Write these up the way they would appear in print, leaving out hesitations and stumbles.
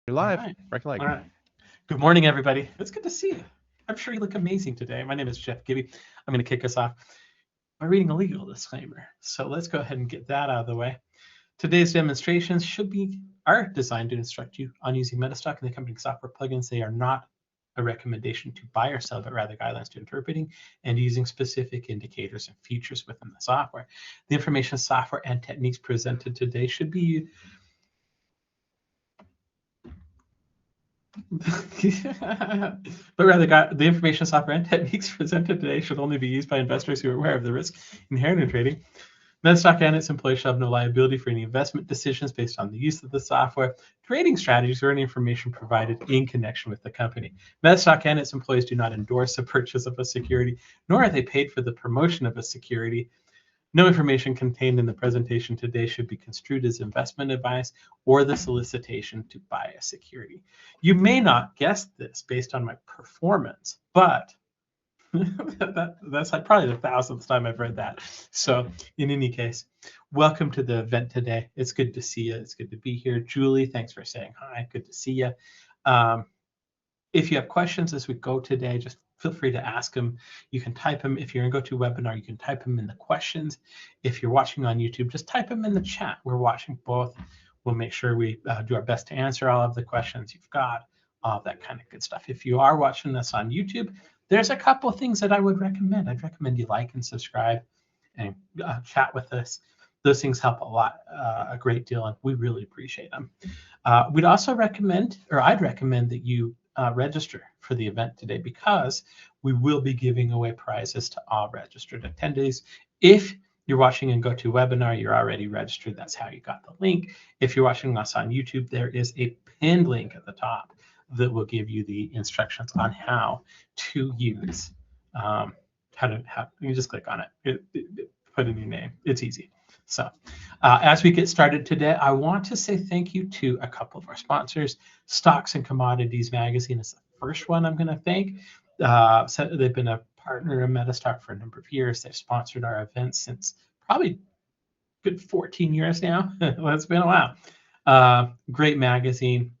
You're All live. right. Break a leg. All right. Good morning, everybody. It's good to see you. I'm sure you look amazing today. My name is Jeff Gibby. I'm going to kick us off by reading a legal disclaimer. So let's go ahead and get that out of the way. Today's demonstrations are designed to instruct you on using Metastock and the accompanying software plugins. They are not a recommendation to buy or sell, but rather guidelines to interpreting and using specific indicators and features within the software. The information, software, and techniques presented today should be but rather, the information, software, and techniques presented today should only be used by investors who are aware of the risk inherent in trading. Metastock and its employees shall have no liability for any investment decisions based on the use of the software, trading strategies, or any information provided in connection with the company. Metastock and its employees do not endorse the purchase of a security, nor are they paid for the promotion of a security. No information contained in the presentation today should be construed as investment advice or the solicitation to buy a security. You may not guess this based on my performance, but that's like probably the 1,000th time I've read that. So in any case, welcome to the event today. It's good to see you. It's good to be here. Julie, thanks for saying hi. Good to see you. If you have questions as we go today, just feel free to ask them. You can type them. If you're in GoToWebinar, you can type them in the questions. If you're watching on YouTube, just type them in the chat. We're watching both. We'll make sure we do our best to answer all of the questions you've got, all that kind of good stuff. If you are watching this on YouTube, there's a couple of things that I would recommend. I'd recommend you like and subscribe and chat with us. Those things help a great deal, and we really appreciate them. We'd also recommend, or I'd recommend that you register for the event today, because we will be giving away prizes to all registered attendees. If you're watching in GoToWebinar, you're already registered. That's how you got the link. If you're watching us on YouTube, there is a pinned link at the top that will give you the instructions on how to use. You just click on it, put in your name. It's easy. So as we get started today, I want to say thank you to a couple of our sponsors. Stocks and Commodities Magazine is the first one I'm going to thank. So they've been a partner of Metastock for a number of years. They've sponsored our events since probably good 14 years now. Well, it's been a while. Great magazine.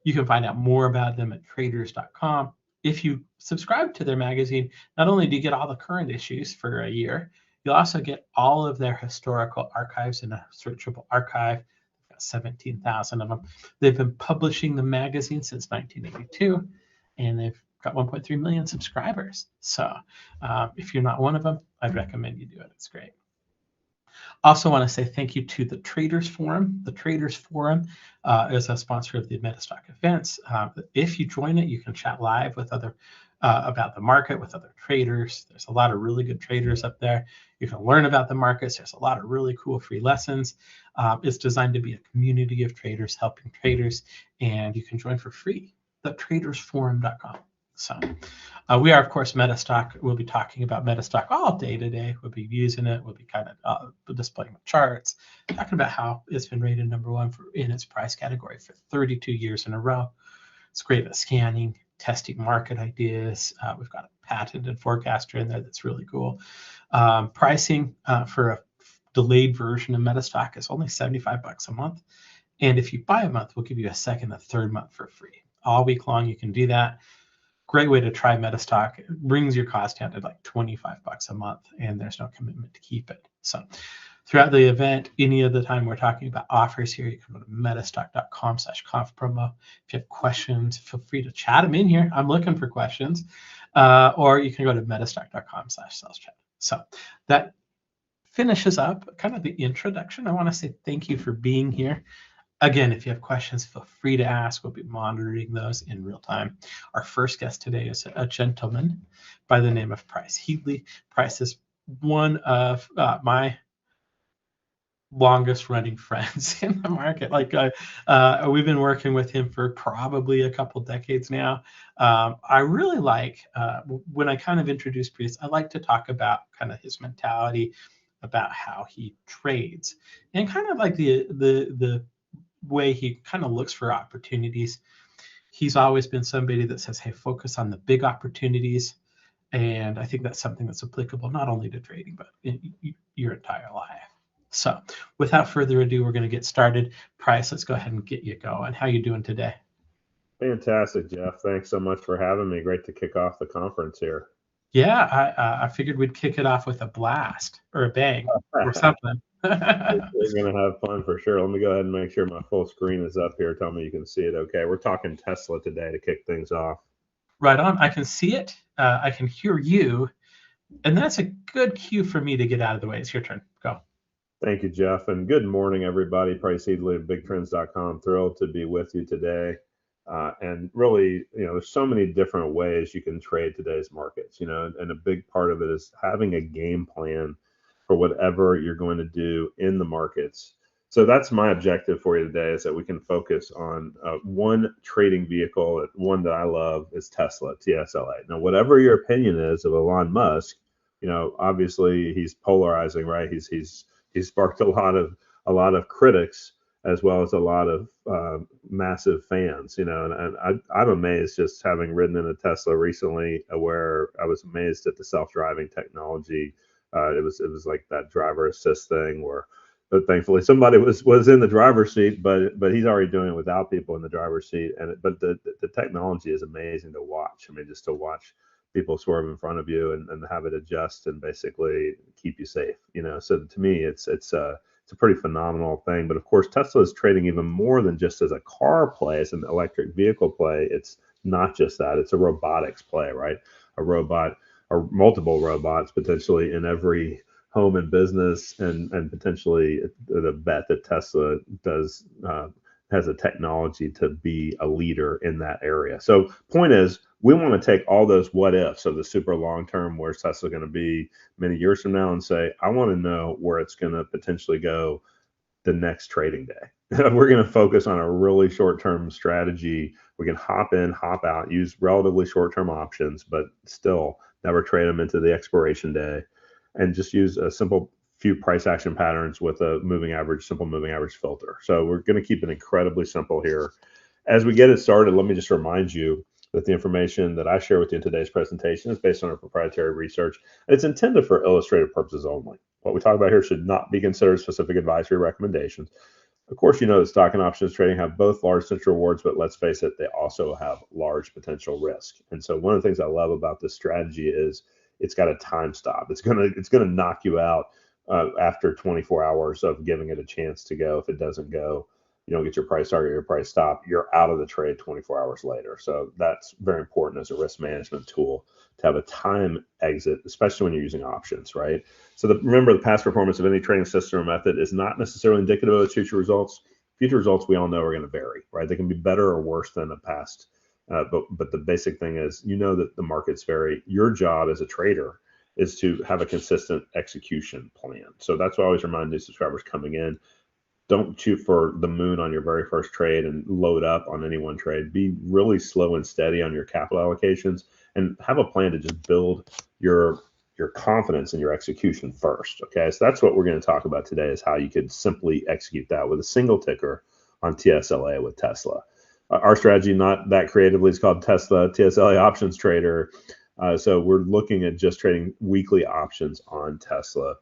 You can find out more about them at traders.com. If you subscribe to their magazine, not only do you get all the current issues for a year, you'll also get all of their historical archives in a searchable archive. They've got 17,000 of them. They've been publishing the magazine since 1982, and they've got 1.3 million subscribers. So if you're not one of them, I'd recommend you do it. It's great. Also want to say thank you to the Traders Forum. The Traders Forum is a sponsor of the Metastock events. If you join it, you can chat live with other about the market with other traders. There's a lot of really good traders up there. You can learn about the markets. There's a lot of really cool free lessons. It's designed to be a community of traders helping traders, and you can join for free. TheTradersForum.com. So we are, of course, Metastock. We'll be talking about Metastock all day today. We'll be using it. We'll be kind of displaying the charts, talking about how it's been rated #1 in its price category for 32 years in a row. It's great at scanning, testing market ideas. We've got a patented forecaster in there that's really cool. Pricing for a delayed version of Metastock is only $75 a month. And if you buy a month, we'll give you a second, a third month for free. All week long, you can do that. Great way to try Metastock. It brings your cost down to like $25 a month, and there's no commitment to keep it. So throughout the event, any of the time we're talking about offers here, you can go to metastock.com/conf promo. If you have questions, feel free to chat them in here. I'm looking for questions. Or you can go to metastock.com/sales chat. So that finishes up kind of the introduction. I want to say thank you for being here. Again, if you have questions, feel free to ask. We'll be monitoring those in real time. Our first guest today is a gentleman by the name of Price Headley. Price is one of my longest running friends in the market. We've been working with him for probably a couple decades now. I really like, when I kind of introduce Price, I like to talk about kind of his mentality, about how he trades, and kind of like the way he kind of looks for opportunities. He's always been somebody that says, hey, focus on the big opportunities. And I think that's something that's applicable not only to trading, but in your entire life. So without further ado, we're going to get started. Price, let's go ahead and get you going. How you doing today? Fantastic, Jeff. Thanks so much for having me. Great to kick off the conference here. Yeah, I figured we'd kick it off with a blast or a bang or something. We're going to have fun for sure. Let me go ahead and make sure my full screen is up here. Tell me you can see it okay. We're talking Tesla today to kick things off. Right on. I can see it. I can hear you. And that's a good cue for me to get out of the way. It's your turn. Go. Thank you, Jeff. And good morning, everybody. Price Headley of BigTrends.com. Thrilled to be with you today. And really, there's so many different ways you can trade today's markets, and a big part of it is having a game plan for whatever you're going to do in the markets. So that's my objective for you today, is that we can focus on one trading vehicle. One that I love is Tesla, TSLA. Now, whatever your opinion is of Elon Musk, obviously he's polarizing, right? He's sparked a lot of critics as well as a lot of massive fans, and I'm amazed, just having ridden in a Tesla recently, where I was amazed at the self-driving technology. It was like that driver assist thing where, but thankfully somebody was in the driver's seat, but he's already doing it without people in the driver's seat. But the technology is amazing to watch. I mean, just to watch people swerve in front of you and have it adjust and basically keep you safe. So to me, it's a pretty phenomenal thing. But of course, Tesla is trading even more than just as a car play, as an electric vehicle play. It's not just that; it's a robotics play, right? A robot or multiple robots potentially in every home and business, and potentially the bet that Tesla does has a technology to be a leader in that area. So point is, we want to take all those what ifs of the super long term, where's Tesla going to be many years from now, and say, I want to know where it's going to potentially go the next trading day. We're going to focus on a really short term strategy. We can hop in, hop out, use relatively short term options, but still never trade them into the expiration day, and just use a simple few price action patterns with a simple moving average filter. So we're going to keep it incredibly simple here. As we get it started, let me just remind you that the information that I share with you in today's presentation is based on our proprietary research, and it's intended for illustrative purposes only. What we talk about here should not be considered specific advisory recommendations. Of course, you know that stock and options trading have both large potential rewards, but let's face it, they also have large potential risk. And so one of the things I love about this strategy is it's got a time stop. It's gonna knock you out after 24 hours of giving it a chance to go. If it doesn't go, you don't get your price target, your price stop, you're out of the trade 24 hours later. So that's very important as a risk management tool to have a time exit, especially when you're using options, right? So remember, the past performance of any trading system or method is not necessarily indicative of its future results. Future results, we all know, are going to vary, right? They can be better or worse than the past. But the basic thing is, that the markets vary. Your job as a trader is to have a consistent execution plan. So that's why I always remind new subscribers coming in, don't shoot for the moon on your very first trade and load up on any one trade. Be really slow and steady on your capital allocations, and have a plan to just build your confidence in your execution first. Okay, so that's what we're going to talk about today, is how you could simply execute that with a single ticker on TSLA with Tesla. Our strategy, not that creatively, is called Tesla TSLA Options Trader. So we're looking at just trading weekly options on Tesla,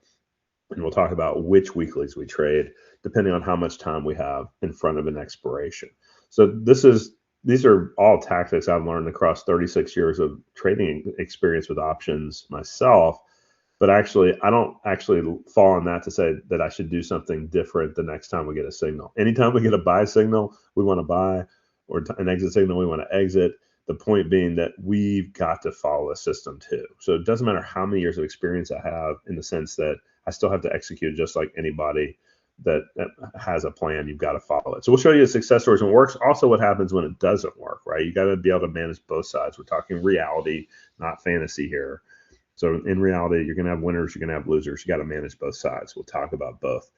and we'll talk about which weeklies we trade depending on how much time we have in front of an expiration. So these are all tactics I've learned across 36 years of trading experience with options myself. But actually, I don't actually fall on that to say that I should do something different the next time we get a signal. Anytime we get a buy signal, we want to buy, or an exit signal, we want to exit. The point being that we've got to follow a system too. So it doesn't matter how many years of experience I have, in the sense that I still have to execute just like anybody that has a plan. You've got to follow it. So we'll show you the success stories and works. Also, what happens when it doesn't work, right? You got to be able to manage both sides. We're talking reality, not fantasy here. So in reality, you're going to have winners, you're going to have losers. You got to manage both sides. We'll talk about both.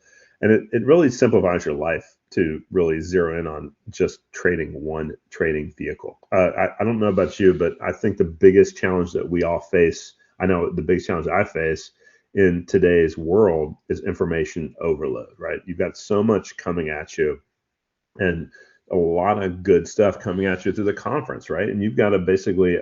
And it really simplifies your life to really zero in on just trading one trading vehicle. I don't know about you, but I think the biggest challenge that we all face, I know the biggest challenge I face in today's world, is information overload, right? You've got so much coming at you, and a lot of good stuff coming at you through the conference, right? And you've got to basically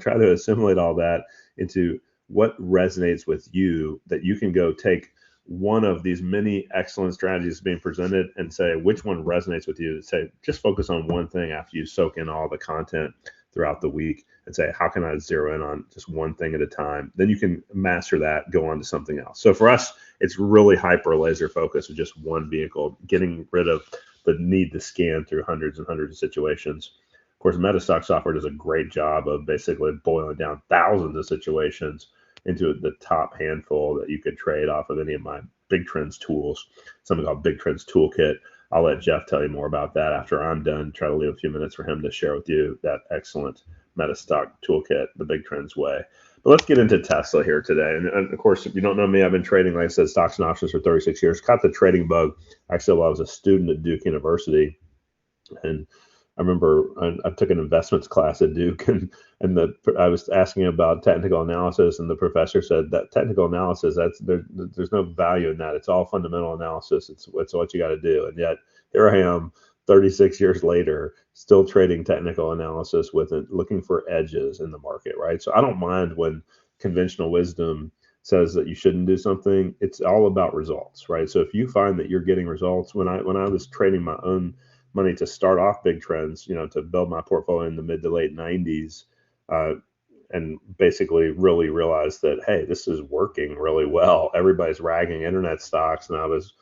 try to assimilate all that into what resonates with you, that you can go take one of these many excellent strategies being presented and say which one resonates with you. Say, just focus on one thing after you soak in all the content throughout the week and say, how can I zero in on just one thing at a time? Then you can master that, go on to something else. So for us, it's really hyper laser focus with just one vehicle, getting rid of the need to scan through hundreds and hundreds of situations. Of course, Metastock software does a great job of basically boiling down thousands of situations into the top handful that you could trade off of any of my Big Trends tools, something called Big Trends Toolkit. I'll let Jeff tell you more about that after I'm done. Try to leave a few minutes for him to share with you that excellent Metastock toolkit, the Big Trends way. But let's get into Tesla here today. And of course, if you don't know me, I've been trading, like I said, stocks and options for 36 years. Caught the trading bug actually while I was a student at Duke University. And I remember I took an investments class at Duke, and I was asking about technical analysis, and the professor said that technical analysis, there's no value in that. It's all fundamental analysis. It's what you got to do. And yet here I am, 36 years later, still trading technical analysis with it, looking for edges in the market, right? So I don't mind when conventional wisdom says that you shouldn't do something. It's all about results, right? So if you find that you're getting results, when I was trading my own money to start off Big Trends, to build my portfolio in the mid to late 90s, and basically really realized that, hey, this is working really well. Everybody's ragging internet stocks, and I was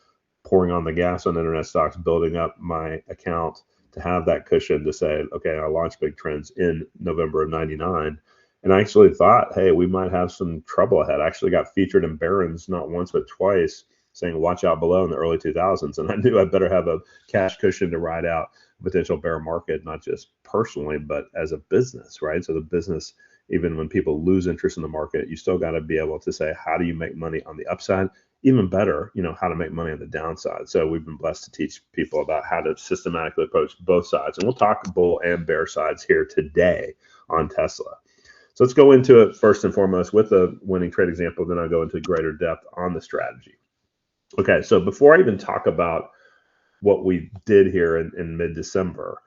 pouring on the gas on internet stocks, building up my account to have that cushion to say, okay, I launched Big Trends in November of 99. And I actually thought, hey, we might have some trouble ahead. I actually got featured in Barron's not once, but twice, saying watch out below in the early 2000s. And I knew I better have a cash cushion to ride out a potential bear market, not just personally, but as a business, right? So the business, even when people lose interest in the market, you still got to be able to say, how do you make money on the upside? Even better, how to make money on the downside. So we've been blessed to teach people about how to systematically approach both sides. And we'll talk bull and bear sides here today on Tesla. So let's go into it first and foremost with a winning trade example, then I'll go into greater depth on the strategy. Okay, so before I even talk about what we did here in mid-December,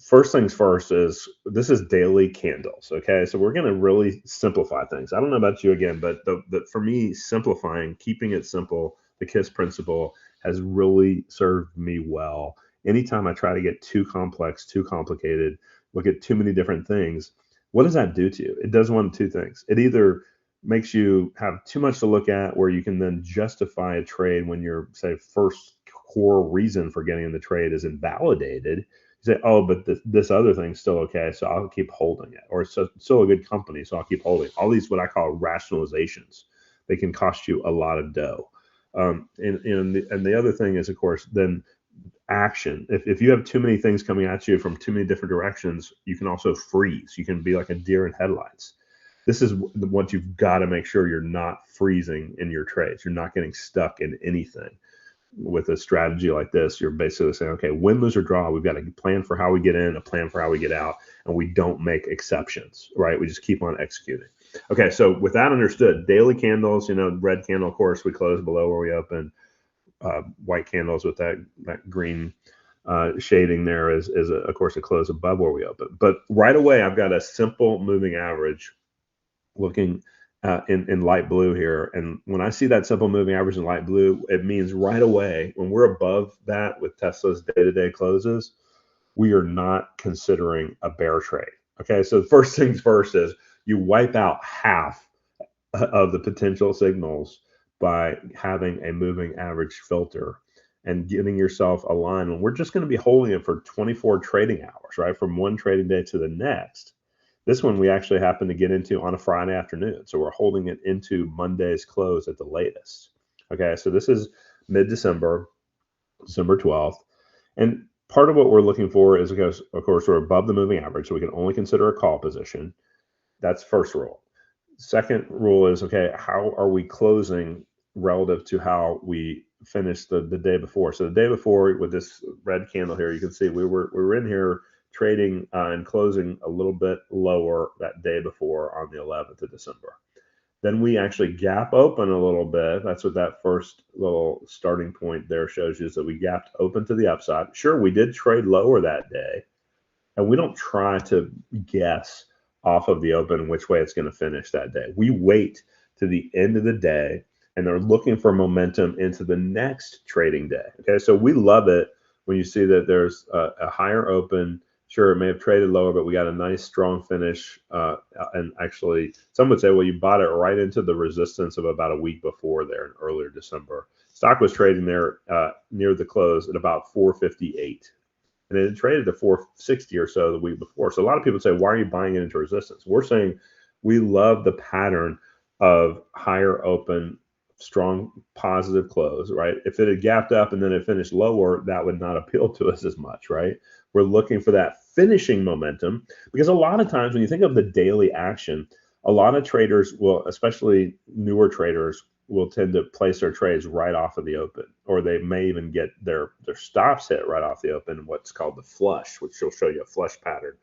first things first is this is daily candles. Okay, so we're going to really simplify things. I don't know about you again, but for me, simplifying, keeping it simple, the KISS principle has really served me well. Anytime I try to get too complex, too complicated, look at too many different things, what does that do to you? It does one of two things. It either makes you have too much to look at where you can then justify a trade when your, say, first core reason for getting in the trade is invalidated. You say, oh, but this other thing's still okay, so I'll keep holding it. Or it's still a good company, so I'll keep holding. All these what I call rationalizations. They can cost you a lot of dough. And the other thing is, of course, then action. If you have too many things coming at you from too many different directions, you can also freeze. You can be like a deer in headlights. This is what you've got to make sure you're not freezing in your trades. You're not getting stuck in anything. With a strategy like this, you're basically saying, okay, win, lose, or draw, we've got a plan for how we get in, a plan for how we get out, and we don't make exceptions, right? We just keep on executing. Okay, so with that understood, daily candles, red candle, of course, we close below where we open. White candles with that green shading there is of course, a close above where we open. But right away, I've got a simple moving average looking in light blue here. And when I see that simple moving average in light blue, it means right away, when we're above that with Tesla's day-to-day closes, we are not considering a bear trade. Okay, so the first things first is you wipe out half of the potential signals by having a moving average filter and getting yourself aligned. And we're just going to be holding it for 24 trading hours, right? From one trading day to the next. This one we actually happen to get into on a Friday afternoon. So we're holding it into Monday's close at the latest. Okay, so this is mid-December, December 12th. And part of what we're looking for is, of course, we're above the moving average, so we can only consider a call position. That's first rule. Second rule is, okay, how are we closing relative to how we finished the day before? So the day before, with this red candle here, you can see we were in here trading and closing a little bit lower that day before on the 11th of December. Then we actually gap open a little bit. That's what that first little starting point there shows you, is that we gapped open to the upside. Sure, we did trade lower that day, and we don't try to guess off of the open which way it's going to finish that day. We wait to the end of the day and they're looking for momentum into the next trading day. Okay, so we love it when you see that there's a higher open. Sure, it may have traded lower, but we got a nice strong finish. And actually, some would say, well, you bought it right into the resistance of about a week before there in earlier December. Stock was trading there near the close at about 458. And it had traded to 460 or so the week before. So a lot of people say, why are you buying it into resistance? We're saying we love the pattern of higher open, strong positive close, right? If it had gapped up and then it finished lower, that would not appeal to us as much, right? We're looking for that finishing momentum, because a lot of times when you think of the daily action, a lot of traders will, especially newer traders, will tend to place their trades right off of the open, or they may even get their stops hit right off the open, what's called the flush, which will show you a flush pattern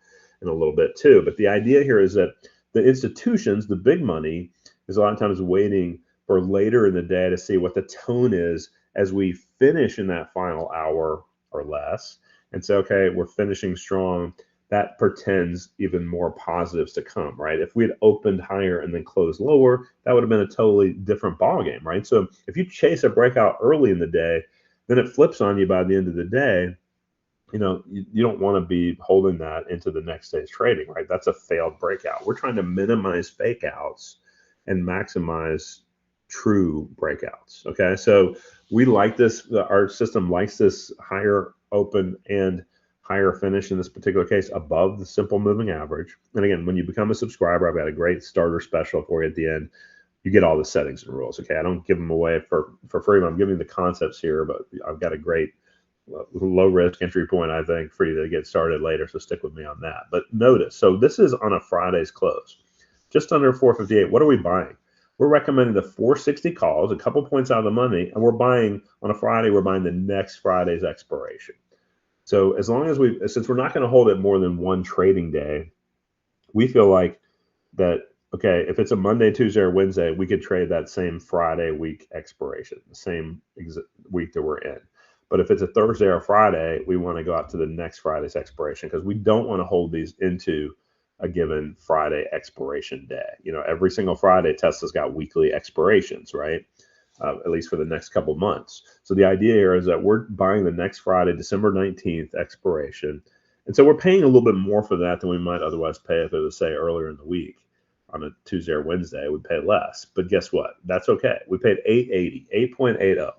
in a little bit too. But the idea here is that the institutions, the big money, is a lot of times waiting for later in the day to see what the tone is as we finish in that final hour or less, and say, okay, we're finishing strong. That portends even more positives to come, right? If we had opened higher and then closed lower, that would have been a totally different ballgame, right? So if you chase a breakout early in the day, then it flips on you by the end of the day. You know, you don't want to be holding that into the next day's trading, right? That's a failed breakout. We're trying to minimize fake outs and maximize true breakouts. Okay, so we like this. Our system likes this higher open and higher finish, in this particular case above the simple moving average. And again, when you become a subscriber, I've got a great starter special for you at the end. You get all the settings and rules. Okay, I don't give them away for free, but I'm giving the concepts here. But I've got a great low risk entry point, I think, for you to get started later. So stick with me on that. But notice, so this is on a Friday's close, just under 458. What are we buying? We're recommending the 460 calls, a couple points out of the money, and we're buying on a Friday. We're buying the next Friday's expiration. So as long as since we're not going to hold it more than one trading day, we feel like that, okay, if it's a Monday, Tuesday, or Wednesday, we could trade that same Friday week expiration, the same week that we're in. But if it's a Thursday or Friday, we want to go out to the next Friday's expiration, because we don't want to hold these into a given Friday expiration day. You know, every single Friday, Tesla's got weekly expirations, right? At least for the next couple months. So the idea here is that we're buying the next Friday, December 19th expiration. And so we're paying a little bit more for that than we might otherwise pay if it was, say, earlier in the week. On a Tuesday or Wednesday, we'd pay less. But guess what? That's okay. We paid 880, 8.80.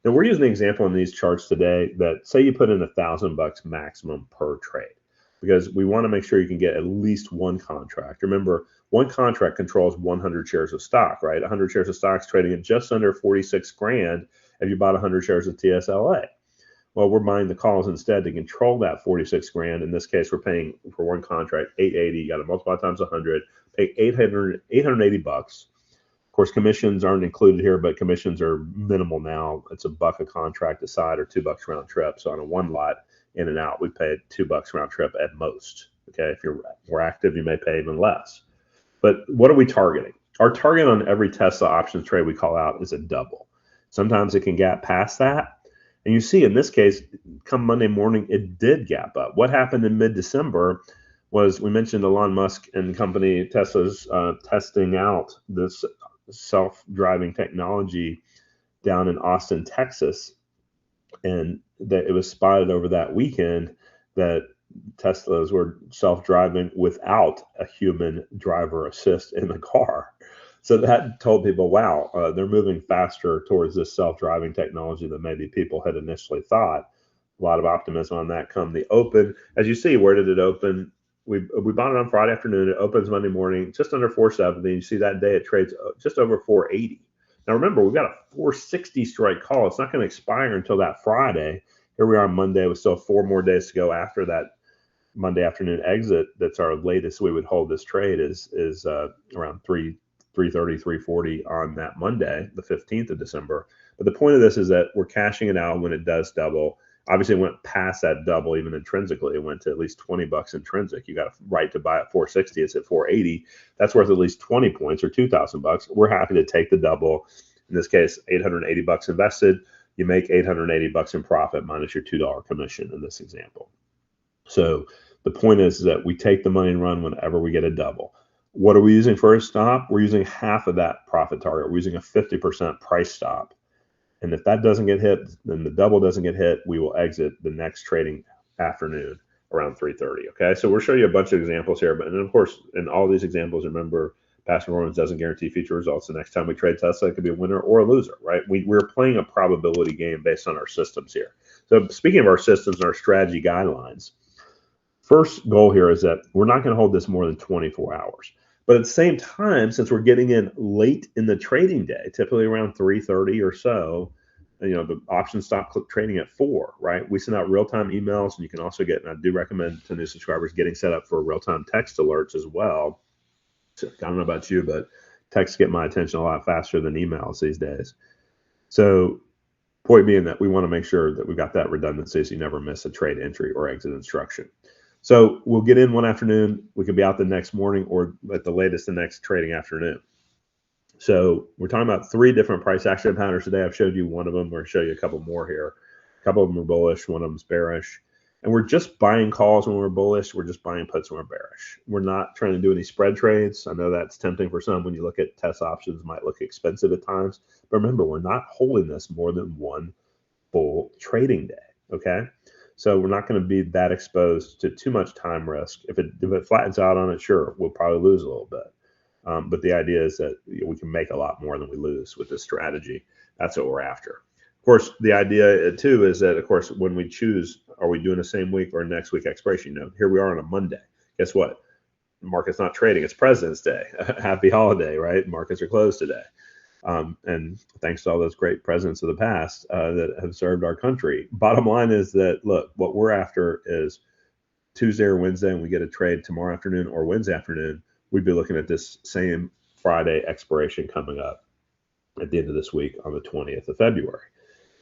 Now we're using an example in these charts today that, say you put in $1,000 maximum per trade, because we want to make sure you can get at least one contract. Remember, one contract controls 100 shares of stock, right? 100 shares of stock is trading at just under 46 grand if you bought 100 shares of TSLA. Well, we're buying the calls instead to control that 46 grand. In this case, we're paying for one contract 880. You got to multiply times 100, pay 880 bucks. Of course, commissions aren't included here, but commissions are minimal now. It's $1 a contract aside, or $2 round trip. So on a one lot in and out, we pay $2 round trip at most. Okay, if you're more active, you may pay even less. But what are we targeting? Our target on every Tesla options trade we call out is a double. Sometimes it can gap past that. And you see in this case, come Monday morning, it did gap up. What happened in mid-December was, we mentioned Elon Musk and company Tesla's testing out this self-driving technology down in Austin, Texas. And that it was spotted over that weekend that Teslas were self-driving without a human driver assist in the car. So that told people, wow, they're moving faster towards this self-driving technology than maybe people had initially thought. A lot of optimism on that come the open. As you see, where did it open? We bought it on Friday afternoon. It opens Monday morning just under 470. You see that day it trades just over 480. Now remember, we've got a 460 strike call. It's not going to expire until that Friday. Here we are on Monday with still 4 more days to go after that Monday afternoon exit. That's our latest we would hold this trade is around 330, 340 on that Monday, the 15th of December. But the point of this is that we're cashing it out when it does double. Obviously, it went past that double even intrinsically. It went to at least $20 intrinsic. You got a right to buy at 460. It's at 480. That's worth at least 20 points or $2,000. We're happy to take the double. In this case, $880 invested. You make $880 in profit minus your $2 commission in this example. So the point is that we take the money and run whenever we get a double. What are we using for a stop? We're using half of that profit target. We're using a 50% price stop. And if that doesn't get hit, then the double doesn't get hit, we will exit the next trading afternoon around 3:30. Okay, so we'll show you a bunch of examples here, but and of course, in all these examples, remember, past performance doesn't guarantee future results. The next time we trade Tesla, it could be a winner or a loser, right? We're playing a probability game based on our systems here. So speaking of our systems and our strategy guidelines, first goal here is that we're not going to hold this more than 24 hours. But at the same time, since we're getting in late in the trading day, typically around 3:30 or so, the options stop trading at 4, right? We send out real-time emails, and you can also get, and I do recommend to new subscribers getting set up for real-time text alerts as well. So, I don't know about you, but texts get my attention a lot faster than emails these days. So point being that we want to make sure that we've got that redundancy so you never miss a trade entry or exit instruction. So we'll get in one afternoon, we could be out the next morning, or at the latest the next trading afternoon. So we're talking about 3 different price action patterns today. I've showed you one of them. We're going to show you a couple more here. A couple of them are bullish, one of them is bearish. And we're just buying calls when we're bullish. We're just buying puts when we're bearish. We're not trying to do any spread trades. I know that's tempting for some when you look at test options, might look expensive at times. But remember, we're not holding this more than one full trading day, okay? So we're not going to be that exposed to too much time risk. If it flattens out on it, sure, we'll probably lose a little bit. But the idea is that we can make a lot more than we lose with this strategy. That's what we're after. Of course, the idea too is that, of course, when we choose, are we doing the same week or next week expiration? Here we are on a Monday. Guess what? The market's not trading. It's President's Day. Happy holiday, right? Markets are closed today. And thanks to all those great presidents of the past that have served our country. Bottom line is that, look, what we're after is Tuesday or Wednesday, and we get a trade tomorrow afternoon or Wednesday afternoon, we'd be looking at this same Friday expiration coming up at the end of this week on the 20th of February.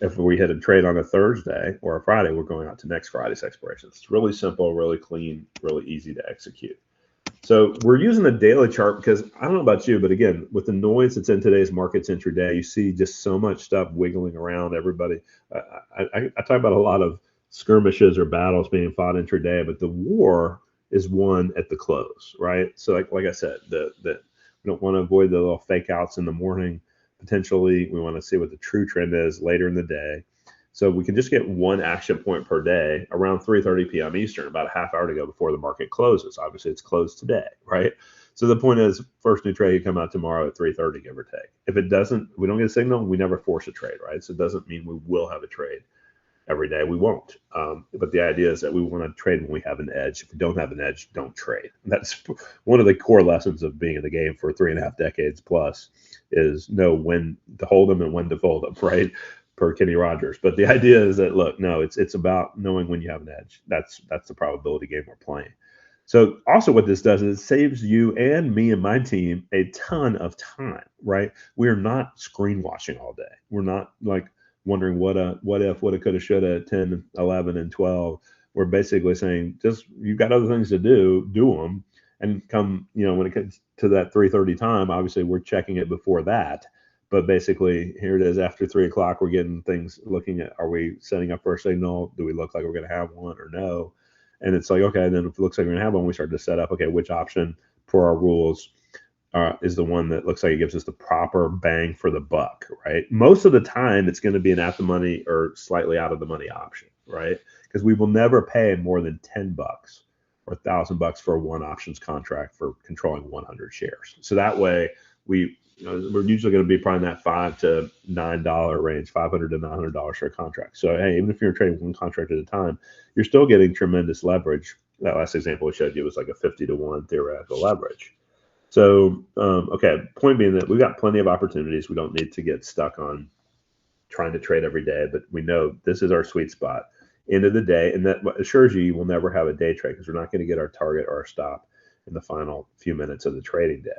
If we had a trade on a Thursday or a Friday, we're going out to next Friday's expiration. It's really simple, really clean, really easy to execute. So we're using the daily chart because I don't know about you, but again, with the noise that's in today's markets intraday, you see just so much stuff wiggling around. Everybody, I talk about a lot of skirmishes or battles being fought intraday, but the war is won at the close, right? So like I said, we don't want to avoid the little fake outs in the morning. Potentially, we want to see what the true trend is later in the day. So we can just get one action point per day around 3:30 p.m. Eastern, about a half hour to go before the market closes. Obviously, it's closed today, right? So the point is, first new trade come out tomorrow at 3:30, give or take. If it doesn't, we don't get a signal, we never force a trade, right? So it doesn't mean we will have a trade every day. We won't. But the idea is that we want to trade when we have an edge. If we don't have an edge, don't trade. That's one of the core lessons of being in the game for 3.5 decades plus, is know when to hold them and when to fold them, right? Per Kenny Rogers. But the idea is that, look, no, it's about knowing when you have an edge. That's the probability game we're playing. So also what this does is it saves you and me and my team a ton of time, right? We're not screen watching all day. We're not like wondering what if, coulda, shoulda, 10, 11, and 12. We're basically saying, just, you've got other things to do them. And come, when it comes to that 3:30 time, obviously we're checking it before that. But basically, here it is after 3 o'clock, we're getting things, looking at, are we setting up for a signal? Do we look like we're going to have one or no? And it's like, okay, then if it looks like we're going to have one, we start to set up, okay, which option for our rules is the one that looks like it gives us the proper bang for the buck, right? Most of the time, it's going to be an at the money or slightly out of the money option, right? Because we will never pay more than $10 or $1,000 for one options contract for controlling 100 shares. So that way, we're usually going to be probably in that $5 to $9 range, $500 to $900 for a contract. So hey, even if you're trading one contract at a time, you're still getting tremendous leverage. That last example we showed you was like a 50 to 1 theoretical leverage. So, okay, point being that we've got plenty of opportunities. We don't need to get stuck on trying to trade every day, but we know this is our sweet spot. End of the day, and that assures you will never have a day trade because we're not going to get our target or our stop in the final few minutes of the trading day.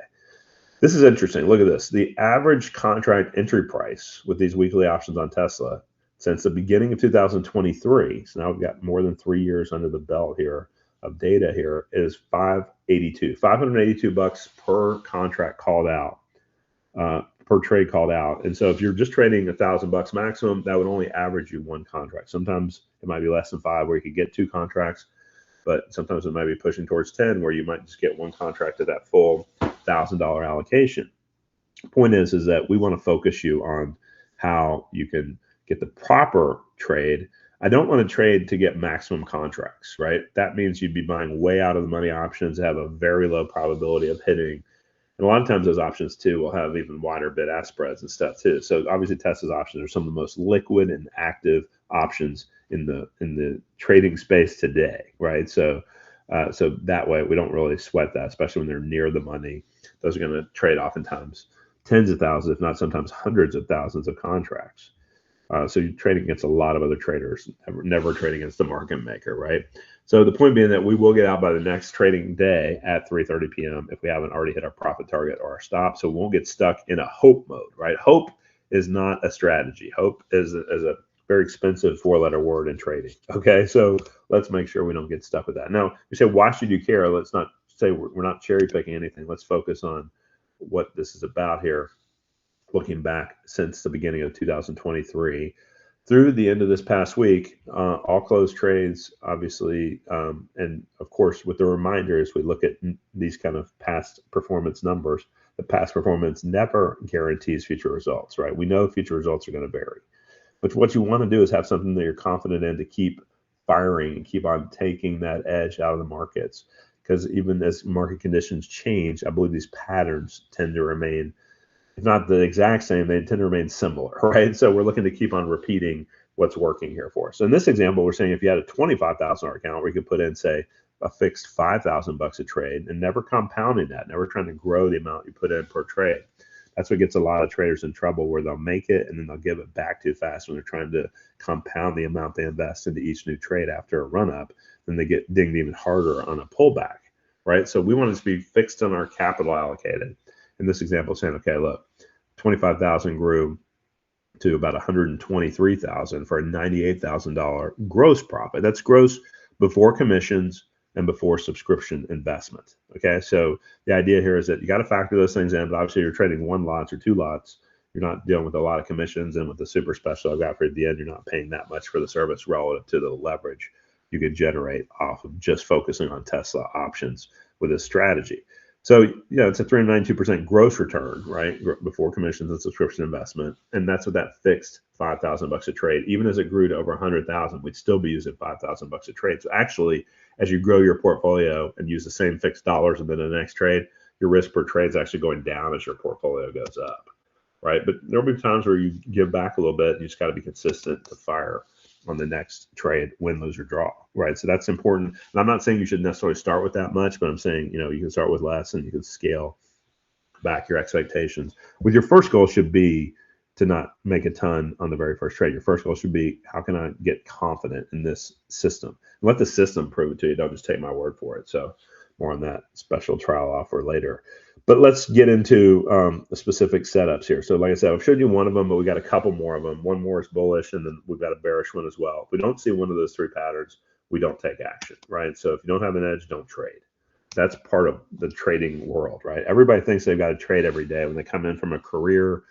This is interesting. Look at this. The average contract entry price with these weekly options on Tesla since the beginning of 2023, so now we've got more than 3 years under the belt here of data here, is $582 per contract called out, per trade called out. And so if you're just trading $1,000 maximum, that would only average you one contract. Sometimes it might be less than 5 where you could get 2 contracts. but sometimes it might be pushing towards 10, where you might just get one contract at that full $1,000 allocation. Point is that we want to focus you on how you can get the proper trade. I don't want to trade to get maximum contracts, right? That means you'd be buying way out of the money options that have a very low probability of hitting. And a lot of times those options too will have even wider bid-ask spreads and stuff too. So obviously Tesla's options are some of the most liquid and active options in the trading space today, right? So that way we don't really sweat that, especially when they're near the money. Those are going to trade oftentimes tens of thousands, if not sometimes hundreds of thousands of contracts. So you're trading against a lot of other traders, never trading against the market maker, right? So the point being that we will get out by the next trading day at 3:30 p.m. if we haven't already hit our profit target or our stop. So we won't get stuck in a hope mode, right? Hope is not a strategy. Hope is a very expensive four-letter word in trading. Okay, so let's make sure we don't get stuck with that. Now, you say, why should you care? Let's not say we're not cherry picking anything. Let's focus on what this is about here. Looking back since the beginning of 2023 through the end of this past week, all closed trades, obviously, and of course, with the reminders, we look at these kind of past performance numbers. The past performance never guarantees future results, right? We know future results are going to vary, but what you want to do is have something that you're confident in to keep firing and keep on taking that edge out of the markets. Because even as market conditions change, I believe these patterns tend to remain, if not the exact same, they tend to remain similar, right? So we're looking to keep on repeating what's working here for us. So in this example, we're saying if you had a $25,000 account where you could put in, say, a fixed $5,000 a trade and never compounding that, never trying to grow the amount you put in per trade. That's what gets a lot of traders in trouble, where they'll make it and then they'll give it back too fast when they're trying to compound the amount they invest into each new trade after a run up. Then they get dinged even harder on a pullback, right? So we want it to be fixed on our capital allocated. In this example, saying, okay, look, 25,000 grew to about 123,000 for a $98,000 gross profit. That's gross before commissions and before subscription investment. Okay, so the idea here is that you got to factor those things in, but obviously you're trading one lots or two lots. You're not dealing with a lot of commissions, and with the super special I've got for at the end, you're not paying that much for the service relative to the leverage you could generate off of just focusing on Tesla options with this strategy. So, it's a 392% gross return, right, before commissions and subscription investment. And that's with that fixed $5,000 a trade. Even as it grew to over 100,000, we'd still be using $5,000 a trade. So actually, as you grow your portfolio and use the same fixed dollars and then the next trade, your risk per trade is actually going down as your portfolio goes up, right? But there'll be times where you give back a little bit, and you just got to be consistent to fire on the next trade, win, lose, or draw, right? So that's important. And I'm not saying you should necessarily start with that much, but I'm saying, you can start with less and you can scale back your expectations. With your first goal should be to not make a ton on the very first trade. Your first goal should be, how can I get confident in this system? And let the system prove it to you. Don't just take my word for it. So more on that special trial offer later. But let's get into the specific setups here. So like I said, I've showed you one of them, but we got a couple more of them. One more is bullish, and then we've got a bearish one as well. If we don't see one of those three patterns, we don't take action, right? So if you don't have an edge, don't trade. That's part of the trading world, right? Everybody thinks they've got to trade every day when they come in from a career,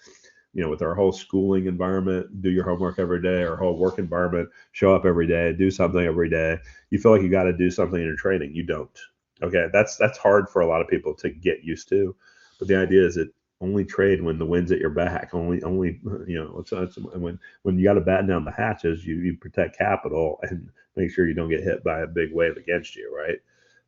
with our whole schooling environment, do your homework every day, our whole work environment, show up every day, do something every day. You feel like you got to do something in your trading. You don't. Okay, that's hard for a lot of people to get used to, but the idea is that only trade when the wind's at your back. Only it's when you got to batten down the hatches, you protect capital and make sure you don't get hit by a big wave against you, right?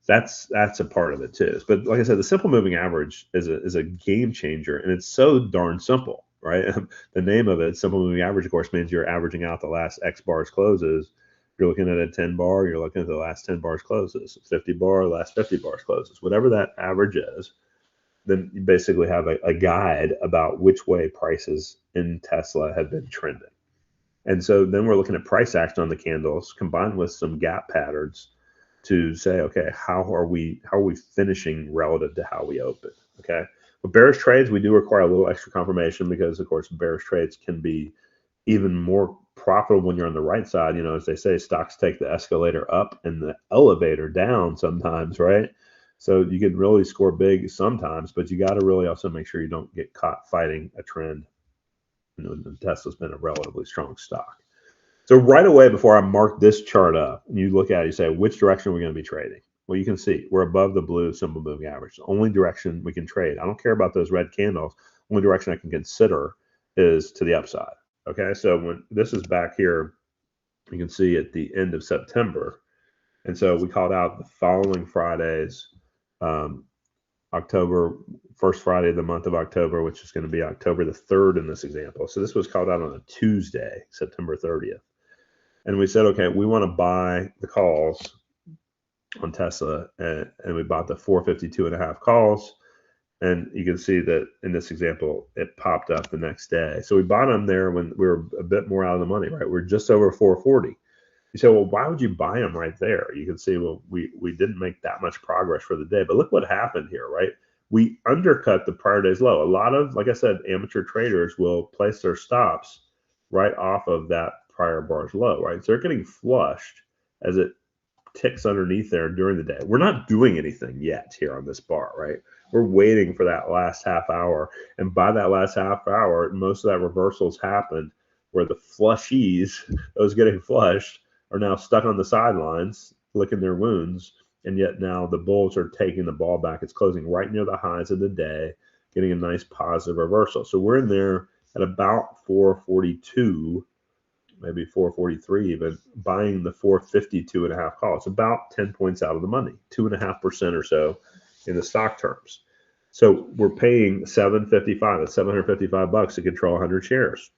That's a part of it too. But like I said, the simple moving average is a game changer, and it's so darn simple, right? The name of it, simple moving average, of course, means you're averaging out the last X bars closes. You're looking at a 10 bar, you're looking at the last 10 bars closes, 50 bar, last 50 bars closes, whatever that average is. Then you basically have a guide about which way prices in Tesla have been trending. And so then we're looking at price action on the candles combined with some gap patterns to say, okay, how are we finishing relative to how we open? Okay. But bearish trades, we do require a little extra confirmation because, of course, bearish trades can be even more profitable when you're on the right side. As they say, stocks take the escalator up and the elevator down sometimes, right? So you can really score big sometimes, but you got to really also make sure you don't get caught fighting a trend. Tesla's been a relatively strong stock. So right away before I mark this chart up, and you look at it, you say, which direction are we going to be trading? Well, you can see we're above the blue simple moving average. The only direction we can trade. I don't care about those red candles. Only direction I can consider is to the upside. Okay, so when this is back here, you can see at the end of September. And so we called out the following Fridays, October, first Friday of the month of October, which is going to be October the 3rd in this example. So this was called out on a Tuesday, September 30th. And we said, okay, we want to buy the calls on Tesla, and we bought the 452.5 calls. And you can see that in this example, it popped up the next day. So we bought them there when we were a bit more out of the money, right? We're just over 440. You say, well, why would you buy them right there? You can see, well, we didn't make that much progress for the day. But look what happened here, right? We undercut the prior day's low. A lot of, like I said, amateur traders will place their stops right off of that prior bar's low, right? So they're getting flushed as it ticks underneath there during the day. We're not doing anything yet here on this bar, right? We're waiting for that last half hour. And by that last half hour, most of that reversals happened where the flushies, those getting flushed, are now stuck on the sidelines, licking their wounds. And yet now the bulls are taking the ball back. It's closing right near the highs of the day, getting a nice positive reversal. So we're in there at about 442, maybe 443 even, buying the 452.5 call. It's about 10 points out of the money, 2.5% or so in the stock terms. So we're paying $755. That's $755 to control 100 shares.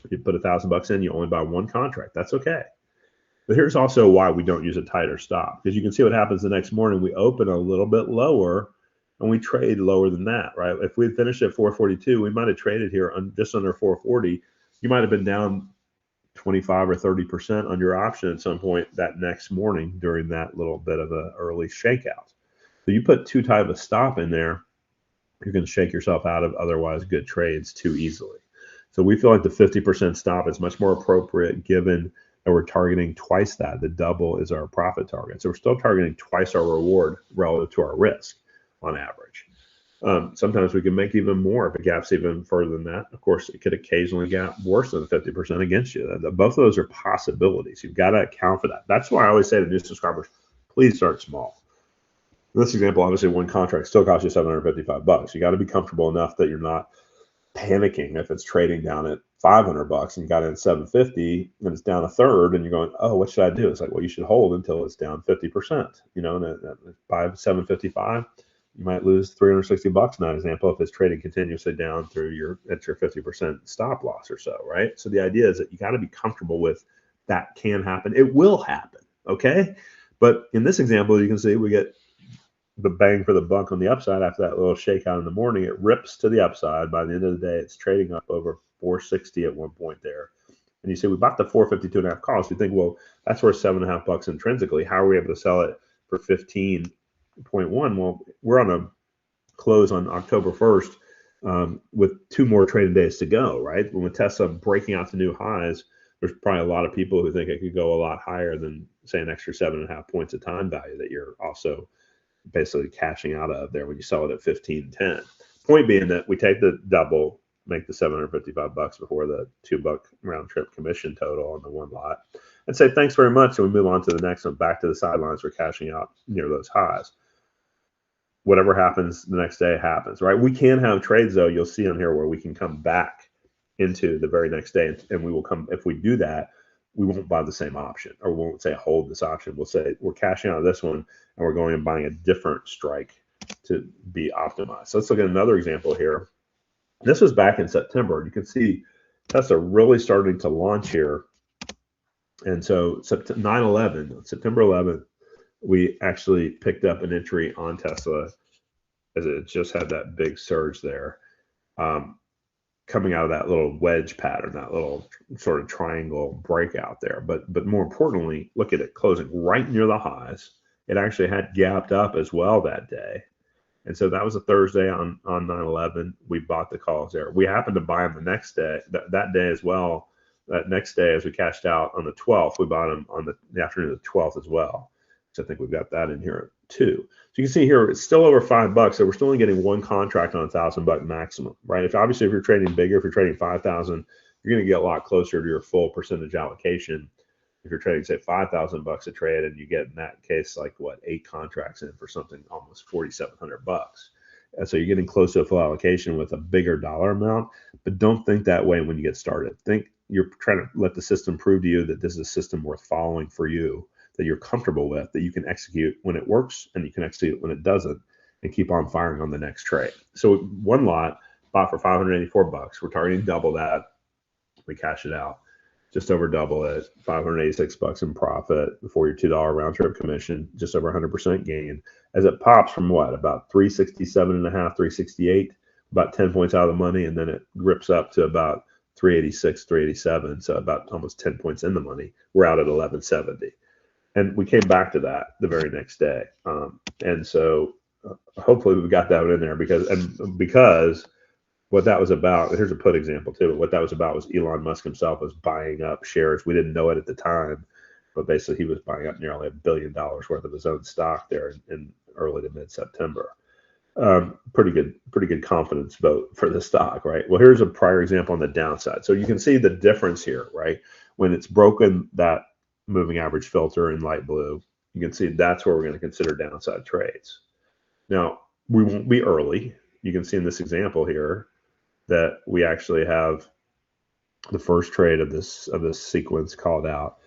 If you put $1,000 in, you only buy one contract. That's okay. But here's also why we don't use a tighter stop, because you can see what happens the next morning. We open a little bit lower and we trade lower than that, right? If we had finished at 442, we might have traded here on just under 440. You might have been down 25 or 30% on your option at some point that next morning during that little bit of an early shakeout. So you put too tight of a stop in there, you're going to shake yourself out of otherwise good trades too easily. So we feel like the 50% stop is much more appropriate given that we're targeting twice that. The double is our profit target. So we're still targeting twice our reward relative to our risk on average. Sometimes we can make even more if it gaps even further than that. Of course, it could occasionally gap worse than 50% against you. Both of those are possibilities. You've got to account for that. That's why I always say to new subscribers, please start small. In this example, obviously, one contract still costs you $755. You got to be comfortable enough that you're not panicking if it's trading down at $500 and you got in at 750 and it's down a third and you're going, oh, what should I do? It's like, well, you should hold until it's down 50%. You know, and by 755, you might lose $360 in that example if it's trading continuously down through your 50% stop loss or so, right? So the idea is that you got to be comfortable with that can happen. It will happen, okay? But in this example, you can see we get the bang for the buck on the upside after that little shakeout in the morning. It rips to the upside. By the end of the day, it's trading up over 460 at one point there. And you say, we bought the 452.5 calls. You think, well, that's worth $7.50 intrinsically. How are we able to sell it for 15.1? Well, we're on a close on October 1st with 2 more trading days to go, right? When with Tesla breaking out to new highs, there's probably a lot of people who think it could go a lot higher than, say, an extra 7.5 points of time value that you're also basically cashing out of there when you sell it at 15.10. Point being that we take the double, make the $755 before the $2 round trip commission total on the one lot, and say thanks very much, and we move on to the next one, back to the sidelines for cashing out near those highs. Whatever happens the next day happens, right? We can have trades though. You'll see on here where we can come back into the very next day, and we will come. If we do that, we won't buy the same option, or we won't say hold this option. We'll say we're cashing out of this one and we're going and buying a different strike to be optimized. So let's look at another example here. This was back in September. You can see Tesla really starting to launch here. And so 9/11, September 11th, we actually picked up an entry on Tesla as it just had that big surge there. Coming out of that little wedge pattern, that little sort of triangle breakout there. But more importantly, look at it closing right near the highs. It actually had gapped up as well that day. And so that was a Thursday on 9/11. We bought the calls there. We happened to buy them the next day, that day as well. That next day, as we cashed out on the 12th, we bought them on the afternoon of the 12th as well. So I think we've got that in here too. So you can see here, it's still over $5. So we're still only getting one contract on $1,000 maximum, right? If you're trading bigger, if you're trading 5,000, you're going to get a lot closer to your full percentage allocation if you're trading, say, $5,000 a trade, and you get, in that case, like what, 8 contracts in for something almost $4,700. And so you're getting close to a full allocation with a bigger dollar amount. But don't think that way when you get started. Think you're trying to let the system prove to you that this is a system worth following for you, that you're comfortable with, that you can execute when it works and you can execute when it doesn't, and keep on firing on the next trade. So one lot bought for $584. We're targeting double that. We cash it out, just over double it, $586 in profit before your $2 round trip commission, just over 100% gain. As it pops from what, about 367.5, 368, about 10 points out of the money, and then it rips up to about 386, 387, so about almost 10 points in the money. We're out at 1170, and we came back to that the very next day. And so hopefully we've got that one in there because what that was about, here's a put example too, but what that was about was Elon Musk himself was buying up shares. We didn't know it at the time, but basically he was buying up nearly $1 billion worth of his own stock there in early to mid-September. Pretty good confidence vote for the stock, right? Well, here's a prior example on the downside. So you can see the difference here, right? When it's broken that moving average filter in light blue, you can see that's where we're going to consider downside trades. Now, we won't be early. You can see in this example here that we actually have the first trade of this sequence called out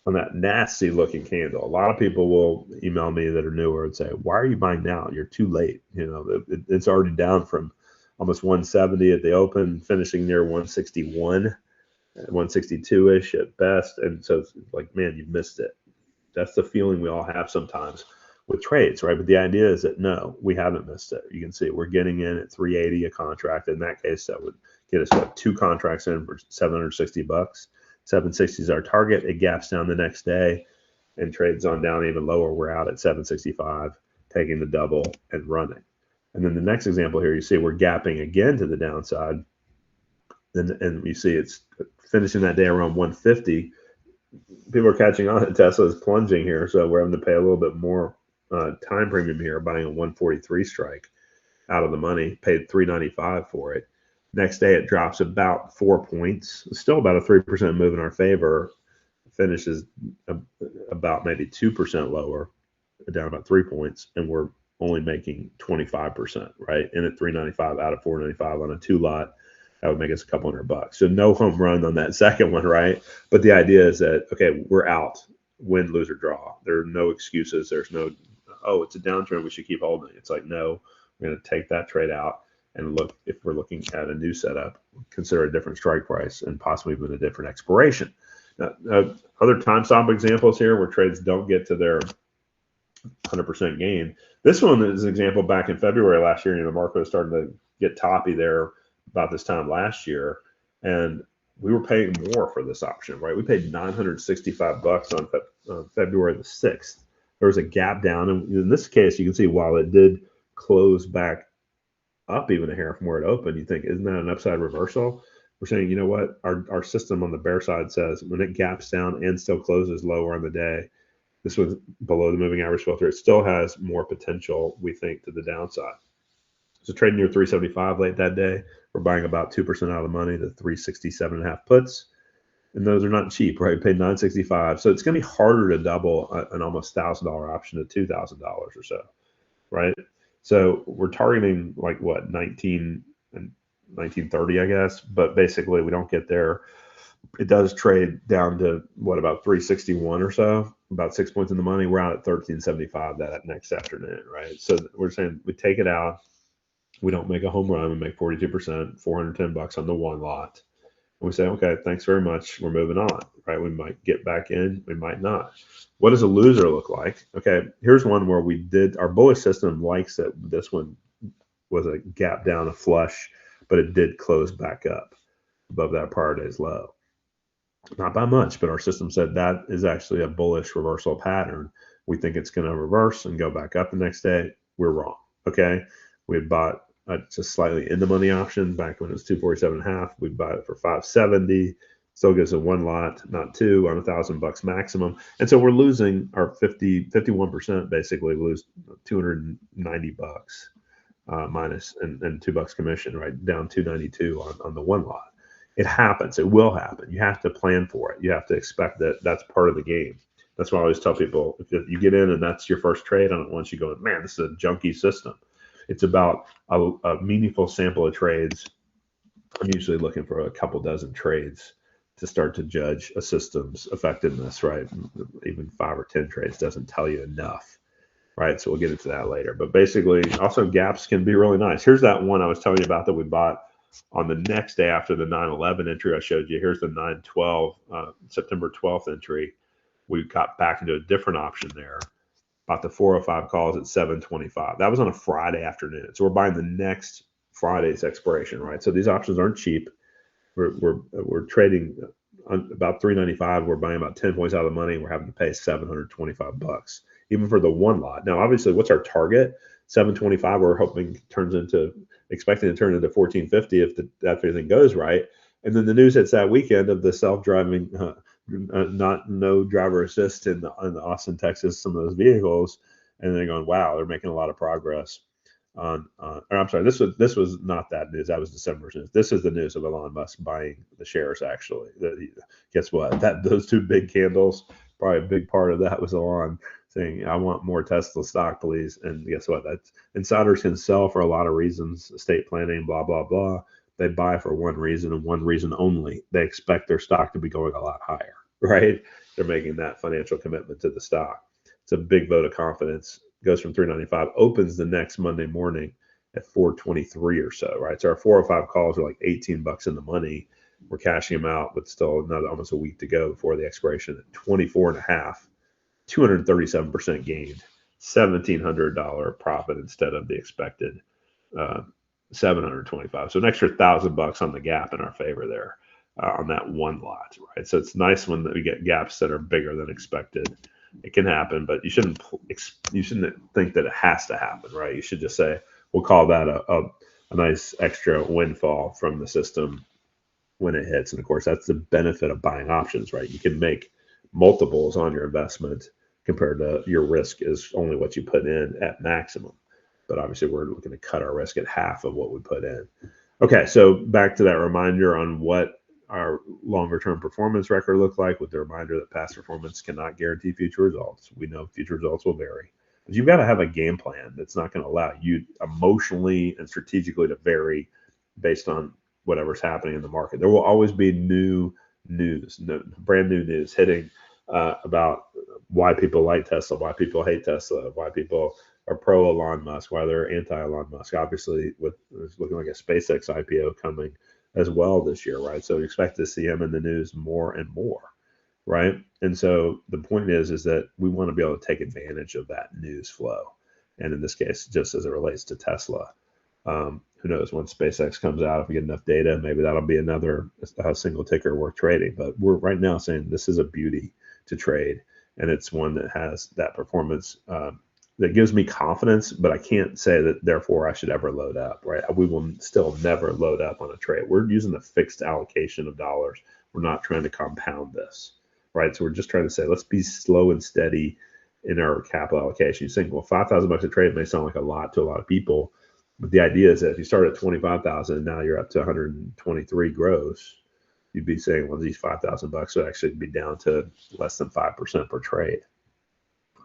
on that nasty looking candle. A lot of people will email me that are newer and say, why are you buying now? You're too late. You know, it's already down from almost 170 at the open, finishing near 161, 162-ish at best. And so it's like, man, you missed it. That's the feeling we all have sometimes with trades, right? But the idea is that no, we haven't missed it. You can see we're getting in at 380 a contract. In that case, that would get us 2 contracts in for $760. 760 is our target. It gaps down the next day and trades on down even lower. We're out at 765, taking the double and running. And then the next example here, you see we're gapping again to the downside. And you see it's finishing that day around 150. People are catching on that Tesla is plunging here, so we're having to pay a little bit more time premium here, buying a 143 strike out of the money, paid $395 for it. Next day it drops about 4 points, still about a 3% move in our favor, finishes about maybe 2% lower, down about 3 points, and we're only making 25%, right? In at 395 out of 495 on a 2 lot, that would make us a couple $100. So no home run on that second one, right? But the idea is that, okay, we're out, win, lose, or draw. There are no excuses. There's no, oh, it's a downturn, we should keep holding. It's like, no, we're going to take that trade out and look, if we're looking at a new setup, consider a different strike price and possibly even a different expiration. Now, other time stop examples here where trades don't get to their 100% gain. This one is an example back in February last year. You know, the market was starting to get toppy there about this time last year, and we were paying more for this option, right? We paid $965 on February the 6th. There was a gap down, and in this case, you can see while it did close back up even a hair from where it opened, you think, isn't that an upside reversal? We're saying, you know what, our system on the bear side says when it gaps down and still closes lower on the day, this was below the moving average filter, it still has more potential, we think, to the downside. So trading near 375 late that day, we're buying about 2% out of the money, the 367.5 puts. And those are not cheap, right? We paid $965. So it's going to be harder to double an almost $1,000 option to $2,000 or so, right? So we're targeting like what, 1930, I guess. But basically, we don't get there. It does trade down to what, about 361 or so, about 6 points in the money. We're out at 1375 that next afternoon, right? So we're saying we take it out. We don't make a home run. We make 42%, $410 on the one lot. And we say, okay, thanks very much. We're moving on, right? We might get back in. We might not. What does a loser look like? Okay, here's one where we did, our bullish system likes that this one was a gap down, a flush, but it did close back up above that prior day's low. Not by much, but our system said that is actually a bullish reversal pattern. We think it's going to reverse and go back up the next day. We're wrong, okay? We had bought just slightly in the money option back when it was 247.5. We bought it for 570. Still gives a one lot, not two, on $1,000 maximum. And so we're losing our 51% basically. We lose $290 minus and $2 commission, right? Down $292 on the one lot. It happens. It will happen. You have to plan for it. You have to expect that that's part of the game. That's why I always tell people, if you get in and that's your first trade, I don't want you going, man, this is a junky system. It's about a meaningful sample of trades. I'm usually looking for a couple dozen trades to start to judge a system's effectiveness, right? Even 5 or 10 trades doesn't tell you enough, right? So we'll get into that later. But basically, also gaps can be really nice. Here's that one I was telling you about that we bought on the next day after the 9/11 entry I showed you. Here's the 9/12, September 12th entry. We got back into a different option there. Bought the 405 calls at 725. That was on a Friday afternoon. So we're buying the next Friday's expiration, right? So these options aren't cheap. We're trading on about 395. We're buying about 10 points out of the money. We're having to pay 725 bucks, even for the one lot. Now, obviously, what's our target? 725. We're hoping expecting to turn into 1450 if everything goes right. And then the news hits that weekend of the self-driving, no driver assist in Austin, Texas, some of those vehicles, and they're going, wow, they're making a lot of progress. Or I'm sorry, this was not that news. That was December's news. This is the news of Elon Musk buying the shares. Actually, guess what? Those two big candles, probably a big part of that was Elon saying, "I want more Tesla stock, please." And guess what? That's insiders can sell for a lot of reasons, estate planning, blah blah blah. They buy for one reason and one reason only. They expect their stock to be going a lot higher, right? They're making that financial commitment to the stock. It's a big vote of confidence. Goes from 395, opens the next Monday morning at 423 or so, right? So our 405 calls are like 18 bucks in the money. We're cashing them out, but still another almost a week to go before the expiration at 24 and a half, 237% gained, $1,700 profit instead of the expected 725. So an extra $1,000 on the gap in our favor there on that one lot, right? So it's nice when we get gaps that are bigger than expected. It can happen, but you shouldn't think that it has to happen, right? You should just say, we'll call that a nice extra windfall from the system when it hits. And of course, that's the benefit of buying options, right? You can make multiples on your investment compared to your risk is only what you put in at maximum. But obviously, we're looking to cut our risk at half of what we put in. Okay, so back to that reminder on what our longer term performance record look like, with the reminder that past performance cannot guarantee future results. We know future results will vary, but you've got to have a game plan that's not going to allow you emotionally and strategically to vary based on whatever's happening in the market. There will always be new news, brand new news hitting about why people like Tesla, why people hate Tesla, why people are pro Elon Musk, why they're anti Elon Musk. Obviously, with it's looking like a SpaceX IPO coming as well this year, right? So we expect to see him in the news more and more, right? And so the point is that we want to be able to take advantage of that news flow. And in this case, just as it relates to Tesla, who knows, once SpaceX comes out, if we get enough data, maybe that'll be another single ticker worth trading. But we're right now saying this is a beauty to trade, and it's one that has that performance that gives me confidence, but I can't say that therefore I should ever load up, right? We will still never load up on a trade. We're using a fixed allocation of dollars. We're not trying to compound this, right? So we're just trying to say, let's be slow and steady in our capital allocation. You think, well, $5,000 a trade may sound like a lot to a lot of people, but the idea is that if you start at 25,000 and now you're up to 123 gross, you'd be saying, well, these $5,000 would actually be down to less than 5% per trade.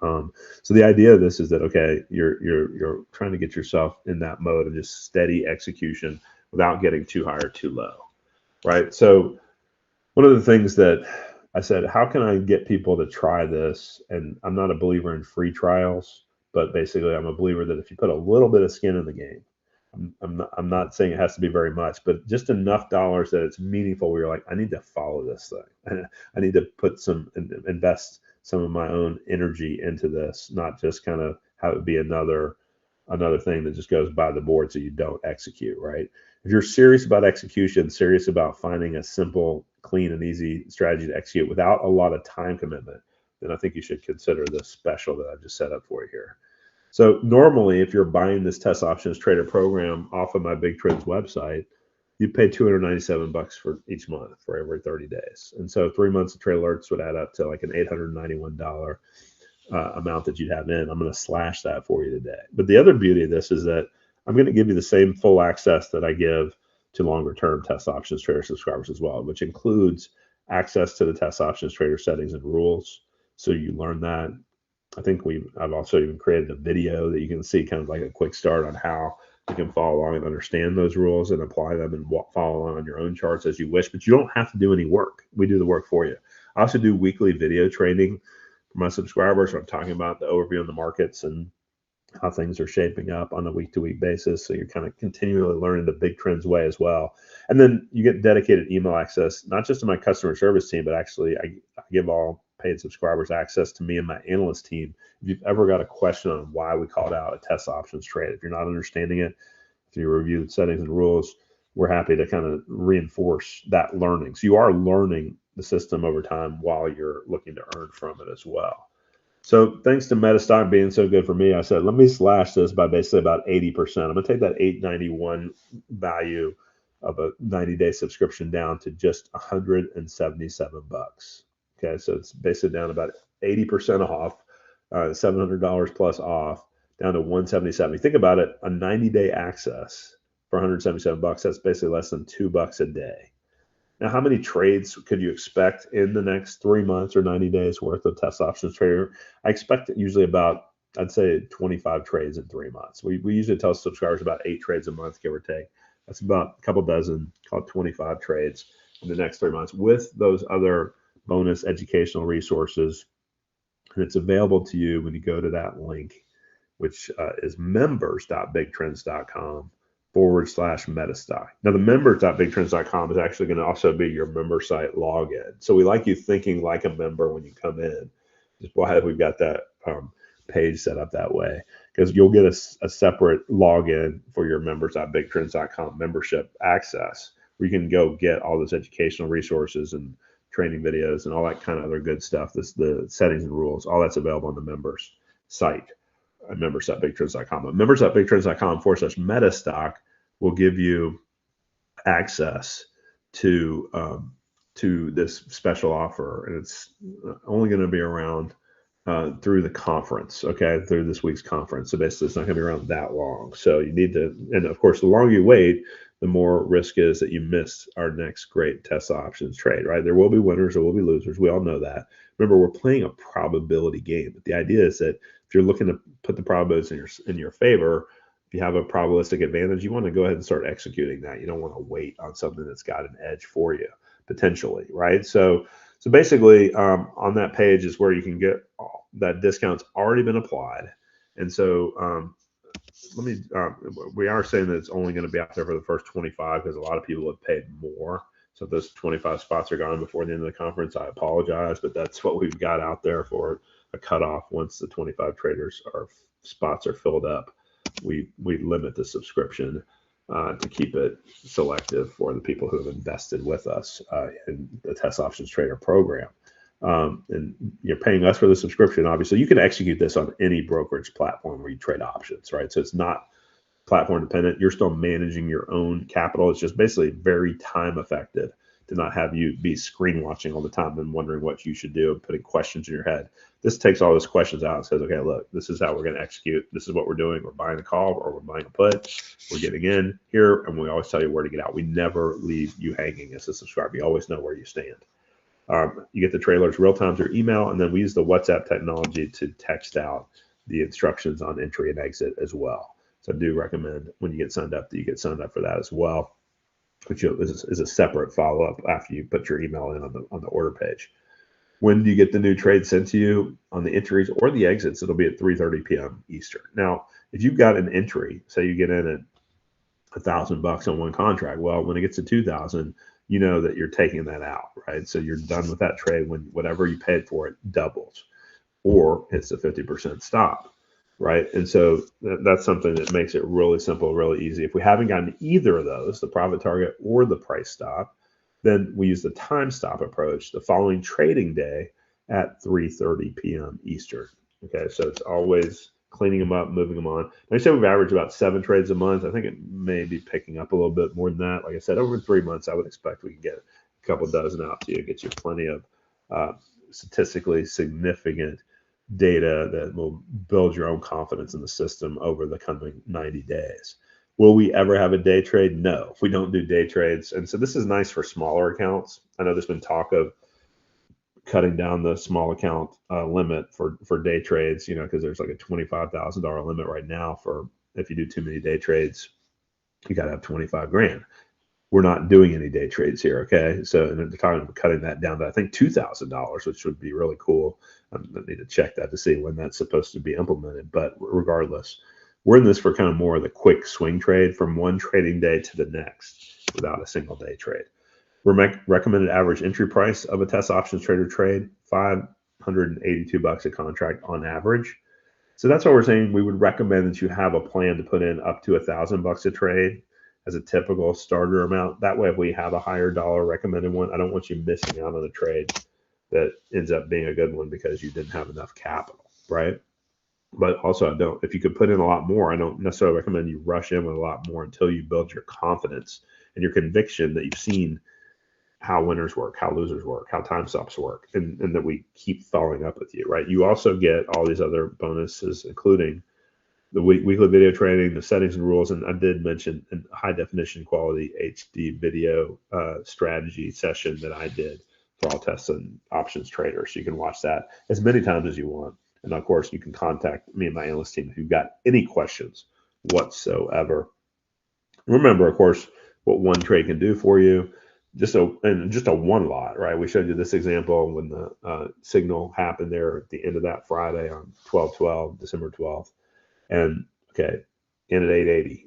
So the idea of this is that, okay, you're trying to get yourself in that mode of just steady execution without getting too high or too low, right? So one of the things that I said, how can I get people to try this? And I'm not a believer in free trials, but basically I'm a believer that if you put a little bit of skin in the game, I'm not saying it has to be very much, but just enough dollars that it's meaningful where you're like, I need to follow this thing. I need to invest some of my own energy into this, not just kind of have it be another thing that just goes by the board so you don't execute, right? If you're serious about execution, serious about finding a simple, clean, and easy strategy to execute without a lot of time commitment, then I think you should consider this special that I've just set up for you here. So normally, if you're buying this Test Options Trader program off of my Big Trends website, you pay $297 for each month for every 30 days. And so 3 months of trade alerts would add up to like an $891 amount that you'd have in. I'm going to slash that for you today. But the other beauty of this is that I'm going to give you the same full access that I give to longer term test options trader subscribers as well, which includes access to the test options trader settings and rules. So you learn that. I think I've also even created a video that you can see kind of like a quick start on how you can follow along and understand those rules and apply them and follow along on your own charts as you wish, but you don't have to do any work. We do the work for you. I also do weekly video training for my subscribers. I'm talking about the overview of the markets and how things are shaping up on a week-to-week basis. So you're kind of continually learning the big trends way as well. And then you get dedicated email access, not just to my customer service team, but actually I give all paid subscribers access to me and my analyst team. If you've ever got a question on why we called out a test options trade, if you're not understanding it, if you review the settings and rules, we're happy to kind of reinforce that learning. So you are learning the system over time while you're looking to earn from it as well. So thanks to Metastock being so good for me, I said, let me slash this by basically about 80%. I'm going to take that 891 value of a 90-day subscription down to just 177 bucks. Okay, so it's basically down about 80% off, $700 plus off, down to 177. You think about it, a 90-day access for 177 bucks, that's basically less than $2 a day. Now, how many trades could you expect in the next 3 months or 90 days worth of test options trader? I expect usually about, I'd say 25 trades in 3 months. We usually tell subscribers about 8 trades a month, give or take. That's about a couple dozen, called 25 trades in the next 3 months with those other bonus educational resources. And it's available to you when you go to that link, which is members.bigtrends.com/Metastock. Now, the members.bigtrends.com is actually going to also be your member site login. So we like you thinking like a member when you come in. Just why we've got that page set up that way, because you'll get a separate login for your members.bigtrends.com membership access, where you can go get all those educational resources and training videos and all that kind of other good stuff. The settings and rules, all that's available on the members site. Members.bigtrends.com. But members.bigtrends.com/Metastock will give you access to this special offer, and it's only going to be around through the conference, okay, through this week's conference. So basically, it's not going to be around that long. So you need to, and of course, the longer you wait, the more risk is that you miss our next great test options trade, right? There will be winners, there will be losers. We all know that. Remember, we're playing a probability game. But the idea is that if you're looking to put the probabilities in your favor, if you have a probabilistic advantage, you want to go ahead and start executing that. You don't want to wait on something that's got an edge for you, potentially, right? So basically, on that page is where you can get that discount's already been applied. And so we are saying that it's only going to be out there for the first 25 because a lot of people have paid more. So if those 25 spots are gone before the end of the conference, I apologize, but that's what we've got out there for a cutoff. Once the 25 traders spots are filled up, we limit the subscription to keep it selective for the people who have invested with us in the test options trader program. And you're paying us for the subscription. Obviously, you can execute this on any brokerage platform where you trade options, right? So it's not platform dependent. You're still managing your own capital. It's just basically very time effective to not have you be screen watching all the time and wondering what you should do and putting questions in your head. This takes all those questions out and says, okay, look, this is how we're going to execute. This is what we're doing. We're buying a call or we're buying a put. We're getting in here, and we always tell you where to get out. We never leave you hanging as a subscriber. You always know where you stand. You get the trailers real time through email, and then we use the WhatsApp technology to text out the instructions on entry and exit as well. So I do recommend when you get signed up that you get signed up for that as well, which is a separate follow-up after you put your email in on the order page. When do you get the new trade sent to you on the entries or the exits? It'll be at 3:30 p.m. Eastern. Now, if you've got an entry, say you get in at $1,000 on one contract, well, when it gets to 2,000, you know that you're taking that out, right? So you're done with that trade when whatever you paid for it doubles, or it's a 50% stop, right? And so that's something that makes it really simple, really easy. If we haven't gotten either of those, the profit target or the price stop, then we use the time stop approach the following trading day at 3:30 p.m. Eastern. Okay, so it's always cleaning them up, moving them on. I say we've averaged about 7 trades a month. I think it may be picking up a little bit more than that. Like I said, over 3 months, I would expect we can get a couple dozen out to you, get you plenty of statistically significant data that will build your own confidence in the system over the coming 90 days. Will we ever have a day trade? No, we don't do day trades. And so this is nice for smaller accounts. I know there's been talk of cutting down the small account limit for day trades, because there's like a $25,000 limit right now for if you do too many day trades, you got to have 25 grand. We're not doing any day trades here, okay? So and they're talking about cutting that down to I think $2,000, which would be really cool. I need to check that to see when that's supposed to be implemented. But regardless, we're in this for kind of more of the quick swing trade from one trading day to the next without a single day trade. Recommended average entry price of a test options trader trade, $582 a contract on average. So that's what we're saying. We would recommend that you have a plan to put in up to $1,000 a trade as a typical starter amount. That way, if we have a higher dollar recommended one, I don't want you missing out on a trade that ends up being a good one because you didn't have enough capital, right? But also, if you could put in a lot more, I don't necessarily recommend you rush in with a lot more until you build your confidence and your conviction that you've seen how winners work, how losers work, how time stops work, and that we keep following up with you, right? You also get all these other bonuses, including the weekly video training, the settings and rules, and I did mention a high definition quality HD video strategy session that I did for all tests and options traders. So you can watch that as many times as you want. And of course, you can contact me and my analyst team if you've got any questions whatsoever. Remember, of course, what one trade can do for you. Just a one lot, right? We showed you this example when the signal happened there at the end of that Friday on 12/12, December 12th. And okay, in at 880,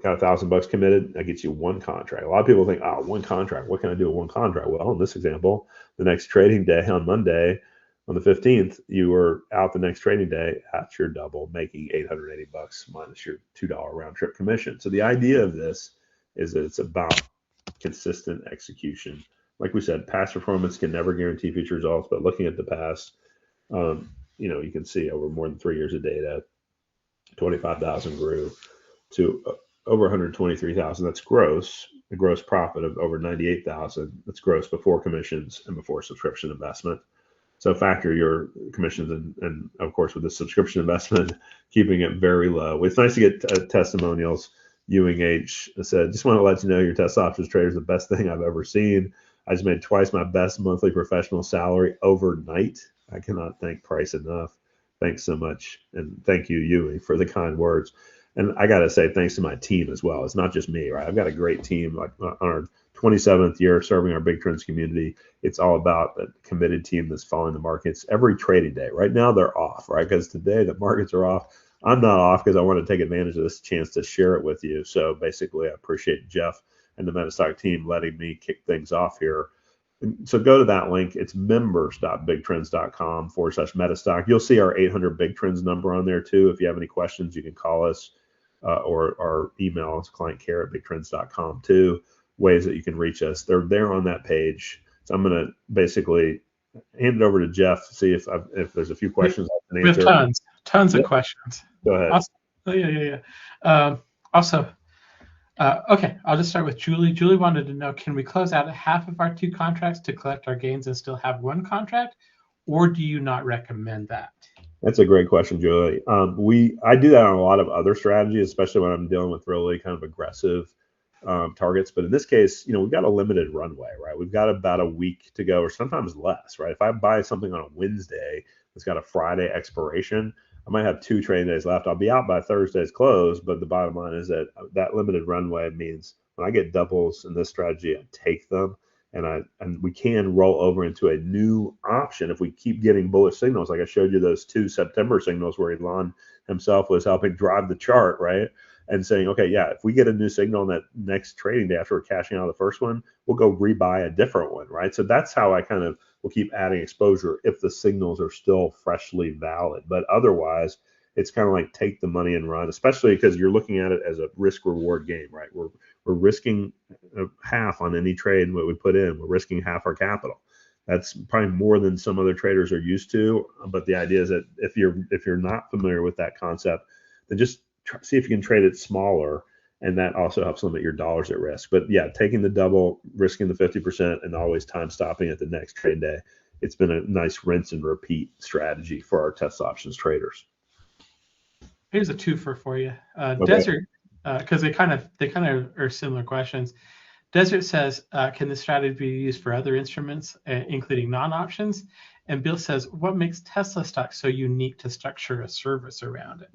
got $1,000 committed. That gets you one contract. A lot of people think, one contract. What can I do with one contract? Well, in this example, the next trading day on Monday, on the 15th, you were out the next trading day at your double, making $880 minus your $2 round trip commission. So the idea of this is that it's about consistent execution. Like we said, past performance can never guarantee future results, but looking at the past, you can see over more than 3 years of data, 25,000 grew to over 123,000. That's gross. A gross profit of over 98,000. That's gross before commissions and before subscription investment. So factor your commissions and of course with the subscription investment, keeping it very low. It's nice to get testimonials. Ewing H said, just want to let you know your test options trader is the best thing I've ever seen. I just made twice my best monthly professional salary overnight. I cannot thank Price enough. Thanks so much. And thank you, Ewing, for the kind words. And I got to say thanks to my team as well. It's not just me, right? I've got a great team. Like on our 27th year serving our Big Trends community, it's all about a committed team that's following the markets every trading day. Right now they're off, right? Because today the markets are off. I'm not off because I want to take advantage of this chance to share it with you. So basically, I appreciate Jeff and the Metastock team letting me kick things off here. So go to that link. It's members.bigtrends.com/Metastock. You'll see our 800 Big Trends number on there too. If you have any questions, you can call us or email us, clientcare@bigtrends.com too. Ways that you can reach us. They're there on that page. So I'm going to basically hand it over to Jeff to see if there's a few questions I can answer. We have tons of questions. Go ahead. Okay, I'll just start with Julie. Julie wanted to know, can we close out half of our 2 contracts to collect our gains and still have 1 contract, or do you not recommend that? That's a great question, Julie. I do that on a lot of other strategies, especially when I'm dealing with really kind of aggressive targets. But in this case, we've got a limited runway, right? We've got about a week to go or sometimes less, right? If I buy something on a Wednesday that's got a Friday expiration, I might have 2 trading days left. I'll be out by Thursday's close, but the bottom line is that limited runway means when I get doubles in this strategy, I take them, and we can roll over into a new option if we keep getting bullish signals. Like I showed you those 2 September signals where Elon himself was helping drive the chart, right? And saying, okay, yeah, if we get a new signal on that next trading day after we're cashing out of the first one, we'll go rebuy a different one, right? So that's how I kind of will keep adding exposure if the signals are still freshly valid. But otherwise, it's kind of like take the money and run, especially because you're looking at it as a risk-reward game, right? We're risking half on any trade what we put in. We're risking half our capital. That's probably more than some other traders are used to. But the idea is that if you're not familiar with that concept, then just see if you can trade it smaller, and that also helps limit your dollars at risk. But yeah, taking the double, risking the 50%, and always time stopping at the next trade day, it's been a nice rinse and repeat strategy for our test options traders. Here's a twofer for you. Okay. because they kind of are similar questions. Desert says, can this strategy be used for other instruments, including non-options? And Bill says, what makes Tesla stock so unique to structure a service around it?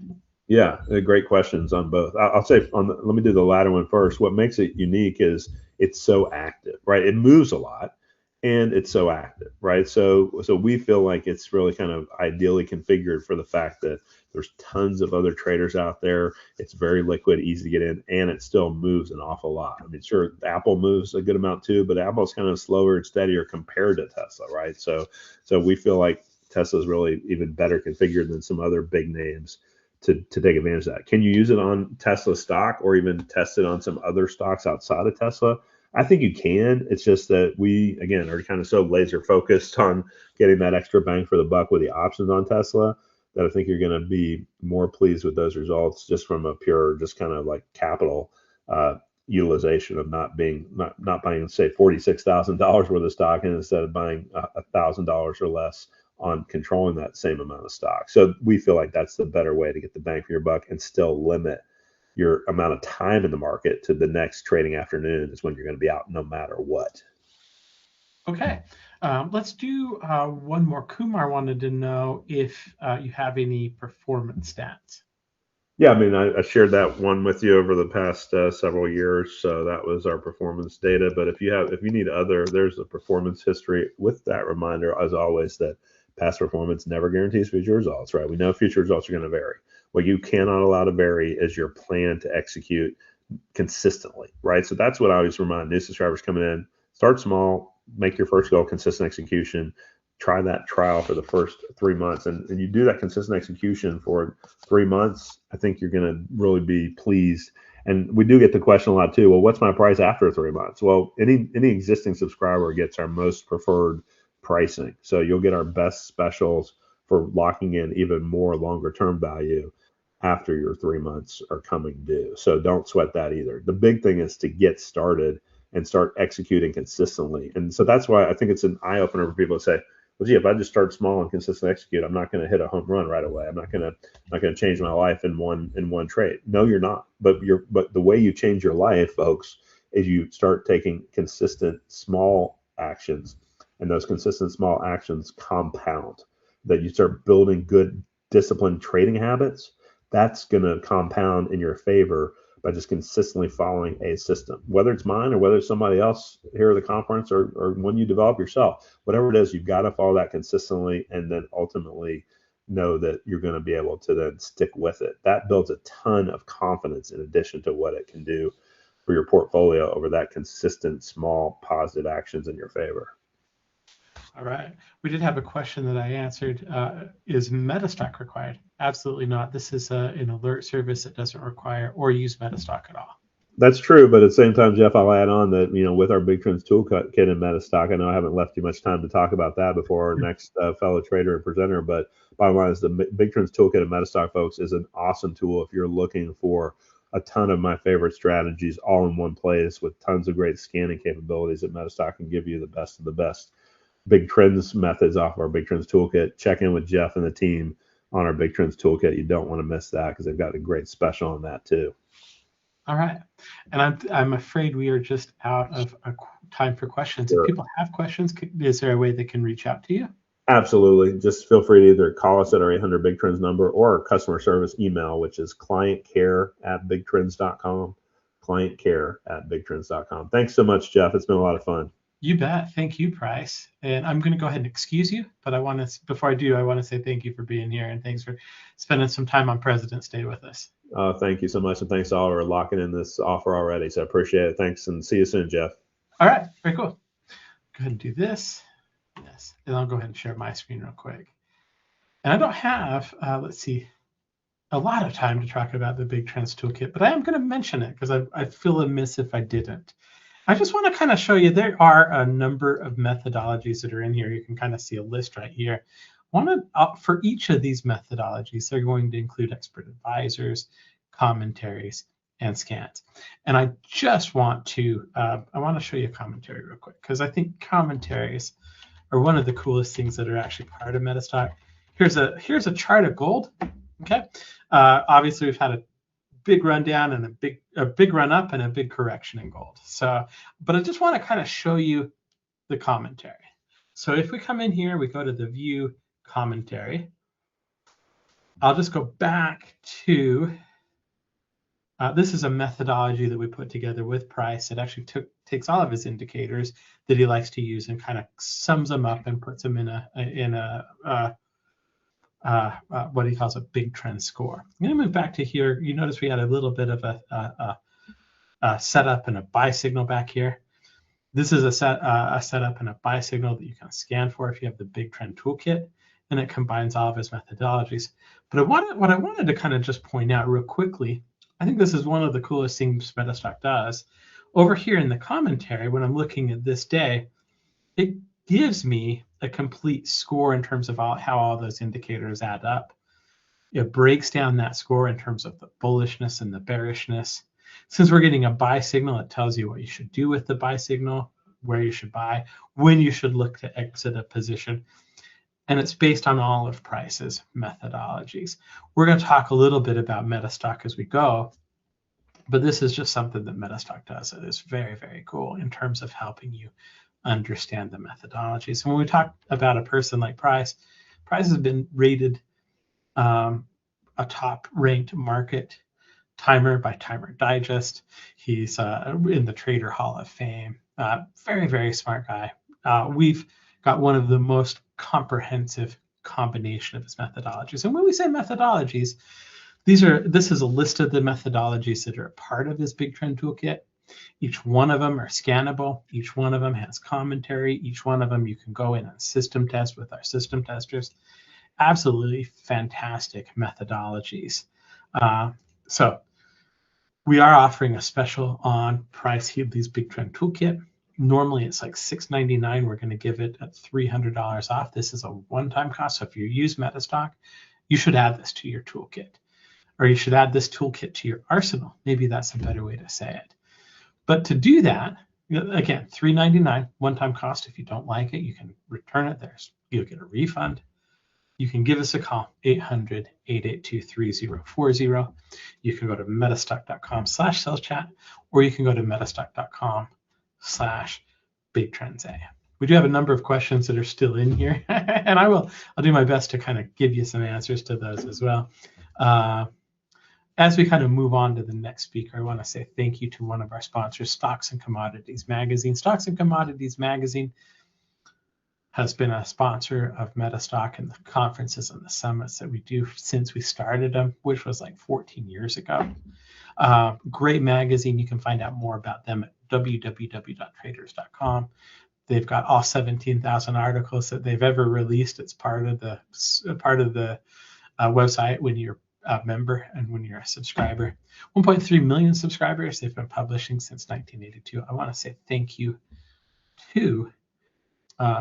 Yeah, great questions on both. I'll say let me do the latter one first. What makes it unique is it's so active, right? It moves a lot and it's so active, right? So we feel like it's really kind of ideally configured for the fact that there's tons of other traders out there. It's very liquid, easy to get in, and it still moves an awful lot. I mean, sure, Apple moves a good amount too, but Apple's kind of slower and steadier compared to Tesla, right? So we feel like Tesla's really even better configured than some other big names to take advantage of that. Can you use it on Tesla stock or even test it on some other stocks outside of Tesla? I think you can. It's just that we, again, are kind of so laser focused on getting that extra bang for the buck with the options on Tesla that I think you're going to be more pleased with those results just from a pure, just kind of like capital utilization of not buying, say, $46,000 worth of stock, and instead of buying $1,000 or less on controlling that same amount of stock. So we feel like that's the better way to get the bang for your buck and still limit your amount of time in the market to the next trading afternoon is when you're going to be out no matter what. Okay, let's do one more. Kumar wanted to know if you have any performance stats. Yeah, I mean, I shared that one with you over the past several years, so that was our performance data. But if you need there's a performance history with that reminder, as always, that past performance never guarantees future results, right? We know future results are going to vary. What you cannot allow to vary is your plan to execute consistently, right? So that's what I always remind new subscribers coming in. Start small, make your first goal consistent execution. Try that trial for the first 3 months, and you do that consistent execution for 3 months. I think you're going to really be pleased. And we do get the question a lot too. Well, what's my price after 3 months? Well, any existing subscriber gets our most preferred pricing. So you'll get our best specials for locking in even more longer term value after your 3 months are coming due. So don't sweat that either. The big thing is to get started and start executing consistently. And so that's why I think it's an eye opener for people to say, well, gee, if I just start small and consistently execute, I'm not going to hit a home run right away. I'm not going to change my life in one trade. No, you're not. But the way you change your life, folks, is you start taking consistent small actions, and those consistent small actions compound. That you start building good disciplined trading habits. That's going to compound in your favor by just consistently following a system, whether it's mine or whether it's somebody else here at the conference or when you develop yourself. Whatever it is, you've got to follow that consistently and then ultimately know that you're going to be able to then stick with it. That builds a ton of confidence in addition to what it can do for your portfolio over that consistent, small, positive actions in your favor. All right. We did have a question that I answered. Is Metastock required? Absolutely not. This is an alert service that doesn't require or use Metastock at all. That's true, but at the same time, Jeff, I'll add on that, with our Big Trends Toolkit in Metastock, I know I haven't left you much time to talk about that before our next fellow trader and presenter, but bottom line is the Big Trends Toolkit in Metastock, folks, is an awesome tool if you're looking for a ton of my favorite strategies all in one place with tons of great scanning capabilities that Metastock can give you the best of the best Big Trends methods off of our Big Trends Toolkit. Check in with Jeff and the team on our Big Trends Toolkit. You don't want to miss that because they've got a great special on that too. All right. And I'm afraid we are just out of time for questions. Sure. If people have questions, is there a way they can reach out to you? Absolutely. Just feel free to either call us at our 800 Big Trends number or our customer service email, which is clientcare@bigtrends.com. Clientcare@bigtrends.com. Thanks so much, Jeff. It's been a lot of fun. You bet. Thank you, Price. And I'm going to go ahead and excuse you, but before I do, I want to say thank you for being here and thanks for spending some time on President's Day with us. Thank you so much, and thanks to all for locking in this offer already. So I appreciate it. Thanks, and see you soon, Jeff. All right, very cool. Go ahead and do this. Yes, and I'll go ahead and share my screen real quick. And I don't have, let's see, a lot of time to talk about the Big Trends Toolkit, but I am going to mention it because I feel amiss if I didn't. I just want to kind of show you there are a number of methodologies that are in here. You can kind of see a list right here. For each of these methodologies, they're going to include expert advisors, commentaries, and scans. And I just want to show you a commentary real quick because I think commentaries are one of the coolest things that are actually part of Metastock. Here's a chart of gold. Okay, obviously we've had a big run down and a big run up and a big correction in gold. So, but I just want to kind of show you the commentary. So if we come in here, we go to the view commentary. I'll just go back to, this is a methodology that we put together with Price. It actually takes all of his indicators that he likes to use and kind of sums them up and puts them in what he calls a big trend score. I'm going to move back to here. You notice we had a little bit of a setup and a buy signal back here. This is a setup and a buy signal that you can scan for if you have the big trend toolkit, and it combines all of his methodologies. But what I wanted to kind of just point out real quickly, I think this is one of the coolest things Metastock does. Over here in the commentary, when I'm looking at this day, it gives me a complete score in terms of how all those indicators add up. It breaks down that score in terms of the bullishness and the bearishness. Since we're getting a buy signal, it tells you what you should do with the buy signal, where you should buy, when you should look to exit a position. And it's based on all of Price's methodologies. We're going to talk a little bit about Metastock as we go, but this is just something that Metastock does that is very, very cool in terms of helping you understand the methodologies. And when we talk about a person like Price has been rated a top ranked market timer by Timer Digest. He's in the Trader Hall of Fame. Very, very smart guy. We've got one of the most comprehensive combination of his methodologies. And when we say methodologies, this is a list of the methodologies that are a part of his big trend toolkit. Each one of them are scannable. Each one of them has commentary. Each one of them you can go in and system test with our system testers. Absolutely fantastic methodologies. So we are offering a special on Price Headley's Big Trend Toolkit. Normally it's like $6.99. We're going to give it at $300 off. This is a one-time cost. So if you use Metastock, you should add this to your toolkit, or you should add this toolkit to your arsenal. Maybe that's a better way to say it. But to do that, again, $3.99 one-time cost. If you don't like it, you can return it. You'll get a refund. You can give us a call, 800-882-3040. You can go to metastock.com/saleschat, or you can go to metastock.com/bigtrendsa. We do have a number of questions that are still in here, and I'll do my best to kind of give you some answers to those as well. As we kind of move on to the next speaker, I want to say thank you to one of our sponsors, Stocks and Commodities Magazine. Stocks and Commodities Magazine has been a sponsor of Metastock and the conferences and the summits that we do since we started them, which was like 14 years ago. Great magazine. You can find out more about them at www.traders.com. They've got all 17,000 articles that they've ever released. It's part of the website when you're a member and when you're a subscriber. 1.3 million subscribers. They've been publishing since 1982. I want to say thank you to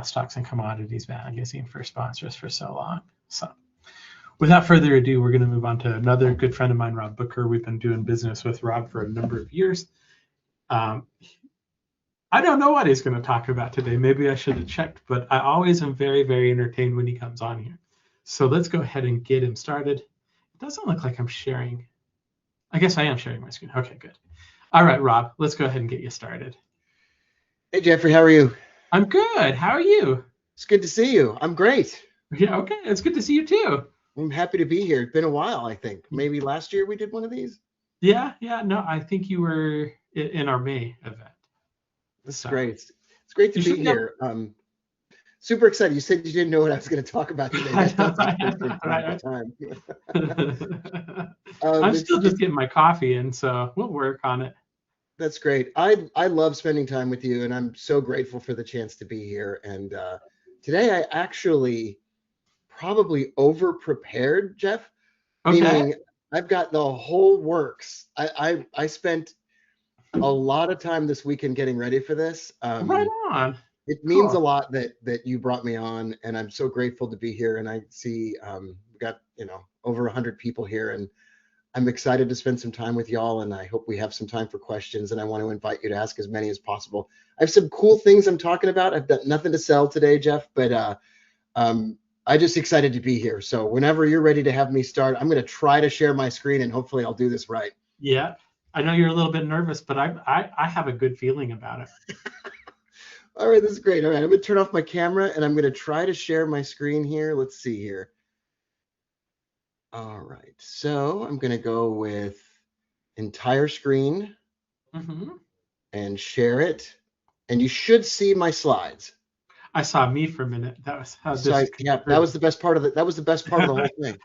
Stocks and Commodities Magazine for sponsors for so long. So without further ado, we're going to move on to another good friend of mine, Rob Booker. We've been doing business with Rob for a number of years. I don't know what he's going to talk about today. Maybe I should have checked, but I always am very, very entertained when he comes on here. So let's go ahead and get him started. It doesn't look like I'm sharing. I guess I am sharing my screen. Okay, good. All right, Rob, let's go ahead and get you started. Hey, Jeffrey, how are you? I'm good. How are you? It's good to see you. I'm great. Yeah, okay. It's good to see you too. I'm happy to be here. It's been a while, I think. Maybe last year we did one of these? Yeah. No, I think you were in our May event. That's great. It's great to be here. Super excited. You said you didn't know what I was going to talk about today. I'm still just getting my coffee in, so we'll work on it. That's great. I love spending time with you, and I'm so grateful for the chance to be here. And today I actually probably over-prepared, Jeff. Okay. Meaning I've got the whole works. I spent a lot of time this weekend getting ready for this. Right on. It means a lot that you brought me on, and I'm so grateful to be here. And I see we got over 100 people here, and I'm excited to spend some time with y'all. And I hope we have some time for questions. And I want to invite you to ask as many as possible. I have some cool things I'm talking about. I've got nothing to sell today, Jeff, but I'm just excited to be here. So whenever you're ready to have me start, I'm going to try to share my screen, and hopefully I'll do this right. Yeah, I know you're a little bit nervous, but I have a good feeling about it. All right, this is great. All right, I'm going to turn off my camera and I'm going to try to share my screen here. Let's see here. All right, so I'm going to go with entire screen and share it. And you should see my slides. I saw me for a minute. That was how Yeah, that was the best part of it. That was the best part of the whole thing.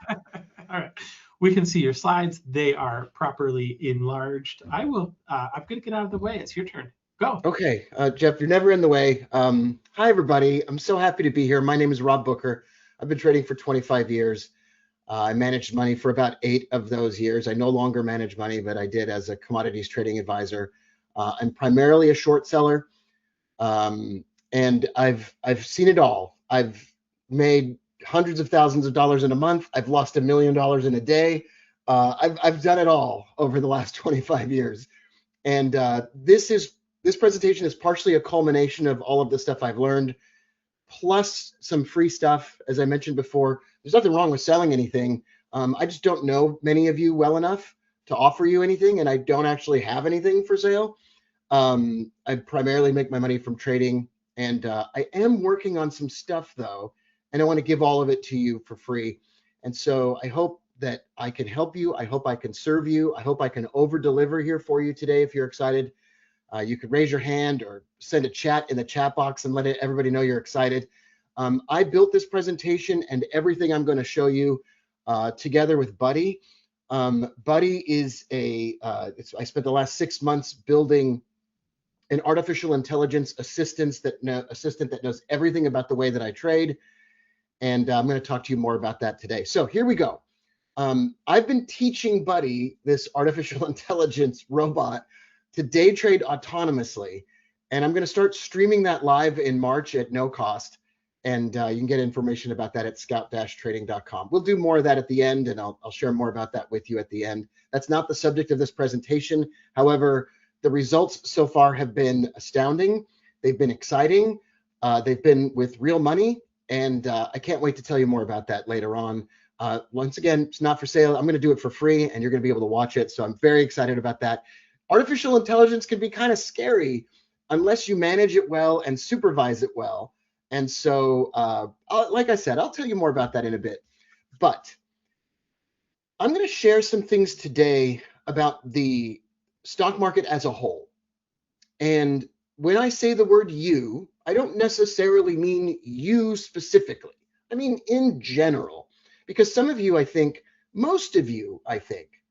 All right, we can see your slides. They are properly enlarged. I'm going to get out of the way. It's your turn. Go. Okay, Jeff, you're never in the way. Hi, everybody. I'm so happy to be here. My name is Rob Booker. I've been trading for 25 years. I managed money for about 8 of those years. I no longer manage money, but I did as a commodities trading advisor. I'm primarily a short seller, and I've seen it all. I've made hundreds of thousands of dollars in a month. I've lost $1 million in a day. I've done it all over the last 25 years, and this presentation is partially a culmination of all of the stuff I've learned, plus some free stuff. As I mentioned before, there's nothing wrong with selling anything. I just don't know many of you well enough to offer you anything, and I don't actually have anything for sale. I primarily make my money from trading, and I am working on some stuff though, and I want to give all of it to you for free. And so I hope that I can help you. I hope I can serve you. I hope I can over deliver here for you today. If you're excited, you could raise your hand or send a chat in the chat box and let everybody know you're excited. I built this presentation and everything I'm going to show you together with Buddy. Buddy is I spent the last 6 months building an artificial intelligence assistant that knows everything about the way that I trade. And I'm going to talk to you more about that today. So here we go. I've been teaching Buddy, this artificial intelligence robot, to day trade autonomously. And I'm going to start streaming that live in March at no cost. And you can get information about that at scout-trading.com. We'll do more of that at the end, and I'll share more about that with you at the end. That's not the subject of this presentation. However, the results so far have been astounding. They've been exciting. They've been with real money. And I can't wait to tell you more about that later on. Once again, it's not for sale. I'm going to do it for free, and you're going to be able to watch it. So I'm very excited about that. Artificial intelligence can be kind of scary unless you manage it well and supervise it well. And so, like I said, I'll tell you more about that in a bit. But I'm going to share some things today about the stock market as a whole. And when I say the word you, I don't necessarily mean you specifically. I mean in general, because some of you, I think, most of you, I think,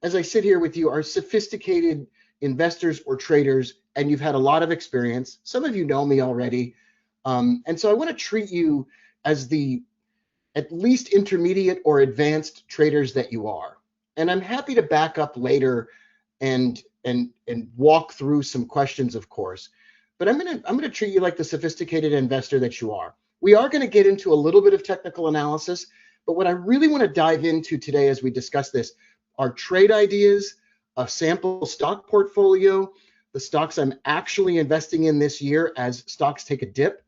as I sit here with you, are sophisticated investors or traders, and you've had a lot of experience. Some of you know me already. And so I want to treat you as the at least intermediate or advanced traders that you are. And I'm happy to back up later and walk through some questions, of course. But I'm gonna treat you like the sophisticated investor that you are. We are going to get into a little bit of technical analysis, but what I really want to dive into today as we discuss this are trade ideas, a sample stock portfolio, the stocks I'm actually investing in this year as stocks take a dip.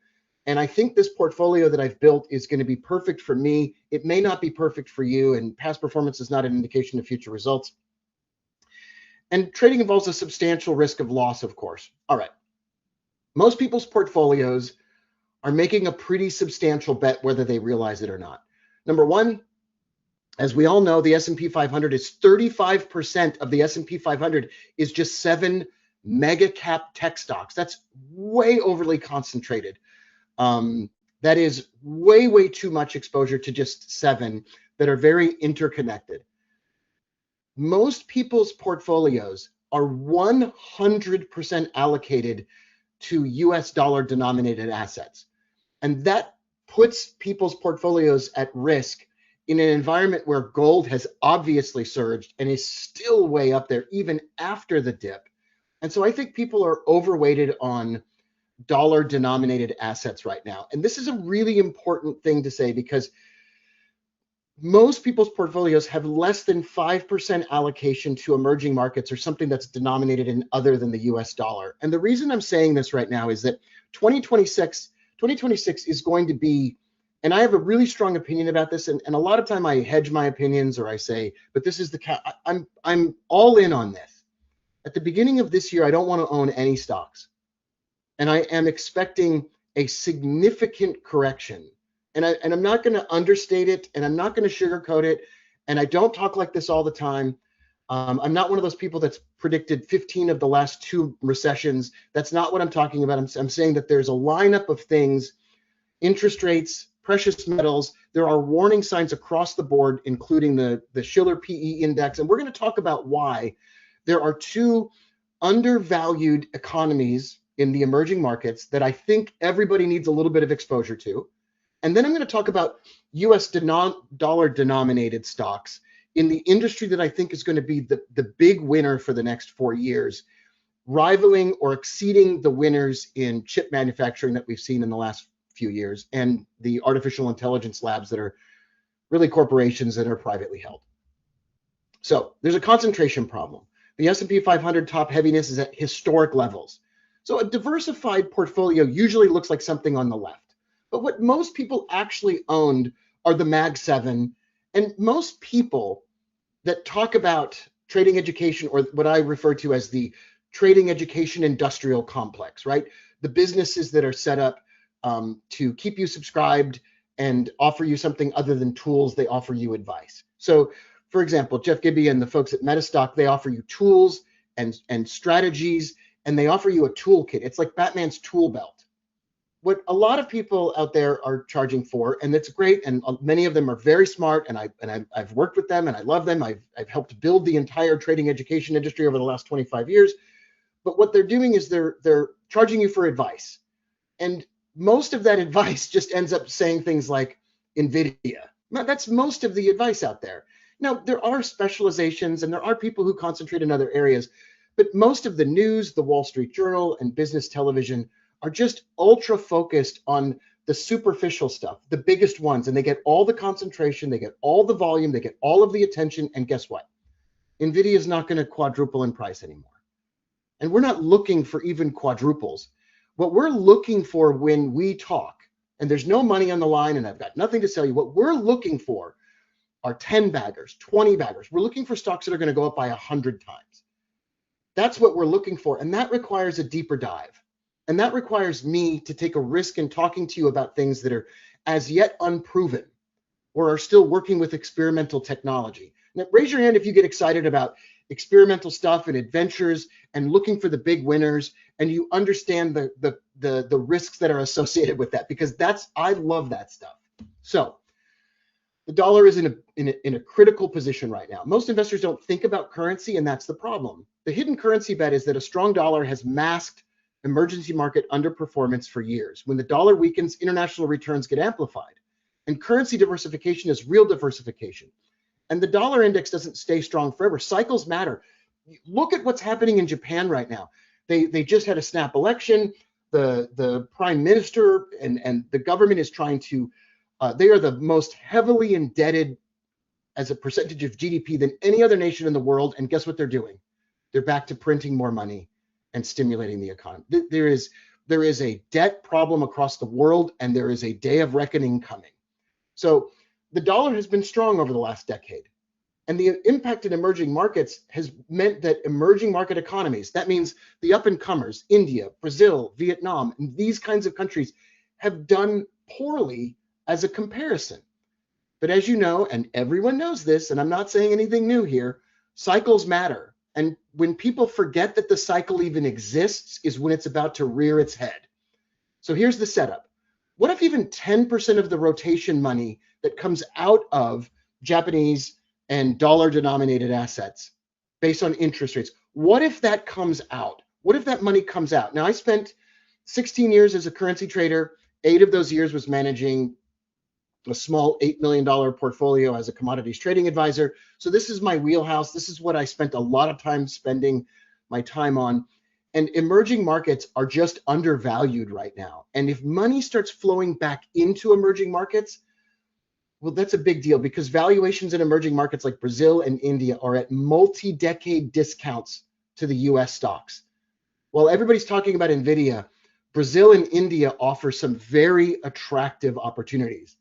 And I think this portfolio that I've built is going to be perfect for me. It may not be perfect for you, and past performance is not an indication of future results. And trading involves a substantial risk of loss, of course. All right. Most people's portfolios are making a pretty substantial bet whether they realize it or not. Number one, as we all know, the S&P 500 is 35% of the S&P 500 is just 7 mega cap tech stocks. That's way overly concentrated. That is way, way too much exposure to just 7 that are very interconnected. Most people's portfolios are 100% allocated to US dollar denominated assets. And that puts people's portfolios at risk in an environment where gold has obviously surged and is still way up there even after the dip. And so I think people are overweighted on dollar denominated assets right now. And this is a really important thing to say because most people's portfolios have less than 5% allocation to emerging markets or something that's denominated in other than the US dollar. And the reason I'm saying this right now is that 2026 is going to be And I have a really strong opinion about this. And a lot of time I hedge my opinions, or I say, but this is the I'm all in on this. At the beginning of this year, I don't want to own any stocks. And I am expecting a significant correction. And I'm not going to understate it, and I'm not going to sugarcoat it. And I don't talk like this all the time. I'm not one of those people that's predicted 15 of the last 2 recessions. That's not what I'm talking about. I'm saying that there's a lineup of things, interest rates, precious metals. There are warning signs across the board, including the Shiller PE index. And we're going to talk about why there are 2 undervalued economies in the emerging markets that I think everybody needs a little bit of exposure to. And then I'm going to talk about US dollar denominated stocks in the industry that I think is going to be the big winner for the next 4 years, rivaling or exceeding the winners in chip manufacturing that we've seen in the last few years, and the artificial intelligence labs that are really corporations that are privately held. So there's a concentration problem. The S&P 500 top heaviness is at historic levels. So a diversified portfolio usually looks like something on the left. But what most people actually owned are the Mag 7. And most people that talk about trading education, or what I refer to as the trading education industrial complex, right? The businesses that are set up to keep you subscribed and offer you something other than tools. They offer you advice. So for example, Jeff Gibby and the folks at Metastock, they offer you tools and strategies, and they offer you a toolkit. It's like Batman's tool belt. What a lot of people out there are charging for, and that's great, and many of them are very smart, and I've worked with them and I love them. I've helped build the entire trading education industry over the last 25 years. But what they're doing is they're charging you for advice. And most of that advice just ends up saying things like NVIDIA. Now, that's most of the advice out there. Now, there are specializations and there are people who concentrate in other areas, but most of the news, the Wall Street Journal and business television are just ultra focused on the superficial stuff, the biggest ones, and they get all the concentration, they get all the volume, they get all of the attention, and guess what? NVIDIA is not going to quadruple in price anymore. And we're not looking for even quadruples. What we're looking for when we talk, and there's no money on the line and I've got nothing to sell you, what we're looking for are 10 baggers, 20 baggers. We're looking for stocks that are going to go up by 100 times. That's what we're looking for. And that requires a deeper dive. And that requires me to take a risk in talking to you about things that are as yet unproven or are still working with experimental technology. Now, raise your hand if you get excited about experimental stuff and adventures and looking for the big winners, and you understand the risks that are associated with that, because I love that stuff. So the dollar is in a critical position right now. Most investors don't think about currency, and that's the problem. The hidden currency bet is that a strong dollar has masked emergency market underperformance for years. When the dollar weakens, international returns get amplified. And currency diversification is real diversification. And the dollar index doesn't stay strong forever. Cycles matter. Look at what's happening in Japan right now. They just had a snap election. The prime minister and the government is trying to, they are the most heavily indebted as a percentage of GDP than any other nation in the world. And guess what they're doing? They're back to printing more money and stimulating the economy. There is a debt problem across the world, and there is a day of reckoning coming. So the dollar has been strong over the last decade. And the impact in emerging markets has meant that emerging market economies, that means the up-and-comers, India, Brazil, Vietnam, and these kinds of countries have done poorly as a comparison. But as you know, and everyone knows this, and I'm not saying anything new here, cycles matter. And when people forget that the cycle even exists is when it's about to rear its head. So here's the setup. What if even 10% of the rotation money that comes out of Japanese and dollar denominated assets based on interest rates, what if that comes out? What if that money comes out? Now, I spent 16 years as a currency trader. 8 of those years was managing a small $8 million portfolio as a commodities trading advisor. So this is my wheelhouse. This is what I spent a lot of time spending my time on. And emerging markets are just undervalued right now. And if money starts flowing back into emerging markets, well, that's a big deal, because valuations in emerging markets like Brazil and India are at multi-decade discounts to the US stocks. While everybody's talking about NVIDIA, Brazil and India offer some very attractive opportunities.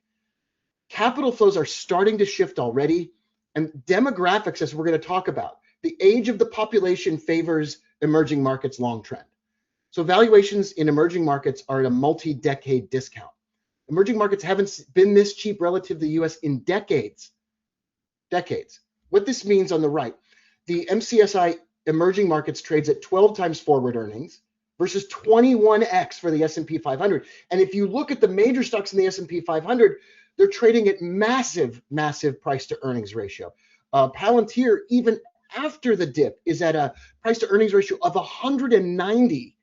Capital flows are starting to shift already, and demographics, as we're going to talk about, the age of the population favors emerging markets long trend. So valuations in emerging markets are at a multi-decade discount. Emerging markets haven't been this cheap relative to the US in decades. What this means on the right, the MCSI emerging markets trades at 12 times forward earnings versus 21x for the S&P 500. And if you look at the major stocks in the S&P 500, they're trading at massive price to earnings ratio. Palantir, even after the dip, is at a price to earnings ratio of 190.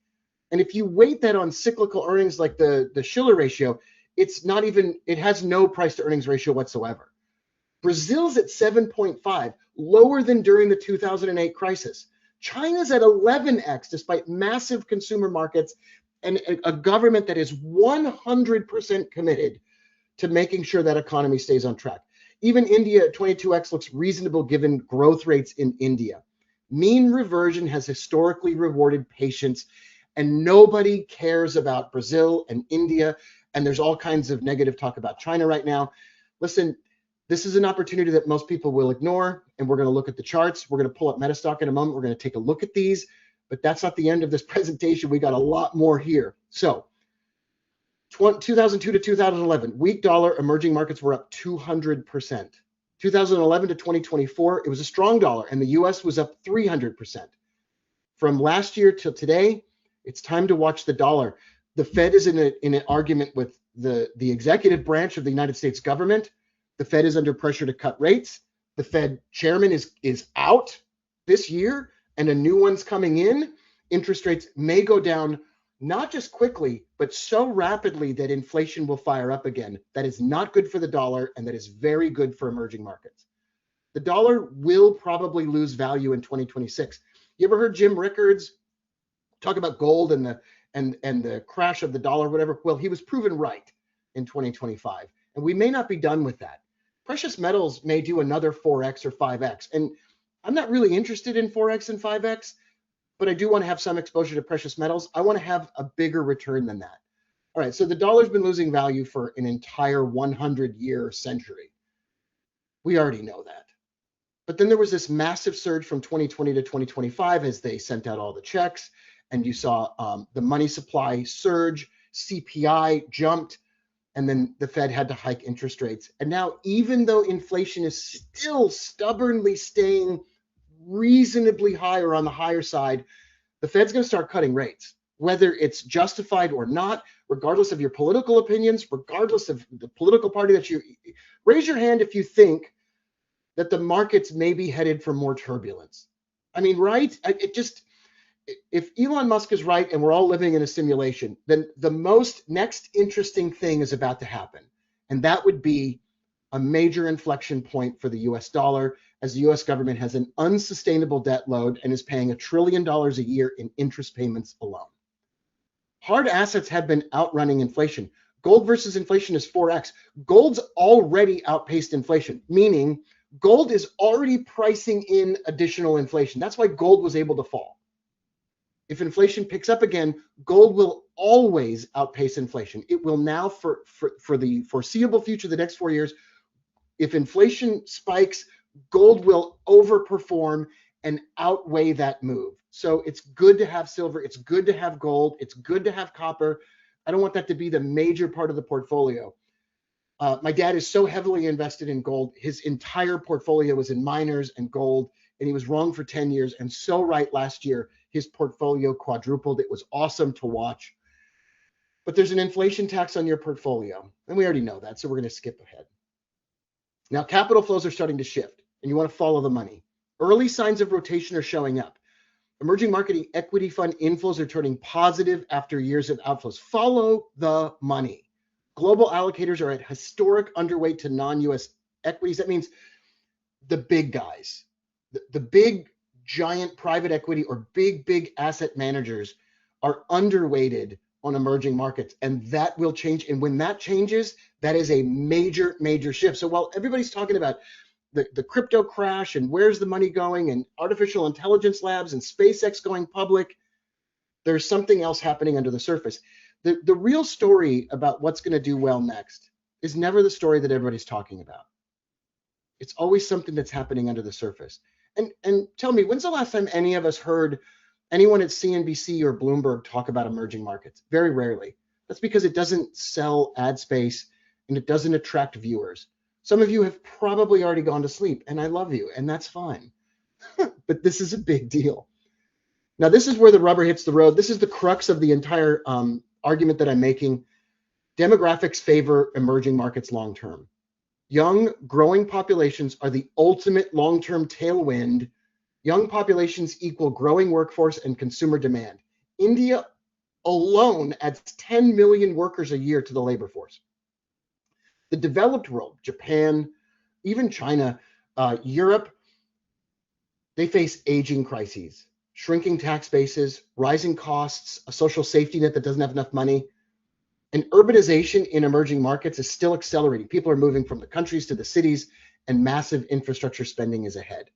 And if you weight that on cyclical earnings like the Shiller ratio, it's not even, it has no price to earnings ratio whatsoever. Brazil's at 7.5, lower than during the 2008 crisis. China's at 11x despite massive consumer markets and a government that is 100% committed to making sure that economy stays on track. Even India at 22x looks reasonable given growth rates in India. Mean reversion has historically rewarded patience, and nobody cares about Brazil and India, and there's all kinds of negative talk about China right now. Listen, this is an opportunity that most people will ignore, and we're going to look at the charts. We're going to pull up Metastock in a moment. We're going to take a look at these, but that's not the end of this presentation. We got a lot more here. So 2002 to 2011, weak dollar, emerging markets were up 200%. 2011 to 2024, it was a strong dollar, and the US was up 300%. From last year till today, it's time to watch the dollar. The Fed is in an argument with the executive branch of the United States government. The Fed is under pressure to cut rates. The Fed chairman is out this year, and a new one's coming in. Interest rates may go down, not just quickly, but so rapidly that inflation will fire up again. That is not good for the dollar, and that is very good for emerging markets. The dollar will probably lose value in 2026. You ever heard Jim Rickards talk about gold and the crash of the dollar, whatever? Well, he was proven right in 2025, and we may not be done with that. Precious metals may do another 4x or 5x, and I'm not really interested in 4x and 5x, but I do want to have some exposure to precious metals. I want to have a bigger return than that. All right, so the dollar's been losing value for an entire 100-year century. We already know that. But then there was this massive surge from 2020 to 2025 as they sent out all the checks, and you saw the money supply surge, CPI jumped, and then the Fed had to hike interest rates. And now, even though inflation is still stubbornly staying reasonably higher on the higher side, the Fed's going to start cutting rates, whether it's justified or not, regardless of your political opinions, regardless of the political party that you raise your hand if you think that the markets may be headed for more turbulence. I mean, right? If Elon Musk is right and we're all living in a simulation, then the next interesting thing is about to happen. And that would be a major inflection point for the US dollar, as the US government has an unsustainable debt load and is paying $1 trillion a year in interest payments alone. Hard assets have been outrunning inflation. Gold versus inflation is 4x. Gold's already outpaced inflation, meaning gold is already pricing in additional inflation. That's why gold was able to fall. If inflation picks up again, gold will always outpace inflation. It will now for the foreseeable future, the next 4 years. If inflation spikes, gold will overperform and outweigh that move. So it's good to have silver. It's good to have gold. It's good to have copper. I don't want that to be the major part of the portfolio. My dad is so heavily invested in gold. His entire portfolio was in miners and gold, and he was wrong for 10 years and so right last year. His portfolio quadrupled. It was awesome to watch. But there's an inflation tax on your portfolio, and we already know that, so we're going to skip ahead. Now, capital flows are starting to shift, and you want to follow the money. Early signs of rotation are showing up. Emerging market equity fund inflows are turning positive after years of outflows. Follow the money. Global allocators are at historic underweight to non-US equities. That means the big guys, the big giant private equity or big asset managers are underweighted on emerging markets, and that will change. And when that changes, that is a major shift. So while everybody's talking about the crypto crash and where's the money going and artificial intelligence labs and SpaceX going public, there's something else happening under the surface. The real story about what's going to do well next is never the story that everybody's talking about. It's always something that's happening under the surface. And tell me, when's the last time any of us heard anyone at CNBC or Bloomberg talk about emerging markets? Very rarely. That's because it doesn't sell ad space and it doesn't attract viewers. Some of you have probably already gone to sleep, and I love you, and that's fine. But this is a big deal. Now, this is where the rubber hits the road. This is the crux of the entire argument that I'm making. Demographics favor emerging markets long term. Young, growing populations are the ultimate long-term tailwind. Young populations equal growing workforce and consumer demand. India alone adds 10 million workers a year to the labor force. The developed world, Japan, even China, Europe, they face aging crises, shrinking tax bases, rising costs, a social safety net that doesn't have enough money. And urbanization in emerging markets is still accelerating. People are moving from the countries to the cities, and massive infrastructure spending is ahead.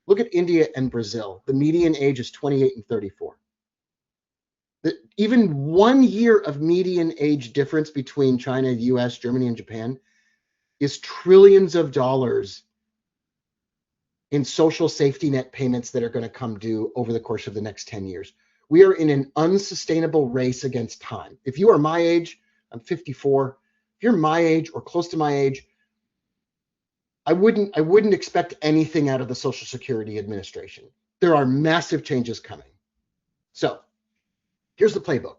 Look at India and Brazil. The median age is 28 and 34. Even 1 year of median age difference between China, US, Germany, and Japan is trillions of dollars in social safety net payments that are going to come due over the course of the next 10 years. We are in an unsustainable race against time. If you are my age, I'm 54. If you're my age or close to my age, I wouldn't expect anything out of the Social Security Administration. There are massive changes coming. So here's the playbook.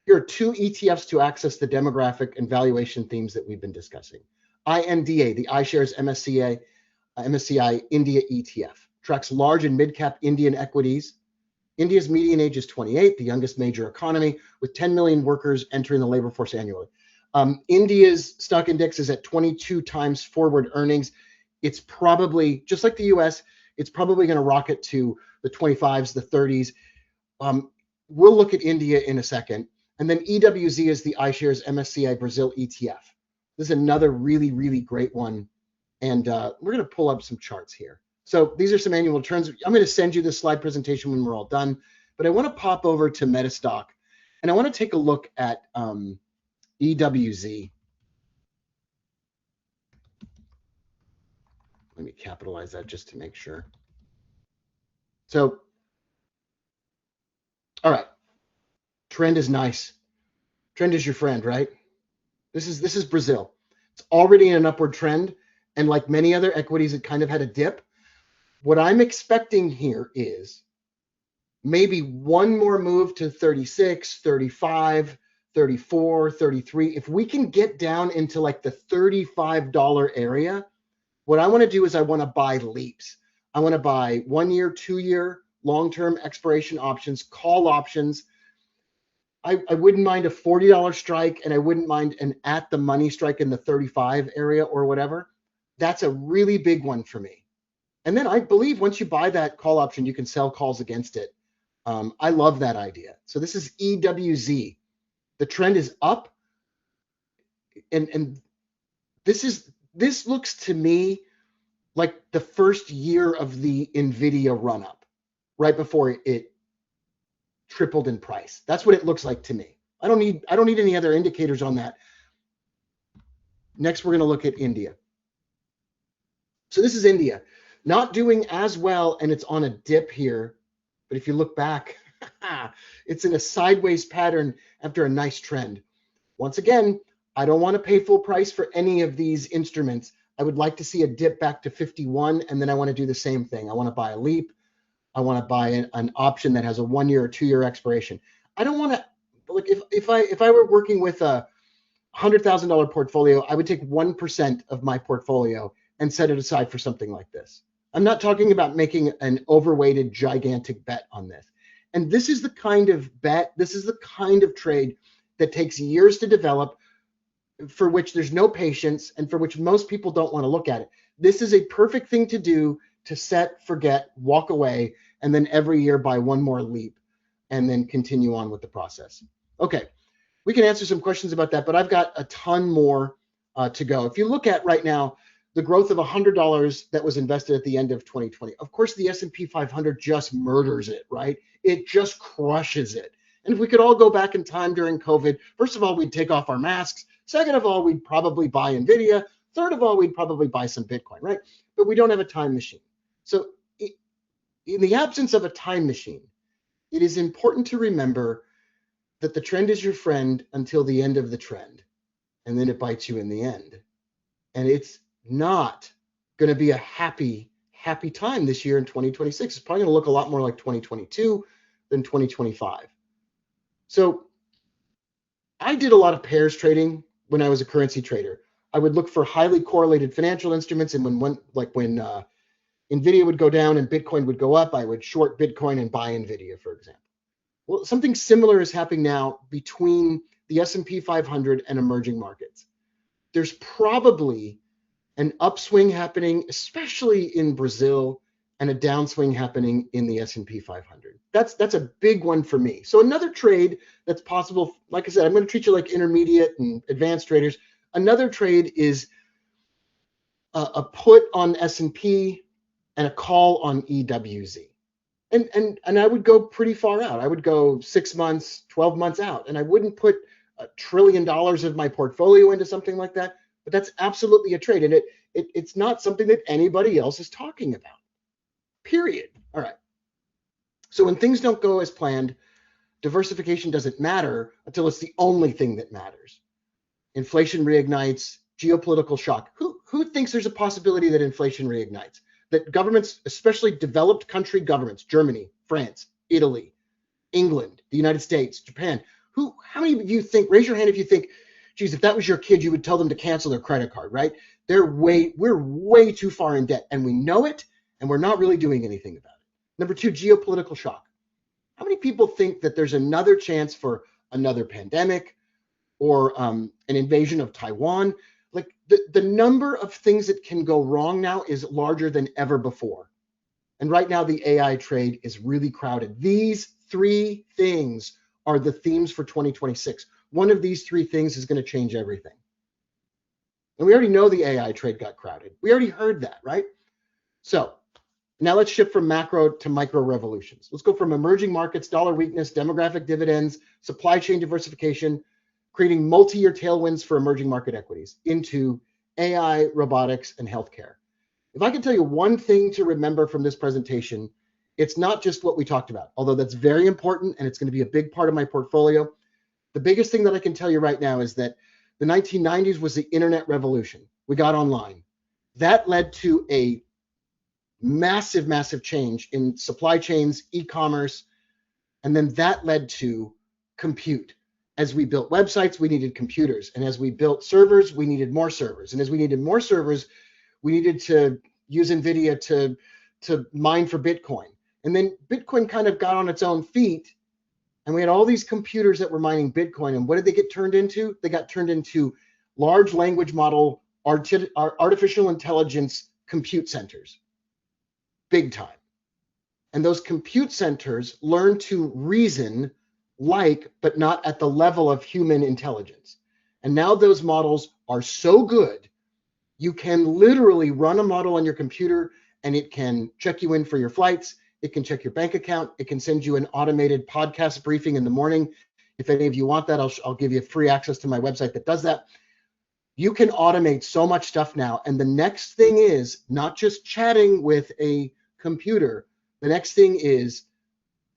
Here are 2 ETFs to access the demographic and valuation themes that we've been discussing. INDA, the iShares MSCI India ETF, tracks large and mid-cap Indian equities. India's median age is 28, the youngest major economy, with 10 million workers entering the labor force annually. India's stock index is at 22 times forward earnings. It's probably, just like the US, it's probably going to rocket to the 25s, the 30s. We'll look at India in a second. And then EWZ is the iShares MSCI Brazil ETF. This is another really, really great one. And we're going to pull up some charts here. So these are some annual returns. I'm going to send you this slide presentation when we're all done, but I want to pop over to Metastock and I want to take a look at EWZ. Let me capitalize that just to make sure. So, all right, trend is nice. Trend is your friend, right? This is Brazil. It's already in an upward trend, and like many other equities, it kind of had a dip. What I'm expecting here is maybe one more move to 36, 35, 34, 33. If we can get down into like the $35 area, what I want to do is I want to buy leaps. I want to buy 1 year, 2 year, long-term expiration options, call options. I wouldn't mind a $40 strike, and I wouldn't mind an at the money strike in the 35 area or whatever. That's a really big one for me. And then I believe once you buy that call option, you can sell calls against it. I love that idea. So this is EWZ. The trend is up. And this looks to me like the first year of the NVIDIA run up, right before it tripled in price. That's what it looks like to me. I don't need any other indicators on that. Next, we're going to look at India. So this is India, not doing as well, and it's on a dip here. But if you look back, it's in a sideways pattern after a nice trend. Once again, I don't want to pay full price for any of these instruments. I would like to see a dip back to 51, and then I want to do the same thing. I want to buy a leap. I want to buy an option that has a 1 year or 2 year expiration. I don't want to, like, if I were working with a $100,000 portfolio, I would take 1% of my portfolio and set it aside for something like this. I'm not talking about making an overweighted gigantic bet on this. And this is the kind of bet, this is the kind of trade that takes years to develop, for which there's no patience, and for which most people don't want to look at it. This is a perfect thing to do, to set, forget, walk away, and then every year buy one more leap and then continue on with the process. Okay, we can answer some questions about that, but I've got a ton more to go. If you look at right now, the growth of $100 that was invested at the end of 2020, of course, the S&P 500 just murders it, right? It just crushes it. And if we could all go back in time during COVID, first of all, we'd take off our masks. Second of all, we'd probably buy NVIDIA. Third of all, we'd probably buy some Bitcoin, right? But we don't have a time machine. So in the absence of a time machine, it is important to remember that the trend is your friend until the end of the trend, and then it bites you in the end. And it's not going to be a happy time this year in 2026. It's probably going to look a lot more like 2022 than 2025. So I did a lot of pairs trading when I was a currency trader. I would look for highly correlated financial instruments, and when NVIDIA would go down and Bitcoin would go up, I would short Bitcoin and buy NVIDIA, for example. Well, something similar is happening now between the S&P 500 and emerging markets. There's probably an upswing happening, especially in Brazil, and a downswing happening in the S&P 500. That's a big one for me. So another trade that's possible, like I said, I'm going to treat you like intermediate and advanced traders. Another trade is a put on S&P and a call on EWZ. And I would go pretty far out. I would go 6 months, 12 months out, and I wouldn't put $1 trillion of my portfolio into something like that. But that's absolutely a trade, and it's not something that anybody else is talking about. Period. All right. So when things don't go as planned, diversification doesn't matter until it's the only thing that matters. Inflation reignites, geopolitical shock. Who thinks there's a possibility that inflation reignites? That governments, especially developed country governments, Germany, France, Italy, England, the United States, Japan, how many of you think, raise your hand if you think, geez, if that was your kid, you would tell them to cancel their credit card, right? We're way too far in debt, and we know it, and we're not really doing anything about it. Number two, geopolitical shock. How many people think that there's another chance for another pandemic or an invasion of Taiwan? Like the number of things that can go wrong now is larger than ever before. And right now the AI trade is really crowded. These three things are the themes for 2026. One of these three things is going to change everything. And we already know the AI trade got crowded. We already heard that, right? So now let's shift from macro to micro revolutions. Let's go from emerging markets, dollar weakness, demographic dividends, supply chain diversification, creating multi-year tailwinds for emerging market equities into AI, robotics, and healthcare. If I can tell you one thing to remember from this presentation, it's not just what we talked about, although that's very important and it's going to be a big part of my portfolio. The biggest thing that I can tell you right now is that the 1990s was the internet revolution. We got online. That led to a massive change in supply chains, e-commerce, and then that led to compute. As we built websites, we needed computers. And as we built servers, we needed more servers. And as we needed more servers, we needed to use NVIDIA to mine for Bitcoin. And then Bitcoin kind of got on its own feet, and we had all these computers that were mining Bitcoin. And what did they get turned into? They got turned into large language model, artificial intelligence compute centers. Big time. And those compute centers learn to reason but not at the level of human intelligence. And now those models are so good, you can literally run a model on your computer and it can check you in for your flights. It can check your bank account. It can send you an automated podcast briefing in the morning. If any of you want that, I'll give you free access to my website that does that. You can automate so much stuff now. And the next thing is not just chatting with a computer. The next thing is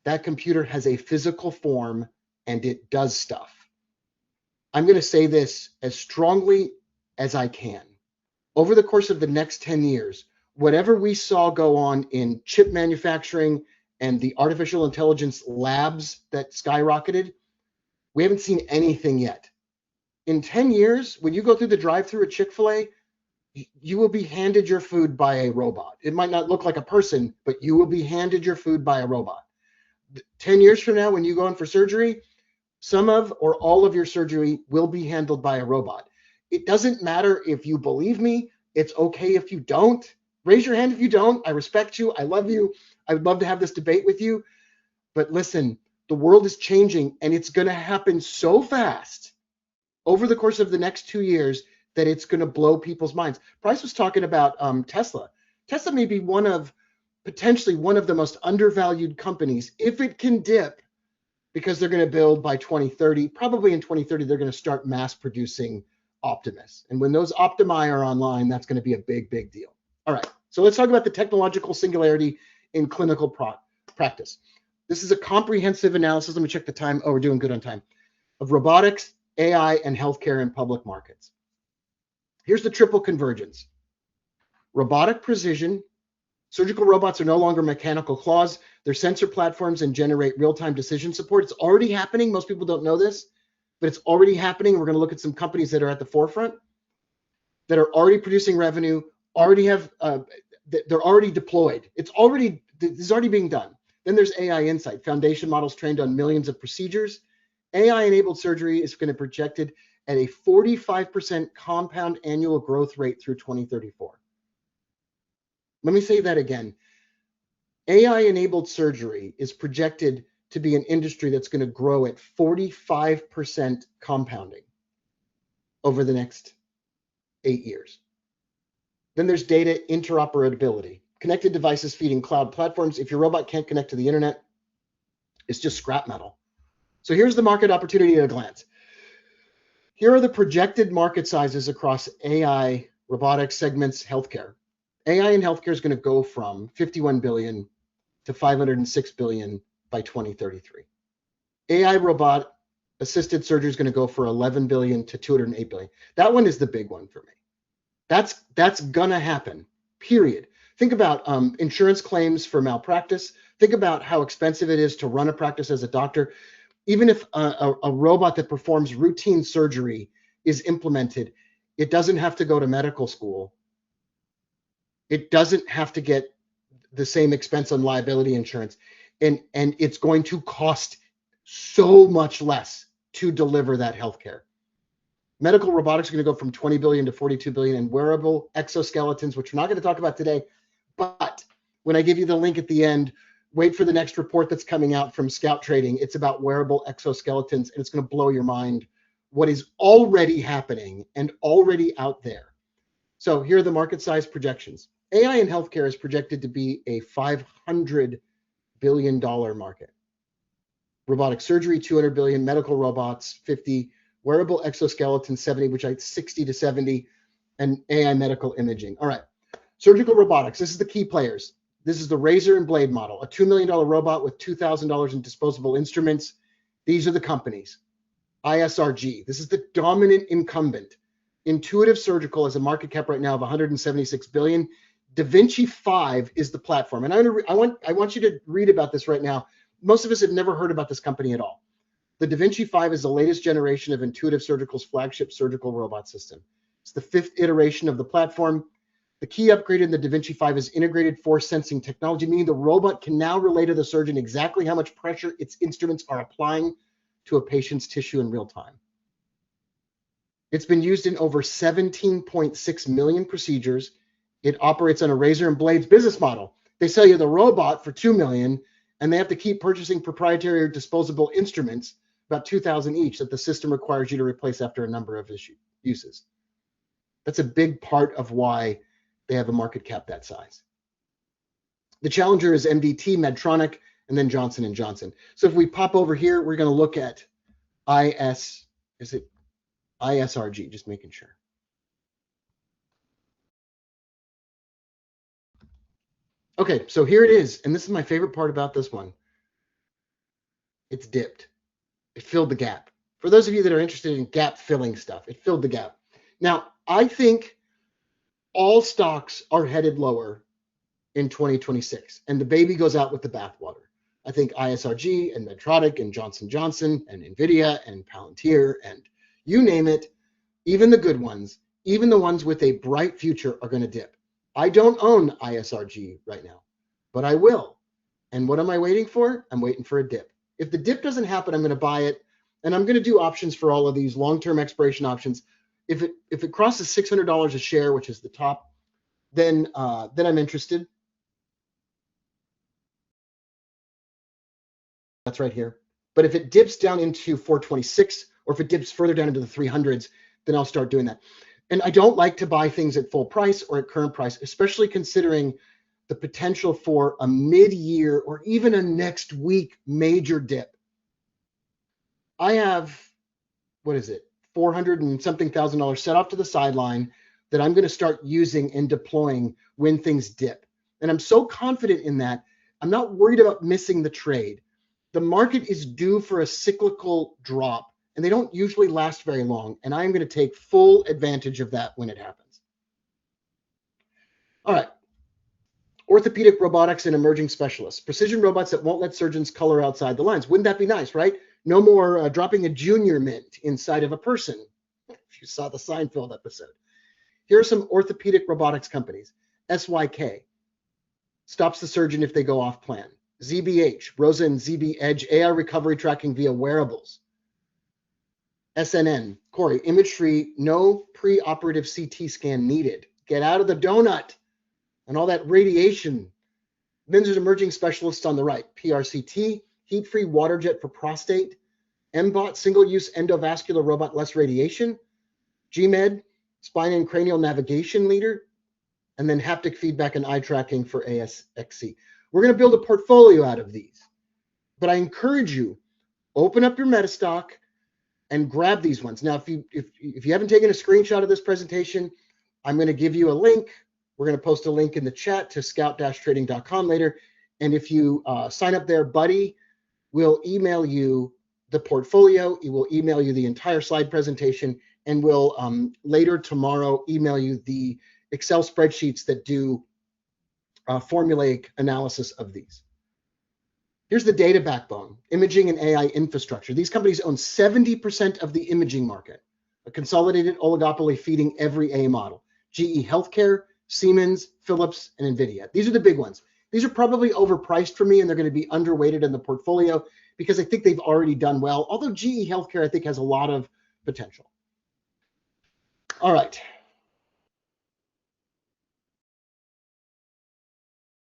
that computer has a physical form and it does stuff. I'm going to say this as strongly as I can. Over the course of the next 10 years, whatever we saw go on in chip manufacturing and the artificial intelligence labs that skyrocketed, we haven't seen anything yet. In 10 years, when you go through the drive-thru at Chick-fil-A, you will be handed your food by a robot. It might not look like a person, but you will be handed your food by a robot. 10 years from now, when you go in for surgery, some of or all of your surgery will be handled by a robot. It doesn't matter if you believe me. It's okay if you don't. Raise your hand if you don't. I respect you. I love you. I would love to have this debate with you. But listen, the world is changing, and it's going to happen so fast over the course of the next 2 years that it's going to blow people's minds. Price was talking about Tesla. Tesla may be potentially one of the most undervalued companies if it can dip because they're going to build by 2030. Probably in 2030, they're going to start mass producing Optimus. And when those Optimi are online, that's going to be a big, big deal. All right, so let's talk about the technological singularity in clinical practice. This is a comprehensive analysis. Let me check the time. Oh, we're doing good on time. Of robotics, AI, and healthcare in public markets. Here's the triple convergence. Robotic precision. Surgical robots are no longer mechanical claws. They're sensor platforms and generate real-time decision support. It's already happening. Most people don't know this, but it's already happening. We're going to look at some companies that are at the forefront, that are already producing revenue, already have, they're already deployed. This is already being done. Then there's AI Insight, foundation models trained on millions of procedures. AI-enabled surgery is going to be projected at a 45% compound annual growth rate through 2034. Let me say that again. AI-enabled surgery is projected to be an industry that's going to grow at 45% compounding over the next 8 years. Then there's data interoperability. Connected devices feeding cloud platforms. If your robot can't connect to the internet, it's just scrap metal. So here's the market opportunity at a glance. Here are the projected market sizes across AI, robotics, segments, healthcare. AI in healthcare is going to go from 51 billion to 506 billion by 2033. AI robot assisted surgery is going to go for 11 billion to 208 billion. That one is the big one for me. That's going to happen, period. Think about insurance claims for malpractice. Think about how expensive it is to run a practice as a doctor. Even if a robot that performs routine surgery is implemented, it doesn't have to go to medical school. It doesn't have to get the same expense on liability insurance. And it's going to cost so much less to deliver that healthcare. Medical robotics are going to go from 20 billion to 42 billion, and wearable exoskeletons, which we're not going to talk about today. But when I give you the link at the end, wait for the next report that's coming out from Scout Trading. It's about wearable exoskeletons, and it's going to blow your mind what is already happening and already out there. So here are the market size projections. AI in healthcare is projected to be a $500 billion market. Robotic surgery, 200 billion, medical robots, 50, wearable exoskeletons, 70, which I 60 to 70, and AI medical imaging. All right, surgical robotics. This is the key players. This is the razor and blade model, a $2 million robot with $2,000 in disposable instruments. These are the companies. ISRG, this is the dominant incumbent. Intuitive Surgical has a market cap right now of 176 billion. Da Vinci 5 is the platform. And I want you to read about this right now. Most of us have never heard about this company at all. The Da Vinci 5 is the latest generation of Intuitive Surgical's flagship surgical robot system. It's the 5th iteration of the platform. The key upgrade in the Da Vinci 5 is integrated force sensing technology, meaning the robot can now relay to the surgeon exactly how much pressure its instruments are applying to a patient's tissue in real time. It's been used in over 17.6 million procedures. It operates on a razor and blades business model. They sell you the robot for $2 million, and they have to keep purchasing proprietary or disposable instruments, about 2,000 each, that the system requires you to replace after a number of uses. That's a big part of why they have a market cap that size. The challenger is MDT, Medtronic, and then Johnson & Johnson. So if we pop over here, we're going to look at ISRG, just making sure. Okay, so here it is, and this is my favorite part about this one. It's dipped. It filled the gap. For those of you that are interested in gap filling stuff, it filled the gap. Now, I think all stocks are headed lower in 2026, and the baby goes out with the bathwater. I think ISRG and Medtronic and Johnson & Johnson and NVIDIA and Palantir and you name it, even the good ones, even the ones with a bright future are going to dip. I don't own ISRG right now, but I will. And what am I waiting for? I'm waiting for a dip. If the dip doesn't happen, I'm going to buy it, and I'm going to do options for all of these long-term expiration options. If it crosses $600 a share, which is the top, then I'm interested. That's right here. But if it dips down into 426, or if it dips further down into the 300s, then I'll start doing that. And I don't like to buy things at full price or at current price, especially considering the potential for a mid-year or even a next week major dip. I have, what is it, $400 and something thousand set off to the sideline that I'm going to start using and deploying when things dip. And I'm so confident in that, I'm not worried about missing the trade. The market is due for a cyclical drop, and they don't usually last very long. And I'm going to take full advantage of that when it happens. All right. Orthopedic robotics and emerging specialists. Precision robots that won't let surgeons color outside the lines. Wouldn't that be nice, right? No more dropping a junior mint inside of a person. If you saw the Seinfeld episode. Here are some orthopedic robotics companies. SYK stops the surgeon if they go off plan. ZBH, Rosa and ZB Edge, AI recovery tracking via wearables. SNN, Corey, image-free, no pre-operative CT scan needed. Get out of the donut and all that radiation. Then there's emerging specialists on the right. PRCT, heat-free water jet for prostate. MBOT, single-use endovascular robot, less radiation. GMED, spine and cranial navigation leader. And then haptic feedback and eye tracking for ASXC. We're going to build a portfolio out of these. But I encourage you, open up your Metastock and grab these ones. Now, if you haven't taken a screenshot of this presentation, I'm going to give you a link. We're going to post a link in the chat to scout-trading.com later. And if you sign up there, Buddy will email you the portfolio. He will email you the entire slide presentation, and will later tomorrow email you the Excel spreadsheets that do formulaic analysis of these. Here's the data backbone, imaging and AI infrastructure. These companies own 70% of the imaging market, a consolidated oligopoly feeding every A model. GE Healthcare, Siemens, Philips, and NVIDIA. These are the big ones. These are probably overpriced for me, and they're going to be underweighted in the portfolio because I think they've already done well, although GE Healthcare, I think, has a lot of potential. All right.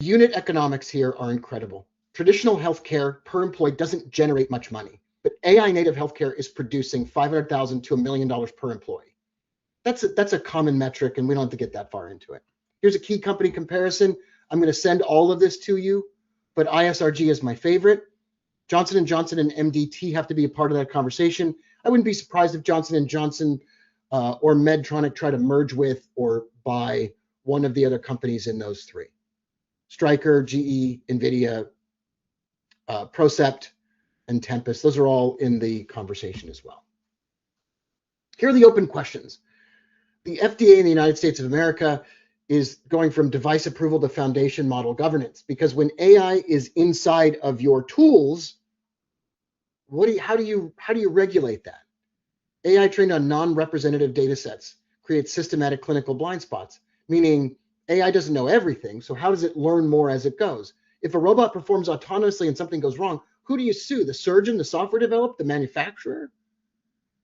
Unit economics here are incredible. Traditional healthcare per employee doesn't generate much money, but AI native healthcare is producing $500,000 to $1 million per employee. That's a common metric, and we don't have to get that far into it. Here's a key company comparison. I'm going to send all of this to you, but ISRG is my favorite. Johnson & Johnson and MDT have to be a part of that conversation. I wouldn't be surprised if Johnson & Johnson or Medtronic try to merge with or buy one of the other companies in those three. Stryker, GE, NVIDIA, Procept, and Tempest. Those are all in the conversation as well. Here are the open questions. The FDA in the United States of America is going from device approval to foundation model governance, because when AI is inside of your tools, how do you regulate that? AI trained on non-representative data sets creates systematic clinical blind spots, meaning AI doesn't know everything, so how does it learn more as it goes? If a robot performs autonomously and something goes wrong, who do you sue? The surgeon, the software developer, the manufacturer?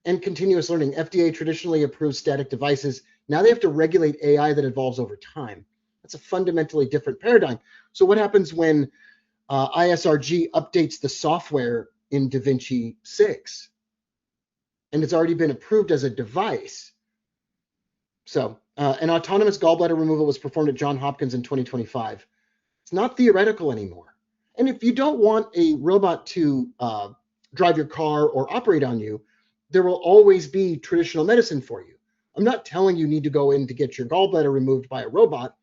And continuous learning. FDA traditionally approves static devices. Now they have to regulate AI that evolves over time. That's a fundamentally different paradigm. So what happens when ISRG updates the software in DaVinci 6? And it's already been approved as a device. So an autonomous gallbladder removal was performed at Johns Hopkins in 2025. It's not theoretical anymore. And if you don't want a robot to drive your car or operate on you, there will always be traditional medicine for you. I'm not telling you need to go in to get your gallbladder removed by a robot.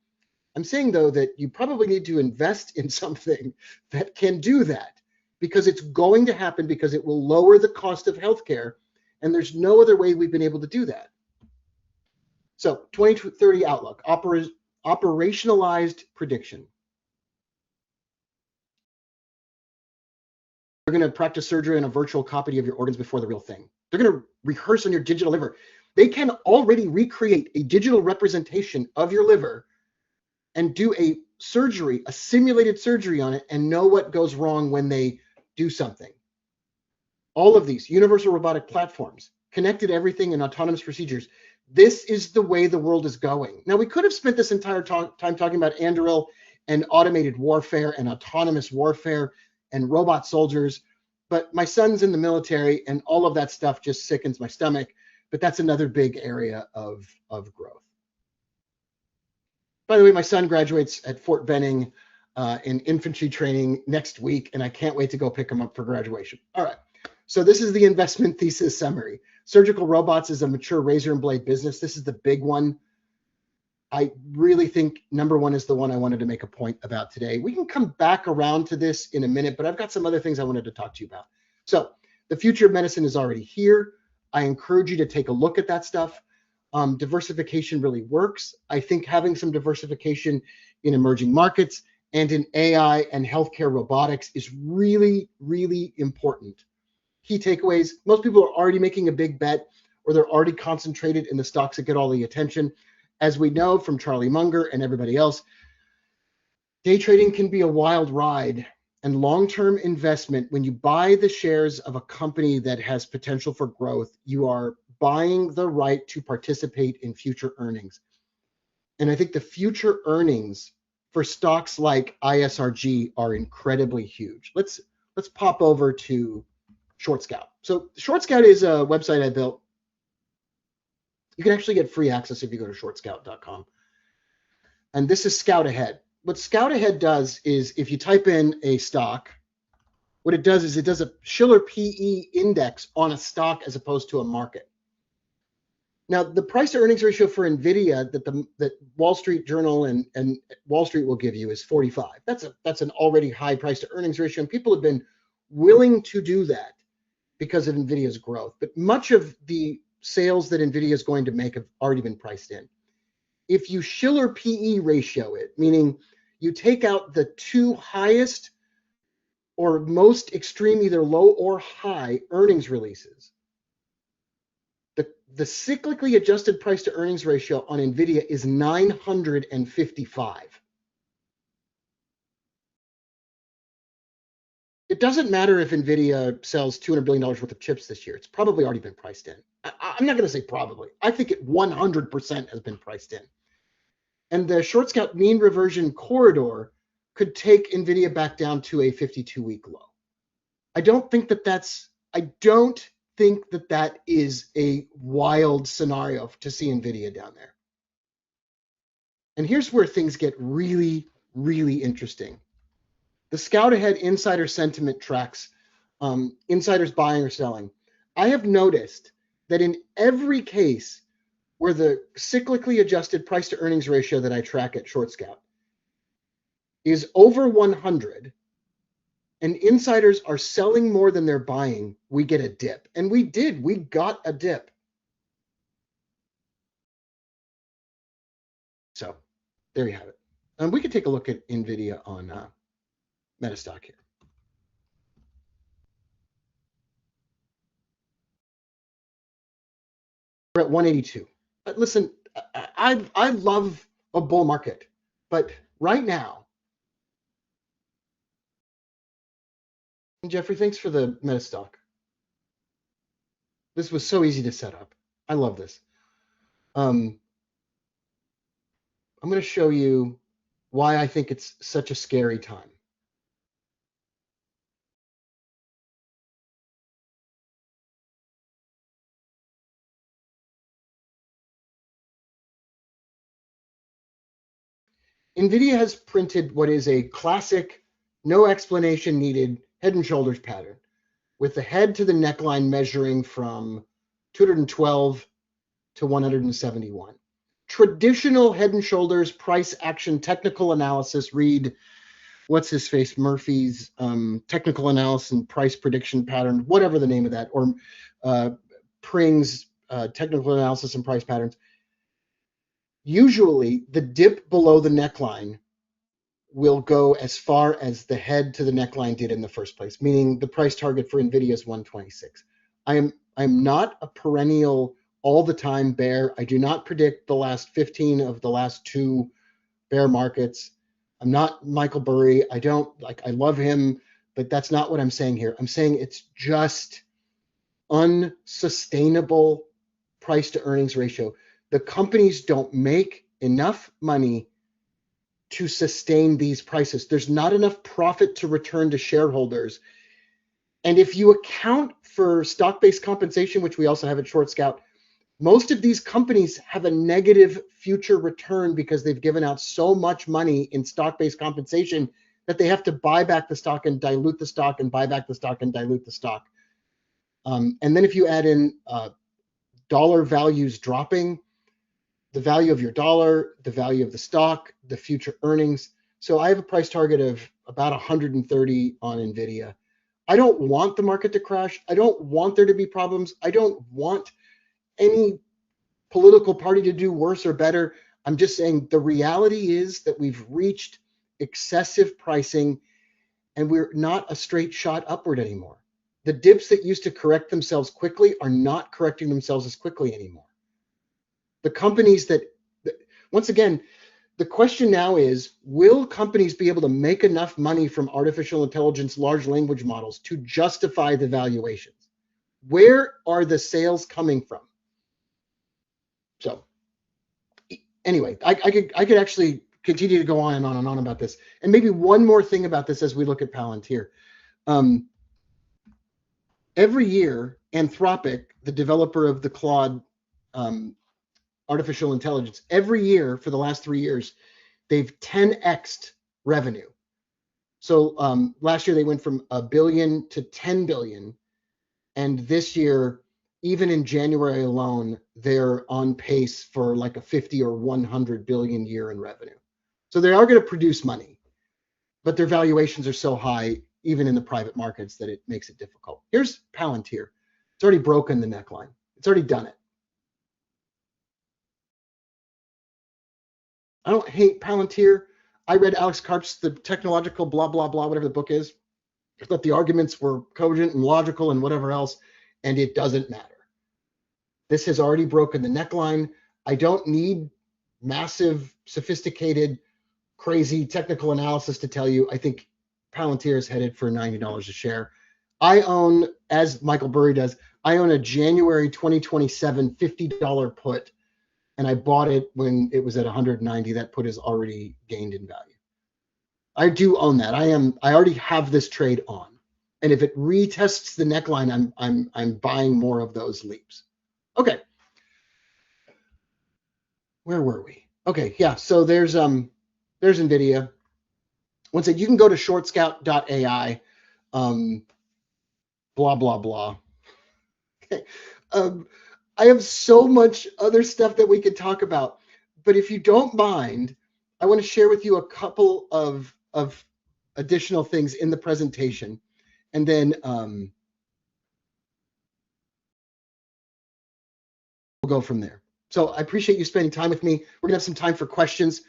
I'm saying, though, that you probably need to invest in something that can do that, because it's going to happen, because it will lower the cost of healthcare, and there's no other way we've been able to do that. So 2030 outlook, operationalized prediction. They're going to practice surgery on a virtual copy of your organs before the real thing. They're going to rehearse on your digital liver. They can already recreate a digital representation of your liver and do a surgery, a simulated surgery on it, and know what goes wrong when they do something. All of these universal robotic platforms, connected everything, and autonomous procedures. This is the way the world is going. Now, we could have spent this entire time talking about Anduril and automated warfare and autonomous warfare and robot soldiers, but my son's in the military, and all of that stuff just sickens my stomach. But that's another big area of growth. By the way, my son graduates at Fort Benning in infantry training next week, and I can't wait to go pick him up for graduation. All right, So this is the investment thesis summary. Surgical robots is a mature razor and blade business. This is the big one. I really think number one is the one I wanted to make a point about today. We can come back around to this in a minute, but I've got some other things I wanted to talk to you about. So the future of medicine is already here. I encourage you to take a look at that stuff. Diversification really works. I think having some diversification in emerging markets and in AI and healthcare robotics is really, really important. Key takeaways: most people are already making a big bet, or they're already concentrated in the stocks that get all the attention. As we know from Charlie Munger and everybody else, day trading can be a wild ride, and long-term investment, when you buy the shares of a company that has potential for growth, you are buying the right to participate in future earnings. And I think the future earnings for stocks like ISRG are incredibly huge. Let's pop over to Short Scout. So Short Scout is a website I built. You can actually get free access if you go to shortscout.com. And this is Scout Ahead. What Scout Ahead does is, if you type in a stock, what it does is it does a Shiller PE index on a stock as opposed to a market. Now, the price to earnings ratio for NVIDIA that Wall Street Journal and Wall Street will give you is 45. That's an already high price to earnings ratio, and people have been willing to do that because of NVIDIA's growth. But much of the sales that NVIDIA is going to make have already been priced in. If you Shiller PE ratio it, meaning you take out the two highest or most extreme, either low or high earnings releases, the cyclically adjusted price to earnings ratio on NVIDIA is 955. It doesn't matter if NVIDIA sells $200 billion worth of chips this year. It's probably already been priced in. I'm not going to say probably. I think it 100% has been priced in. And the Short Scout mean reversion corridor could take NVIDIA back down to a 52-week low. I don't think that is a wild scenario to see NVIDIA down there. And here's where things get really, really interesting. The Scout Ahead insider sentiment tracks insiders buying or selling. I have noticed that in every case where the cyclically adjusted price to earnings ratio that I track at Short Scout is over 100, and insiders are selling more than they're buying, we get a dip. And we got a dip. So there you have it. And we could take a look at NVIDIA on Metastock here. We're at 182. But listen, I love a bull market, but right now, and Jeffrey, thanks for the Metastock. This was so easy to set up. I love this. I'm going to show you why I think it's such a scary time. NVIDIA has printed what is a classic, no explanation needed head and shoulders pattern, with the head to the neckline measuring from 212 to 171. Traditional head and shoulders price action technical analysis, read what's his face, Murphy's technical analysis and price prediction pattern, whatever the name of that, or Pring's technical analysis and price patterns. Usually the dip below the neckline will go as far as the head to the neckline did in the first place, meaning the price target for NVIDIA is 126. I'm not a perennial all the time bear. I do not predict the last 15 of the last 2 bear markets. I'm not Michael Burry. I love him, but that's not what I'm saying here. I'm saying it's just unsustainable price to earnings ratio. The companies don't make enough money to sustain these prices. There's not enough profit to return to shareholders. And if you account for stock-based compensation, which we also have at Short Scout, most of these companies have a negative future return because they've given out so much money in stock-based compensation that they have to buy back the stock and dilute the stock and buy back the stock and dilute the stock. And then if you add in dollar values dropping, the value of your dollar, the value of the stock, the future earnings. So I have a price target of about 130 on NVIDIA. I don't want the market to crash. I don't want there to be problems. I don't want any political party to do worse or better. I'm just saying the reality is that we've reached excessive pricing and we're not a straight shot upward anymore. The dips that used to correct themselves quickly are not correcting themselves as quickly anymore. The companies that, once again, the question now is, will companies be able to make enough money from artificial intelligence, large language models to justify the valuations? Where are the sales coming from? So anyway, I could actually continue to go on and on and on about this. And maybe one more thing about this as we look at Palantir. Every year, Anthropic, the developer of the Claude artificial intelligence, every year for the last 3 years, they've 10x'd revenue. So last year they went from $1 billion to 10 billion. And this year, even in January alone, they're on pace for like a 50 or 100 billion year in revenue. So they are going to produce money, but their valuations are so high, even in the private markets, that it makes it difficult. Here's Palantir. It's already broken the neckline. It's already done it. I don't hate Palantir. I read Alex Karp's The Technological blah, blah, blah, whatever the book is. I thought the arguments were cogent and logical and whatever else, and it doesn't matter. This has already broken the neckline. I don't need massive, sophisticated, crazy technical analysis to tell you. I think Palantir is headed for $90 a share. I own, as Michael Burry does, I own a January 2027 $50 put, and I bought it when it was at 190. That put is already gained in value. I do own that. I already have this trade on, and if it retests the neckline, I'm buying more of those leaps. Okay, where were we? Okay, yeah. So there's NVIDIA. Once again, you can go to shortscout.ai. Blah blah blah. Okay. I have so much other stuff that we could talk about, but if you don't mind, I want to share with you a couple of additional things in the presentation, and then we'll go from there. So I appreciate you spending time with me. We're gonna have some time for questions.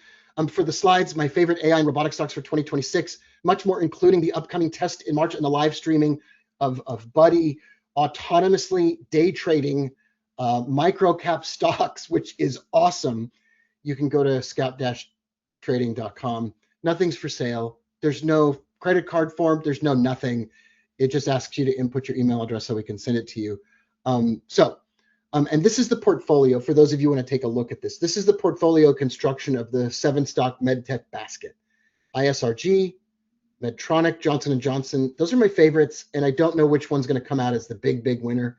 For the slides, my favorite AI and robotic stocks for 2026, much more, including the upcoming test in March and the live streaming of Buddy, autonomously day trading micro cap stocks, which is awesome. You can go to scout-trading.com. Nothing's for sale. There's no credit card form. There's no nothing. It just asks you to input your email address so we can send it to you. And this is the portfolio for those of you who want to take a look at this. This is the portfolio construction of the 7-stock MedTech basket. ISRG, Medtronic, Johnson & Johnson. Those are my favorites, and I don't know which one's going to come out as the big winner,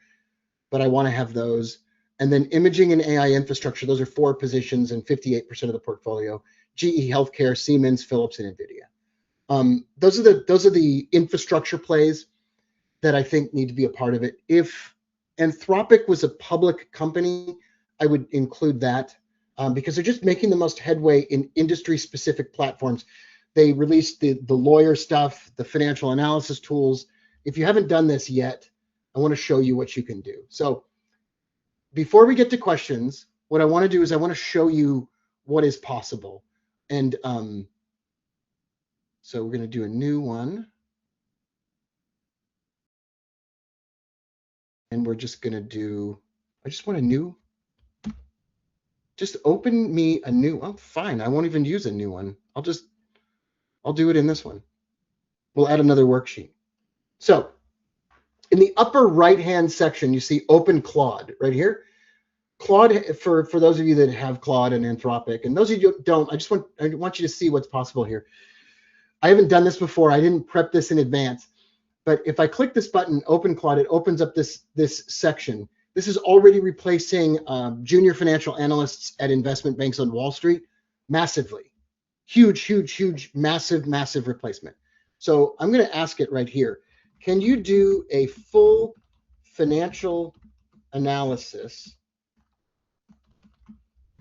but I want to have those. And then imaging and AI infrastructure, those are 4 positions and 58% of the portfolio. GE Healthcare, Siemens, Philips, and NVIDIA. Those are the infrastructure plays that I think need to be a part of it. If Anthropic was a public company, I would include that because they're just making the most headway in industry-specific platforms. They released the lawyer stuff, the financial analysis tools. If you haven't done this yet, I want to show you what you can do. So before we get to questions, what I want to do is I want to show you what is possible. And so we're going to do a new one. And we're just going to do, I just want a new, just open me a new, oh, fine. I won't even use a new one. I'll do it in this one. We'll add another worksheet. So in the upper right-hand section, you see open Claude right here. Claude, for those of you that have Claude and Anthropic, and those of you who don't, I want you to see what's possible here. I haven't done this before. I didn't prep this in advance. But if I click this button, Open Claude, it opens up this section. This is already replacing junior financial analysts at investment banks on Wall Street massively. Huge, massive replacement. So I'm going to ask it right here. Can you do a full financial analysis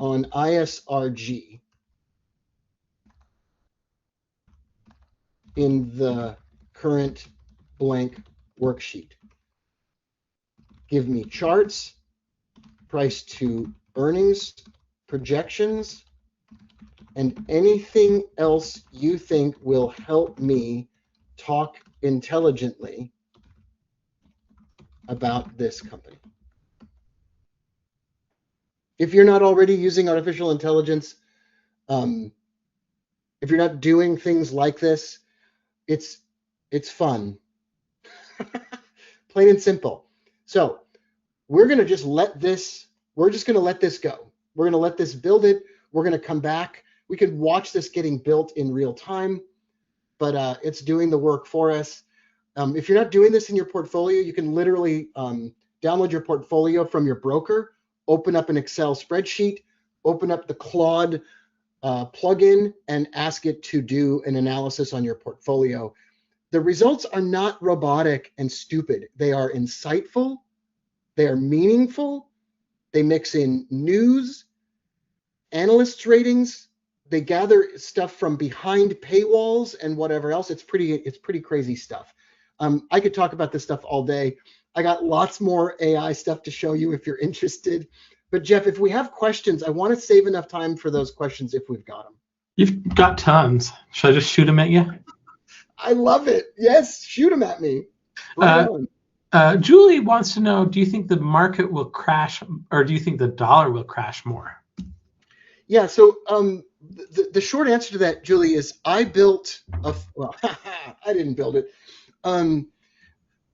on ISRG in the current blank worksheet. Give me charts, price to earnings projections, and anything else you think will help me talk intelligently about this company. If you're not already using artificial intelligence, if you're not doing things like this, it's fun. Plain and simple. So we're going to just let this, we're just going to let this go. We're going to let this build it. We're going to come back. We could watch this getting built in real time, but it's doing the work for us. If you're not doing this in your portfolio, you can literally download your portfolio from your broker, open up an Excel spreadsheet, open up the Claude plugin, and ask it to do an analysis on your portfolio. The results are not robotic and stupid. They are insightful. They are meaningful. They mix in news, analysts' ratings. They gather stuff from behind paywalls and whatever else. It's pretty crazy stuff. I could talk about this stuff all day. I got lots more AI stuff to show you if you're interested. But Jeff, if we have questions, I want to save enough time for those questions if we've got them. You've got tons. Should I just shoot them at you? I love it. Yes, shoot them at me. Julie wants to know, do you think the market will crash, or do you think the dollar will crash more? Yeah, so the short answer to that, Julie, is I built well, I didn't build it.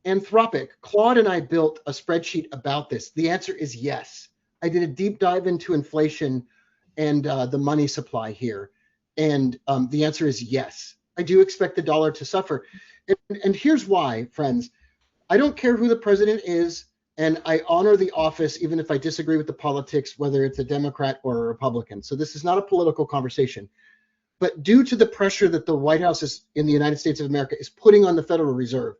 Anthropic, Claude and I built a spreadsheet about this. The answer is yes. I did a deep dive into inflation and the money supply here. And the answer is yes. I do expect the dollar to suffer. And here's why, friends. I don't care who the president is, and I honor the office even if I disagree with the politics, whether it's a Democrat or a Republican. So this is not a political conversation. But due to the pressure that the White House is, in the United States of America is putting on the Federal Reserve,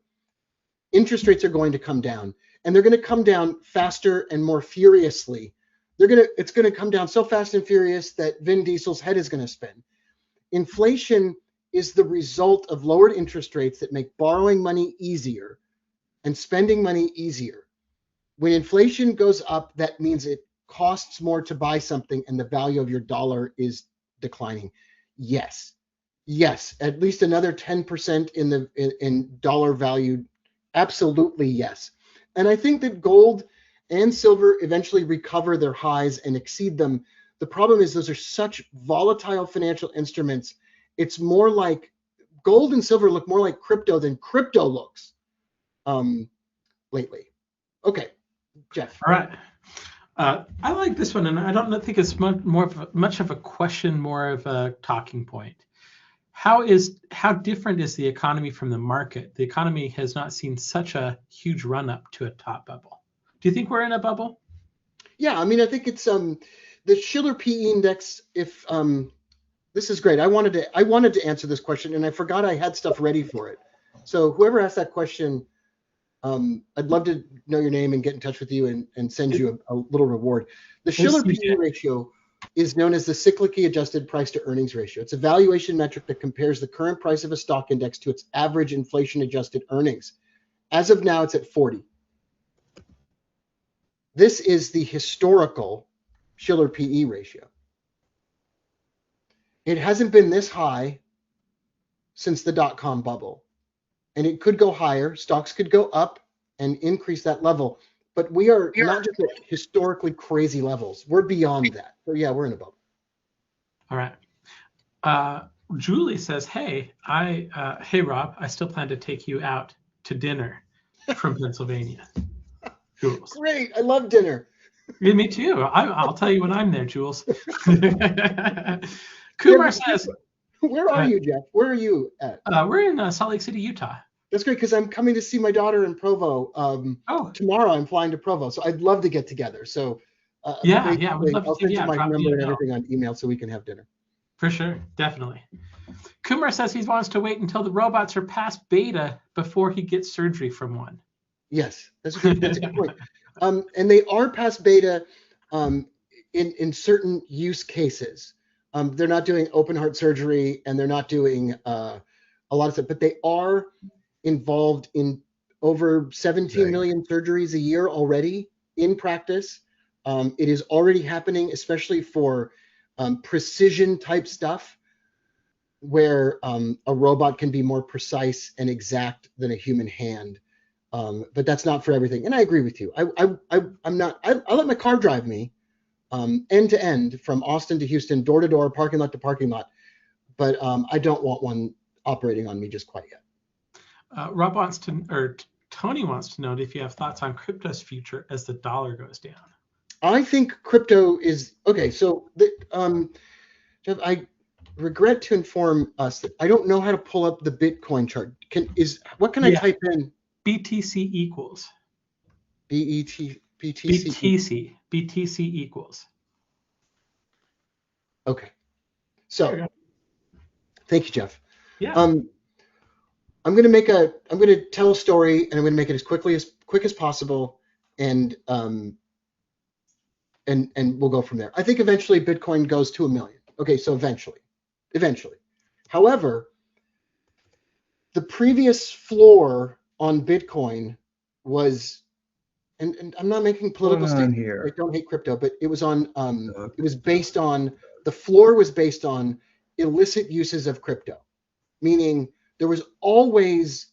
interest rates are going to come down. And they're going to come down faster and more furiously. It's going to come down so fast and furious that Vin Diesel's head is going to spin. Inflation is the result of lowered interest rates that make borrowing money easier and spending money easier. When inflation goes up, that means it costs more to buy something and the value of your dollar is declining. Yes, at least another 10% in dollar value. Absolutely yes. And I think that gold and silver eventually recover their highs and exceed them. The problem is those are such volatile financial instruments. It's more like gold and silver look more like crypto than crypto looks lately. Okay, Jeff. All right. I like this one, and I don't think it's much of a question, more of a talking point. How different is the economy from the market? The economy has not seen such a huge run up to a top bubble. Do you think we're in a bubble? Yeah, I mean, I think it's the Shiller PE index. If this is great, I wanted to answer this question, and I forgot I had stuff ready for it. So whoever asked that question, I'd love to know your name and get in touch with you and send you a little reward. The Shiller PE ratio is known as the cyclically adjusted price to earnings ratio. It's a valuation metric that compares the current price of a stock index to its average inflation adjusted earnings. As of now, it's at 40. This is the historical Shiller PE ratio. It hasn't been this high since the dot-com bubble. And it could go higher. Stocks could go up and increase that level. But we are not just at historically crazy levels. We're beyond that. So yeah, we're in a bubble. All right. Julie says, hey, Rob, I still plan to take you out to dinner from Pennsylvania. Jules. Great. I love dinner. Yeah, me too. I'll tell you when I'm there, Jules. Kumar says, where are you, Jeff? Where are you at? We're in Salt Lake City, Utah. That's great because I'm coming to see my daughter in Provo. Tomorrow I'm flying to Provo, so I'd love to get together. So we'd love I'll to send you my number and everything on email so we can have dinner. For sure, definitely. Kumar says he wants to wait until the robots are past beta before he gets surgery from one. Yes, that's a good point. And they are past beta in certain use cases. They're not doing open heart surgery and they're not doing a lot of stuff, but they are involved in over 17 million surgeries a year already in practice. It is already happening, especially for precision type stuff, where a robot can be more precise and exact than a human hand. But that's not for everything. And I agree with you. I'm not. I let my car drive me end to end from Austin to Houston, door to door, parking lot to parking lot. But I don't want one operating on me just quite yet. Rob wants to, or Tony wants to know if you have thoughts on crypto's future as the dollar goes down. I think crypto is okay. So Jeff, I regret to inform us that I don't know how to pull up the Bitcoin chart. What can I type in? BTC equals. BTC equals. Okay. So thank you, Jeff. Yeah. I'm going to tell a story and I'm going to make it as quick as possible. And we'll go from there. I think eventually Bitcoin goes to 1 million. Okay. So eventually. However, the previous floor on Bitcoin was, and I'm not making political statements here. I don't hate crypto, but it was on, it was based on, the floor was based on illicit uses of crypto, meaning there were always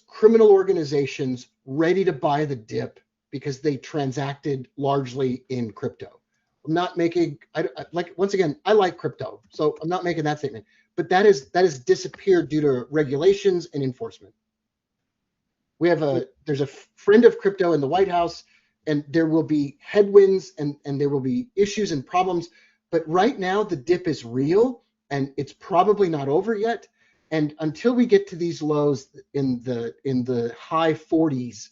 criminal organizations ready to buy the dip because they transacted largely in crypto. I'm not making, once again, I like crypto, so I'm not making that statement, but that has disappeared due to regulations and enforcement. There's a friend of crypto in the White House, and there will be headwinds and there will be issues and problems. But right now the dip is real and it's probably not over yet. And until we get to these lows in the high 40s,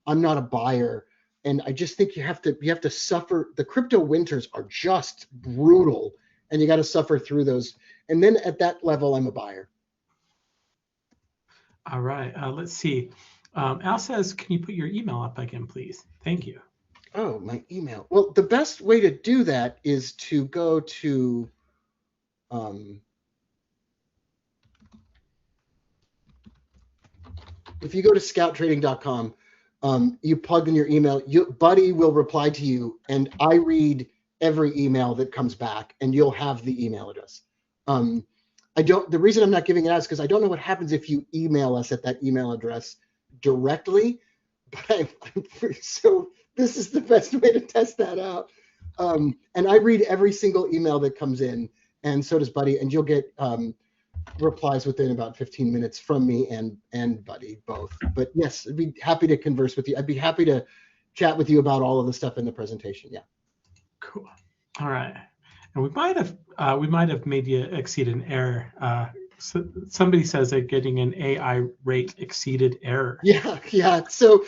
I'm not a buyer. And I just think you have to suffer. The crypto winters are just brutal, and you got to suffer through those. And then at that level, I'm a buyer. All right. Let's see. Al says, can you put your email up again, please? Thank you. Oh, my email. Well, the best way to do that is to go to if you go to scouttrading.com, you plug in your email, Buddy will reply to you, and I read every email that comes back, and you'll have the email address. The reason I'm not giving it out is because I don't know what happens if you email us at that email address directly, but so this is the best way to test that out. And I read every single email that comes in, and so does Buddy, and you'll get replies within about 15 minutes from me and Buddy both. But yes, I'd be happy to converse with you. I'd be happy to chat with you about all of the stuff in the presentation. Yeah. Cool. All right. And we might have made you exceed an error. So somebody says they're getting an AI rate exceeded error. Yeah. So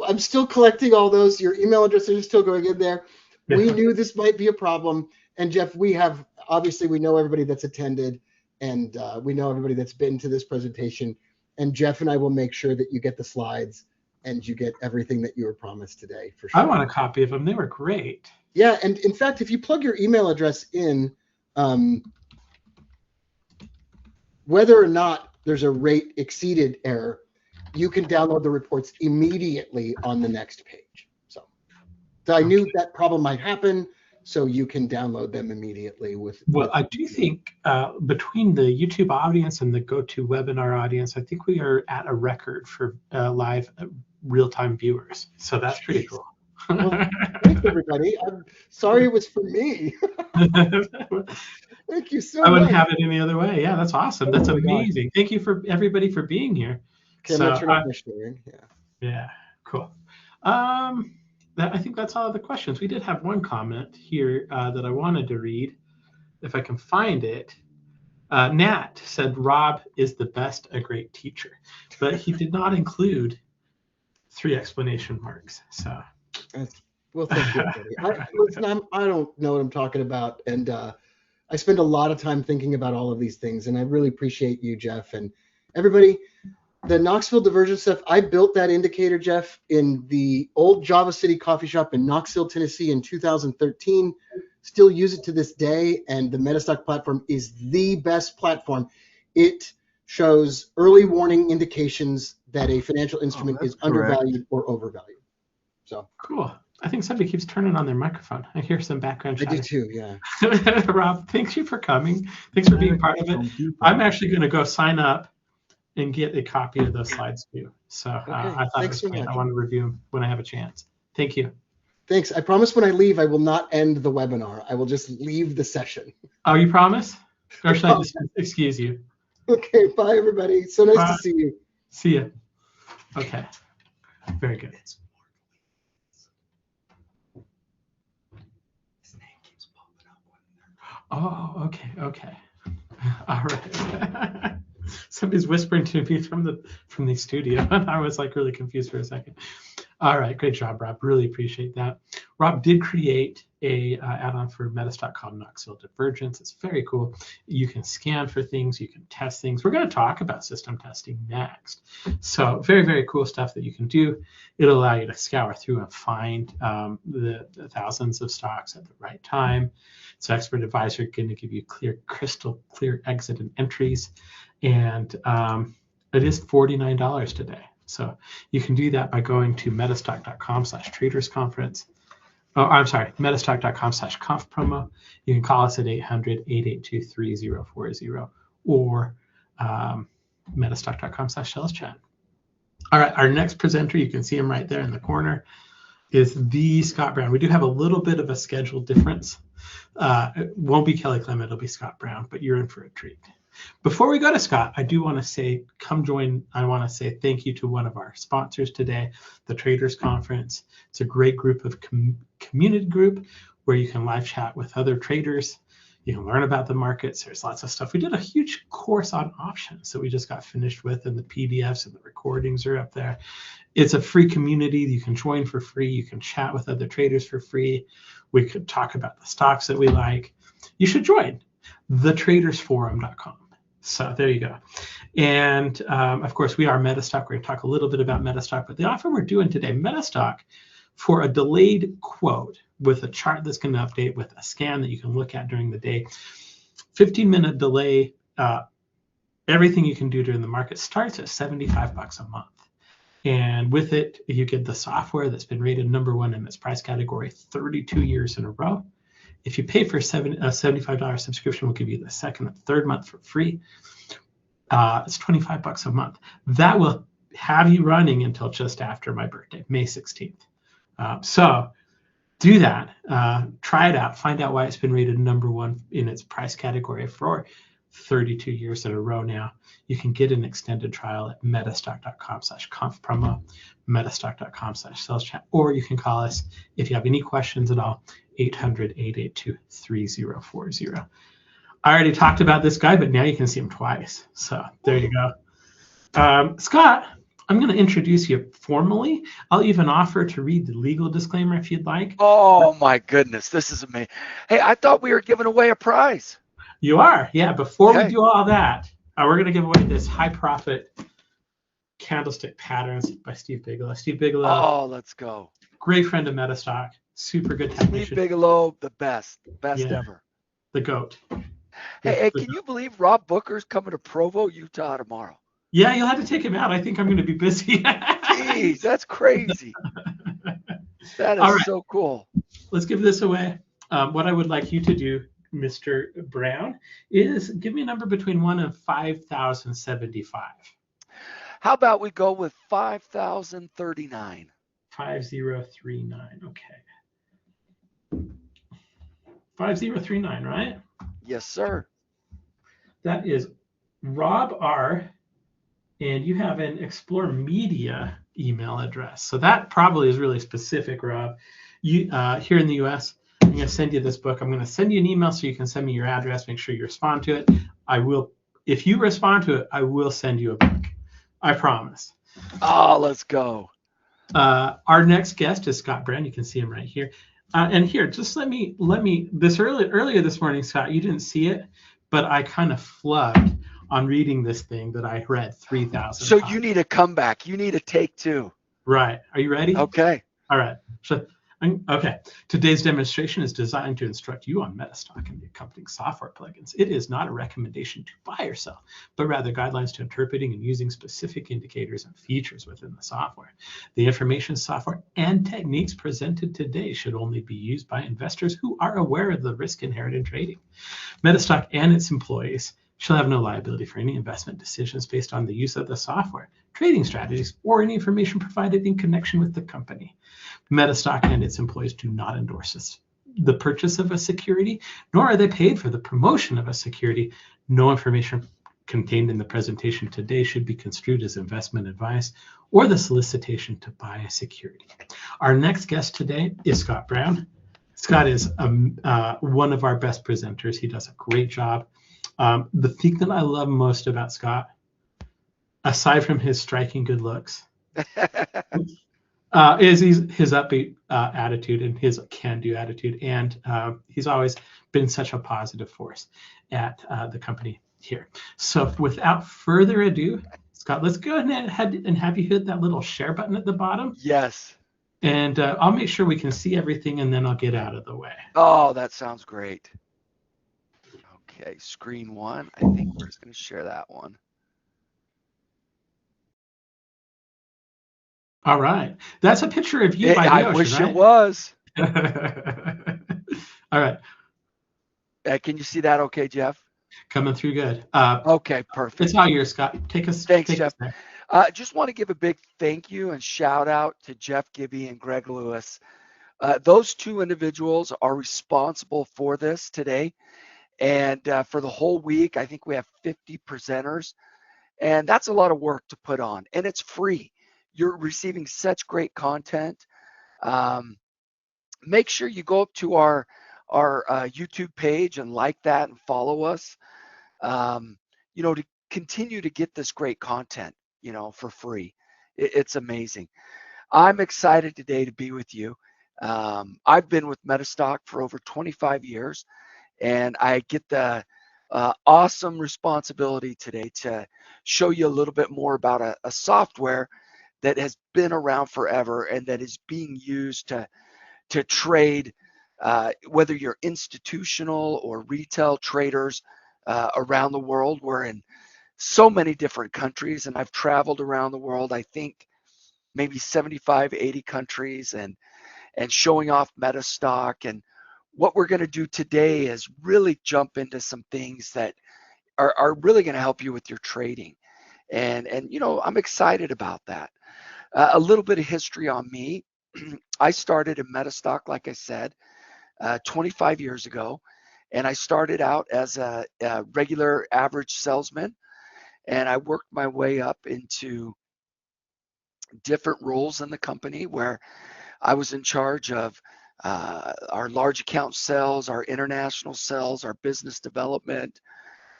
I'm still collecting all those. Your email addresses are still going in there. Yeah. We knew this might be a problem. And Jeff, we know everybody that's attended, and we know everybody that's been to this presentation. And Jeff and I will make sure that you get the slides and you get everything that you were promised today, for sure. I want a copy of them. They were great. Yeah, and in fact, if you plug your email address in, whether or not there's a rate exceeded error, you can download the reports immediately on the next page. So I knew that problem might happen, so you can download them immediately I do think between the YouTube audience and the GoToWebinar audience, I think we are at a record for live real-time viewers. So that's pretty cool. Well, thanks, everybody. I'm sorry it was for me. Thank you so much. I wouldn't have it any other way. Yeah, that's awesome. That's amazing. Thank you for everybody for being here. Okay, so, turn on my sharing. Yeah, cool. I think that's all the questions. We did have one comment here that I wanted to read, if I can find it. Nat said Rob is the best, a great teacher, but he did not include 3 exclamation marks. So. Well, thank you, everybody. I don't know what I'm talking about, and I spend a lot of time thinking about all of these things, and I really appreciate you, Jeff, and everybody. the Knoxville divergence stuff, I built that indicator, Jeff, in the old Java City coffee shop in Knoxville, Tennessee in 2013. Still use it to this day, and the Metastock platform is the best platform. It shows early warning indications that a financial instrument is undervalued or overvalued. So cool. I think somebody keeps turning on their microphone. I hear some background I chatter. do too, yeah. Rob, thank you for coming. Thanks for being part of it. I'm actually going to go sign up and get a copy of those slides too. So I thought it was great. I want to review them when I have a chance. Thank you. Thanks. I promise when I leave, I will not end the webinar. I will just leave the session. Oh, you promise? Or should I just excuse you? Okay, bye everybody. So nice to see you. See ya. Okay, very good. Oh, okay. All right. Somebody's whispering to me from the studio, and I was like really confused for a second. All right, great job, Rob. Really appreciate that. Rob did create a add-on for Metastock called Knoxville Divergence. It's very cool. You can scan for things, you can test things. We're going to talk about system testing next. So very, very cool stuff that you can do. It'll allow you to scour through and find the thousands of stocks at the right time. So expert advisor going to give you crystal clear exit and entries. And it is $49 today. So you can do that by going to metastock.com/tradersconference. Oh, I'm sorry, metastock.com/conf promo. You can call us at 800-882-3040 or metastock.com/sales-chat. All right, our next presenter, you can see him right there in the corner, is the Scott Brown. We do have a little bit of a schedule difference. It won't be Kelly Clement, it'll be Scott Brown, but you're in for a treat. Before we go to Scott, I do want to say, come join. I want to say thank you to one of our sponsors today, the Traders Conference. It's a great group of community group where you can live chat with other traders. You can learn about the markets. There's lots of stuff. We did a huge course on options that we just got finished with, and the PDFs and the recordings are up there. It's a free community. You can join for free. You can chat with other traders for free. We could talk about the stocks that we like. You should join thetradersforum.com. So there you go. And of course, we are Metastock. We're going to talk a little bit about Metastock, but the offer we're doing today, Metastock, for a delayed quote with a chart that's going to update with a scan that you can look at during the day, 15-minute delay, everything you can do during the market starts at $75 a month. And with it, you get the software that's been rated #1 in its price category 32 years in a row. If you pay for a $75 subscription, we'll give you the second and third month for free. It's $25 a month. That will have you running until just after my birthday, May 16th. So do that. Try it out. Find out why it's been rated #1 in its price category for 32 years in a row now. You can get an extended trial at metastock.com/conf promo, metastock.com/sales-chat, or you can call us if you have any questions at all, 800-882-3040. I already talked about this guy, but now you can see him twice. So there you go. Scott, I'm going to introduce you formally. I'll even offer to read the legal disclaimer if you'd like. Oh, my goodness. This is amazing. Hey, I thought we were giving away a prize. You are. Yeah. Before we do all that, we're going to give away this high profit candlestick patterns by Steve Bigelow. Steve Bigelow. Oh, let's go. Great friend of Metastock. Super good technician. Steve Bigelow, the best ever. The GOAT. Hey, can you believe Rob Booker's coming to Provo, Utah tomorrow? Yeah, you'll have to take him out. I think I'm going to be busy. Jeez, that's crazy. That is so cool. Let's give this away. What I would like you to do, Mr. Brown, is give me a number between 1 and 5,075. How about we go with 5,039? 5039. Okay. 5039, right? Yes, sir. That is Rob R. And you have an Explore Media email address. So that probably is really specific, Rob. You here in the US, I'm going to send you this book. I'm going to send you an email so you can send me your address. Make sure you respond to it. I will, if you respond to it, I will send you a book. I promise. Oh, let's go. Our next guest is Scott Brown. You can see him right here. And here, just let me this earlier this morning, Scott, you didn't see it, but I kind of flubbed on reading this thing that I read 3,000 So times. you need a comeback. You need a take two. Right. Are you ready? Okay. All right. So, okay. Today's demonstration is designed to instruct you on Metastock and the accompanying software plugins. It is not a recommendation to buy or sell, but rather guidelines to interpreting and using specific indicators and features within the software. The information, software, and techniques presented today should only be used by investors who are aware of the risk inherent in trading. Metastock and its employees shall have no liability for any investment decisions based on the use of the software, trading strategies, or any information provided in connection with the company. Metastock and its employees do not endorse the purchase of a security, nor are they paid for the promotion of a security. No information contained in the presentation today should be construed as investment advice or the solicitation to buy a security. Our next guest today is Scott Brown. Scott is one of our best presenters. He does a great job. The thing that I love most about Scott, aside from his striking good looks, is his upbeat attitude and his can-do attitude. And he's always been such a positive force at the company here. So without further ado, Scott, let's go ahead and have you hit that little share button at the bottom. Yes. And I'll make sure we can see everything, and then I'll get out of the way. Oh, that sounds great. Okay, screen one. I think we're just going to share that one. All right. That's a picture of you by the ocean, I wish right? it was. All right. Can you see that okay, Jeff? Coming through good. Okay, perfect. It's all yours, Scott. Take us. Thanks, take Jeff. Just want to give a big thank you and shout out to Jeff Gibby and Greg Lewis. Those two individuals are responsible for this today. And for the whole week, I think we have 50 presenters. And that's a lot of work to put on. And it's free. You're receiving such great content. Make sure you go up to our YouTube page and like that and follow us, to continue to get this great content, for free. It's amazing. I'm excited today to be with you. I've been with Metastock for over 25 years, and I get the awesome responsibility today to show you a little bit more about a software that has been around forever and that is being used to trade, whether you're institutional or retail traders around the world. We're in so many different countries, and I've traveled around the world, I think maybe 75, 80 countries, and showing off Metastock. And what we're going to do today is really jump into some things that are really going to help you with your trading. And I'm excited about that. A little bit of history on me. I started in Metastock, like I said, 25 years ago, and I started out as a regular average salesman, and I worked my way up into different roles in the company where I was in charge of our large account sales, our international sales, our business development.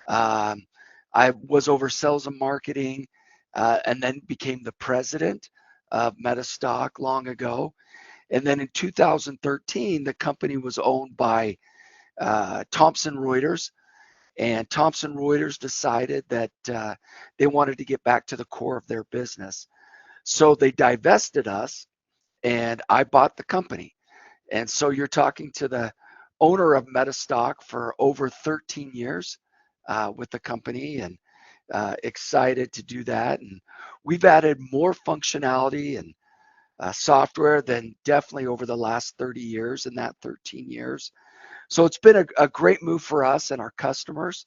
I was over sales and marketing, and then became the president of Metastock long ago. And then in 2013, the company was owned by Thomson Reuters, and Thomson Reuters decided that they wanted to get back to the core of their business. So they divested us, and I bought the company. And so you're talking to the owner of Metastock for over 13 years with the company, and excited to do that. And we've added more functionality and software than definitely over the last 30 years in that 13 years. So it's been a great move for us and our customers.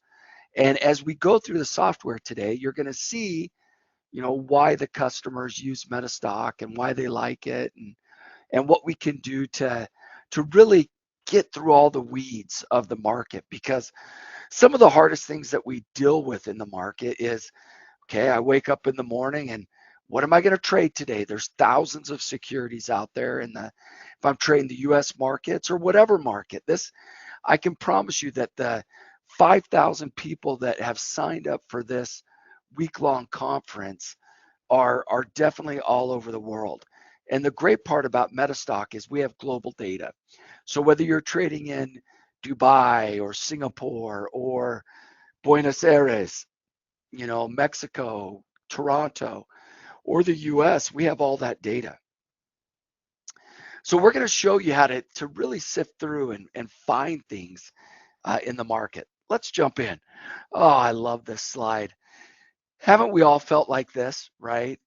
And as we go through the software today, you're going to see, why the customers use Metastock and why they like it, and what we can do to really get through all the weeds of the market. Because some of the hardest things that we deal with in the market is, okay, I wake up in the morning and what am I going to trade today? There's thousands of securities out there if I'm trading the US markets or whatever market. I can promise you that the 5,000 people that have signed up for this week-long conference are definitely all over the world. And the great part about Metastock is we have global data. So whether you're trading in Dubai or Singapore or Buenos Aires, Mexico, Toronto, or the US, we have all that data. So we're going to show you how to really sift through and find things in the market. Let's jump in. Oh, I love this slide. Haven't we all felt like this, right?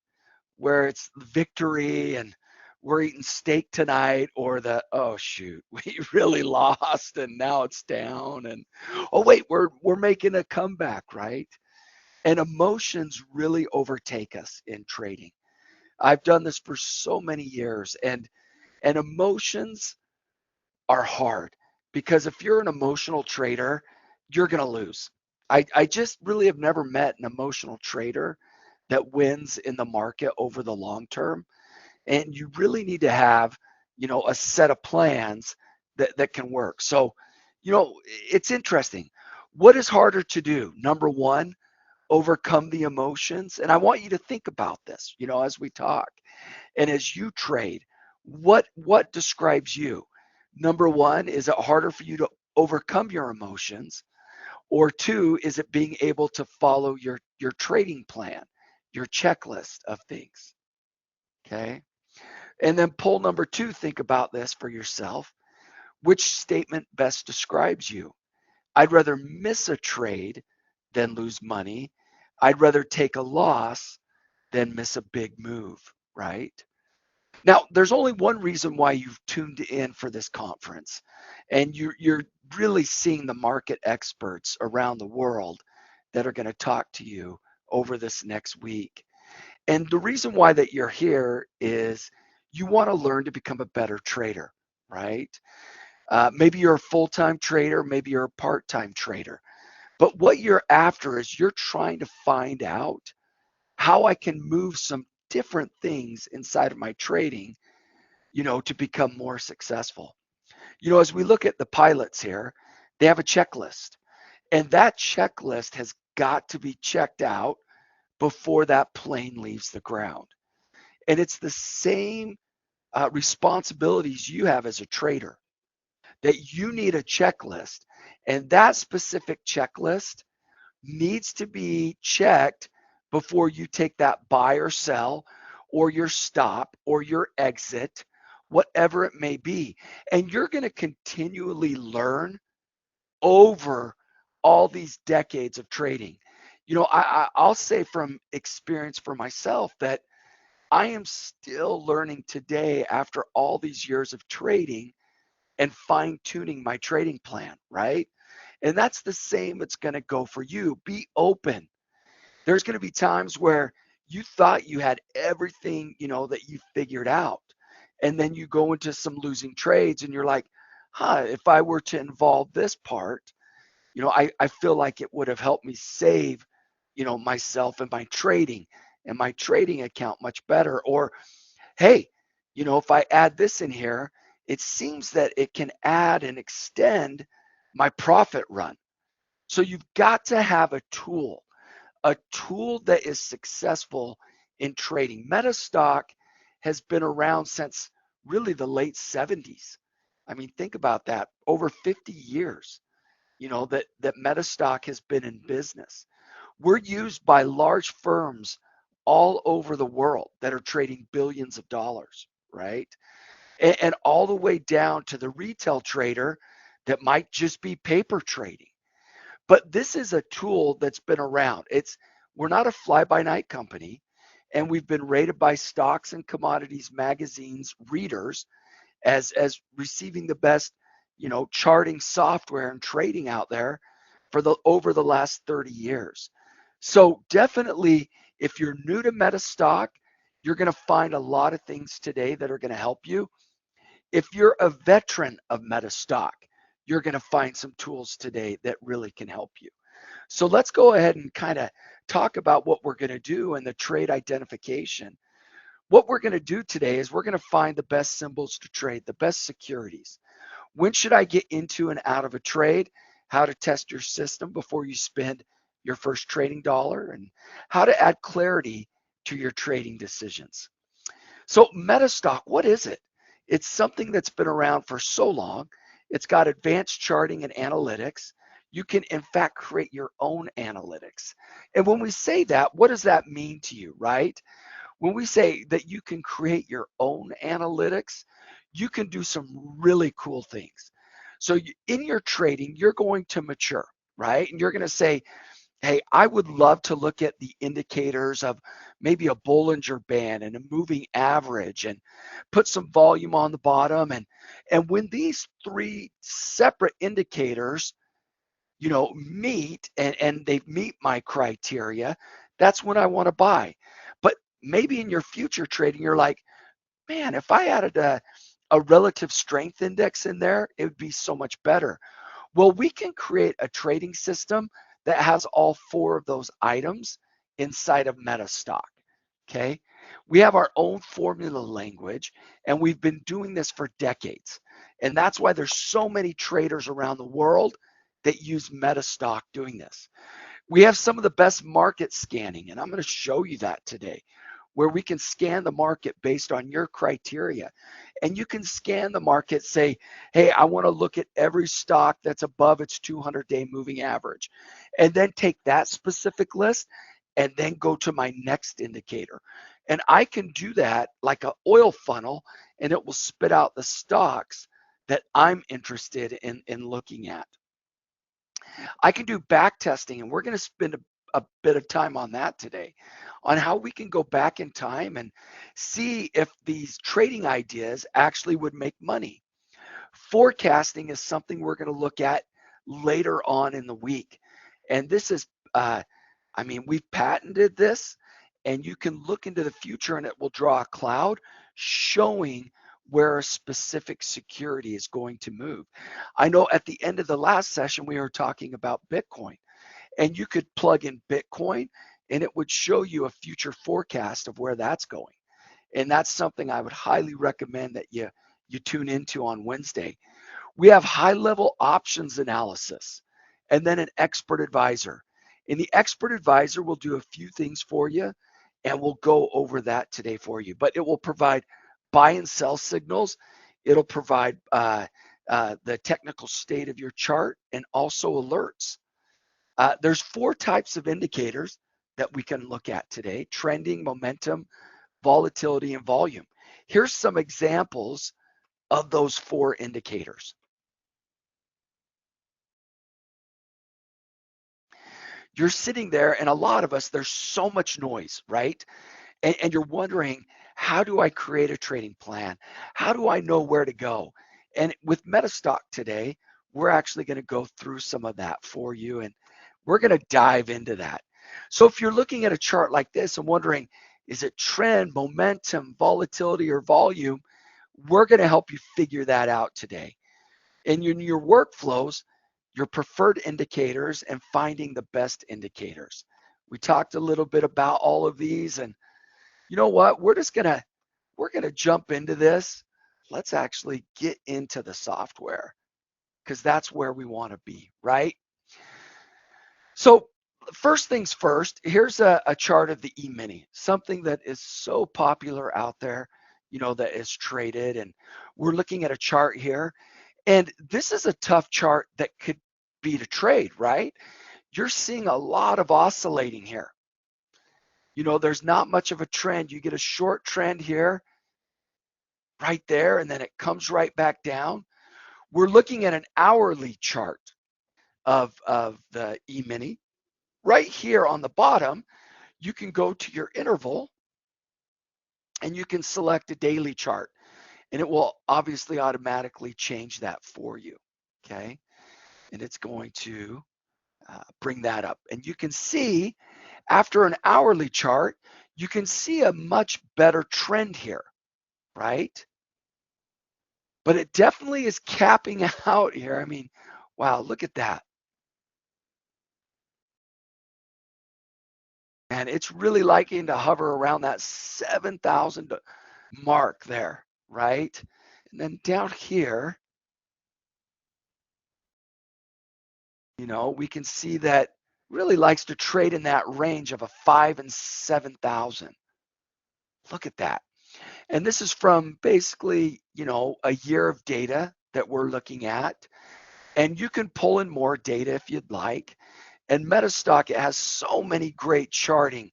Where it's victory and we're eating steak tonight, or oh shoot, we really lost and now it's down, and oh wait, we're making a comeback, right? And emotions really overtake us in trading. I've done this for so many years, and emotions are hard, because if you're an emotional trader, you're going to lose. I just really have never met an emotional trader that wins in the market over the long term. And you really need to have, a set of plans that can work. So, it's interesting. What is harder to do? Number one, overcome the emotions. And I want you to think about this, as we talk and as you trade. What describes you? Number one, is it harder for you to overcome your emotions? Or two, is it being able to follow your trading plan, your checklist of things? Okay. And then poll number two, think about this for yourself. Which statement best describes you? I'd rather miss a trade than lose money. I'd rather take a loss than miss a big move, right? Now, there's only one reason why you've tuned in for this conference, and you're really seeing the market experts around the world that are going to talk to you over this next week. And the reason why that you're here is you want to learn to become a better trader, right? Maybe you're a full-time trader, maybe you're a part-time trader. But what you're after is you're trying to find out how I can move some different things inside of my trading, to become more successful. As we look at the pilots here, they have a checklist, and that checklist has got to be checked out before that plane leaves the ground. And it's the same responsibilities you have as a trader, that you need a checklist, and that specific checklist needs to be checked before you take that buy or sell, or your stop, or your exit, whatever it may be. And you're going to continually learn over all these decades of trading. I'll say from experience for myself that I am still learning today after all these years of trading and fine tuning my trading plan, right? And that's the same it's going to go for you. Be open. There's going to be times where you thought you had everything, that you figured out. And then you go into some losing trades and you're like, if I were to involve this part, I feel like it would have helped me save, myself and my trading account much better. Or, hey, if I add this in here, it seems that it can add and extend my profit run. So you've got to have a tool that is successful in trading. Metastock has been around since really the late 70s. I mean, think about that. Over 50 years, that Metastock has been in business. We're used by large firms all over the world that are trading billions of dollars, right? And all the way down to the retail trader that might just be paper trading. But this is a tool that's been around. We're not a fly-by-night company, and we've been rated by Stocks and Commodities Magazine's readers as receiving the best, charting software and trading out there for over the last 30 years. So definitely, if you're new to Metastock, you're going to find a lot of things today that are going to help you. If you're a veteran of Metastock, you're going to find some tools today that really can help you. So let's go ahead and kind of talk about what we're going to do in the trade identification. What we're going to do today is we're going to find the best symbols to trade, the best securities. When should I get into and out of a trade? How to test your system before you spend your first trading dollar, and how to add clarity to your trading decisions. So Metastock, what is it? It's something that's been around for so long. It's got advanced charting and analytics. You can, in fact, create your own analytics. And when we say that, what does that mean to you, right? When we say that you can create your own analytics, you can do some really cool things. So in your trading, you're going to mature, right? And you're going to say, hey, I would love to look at the indicators of maybe a Bollinger Band and a moving average and put some volume on the bottom. And when these three separate indicators, meet and they meet my criteria, that's when I want to buy. But maybe in your future trading, you're like, man, if I added a relative strength index in there, it would be so much better. Well, we can create a trading system that has all four of those items inside of MetaStock, okay? We have our own formula language, and we've been doing this for decades. And that's why there's so many traders around the world that use MetaStock doing this. We have some of the best market scanning, and I'm going to show you that today, where we can scan the market based on your criteria. And you can scan the market, say, hey, I want to look at every stock that's above its 200-day moving average, and then take that specific list and then go to my next indicator. And I can do that like an oil funnel, and it will spit out the stocks that I'm interested in looking at. I can do back testing, and we're going to spend a bit of time on that today, on how we can go back in time and see if these trading ideas actually would make money. Forecasting is something we're going to look at later on in the week. And this is, we've patented this, and you can look into the future and it will draw a cloud showing where a specific security is going to move. I know at the end of the last session, we were talking about Bitcoin, and you could plug in Bitcoin and it would show you a future forecast of where that's going. And that's something I would highly recommend that you tune into on Wednesday. We have high-level options analysis and then an expert advisor. And the expert advisor will do a few things for you, and we'll go over that today for you. But it will provide buy and sell signals. It'll provide the technical state of your chart and also alerts. There's 4 types of indicators that we can look at today: trending, momentum, volatility, and volume. Here's some examples of those 4 indicators. You're sitting there, and a lot of us, there's so much noise, right? And you're wondering, how do I create a trading plan? How do I know where to go? And with MetaStock today, we're actually going to go through some of that for you, and we're going to dive into that. So if you're looking at a chart like this and wondering, is it trend, momentum, volatility, or volume? We're going to help you figure that out today. And in your workflows, your preferred indicators and finding the best indicators. We talked a little bit about all of these, and you know what? We're going to jump into this. Let's actually get into the software, because that's where we want to be, right? So first things first, here's a chart of the E-mini, something that is so popular out there, that is traded. And we're looking at a chart here. And this is a tough chart that could be to trade, right? You're seeing a lot of oscillating here. There's not much of a trend. You get a short trend here, right there, and then it comes right back down. We're looking at an hourly chart of the E-mini. Right here on the bottom, you can go to your interval and you can select a daily chart, and it will obviously automatically change that for you, okay? And it's going to bring that up. And you can see after an hourly chart, you can see a much better trend here, right? But it definitely is capping out here. I mean, wow, look at that. And it's really liking to hover around that 7,000 mark there, right? And then down here, we can see that really likes to trade in that range of a 5 and 7,000. Look at that. And this is from basically, a year of data that we're looking at. And you can pull in more data if you'd like. And Metastock, it has so many great charting,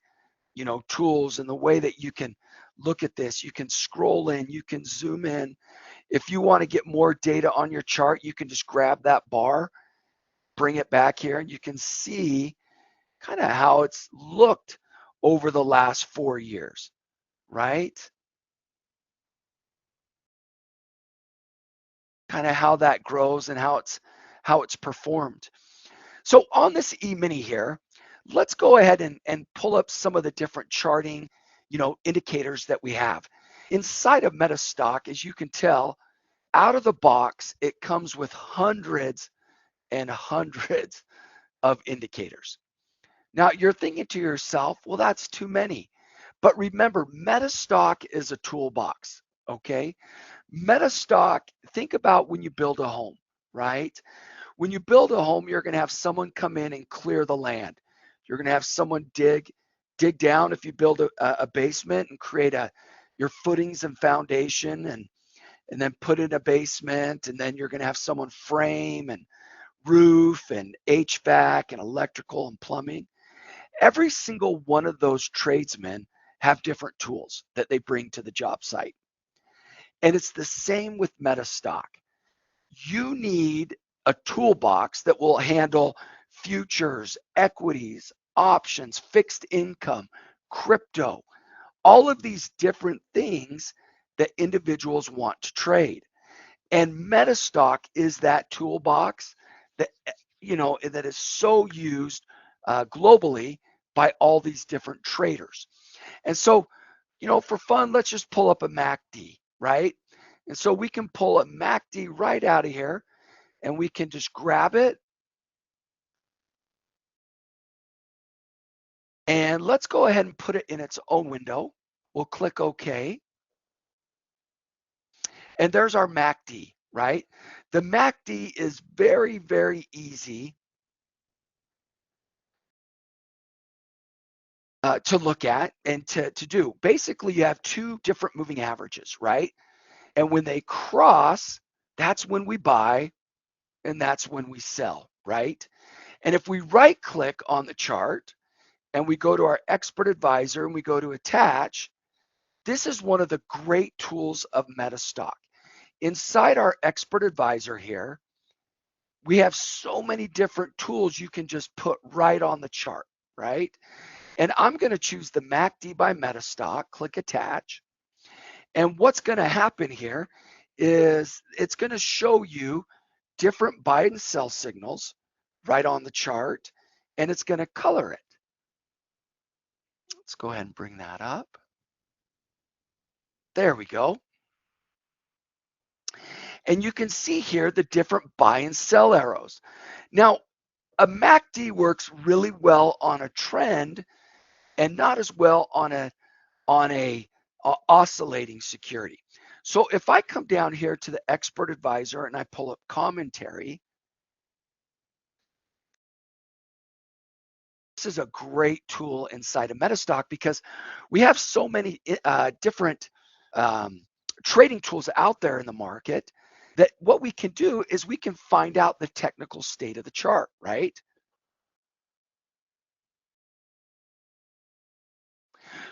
tools, and the way that you can look at this. You can scroll in, you can zoom in. If you want to get more data on your chart, you can just grab that bar, bring it back here, and you can see kind of how it's looked over the last 4 years, right? Kind of how that grows and how it's performed. So on this E-mini here, let's go ahead and pull up some of the different charting, indicators that we have. Inside of Metastock, as you can tell, out of the box, it comes with hundreds and hundreds of indicators. Now you're thinking to yourself, well, that's too many. But remember, Metastock is a toolbox, okay? Metastock, think about when you build a home, right? When you build a home, you're going to have someone come in and clear the land. You're going to have someone dig down if you build a basement and create your footings and foundation and then put in a basement. And then you're going to have someone frame and roof and HVAC and electrical and plumbing. Every single one of those tradesmen have different tools that they bring to the job site. And it's the same with Metastock. You need a toolbox that will handle futures, equities, options, fixed income, crypto, all of these different things that individuals want to trade. And Metastock is that toolbox that, that is so used globally by all these different traders. And so, for fun, let's just pull up a MACD, right? And so we can pull a MACD right out of here and we can just grab it. And let's go ahead and put it in its own window. We'll click OK. And there's our MACD, right? The MACD is very, very easy to look at and to do. Basically, you have two different moving averages, right? And when they cross, that's when we buy and that's when we sell, right? And if we right click on the chart and we go to our expert advisor and we go to attach, this is one of the great tools of Metastock. Inside our expert advisor here, we have so many different tools you can just put right on the chart, right? And I'm going to choose the MACD by Metastock, click attach. And what's going to happen here is it's going to show you different buy and sell signals right on the chart, and it's going to color it. Let's go ahead and bring that up. There we go. And you can see here the different buy and sell arrows. Now, a MACD works really well on a trend and not as well on a oscillating security. So if I come down here to the expert advisor and I pull up commentary, this is a great tool inside of Metastock because we have so many different trading tools out there in the market that what we can do is we can find out the technical state of the chart, right?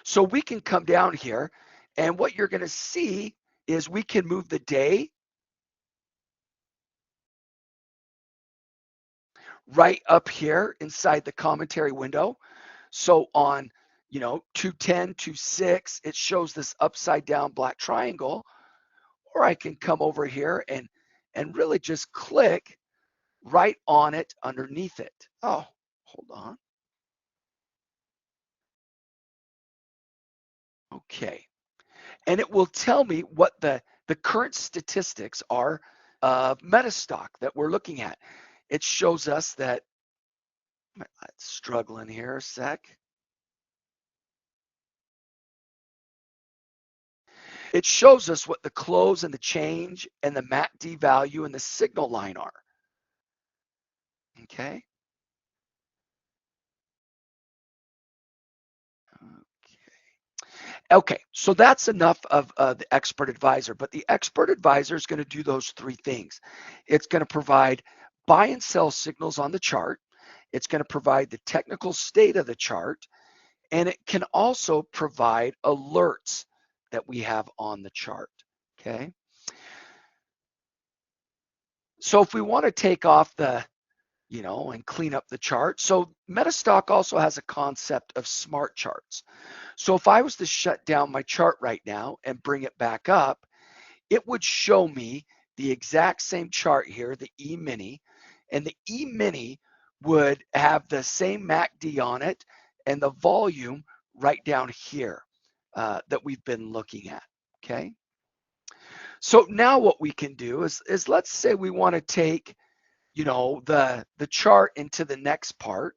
So we can come down here and what you're going to see is we can move the day right up here inside the commentary window. So on 210, 26, it shows this upside down black triangle, or I can come over here and really just click right on it underneath it. Oh, hold on. Okay. And it will tell me what the current statistics are of Metastock that we're looking at. It shows us that, it's struggling here a sec. It shows us what the close and the change and the MACD value and the signal line are. Okay. Okay, so that's enough of the expert advisor, but the expert advisor is going to do those three things. It's going to provide buy and sell signals on the chart. It's going to provide the technical state of the chart, and it can also provide alerts that we have on the chart, okay? So if we want to take off the, and clean up the chart, so Metastock also has a concept of smart charts. So if I was to shut down my chart right now and bring it back up, it would show me the exact same chart here, the E-mini, and the E-mini would have the same MACD on it and the volume right down here that we've been looking at, okay? So now what we can do is let's say we want to take, the chart into the next part.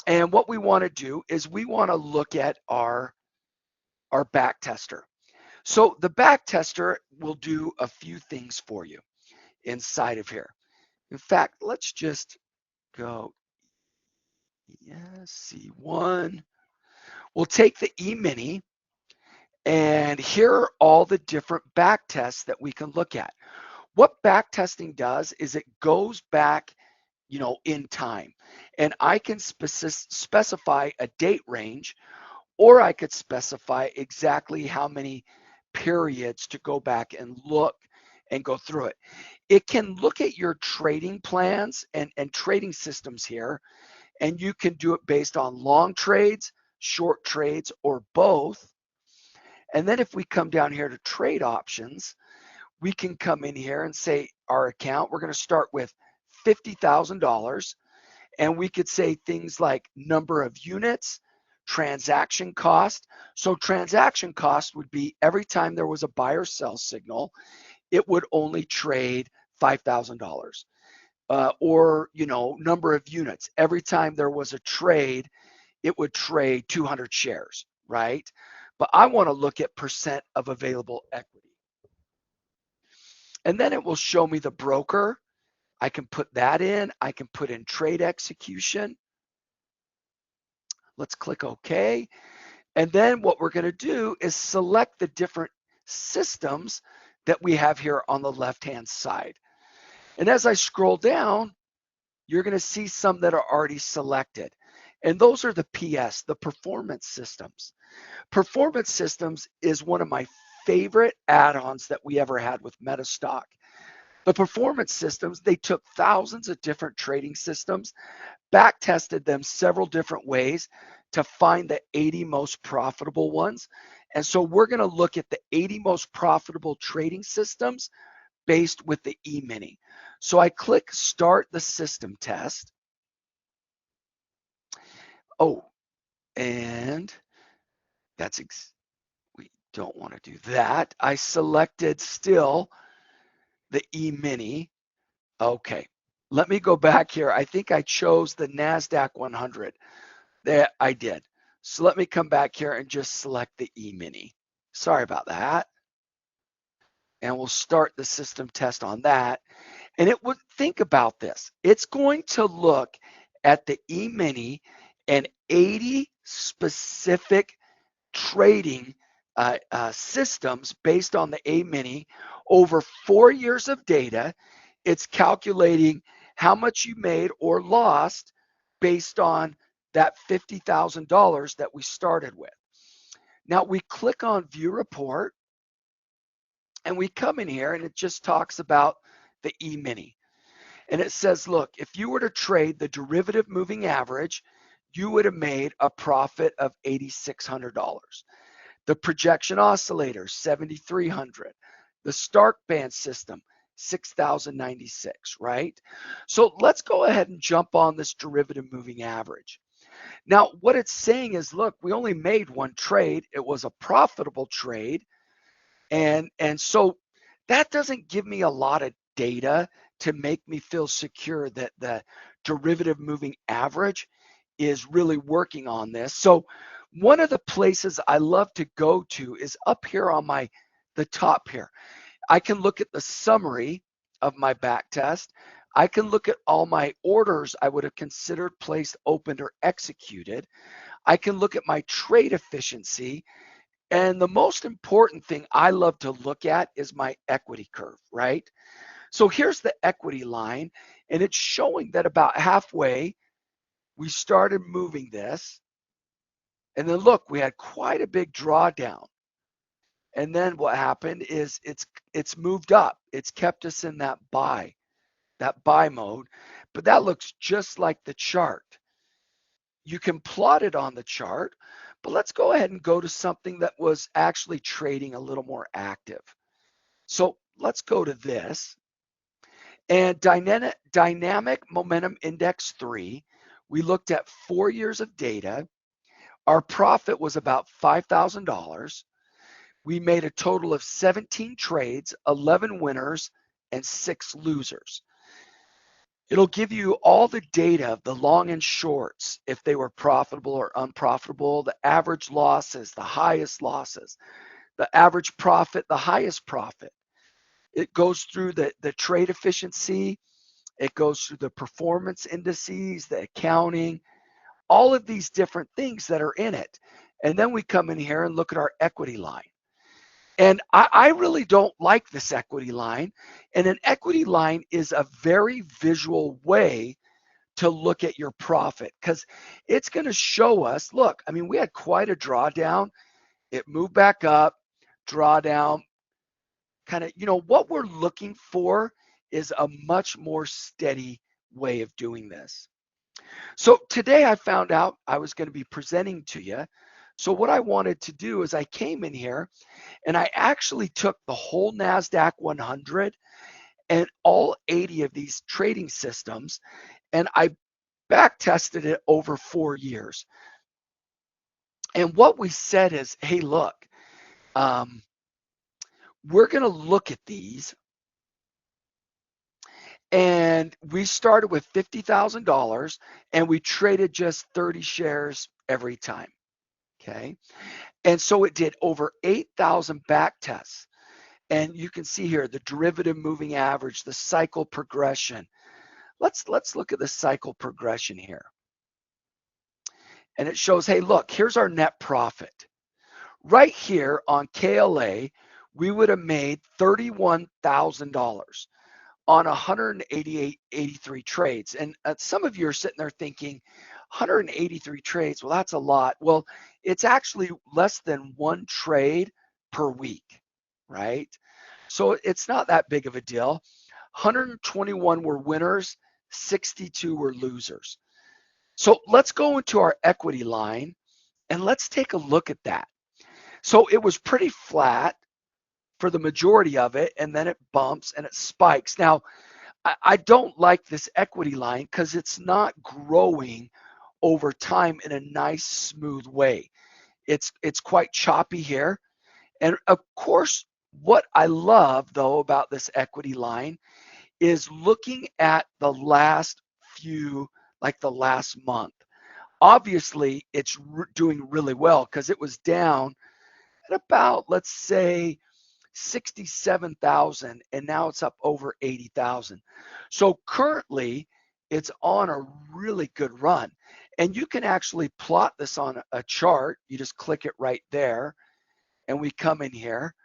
And what we want to do is we want to look at our back tester. So the back tester will do a few things for you inside of here. In fact, let's just go, C1. We'll take the E-mini, and here are all the different back tests that we can look at. What back testing does is it goes back, in time, and I can specify a date range, or I could specify exactly how many periods to go back and look and go through it. It can look at your trading plans and trading systems here, and you can do it based on long trades, short trades, or both. And then if we come down here to trade options, we can come in here and say our account, we're going to start with $50,000, and we could say things like number of units, transaction cost. So transaction cost would be every time there was a buy or sell signal, it would only trade $5,000. Or, number of units. Every time there was a trade, it would trade 200 shares, right? But I want to look at percent of available equity. And then it will show me the broker. I can put that in. I can put in trade execution. Let's click OK. And then what we're going to do is select the different systems that we have here on the left-hand side. And as I scroll down, you're going to see some that are already selected. And those are the PS, the performance systems. Performance systems is one of my favorite add-ons that we ever had with Metastock. The performance systems, they took thousands of different trading systems, back tested them several different ways to find the 80 most profitable ones. And so we're going to look at the 80 most profitable trading systems based with the E-mini. So I click start the system test. Oh, and we don't want to do that. I selected still the E-mini. Okay, let me go back here. I think I chose the NASDAQ 100. There, I did. So let me come back here and just select the E-mini. Sorry about that. And we'll start the system test on that. And it would think about this. It's going to look at the E-mini and 80 specific trading systems based on the E-mini over 4 years of data. It's calculating how much you made or lost based on that $50,000 that we started with. Now we click on view report, and we come in here, and it just talks about the E-mini. And it says, look, if you were to trade the derivative moving average, you would have made a profit of $8,600. The projection oscillator, 7,300. The Stark band system, 6,096, right? So let's go ahead and jump on this derivative moving average. Now, what it's saying is, look, we only made one trade. It was a profitable trade. And so that doesn't give me a lot of data to make me feel secure that the derivative moving average is really working on this. So one of the places I love to go to is up here on the top here. I can look at the summary of my back test. I can look at all my orders I would have considered placed, opened, or executed. I can look at my trade efficiency. And the most important thing I love to look at is my equity curve, right? So here's the equity line, and it's showing that about halfway we started moving this, and then look, we had quite a big drawdown. And then what happened is it's moved up. It's kept us in that buy mode, but that looks just like the chart. You can plot it on the chart, but let's go ahead and go to something that was actually trading a little more active. So let's go to this. And dynamic momentum index 3, we looked at 4 years of data. Our profit was about $5,000. We made a total of 17 trades, 11 winners, and 6 losers. It'll give you all the data of the long and shorts, if they were profitable or unprofitable, the average losses, the highest losses, the average profit, the highest profit. It goes through the trade efficiency. It goes through the performance indices, the accounting, all of these different things that are in it. And then we come in here and look at our equity line. And I really don't like this equity line. And an equity line is a very visual way to look at your profit, because it's going to show us, look, I mean, we had quite a drawdown. It moved back up, drawdown, kind of, what we're looking for is a much more steady way of doing this. So today I found out I was going to be presenting to you. So what I wanted to do is I came in here and I actually took the whole NASDAQ 100 and all 80 of these trading systems, and I back tested it over 4 years. And what we said is, hey, look, we're going to look at these. And we started with $50,000 and we traded just 30 shares every time. Okay. And so it did over 8,000 back tests. And you can see here the derivative moving average, the cycle progression. Let's look at the cycle progression here. And it shows, hey, look, here's our net profit. Right here on KLA, we would have made $31,000 on 183 trades. And some of you are sitting there thinking, 183 trades, well, that's a lot. Well, it's actually less than one trade per week, right? So it's not that big of a deal. 121 were winners, 62 were losers. So let's go into our equity line and let's take a look at that. So it was pretty flat for the majority of it, and then it bumps and it spikes. Now, I don't like this equity line because it's not growing over time in a nice, smooth way. It's quite choppy here. And of course, what I love, though, about this equity line is looking at the last few, like the last month. Obviously, it's doing really well because it was down at about, let's say, 67,000, and now it's up over 80,000. So currently it's on a really good run, and you can actually plot this on a chart. You just click it right there, and we come in here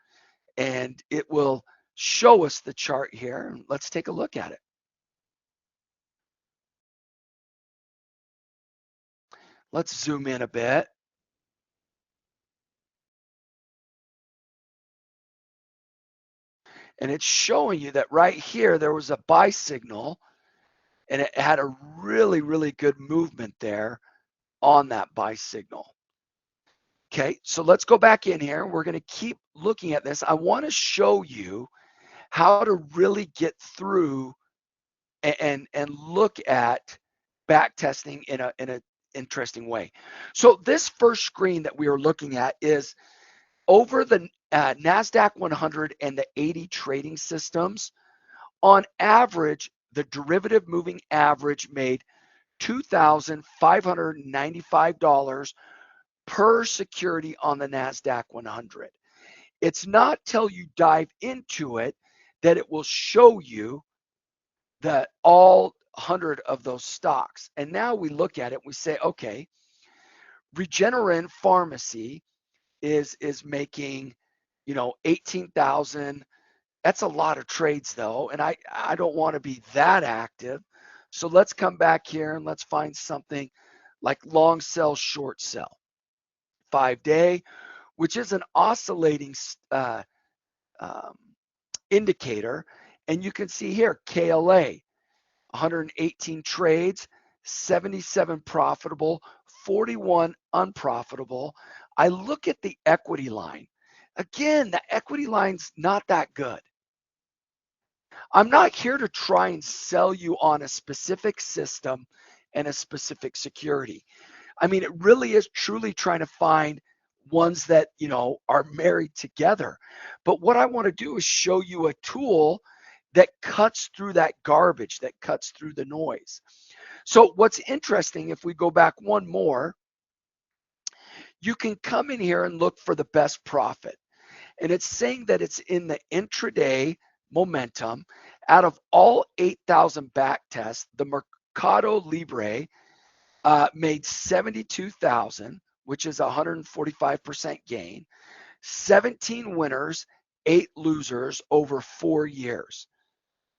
and it will show us the chart here. Let's take a look at it. Let's zoom in a bit. And it's showing you that right here, there was a buy signal, and it had a really, really good movement there on that buy signal. Okay, so let's go back in here. We're going to keep looking at this. I want to show you how to really get through and look at back testing in an interesting way. So this first screen that we are looking at is over the NASDAQ 100 and the 80 trading systems. On average, the derivative moving average made $2,595 per security on the NASDAQ 100. It's not till you dive into it that it will show you that all 100 of those stocks. And now we look at it and we say, okay, Regeneron Pharmacy is making, 18,000 That's a lot of trades though, and I don't want to be that active. So let's come back here and let's find something like long sell, short sell, 5-day, which is an oscillating um, indicator. And you can see here, KLA, 118 trades, 77 profitable, 41 unprofitable. I look at the equity line. Again, the equity line's not that good. I'm not here to try and sell you on a specific system and a specific security. I mean, it really is truly trying to find ones that, you know, are married together. But what I want to do is show you a tool that cuts through that garbage, that cuts through the noise. So what's interesting, if we go back one more, you can come in here and look for the best profit. And it's saying that it's in the intraday momentum. Out of all 8,000 back tests, the Mercado Libre made 72,000, which is 145% gain, 17 winners, 8 losers over 4 years.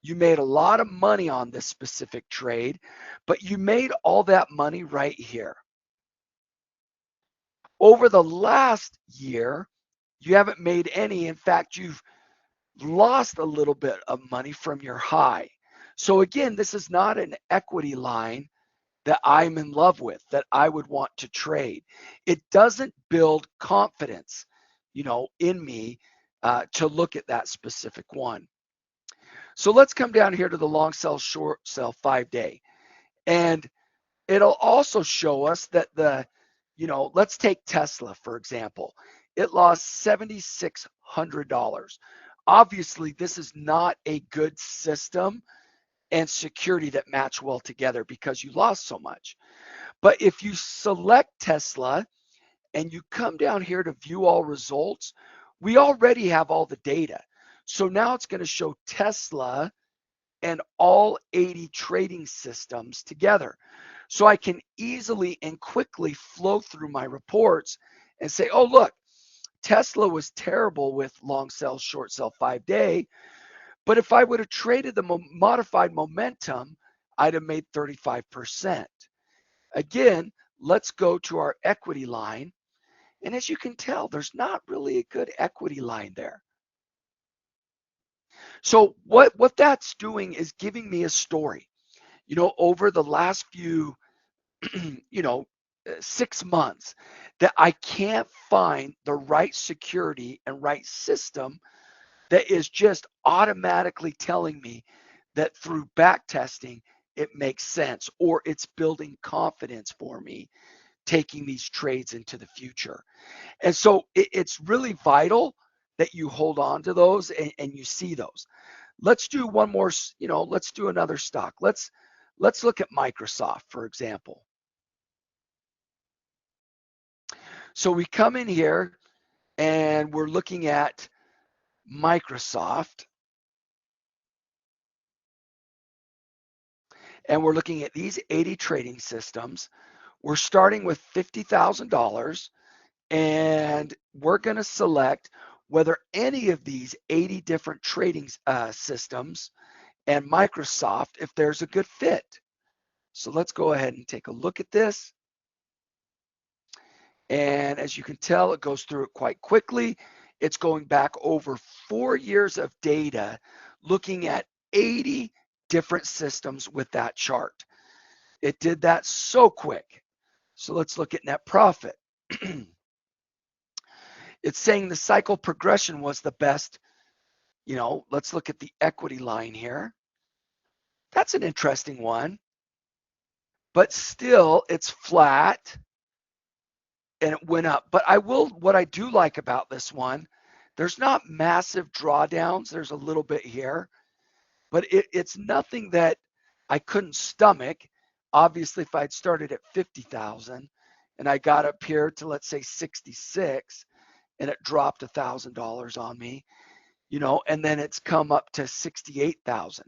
You made a lot of money on this specific trade, but you made all that money right here. Over the last year, you haven't made any. In fact, you've lost a little bit of money from your high. So again, this is not an equity line that I'm in love with, that I would want to trade. It doesn't build confidence, you know, in me to look at that specific one. So let's come down here to the long sell, short sell 5-day. And it'll also show us that the, you know, let's take Tesla, for example. It lost $7,600. Obviously, this is not a good system and security that match well together because you lost so much. But if you select Tesla and you come down here to view all results, we already have all the data. So now it's going to show Tesla and all 80 trading systems together. So I can easily and quickly flow through my reports and say, oh, look, Tesla was terrible with long sell, short sell 5-day. But if I would have traded the modified momentum, I'd have made 35%. Again, let's go to our equity line. And as you can tell, there's not really a good equity line there. So what that's doing is giving me a story. You know, over the last few, 6 months, that I can't find the right security and right system that is just automatically telling me that through back testing, it makes sense, or it's building confidence for me taking these trades into the future. And so it's really vital that you hold on to those and you see those. Let's do one more, let's do another stock. Let's look at Microsoft, for example. So we come in here and we're looking at Microsoft. And we're looking at these 80 trading systems. We're starting with $50,000 and we're going to select whether any of these 80 different trading systems and Microsoft, if there's a good fit. So let's go ahead and take a look at this. And as you can tell, it goes through it quite quickly. It's going back over 4 years of data, looking at 80 different systems with that chart. It did that so quick. So let's look at net profit. It's saying the cycle progression was the best. Let's look at the equity line here. That's an interesting one. But still, it's flat and it went up. But what I do like about this one, there's not massive drawdowns. There's a little bit here, but it's nothing that I couldn't stomach. Obviously, if I'd started at 50,000 and I got up here to, let's say, 66 and it dropped $1,000 on me, and then it's come up to 68,000.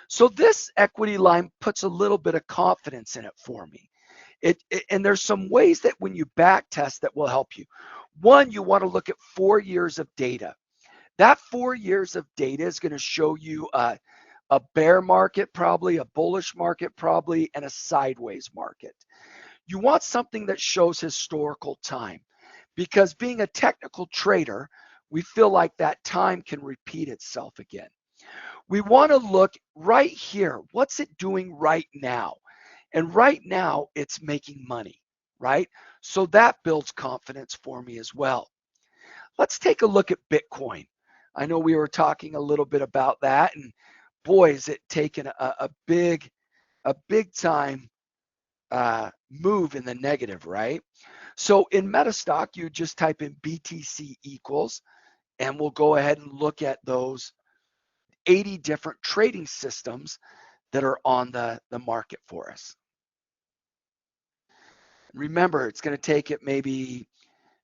So this equity line puts a little bit of confidence in it for me. And there's some ways that when you back test that will help you. One, you want to look at 4 years of data. That 4 years of data is going to show you a bear market probably, a bullish market probably, and a sideways market. You want something that shows historical time, because being a technical trader, we feel like that time can repeat itself again. We want to look right here. What's it doing right now? And right now, it's making money, right? So that builds confidence for me as well. Let's take a look at Bitcoin. I know we were talking a little bit about that, and boy, is it taken a big time move in the negative, right? So in Metastock, you just type in BTC equals, and we'll go ahead and look at those 80 different trading systems that are on the market for us. Remember, it's going to take it maybe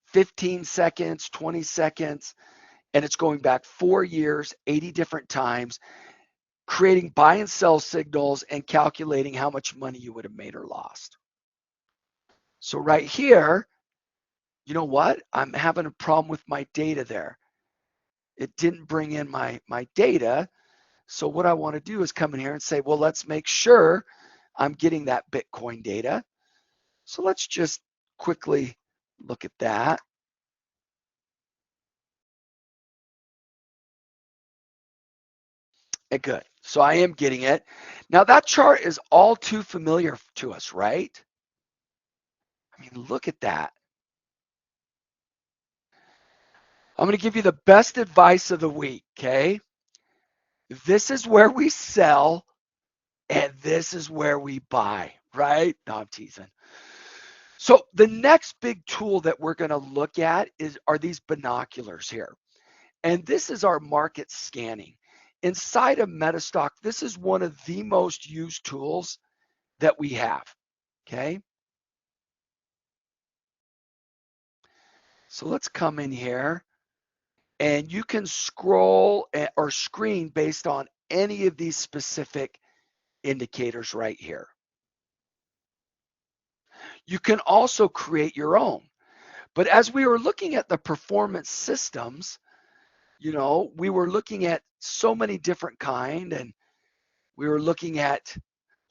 15 seconds, 20 seconds, and it's going back 4 years, 80 different times, creating buy and sell signals and calculating how much money you would have made or lost. So right here, you know what? I'm having a problem with my data there. It didn't bring in my data. So what I want to do is come in here and say, well, let's make sure I'm getting that Bitcoin data. So let's just quickly look at that. And good. So I am getting it. Now that chart is all too familiar to us, right? I mean, look at that. I'm going to give you the best advice of the week, okay? This is where we sell and this is where we buy, right? No, I'm teasing. So the next big tool that we're going to look at are these binoculars here. And this is our market scanning. Inside of Metastock, this is one of the most used tools that we have, okay? So let's come in here, and you can scroll or screen based on any of these specific indicators right here. You can also create your own. But as we were looking at the performance systems, you know, we were looking at so many different kind, and we were looking at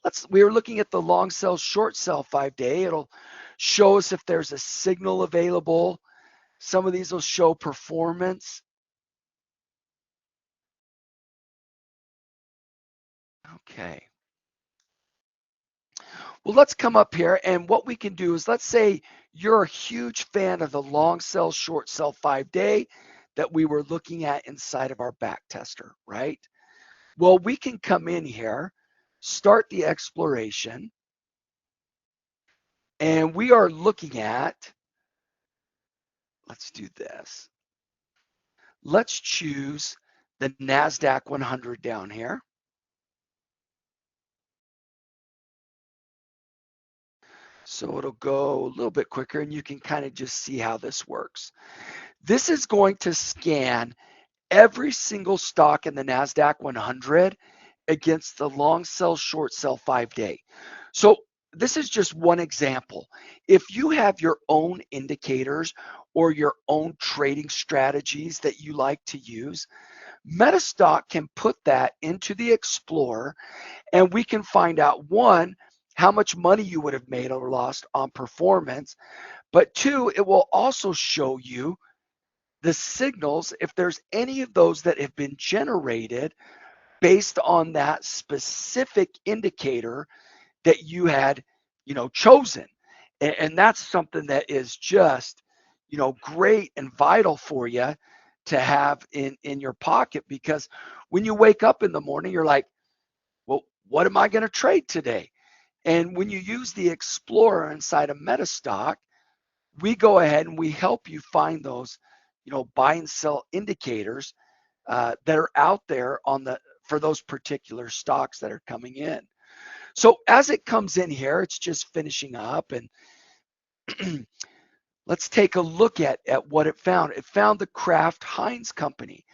the long sell, short sell 5-day. It'll show us if there's a signal available. Some of these will show performance. Okay. Well, let's come up here, and what we can do is, let's say you're a huge fan of the long sell, short sell 5-day that we were looking at inside of our back tester, right? Well, we can come in here, start the exploration, and we are looking at, let's do this. Let's choose the NASDAQ 100 down here. So it'll go a little bit quicker, and you can kind of just see how this works. This is going to scan every single stock in the NASDAQ 100 against the long sell, short sell 5-day. So this is just one example. If you have your own indicators or your own trading strategies that you like to use, Metastock can put that into the Explorer, and we can find out, one, how much money you would have made or lost on performance, but two, it will also show you the signals, if there's any of those that have been generated based on that specific indicator that you had, you know, chosen. And that's something that is just, you know, great and vital for you to have in your pocket, because when you wake up in the morning, you're like, well, what am I going to trade today? And when you use the Explorer inside of Metastock, we go ahead and we help you find those, you know, buy and sell indicators that are out there for those particular stocks that are coming in. So as it comes in here, it's just finishing up, and let's take a look at what it found. It found the Kraft Heinz company.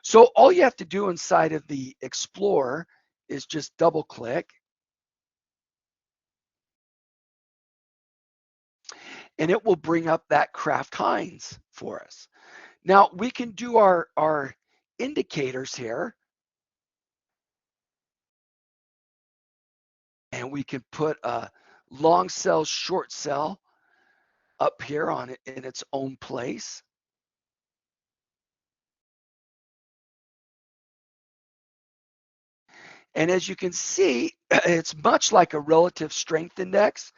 So all you have to do inside of the Explorer is just double click, and it will bring up that Kraft Heinz for us. Now we can do our indicators here. And we can put a long sell, short sell up here on it in its own place. And as you can see, it's much like a relative strength index.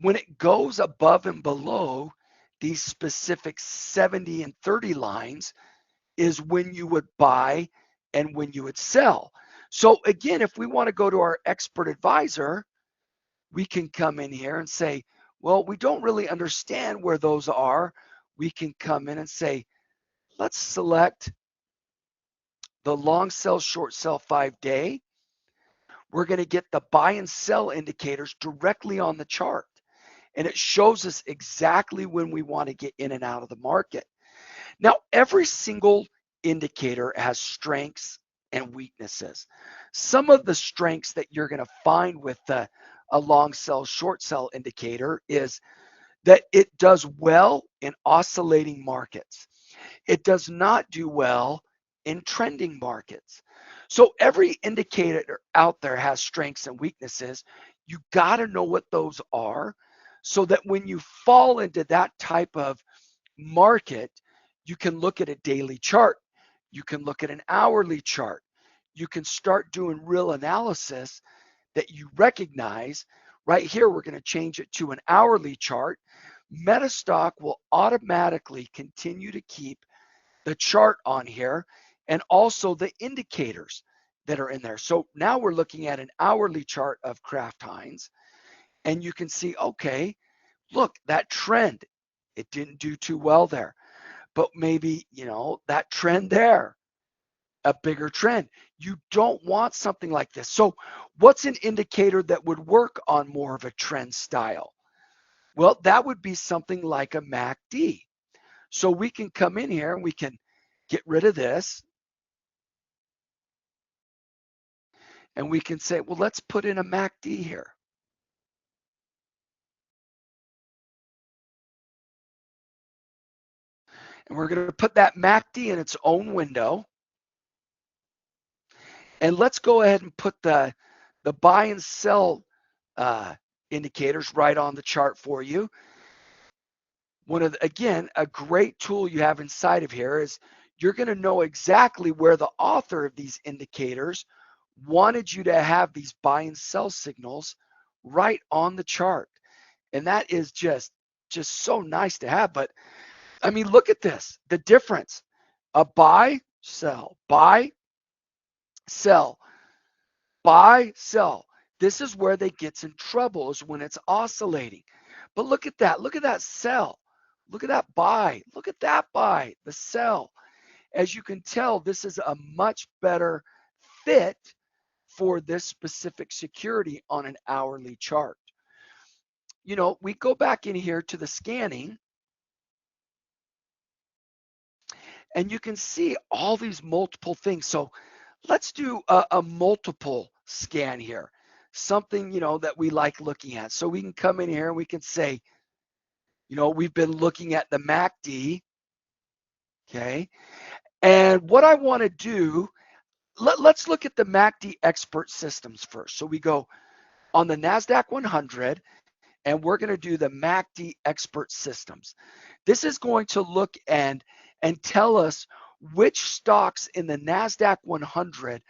When it goes above and below these specific 70 and 30 lines is when you would buy and when you would sell. So again, if we want to go to our expert advisor, we can come in here and say, well, we don't really understand where those are. We can come in and say, let's select the long sell, short sell 5-day. We're going to get the buy and sell indicators directly on the chart. And it shows us exactly when we want to get in and out of the market. Now, every single indicator has strengths and weaknesses. Some of the strengths that you're going to find with a long sell, short sell indicator is that it does well in oscillating markets. It does not do well in trending markets. So every indicator out there has strengths and weaknesses. You got to know what those are so that when you fall into that type of market, you can look at a daily chart. You can look at an hourly chart. You can start doing real analysis that you recognize. Right here, we're going to change it to an hourly chart. Metastock will automatically continue to keep the chart on here and also the indicators that are in there. So now we're looking at an hourly chart of Kraft Heinz, and you can see, okay, look, that trend, it didn't do too well there, but maybe, that trend there, a bigger trend. You don't want something like this. So what's an indicator that would work on more of a trend style? Well, that would be something like a MACD. So we can come in here and we can get rid of this. And we can say, well, let's put in a MACD here. And we're going to put that MACD in its own window. And let's go ahead and put the buy and sell indicators right on the chart for you. Again, a great tool you have inside of here is you're going to know exactly where the author of these indicators wanted you to have these buy and sell signals right on the chart. And that is just so nice to have. But I mean, look at this, the difference. A buy, sell, buy, sell, buy, sell. This is where they get in trouble, is when it's oscillating. But look at that sell. Look at that buy. Look at that buy, the sell. As you can tell, this is a much better fit for this specific security on an hourly chart. We go back in here to the scanning, and you can see all these multiple things. So let's do a multiple scan here, something, that we like looking at. So we can come in here and we can say, we've been looking at the MACD, okay? And what I want to do, let's look at the MACD expert systems first. So we go on the NASDAQ 100, and we're going to do the MACD expert systems. This is going to look and tell us which stocks in the NASDAQ 100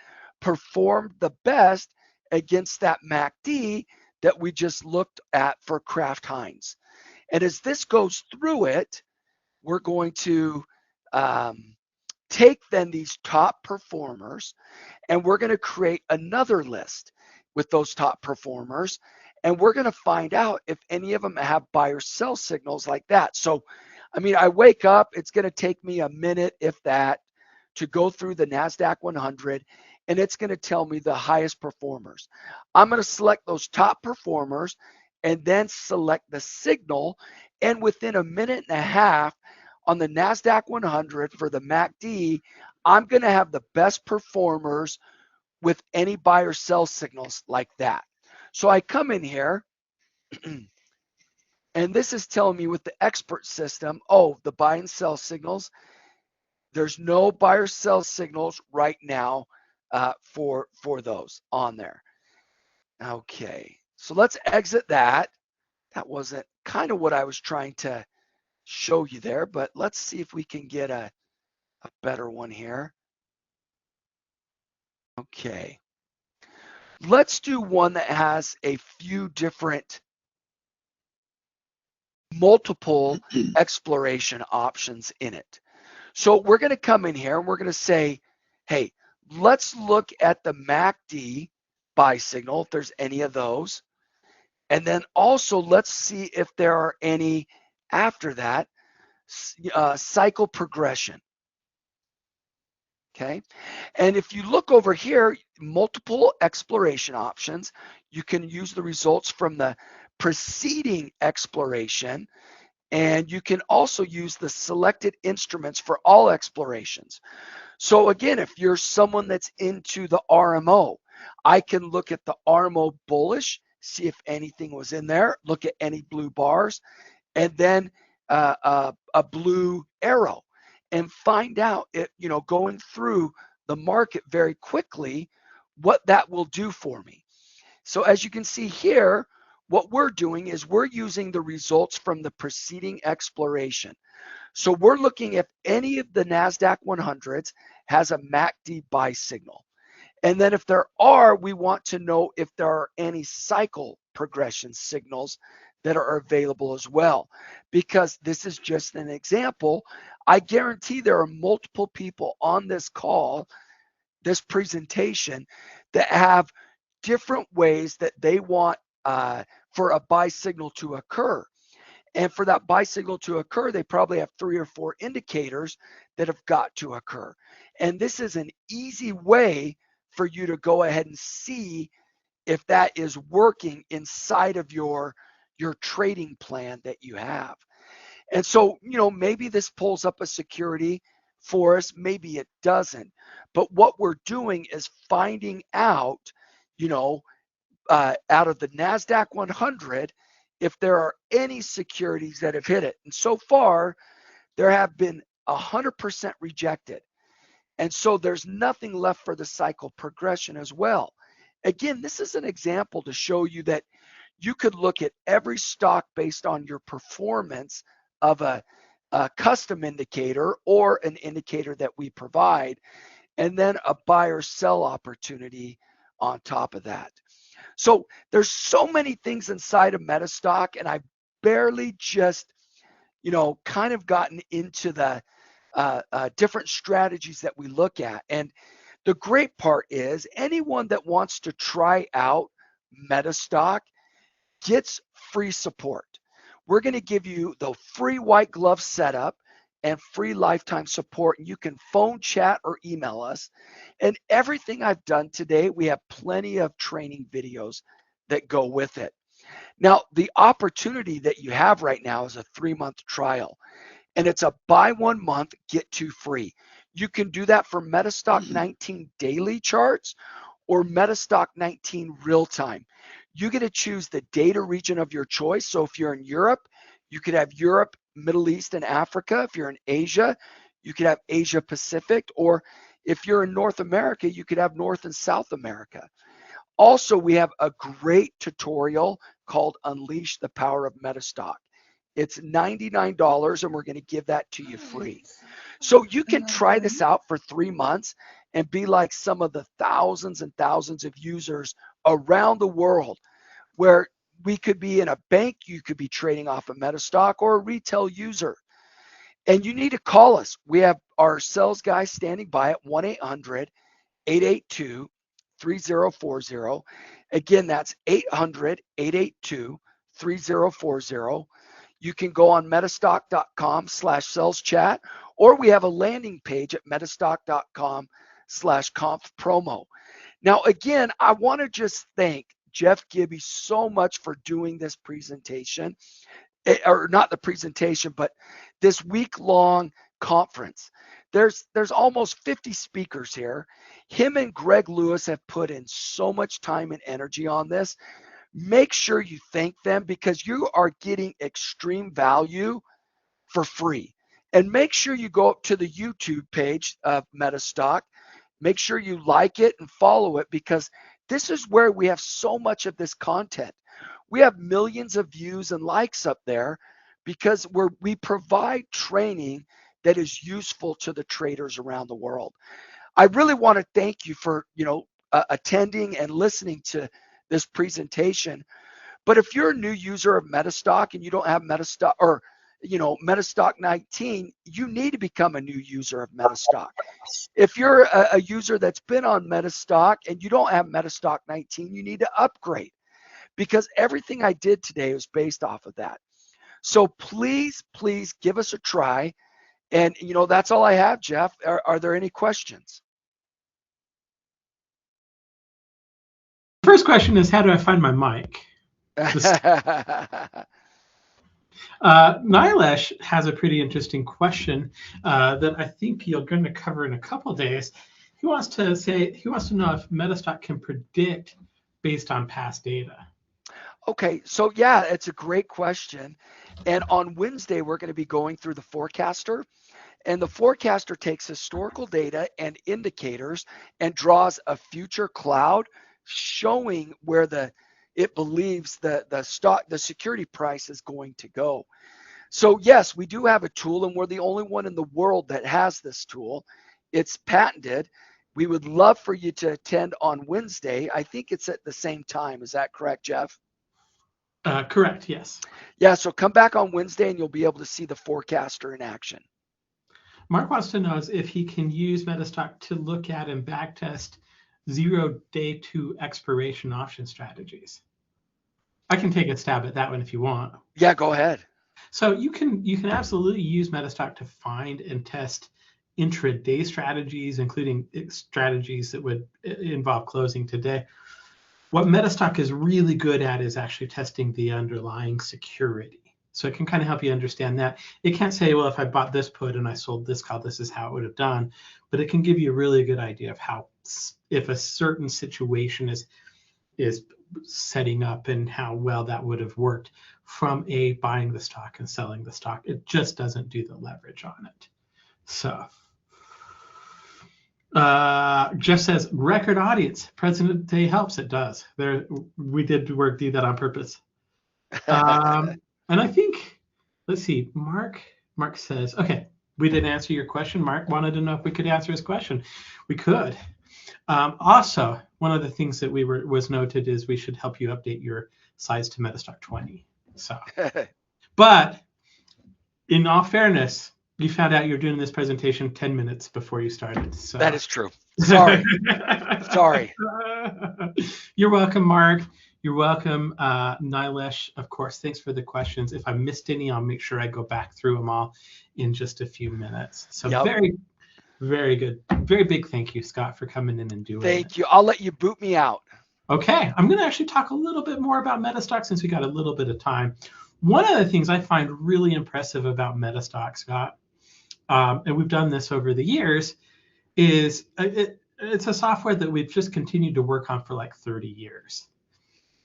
performed the best against that MACD that we just looked at for Kraft Heinz. And as this goes through it, we're going to take then these top performers, and we're going to create another list with those top performers, and we're going to find out if any of them have buy or sell signals like that. So, I mean, I wake up, it's going to take me a minute, if that, to go through the NASDAQ 100, and it's going to tell me the highest performers. I'm going to select those top performers and then select the signal, and within a minute and a half on the NASDAQ 100 for the MACD, I'm going to have the best performers with any buy or sell signals like that. So I come in here, and this is telling me with the expert system, the buy and sell signals, There's no buy or sell signals right now for those on there. Okay, so let's exit that. That wasn't kind of what I was trying to show you there, but let's see if we can get a better one here. Okay, let's do one that has a few different multiple exploration options in it. So we're going to come in here and we're going to say, hey, let's look at the MACD buy signal, if there's any of those. And then also let's see if there are any after that cycle progression. Okay. And if you look over here, multiple exploration options, you can use the results from the preceding exploration. And you can also use the selected instruments for all explorations. So again, if you're someone that's into the RMO, I can look at the RMO bullish, see if anything was in there, look at any blue bars, and then a blue arrow, and find out, going through the market very quickly, what that will do for me. So as you can see here, what we're doing is we're using the results from the preceding exploration. So we're looking if any of the NASDAQ 100s has a MACD buy signal. And then if there are, we want to know if there are any cycle progression signals that are available as well. Because this is just an example. I guarantee there are multiple people on this call, this presentation, that have different ways that they want for a buy signal to occur. And for that buy signal to occur, they probably have 3 or 4 indicators that have got to occur. And this is an easy way for you to go ahead and see if that is working inside of your trading plan that you have. And so, maybe this pulls up a security for us, maybe it doesn't. But what we're doing is finding out, out of the NASDAQ 100, if there are any securities that have hit it. And so far, there have been 100% rejected. And so there's nothing left for the cycle progression as well. Again, this is an example to show you that you could look at every stock based on your performance of a custom indicator or an indicator that we provide, and then a buy or sell opportunity on top of that. So there's so many things inside of Metastock, and I barely just, kind of gotten into the different strategies that we look at. And the great part is anyone that wants to try out Metastock gets free support. We're going to give you the free white glove setup and free lifetime support. And you can phone, chat, or email us. And everything I've done today, we have plenty of training videos that go with it. Now, the opportunity that you have right now is a 3-month trial. And it's a buy 1 month, get 2 free. You can do that for Metastock 19 daily charts or Metastock 19 real time. You get to choose the data region of your choice. So if you're in Europe, you could have Europe, Middle East, and Africa. If you're in Asia, you could have Asia Pacific. Or if you're in North America, you could have North and South America. Also, we have a great tutorial called Unleash the Power of Metastock. It's $99, and we're going to give that to you free. So you can try this out for 3 months and be like some of the thousands and thousands of users around the world, where we could be in a bank, you could be trading off a Metastock, or a retail user. And you need to call us. We have our sales guy standing by at 1-800-882-3040. Again, that's 800-882-3040. You can go on metastock.com/sales chat, or we have a landing page at metastock.com/conf promo. Now, again, I want to just thank Jeff Gibby so much for doing this presentation, or not the presentation, but this week-long conference. There's almost 50 speakers here. Him and Greg Lewis have put in so much time and energy on this. Make sure you thank them, because you are getting extreme value for free. And make sure you go up to the YouTube page of Metastock. Make sure you like it and follow it, because this is where we have so much of this content. We have millions of views and likes up there because we provide training that is useful to the traders around the world. I really want to thank you for, attending and listening to this presentation. But if you're a new user of Metastock and you don't have Metastock, or Metastock 19, you need to become a new user of Metastock. If you're a user that's been on Metastock and you don't have Metastock 19, you need to upgrade, because everything I did today was based off of that. So please give us a try. And that's all I have, Jeff. Are there any questions? First question is, how do I find my mic? Nilesh has a pretty interesting question that I think you're going to cover in a couple of days. He wants to know if Metastock can predict based on past data. Okay, so yeah, it's a great question. And on Wednesday, we're going to be going through the forecaster. And the forecaster takes historical data and indicators and draws a future cloud showing where it believes the security price is going to go. So yes, we do have a tool, and we're the only one in the world that has this tool. It's patented. We would love for you to attend on Wednesday. I think it's at the same time. Is that correct, Jeff? Correct, yes. Yeah, so come back on Wednesday and you'll be able to see the forecaster in action. Mark wants to know if he can use Metastock to look at and backtest 0 day to expiration option strategies. I can take a stab at that one if you want. Yeah, go ahead. So you can absolutely use Metastock to find and test intraday strategies, including strategies that would involve closing today. What Metastock is really good at is actually testing the underlying security. So it can kind of help you understand that. It can't say, well, if I bought this put and I sold this call, this is how it would have done. But it can give you a really good idea of how, if a certain situation is setting up and how well that would have worked from a buying the stock and selling the stock. It just doesn't do the leverage on it. So Jeff says, record audience, President Day helps. It does. We did do that on purpose. And I think, let's see, Mark says, okay, we didn't answer your question. Mark wanted to know if we could answer his question. We could. Also, one of the things that was noted is we should help you update your size to Metastock 20. So, but in all fairness, you found out you're doing this presentation 10 minutes before you started. So. That is true. Sorry. Sorry. You're welcome, Mark. You're welcome, Nilesh. Of course, thanks for the questions. If I missed any, I'll make sure I go back through them all in just a few minutes. So Very, very good. Very big thank you, Scott, for coming in and doing it. Thank you. I'll let you boot me out. Okay. I'm going to actually talk a little bit more about Metastock since we got a little bit of time. One of the things I find really impressive about Metastock, Scott, and we've done this over the years, is it's a software that we've just continued to work on for like 30 years.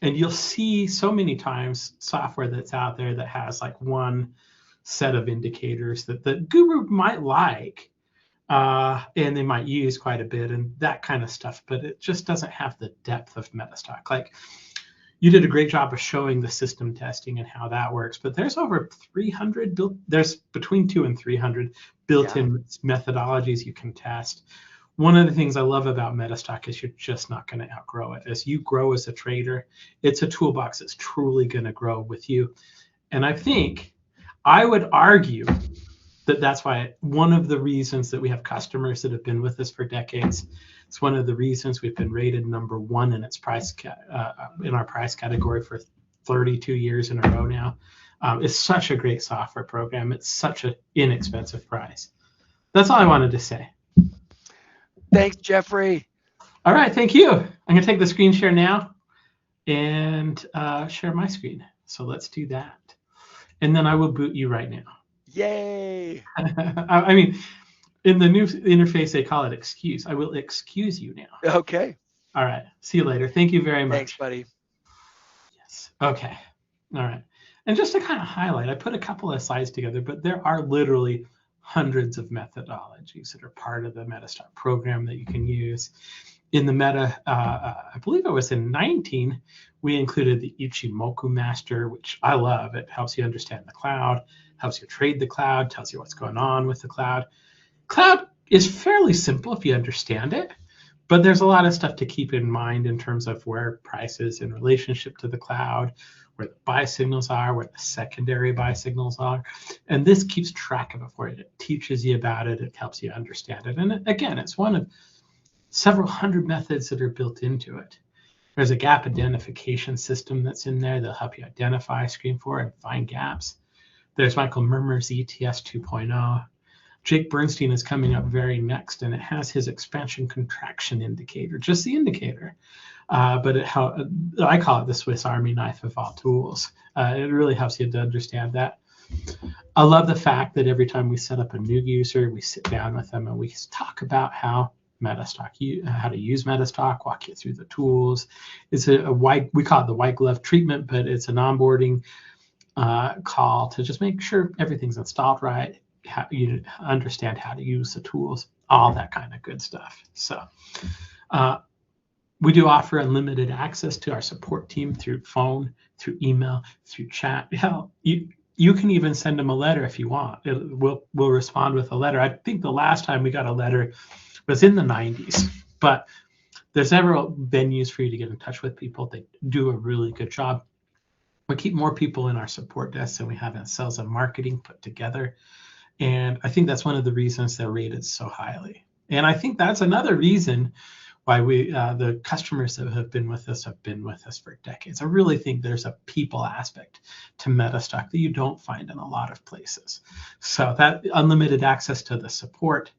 And you'll see so many times software that's out there that has like one set of indicators that the guru might like, and they might use quite a bit and that kind of stuff, but it just doesn't have the depth of Metastock. Like, you did a great job of showing the system testing and how that works, but there's over 300 there's between 200 and 300 built-in methodologies you can test. One of the things I love about Metastock is you're just not going to outgrow it. As you grow as a trader, it's a toolbox that's truly going to grow with you. And I would argue that that's why one of the reasons that we have customers that have been with us for decades. It's one of the reasons we've been rated #1 in its price in our price category for 32 years in a row now. It's such a great software program. It's such an inexpensive price. That's all I wanted to say. Thanks, Jeffrey. All right, thank you. I'm going to take the screen share now and share my screen. So let's do that. And then I will boot you right now. Yay. I mean, in the new interface, they call it excuse. I will excuse you now. Okay. All right. See you later. Thank you very much. Thanks, buddy. Yes. Okay. All right. And just to kind of highlight, I put a couple of slides together, but there are literally hundreds of methodologies that are part of the MetaStock program that you can use. In the Meta, I believe it was in 19, we included the Ichimoku Master, which I love. It helps you understand the cloud, helps you trade the cloud, tells you what's going on with the cloud. Cloud is fairly simple if you understand it, but there's a lot of stuff to keep in mind in terms of where price is in relationship to the cloud, where the buy signals are, where the secondary buy signals are. And this keeps track of it for you. It teaches you about it. It helps you understand it. And again, it's one of several hundred methods that are built into it. There's a gap identification system that's in there that'll help you identify, screen for, and find gaps. There's Michael Murmer's ETS 2.0. Jake Bernstein is coming up very next, and it has his expansion contraction indicator, just the indicator. But I call it the Swiss Army knife of all tools. It really helps you to understand that. I love the fact that every time we set up a new user, we sit down with them and we talk about how to use MetaStock, walk you through the tools. It's we call it the white glove treatment, but it's an onboarding call to just make sure everything's installed right, how you understand how to use the tools, all that kind of good stuff. So we do offer unlimited access to our support team through phone, through email, through chat. Hell, you can even send them a letter if you want. We'll respond with a letter. I think the last time we got a letter was in the 90s, but there's several venues for you to get in touch with people. They do a really good job. We keep more people in our support desk than we have in sales and marketing put together. And I think that's one of the reasons they're rated so highly. And I think that's another reason why the customers that have been with us for decades. I really think there's a people aspect to MetaStock that you don't find in a lot of places. So that unlimited access to the support.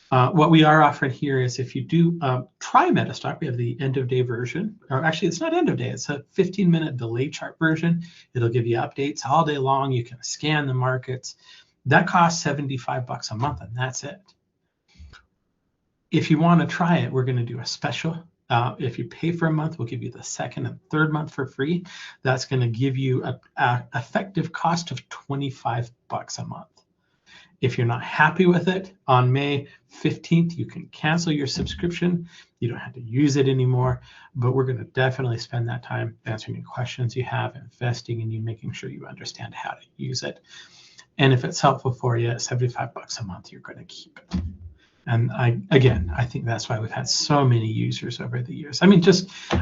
What we are offering here is if you do try MetaStock, we have the end of day version, or actually it's not end of day, it's a 15-minute delay chart version. It'll give you updates all day long. You can scan the markets. That costs $75 a month, and that's it. If you want to try it, we're going to do a special. If you pay for a month, we'll give you the second and third month for free. That's going to give you an effective cost of $25 a month. If you're not happy with it, on May 15th, you can cancel your subscription. You don't have to use it anymore, but we're going to definitely spend that time answering any questions you have, investing in you, making sure you understand how to use it. And if it's helpful for you, at $75 a month, you're going to keep it. And I think that's why we've had so many users over the years. I mean,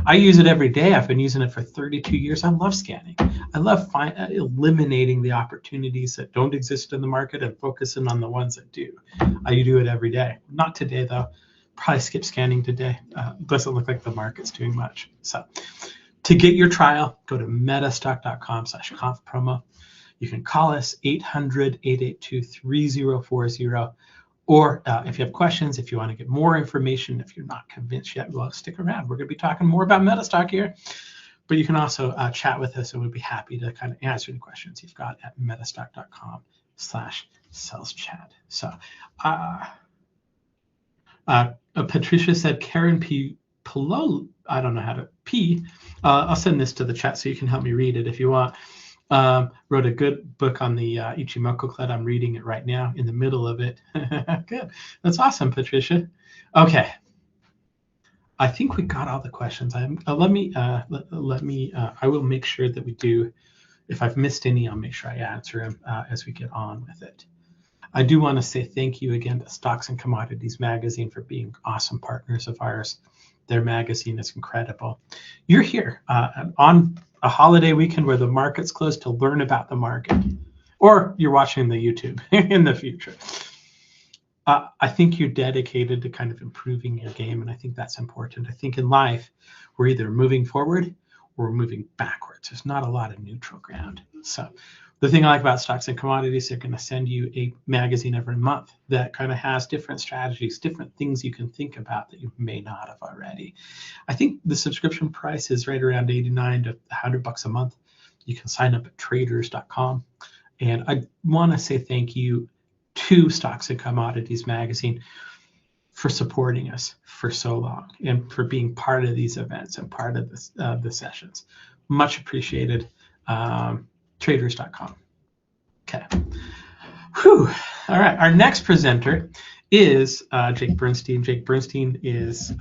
I use it every day. I've been using it for 32 years. I love scanning. I love eliminating the opportunities that don't exist in the market and focusing on the ones that do. I do it every day. Not today, though. Probably skip scanning today. Doesn't look like the market's doing much. So to get your trial, go to metastock.com/conf promo. You can call us 800-882-3040. Or if you have questions, if you want to get more information, if you're not convinced yet, well, stick around. We're going to be talking more about MetaStock here. But you can also chat with us, and we'd be happy to kind of answer any questions you've got at metastock.com/saleschat. So Patricia said, Karen P. Polo, I don't know how to P. I'll send this to the chat so you can help me read it if you want. Wrote a good book on the Ichimoku cloud. I'm reading it right now in the middle of it. Good. That's awesome, Patricia. Okay. I think we got all the questions. I will make sure that we do. If I've missed any, I'll make sure I answer them as we get on with it. I do want to say thank you again to Stocks and Commodities Magazine for being awesome partners of ours. Their magazine is incredible. You're here on a holiday weekend where the market's closed to learn about the market, or you're watching the YouTube in the future. I think you're dedicated to kind of improving your game, and I think that's important. I think in life, we're either moving forward or we're moving backwards. There's not a lot of neutral ground. So the thing I like about Stocks and Commodities, they're going to send you a magazine every month that kind of has different strategies, different things you can think about that you may not have already. I think the subscription price is right around $89 to $100 a month. You can sign up at traders.com. And I want to say thank you to Stocks and Commodities Magazine for supporting us for so long and for being part of these events and part of this, the sessions. Much appreciated. Traders.com. Okay. Whew. All right, our next presenter is Jake Bernstein. Jake Bernstein is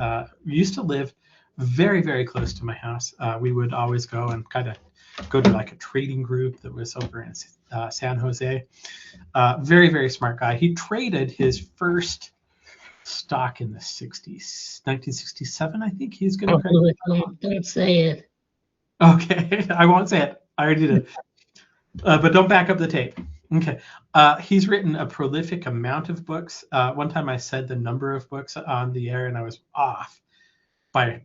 used to live very, very close to my house. We would always go and kind of go to like a trading group that was over in San Jose. Very, very smart guy. He traded his first stock in the 60s, 1967, I think. He's going to don't say it. Okay, I won't say it. I already did. But don't back up the tape. Okay. He's written a prolific amount of books. One time I said the number of books on the air and I was off by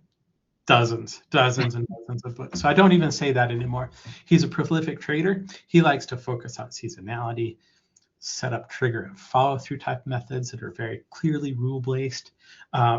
dozens and dozens of books. So I don't even say that anymore. He's a prolific trader. He likes to focus on seasonality, set up trigger and follow through type methods that are very clearly rule based.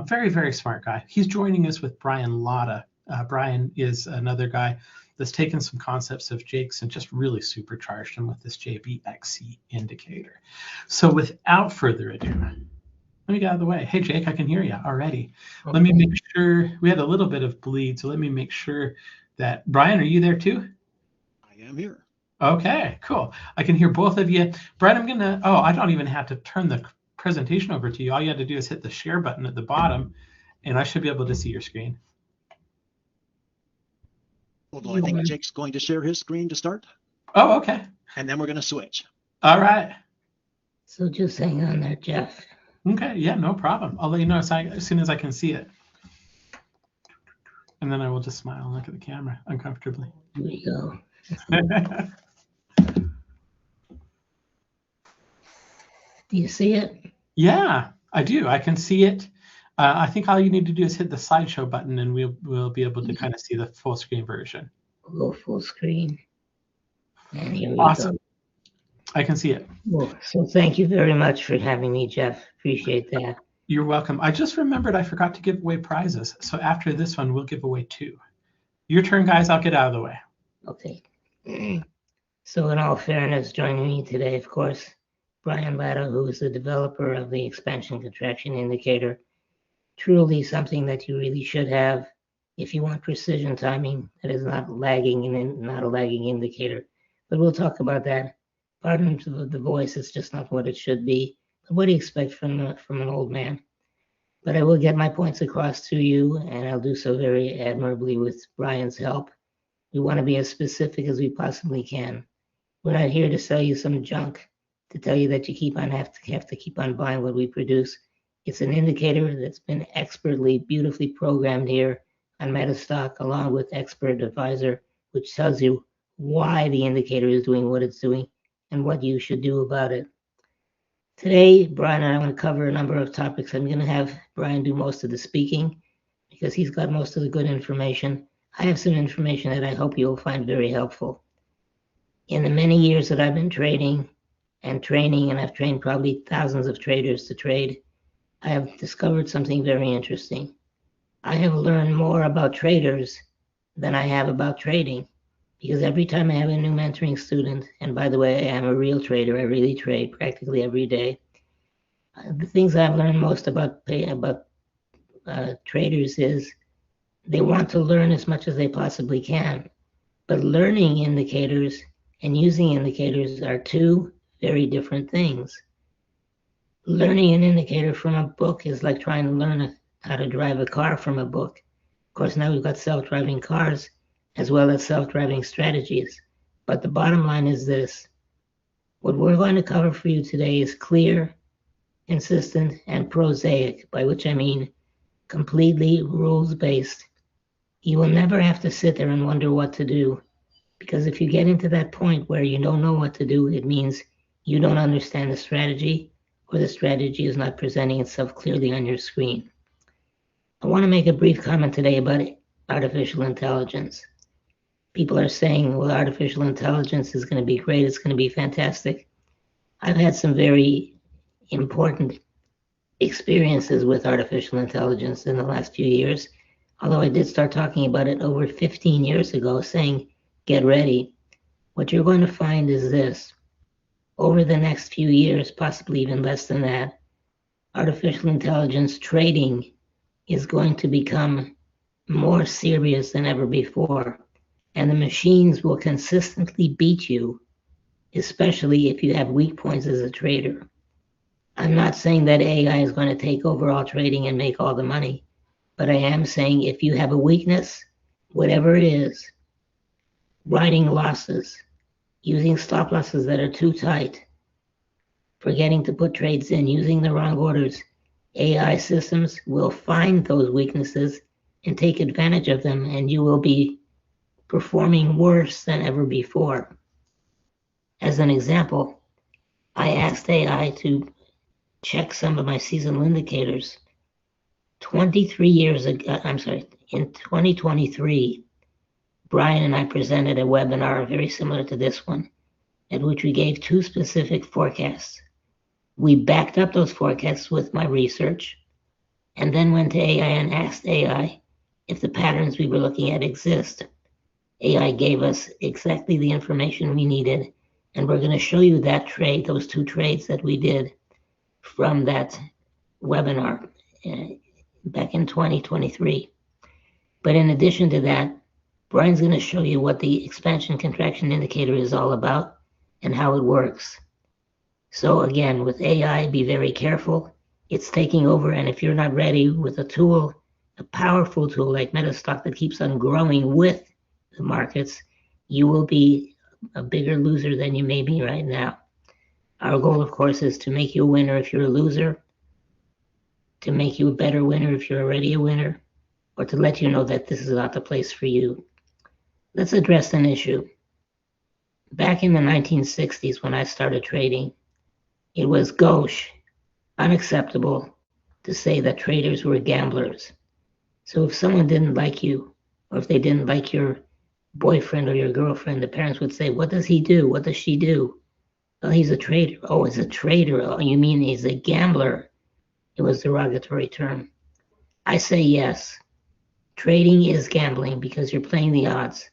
Very, very smart guy. He's joining us with Brian Latta. Brian is another guy that's taken some concepts of Jake's and just really supercharged them with this JBXC indicator. So without further ado, let me get out of the way. Hey, Jake, I can hear you already. Okay. Let me make sure, we had a little bit of bleed, so let me make sure that, Brian, are you there too? I am here. Okay, cool. I can hear both of you. Brian, I'm gonna, I don't even have to turn the presentation over to you. All you have to do is hit the share button at the bottom, and I should be able to see your screen. Although I think Jake's going to share his screen to start. Oh, okay. And then we're going to switch. All right. So just hang on there, Jeff. Okay, yeah, no problem. I'll let you know as soon as I can see it. And then I will just smile and look at the camera uncomfortably. Here we go. Do you see it? Yeah, I do. I can see it. I think all you need to do is hit the slideshow button and we'll be able to kind of see the full screen version. We'll go full screen. And here we awesome. Go. I can see it. Well, so thank you very much for having me, Jeff. Appreciate that. You're welcome. I just remembered I forgot to give away prizes. So after this one, we'll give away 2. Your turn, guys. I'll get out of the way. Okay. So in all fairness, joining me today, of course, Brian Latta, who is the developer of the expansion contraction indicator. Truly something that you really should have if you want precision timing that is not lagging and not a lagging indicator. But we'll talk about that. Pardon the voice, it's just not what it should be. But what do you expect from an old man? But I will get my points across to you, and I'll do so very admirably with Brian's help. We want to be as specific as we possibly can. We're not here to sell you some junk, to tell you that you have to keep on buying what we produce. It's an indicator that's been expertly, beautifully programmed here on Metastock, along with Expert Advisor, which tells you why the indicator is doing what it's doing and what you should do about it. Today, Brian and I want to cover a number of topics. I'm going to have Brian do most of the speaking because he's got most of the good information. I have some information that I hope you'll find very helpful. In the many years that I've been trading and training, and I've trained probably thousands of traders to trade, I have discovered something very interesting. I have learned more about traders than I have about trading, because every time I have a new mentoring student, and by the way, I am a real trader, I really trade practically every day. The things I've learned most about traders is they want to learn as much as they possibly can, but learning indicators and using indicators are 2 very different things. Learning an indicator from a book is like trying to learn how to drive a car from a book. Of course, now we've got self-driving cars as well as self-driving strategies. But the bottom line is this. What we're going to cover for you today is clear, consistent, and prosaic, by which I mean completely rules-based. You will never have to sit there and wonder what to do, because if you get into that point where you don't know what to do, it means you don't understand the strategy, or the strategy is not presenting itself clearly on your screen. I want to make a brief comment today about artificial intelligence. People are saying, well, artificial intelligence is going to be great, it's going to be fantastic. I've had some very important experiences with artificial intelligence in the last few years, although I did start talking about it over 15 years ago, saying, get ready. What you're going to find is this. Over the next few years, possibly even less than that, artificial intelligence trading is going to become more serious than ever before. And the machines will consistently beat you, especially if you have weak points as a trader. I'm not saying that AI is going to take over all trading and make all the money, but I am saying if you have a weakness, whatever it is, writing losses, using stop losses that are too tight, forgetting to put trades in, using the wrong orders, AI systems will find those weaknesses and take advantage of them, and you will be performing worse than ever before. As an example, I asked AI to check some of my seasonal indicators. 23 years ago, in 2023, Brian and I presented a webinar very similar to this one, at which we gave 2 specific forecasts. We backed up those forecasts with my research, and then went to AI and asked AI if the patterns we were looking at exist. AI gave us exactly the information we needed, and we're going to show you that trade, those 2 trades that we did from that webinar back in 2023. But in addition to that, Brian's going to show you what the expansion contraction indicator is all about and how it works. So again, with AI, be very careful. It's taking over, and if you're not ready with a tool, a powerful tool like Metastock that keeps on growing with the markets, you will be a bigger loser than you may be right now. Our goal, of course, is to make you a winner if you're a loser, to make you a better winner if you're already a winner, or to let you know that this is not the place for you. Let's address an issue. Back in the 1960s, when I started trading, it was gauche, unacceptable to say that traders were gamblers. So if someone didn't like you, or if they didn't like your boyfriend or your girlfriend, the parents would say, what does he do? What does she do? Oh, he's a trader. Oh, he's a trader. Oh, you mean he's a gambler? It was a derogatory term. I say yes. Trading is gambling because you're playing the odds.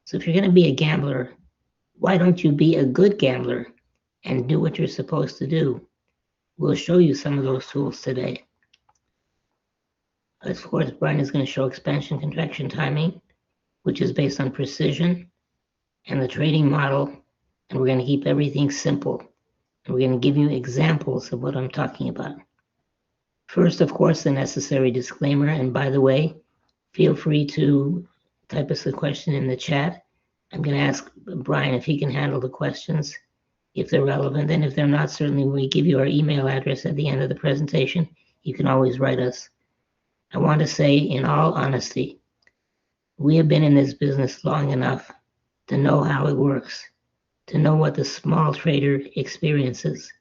So if you're going to be a gambler, why don't you be a good gambler and do what you're supposed to do? We'll show you some of those tools today. Of course, Brian is going to show expansion contraction timing, which is based on precision and the trading model, and we're going to keep everything simple. And we're going to give you examples of what I'm talking about. First, of course, the necessary disclaimer, and by the way, feel free to type us a question in the chat. I'm going to ask Brian if he can handle the questions, if they're relevant, and if they're not, certainly we give you our email address at the end of the presentation. You can always write us. I want to say, in all honesty, we have been in this business long enough to know how it works, to know what the small trader experiences,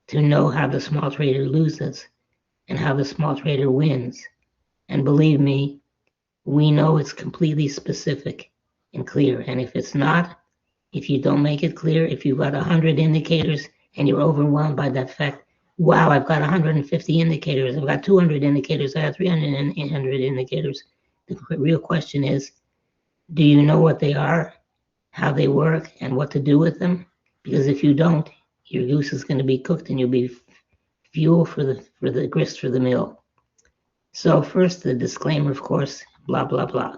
to know how the small trader loses, and how the small trader wins. And believe me, we know it's completely specific and clear. And if it's not, if you don't make it clear, if you've got 100 indicators and you're overwhelmed by that fact, wow, I've got 150 indicators, I've got 200 indicators, I have 300 indicators. The real question is, do you know what they are, how they work, and what to do with them? Because if you don't, your goose is going to be cooked and you'll be fuel for the grist for the mill. So first, the disclaimer, of course, blah, blah, blah.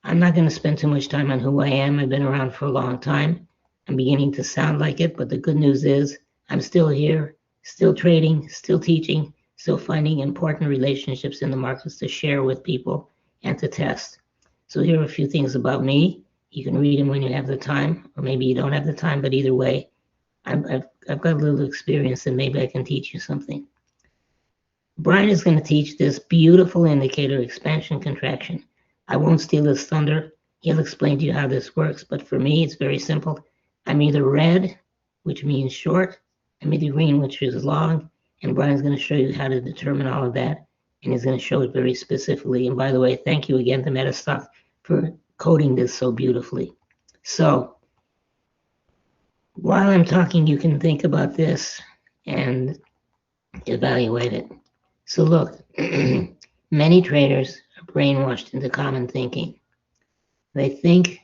I'm not going to spend too much time on who I am. I've been around for a long time. I'm beginning to sound like it, but the good news is I'm still here, still trading, still teaching, still finding important relationships in the markets to share with people and to test. So here are a few things about me. You can read them when you have the time, or maybe you don't have the time, but either way, I've got a little experience and maybe I can teach you something. Brian is going to teach this beautiful indicator, expansion contraction. I won't steal his thunder. He'll explain to you how this works, but for me, it's very simple. I'm either red, which means short, I'm either green, which is long, and Brian's going to show you how to determine all of that, and he's going to show it very specifically. And by the way, thank you again to Metastock for coding this so beautifully. So, while I'm talking, you can think about this and evaluate it. So look, many traders are brainwashed into common thinking. They think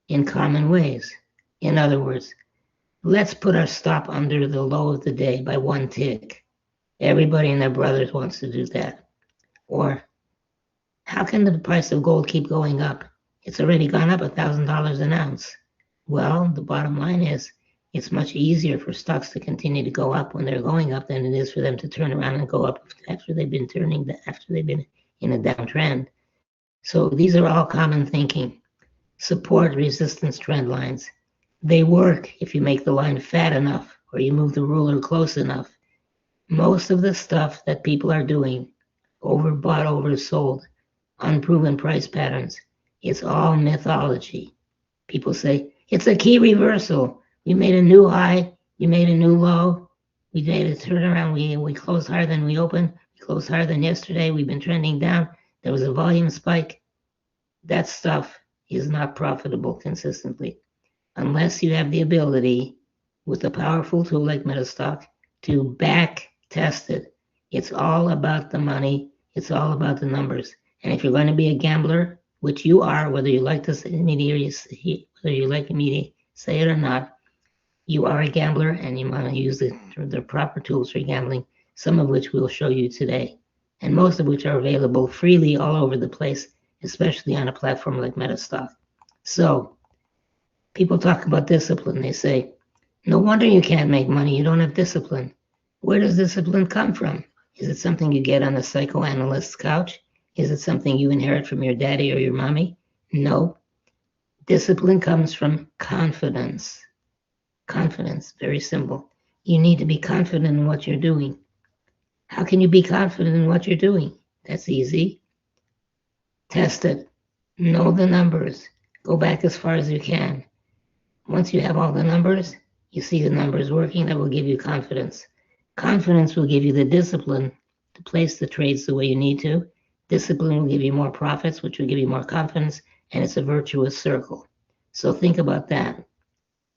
in common ways. In other words, let's put our stop under the low of the day by 1 tick. Everybody and their brothers wants to do that. Or, how can the price of gold keep going up? It's already gone up $1,000 an ounce. Well, the bottom line is, It's much easier for stocks to continue to go up when they're going up than it is for them to turn around and go up after they've been in a downtrend. So these are all common thinking. Support, resistance, trend lines. They work if you make the line fat enough or you move the ruler close enough. Most of the stuff that people are doing, overbought, oversold, unproven price patterns, it's all mythology. People say, it's a key reversal. We made a new high, we made a new low, we made a turnaround, we closed higher than we opened, we closed higher than yesterday, we've been trending down, there was a volume spike. That stuff is not profitable consistently unless you have the ability with a powerful tool like Metastock to back test it. It's all about the money. It's all about the numbers. And if you're going to be a gambler, which you are, whether you like to say it or not, you are a gambler and you want to use the proper tools for gambling, some of which we'll show you today, and most of which are available freely all over the place, especially on a platform like Metastock. So people talk about discipline. They say, no wonder you can't make money. You don't have discipline. Where does discipline come from? Is it something you get on a psychoanalyst's couch? Is it something you inherit from your daddy or your mommy? No. Discipline comes from confidence. Confidence, very simple. You need to be confident in what you're doing. How can you be confident in what you're doing? That's easy. Test it. Know the numbers. Go back as far as you can. Once you have all the numbers, you see the numbers working, that will give you confidence. Confidence will give you the discipline to place the trades the way you need to. Discipline will give you more profits, which will give you more confidence, and it's a virtuous circle. So think about that.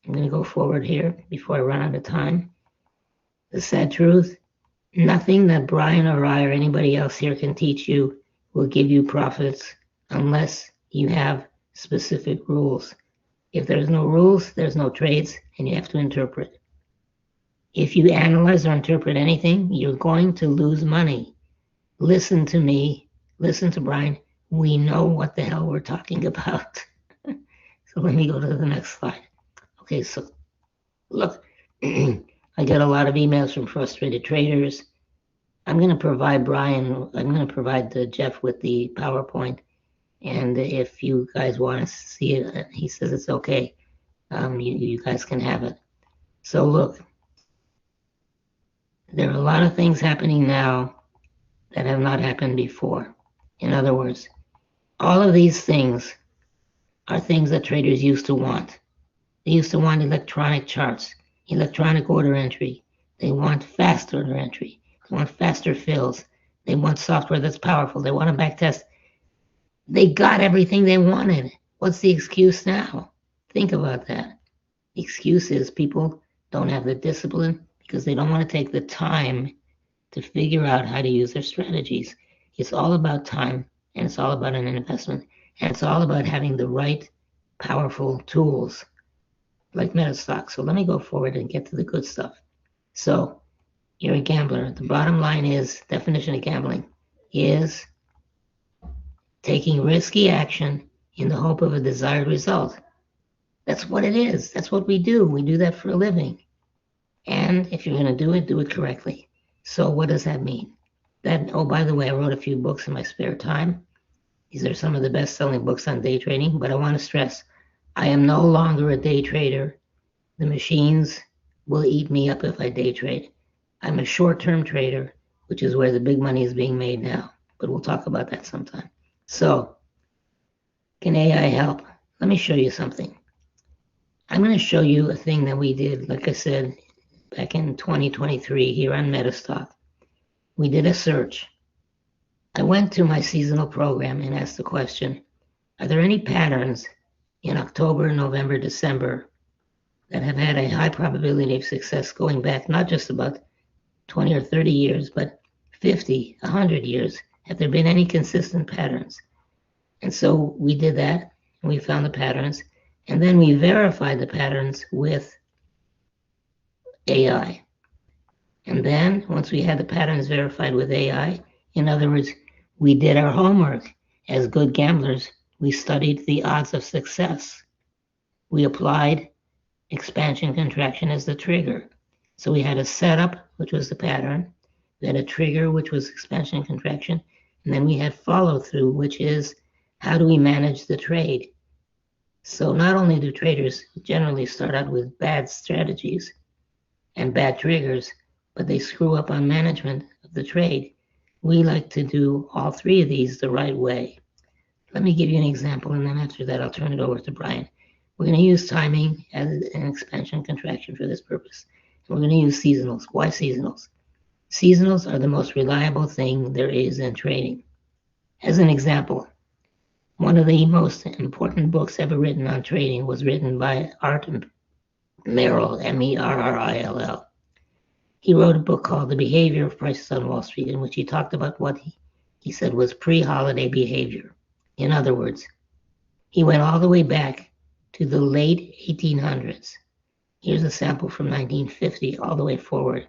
I'm going to go forward here before I run out of time. The sad truth, nothing that Brian or I or anybody else here can teach you will give you profits unless you have specific rules. If there's no rules, there's no trades, and you have to interpret. If you analyze or interpret anything, you're going to lose money. Listen to me, listen to Brian. We know what the hell we're talking about. So let me go to the next slide. Okay, so look, I get a lot of emails from frustrated traders. I'm going to provide Jeff with the PowerPoint. And if you guys want to see it, he says it's okay. You guys can have it. So look, there are a lot of things happening now that have not happened before. In other words, all of these things are things that traders used to want. They used to want electronic charts, electronic order entry. They want fast order entry. They want faster fills. They want software that's powerful. They want to backtest. They got everything they wanted. What's the excuse now? Think about that. The excuse is people don't have the discipline because they don't want to take the time to figure out how to use their strategies. It's all about time, and it's all about an investment, and it's all about having the right powerful tools like Metastock. So let me go forward and get to the good stuff. So you're a gambler. The bottom line is, definition of gambling is taking risky action in the hope of a desired result. That's what it is. That's what we do. We do that for a living. And if you're going to do it correctly. So what does that mean? Oh, by the way, I wrote a few books in my spare time. These are some of the best-selling books on day trading, but I want to stress, I am no longer a day trader. The machines will eat me up if I day trade. I'm a short-term trader, which is where the big money is being made now. But we'll talk about that sometime. So, can AI help? Let me show you something. I'm going to show you a thing that we did, like I said, back in 2023 here on Metastock. We did a search. I went to my seasonal program and asked the question, are there any patterns in October, November, December that have had a high probability of success going back not just about 20 or 30 years, but 50, 100 years? Have there been any consistent patterns? And so we did that, and we found the patterns, and then we verified the patterns with AI. And then once we had the patterns verified with AI, in other words, we did our homework. As good gamblers, we studied the odds of success. We applied expansion contraction as the trigger. So we had a setup, which was the pattern. We had a trigger, which was expansion contraction. And then we had follow through, which is how do we manage the trade? So not only do traders generally start out with bad strategies and bad triggers, but they screw up on management of the trade. We like to do all three of these the right way. Let me give you an example, and then after that, I'll turn it over to Brian. We're going to use timing as an expansion contraction for this purpose. And we're going to use seasonals. Why seasonals? Seasonals are the most reliable thing there is in trading. As an example, one of the most important books ever written on trading was written by Art Merrill, Merrill. He wrote a book called The Behavior of Prices on Wall Street, in which he talked about what he said was pre-holiday behavior. In other words, he went all the way back to the late 1800s. Here's a sample from 1950 all the way forward.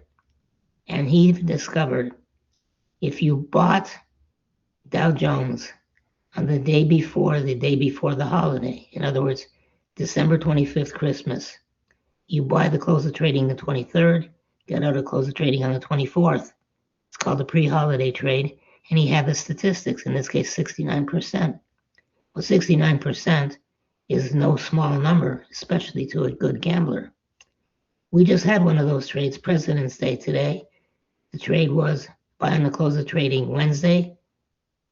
And he discovered if you bought Dow Jones on the day before the holiday, in other words, December 25th, Christmas, you buy the close of trading the 23rd, get out of close of trading on the 24th. It's called a pre-holiday trade, and he had the statistics, in this case 69%. Well, 69% is no small number, especially to a good gambler. We just had one of those trades, President's Day today. The trade was buy on the close of trading Wednesday.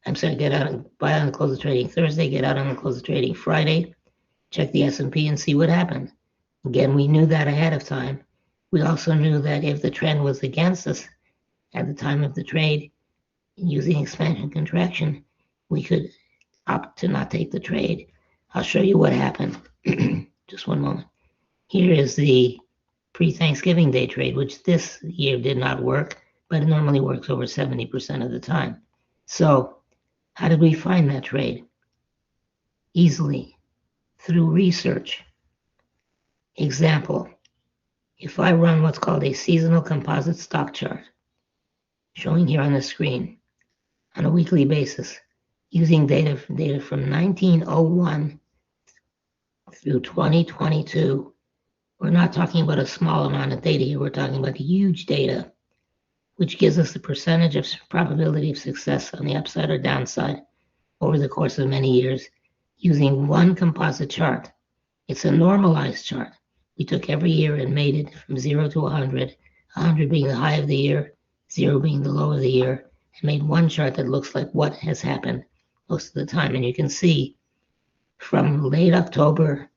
Get out, buy on the close of trading Thursday, get out on the close of trading Friday, check the S&P and see what happened. Again, we knew that ahead of time. We also knew that if the trend was against us at the time of the trade, using expansion contraction, we could opt to not take the trade. I'll show you what happened. Just one moment. Here is the pre-Thanksgiving Day trade, which this year did not work, but it normally works over 70% of the time. So how did we find that trade? Easily, through research. Example, if I run what's called a seasonal composite stock chart, showing here on the screen, on a weekly basis, using data from 1901 through 2022, we're not talking about a small amount of data here, we're talking about huge data, which gives us the percentage of probability of success on the upside or downside over the course of many years using one composite chart. It's a normalized chart. We took every year and made it from 0 to 100, 100 being the high of the year, 0 being the low of the year, and made one chart that looks like what has happened most of the time. And you can see from late November,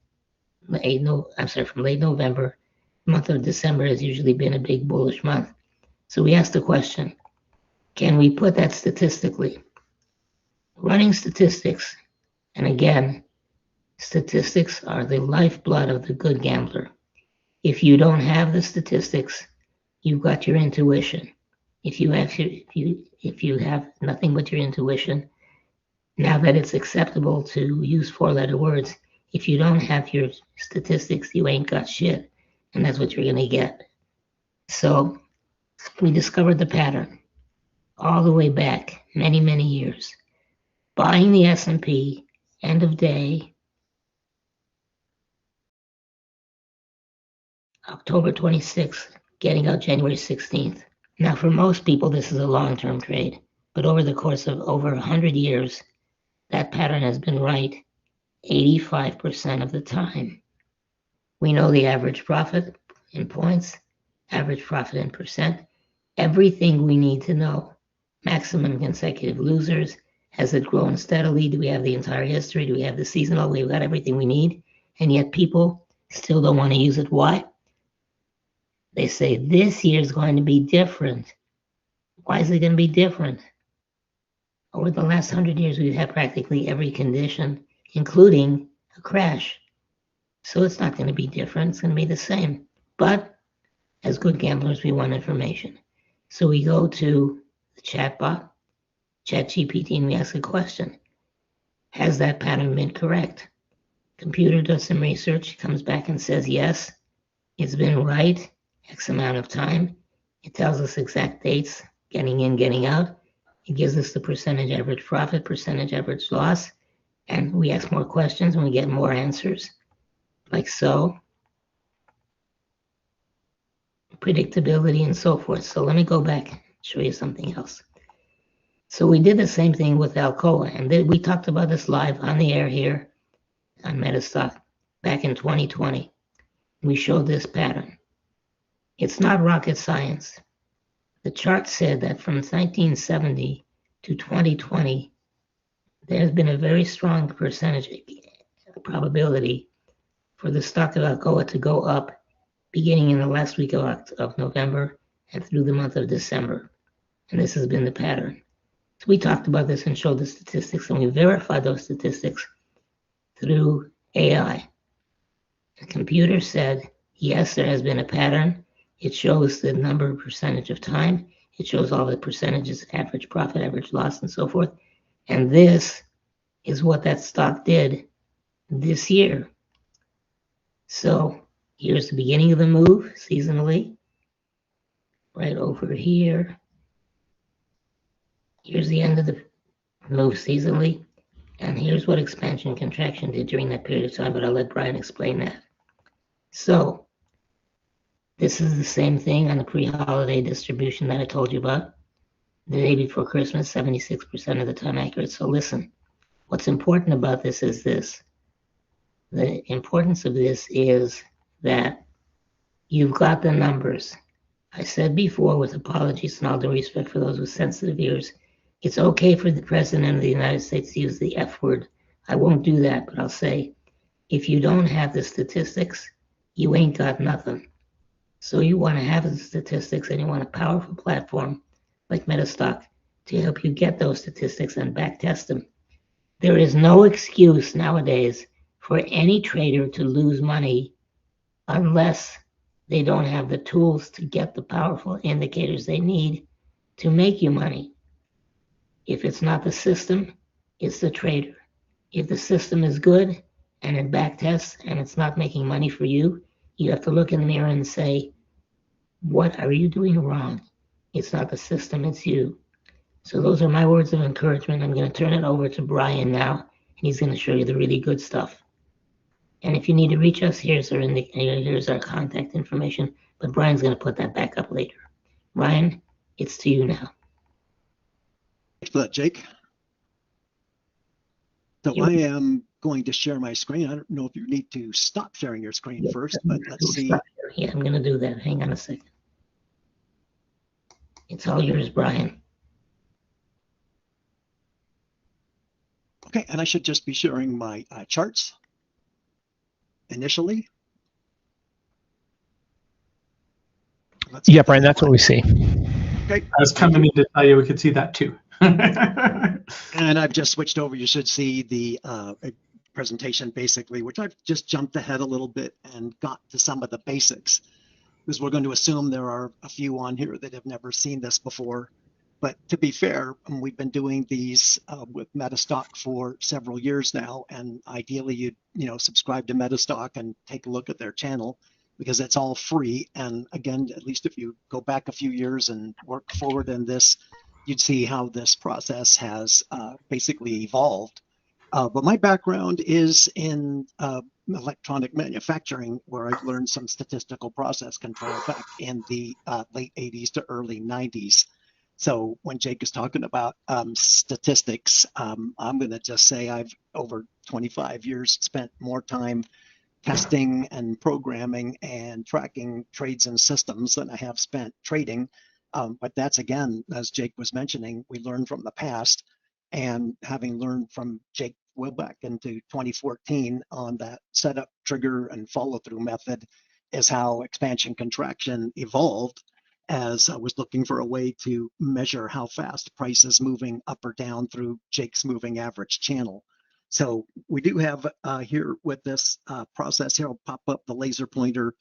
the month of December has usually been a big bullish month. So we asked the question, can we put that statistically? Running statistics, and again, statistics are the lifeblood of the good gambler. If you don't have the statistics, you've got your intuition. If you have nothing but your intuition, now that it's acceptable to use 4-letter words, if you don't have your statistics, you ain't got shit. And that's what you're going to get. So we discovered the pattern all the way back many, many years. Buying the S&P, end of day, October 26th, getting out January 16th. Now, for most people, this is a long-term trade, but over the course of over 100 years, that pattern has been right 85% of the time. We know the average profit in points, average profit in percent, everything we need to know. Maximum consecutive losers, has it grown steadily? Do we have the entire history? Do we have the seasonal? We've got everything we need, and yet people still don't want to use it. Why? They say this year is going to be different. Why is it going to be different? Over the last 100 years, we've had practically every condition, including a crash. So it's not going to be different. It's going to be the same. But as good gamblers, we want information. So we go to the chatbot, ChatGPT, and we ask a question. Has that pattern been correct? Computer does some research, comes back and says, yes, it's been right X amount of time. It tells us exact dates, getting in, getting out. It gives us the percentage average profit, percentage average loss, and we ask more questions and we get more answers, like so. predictability and so forth. So let me go back and show you something else. So we did the same thing with Alcoa, and then we talked about this live on the air here on Metastock back in 2020. We showed this pattern. It's not rocket science. The chart said that from 1970 to 2020, there's been a very strong percentage probability for the stock of Alcoa to go up beginning in the last week of November and through the month of December. And this has been the pattern. So we talked about this and showed the statistics, and we verified those statistics through AI. The computer said, yes, there has been a pattern. It shows the number percentage of time. It shows all the percentages, average profit, average loss, and so forth. And this is what that stock did this year. So here's the beginning of the move seasonally. Right over here. Here's the end of the move seasonally. And here's what expansion contraction did during that period of time, but I'll let Brian explain that. So this is the same thing on the pre-holiday distribution that I told you about. The day before Christmas, 76% of the time accurate. So listen, what's important about this is this. The importance of this is that you've got the numbers. I said before, with apologies and all due respect for those with sensitive ears, it's okay for the President of the United States to use the F word. I won't do that, but I'll say, if you don't have the statistics, you ain't got nothing. So you want to have the statistics, and you want a powerful platform like Metastock to help you get those statistics and backtest them. There is no excuse nowadays for any trader to lose money unless they don't have the tools to get the powerful indicators they need to make you money. If it's not the system, it's the trader. If the system is good and it backtests and it's not making money for you, you have to look in the mirror and say, what are you doing wrong? It's not the system, it's you. So those are my words of encouragement. I'm going to turn it over to Brian now, and he's going to show you the really good stuff. And if you need to reach us, here's our contact information, but Brian's going to put that back up later. Brian, it's to you now. Thanks for that, Jake. So I am going to share my screen. I don't know if you need to stop sharing your screen first, but let's see. Yeah, I'm going to do that. Hang on a second. It's all yours, Brian. Okay, and I should just be sharing my charts initially. Yeah, Brian, that's what we see. Okay. I was coming in to tell you we could see that too. And I've just switched over. You should see the presentation basically, which I've just jumped ahead a little bit and got to some of the basics, because we're going to assume there are a few on here that have never seen this before. But to be fair, we've been doing these with Metastock for several years now, and ideally you subscribe to Metastock and take a look at their channel, because it's all free. And again, at least if you go back a few years and work forward in this, you'd see how this process has basically evolved. But my background is in electronic manufacturing, where I've learned some statistical process control back in the late 80s to early 90s. So when Jake is talking about statistics, I'm going to just say I've over 25 years spent more time testing and programming and tracking trades and systems than I have spent trading. But that's, again, as Jake was mentioning, we learn from the past, and having learned from Jake well back into 2014 on that setup, trigger, and follow through method is how expansion contraction evolved, as I was looking for a way to measure how fast price is moving up or down through Jake's moving average channel. So we do have here with this process here, I'll pop up the laser pointer.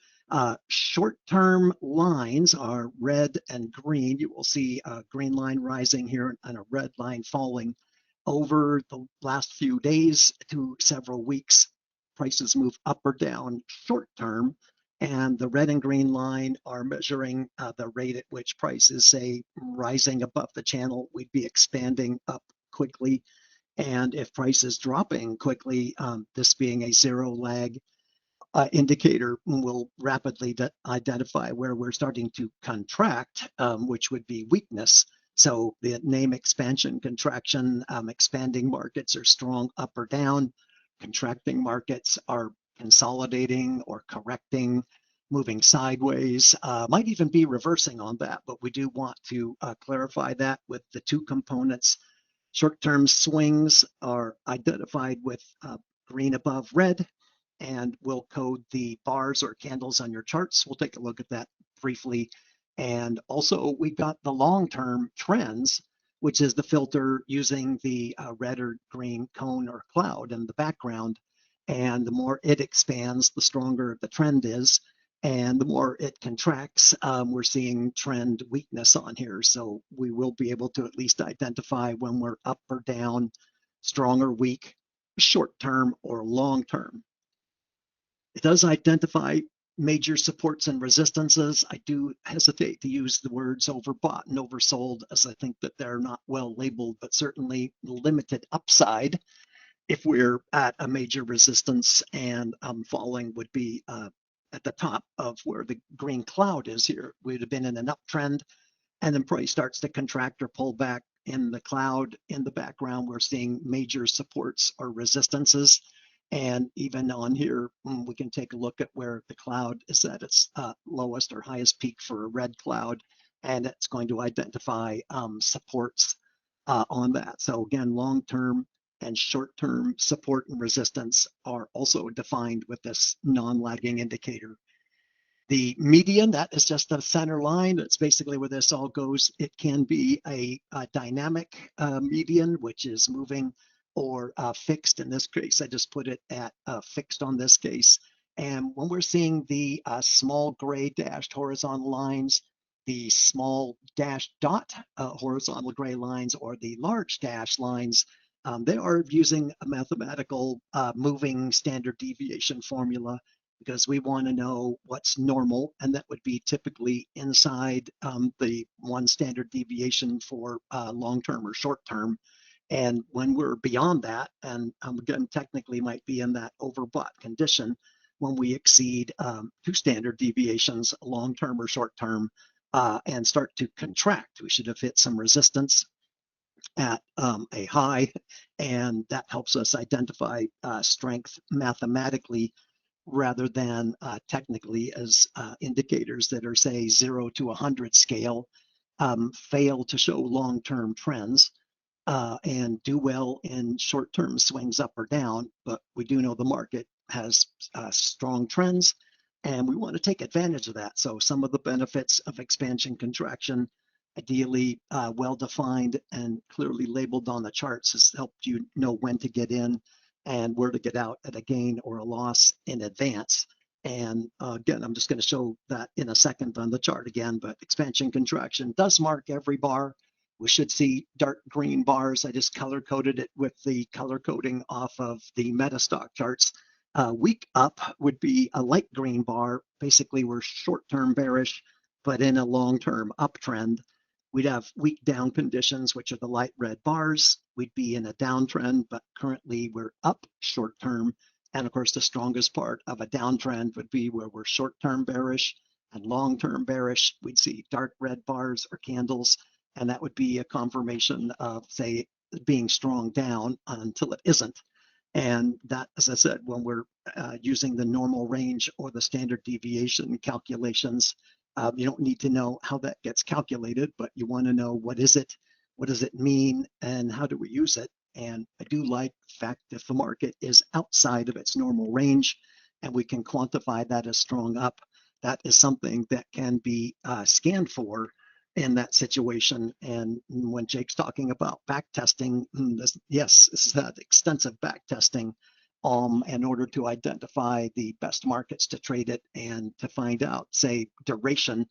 Short-term lines are red and green. You will see a green line rising here and a red line falling over the last few days to several weeks. Prices move up or down short-term, and the red and green line are measuring the rate at which prices, say, rising above the channel, we'd be expanding up quickly. And if price is dropping quickly, this being a zero lag, indicator will rapidly identify where we're starting to contract, which would be weakness. So the name expansion, contraction, expanding markets are strong up or down. Contracting markets are consolidating or correcting, moving sideways, might even be reversing on that, but we do want to clarify that with the two components. Short-term swings are identified with green above red, and we'll code the bars or candles on your charts. We'll take a look at that briefly. And also we've got the long-term trends, which is the filter using the red or green cone or cloud in the background. And the more it expands, the stronger the trend is. And the more it contracts, we're seeing trend weakness on here. So we will be able to at least identify when we're up or down, strong or weak, short term or long term. It does identify major supports and resistances. I do hesitate to use the words overbought and oversold, as I think that they're not well labeled, but certainly limited upside if we're at a major resistance, and falling would be at the top of where the green cloud is here. We'd have been in an uptrend, and then price starts to contract or pull back in the cloud. In the background, we're seeing major supports or resistances. And even on here, we can take a look at where the cloud is at its lowest or highest peak for a red cloud, and it's going to identify supports on that. So again, long-term and short-term support and resistance are also defined with this non-lagging indicator. The median, that is just a center line. That's basically where this all goes. It can be a dynamic median, which is moving, or fixed. In this case, I just put it at fixed on this case. And when we're seeing the small gray dashed horizontal lines, the small dashed dot horizontal gray lines, or the large dash lines, they are using a mathematical moving standard deviation formula, because we want to know what's normal, and that would be typically inside the one standard deviation for long-term or short-term. And when we're beyond that, and again, technically might be in that overbought condition, when we exceed 2 standard deviations, long-term or short-term, and start to contract, we should have hit some resistance at a high, and that helps us identify strength mathematically rather than technically, as indicators that are, say, 0 to 100 scale fail to show long-term trends and do well in short-term swings up or down. But we do know the market has strong trends, and we want to take advantage of that. So some of the benefits of expansion contraction, ideally well-defined and clearly labeled on the charts, has helped you know when to get in and where to get out at a gain or a loss in advance. And again, I'm just going to show that in a second on the chart again, but expansion contraction does mark every bar. We should see dark green bars. I just color coded it with the color coding off of the Metastock charts. Week up would be a light green bar. Basically, we're short-term bearish, but in a long-term uptrend. We'd have weak down conditions, which are the light red bars. We'd be in a downtrend, but currently we're up short-term. And of course, the strongest part of a downtrend would be where we're short-term bearish and long-term bearish. We'd see dark red bars or candles, and that would be a confirmation of, say, being strong down until it isn't. And that, as I said, when we're using the normal range or the standard deviation calculations, you don't need to know how that gets calculated, but you want to know what is it, what does it mean, and how do we use it. And I do like the fact if the market is outside of its normal range and we can quantify that as strong up, that is something that can be scanned for in that situation. And when Jake's talking about backtesting, yes, this is that extensive backtesting in order to identify the best markets to trade it and to find out, say, duration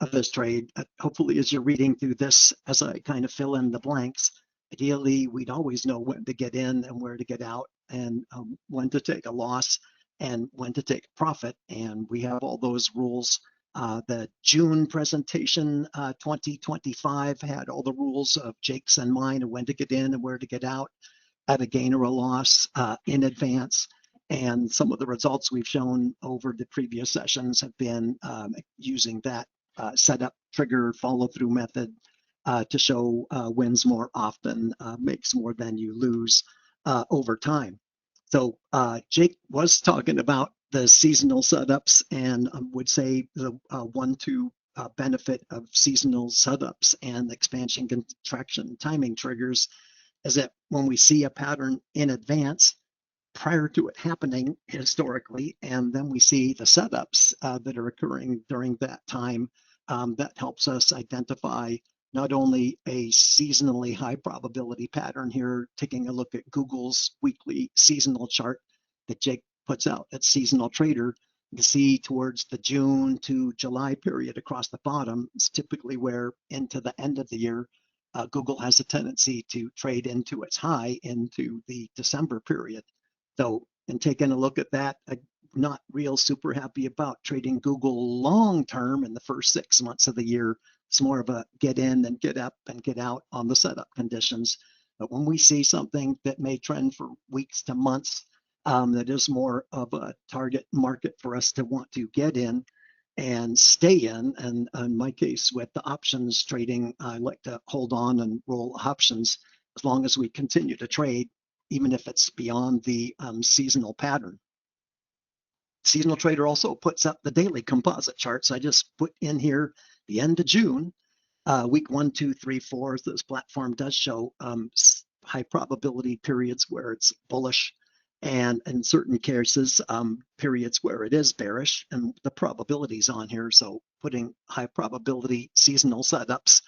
of this trade. Hopefully, as you're reading through this, as I kind of fill in the blanks, ideally, we'd always know when to get in and where to get out, and when to take a loss and when to take a profit. And we have all those rules. The June presentation 2025 had all the rules of Jake's and mine, and when to get in and where to get out at a gain or a loss in advance. And some of the results we've shown over the previous sessions have been using that setup trigger follow through method to show wins more often, makes more than you lose over time. So Jake was talking about the seasonal setups, and would say the one-two benefit of seasonal setups and expansion contraction timing triggers is that when we see a pattern in advance prior to it happening historically, and then we see the setups that are occurring during that time, that helps us identify not only a seasonally high probability pattern here, taking a look at Google's weekly seasonal chart that Jake puts out at Seasonal Trader. You can see towards the June to July period across the bottom is typically where into the end of the year, Google has a tendency to trade into its high into the December period. So, in taking a look at that, I'm not real super happy about trading Google long term in the first 6 months of the year. It's more of a get in and get up and get out on the setup conditions. But when we see something that may trend for weeks to months, that is more of a target market for us to want to get in and stay in. And in my case, with the options trading, I like to hold on and roll options as long as we continue to trade, even if it's beyond the seasonal pattern. Seasonal Trader also puts up the daily composite charts. I just put in here the end of June, week 1, 2, 3, 4. This platform does show high probability periods where it's bullish, and in certain cases, periods where it is bearish, and the probabilities on here. So putting high probability seasonal setups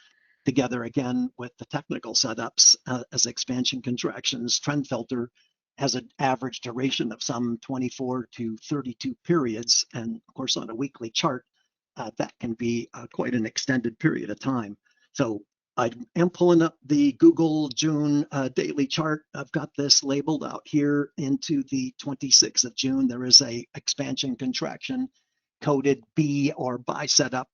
together again with the technical setups as expansion contractions. Trend filter has an average duration of some 24 to 32 periods. And of course, on a weekly chart, that can be quite an extended period of time. So I am pulling up the Google June daily chart. I've got this labeled out here into the 26th of June. There is a expansion contraction coded B or buy setup.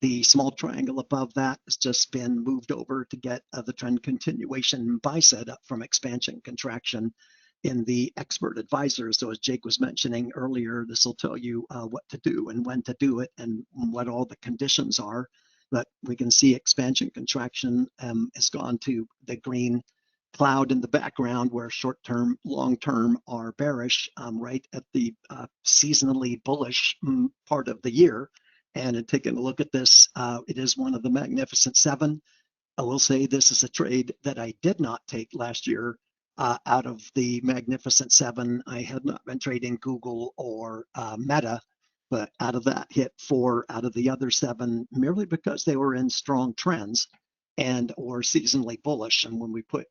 The small triangle above that has just been moved over to get the trend continuation buy setup from expansion contraction in the expert advisor. So as Jake was mentioning earlier, this will tell you what to do and when to do it and what all the conditions are. But we can see expansion contraction has gone to the green cloud in the background where short-term, long-term are bearish right at the seasonally bullish part of the year. And in taking a look at this, it is one of the Magnificent Seven. I will say this is a trade that I did not take last year out of the Magnificent Seven. I had not been trading Google or Meta, but out of that hit 4 out of the other 7 merely because they were in strong trends and or seasonally bullish. And when we put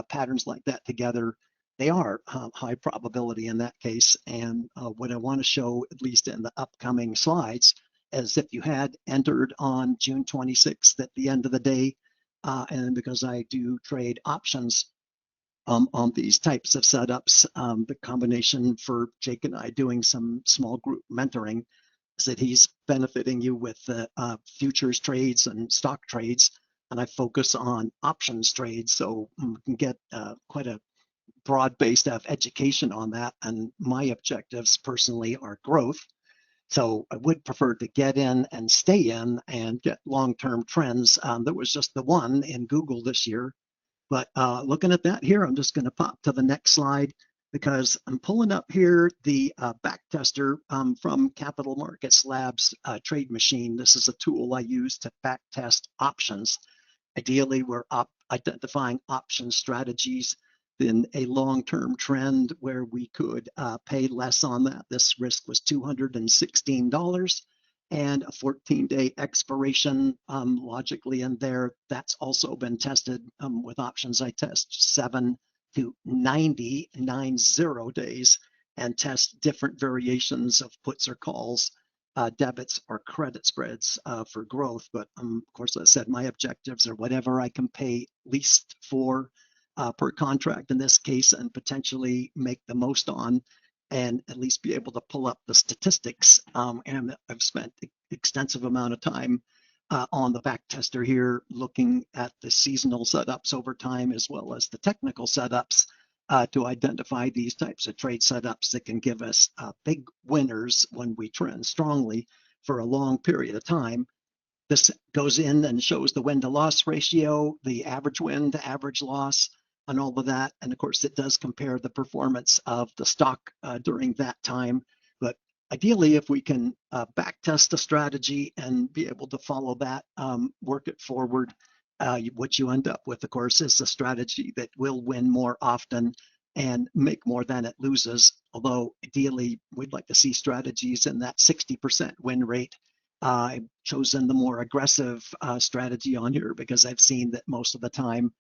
patterns like that together, they are high probability in that case. And what I want to show, at least in the upcoming slides, as if you had entered on June 26th at the end of the day, and because I do trade options on these types of setups, the combination for Jake and I doing some small group mentoring is that he's benefiting you with the futures trades and stock trades, and I focus on options trades, so we can get quite a broad base of education on that. And my objectives personally are growth. So I would prefer to get in and stay in and get long-term trends. There was just the one in Google this year. But looking at that here, I'm just going to pop to the next slide because I'm pulling up here the backtester from Capital Markets Labs Trade Machine. This is a tool I use to backtest options. Ideally, we're identifying option strategies in a long-term trend where we could pay less on that. This risk was $216 and a 14-day expiration logically in there. That's also been tested with options. I test 7 to 90 days and test different variations of puts or calls, debits or credit spreads for growth. But of course, as I said, my objectives are whatever I can pay least for per contract in this case and potentially make the most on and at least be able to pull up the statistics. And I've spent extensive amount of time on the back tester here, looking at the seasonal setups over time, as well as the technical setups. to identify these types of trade setups that can give us big winners when we trend strongly for a long period of time. This goes in and shows the win to loss ratio, the average win to average loss, and all of that. And of course, it does compare the performance of the stock during that time. But ideally, if we can back test a strategy and be able to follow that, work it forward, what you end up with, of course, is a strategy that will win more often and make more than it loses. Although ideally, we'd like to see strategies in that 60% win rate. I've chosen the more aggressive strategy on here because I've seen that most of the time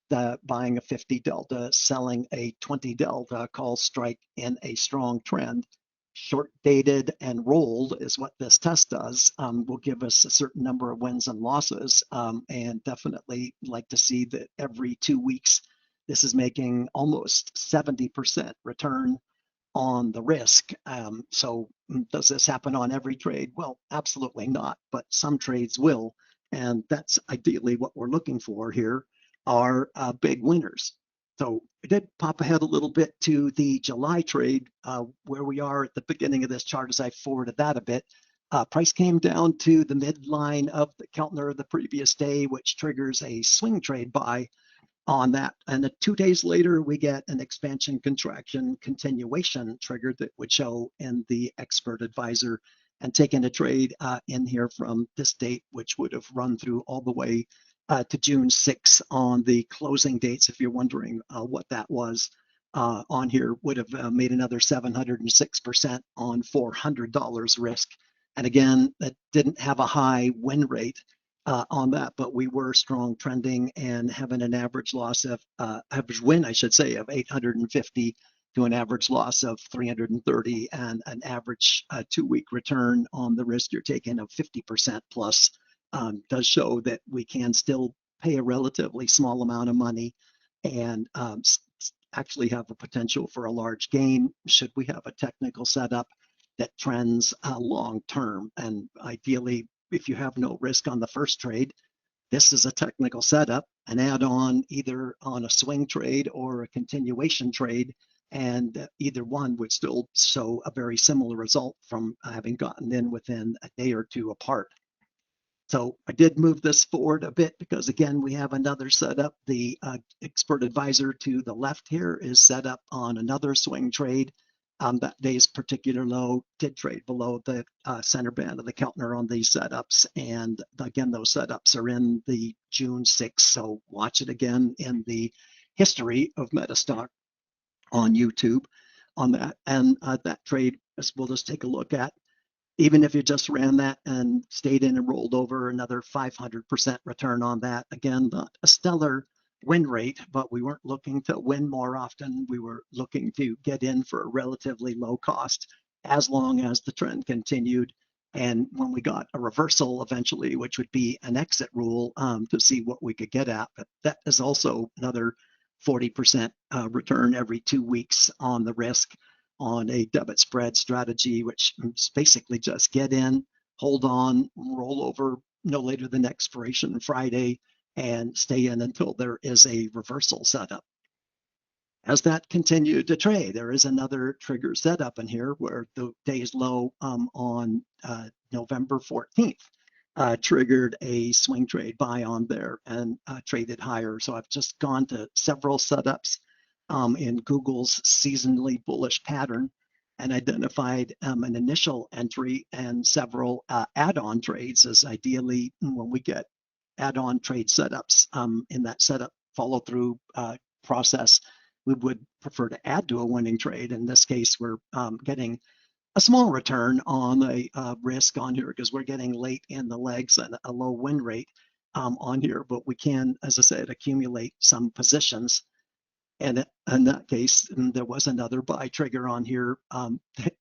the buying a 50 delta, selling a 20 delta call strike in a strong trend, short dated and rolled is what this test does, will give us a certain number of wins and losses, and definitely like to see that every 2 weeks this is making almost 70% return on the risk. So does this happen on every trade? Well, absolutely not, but some trades will. And that's ideally what we're looking for here are big winners. So I did pop ahead a little bit to the July trade, where we are at the beginning of this chart as I forwarded that a bit. Price came down to the midline of the Keltner of the previous day, which triggers a swing trade buy on that. And 2 days later, we get an expansion contraction continuation trigger that would show in the expert advisor and taking a trade in here from this date, which would have run through all the way to June 6 on the closing dates. If you're wondering what that was on here, would have made another 706% on $400 risk. And again, that didn't have a high win rate on that, but we were strong trending and having an average loss of average win, I should say, of 850 to an average loss of 330 and an average 2-week return on the risk you're taking of 50% plus. Does show that we can still pay a relatively small amount of money and actually have a potential for a large gain should we have a technical setup that trends long term. And ideally, if you have no risk on the first trade, this is a technical setup, an add-on either on a swing trade or a continuation trade, and either one would still show a very similar result from having gotten in within a day or two apart. So I did move this forward a bit because, again, we have another setup. The expert advisor to the left here is set up on another swing trade. That day's particular low did trade below the center band of the Keltner on these setups. And again, those setups are in the June 6th. So watch it again in the history of Metastock on YouTube on that. And that trade, we'll just take a look at. Even if you just ran that and stayed in and rolled over, another 500% return on that. Again, not a stellar win rate, but we weren't looking to win more often. We were looking to get in for a relatively low cost as long as the trend continued. And when we got a reversal eventually, which would be an exit rule to see what we could get at, but that is also another 40% return every 2 weeks on the risk on a debit spread strategy, which is basically just get in, hold on, roll over no later than expiration Friday, and stay in until there is a reversal setup. As that continued to trade, there is another trigger setup in here where the day's low on November 14th triggered a swing trade buy on there and traded higher. So I've just gone to several setups in Google's seasonally bullish pattern and identified an initial entry and several add-on trades as ideally when we get add-on trade setups in that setup follow-through process, we would prefer to add to a winning trade. In this case, we're getting a small return on a risk on here because we're getting late in the legs and a low win rate on here, but we can, as I said, accumulate some positions. And in that case, there was another buy trigger on here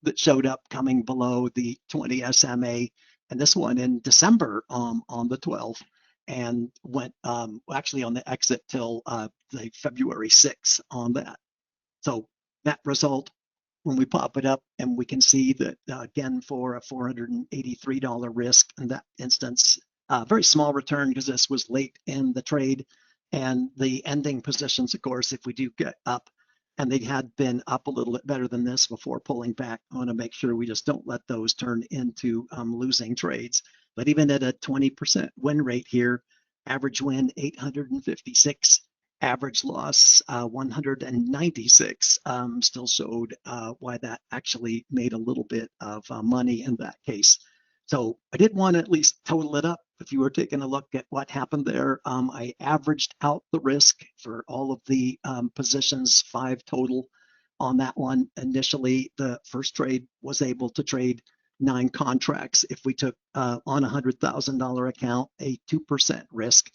that showed up coming below the 20 SMA, and this one in December on the 12th, and went actually on the exit till the February 6th on that. So that result, when we pop it up and we can see that again for a $483 risk in that instance, very small return because this was late in the trade. And the ending positions, of course, if we do get up and they had been up a little bit better than this before pulling back. I want to make sure we just don't let those turn into losing trades. But even at a 20% win rate here, average win 856, average loss 196, still showed why that actually made a little bit of money in that case. So I did want to at least total it up. If you were taking a look at what happened there, I averaged out the risk for all of the positions, 5 total on that one. Initially, the first trade was able to trade 9 contracts. If we took on a $100,000 account, a 2% risk.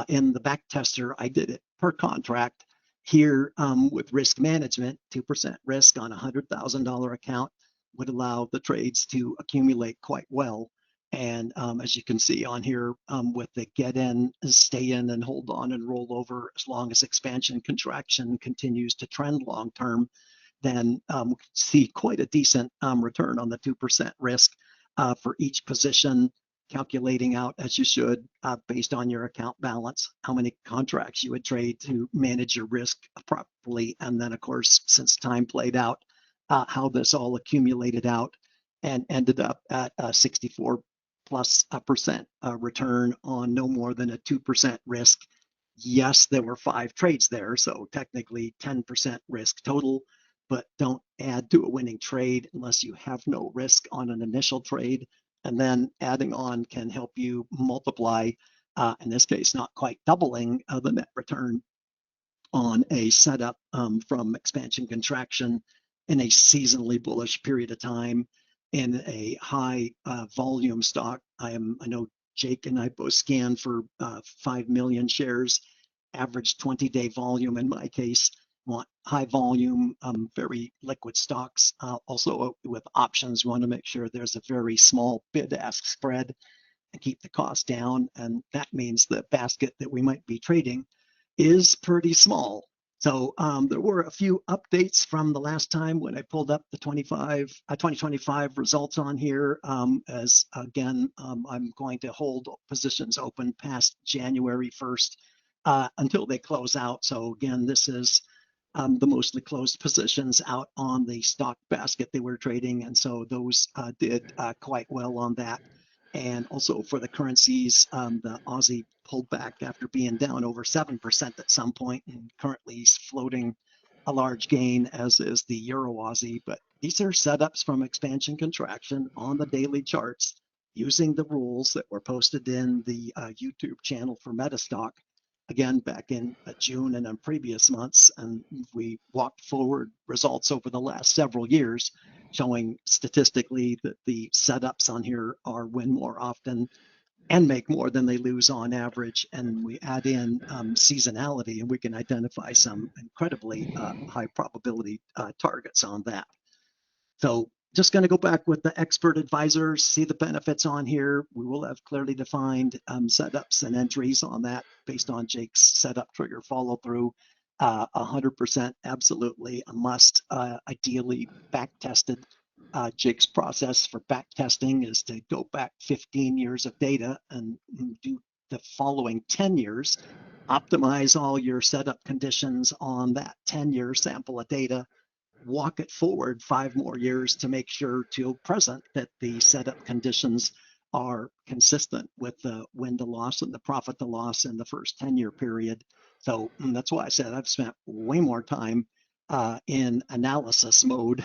In the back tester, I did it per contract. Here with risk management, 2% risk on a $100,000 account would allow the trades to accumulate quite well. And as you can see on here, with the get in, stay in, and hold on and roll over, as long as expansion contraction continues to trend long term, then we see quite a decent return on the 2% risk for each position, calculating out, as you should, based on your account balance, how many contracts you would trade to manage your risk properly. And then, of course, since time played out, how this all accumulated out and ended up at a 64+% return on no more than a 2% risk. Yes, there were 5 trades there, so technically 10% risk total, but don't add to a winning trade unless you have no risk on an initial trade. And then adding on can help you multiply, in this case, not quite doubling the net return on a setup from expansion contraction in a seasonally bullish period of time in a high volume stock. I know Jake and I both scanned for 5 million shares, average 20-day volume in my case. Want high volume, very liquid stocks. Also with options, we want to make sure there's a very small bid-ask spread and keep the cost down. And that means the basket that we might be trading is pretty small. So there were a few updates from the last time when I pulled up the 2025 results on here. As again, I'm going to hold positions open past January 1st until they close out. So again, this is the mostly closed positions out on the stock basket they were trading. And so those did quite well on that. And also for the currencies, the Aussie pulled back after being down over 7% at some point, and currently is floating a large gain, as is the Euro Aussie. But these are setups from expansion contraction on the daily charts using the rules that were posted in the YouTube channel for Metastock, again, back in June and in previous months. And we walked forward results over the last several years, showing statistically that the setups on here are win more often and make more than they lose on average. And we add in seasonality, and we can identify some incredibly high probability targets on that. So just going to go back with the expert advisors, see the benefits on here. We will have clearly defined setups and entries on that based on Jake's setup trigger follow through. 100% absolutely a must, ideally back tested. Jake's process for back testing is to go back 15 years of data and do the following 10 years, optimize all your setup conditions on that 10-year sample of data, walk it forward 5 more years to make sure till present that the setup conditions are consistent with the win to loss and the profit to loss in the first 10-year period. So that's why I said I've spent way more time in analysis mode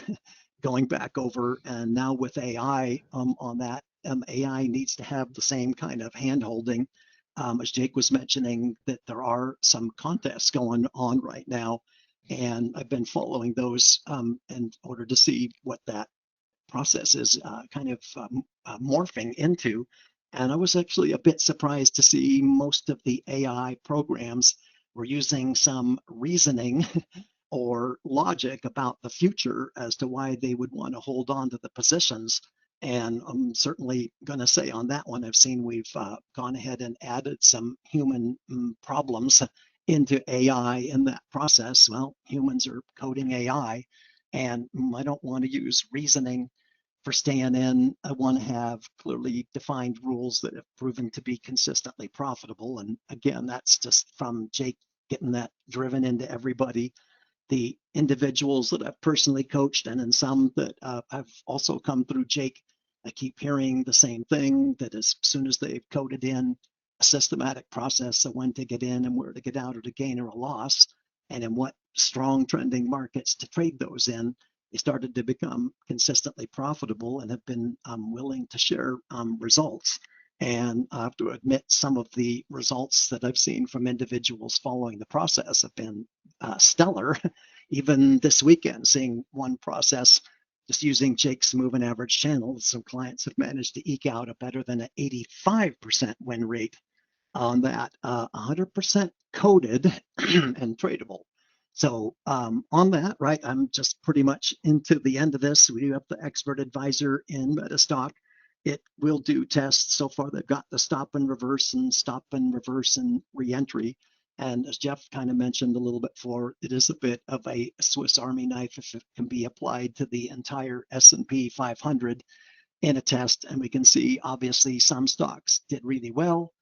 going back over, and now with AI on that, AI needs to have the same kind of hand-holding. As Jake was mentioning, that there are some contests going on right now, and I've been following those in order to see what that process is kind of morphing into. And I was actually a bit surprised to see most of the AI programs were using some reasoning or logic about the future as to why they would want to hold on to the positions. And I'm certainly going to say on that one, I've seen we've gone ahead and added some human problems into AI in that process. Well, humans are coding AI, and I don't want to use reasoning for staying in. I want to have clearly defined rules that have proven to be consistently profitable. And again, that's just from Jake getting that driven into everybody the individuals that I've personally coached, and in some that I've also come through Jake, I keep hearing the same thing, that as soon as they've coded in a systematic process of when to get in and where to get out, or to gain or a loss, and in what strong trending markets to trade those in, they started to become consistently profitable and have been willing to share results. And I have to admit, some of the results that I've seen from individuals following the process have been stellar. Even this weekend, seeing one process just using Jake's moving average channel, some clients have managed to eke out a better than an 85% win rate on that, 100% coded and tradable. So on that, right, I'm just pretty much into the end of this. We do have the expert advisor in Metastock. It will do tests. So far, they've got the stop and reverse and re-entry. And as Jeff kind of mentioned a little bit before, it is a bit of a Swiss Army knife if it can be applied to the entire S&P 500 in a test. And we can see, obviously, some stocks did really well.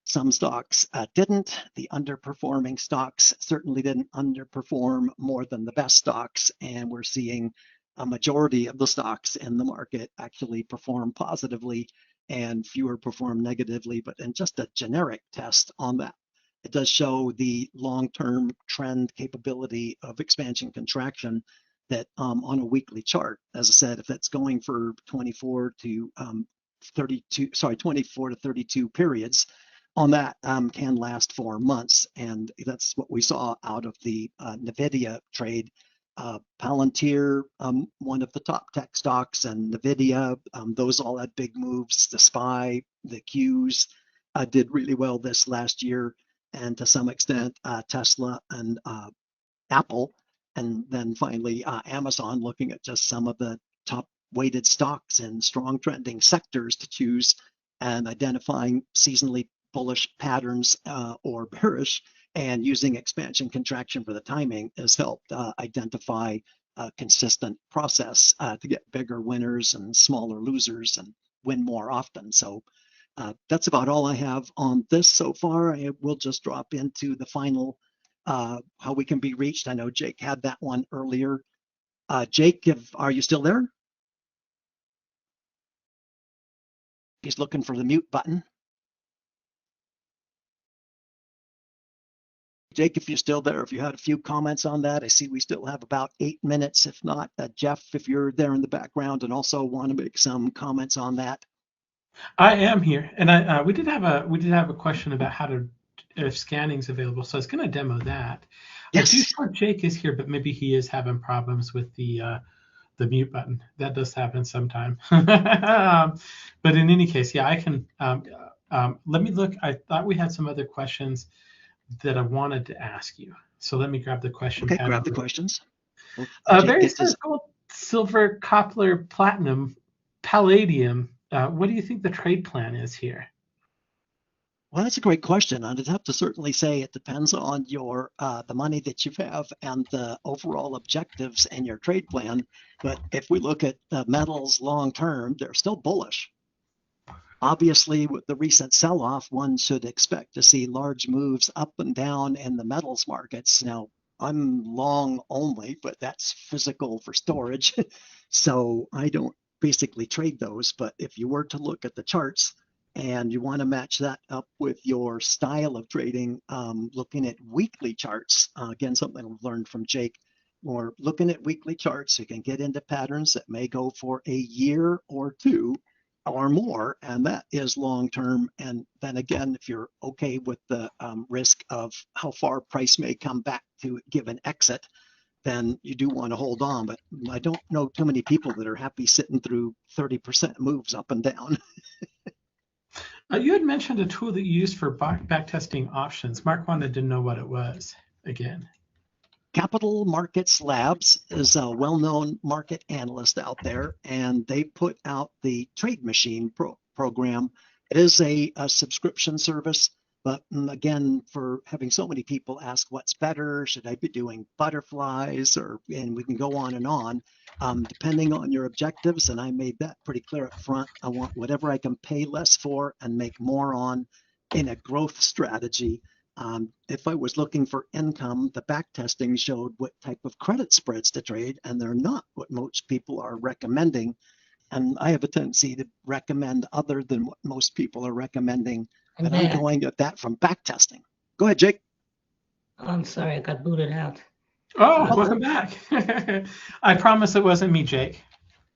Some stocks didn't. The underperforming stocks certainly didn't underperform more than the best stocks. And we're seeing a majority of the stocks in the market actually perform positively and fewer perform negatively. But in just a generic test on that, it does show the long-term trend capability of expansion contraction that on a weekly chart, as I said, if it's going for 24 to 32 periods, on that can last 4 months. And that's what we saw out of the NVIDIA trade. Palantir, one of the top tech stocks, and NVIDIA, those all had big moves. The SPY, the Qs did really well this last year. And to some extent, Tesla and Apple. And then finally, Amazon, looking at just some of the top weighted stocks in strong trending sectors to choose, and identifying seasonally bullish patterns or bearish, and using expansion contraction for the timing has helped identify a consistent process to get bigger winners and smaller losers and win more often. So that's about all I have on this so far. I will just drop into the final, how we can be reached. I know Jake had that one earlier. Jake, are you still there? He's looking for the mute button. Jake, if you're still there, if you had a few comments on that. I see we still have about 8 minutes. If not, Jeff, if you're there in the background and also want to make some comments on that. I am here, and we did have a question about how to, if scanning's available. So I was going to demo that. Yes. I do think Jake is here, but maybe he is having problems with the mute button. That does happen sometime. But in any case, yeah, I can. Let me look. I thought we had some other questions that I wanted to ask you. So let me grab the question. Okay, grab the questions. Various gold, silver, copper, platinum, palladium. What do you think the trade plan is here? Well, that's a great question. I'd have to certainly say it depends on your the money that you have and the overall objectives and your trade plan. But if we look at the metals long term, they're still bullish. Obviously, with the recent sell-off, one should expect to see large moves up and down in the metals markets. Now, I'm long only, but that's physical for storage. So I don't basically trade those. But if you were to look at the charts and you want to match that up with your style of trading, looking at weekly charts, again, something I've learned from Jake, or looking at weekly charts, you can get into patterns that may go for a year or two or more, and that is long term. And then again, if you're okay with the risk of how far price may come back to give an exit, then you do want to hold on. But I don't know too many people that are happy sitting through 30% moves up and down. You had mentioned a tool that you used for backtesting options. Mark wanted to know what it was again. Capital Markets Labs is a well-known market analyst out there, and they put out the Trade Machine program. It is a subscription service, but again, for having so many people ask what's better, should I be doing butterflies, and we can go on and on, depending on your objectives. And I made that pretty clear up front. I want whatever I can pay less for and make more on in a growth strategy. If I was looking for income, the back testing showed what type of credit spreads to trade, and they're not what most people are recommending. And I have a tendency to recommend other than what most people are recommending. And I'm going at that from back testing. Go ahead, Jake. Oh, I'm sorry, I got booted out. Oh, welcome back. I promise it wasn't me, Jake.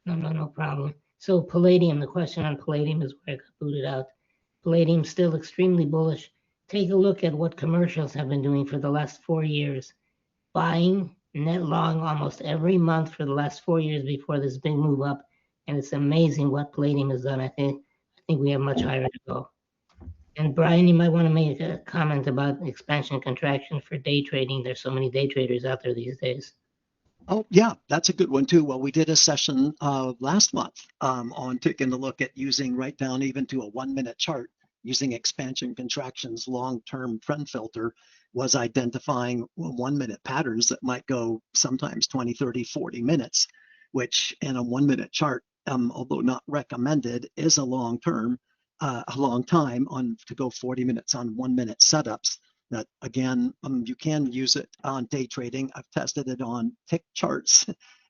No problem. So Palladium, the question on Palladium is where I got booted out. Palladium still extremely bullish. Take a look at what commercials have been doing for the last 4 years. Buying net long almost every month for the last 4 years before this big move up. And it's amazing what Palladium has done. I think we have much higher to go. And Brian, you might want to make a comment about expansion contraction for day trading. There's so many day traders out there these days. Oh, yeah, that's a good one too. Well, we did a session last month on taking a look at using right down even to a 1-minute chart, using expansion contractions long-term trend filter, was identifying 1-minute patterns that might go sometimes 20, 30, 40 minutes, which in a 1-minute chart, although not recommended, is a long time to go 40 minutes on 1-minute setups. That again, you can use it on day trading. I've tested it on tick charts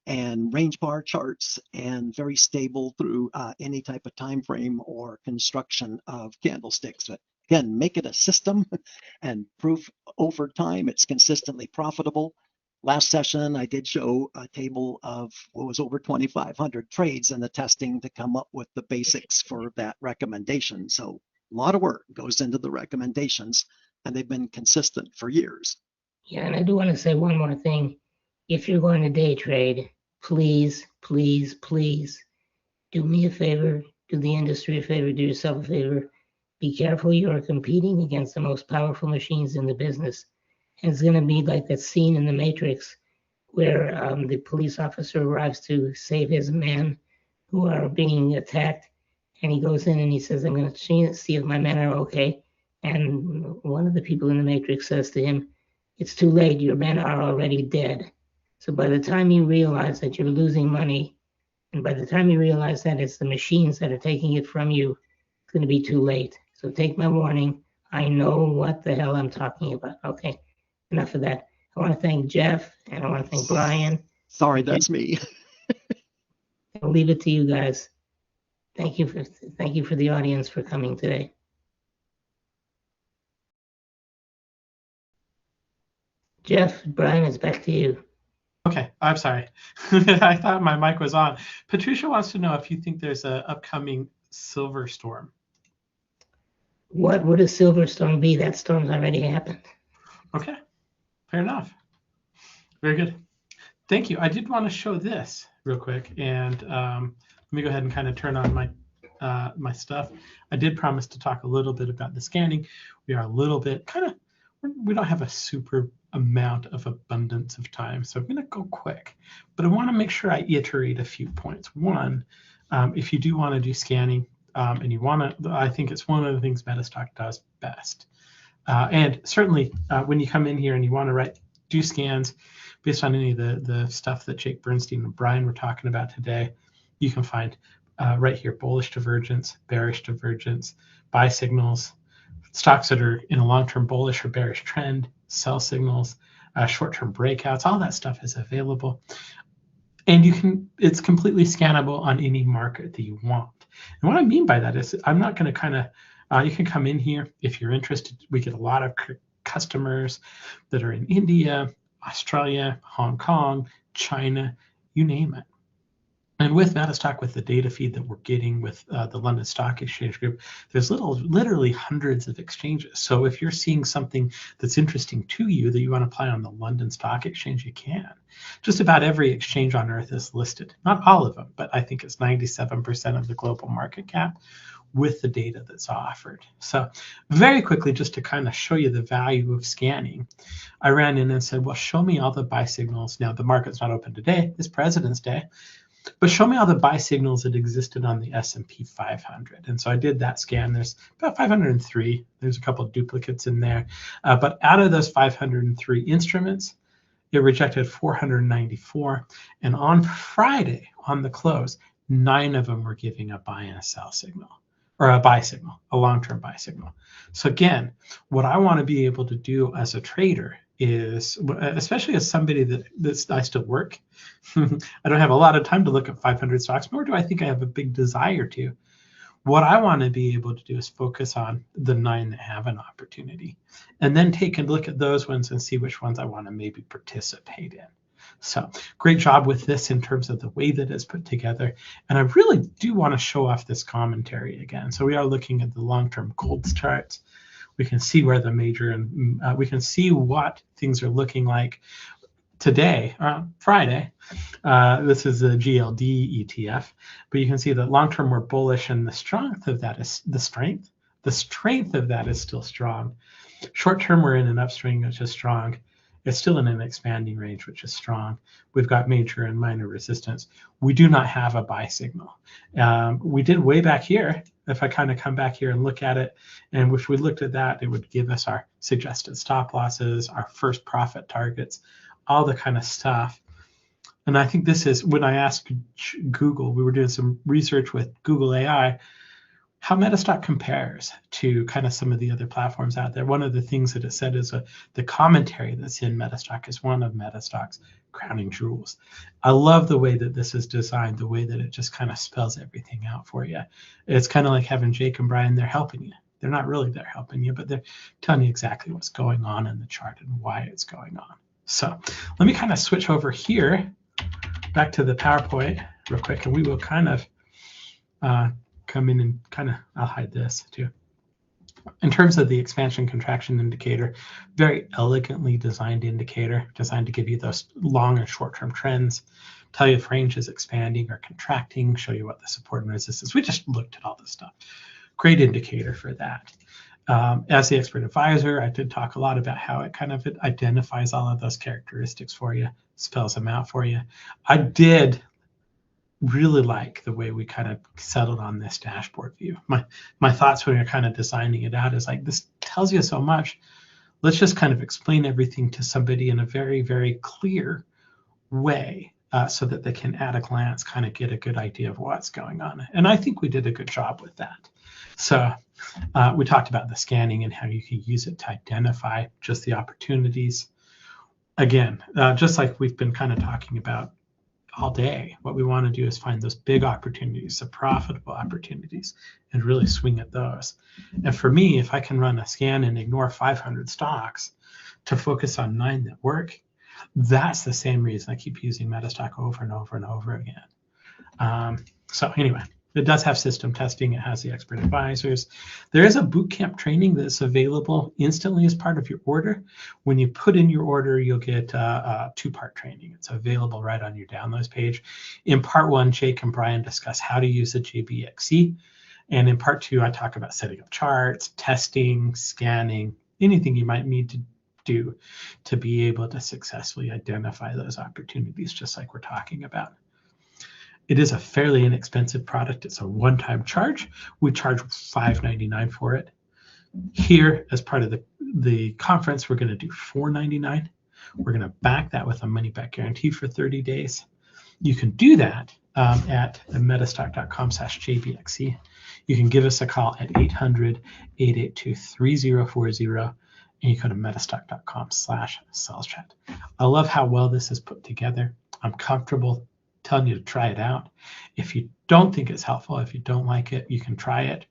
and range bar charts, and very stable through any type of time frame or construction of candlesticks. But again, make it a system and prove over time it's consistently profitable. Last session, I did show a table of what was over 2,500 trades in the testing to come up with the basics for that recommendation. So a lot of work goes into the recommendations, and they've been consistent for years. Yeah, and I do want to say one more thing. If you're going to day trade, please, please, please do me a favor, do the industry a favor, do yourself a favor. Be careful, you are competing against the most powerful machines in the business. And it's going to be like that scene in The Matrix where the police officer arrives to save his men who are being attacked. And he goes in and he says, I'm going to see if my men are okay. And one of the people in The Matrix says to him, it's too late, your men are already dead. So by the time you realize that you're losing money, and by the time you realize that it's the machines that are taking it from you, it's going to be too late. So take my warning. I know what the hell I'm talking about. Okay, enough of that. I want to thank Jeff, and I want to thank Brian. Sorry, that's me. I'll leave it to you guys. Thank you for the audience for coming today. Jeff, Brian, it's back to you. Okay, I'm sorry. I thought my mic was on. Patricia wants to know if you think there's an upcoming silver storm. What would a silver storm be? That storm's already happened. Okay, fair enough. Very good. Thank you. I did want to show this real quick, and let me go ahead and kind of turn on my my stuff. I did promise to talk a little bit about the scanning. We are a little bit we don't have a super amount of abundance of time, so I'm going to go quick, but I want to make sure I iterate a few points. One, if you do want to do scanning and you want to, I think it's one of the things Metastock does best. And certainly when you come in here and you want to do scans based on any of the stuff that Jake Bernstein and Brian were talking about today, you can find right here bullish divergence, bearish divergence, buy signals, stocks that are in a long-term bullish or bearish trend, sell signals, short-term breakouts, all that stuff is available. And it's completely scannable on any market that you want. And what I mean by that is I'm not going to you can come in here if you're interested. We get a lot of customers that are in India, Australia, Hong Kong, China, you name it. And with Metastock, with the data feed that we're getting with the London Stock Exchange Group, there's literally hundreds of exchanges. So if you're seeing something that's interesting to you that you want to apply on the London Stock Exchange, you can. Just about every exchange on earth is listed. Not all of them, but I think it's 97% of the global market cap with the data that's offered. So very quickly, just to kind of show you the value of scanning, I ran in and said, well, show me all the buy signals. Now, the market's not open today. It's President's Day. But show me all the buy signals that existed on the S&P 500. And so I did that scan. There's about 503. There's a couple of duplicates in there. But out of those 503 instruments, it rejected 494. And on Friday, on the close, 9 of them were giving a buy and a sell signal. or a buy signal, a long-term buy signal. So again, what I want to be able to do as a trader is, especially as somebody that I still work, I don't have a lot of time to look at 500 stocks, nor do I think I have a big desire to. What I want to be able to do is focus on the 9 that have an opportunity, and then take a look at those ones and see which ones I want to maybe participate in. So great job with this in terms of the way that it's put together. And I really do want to show off this commentary again. So we are looking at the long-term golds charts. We can see where the major, and we can see what things are looking like today, Friday. This is a GLD ETF, but you can see that long-term we're bullish, and the strength of that is the strength of that is still strong. Short-term we're in an upswing, which is strong. It's still in an expanding range, which is strong. We've got major and minor resistance. We do not have a buy signal. We did way back here. If I kind of come back here and look at it, and if we looked at that, it would give us our suggested stop losses, our first profit targets, all the kind of stuff. And I think this is, when I asked Google, we were doing some research with Google AI, how Metastock compares to kind of some of the other platforms out there. One of the things that it said is the commentary that's in Metastock is one of Metastock's crowning jewels. I love the way that this is designed, the way that it just kind of spells everything out for you. It's kind of like having Jake and Brian, they're helping you. They're not really there helping you, but they're telling you exactly what's going on in the chart and why it's going on. So let me kind of switch over here back to the PowerPoint real quick, and we will kind of come in and kind of, I'll hide this too. In terms of the expansion contraction indicator, very elegantly designed indicator, designed to give you those long and short-term trends, tell you if range is expanding or contracting, show you what the support and resistance. We just looked at all this stuff. Great indicator for that. As the expert advisor, I did talk a lot about how it kind of identifies all of those characteristics for you, spells them out for you. I did really like the way we kind of settled on this dashboard view. My thoughts when we were kind of designing it out is like, this tells you so much. Let's just kind of explain everything to somebody in a very, very clear way so that they can at a glance kind of get a good idea of what's going on. And I think we did a good job with that. So we talked about the scanning and how you can use it to identify just the opportunities. Again, just like we've been kind of talking about all day, what we want to do is find those big opportunities, the profitable opportunities, and really swing at those. And for me, if I can run a scan and ignore 500 stocks to focus on 9 that work, that's the same reason I keep using Metastock over and over and over again. So anyway, it does have system testing. It has the expert advisors. There is a bootcamp training that's available instantly as part of your order. When you put in your order, you'll get a 2-part training. It's available right on your downloads page. In part 1, Jake and Brian discuss how to use the JBXC. And in part 2, I talk about setting up charts, testing, scanning, anything you might need to do to be able to successfully identify those opportunities, just like we're talking about. It is a fairly inexpensive product. It's a one-time charge. We charge $5.99 for it. Here, as part of the conference, we're going to do $4.99. We're going to back that with a money-back guarantee for 30 days. You can do that at metastock.com/JBXC. You can give us a call at 800-882-3040, and you go to metastock.com/salespchat. I love how well this is put together. I'm comfortable telling you to try it out. If you don't think it's helpful, if you don't like it, you can try it.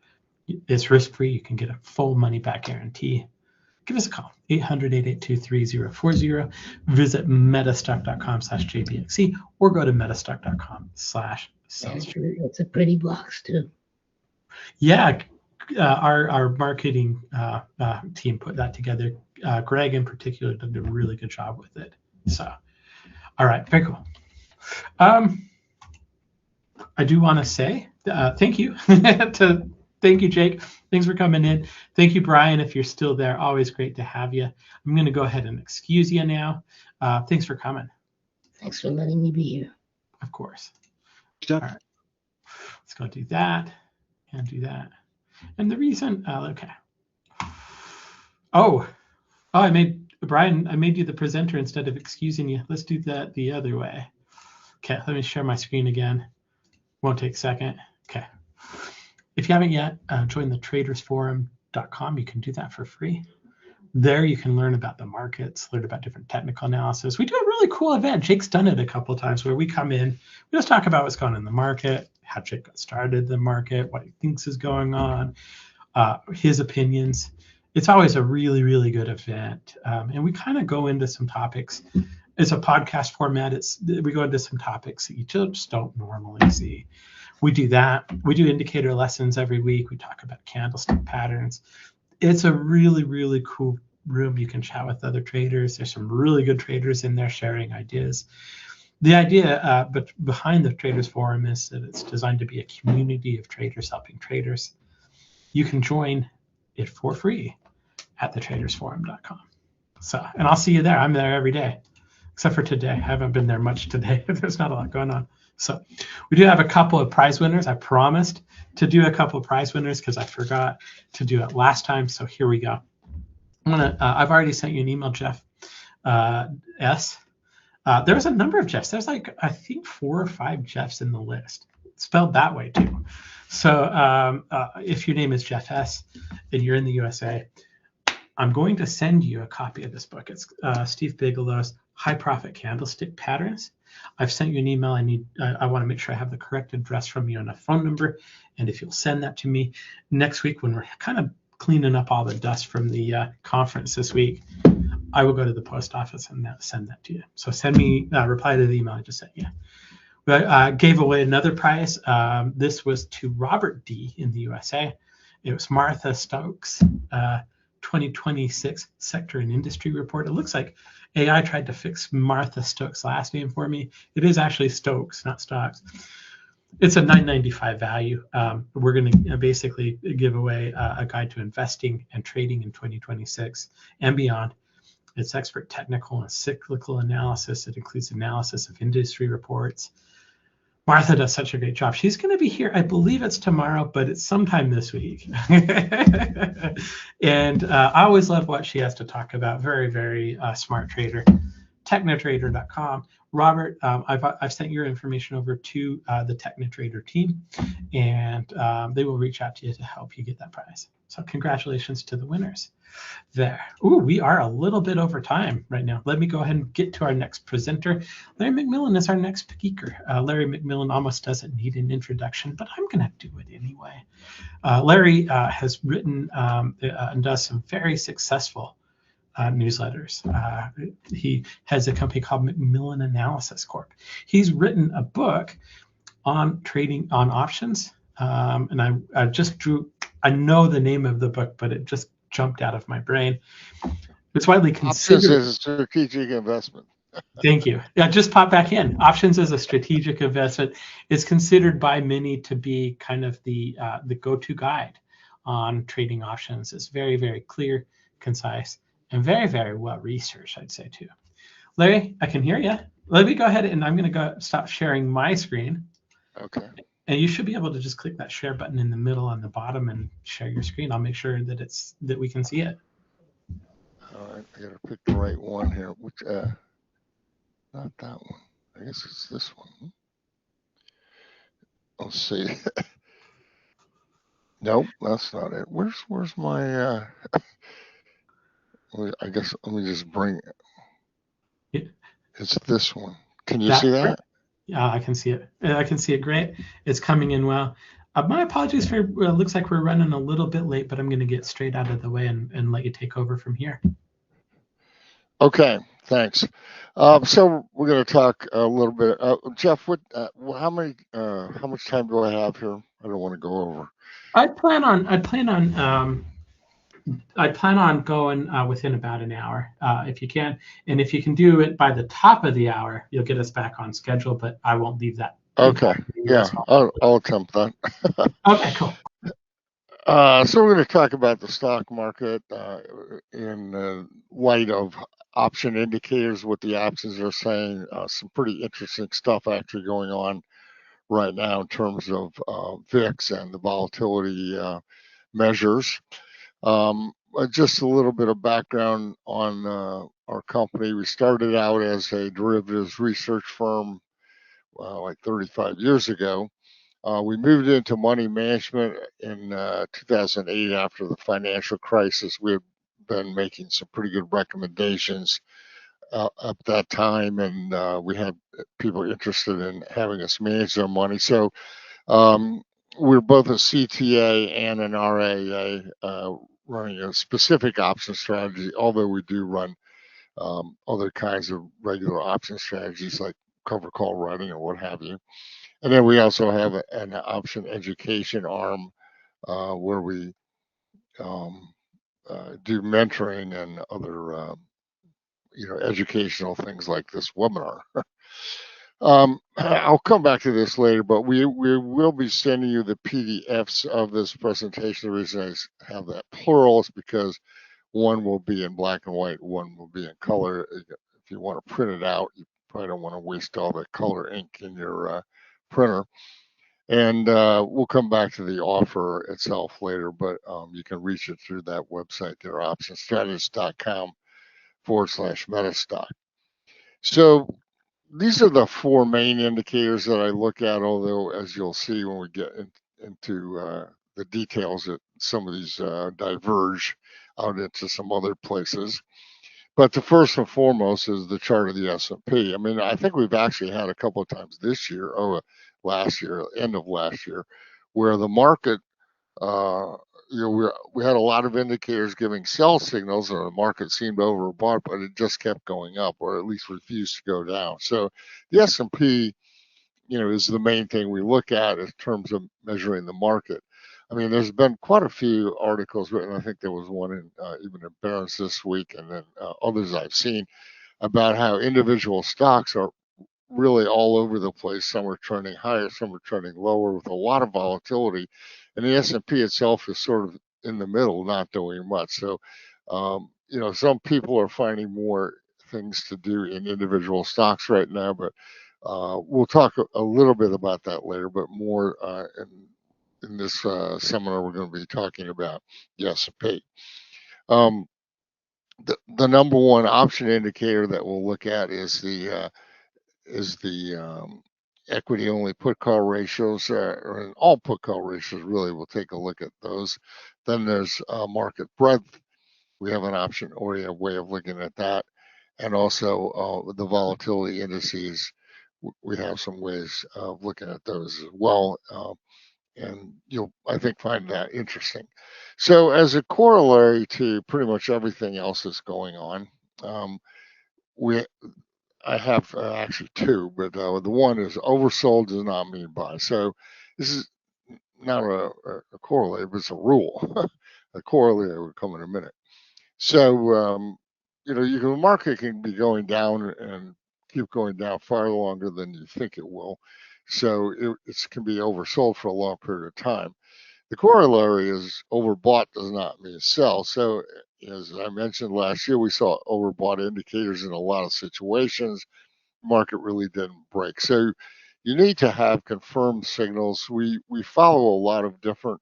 It's risk-free. You can get a full money-back guarantee. Give us a call, 800-882-3040. Visit metastock.com/JBXC or go to metastock.com/salespchat. It's a pretty box too. Yeah, our marketing team put that together. Greg in particular did a really good job with it. So, all right, very cool. I do want to say thank you thank you, Jake. Thanks for coming in. Thank you, Brian, if you're still there. Always great to have you. I'm going to go ahead and excuse you now. Thanks for coming. Thanks for letting me be here. Of course. All right. Let's go do that and do that. And the reason, okay. Oh, I made you the presenter instead of excusing you. Let's do that the other way. Okay, let me share my screen again. Won't take a second. Okay. If you haven't yet, join the tradersforum.com. You can do that for free. There you can learn about the markets, learn about different technical analysis. We do a really cool event. Jake's done it a couple of times where we come in, we just talk about what's going on in the market, how Jake got started in the market, what he thinks is going on, his opinions. It's always a really, really good event. And we kind of go into some topics. It's a podcast format. We go into some topics that you just don't normally see. We do that. We do indicator lessons every week. We talk about candlestick patterns. It's a really, really cool room. You can chat with other traders. There's some really good traders in there sharing ideas. The idea but behind the Traders Forum is that it's designed to be a community of traders helping traders. You can join it for free at thetradersforum.com. So, and I'll see you there. I'm there every day, except for today. I haven't been there much today. There's not a lot going on. So we do have a couple of prize winners. I promised to do a couple of prize winners because I forgot to do it last time. So here we go. I've already sent you an email, Jeff S. There's a number of Jeffs. There's like, I think 4 or 5 Jeffs in the list. It's spelled that way too. So if your name is Jeff S. and you're in the USA, I'm going to send you a copy of this book. It's Steve Bigelow's High Profit Candlestick Patterns. I've sent you an email. I want to make sure I have the correct address from you and a phone number. And if you'll send that to me next week when we're kind of cleaning up all the dust from the conference this week, I will go to the post office and send that to you. So send me reply to the email I just sent you. I gave away another prize. This was to Robert D. in the USA. It was Martha Stokes' 2026 Sector and Industry Report. It looks like AI tried to fix Martha Stokes' last name for me. It is actually Stokes, not Stocks. It's a $9.95 value. We're going to basically give away a guide to investing and trading in 2026 and beyond. It's expert technical and cyclical analysis. It includes analysis of industry reports. Martha does such a great job. She's going to be here. I believe it's tomorrow, but it's sometime this week. And I always love what she has to talk about. Very, very smart trader. Technotrader.com. Robert, I've sent your information over to the Technotrader team, and they will reach out to you to help you get that prize. So congratulations to the winners there. Ooh, we are a little bit over time right now. Let me go ahead and get to our next presenter. Larry McMillan is our next speaker. Larry McMillan almost doesn't need an introduction, but I'm going to do it anyway. Larry has written and does some very successful newsletters. He has a company called McMillan Analysis Corp. He's written a book on trading on options, and I just drew. I know the name of the book, but it just jumped out of my brain. It's widely considered. Options is a strategic investment. Thank you. Yeah, just pop back in. Options is a strategic investment. It's considered by many to be kind of the go-to guide on trading options. It's very, very clear, concise, and very, very well researched, I'd say too. Larry, I can hear you. Let me go ahead and I'm going to stop sharing my screen. Okay. And you should be able to just click that share button in the middle on the bottom and share your screen. I'll make sure that we can see it. All right, I gotta pick the right one here. Which not that one. I guess it's this one. Let's see. Nope, that's not it. Where's my I guess let me just bring it. Yeah. It's this one. Can you see that? Yeah, I can see it. I can see it great. It's coming in well. My apologies for looks like we're running a little bit late, but I'm going to get straight out of the way and let you take over from here. Okay, thanks. So we're going to talk a little bit. Jeff, how much time do I have here? I don't want to go over. I plan on going within about an hour, if you can. And if you can do it by the top of the hour, you'll get us back on schedule, but I won't leave that. Okay, yeah, I'll attempt that. Okay, cool. So we're going to talk about the stock market in light of option indicators, what the options are saying. Some pretty interesting stuff actually going on right now in terms of VIX and the volatility measures. Just a little bit of background on our company. We started out as a derivatives research firm like 35 years ago. We moved into money management in 2008 after the financial crisis. We had been making some pretty good recommendations at that time, and we had people interested in having us manage their money. So we're both a CTA and an RAA running a specific option strategy, although we do run other kinds of regular option strategies like cover call writing or what have you. And then we also have an option education arm where we do mentoring and other educational things like this webinar. I'll come back to this later, but we will be sending you the PDFs of this presentation. The reason I have that plural is because one will be in black and white, one will be in color. If you want to print it out, you probably don't want to waste all the color ink in your printer. And we'll come back to the offer itself later, but you can reach it through that website there, optionstrategist.com/metastock. So these are the four main indicators that I look at, although as you'll see when we get into the details, that some of these diverge out into some other places. But the first and foremost is the chart of the S&P. I mean, I think we've actually had a couple of times this year, last year, end of last year, where the market, we had a lot of indicators giving sell signals, or the market seemed overbought, but it just kept going up, or at least refused to go down. So the S&P, is the main thing we look at in terms of measuring the market. I mean, there's been quite a few articles written. I think there was one in even in Barron's this week, and then others I've seen about how individual stocks are really all over the place. Some are trending higher, some are trending lower, with a lot of volatility. And the S&P itself is sort of in the middle, not doing much. So, some people are finding more things to do in individual stocks right now, but we'll talk a little bit about that later, but more in this seminar, we're going to be talking about the S&P. The number one option indicator that we'll look at is the equity only put call ratios, or all put call ratios really. We'll take a look at those. Then there's market breadth. We have an option or a way of looking at that, and also the volatility indices. We have some ways of looking at those as well, and you'll, I think, find that interesting. So as a corollary to pretty much everything else that's going on, I have actually two, but the one is oversold does not mean buy. So this is not a corollary, but it's a rule. A corollary will come in a minute. So, the market can be going down and keep going down far longer than you think it will. So it can be oversold for a long period of time. The corollary is overbought does not mean sell. So as I mentioned last year, we saw overbought indicators in a lot of situations. Market really didn't break. So you need to have confirmed signals. We follow a lot of different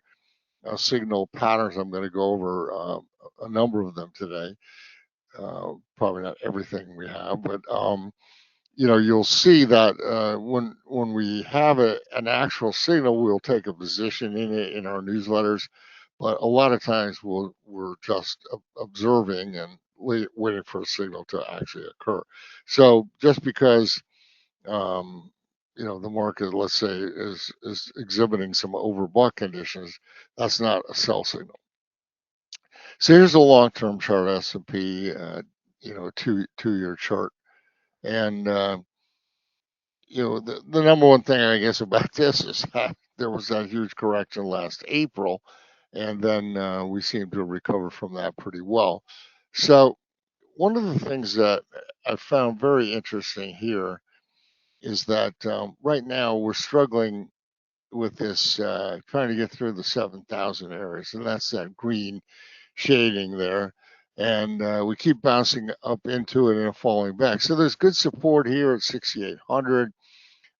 signal patterns. I'm going to go over a number of them today. Probably not everything we have, but you'll see that when we have an actual signal, we'll take a position in it in our newsletters. But a lot of times we're just observing and waiting for a signal to actually occur. So just because the market, let's say, is exhibiting some overbought conditions, that's not a sell signal. So here's a long-term chart S&P, a two-year chart, and the number one thing I guess about this is that there was that huge correction last April, and then we seem to recover from that pretty well. So one of the things that I found very interesting here is that right now we're struggling with this, trying to get through the 7,000 areas, and that's that green shading there. And we keep bouncing up into it and falling back. So there's good support here at 6,800.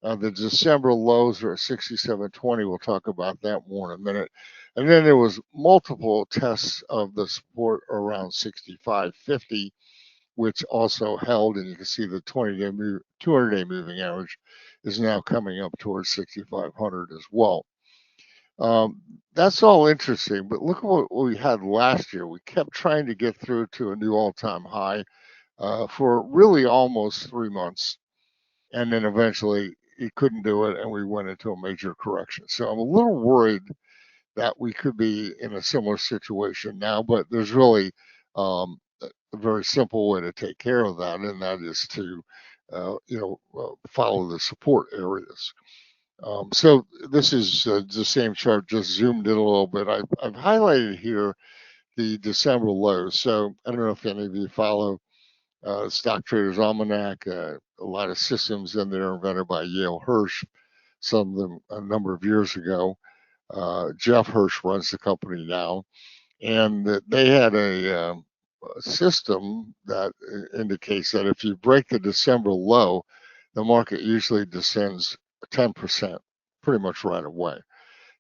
The December lows are at 6,720. We'll talk about that more in a minute. And then there was multiple tests of the support around 6,550. which also held, and you can see the 200-day moving average is now coming up towards 6,500 as well. That's all interesting, but look at what we had last year. We kept trying to get through to a new all-time high for really almost 3 months, and then eventually it couldn't do it, and we went into a major correction. So I'm a little worried that we could be in a similar situation now, but there's really a very simple way to take care of that, and that is to follow the support areas. So this is the same chart, just zoomed in a little bit. I've highlighted here the December lows. So I don't know if any of you follow Stock Traders Almanac, a lot of systems in there invented by Yale Hirsch, some of them a number of years ago. Jeff Hirsch runs the company now, and they had a system that indicates that if you break the December low, the market usually descends 10%, pretty much right away.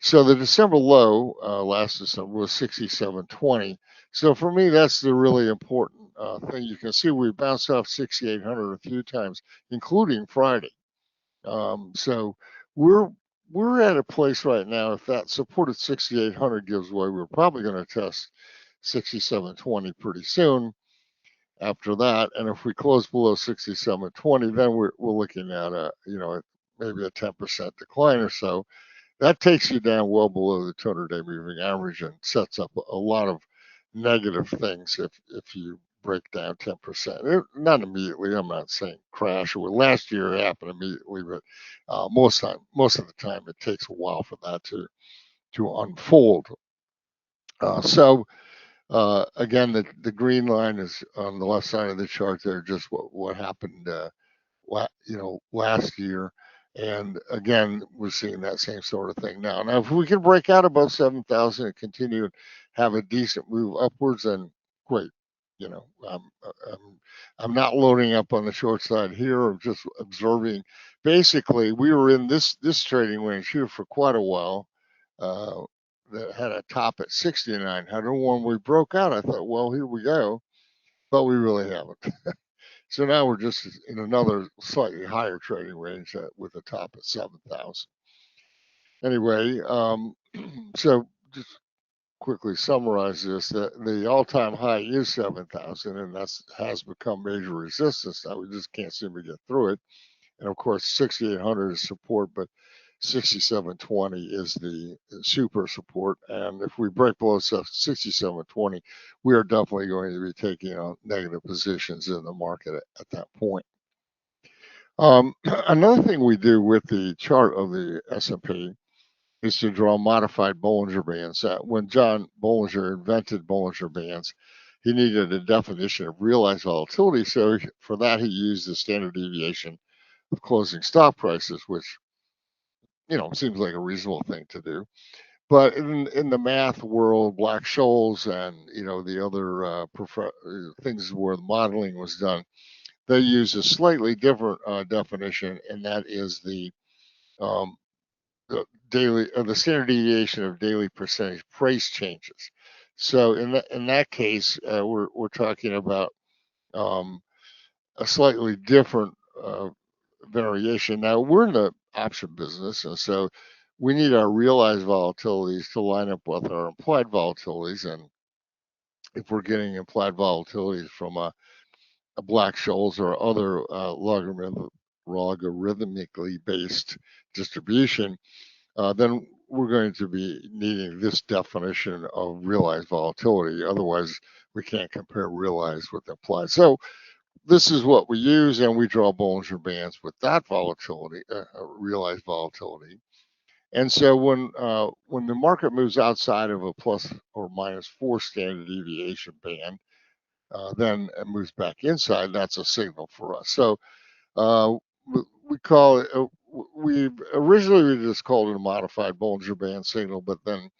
So the December low last December was 67.20. So for me, that's the really important thing. You can see we bounced off 6,800 a few times, including Friday. So we're at a place right now. If that supported 6,800 gives way, we're probably going to test 67.20 pretty soon after that. And if we close below 67.20, then we're looking at maybe a 10% decline or so. That takes you down well below the 200-day moving average and sets up a lot of negative things if you break down 10%. Not immediately. I'm not saying crash. Last year it happened immediately, but most of the time it takes a while for that to unfold. Again, the green line is on the left side of the chart there, just what happened last year. And again, we're seeing that same sort of thing now. Now, if we can break out above 7,000 and continue to have a decent move upwards, then great. I'm not loading up on the short side here or just observing. Basically, we were in this trading range here for quite a while. That had a top at 6,900. When we broke out, I thought, well, here we go, but we really haven't. So now we're just in another slightly higher trading range with a top at 7,000. Anyway, so just quickly summarize this: that the all-time high is 7,000, and that has become major resistance. Now we just can't seem to get through it. And of course, 6,800 is support, but 67.20 is the super support. And if we break below 67.20, we are definitely going to be taking on negative positions in the market at that point. Another thing we do with the chart of the S&P is to draw modified Bollinger Bands. When John Bollinger invented Bollinger Bands, he needed a definition of realized volatility. So for that, he used the standard deviation of closing stock prices, which seems like a reasonable thing to do. But in the math world, Black-Scholes and the other things where the modeling was done, they use a slightly different definition, and that is the standard deviation of daily percentage price changes. So in that case, we're talking about a slightly different variation. Now we're in the option business, and so we need our realized volatilities to line up with our implied volatilities. And if we're getting implied volatilities from a Black-Scholes or other logarithmically based distribution, then we're going to be needing this definition of realized volatility. Otherwise, we can't compare realized with implied. So this is what we use, and we draw Bollinger Bands with that volatility, realized volatility. And so when the market moves outside of a plus or minus 4 standard deviation band, then it moves back inside. That's a signal for us. So we call it. We originally just called it a modified Bollinger Band signal, but then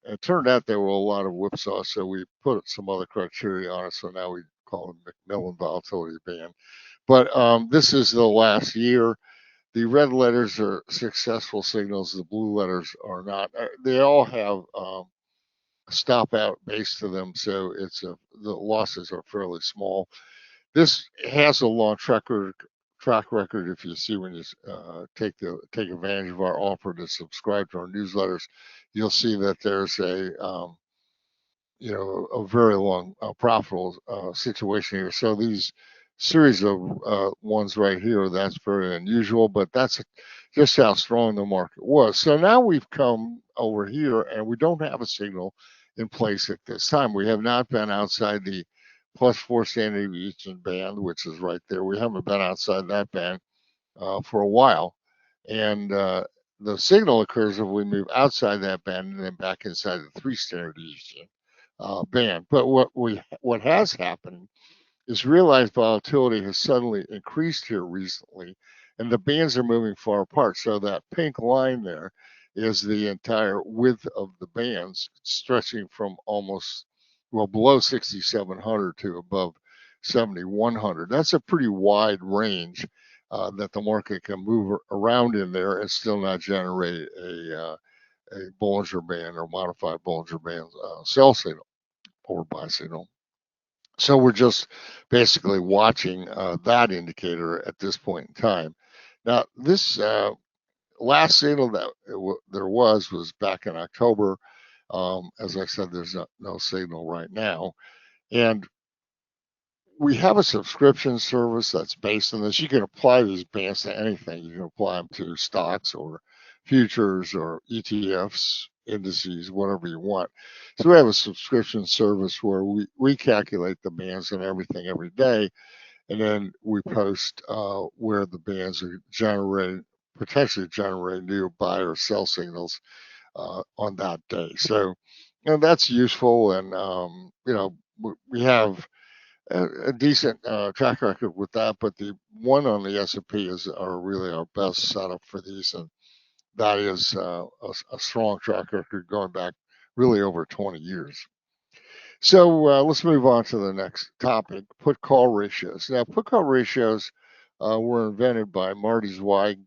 it turned out there were a lot of whipsaws, so we put some other criteria on it. So now we call it McMillan volatility band. But this is the last year. The red letters are successful signals. The blue letters are not. They all have a stop out base to them, so the losses are fairly small. This has a long track record. If you see when you take advantage of our offer to subscribe to our newsletters, you'll see that there's a very long profitable situation here. So these series of ones right here, that's very unusual, but that's just how strong the market was. So now we've come over here and we don't have a signal in place at this time. We have not been outside the +4 standard deviation band, which is right there. We haven't been outside that band for a while. And the signal occurs if we move outside that band and then back inside the 3 standard deviation band. But what has happened is realized volatility has suddenly increased here recently, and the bands are moving far apart. So that pink line there is the entire width of the bands, stretching from almost below 6,700 to above 7,100. That's a pretty wide range that the market can move around in there and still not generate a Bollinger Band or modified Bollinger Band sell signal or buy signal. So we're just basically watching that indicator at this point in time. Now, this last signal that there was back in October. As I said, there's no signal right now. And we have a subscription service that's based on this. You can apply these bands to anything. You can apply them to stocks or futures or ETFs, indices, whatever you want. So we have a subscription service where we calculate the bands and everything every day, and then we post where the bands are potentially generating new buy or sell signals on that day. So, that's useful, and we have a decent track record with that, but the one on the S&P is really our best setup for these, and that is a strong track record going back really over 20 years. So let's move on to the next topic, put-call ratios. Now, put-call ratios were invented by Marty Zweig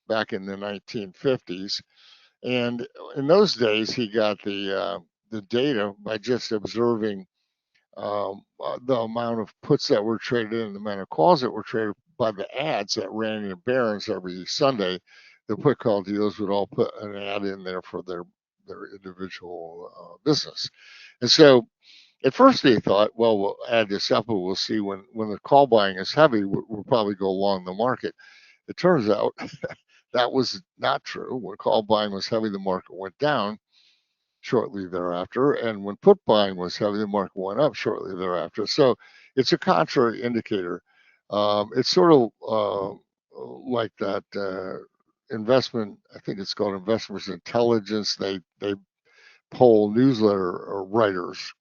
back in the 1950s, and in those days he got the data by just observing the amount of puts that were traded and the amount of calls that were traded by the ads that ran in Barron's every Sunday. The put call dealers would all put an ad in there for their individual business. And so at first they thought, well, we'll add this up and we'll see when the call buying is heavy, we'll probably go long the market. It turns out that was not true. When call buying was heavy, the market went down shortly thereafter, and when put buying was heavy, the market went up shortly thereafter. So it's a contrary indicator. It's sort of like that investment. I think it's called Investors Intelligence. They poll newsletter writers,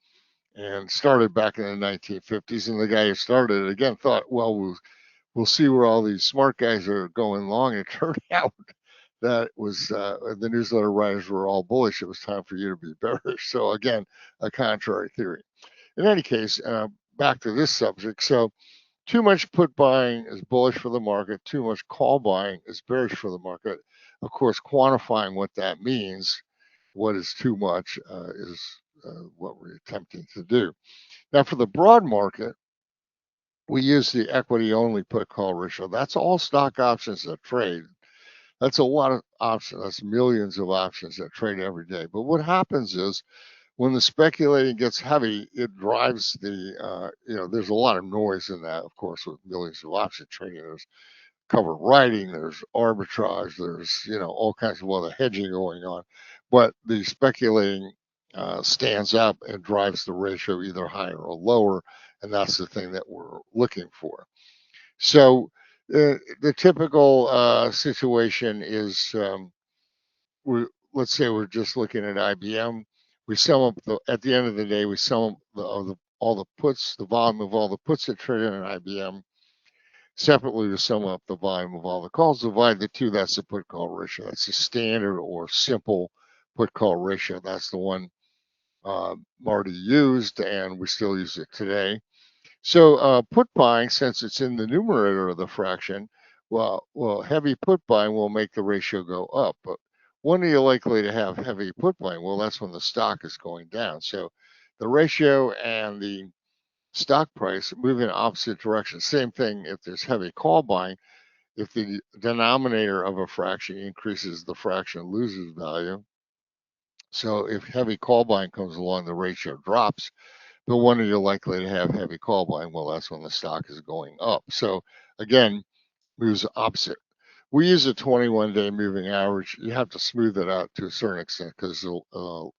and started back in the 1950s. And the guy who started it again thought, well, we'll see where all these smart guys are going long. It turned out that was the newsletter writers were all bullish. It was time for you to be bearish. So again, a contrary theory. In any case, back to this subject. So too much put buying is bullish for the market. Too much call buying is bearish for the market. Of course, quantifying what that means, what is too much, is what we're attempting to do. Now, for the broad market, we use the equity only put call ratio. That's all stock options that trade. That's a lot of options. That's millions of options that trade every day. But what happens is when the speculating gets heavy, it drives the, there's a lot of noise in that, of course, with millions of option trading. There's covered writing, there's arbitrage, there's, all kinds of other hedging going on. But the speculating stands up and drives the ratio either higher or lower. And that's the thing that we're looking for. So, the typical situation is, let's say we're just looking at IBM. We sum up at the end of the day, we sum up all the puts, the volume of all the puts that trade in IBM. Separately, we sum up the volume of all the calls, divide the two. That's the put call ratio. That's the standard or simple put call ratio. That's the one Marty used, and we still use it today. So put buying, since it's in the numerator of the fraction, well, heavy put buying will make the ratio go up. But when are you likely to have heavy put buying? Well, that's when the stock is going down. So the ratio and the stock price moving in opposite direction. Same thing if there's heavy call buying. If the denominator of a fraction increases, the fraction loses value. So if heavy call buying comes along, the ratio drops. But when are you likely to have heavy call buying? Well, that's when the stock is going up. So again, moves opposite. We use a 21-day moving average. You have to smooth it out to a certain extent because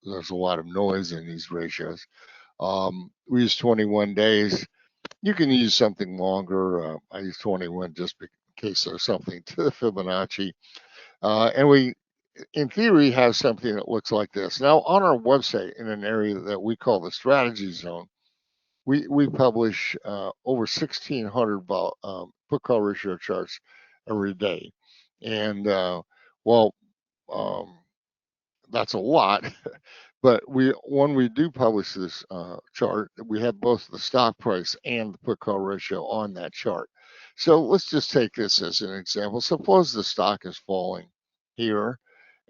there's a lot of noise in these ratios. We use 21 days. You can use something longer. I use 21 just in case there's something to the Fibonacci. And we, in theory, have something that looks like this. Now, on our website, in an area that we call the strategy zone, we publish over 1,600 put call ratio charts every day. And that's a lot. But when we do publish this chart, we have both the stock price and the put call ratio on that chart. So let's just take this as an example. Suppose the stock is falling here,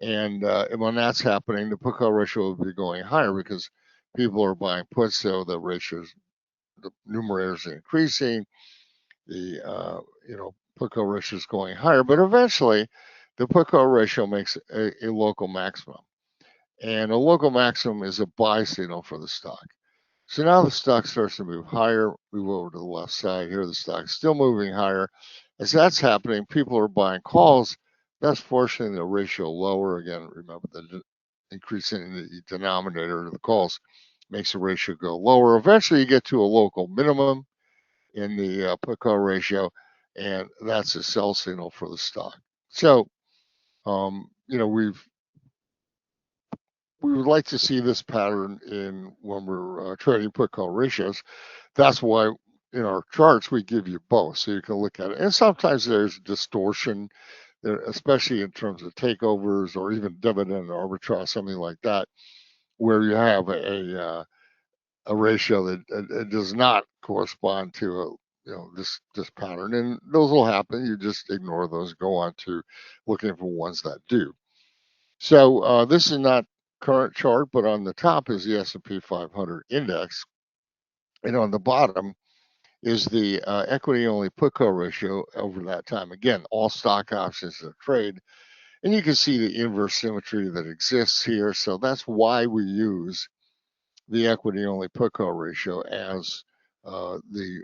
and when that's happening, the put call ratio will be going higher because people are buying puts, so the ratios, the numerators are increasing, the put call ratio is going higher. But eventually, the put call ratio makes a local maximum. And a local maximum is a buy signal for the stock. So now the stock starts to move higher, move over to the left side. Here the stock is still moving higher. As that's happening, people are buying calls. That's forcing the ratio lower. Again, remember the increase in the denominator of the calls makes the ratio go lower. Eventually you get to a local minimum in the put call ratio, and that's a sell signal for the stock. So, we would like to see this pattern in when we're trading put call ratios. That's why in our charts we give you both, so you can look at it. And sometimes there's distortion, especially in terms of takeovers or even dividend arbitrage, something like that, where you have a ratio that does not correspond to this pattern, and those will happen. You just ignore those, go on to looking for ones that do. So this is not current chart, but on the top is the S&P 500 index, and on the bottom is the equity only put call ratio over that time. Again, all stock options that trade, and you can see the inverse symmetry that exists here. So that's why we use the equity only put call ratio as the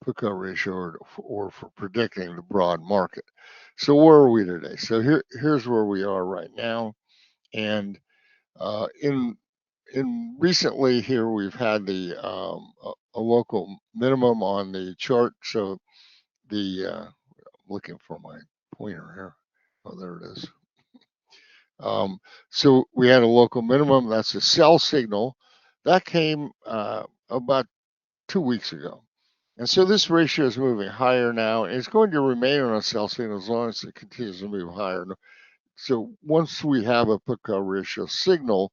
put call ratio or for predicting the broad market. So where are we today? So here's where we are right now, and in recently here we've had the a local minimum on the chart. So the I'm looking for my pointer here. Oh, there it is. So we had a local minimum. That's a sell signal that came about 2 weeks ago. And so this ratio is moving higher now, and it's going to remain on a sell signal as long as it continues to move higher. So once we have a put call ratio signal,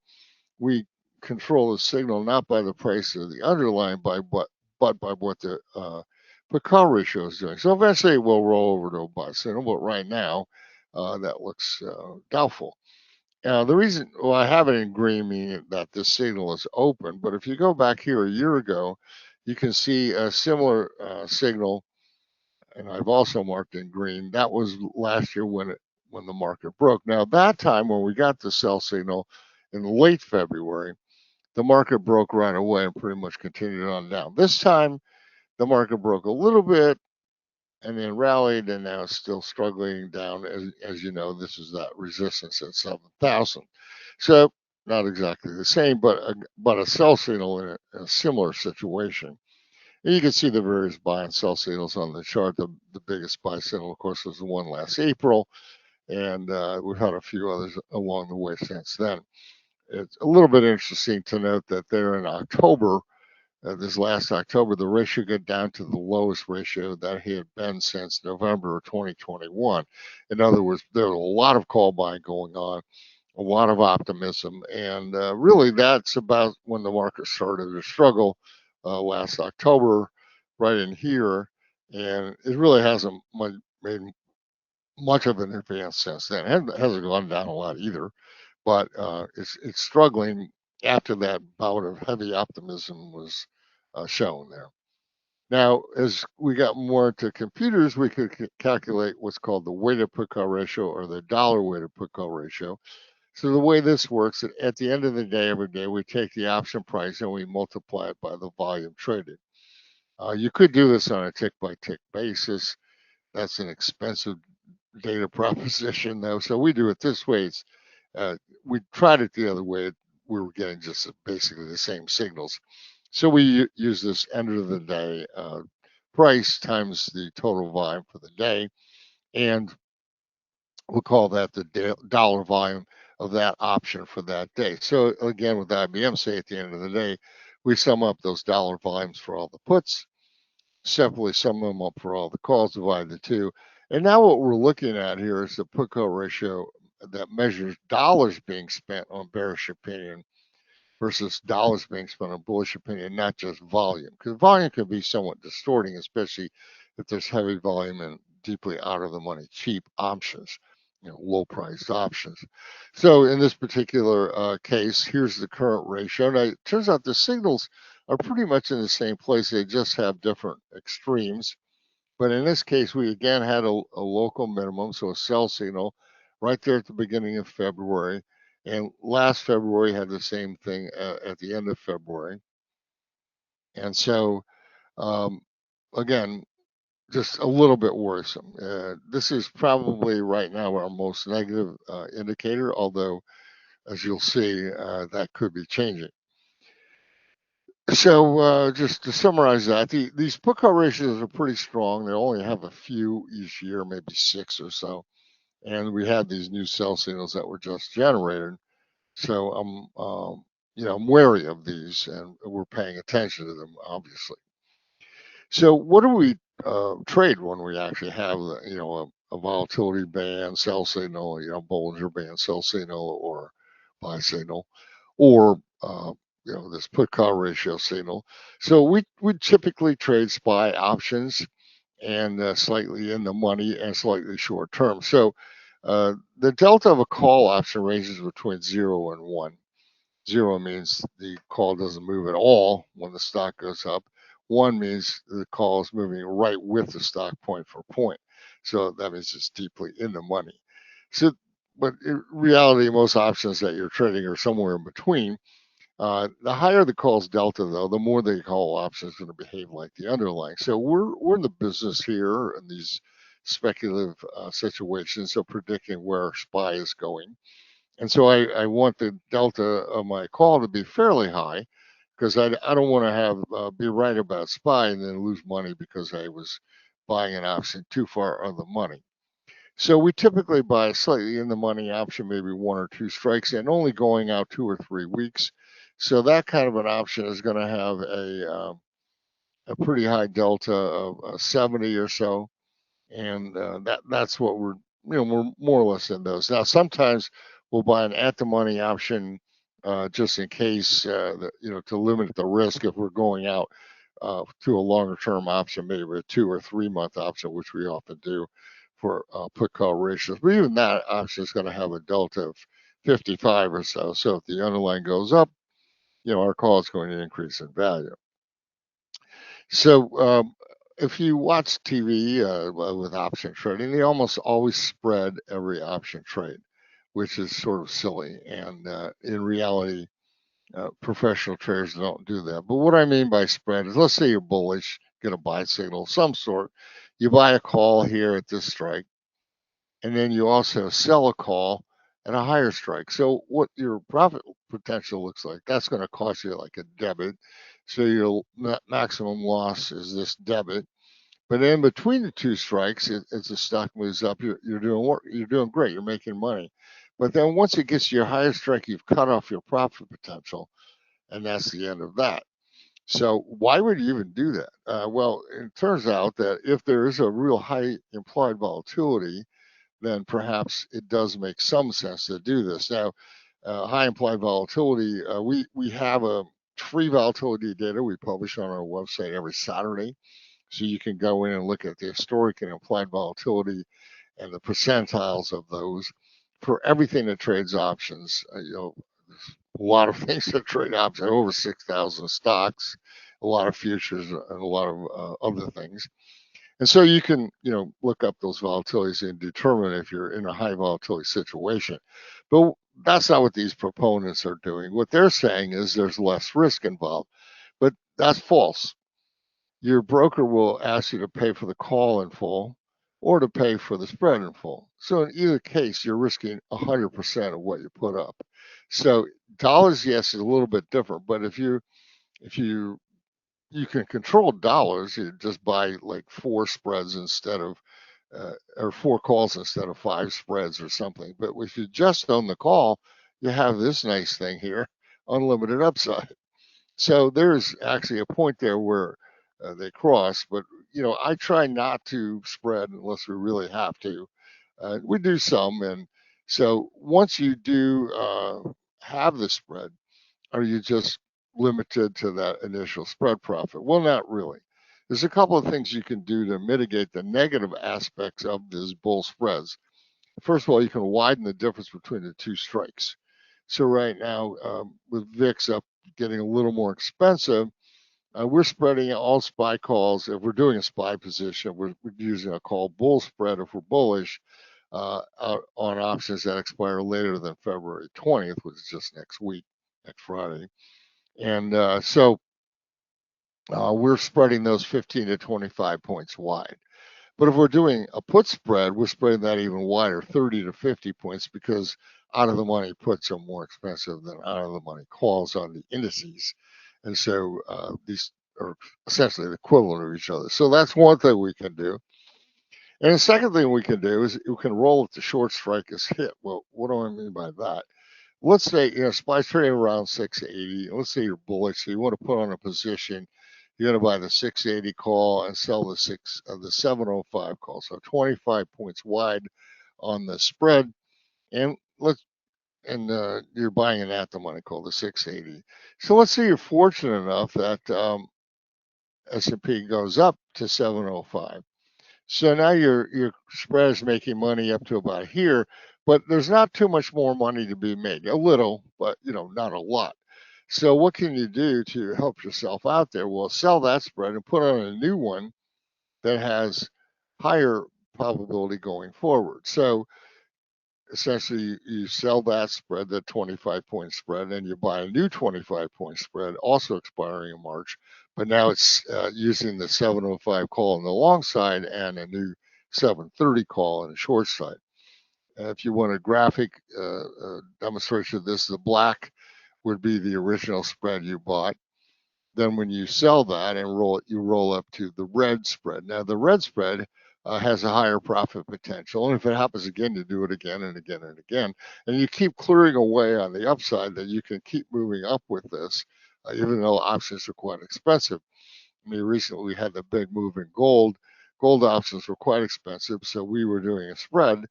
we control the signal not by the price of the underlying, but by what the put call ratio is doing. So eventually it will roll over to a buy signal, but right now that looks doubtful. The reason, well, I have it in green, meaning that this signal is open, but if you go back here a year ago, you can see a similar signal, and I've also marked in green. That was last year when the market broke. Now, that time when we got the sell signal in late February, the market broke right away and pretty much continued on down. This time, the market broke a little bit and then rallied, and now it's still struggling down. As you know, this is that resistance at 7,000. So not exactly the same, but a sell signal in a similar situation. And you can see the various buy and sell signals on the chart. The biggest buy signal, of course, was the one last April, and we've had a few others along the way since then. It's a little bit interesting to note that there in October, this last October, the ratio got down to the lowest ratio that he had been since November of 2021. In other words, there was a lot of call buying going on, a lot of optimism, and really that's about when the market started to struggle last October, right in here, and it really hasn't made much of an advance since then. It hasn't gone down a lot either, but it's struggling after that bout of heavy optimism was shown there. Now, as we got more into computers, we could calculate what's called the weighted put call ratio or the dollar weighted put call ratio. So the way this works, at the end of the day, every day, we take the option price and we multiply it by the volume traded. You could do this on a tick-by-tick basis. That's an expensive data proposition, though. So we do it this way. We tried it the other way. We were getting just basically the same signals. So we use this end of the day price times the total volume for the day, and we'll call that the dollar volume of that option for that day. So again, with IBM, say at the end of the day, we sum up those dollar volumes for all the puts, separately sum them up for all the calls, divide the two. And now what we're looking at here is the put call ratio that measures dollars being spent on bearish opinion versus dollars being spent on bullish opinion, not just volume. Because volume can be somewhat distorting, especially if there's heavy volume and deeply out of the money cheap options, low priced options. So in this particular case, here's the current ratio. Now it turns out the signals are pretty much in the same place. They just have different extremes. But in this case, we again had a local minimum, so a sell signal right there at the beginning of February. And last February had the same thing at the end of February. And so, again, just a little bit worrisome. This is probably right now our most negative indicator, although, as you'll see, that could be changing. So just to summarize that, these put call ratios are pretty strong. They only have a few each year, maybe 6 or so. And we had these new sell signals that were just generated. So I'm wary of these, and we're paying attention to them, obviously. So what do we trade when we actually have, a volatility band, sell signal, Bollinger Band, sell signal, or buy signal, or this put call ratio signal? So we typically trade SPY options and slightly in the money and slightly short term. So the delta of a call option ranges between 0 and 1. 0 means the call doesn't move at all when the stock goes up. 1 means the call is moving right with the stock point for point. So that means it's deeply in the money. So, but in reality, most options that you're trading are somewhere in between. The higher the call's delta, though, the more the call option is going to behave like the underlying. So we're in the business here in these speculative situations of predicting where SPY is going. And so I want the delta of my call to be fairly high, because I don't want to have be right about SPY and then lose money because I was buying an option too far on the money. So we typically buy a slightly in the money option, maybe 1 or 2 strikes, and only going out 2 or 3 weeks. So that kind of an option is going to have a pretty high delta of 70 or so, and that's what we're more or less in those. Now sometimes we'll buy an at the money option just in case, to limit the risk if we're going out to a longer term option, maybe a 2 or 3 month option, which we often do for put call ratios. But even that option is going to have a delta of 55 or so. So if the underlying goes up, our call is going to increase in value. So if you watch TV with option trading, they almost always spread every option trade, which is sort of silly. And in reality, professional traders don't do that. But what I mean by spread is, let's say you're bullish, get a buy signal of some sort. You buy a call here at this strike, and then you also sell a call at a higher strike. So what your profit potential looks like, that's going to cost you like a debit. So your maximum loss is this debit. But in between the 2 strikes, as the stock moves up, you're doing great. You're making money. But then once it gets to your higher strike, you've cut off your profit potential, and that's the end of that. So why would you even do that? Well, it turns out that if there is a real high implied volatility, then perhaps it does make some sense to do this. Now, high implied volatility, we have a free volatility data we publish on our website every Saturday. So you can go in and look at the historic and implied volatility and the percentiles of those for everything that trades options. A lot of things that trade options, over 6,000 stocks a lot of futures and a lot of other things. And so you can, look up those volatilities and determine if you're in a high volatility situation. But that's not what these proponents are doing. What they're saying is there's less risk involved, but that's false. Your broker will ask you to pay for the call in full or to pay for the spread in full. So in either case, you're risking 100% of what you put up. So dollars, yes, is a little bit different, but if you can control dollars, you just buy like 4 spreads instead of or 4 calls instead of 5 spreads or something. But if you just own the call, you have this nice thing here, unlimited upside. So there's actually a point there where they cross, but I try not to spread unless we really have to. We do some, and so once you do have the spread, are you just limited to that initial spread profit? Well, not really. There's a couple of things you can do to mitigate the negative aspects of these bull spreads. First of all, you can widen the difference between the 2 strikes. So right now, with VIX up getting a little more expensive, we're spreading all SPY calls. If we're doing a SPY position, we're using a call bull spread if we're bullish out on options that expire later than February 20th, which is just next week, next Friday. And so we're spreading those 15 to 25 points wide. But if we're doing a put spread, we're spreading that even wider, 30 to 50 points, because out of the money puts are more expensive than out of the money calls on the indices. And so these are essentially the equivalent of each other. So that's one thing we can do. And the second thing we can do is we can roll if the short strike is hit. Well, what do I mean by that? Let's say, SPY's trading around 680. Let's say you're bullish, so you want to put on a position. You're going to buy the 680 call and sell the 705 call. So 25 points wide on the spread. And you're buying an at the money call, the 680. So let's say you're fortunate enough that S&P goes up to 705. So now your spread is making money up to about here, but there's not too much more money to be made. A little, but not a lot. So what can you do to help yourself out there? Well, sell that spread and put on a new one that has higher probability going forward. So essentially you sell that spread, the 25-point spread, and you buy a new 25-point spread, also expiring in March. But now it's using the 705 call on the long side and a new 730 call on the short side. If you want a graphic demonstration of this, the black would be the original spread you bought. Then when you sell that and you roll up to the red spread. Now the red spread has a higher profit potential, and if it happens again, you do it again and again and again, and you keep clearing away on the upside, that you can keep moving up with this, even though options are quite expensive. I mean, recently we had the big move in gold. Gold options were quite expensive, so we were doing a spread,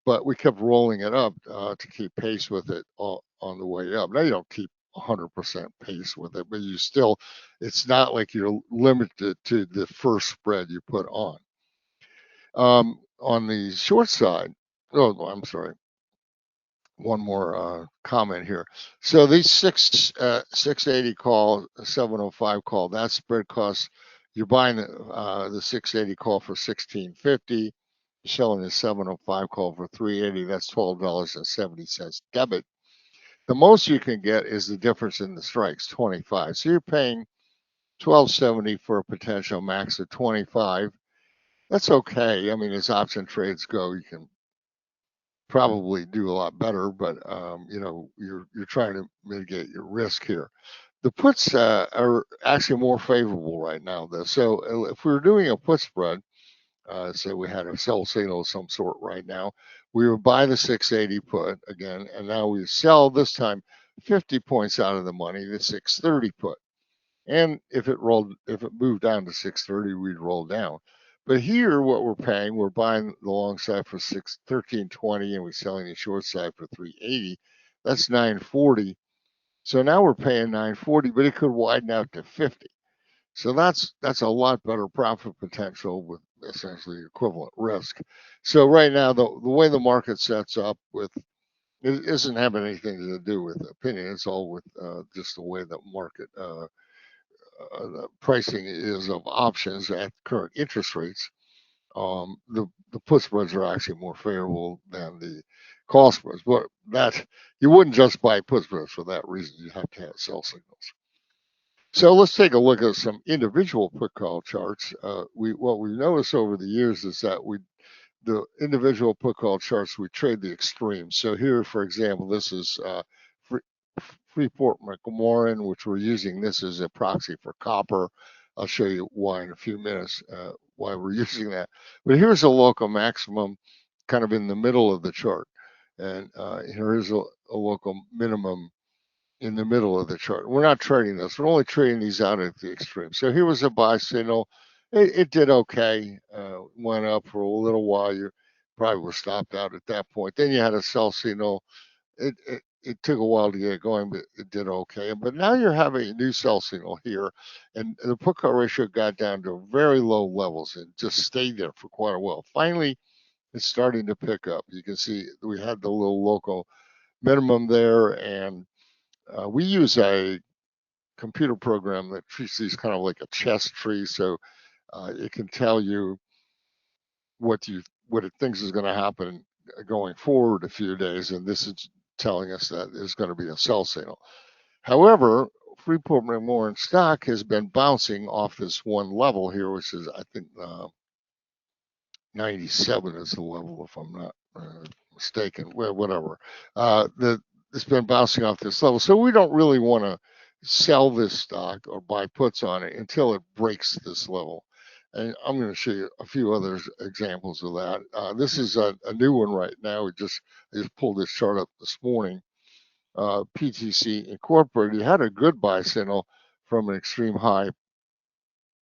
but we kept rolling it up to keep pace with it on the way up. Now you don't keep 100% pace with it, but it's not like you're limited to the first spread you put on. On the short side, I'm sorry, one more comment here. So these 680 call, 705 call, that spread costs, you're buying the 680 call for $16.50, you're selling the 705 call for $3.80, that's $12.70 debit. The most you can get is the difference in the strikes, 25. So you're paying $12.70 for a potential max of 25. That's okay. I mean, as option trades go, you can probably do a lot better, but you're trying to mitigate your risk here. The puts are actually more favorable right now, though. So if we were doing a put spread, say we had a sell signal of some sort right now, we would buy the 680 put again, and now we sell this time 50 points out of the money, the 630 put. And if it moved down to 630, we'd roll down. But here, what we're paying, we're buying the long side for $13.20, and we're selling the short side for $3.80. That's $9.40. So now we're paying $9.40, but it could widen out to $50. So that's a lot better profit potential with essentially equivalent risk. So right now, the way the market sets up it isn't having anything to do with opinion. It's all with just the way the market pricing is of options at current interest rates, the put spreads are actually more favorable than the call spreads. But that you wouldn't just buy put spreads for that reason. You have to have sell signals. So let's take a look at some individual put call charts. What we've noticed over the years is that the individual put call charts, we trade the extremes. So here, for example, this is Freeport McMillan, which we're using this as a proxy for copper. I'll show you why in a few minutes, why we're using that. But here's a local maximum kind of in the middle of the chart. And here is a local minimum in the middle of the chart. We're not trading this. We're only trading these out at the extreme. So here was a buy signal. It did okay. Went up for a little while. You probably were stopped out at that point. Then you had a sell signal. It took a while to get going, but it did okay. But now you're having a new sell signal here, and the put call ratio got down to very low levels and just stayed there for quite a while. Finally, it's starting to pick up. You can see we had the little local minimum there, and we use a computer program that treats these kind of like a chess tree, so it can tell you what it thinks is going to happen going forward a few days, and this is telling us that there's going to be a sell signal. However, Freeport McMillan stock has been bouncing off this one level here, which is, I think, 97 is the level, if I'm not mistaken. Well, whatever. It's been bouncing off this level, so we don't really want to sell this stock or buy puts on it until it breaks this level. And I'm going to show you a few other examples of that. This is a new one right now. I just pulled this chart up this morning. PTC Incorporated had a good buy signal from an extreme high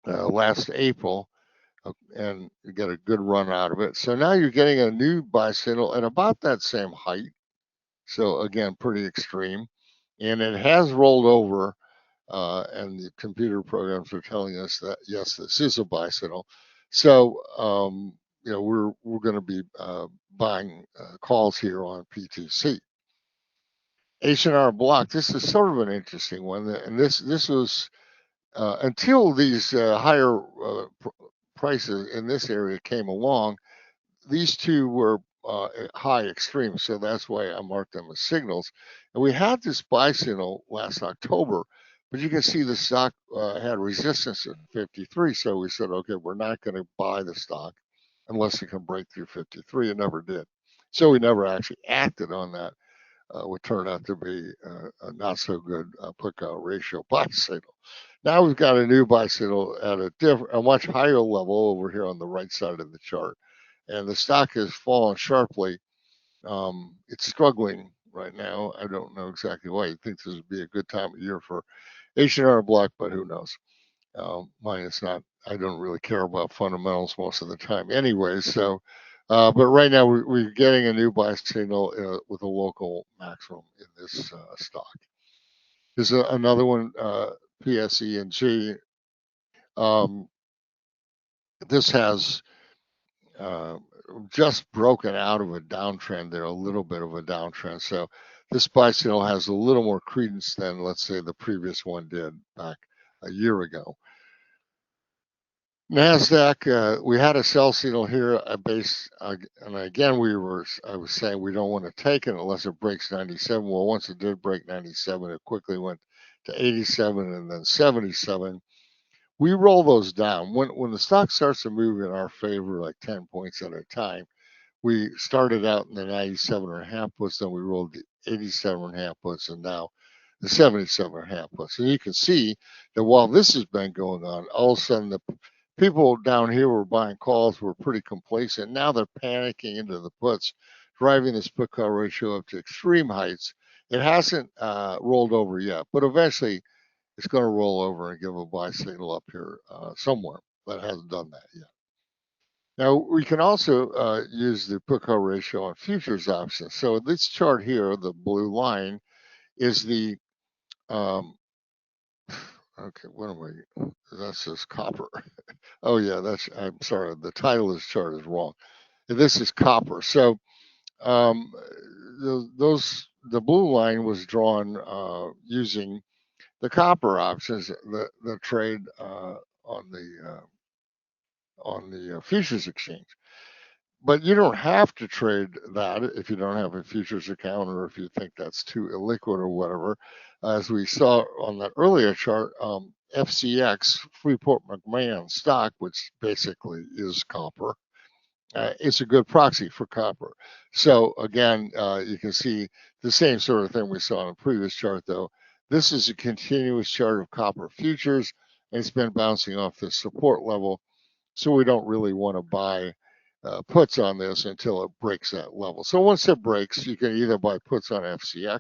last April, and you get a good run out of it. So now you're getting a new buy signal at about that same height. So again, pretty extreme. And it has rolled over, and the computer programs are telling us that, yes, this is a buy signal. So, we're going to be buying calls here on PTC. H&R Block, this is sort of an interesting one. And this was, until these higher prices in this area came along, these two were high extremes, so that's why I marked them as signals. And we had this buy signal last October, but you can see the stock had resistance at 53, so we said, okay, we're not going to buy the stock unless it can break through 53. It never did. So we never actually acted on that. What turned out to be a not so good put call ratio buy signal. Now we've got a new buy signal at a much higher level over here on the right side of the chart. And the stock has fallen sharply. It's struggling right now. I don't know exactly why. You think this would be a good time of year for H&R Block, but who knows? Mine is not. I don't really care about fundamentals most of the time anyway. So, but right now we're getting a new buy signal with a local maximum in this stock. There's another one, PSE&G. This has just broken out of a downtrend there, a little bit of a downtrend. So this buy signal has a little more credence than, let's say, the previous one did back a year ago. NASDAQ, we had a sell signal here, and again, I was saying we don't want to take it unless it breaks 97. Well, once it did break 97, it quickly went to 87 and then 77. We roll those down. When the stock starts to move in our favor, like 10 points at a time, we started out in the 97.5 puts, then we rolled the 87.5 puts, and now the 77.5 puts. And you can see that while this has been going on, all of a sudden the people down here were buying calls, were pretty complacent. Now they're panicking into the puts, driving this put call ratio up to extreme heights. It hasn't rolled over yet, but eventually it's going to roll over and give a buy signal up here somewhere, but it hasn't done that yet. Now, we can also use the put call ratio on futures options. So this chart here, the blue line, is the, okay, what am I, that says copper. Oh yeah, I'm sorry, the title of this chart is wrong. This is copper. So the blue line was drawn using the copper options that trade on the futures exchange. But you don't have to trade that if you don't have a futures account or if you think that's too illiquid or whatever. As we saw on that earlier chart, FCX, Freeport McMillan stock, which basically is copper, it's a good proxy for copper. So again, you can see the same sort of thing we saw in the previous chart, though. This is a continuous chart of copper futures, and it's been bouncing off this support level. So we don't really want to buy puts on this until it breaks that level. So once it breaks, you can either buy puts on FCX,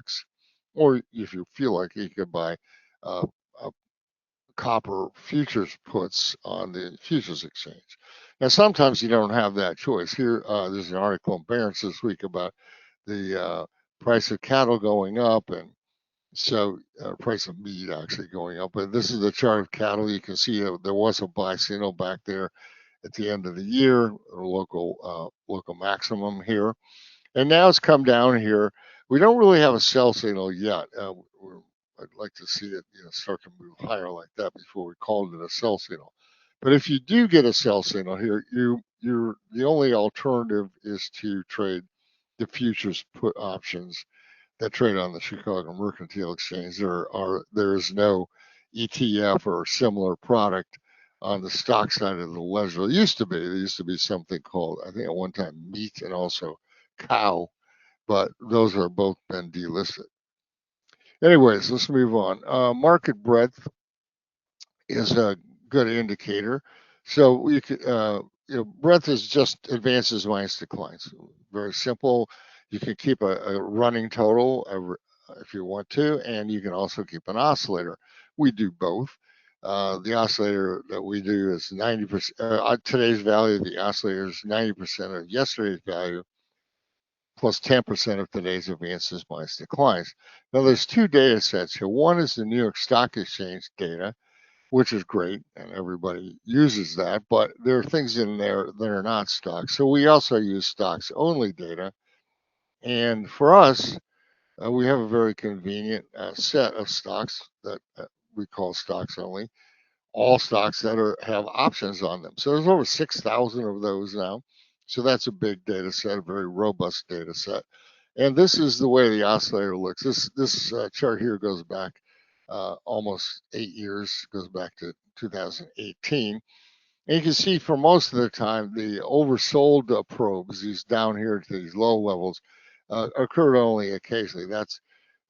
or if you feel like you could buy copper futures puts on the futures exchange. Now, sometimes you don't have that choice. Here, there's an article in Barron's this week about the price of cattle going up, and so price of meat actually going up. But this is the chart of cattle. You can see there was a buy signal back there at the end of the year, a local maximum here, and now it's come down here. We don't really have a sell signal yet. I'd like to see it, start to move higher like that before we call it a sell signal. But if you do get a sell signal here, the only alternative is to trade the futures put options that trade on the Chicago Mercantile Exchange. There is no ETF or similar product on the stock side of the ledger. There used to be something called, I think at one time, meat and also cow, but those are both been delisted. Anyways, let's move on. Market breadth is a good indicator. So you could, breadth is just advances minus declines. Very simple. You can keep a running total if you want to, and you can also keep an oscillator. We do both. The oscillator that we do is 90%. Today's value of the oscillator is 90% of yesterday's value, plus 10% of today's advances minus declines. Now, there's two data sets here. One is the New York Stock Exchange data, which is great, and everybody uses that, but there are things in there that are not stocks. So we also use stocks only data. And for us, we have a very convenient set of stocks that we call stocks only, all stocks that have options on them. So there's over 6,000 of those now. So that's a big data set, a very robust data set. And this is the way the oscillator looks. This chart here goes back almost 8 years, goes back to 2018. And you can see for most of the time, the oversold probes, these down here to these low levels, occurred only occasionally. That's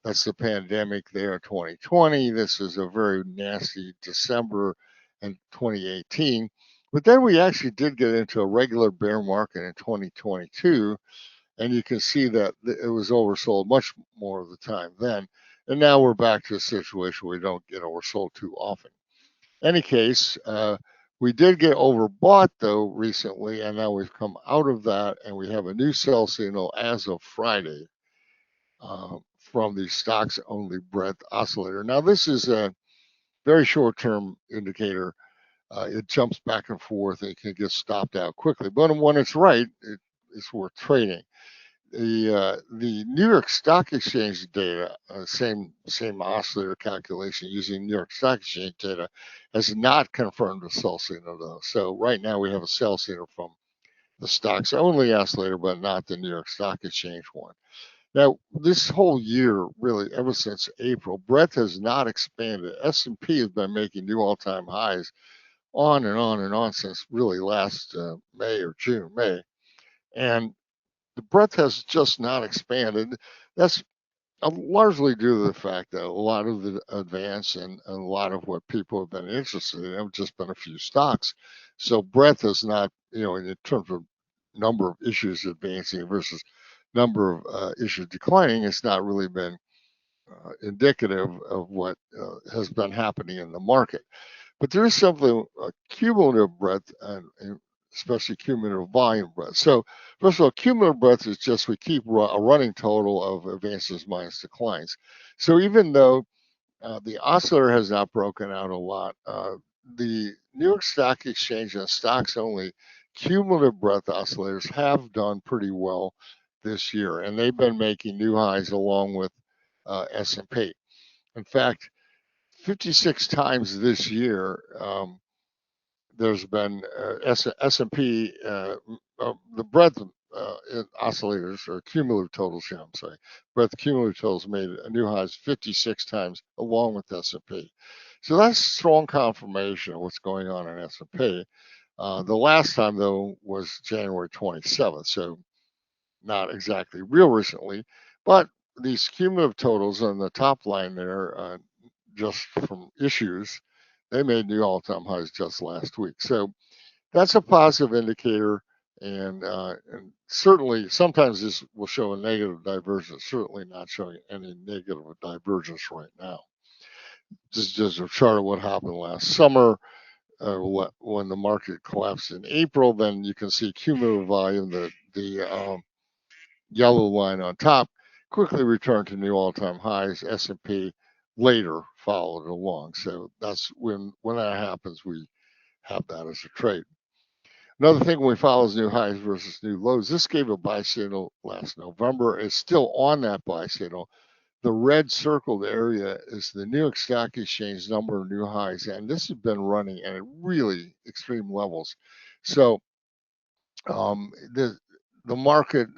the pandemic there in 2020. This is a very nasty December in 2018. But then we actually did get into a regular bear market in 2022. And you can see that it was oversold much more of the time then. And now we're back to a situation where we don't get oversold too often. In any case, we did get overbought though recently, and now we've come out of that, and we have a new sell signal as of Friday from the stocks only breadth oscillator. Now this is a very short-term indicator. It jumps back and forth and it can get stopped out quickly, but when it's right, it's worth trading. The New York Stock Exchange data, same oscillator calculation using New York Stock Exchange data, has not confirmed a sell signal though. So right now we have a sell signal from the stocks only oscillator, but not the New York Stock Exchange one. Now this whole year, really ever since April, breadth has not expanded. S&P has been making new all-time highs on and on and on since really last May, and the breadth has just not expanded. That's largely due to the fact that a lot of the advance and a lot of what people have been interested in have just been a few stocks. So breadth is not, in terms of number of issues advancing versus number of issues declining, it's not really been indicative of what has been happening in the market. But there is something, cumulative breadth and especially cumulative volume breadth. So first of all, cumulative breadth is just we keep a running total of advances minus declines. So even though the oscillator has not broken out a lot, the New York Stock Exchange and stocks only cumulative breadth oscillators have done pretty well this year, and they've been making new highs along with S&P. In fact, 56 times this year. There's been S&P, the breadth in oscillators or cumulative totals, I'm sorry, breadth cumulative totals made new highs 56 times along with S&P. So that's strong confirmation of what's going on in S&P. The last time though was January 27th, so not exactly real recently, but these cumulative totals on the top line there, just from issues, they made new all-time highs just last week. So that's a positive indicator, and certainly sometimes this will show a negative divergence, certainly not showing any negative divergence right now. This is just a chart of what happened last summer when the market collapsed in April. Then you can see cumulative volume, the yellow line on top, quickly returned to new all-time highs. S&P later followed along. So that's when that happens, we have that as a trade. Another thing we follow is new highs versus new lows. This gave a buy signal last November. It's still on that buy signal. The red circled area is the New York Stock Exchange number of new highs, and this has been running at really extreme levels. So the market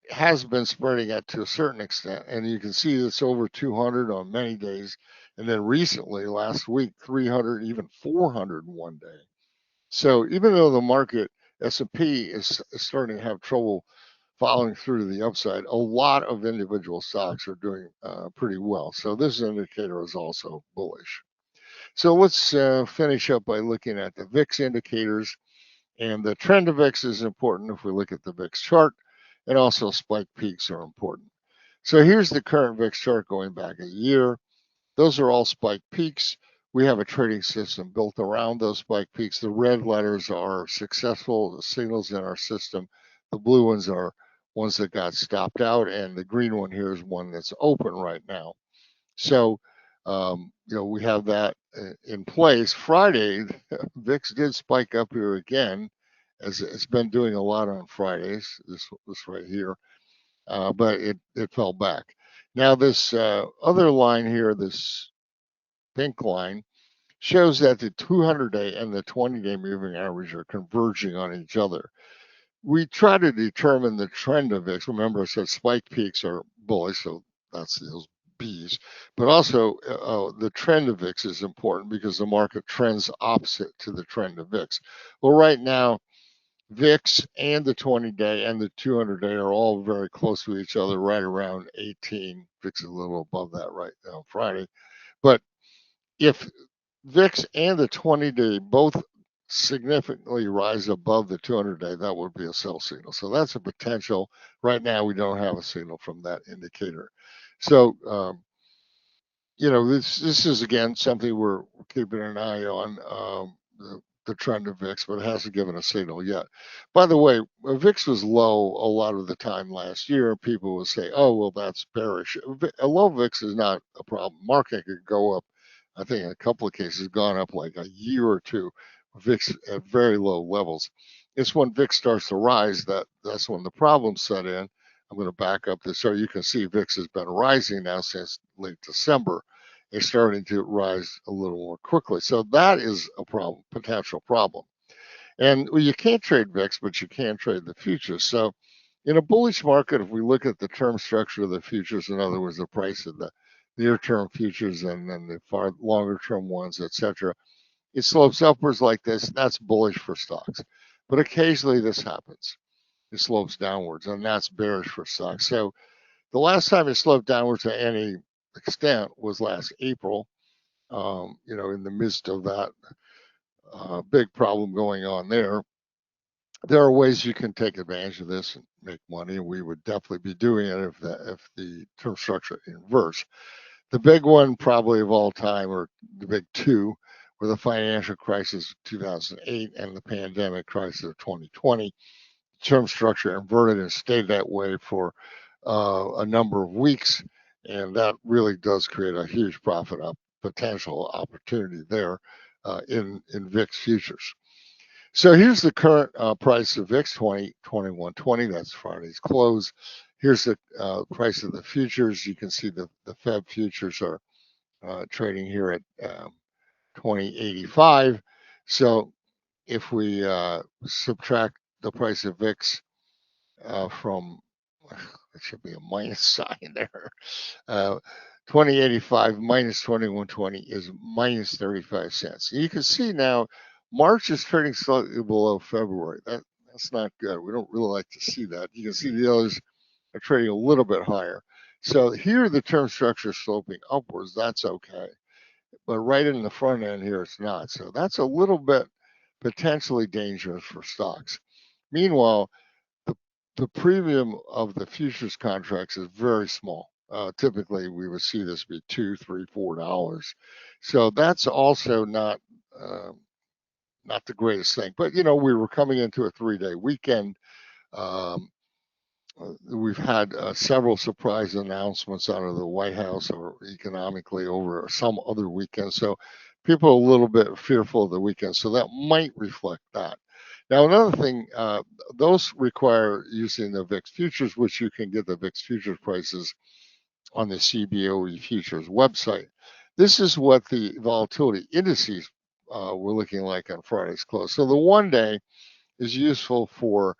has been spreading it to a certain extent, and you can see it's over 200 on many days, and then recently, last week, 300, even 400 in one day. So even though the market S&P is starting to have trouble following through to the upside, a lot of individual stocks are doing pretty well. So this indicator is also bullish. So let's finish up by looking at the VIX indicators, and the trend of VIX is important if we look at the VIX chart. And also spike peaks are important. So here's the current VIX chart going back a year. Those are all spike peaks. We have a trading system built around those spike peaks. The red letters are successful signals in our system. The blue ones are ones that got stopped out, and the green one here is one that's open right now. So, we have that in place. Friday, VIX did spike up here again, as it's been doing a lot on Fridays, this right here, but it fell back. Now this other line here, this pink line, shows that the 200-day and the 20-day moving average are converging on each other. We try to determine the trend of VIX. Remember, I said spike peaks are bullish, so that's those B's. But also, the trend of VIX is important because the market trends opposite to the trend of VIX. Well, right now, VIX and the 20-day and the 200-day are all very close to each other, right around 18. VIX is a little above that right now on Friday. But if VIX and the 20-day both significantly rise above the 200-day, that would be a sell signal. So that's a potential. Right now, we don't have a signal from that indicator. So, this is, again, something we're keeping an eye on. The trend of VIX, but it hasn't given a signal yet. By the way, VIX was low a lot of the time last year. People will say, oh, well, that's bearish. A low VIX is not a problem. Market could go up, I think in a couple of cases, gone up like a year or two, VIX at very low levels. It's when VIX starts to rise that's when the problems set in. I'm going to back up this so you can see VIX has been rising now since late December. It's starting to rise a little more quickly. So that is a problem, potential problem. And you can't trade VIX, but you can trade the futures. So in a bullish market, if we look at the term structure of the futures, in other words, the price of the near-term futures and then the far longer-term ones, etc., it slopes upwards like this. That's bullish for stocks. But occasionally this happens. It slopes downwards, and that's bearish for stocks. So the last time it sloped downwards to any extent was last April, in the midst of that big problem going on there. There are ways you can take advantage of this and make money, and we would definitely be doing it if the term structure inverse. The big one probably of all time, or the big two, were the financial crisis of 2008 and the pandemic crisis of 2020. Term structure inverted and stayed that way for a number of weeks, and that really does create a huge profit potential opportunity there in VIX futures. So here's the current price of VIX 21.20. That's Friday's close. Here's the price of the futures. You can see the Fed futures are trading here at 2085. So if we subtract the price of VIX from, it should be a minus sign there. 2085 minus 2120 is minus 35 cents. You can see now March is trading slightly below February. That's not good. We don't really like to see that. You can see the others are trading a little bit higher. So here the term structure is sloping upwards. That's okay. But right in the front end here, it's not. So that's a little bit potentially dangerous for stocks. Meanwhile, the premium of the futures contracts is very small. Typically, we would see this be $2, $3, $4. So that's also not the greatest thing. But we were coming into a 3-day weekend. We've had several surprise announcements out of the White House or economically over some other weekend. So people are a little bit fearful of the weekend. So that might reflect that. Now, another thing, those require using the VIX futures, which you can get the VIX futures prices on the CBOE futures website. This is what the volatility indices were looking like on Friday's close. So the 1 day is useful for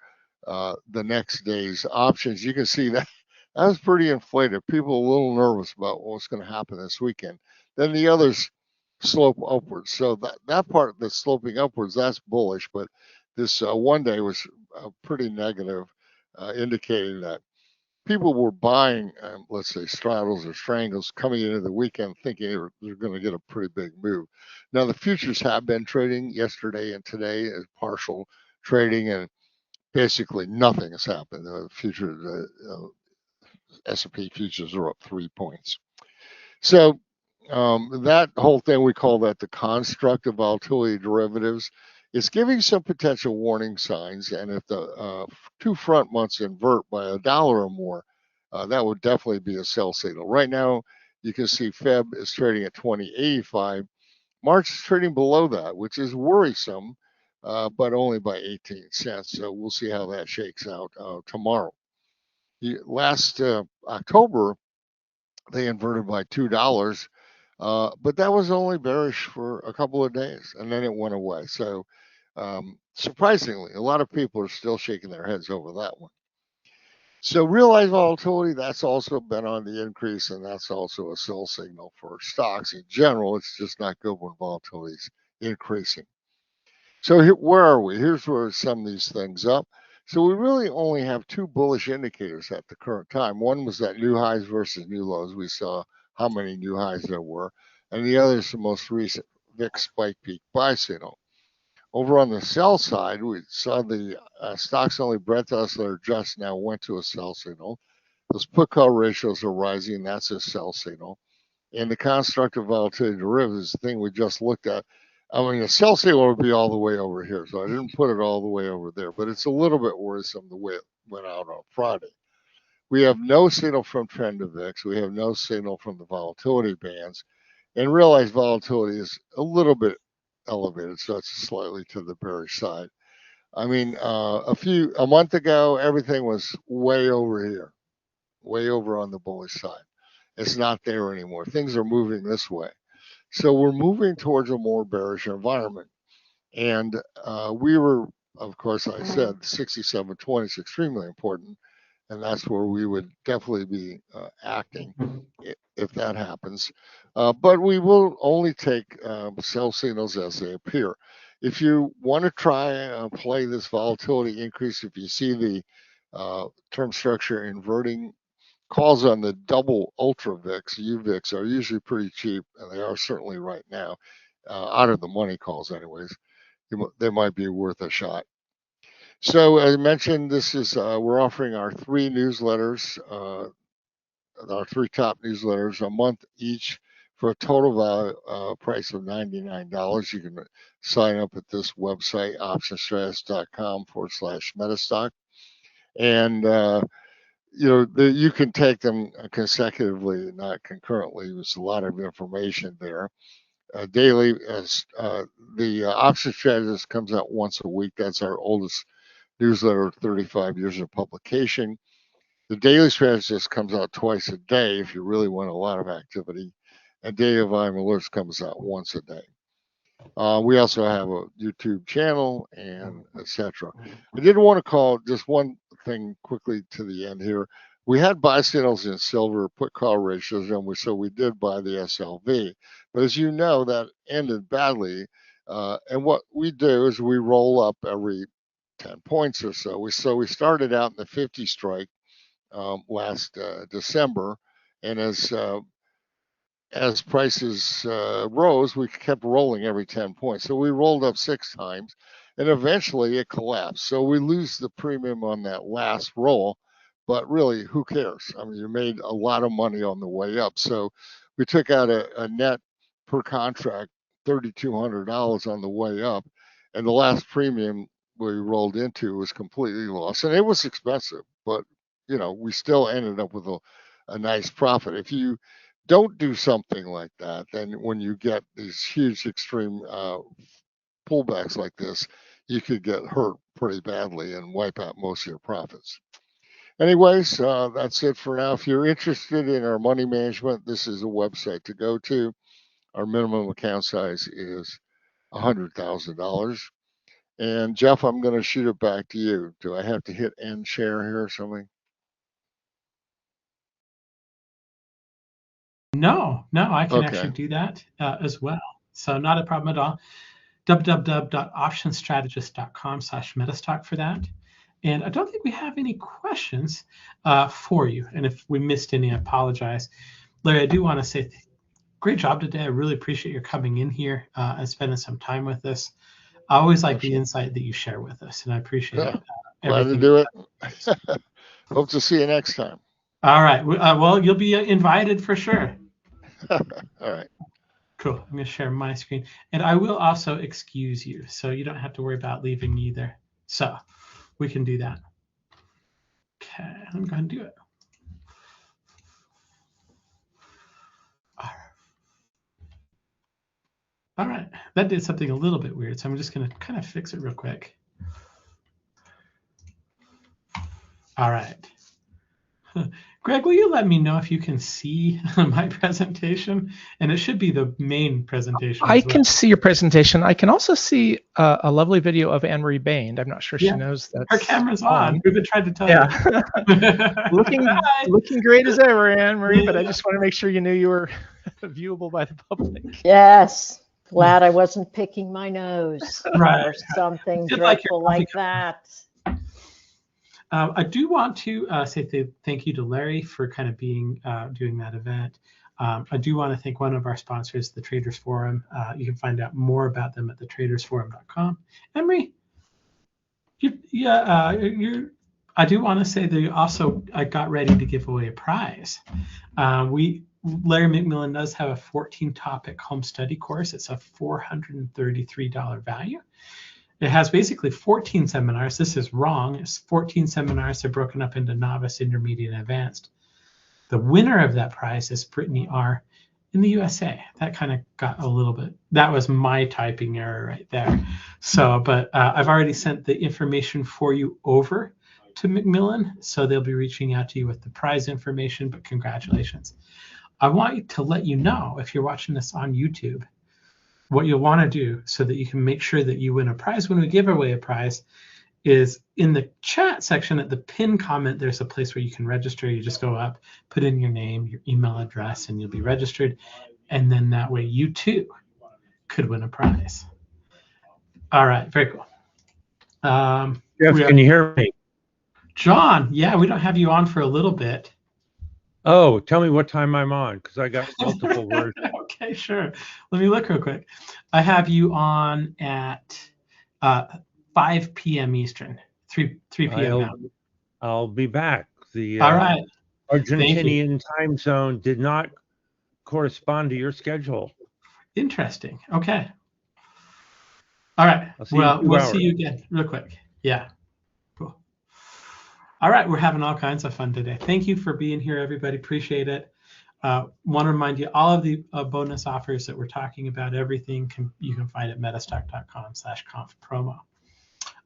the next day's options. You can see that was pretty inflated. People are a little nervous about what's going to happen this weekend. Then the others slope upwards. So that part that's sloping upwards, that's bullish. But this 1 day was pretty negative, indicating that people were buying, let's say, straddles or strangles coming into the weekend thinking they're going to get a pretty big move. Now, the futures have been trading yesterday and today as partial trading, and basically nothing has happened. The future, S&P futures are up 3 points. So that whole thing, we call that the construct of volatility derivatives. It's giving some potential warning signs, and if the 2 front months invert by $1 or more, that would definitely be a sell signal. Right now, you can see Feb is trading at 2085. March is trading below that, which is worrisome, but only by 18 cents. So we'll see how that shakes out tomorrow. Last October, they inverted by $2, but that was only bearish for a couple of days, and then it went away. So surprisingly, a lot of people are still shaking their heads over that one. So realized volatility, that's also been on the increase, and that's also a sell signal for stocks in general. It's just not good when volatility is increasing. So where are we? Here's where we sum these things up. So we really only have 2 bullish indicators at the current time. One was that new highs versus new lows. We saw how many new highs there were. And the other is the most recent VIX spike peak buy signal. Over on the sell side, we saw the stocks only breadth oscillator just now went to a sell signal. Those put call ratios are rising. That's a sell signal. And the construct of volatility derivatives, the thing we just looked at, I mean, a sell signal would be all the way over here. So I didn't put it all the way over there, but it's a little bit worrisome the way it went out on Friday. We have no signal from trend to VIX. We have no signal from the volatility bands. And realized volatility is a little bit elevated, so it's slightly to the bearish side. I mean, a month ago, everything was way over here, way over on the bullish side. It's not there anymore. Things are moving this way. So we're moving towards a more bearish environment. And we were, of course, I said 67.20 is extremely important. And that's where we would definitely be acting if that happens. But we will only take sell signals as they appear. If you want to try play this volatility increase, if you see the term structure inverting, calls on the double ultra VIX, UVIX, are usually pretty cheap, and they are certainly right now, out of the money calls anyways. They might be worth a shot. So as I mentioned, this is we're offering our 3 newsletters, our 3 top newsletters a month each for a total value, price of $99. You can sign up at this website, optionstrategist.com/metastock. And you can take them consecutively, not concurrently. There's a lot of information there. Daily, the Option Strategist comes out once a week. That's our oldest newsletter, 35 years of publication. The Daily Strategist comes out twice a day if you really want a lot of activity. and Daily Volume Alerts comes out once a day. We also have a YouTube channel and etc. I did want to call just one thing quickly to the end here. We had buy signals in silver, put call ratios, and so we did buy the SLV. But as you know, that ended badly. And what we do is we roll up every 10 points or so. We started out in the 50 strike last December, and as prices rose, we kept rolling every 10 points. So we rolled up 6 times, and eventually it collapsed. So we lose the premium on that last roll, but really, who cares? I mean, you made a lot of money on the way up. So we took out a net per contract $3,200 on the way up, and the last premium we rolled into was completely lost, and it was expensive, but we still ended up with a nice profit. If you don't do something like that, then when you get these huge extreme pullbacks like this, you could get hurt pretty badly and wipe out most of your profits. Anyways, that's it for now. If you're interested in our money management, this is a website to go to. Our minimum account size is $100,000. And Jeff, I'm going to shoot it back to you. Do I have to hit end share here or something? No, I can actually do that as well. So not a problem at all. www.optionstrategist.com/metastock for that. And I don't think we have any questions for you. And if we missed any, I apologize. Larry, I do want to say great job today. I really appreciate your coming in here and spending some time with us. I always like the insight that you share with us, and I appreciate it. Glad to do it. Hope to see you next time. All right. Well, you'll be invited for sure. All right. Cool. I'm going to share my screen. And I will also excuse you, so you don't have to worry about leaving either. So we can do that. Okay. I'm going to do it. All right. That did something a little bit weird, so I'm just going to kind of fix it real quick. All right. Greg, will you let me know if you can see my presentation? And it should be the main presentation. I can see your presentation. I can also see a lovely video of Anne-Marie Baiynd. I'm not sure she knows that. Her camera's on. We've been trying to tell you. looking great as ever, Anne-Marie, but I just want to make sure you knew you were viewable by the public. Yes. Glad I wasn't picking my nose or something dreadful like that. I do want to say thank you to Larry for kind of being doing that event. I do want to thank one of our sponsors, the Traders Forum. You can find out more about them at thetradersforum.com. Emery, I do want to say that I got ready to give away a prize. Larry McMillan does have a 14-topic home study course. It's a $433 value. It has basically 14 seminars. This is wrong. It's 14 seminars. They're broken up into novice, intermediate, and advanced. The winner of that prize is Brittany R. in the USA. That kind of got a little bit, that was my typing error right there. So, but I've already sent the information for you over to McMillan, so they'll be reaching out to you with the prize information, but congratulations. I want to let you know, if you're watching this on YouTube, what you'll want to do so that you can make sure that you win a prize when we give away a prize is in the chat section at the pin comment, there's a place where you can register. You just go up, put in your name, your email address, and you'll be registered. And then that way you too could win a prize. All right, very cool. Jeff, can you hear me? John, yeah, we don't have you on for a little bit. Oh, tell me what time I'm on, because I got multiple words. Okay, sure. Let me look real quick. I have you on at 5 p.m. Eastern, 3 p.m. now. I'll be back. The all right. Argentinian time zone did not correspond to your schedule. Interesting. Okay. All right. Well, we'll see you again real quick. Yeah. Cool. All right. We're having all kinds of fun today. Thank you for being here, everybody. Appreciate it. Want to remind you, all of the bonus offers that we're talking about, everything you can find at metastock.com/conf-promo.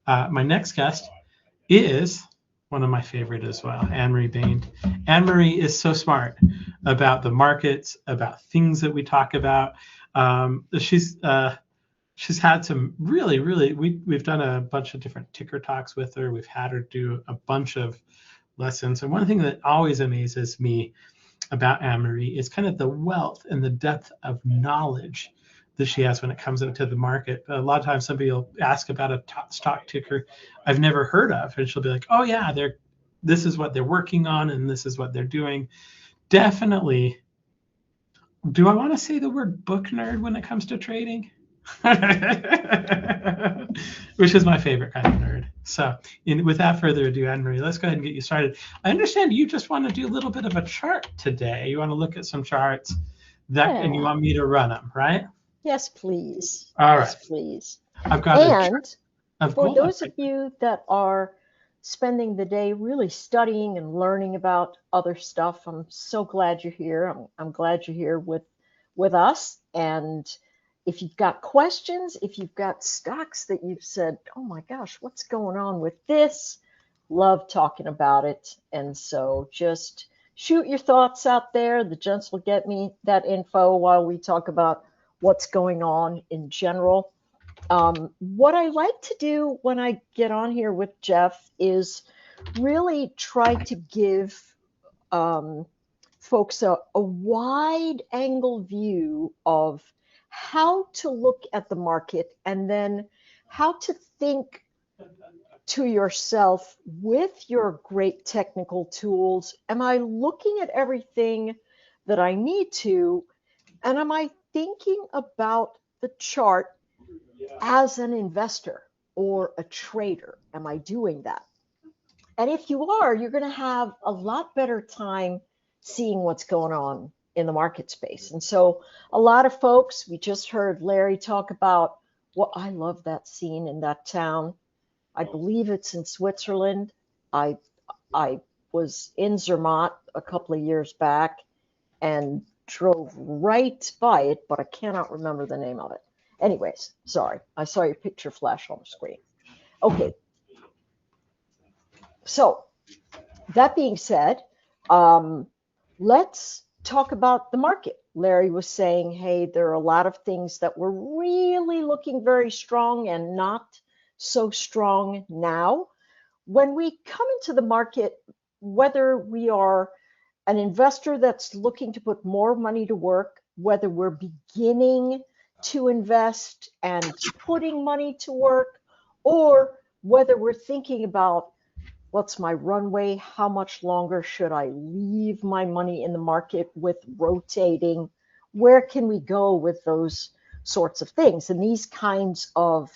My next guest is one of my favorite as well, Anne-Marie Baiynd. Anne-Marie is so smart. about the markets, about things that we talk about. She's had some really, we've done a bunch of different ticker talks with her. We've had her do a bunch of lessons. And one thing that always amazes me about Anne-Marie is kind of the wealth and the depth of knowledge that she has when it comes into the market. A lot of times somebody will ask about a stock ticker I've never heard of, and she'll be like, oh yeah, this is what they're working on and this is what they're doing. Definitely. Do I want to say the word book nerd when it comes to trading? Which is my favorite kind of nerd. So without further ado, Anne-Marie, let's go ahead and get you started. I understand you just want to do a little bit of a chart today. You want to look at some charts and you want me to run them, right? Yes, please. All right. Yes, please. I've got and for those of you that are spending the day really studying and learning about other stuff, I'm so glad you're here. I'm glad you're here with us. And if you've got questions, if you've got stocks that you've said, oh my gosh, what's going on with this? Love talking about it. And so just shoot your thoughts out there. The gents will get me that info while we talk about what's going on in general. What I like to do when I get on here with Jeff is really try to give folks a wide angle view of how to look at the market and then how to think to yourself with your great technical tools. Am I looking at everything that I need to? And am I thinking about the chart as an investor or a trader? Am I doing that? And if you are, you're going to have a lot better time seeing what's going on in the market space. And so a lot of folks, we just heard Larry talk about, well, I love that scene in that town. I believe it's in Switzerland. I was in Zermatt a couple of years back and drove right by it, but I cannot remember the name of it. Anyways, sorry, I saw your picture flash on the screen. Okay. So that being said, let's talk about the market. Larry was saying, hey, there are a lot of things that were really looking very strong and not so strong now. When we come into the market, whether we are an investor that's looking to put more money to work, whether we're beginning to invest and putting money to work, or whether we're thinking about what's my runway, how much longer should I leave my money in the market with rotating, where can we go with those sorts of things? And these kinds of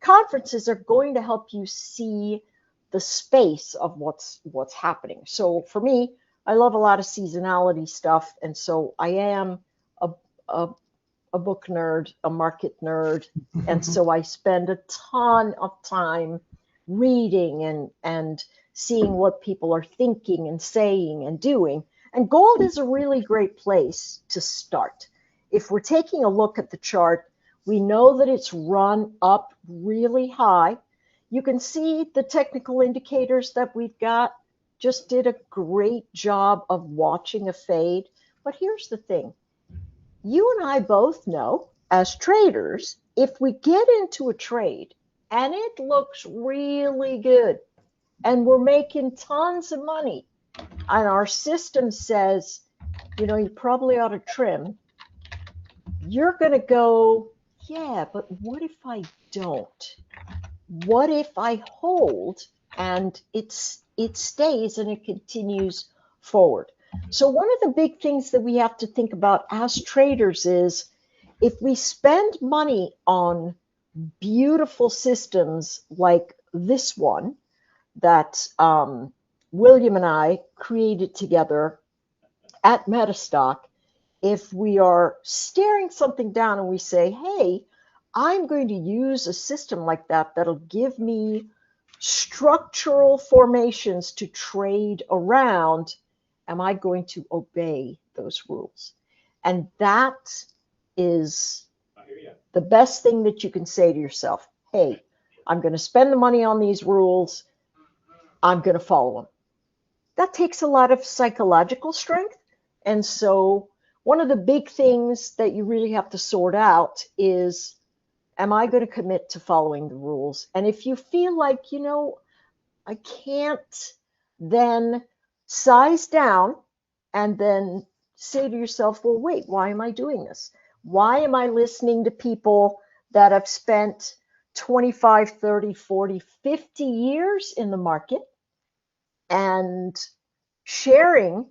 conferences are going to help you see the space of what's happening. So for me, I love a lot of seasonality stuff, and so I am a book nerd, a market nerd, and so I spend a ton of time reading and seeing what people are thinking and saying and doing. And gold is a really great place to start. If we're taking a look at the chart, we know that it's run up really high. You can see the technical indicators that we've got just did a great job of watching a fade. But here's the thing. You and I both know, as traders, if we get into a trade and it looks really good and we're making tons of money and our system says, you know, you probably ought to trim, you're going to go, yeah, but what if I don't? What if I hold and it stays and it continues forward? So one of the big things that we have to think about as traders is if we spend money on beautiful systems like this one that William and I created together at Metastock, if we are staring something down and we say, hey, I'm going to use a system like that that'll give me structural formations to trade around, am I going to obey those rules? And that is the best thing that you can say to yourself. Hey, I'm going to spend the money on these rules. I'm going to follow them. That takes a lot of psychological strength, And so one of the big things that you really have to sort out is, am I going to commit to following the rules? And if you feel like, I can't, then size down and then say to yourself, well, wait, why am I doing this? Why am I listening to people that have spent 25, 30, 40, 50 years in the market and sharing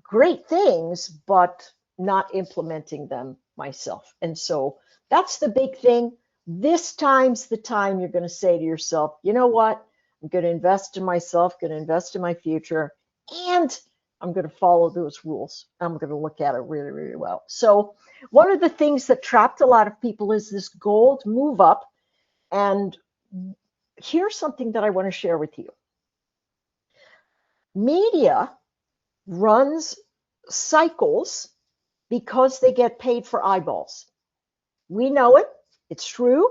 great things, but not implementing them myself? And so that's the big thing. This time's the time you're going to say to yourself, you know what? I'm going to invest in myself, going to invest in my future, and I'm going to follow those rules. I'm going to look at it really, really well. So one of the things that trapped a lot of people is this gold move up. And here's something that I want to share with you. Media runs cycles because they get paid for eyeballs. We know it. It's true.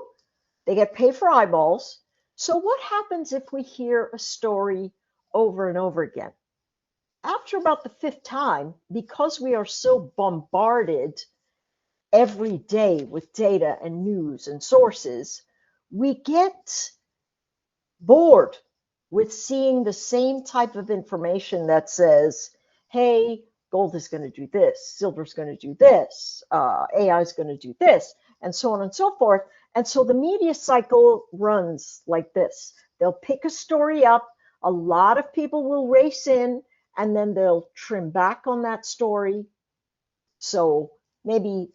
They get paid for eyeballs. So what happens if we hear a story over and over again? After about the fifth time, because we are so bombarded every day with data and news and sources, we get bored with seeing the same type of information that says, hey, gold is going to do this, silver is going to do this, AI is going to do this, and so on and so forth. And so the media cycle runs like this. They'll pick a story up, a lot of people will race in, and then they'll trim back on that story. So maybe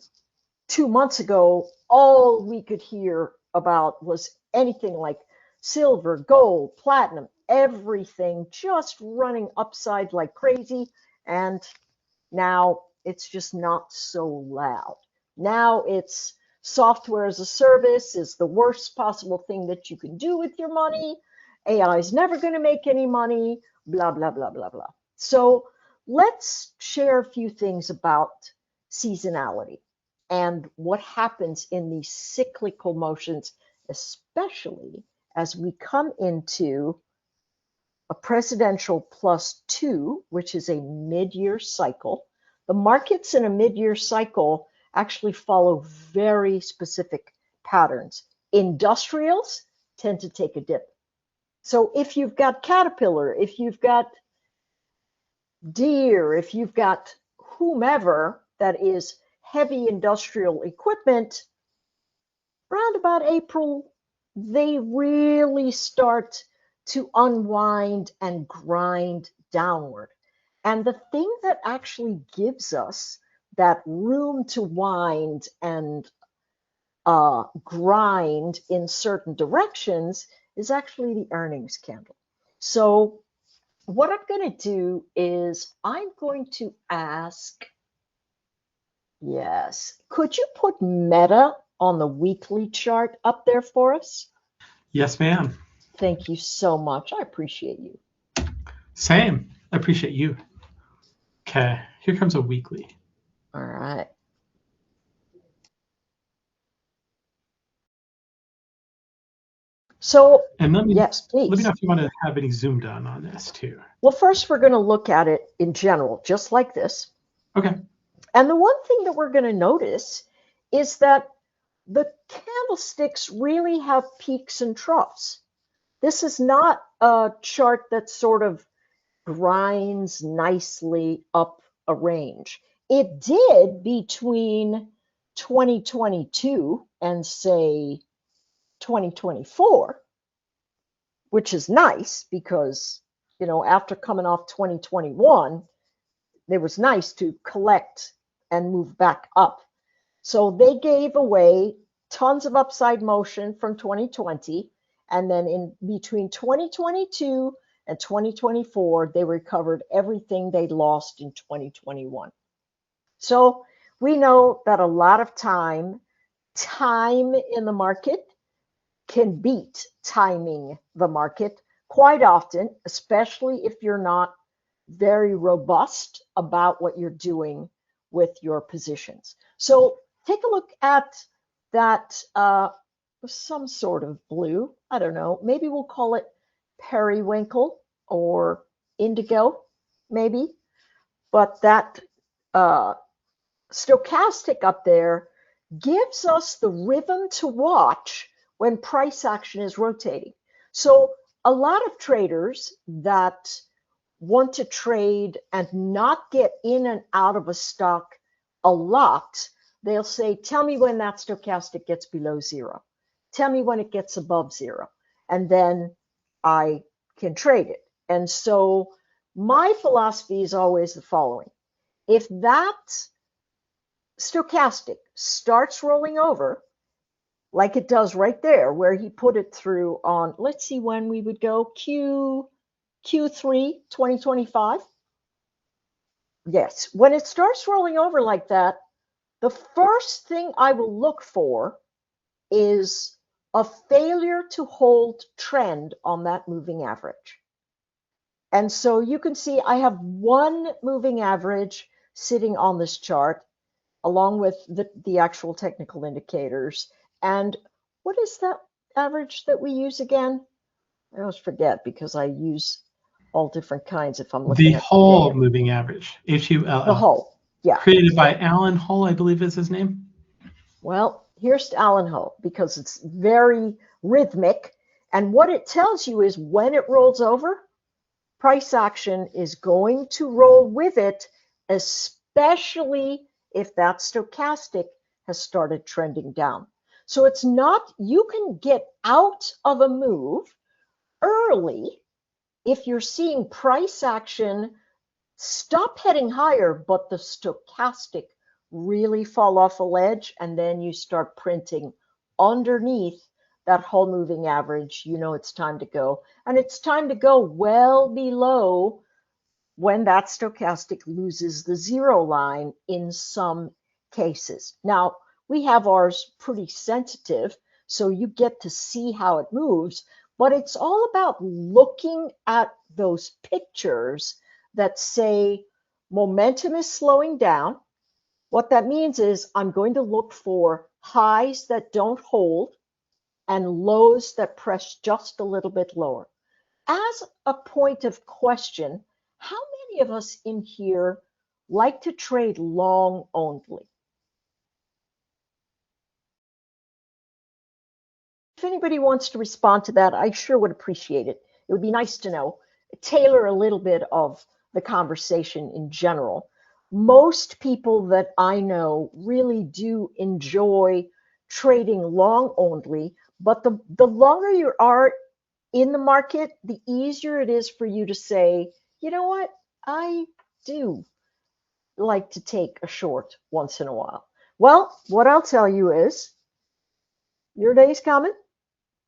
2 months ago, all we could hear about was anything like silver, gold, platinum, everything just running upside like crazy. And now it's just not so loud. Now it's software as a service is the worst possible thing that you can do with your money. AI is never going to make any money, blah, blah, blah, blah, blah. So let's share a few things about seasonality and what happens in these cyclical motions, especially as we come into a presidential +2, which is a mid-year cycle. The markets in a mid-year cycle actually follow very specific patterns. Industrials tend to take a dip. So if you've got Caterpillar, if you've got Deere, if you've got whomever that is heavy industrial equipment, around about April, they really start to unwind and grind downward. And the thing that actually gives us that room to wind and grind in certain directions is actually the earnings candle. So what I'm going to do is I'm going to ask, yes, could you put Meta on the weekly chart up there for us? Yes, ma'am. Thank you so much. I appreciate you. Same. I appreciate you. Okay, here comes a weekly. All right. So, And yes, please. Let me know if you want to have any zoom done on this too. Well, first we're going to look at it in general, just like this. Okay. And the one thing that we're going to notice is that the candlesticks really have peaks and troughs. This is not a chart that sort of grinds nicely up a range. It did between 2022 and say 2024, which is nice because, after coming off 2021, it was nice to collect and move back up. So they gave away tons of upside motion from 2020. And then in between 2022 and 2024, they recovered everything they lost in 2021. So we know that a lot of time in the market can beat timing the market quite often, especially if you're not very robust about what you're doing with your positions. So take a look at that, some sort of blue. I don't know. Maybe we'll call it periwinkle or indigo, maybe. But that stochastic up there gives us the rhythm to watch when price action is rotating. So a lot of traders that want to trade and not get in and out of a stock a lot, they'll say, tell me when that stochastic gets below zero. Tell me when it gets above zero. And then I can trade it. And so my philosophy is always the following. If that stochastic starts rolling over, like it does right there, where he put it through on, let's see when we would go, Q3 2025. Yes, when it starts rolling over like that, the first thing I will look for is a failure to hold trend on that moving average. And so you can see I have one moving average sitting on this chart along with the actual technical indicators. And what is that average that we use again? I always forget because I use all different kinds if I'm looking The at Hull data. moving average, HULL. The Hull, yeah. Created by Alan Hull, I believe is his name. Well, here's Alan Hull because it's very rhythmic. And what it tells you is when it rolls over, price action is going to roll with it, especially if that stochastic has started trending down. So it's not, you can get out of a move early if you're seeing price action stop heading higher, but the stochastic really fall off a ledge, and then you start printing underneath that whole moving average. You know it's time to go. And it's time to go well below when that stochastic loses the zero line in some cases. Now, we have ours pretty sensitive, so you get to see how it moves, but it's all about looking at those pictures that say momentum is slowing down. What that means is I'm going to look for highs that don't hold and lows that press just a little bit lower. As a point of question, how many of us in here like to trade long only? If anybody wants to respond to that, I sure would appreciate it. It would be nice to know. Tailor a little bit of the conversation in general. Most people that I know really do enjoy trading long only, but the longer you are in the market, the easier it is for you to say, you know what, I do like to take a short once in a while. Well, what I'll tell you is your day's coming.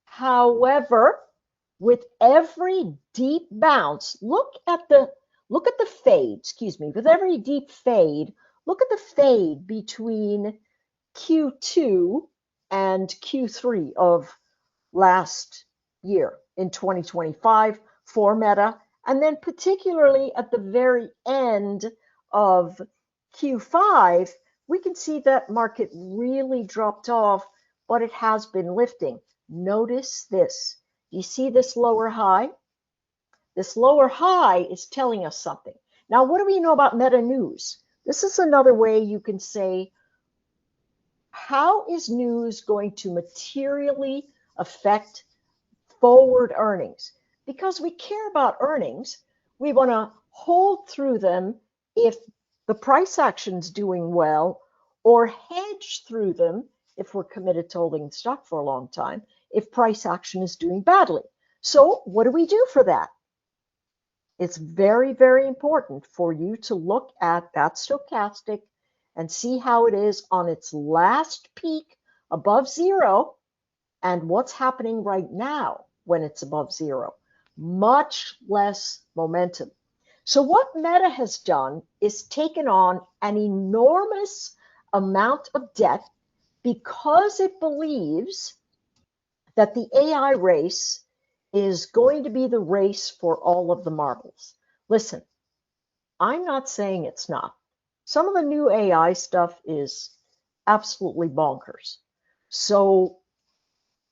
However, with every deep bounce, look at the fade, excuse me, with every deep fade, look at the fade between Q2 and Q3 of last year in 2025 for Meta, and then particularly at the very end of Q5, we can see that market really dropped off, but it has been lifting. Notice this. You see this lower high? This lower high is telling us something. Now, what do we know about Meta news? This is another way you can say, how is news going to materially affect forward earnings? Because we care about earnings, we want to hold through them if the price action's doing well, or hedge through them if we're committed to holding the stock for a long time, if price action is doing badly. So what do we do for that? It's very, very important for you to look at that stochastic and see how it is on its last peak above zero and what's happening right now when it's above zero. Much less momentum. So what Meta has done is taken on an enormous amount of debt because it believes that the AI race is going to be the race for all of the marbles. Listen, I'm not saying it's not. Some of the new AI stuff is absolutely bonkers. So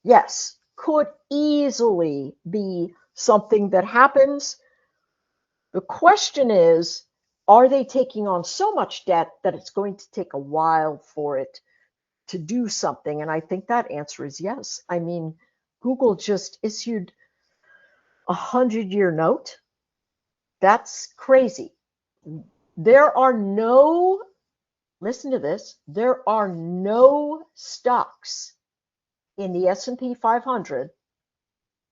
yes, could easily be something that happens. The question is, Are they taking on so much debt that it's going to take a while for it to do something? And I think that answer is yes. I mean, Google just issued a 100-year note. That's crazy. There are no, listen to this, there are no stocks in the S&P 500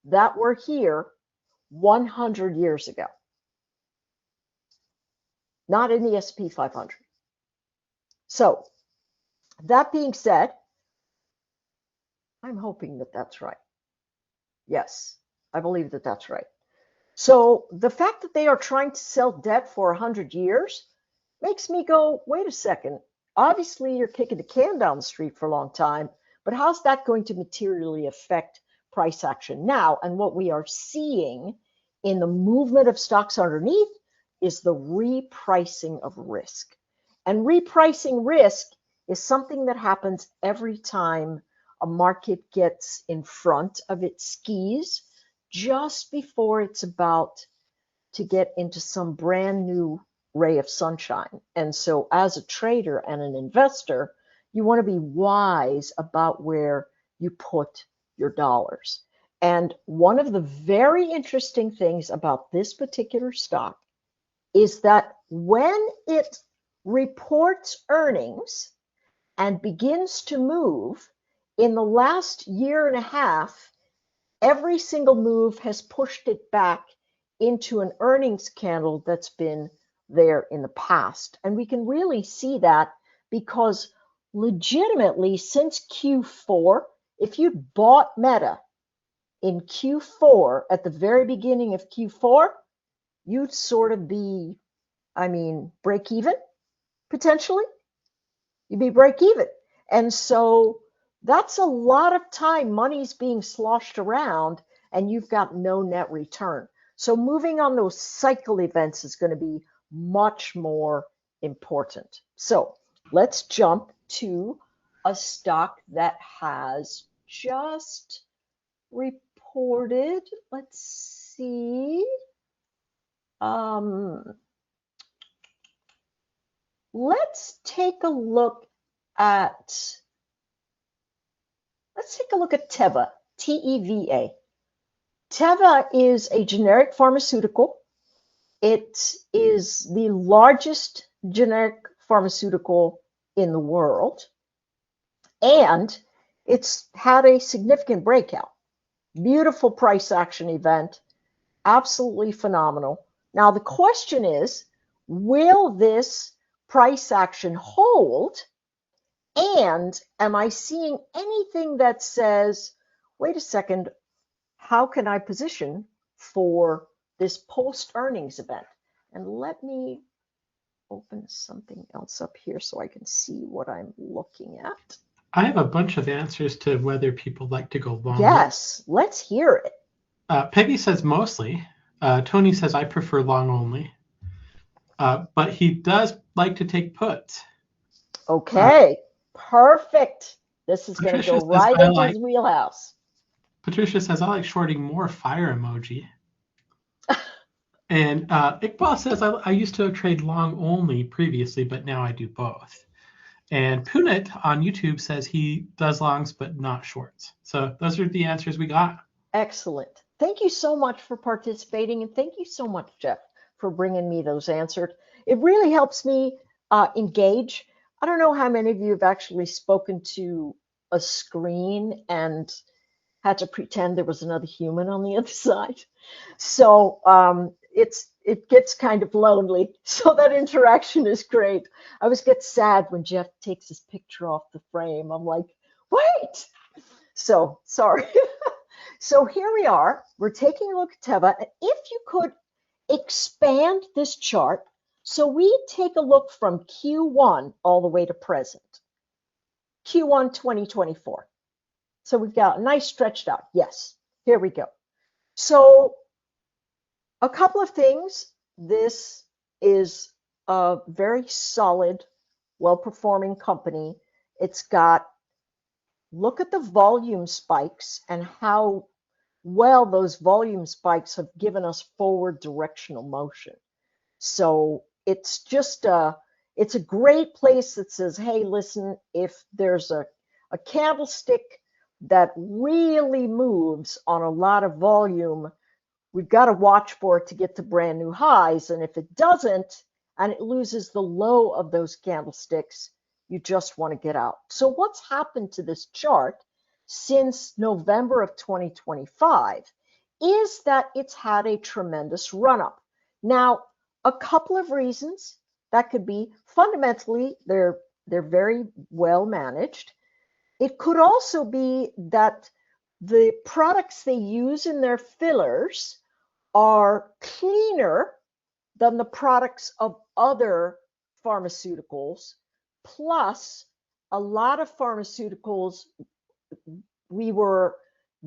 that were here 100 years ago. Not in the S&P 500. So, that being said, I'm hoping that that's right. Yes, I believe that that's right. So, the fact that they are trying to sell debt for 100 years makes me go, wait a second. Obviously, you're kicking the can down the street for a long time, but how's that going to materially affect price action now? And what we are seeing in the movement of stocks underneath is the repricing of risk. And repricing risk is something that happens every time a market gets in front of its skis, just before it's about to get into some brand new ray of sunshine. And so as a trader and an investor, you want to be wise about where you put your dollars. And one of the very interesting things about this particular stock is that when it reports earnings and begins to move, in the last year and a half, every single move has pushed it back into an earnings candle that's been there in the past. And we can really see that because legitimately since Q4, if you'd bought Meta in Q4, at the very beginning of Q4, you'd sort of be, break even, potentially. You'd be break even. And so that's a lot of time money's being sloshed around and you've got no net return. So moving on those cycle events is going to be much more important. So let's jump to a stock that has just reported. Let's see. Let's take a look at Teva, T-E-V-A. Teva is a generic pharmaceutical. It is the largest generic pharmaceutical in the world. And it's had a significant breakout. Beautiful price action event. Absolutely phenomenal. Now the question is, will this price action hold? And am I seeing anything that says, wait a second, how can I position for this post-earnings event? And let me open something else up here so I can see what I'm looking at. I have a bunch of answers to whether people like to go long. Yes, let's hear it. Peggy says mostly. Tony says I prefer long only. But he does like to take puts. Okay, perfect. This is going to go right into his wheelhouse. Patricia says I like shorting more fire emoji. And Iqbal says I used to trade long only previously, but now I do both. And Punit on YouTube says he does longs but not shorts. So those are the answers we got. Excellent. Thank you so much for participating, and thank you so much, Jeff, for bringing me those answers. It really helps me engage. I don't know how many of you have actually spoken to a screen and had to pretend there was another human on the other side. So it gets kind of lonely. So that interaction is great. I always get sad when Jeff takes his picture off the frame. I'm like, wait. So sorry. So here we are. We're taking a look at Teva. And if you could expand this chart, so we take a look from Q1 all the way to present. Q1 2024. So we've got a nice stretched out. Yes, here we go. So a couple of things. This is a very solid, well-performing company. It's got, look at the volume spikes and how well those volume spikes have given us forward directional motion. So it's just it's a great place that says, hey, listen, if there's a candlestick that really moves on a lot of volume, we've got to watch for it to get to brand new highs. And if it doesn't, and it loses the low of those candlesticks, you just want to get out. So what's happened to this chart since November of 2025 is that it's had a tremendous run up. Now, a couple of reasons. That could be fundamentally they're very well managed. It could also be that the products they use in their fillers are cleaner than the products of other pharmaceuticals. Plus, a lot of pharmaceuticals we were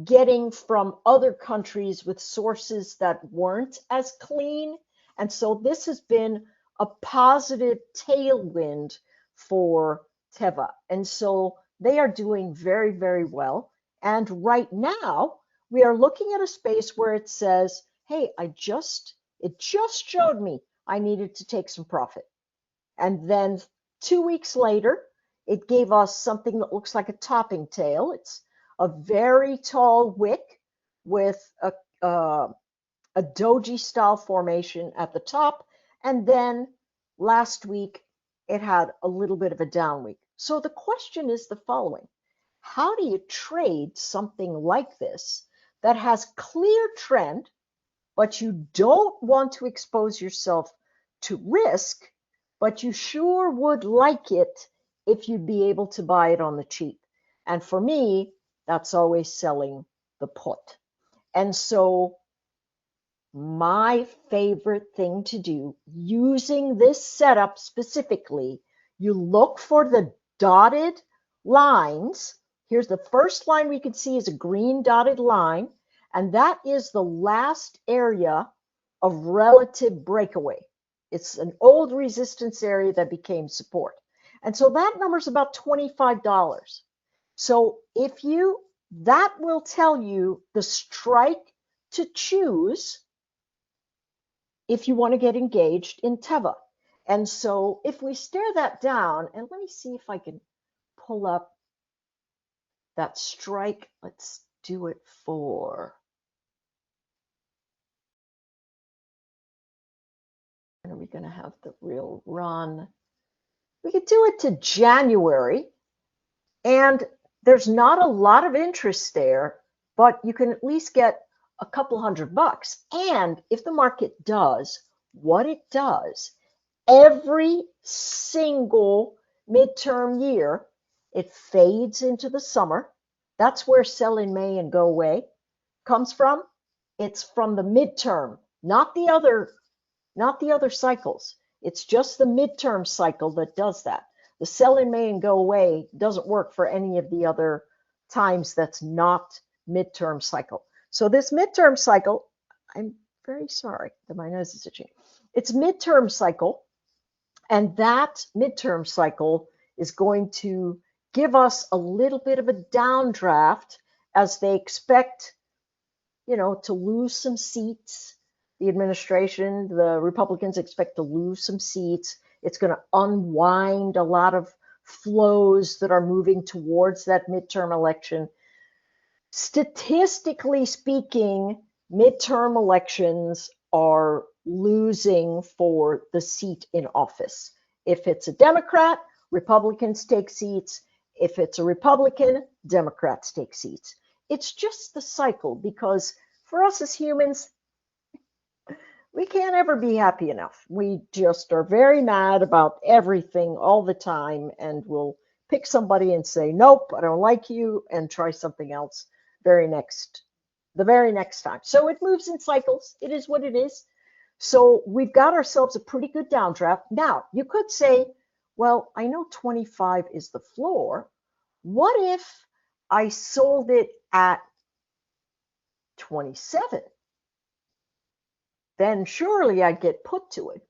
getting from other countries with sources that weren't as clean. And so this has been a positive tailwind for Teva. And so they are doing very, very well. And right now, we are looking at a space where it says, hey, it just showed me I needed to take some profit. And then 2 weeks later, it gave us something that looks like a topping tail. It's a very tall wick with a doji style formation at the top. And then last week, it had a little bit of a down week. So the question is the following. How do you trade something like this that has clear trend, but you don't want to expose yourself to risk, but you sure would like it if you'd be able to buy it on the cheap? And for me, that's always selling the put. And so my favorite thing to do using this setup specifically, you look for the dotted lines. Here's the first line we can see is a green dotted line, and that is the last area of relative breakaway. It's an old resistance area that became support. And so that number is about $25. So that will tell you the strike to choose if you want to get engaged in Teva. And so if we stare that down, and let me see if I can pull up that strike. Let's do it for, when are we going to have the real run? We could do it to January, and there's not a lot of interest there, but you can at least get a couple $100. And if the market does what it does every single midterm year, it fades into the summer. That's where sell in May and go away comes from. It's from the midterm, not the other cycles. It's just the midterm cycle that does that. The sell in May and go away doesn't work for any of the other times that's not midterm cycle. So this midterm cycle, I'm very sorry that my nose is itching. It's midterm cycle, and that midterm cycle is going to give us a little bit of a downdraft as they expect, to lose some seats. The administration, the Republicans expect to lose some seats. It's going to unwind a lot of flows that are moving towards that midterm election. Statistically speaking, midterm elections are losing for the seat in office. If it's a Democrat, Republicans take seats. If it's a Republican, Democrats take seats. It's just the cycle, because for us as humans, we can't ever be happy enough. We just are very mad about everything all the time, and we'll pick somebody and say, nope, I don't like you, and try something else the very next time. So it moves in cycles. It is what it is. So we've got ourselves a pretty good downdraft. Now, you could say, well, I know 25 is the floor. What if I sold it at 27? Then surely I'd get put to it.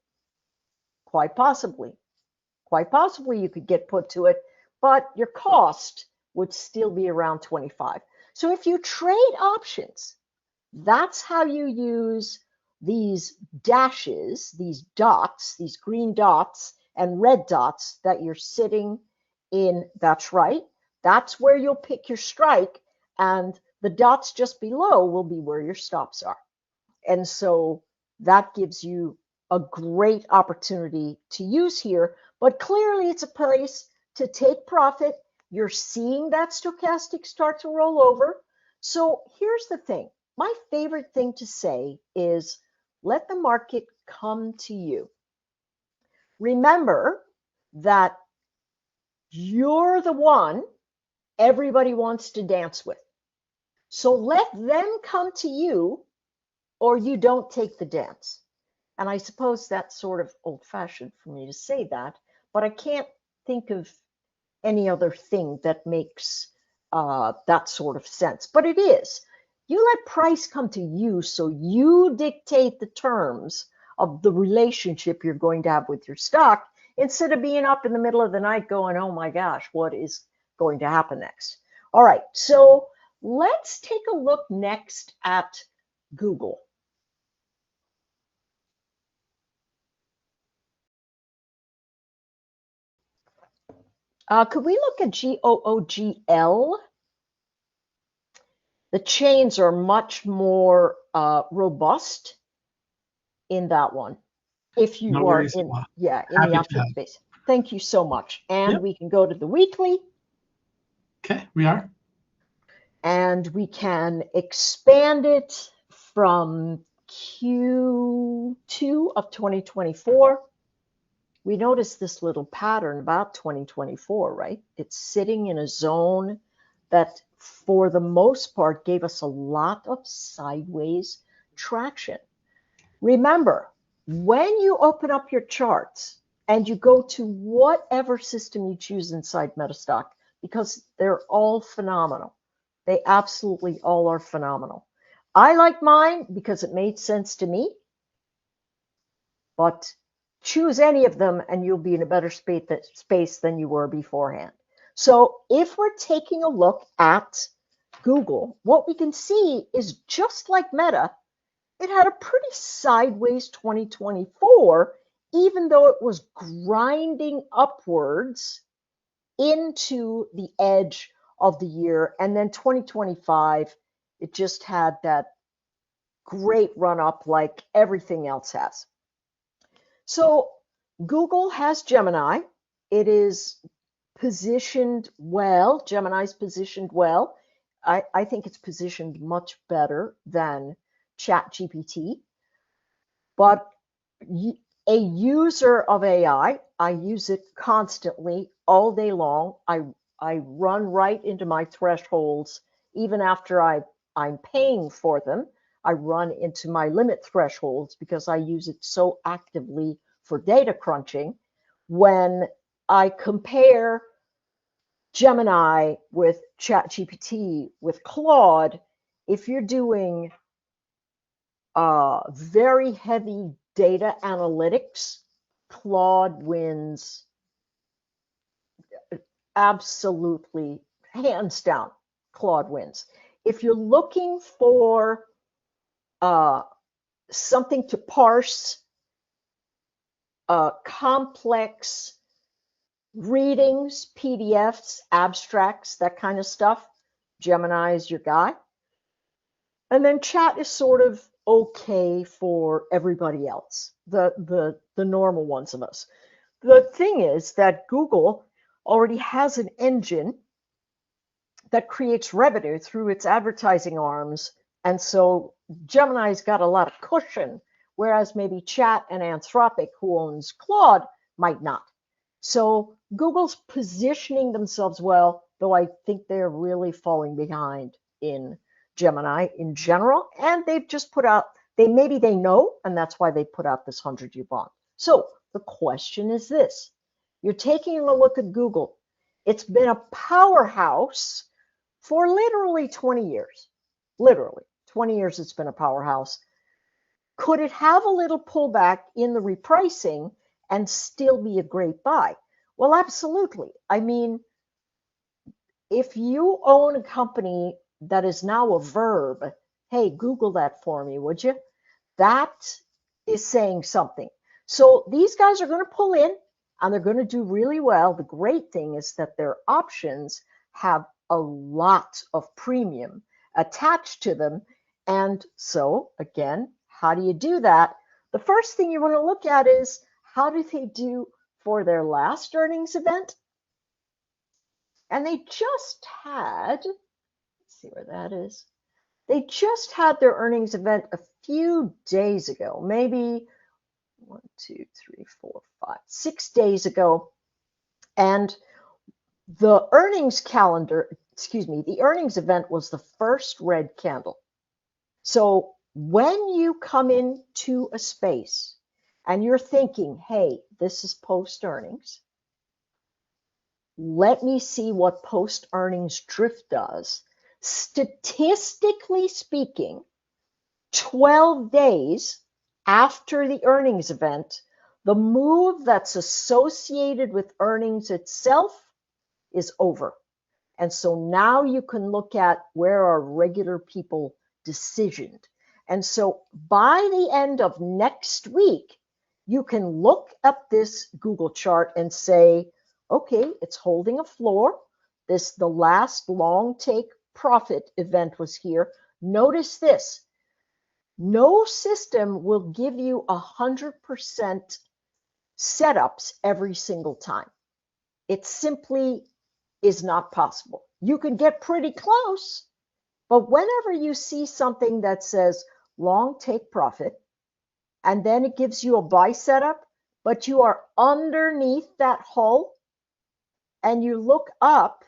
Quite possibly. Quite possibly you could get put to it, but your cost would still be around 25. So if you trade options, that's how you use these dashes, these dots, these green dots and red dots that you're sitting in, that's right. That's where you'll pick your strike, and the dots just below will be where your stops are. And so that gives you a great opportunity to use here, but clearly it's a place to take profit. You're seeing that stochastic start to roll over. So here's the thing. My favorite thing to say is let the market come to you. Remember that you're the one everybody wants to dance with. So let them come to you, or you don't take the dance. And I suppose that's sort of old-fashioned for me to say that, but I can't think of any other thing that makes that sort of sense. But it is. You let price come to you, so you dictate the terms of the relationship you're going to have with your stock, instead of being up in the middle of the night going, oh my gosh, what is going to happen next? All right, so let's take a look next at Google. Could we look at GOOGL? The chains are much more robust in that one. If you No are worries. in, Wow. yeah, in Happy the to option have. space. Thank you so much. And Yep. we can go to the weekly, Okay, we are. and we can expand it from Q2 of 2024. We notice this little pattern about 2024, right? It's sitting in a zone that, for the most part, gave us a lot of sideways traction. Remember, when you open up your charts and you go to whatever system you choose inside Metastock, because they're all phenomenal. They absolutely all are phenomenal. I like mine because it made sense to me, but choose any of them and you'll be in a better space than you were beforehand. So if we're taking a look at Google, what we can see is, just like Meta, it had a pretty sideways 2024, even though it was grinding upwards into the edge of the year. And then 2025, it just had that great run up like everything else has. So Google has Gemini. It is positioned well. Gemini's positioned well. I think it's positioned much better than ChatGPT. But a user of AI, I use it constantly all day long. I run right into my thresholds even after I'm paying for them. I run into my limit thresholds because I use it so actively for data crunching. When I compare Gemini with ChatGPT with Claude, if you're doing very heavy data analytics, Claude wins absolutely, hands down. Claude wins. If you're looking for something to parse complex readings, PDFs, abstracts, that kind of stuff, Gemini is your guy. And then chat is sort of okay for everybody else, the normal ones of us. The thing is that Google already has an engine that creates revenue through its advertising arms. And so Gemini's got a lot of cushion, whereas maybe Chat and Anthropic, who owns Claude, might not. So Google's positioning themselves well, though I think they're really falling behind in Gemini in general. And they've just put out, maybe they know, and that's why they put out this 100-year bond. So the question is this. You're taking a look at Google. It's been a powerhouse for literally 20 years. Literally 20 years it's been a powerhouse. Could it have a little pullback in the repricing and still be a great buy? Well, absolutely. I mean, if you own a company that is now a verb, hey, Google that for me, would you? That is saying something. So these guys are going to pull in and they're going to do really well. The great thing is that their options have a lot of premium attached to them. And so again, how do you do that? The first thing you want to look at is how did they do for their last earnings event? And they just had, let's see where that is. They just had their earnings event a few days ago, maybe 1, 2, 3, 4, 5, 6 days ago. And the earnings calendar, the earnings event was the first red candle. So when you come into a space and you're thinking, hey, this is post earnings, let me see what post earnings drift does. Statistically speaking, 12 days after the earnings event, the move that's associated with earnings itself is over. And so now you can look at where are regular people decisioned. And so by the end of next week, you can look at this Google chart and say, okay, it's holding a floor. The last long take profit event was here. Notice this. No system will give you 100% setups every single time. It simply is not possible. You can get pretty close, but whenever you see something that says long take profit, and then it gives you a buy setup, but you are underneath that hull, and you look up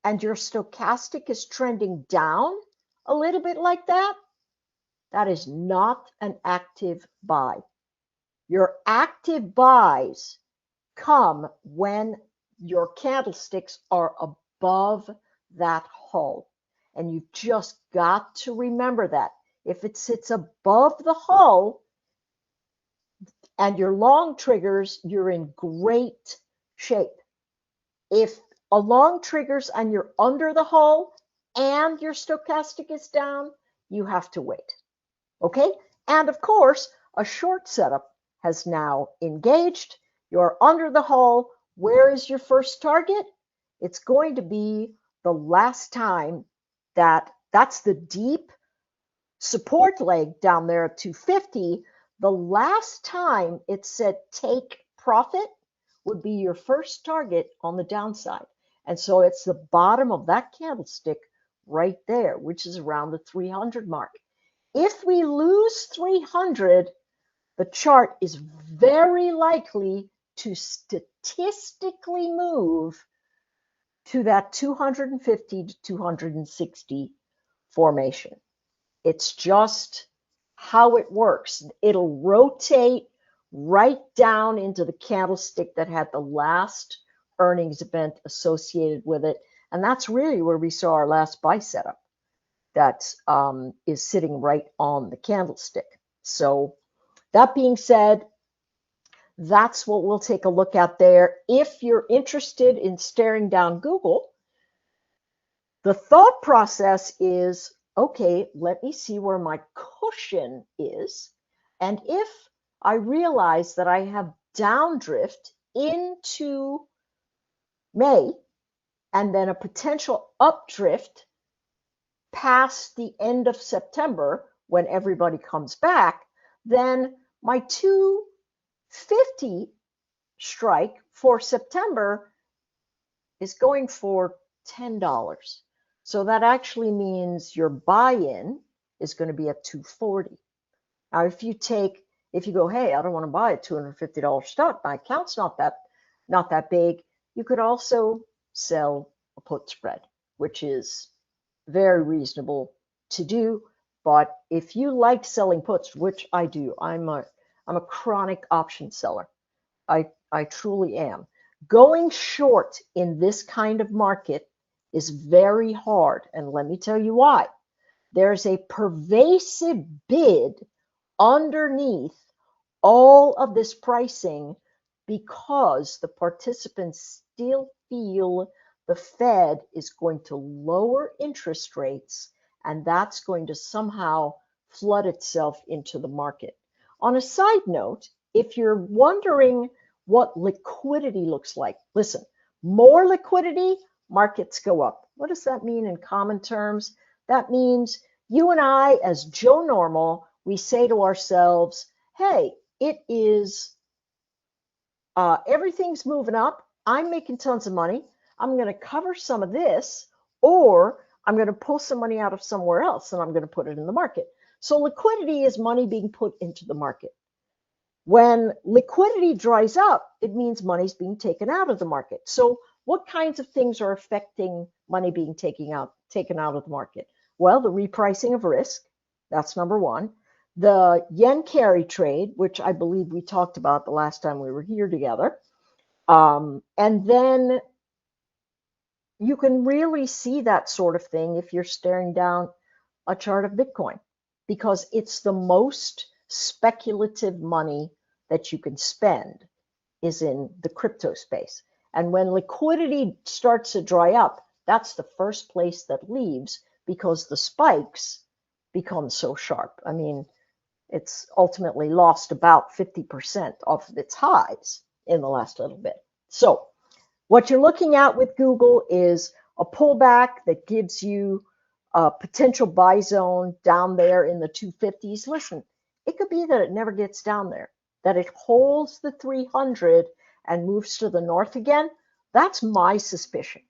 and your stochastic is trending down a little bit like that, that is not an active buy. Your active buys come when your candlesticks are above that hull. And you've just got to remember that. If it sits above the hull and your long triggers, you're in great shape. If a long triggers and you're under the hull and your stochastic is down, you have to wait. Okay? And of course, a short setup has now engaged. You're under the hull. Where is your first target? It's going to be the last time that's the deep support leg down there at 250. The last time it said take profit would be your first target on the downside. And so it's the bottom of that candlestick right there, which is around the 300 mark. If we lose 300, the chart is very likely to statistically move to that 250 to 260 formation. It's just how it works. It'll rotate right down into the candlestick that had the last earnings event associated with it. And that's really where we saw our last buy setup. That is sitting right on the candlestick. So that being said, that's what we'll take a look at there. If you're interested in staring down Google, the thought process is, okay, let me see where my cushion is. And if I realize that I have downdrift into May and then a potential updrift past the end of September when everybody comes back, then my 250 strike for September is going for $10. So that actually means your buy-in is going to be at 240. Now, if you go, hey, I don't want to buy a $250 stock, my account's not that big, you could also sell a put spread, which is very reasonable to do. But if you like selling puts, which I do, I'm a chronic option seller. I truly am. Going short in this kind of market is very hard, and let me tell you why. There's a pervasive bid underneath all of this pricing because the participants still feel the Fed is going to lower interest rates, and that's going to somehow flood itself into the market. On a side note, if you're wondering what liquidity looks like, listen, more liquidity, markets go up. What does that mean in common terms? That means you and I, as Joe Normal, we say to ourselves, hey, it is, everything's moving up. I'm making tons of money. I'm going to cover some of this, or I'm going to pull some money out of somewhere else and I'm going to put it in the market. So liquidity is money being put into the market. When liquidity dries up, it means money's being taken out of the market. So what kinds of things are affecting money being taken out of the market? Well, the repricing of risk, that's number one. The yen carry trade, which I believe we talked about the last time we were here together. And then you can really see that sort of thing if you're staring down a chart of Bitcoin, because it's the most speculative money that you can spend is in the crypto space. And when liquidity starts to dry up, that's the first place that leaves because the spikes become so sharp. I mean, it's ultimately lost about 50% of its highs in the last little bit. So what you're looking at with Google is a pullback that gives you a potential buy zone down there in the 250s. Listen, it could be that it never gets down there, that it holds the 300 and moves to the north again. That's my suspicion.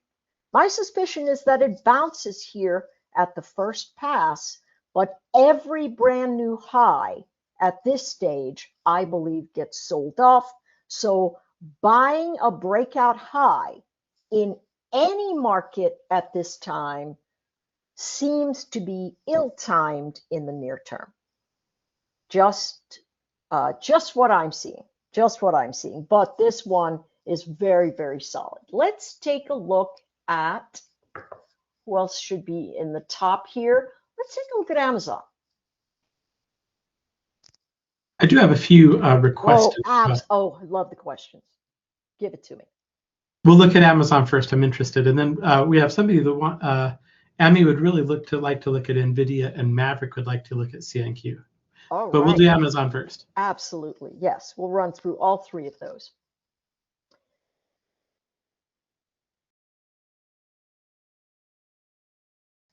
My suspicion is that it bounces here at the first pass, but every brand new high at this stage, I believe, gets sold off. So buying a breakout high in any market at this time seems to be ill-timed in the near term. Just what I'm seeing, But this one is very, very solid. Let's take a look at who else should be in the top here. Let's take a look at Amazon. I do have a few requests. Oh, I love the questions. Give it to me. We'll look at Amazon first. I'm interested, and then we have somebody that want. Amy would really like to look at Nvidia, and Maverick would like to look at CNQ. All but right. We'll do Amazon first. Absolutely, yes. We'll run through all three of those.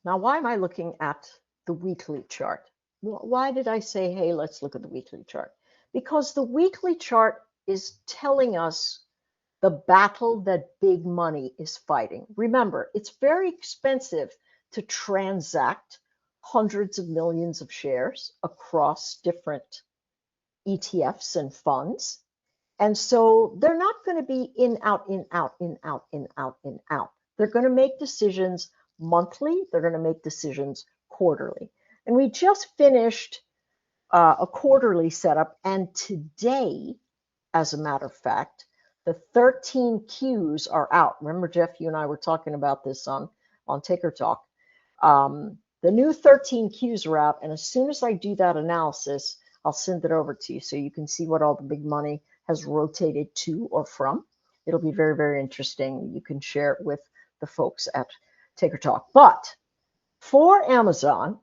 Now, why am I looking at the weekly chart? Why did I say, hey, let's look at the weekly chart? Because the weekly chart is telling us the battle that big money is fighting. Remember, it's very expensive to transact hundreds of millions of shares across different ETFs and funds. And so they're not going to be in, out, in, out, in, out, in, out, in, out. They're going to make decisions monthly. They're going to make decisions quarterly. And we just finished a quarterly setup. And today, as a matter of fact, the 13 Qs are out. Remember, Jeff, you and I were talking about this on Taker Talk. The new 13 Qs are out. And as soon as I do that analysis, I'll send it over to you so you can see what all the big money has rotated to or from. It'll be very, very interesting. You can share it with the folks at Taker Talk. But for Amazon,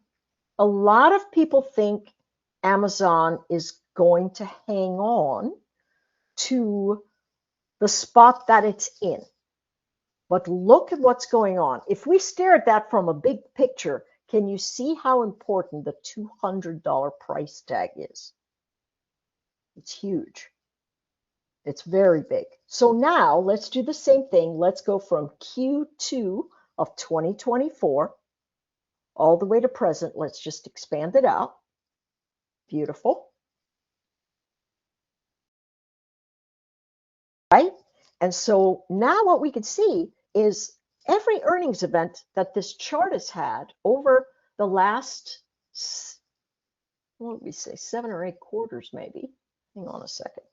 a lot of people think Amazon is going to hang on to the spot that it's in. But look at what's going on. If we stare at that from a big picture, can you see how important the $200 price tag is? It's huge. It's very big. So now let's do the same thing. Let's go from Q2 of 2024 all the way to present. Let's just expand it out. Beautiful. Right? And so now what we can see is every earnings event that this chart has had over the last, what would we say, 7 or 8 quarters maybe. Hang on a second.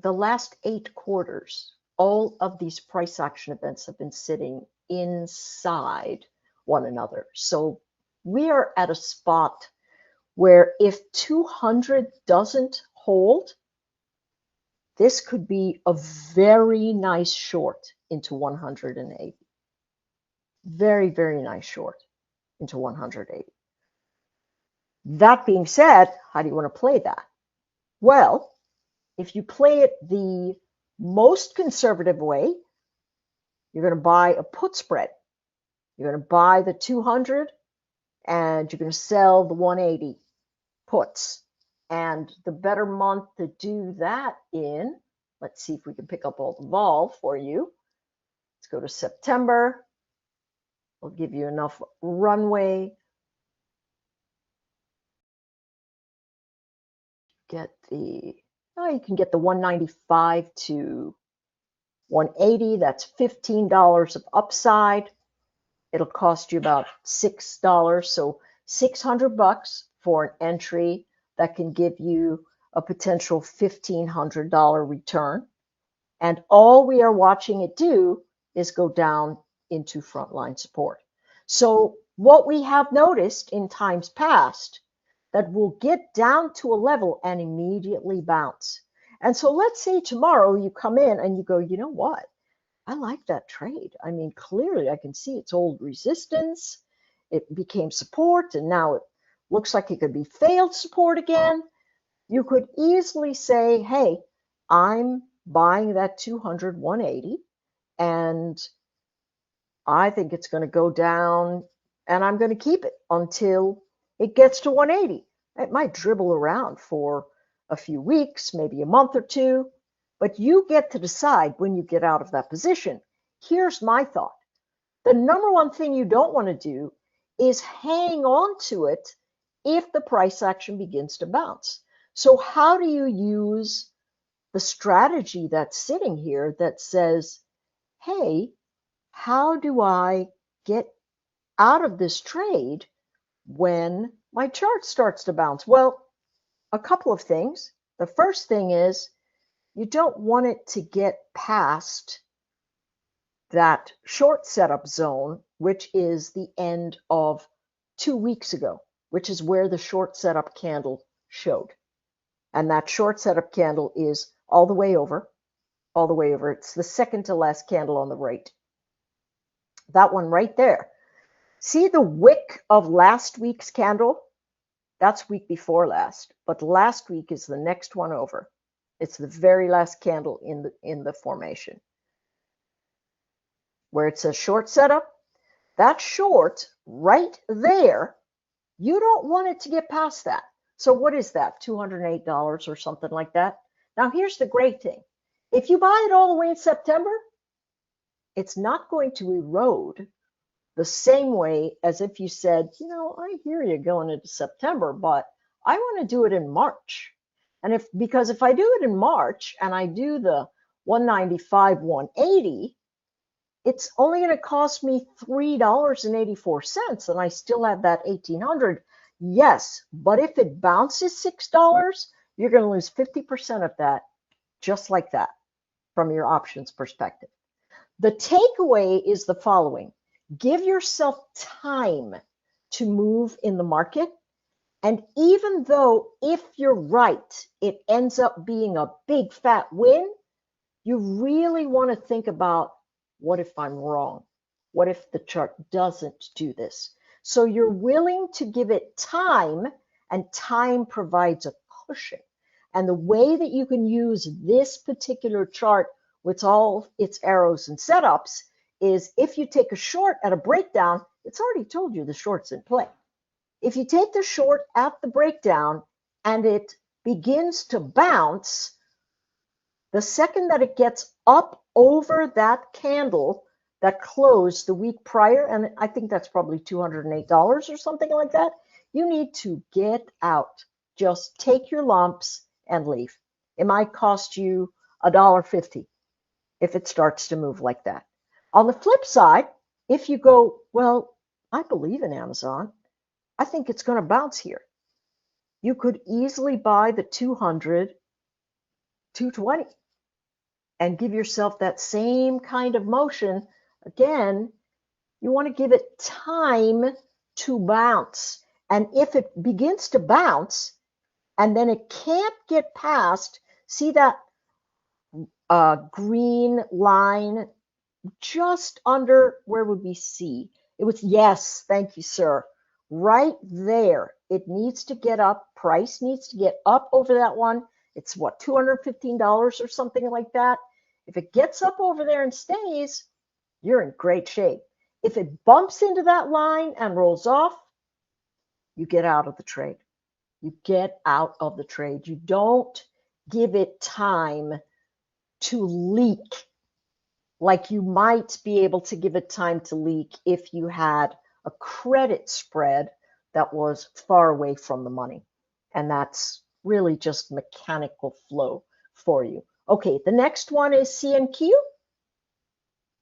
The last 8 quarters, all of these price action events have been sitting inside one another. So we are at a spot where if 200 doesn't hold, this could be a very nice short into 180. Very, very nice short into 180. That being said, how do you want to play that? Well, if you play it the most conservative way, you're going to buy a put spread. You're going to buy the 200 and you're going to sell the 180 puts. And the better month to do that in, let's see if we can pick up all the vol for you. Let's go to September. We'll give you enough runway. Get the, oh, you can get the 195 to 180. That's $15 of upside. It'll cost you about $6. So $600 for an entry that can give you a potential $1,500 return. And all we are watching it do is go down into frontline support. So what we have noticed in times past, that will get down to a level and immediately bounce. And so let's say tomorrow you come in and you go, you know what? I like that trade. I mean, clearly I can see its old resistance. It became support and now it looks like it could be failed support again. You could easily say, hey, I'm buying that 200, 180 and I think it's going to go down and I'm going to keep it until it gets to 180. It might dribble around for a few weeks, maybe a month or two, but you get to decide when you get out of that position. Here's my thought. The number one thing you don't want to do is hang on to it if the price action begins to bounce. So how do you use the strategy that's sitting here that says, hey, how do I get out of this trade when my chart starts to bounce? Well, a couple of things. The first thing is you don't want it to get past that short setup zone, which is the end of 2 weeks ago, which is where the short setup candle showed. And that short setup candle is all the way over, all the way over. It's the second to last candle on the right. That one right there. See the wick of last week's candle? That's week before last, but last week is the next one over. It's the very last candle in the formation. Where it says short setup, that short right there, you don't want it to get past that. So what is that, $208 or something like that? Now here's the great thing. If you buy it all the way in September, it's not going to erode the same way as if you said, you know, I hear you going into September, but I want to do it in March. And because if I do it in March and I do the 195, 180, it's only going to cost me $3.84 and I still have that 1,800. Yes, but if it bounces $6, you're going to lose 50% of that just like that from your options perspective. The takeaway is the following. Give yourself time to move in the market. And even though, if you're right, it ends up being a big fat win, you really want to think about, what if I'm wrong? What if the chart doesn't do this? So you're willing to give it time, and time provides a cushion. And the way that you can use this particular chart with all its arrows and setups is if you take a short at a breakdown, it's already told you the short's in play. If you take the short at the breakdown and it begins to bounce, the second that it gets up over that candle that closed the week prior, and I think that's probably $208 or something like that, you need to get out. Just take your lumps and leave. It might cost you $1.50 if it starts to move like that. On the flip side, if you go, well, I believe in Amazon, I think it's going to bounce here. You could easily buy the 200, 220 and give yourself that same kind of motion. Again, you want to give it time to bounce. And if it begins to bounce and then it can't get past, see that green line just under, where would we see? It was, yes, thank you, sir. Right there. It needs to get up. Price needs to get up over that one. It's what, $215 or something like that. If it gets up over there and stays, you're in great shape. If it bumps into that line and rolls off, you get out of the trade. You get out of the trade. You don't give it time to leak like you might be able to give it time to leak if you had a credit spread that was far away from the money. And that's really just mechanical flow for you. Okay, the next one is CNQ,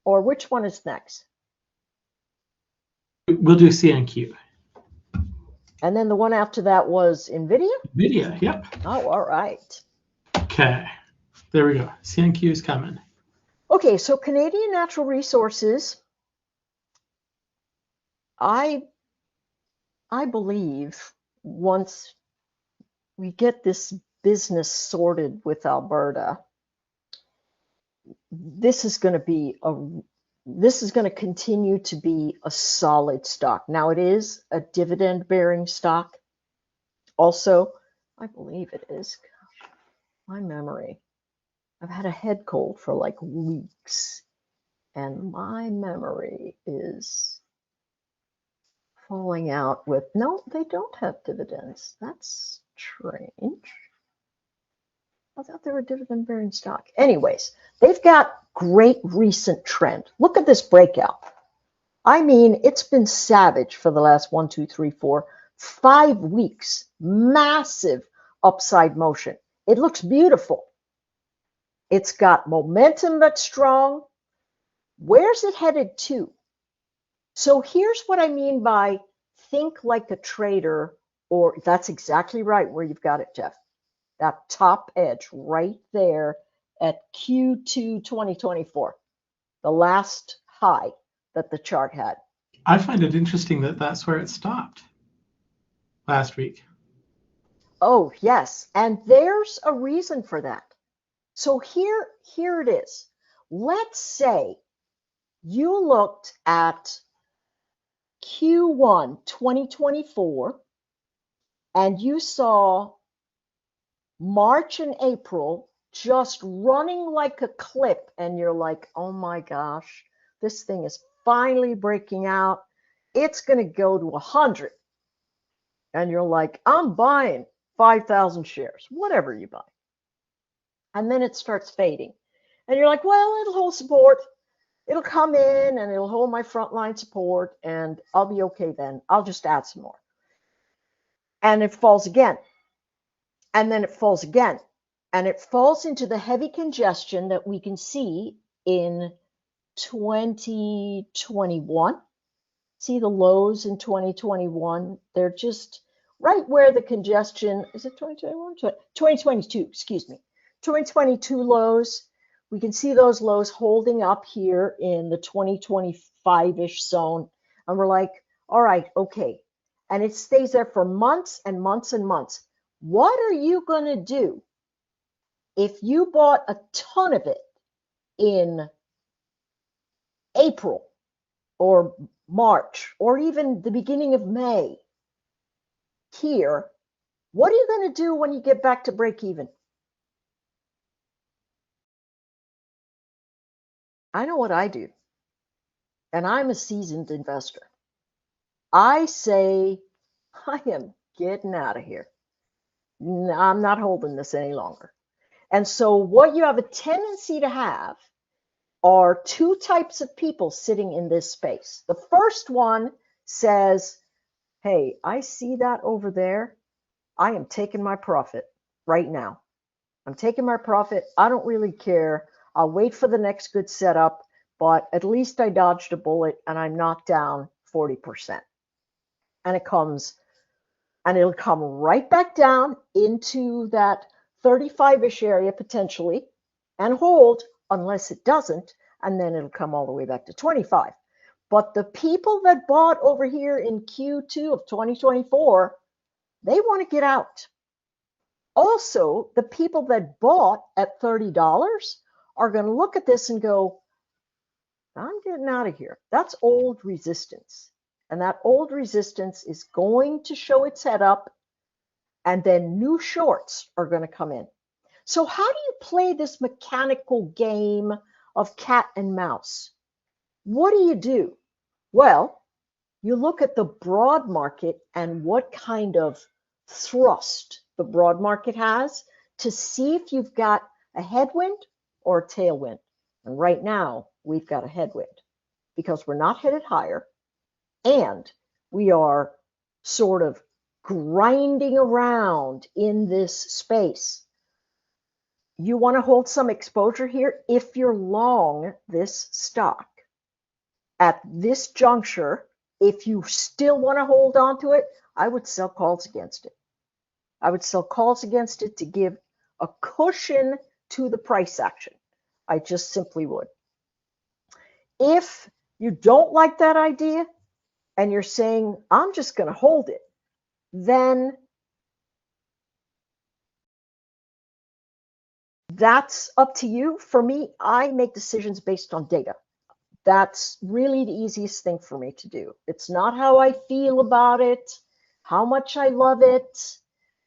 or which one is next? We'll do CNQ. And then the one after that was NVIDIA? NVIDIA, yep. Oh, all right. Okay, there we go. CNQ is coming. Okay, so Canadian Natural Resources, I believe once we get this business sorted with Alberta, this is going to continue to be a solid stock. Now it is a dividend bearing stock. Also, I believe it is. Gosh, my memory. I've had a head cold for like weeks, and my memory is falling out with, no, they don't have dividends. That's strange. I thought they were dividend bearing stock. Anyways, they've got great recent trend. Look at this breakout. I mean, it's been savage for the last 1, 2, 3, 4, 5 weeks. Massive upside motion. It looks beautiful. It's got momentum that's strong. Where's it headed to? So here's what I mean by think like a trader, or that's exactly right where you've got it, Jeff. That top edge right there at Q2 2024, the last high that the chart had. I find it interesting that that's where it stopped last week. Oh, yes. And there's a reason for that. So here it is. Let's say you looked at Q1 2024 and you saw March and April just running like a clip, and you're like, oh my gosh, this thing is finally breaking out. It's going to go to 100. And you're like, I'm buying 5,000 shares, whatever you buy. And then it starts fading. And you're like, well, it'll hold support. It'll come in and it'll hold my frontline support, and I'll be okay then. I'll just add some more. And it falls again. And then it falls again. And it falls into the heavy congestion that we can see in 2021. See the lows in 2021? They're just right where the congestion, is it 2021? 2022, excuse me. 2022 lows. We can see those lows holding up here in the 2025-ish zone. And we're like, all right, okay. And it stays there for months and months and months. What are you going to do if you bought a ton of it in April or March or even the beginning of May here? What are you going to do when you get back to break even? I know what I do, and I'm a seasoned investor. I say, I am getting out of here. I'm not holding this any longer. And so what you have a tendency to have are two types of people sitting in this space. The first one says, hey, I see that over there. I am taking my profit right now. I'm taking my profit. I don't really care. I'll wait for the next good setup, but at least I dodged a bullet and I'm knocked down 40%. And it comes, and it'll come right back down into that 35-ish area potentially and hold unless it doesn't, and then it'll come all the way back to 25. But the people that bought over here in Q2 of 2024, they want to get out. Also, the people that bought at $30 are going to look at this and go, I'm getting out of here. That's old resistance. And that old resistance is going to show its head up, and then new shorts are going to come in. So how do you play this mechanical game of cat and mouse? What do? Well, you look at the broad market and what kind of thrust the broad market has to see if you've got a headwind or a tailwind. And right now, we've got a headwind because we're not headed higher, and we are sort of grinding around in this space. You want to hold some exposure here if you're long this stock. At this juncture, if you still want to hold on to it, I would sell calls against it. I would sell calls against it to give a cushion to the price action. I just simply would. If you don't like that idea and you're saying, I'm just going to hold it, then that's up to you. For me, I make decisions based on data. That's really the easiest thing for me to do. It's not how I feel about it, how much I love it,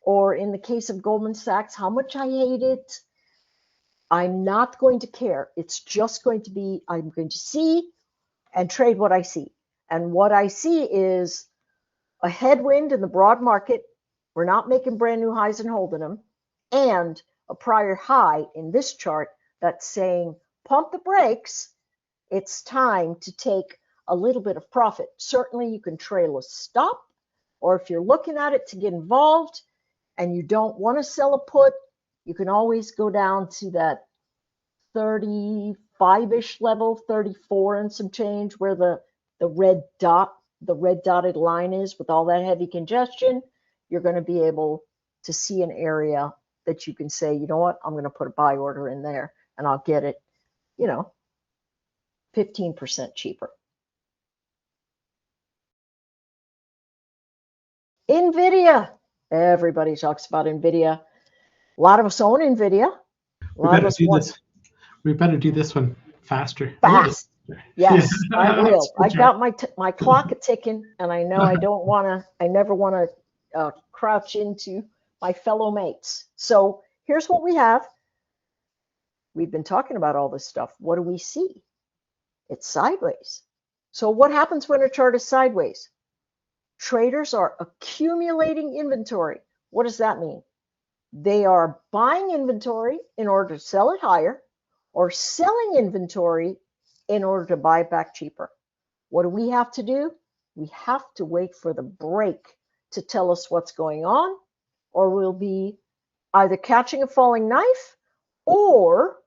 or in the case of Goldman Sachs, how much I hate it. I'm not going to care. It's just going to be, I'm going to see and trade what I see. And what I see is a headwind in the broad market. We're not making brand new highs and holding them. And a prior high in this chart that's saying, pump the brakes. It's time to take a little bit of profit. Certainly you can trail a stop, or if you're looking at it to get involved and you don't want to sell a put, you can always go down to that 35-ish level, 34 and some change, where the red dotted line is with all that heavy congestion. You're going to be able to see an area that you can say, you know what, I'm going to put a buy order in there and I'll get it, 15% cheaper. NVIDIA. Everybody talks about NVIDIA. A lot of us own NVIDIA. A lot of us want. We better do this one faster. Fast. Yes, I will. I've got my clock ticking, and I know I never want to crouch into my fellow mates. So here's what we have. We've been talking about all this stuff. What do we see? It's sideways. So what happens when a chart is sideways? Traders are accumulating inventory. What does that mean? They are buying inventory in order to sell it higher, or selling inventory in order to buy it back cheaper. What do we have to do? We have to wait for the break to tell us what's going on, or we'll be either catching a falling knife or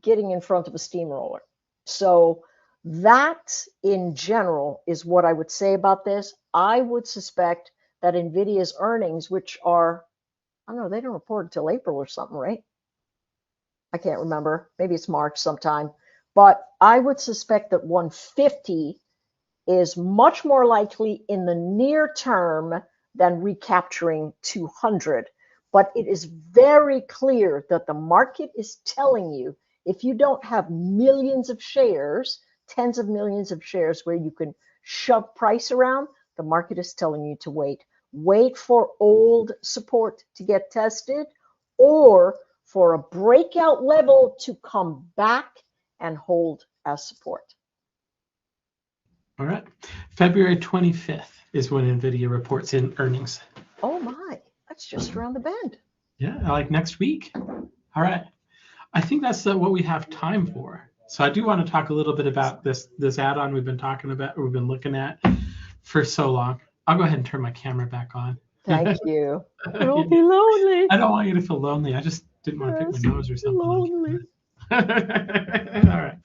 getting in front of a steamroller. So that in general is what I would say about this. I would suspect that NVIDIA's earnings, which are, I don't know, they don't report until April or something, right? I can't remember. Maybe it's March sometime. But I would suspect that 150 is much more likely in the near term than recapturing 200. But it is very clear that the market is telling you, if you don't have millions of shares, tens of millions of shares where you can shove price around, the market is telling you to wait. Wait for old support to get tested, or for a breakout level to come back and hold as support. All right. February 25th is when NVIDIA reports in earnings. Oh my, that's just around the bend. Yeah, like next week. All right. I think that's what we have time for. So I do want to talk a little bit about this add-on we've been talking about, we've been looking at for so long. I'll go ahead and turn my camera back on. Thank you. Don't be lonely. I don't want you to feel lonely. I just didn't want to pick my nose or something. Lonely. All right.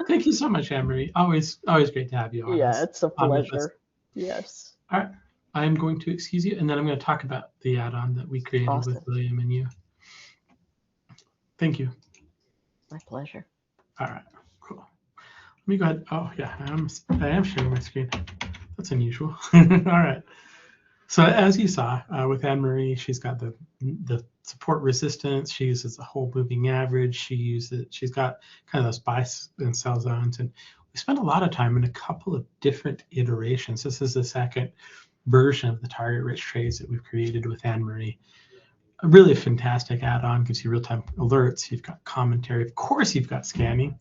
Thank you so much, Anne-Marie. Always great to have you on. Yeah, it's a pleasure. Yes. All right. I'm going to excuse you, and then I'm going to talk about the add-on that we created with William and you. Thank you. My pleasure. All right. Cool. Let me go ahead. Oh, yeah. I am sharing my screen. That's unusual. All right. So as you saw with Anne-Marie, she's got the support resistance. She uses the whole moving average. She's got kind of those buy and sell zones. And we spent a lot of time in a couple of different iterations. This is the second version of the target rich trades that we've created with Anne-Marie. A really fantastic add-on, gives you real-time alerts. You've got commentary. Of course, you've got scanning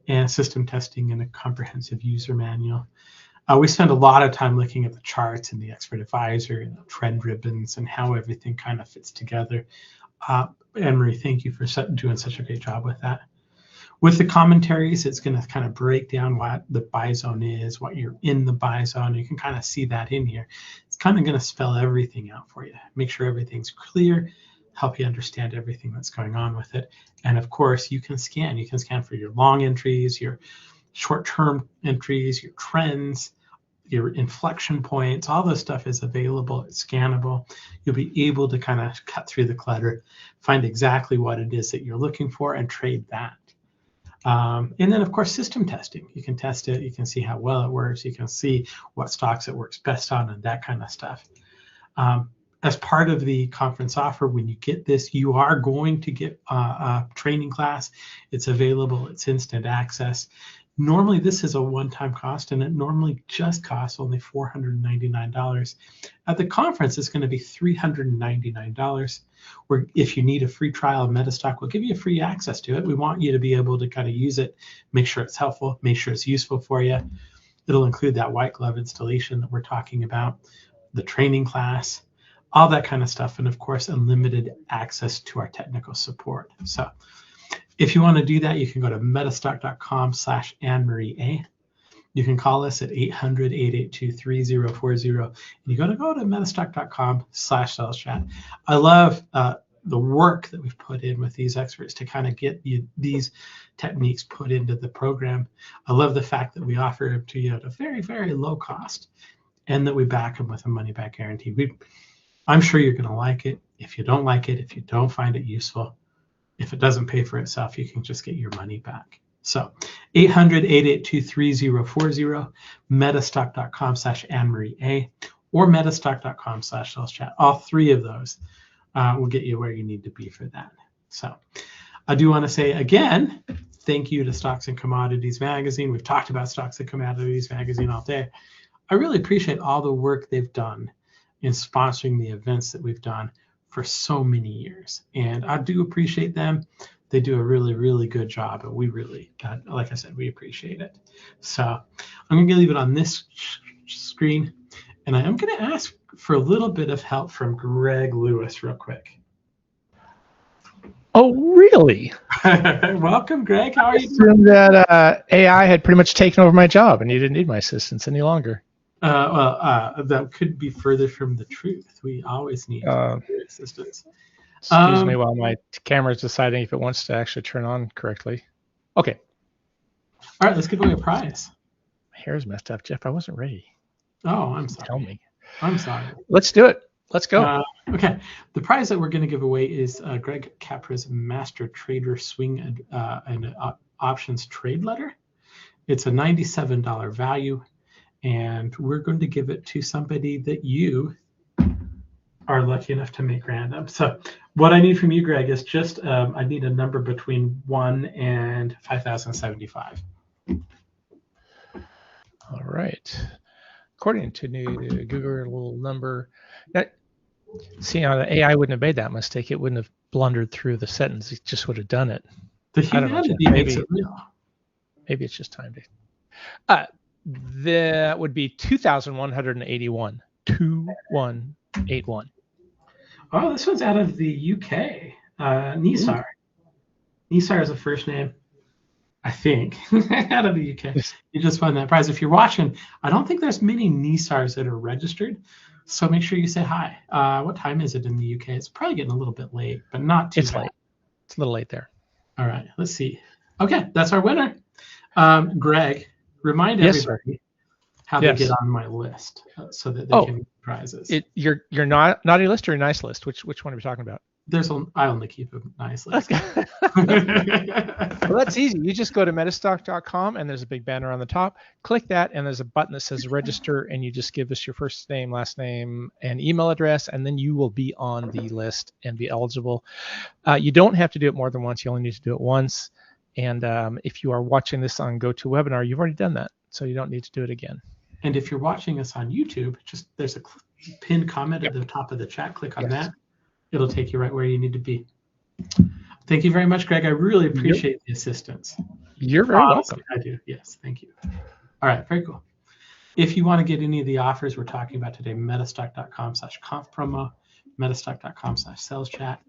and system testing and a comprehensive user manual. We spend a lot of time looking at the charts and the expert advisor and the trend ribbons and how everything kind of fits together. Anne-Marie, thank you for doing such a great job with that. With the commentaries, it's going to kind of break down what the buy zone is, what you're in the buy zone. You can kind of see that in here. It's kind of going to spell everything out for you. Make sure everything's clear, help you understand everything that's going on with it. And of course, you can scan. You can scan for your long entries, your short-term entries, your trends, your inflection points. All this stuff is available. It's scannable. You'll be able to kind of cut through the clutter, find exactly what it is that you're looking for, and trade that. And then, of course, system testing. You can test it. You can see how well it works. You can see what stocks it works best on and that kind of stuff. As part of the conference offer, when you get this, you are going to get a training class. It's available. It's instant access. Normally, this is a one-time cost, and it normally just costs only $499. At the conference, it's going to be $399. Where if you need a free trial of Metastock, we'll give you free access to it. We want you to be able to kind of use it, make sure it's helpful, make sure it's useful for you. It'll include that white glove installation that we're talking about, the training class, all that kind of stuff, and of course, unlimited access to our technical support. So if you want to do that, you can go to metastock.com/AnneMarieA. You can call us at 800-882-3040. And you got to go to metastock.com/saleschat. I love the work that we've put in with these experts to kind of get you these techniques put into the program. I love the fact that we offer them to you at a very, very low cost and that we back them with a money back guarantee. I'm sure you're going to like it. If you don't like it, if you don't find it useful, if it doesn't pay for itself, you can just get your money back. So 800-882-3040, metastock.com/AnneMarieA, or metastock.com/saleschat. All three of those will get you where you need to be for that. So I do want to say again, thank you to Stocks and Commodities Magazine. We've talked about Stocks and Commodities Magazine all day. I really appreciate all the work they've done in sponsoring the events that we've done for so many years. And I do appreciate them. They do a really, really good job. And we really, like I said, we appreciate it. So I'm going to leave it on this screen. And I am going to ask for a little bit of help from Greg Lewis real quick. Oh, really? Welcome, Greg. How are you doing? That AI had pretty much taken over my job and you didn't need my assistance any longer. That could be further from the truth. We always need assistance. Excuse me while my camera is deciding if it wants to actually turn on correctly. Okay. All right, let's give away a prize. My hair's messed up, Jeff. I wasn't ready. Oh, I'm sorry. Tell me. I'm sorry. Let's do it. Let's go. Okay. The prize that we're going to give away is Greg Capra's Master Trader Swing and Options Trade Letter. It's a $97 value. And we're going to give it to somebody that you are lucky enough to make random. So what I need from you, Greg, is just I need a number between 1 and 5,075. All right. According to the Google number, see how the AI wouldn't have made that mistake. It wouldn't have blundered through the sentence. It just would have done it. The humanity makes it real. Maybe it's just time to. That would be 2,181. 2181. Oh, this one's out of the UK. Nisar. Nisar is the first name, I think, out of the UK. You just won that prize. If you're watching, I don't think there's many Nisars that are registered, so make sure you say hi. What time is it in the UK? It's probably getting a little bit late, but not too bad. Late. It's a little late there. All right, let's see. Okay, that's our winner. Greg, remind everybody how they get on my list so that they can get prizes. Your naughty list or your nice list? Which one are we talking about? I only keep them nicely. Well, that's easy. You just go to metastock.com and there's a big banner on the top. Click that and there's a button that says register, and you just give us your first name, last name, and email address, and then you will be on the list and be eligible. You don't have to do it more than once. You only need to do it once. And if you are watching this on GoToWebinar, you've already done that, so you don't need to do it again. And if you're watching us on YouTube, just there's a pinned comment at the top of the chat. Click on that. It'll take you right where you need to be. Thank you very much, Greg. I really appreciate the assistance. You're very welcome. I do. Yes, thank you. All right, very cool. If you want to get any of the offers we're talking about today, metastock.com/conf promo, metastock.com/sales chat,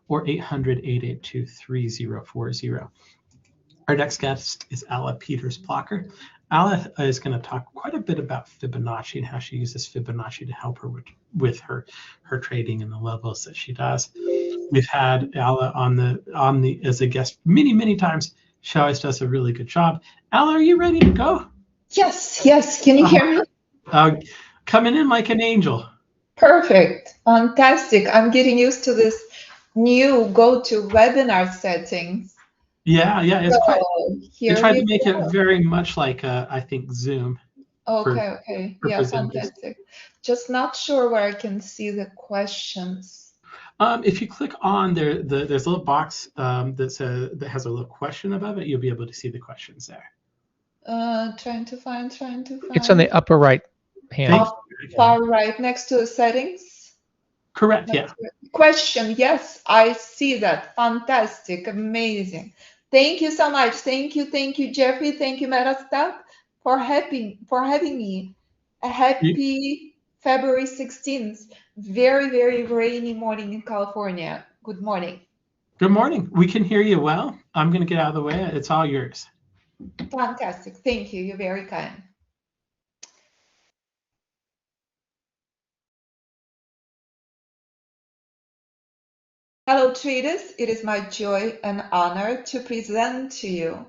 or 800-882-3040. Our next guest is Alla Peters-Plocher. Alla is going to talk quite a bit about Fibonacci and how she uses Fibonacci to help her with her trading and the levels that she does. We've had Alla on the as a guest many times. She always does a really good job. Alla, are you ready to go? Yes. Can you hear me? Coming in like an angel. Perfect. Fantastic. I'm getting used to this new GoToWebinar settings. Yeah, it's quite. Here I tried to we make go. it very much like I think Zoom. Okay. for Yeah, presenters. fantastic. Just not sure where I can see the questions. If you click on there, there's a little box that has a little question above it. You'll be able to see the questions there. Trying to find. It's on the upper right hand. Far right, next to the settings. Correct. Yeah. Question. Yes, I see that. Fantastic. Amazing. Thank you so much. Thank you, Jeffrey. Thank you, Metastock, for having me. A happy February 16th. Very rainy morning in California. Good morning. Good morning. We can hear you well. I'm going to get out of the way. It's all yours. Fantastic. Thank you. You're very kind. Hello, traders. It is my joy and honor to present to you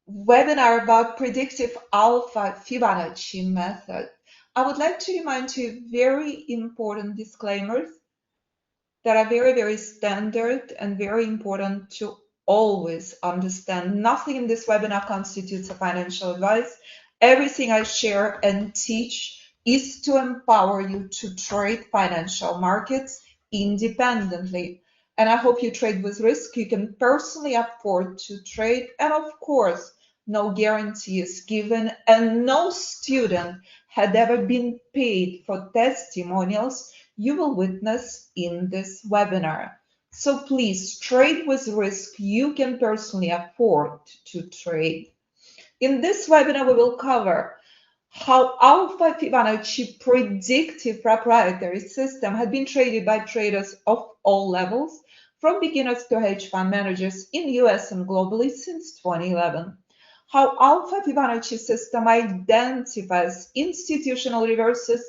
webinar about predictive alpha Fibonacci method. I would like to remind you very important disclaimers that are very standard and very important to always understand. Nothing in this webinar constitutes a financial advice. Everything I share and teach is to empower you to trade financial markets independently. And I hope you trade with risk you can personally afford to trade. And of course, no guarantee is given, and no student had ever been paid for testimonials you will witness in this webinar. So please trade with risk you can personally afford to trade. In this webinar, we will cover how Alpha Fibonacci predictive proprietary system had been traded by traders of all levels, from beginners to hedge fund managers in the US and globally since 2011. How Alpha Fibonacci system identifies institutional reverses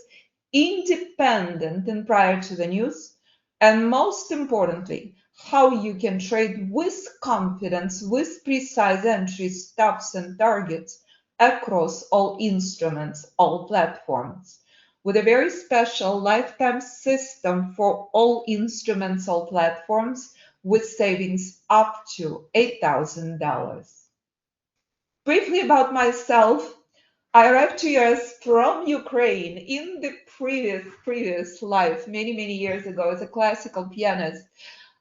independent and prior to the news, and most importantly, how you can trade with confidence, with precise entries, stops, and targets across all instruments, all platforms, with a very special lifetime system for all instruments, all platforms, with savings up to $8,000. Briefly about myself, I arrived to US from Ukraine in the previous life, many years ago, as a classical pianist.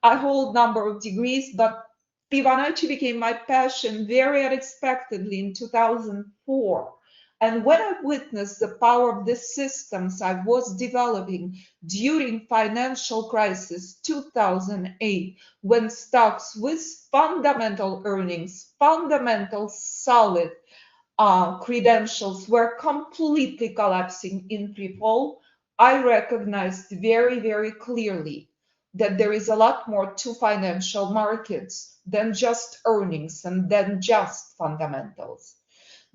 I hold number of degrees, but Fibonacci became my passion very unexpectedly in 2004. And when I witnessed the power of the systems I was developing during financial crisis 2008, when stocks with fundamental earnings, fundamental solid credentials were completely collapsing in free fall, I recognized very clearly that there is a lot more to financial markets than just earnings and than just fundamentals.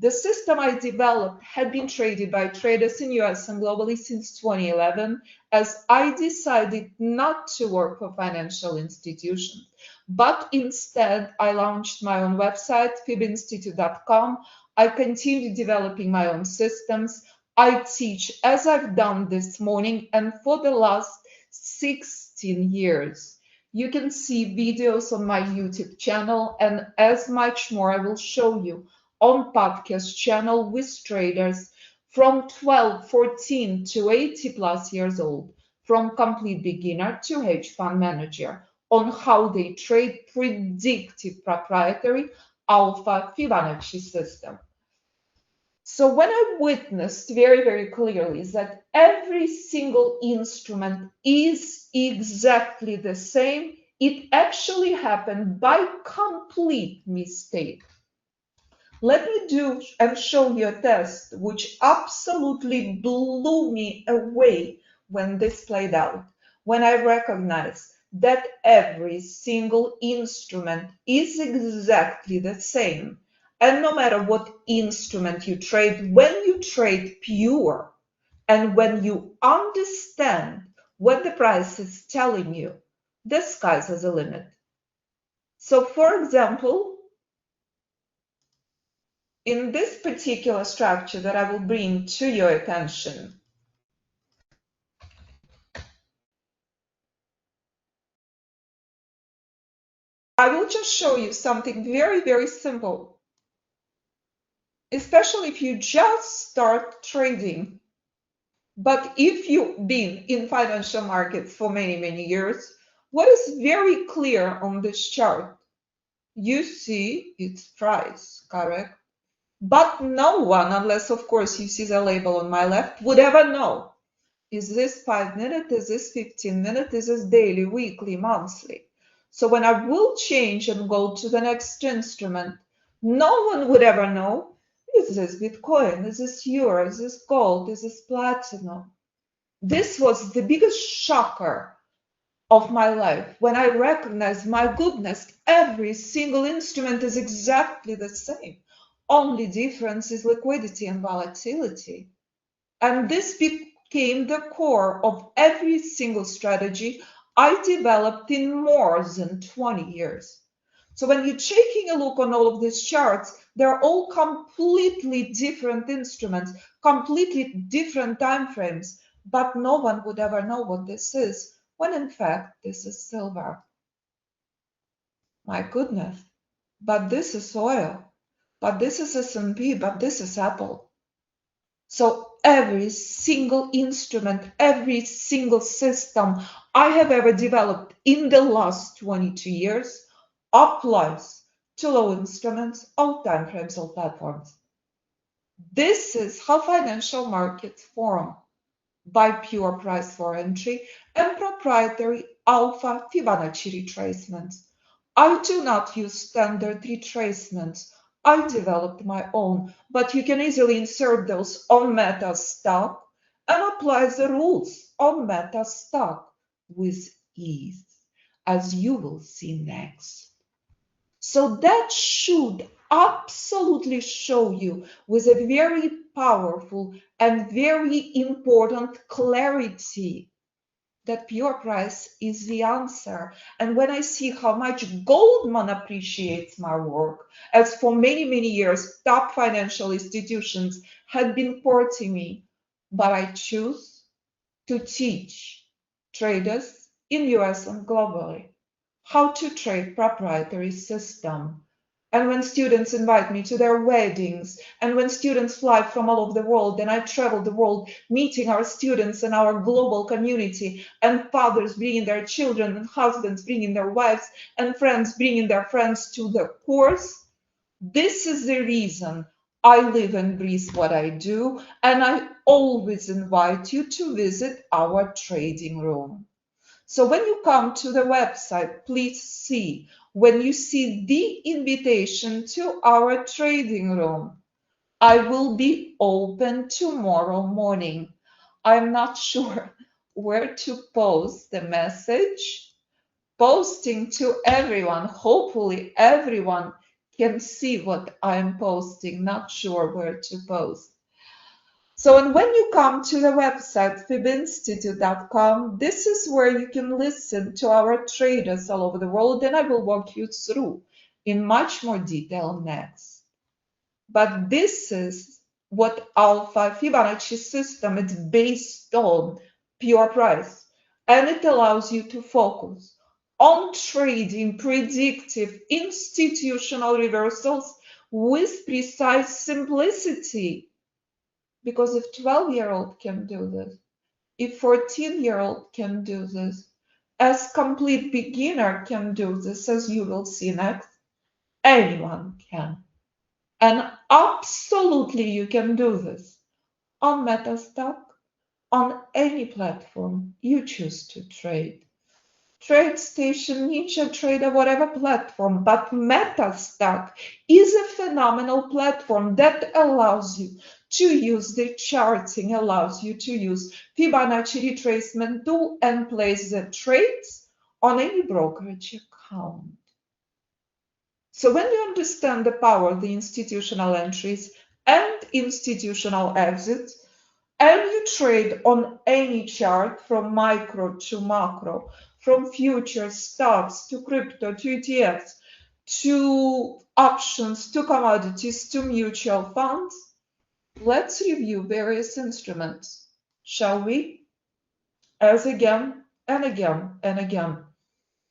The system I developed had been traded by traders in US and globally since 2011, as I decided not to work for financial institutions, but instead I launched my own website, fibinstitute.com. I continued developing my own systems. I teach, as I've done this morning, and for the last 16 years. You can see videos on my YouTube channel and as much more I will show you on podcast channel with traders from 12, 14 to 80 plus years old, from complete beginner to hedge fund manager, on how they trade predictive proprietary alpha Fibonacci system. So when I witnessed very, very clearly that every single instrument is exactly the same, it actually happened by complete mistake. Let me do and show you a test which absolutely blew me away when this played out, when I recognized that every single instrument is exactly the same. And no matter what instrument you trade, when you trade pure and when you understand what the price is telling you, the sky's the limit. So for example, in this particular structure that I will bring to your attention, I will just show you something very, very simple, especially if you just start trading. But if you've been in financial markets for many, many years, what is very clear on this chart? You see its price, correct? But no one, unless of course you see the label on my left, would ever know. Is this 5 minute? Is this 15 minute? Is this daily, weekly, monthly? So when I will change and go to the next instrument, no one would ever know, is this Bitcoin? Is this euro? Is this gold? Is this platinum? This was the biggest shocker of my life when I recognized, my goodness, every single instrument is exactly the same. Only difference is liquidity and volatility. And this became the core of every single strategy I developed in more than 20 years. So when you're taking a look on all of these charts, they're all completely different instruments, completely different time frames, but no one would ever know what this is, when in fact this is silver. My goodness, but this is oil, but this is S&P, but this is Apple. So every single instrument, every single system I have ever developed in the last 22 years applies to low instruments, all time frames, all platforms. This is how financial markets form, by pure price for entry and proprietary alpha Fibonacci retracements. I do not use standard retracements. I developed my own, but you can easily insert those on Meta stock and apply the rules on Meta stock with ease, as you will see next. So that should absolutely show you with a very powerful and very important clarity that pure price is the answer. And when I see how much Goldman appreciates my work, as for many, many years, top financial institutions had been courting me, but I choose to teach traders in US and globally how to trade proprietary system. And when students invite me to their weddings, and when students fly from all over the world, and I travel the world meeting our students and our global community, and fathers bringing their children, and husbands bringing their wives, and friends bringing their friends to the course, this is the reason I live and breathe what I do, and I always invite you to visit our trading room. So when you come to the website, please see, when you see the invitation to our trading room, I will be open tomorrow morning. I'm not sure where to post the message. Posting to everyone, hopefully everyone can see what I'm posting, not sure where to post. So, and when you come to the website fibinstitute.com, this is where you can listen to our traders all over the world, and I will walk you through in much more detail next. But this is what Alpha Fibonacci system is based on, pure price, and it allows you to focus on trading predictive institutional reversals with precise simplicity. Because if 12-year-old can do this, if 14-year-old can do this, as complete beginner can do this, as you will see next, anyone can. And absolutely you can do this on MetaStack, on any platform you choose to trade. TradeStation, Ninja Trader, whatever platform, but MetaStack is a phenomenal platform that allows you to use the charting, allows you to use Fibonacci retracement tool and place the trades on any brokerage account. So when you understand the power of the institutional entries and institutional exits, and you trade on any chart from micro to macro, from futures, stocks, to crypto, to ETFs, to options, to commodities, to mutual funds, let's review various instruments, shall we? As again and again and again,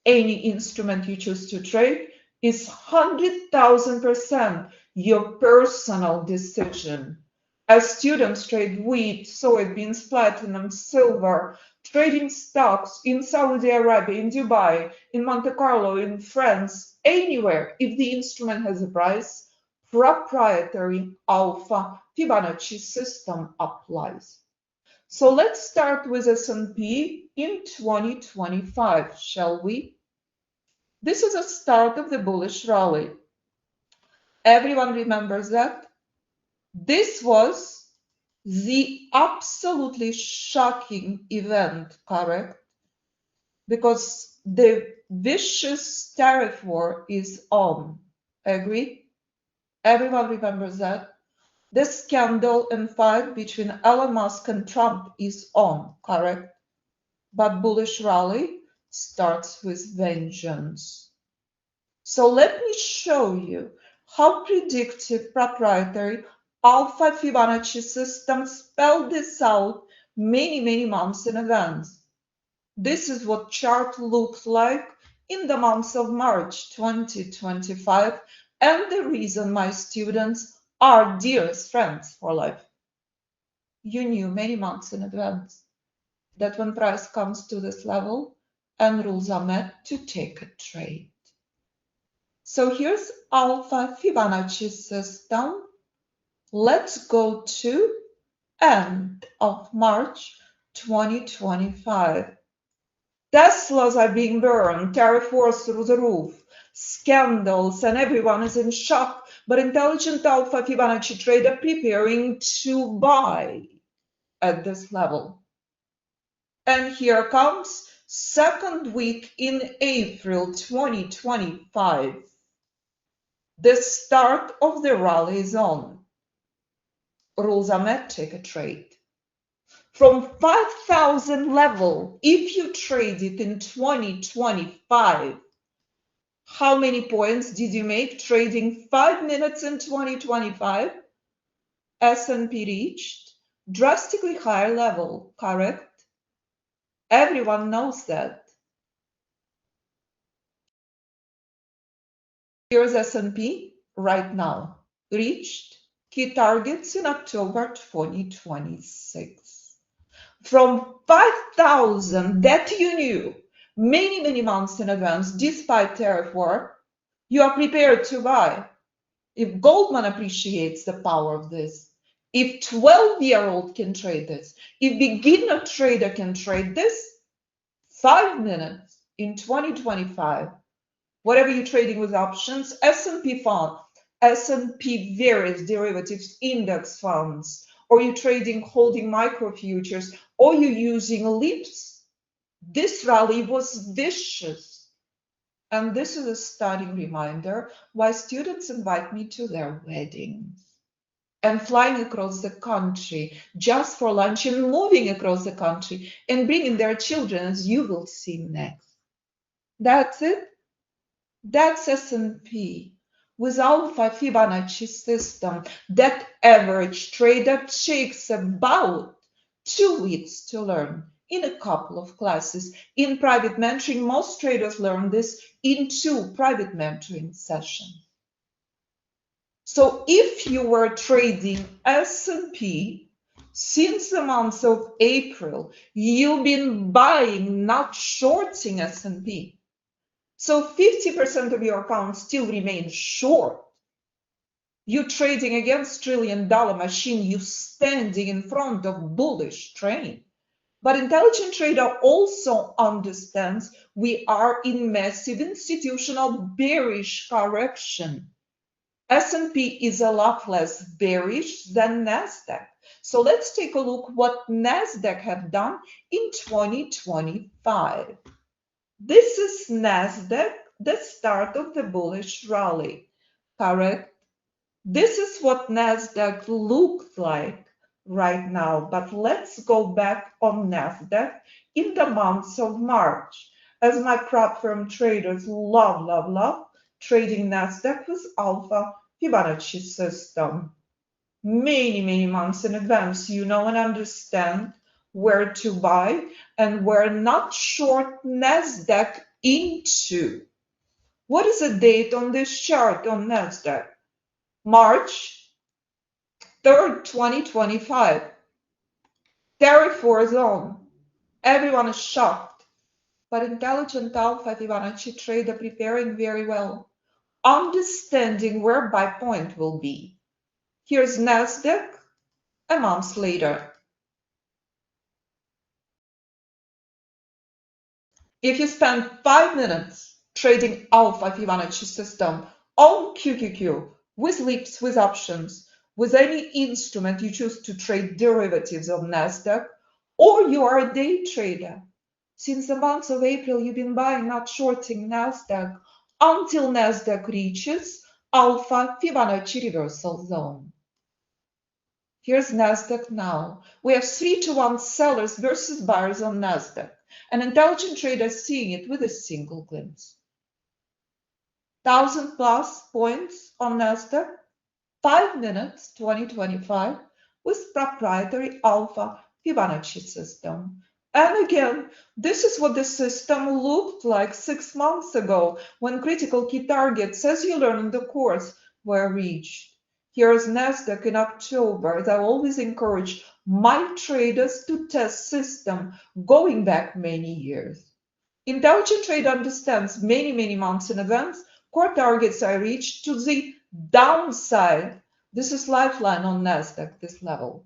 any instrument you choose to trade is 100,000% your personal decision. As students trade wheat, soybeans, platinum, silver, trading stocks in Saudi Arabia, in Dubai, in Monte Carlo, in France, anywhere, if the instrument has a price, proprietary alpha Fibonacci system applies. So let's start with S&P in 2025, shall we? This is the start of the bullish rally. Everyone remembers that? This was the absolutely shocking event, correct? Because the vicious tariff war is on. Agree? Everyone remembers that? The scandal and fight between Elon Musk and Trump is on, correct? But bullish rally starts with vengeance. So let me show you how predictive proprietary alpha Fibonacci system spelled this out many months in advance. This is what chart looked like in the months of March 2025, and the reason my students are dearest friends for life. You knew many months in advance that when price comes to this level and rules are met, to take a trade. So here's alpha Fibonacci system. Let's go to end of March 2025. Teslas are being burned, tariff wars through the roof, scandals, and everyone is in shock, but intelligent alpha Fibonacci trader preparing to buy at this level. And here comes second week in April 2025. The start of the rally is on. Rules are met, take a trade. From 5,000 level, if you trade it in 2025, how many points did you make trading 5 minutes in 2025? S&P reached drastically higher level, correct? Everyone knows that. Here's S&P right now, reached key targets in October 2026. From 5,000 that you knew many months in advance, despite tariff war, you are prepared to buy. If Goldman appreciates the power of this, if 12-year-old can trade this, if beginner trader can trade this, 5 minutes in 2025, whatever you're trading with options, S&P fund, S&P various derivatives index funds, or you're trading holding micro futures, or you're using LIPS, this rally was vicious. And this is a stunning reminder why students invite me to their weddings and flying across the country just for lunch and moving across the country and bringing their children, as you will see next. That's it. That's S&P with alpha Fibonacci system. That average trader takes about 2 weeks to learn in a couple of classes. In private mentoring, most traders learn this in 2 private mentoring sessions. So if you were trading S&P since the month of April, you've been buying, not shorting S&P. So 50% of your account still remains short. You're trading against trillion-dollar machine. You're standing in front of bullish train. But intelligent trader also understands we are in massive institutional bearish correction. S&P is a lot less bearish than NASDAQ. So let's take a look what NASDAQ have done in 2025. This is NASDAQ, the start of the bullish rally, correct? This is what NASDAQ looked like right now, but let's go back on NASDAQ in the months of March. As my prop firm traders love trading NASDAQ with alpha Fibonacci system. Many months in advance, you know and understand where to buy and where not short NASDAQ into. What is the date on this chart on NASDAQ? March 3rd, 2025. Tariff war zone. Everyone is shocked. But intelligent alpha Fibonacci trader preparing very well, understanding where buy point will be. Here's NASDAQ a month later. If you spend 5 minutes trading alpha Fibonacci system on QQQ with leaps, with options, with any instrument you choose to trade derivatives of NASDAQ, or you are a day trader, since the month of April you've been buying, not shorting NASDAQ until NASDAQ reaches alpha Fibonacci reversal zone. Here's NASDAQ now. We have 3-to-1 sellers versus buyers on NASDAQ. An intelligent trader seeing it with a single glimpse. 1,000+ points on NASDAQ, 5 minutes, 2025, with proprietary alpha Fibonacci system. And again, this is what the system looked like 6 months ago when critical key targets, as you learn in the course, were reached. Here's NASDAQ in October. As I always encourage my traders to test system going back many years. Intelligent trader understands many months in advance. Core targets are reached to the downside. This is lifeline on NASDAQ, this level.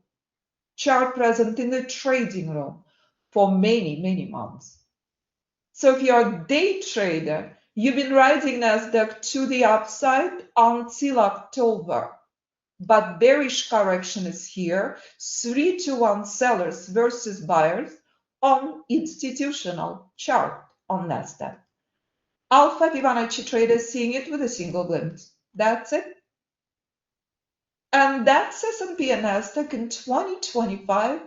Chart present in the trading room for many months. So if you're a day trader, you've been riding NASDAQ to the upside until October. But bearish correction is here, 3-to-1 sellers versus buyers on institutional chart on NASDAQ. Alpha Fibonacci traders seeing it with a single glimpse. That's it. And that's S&P and NASDAQ in 2025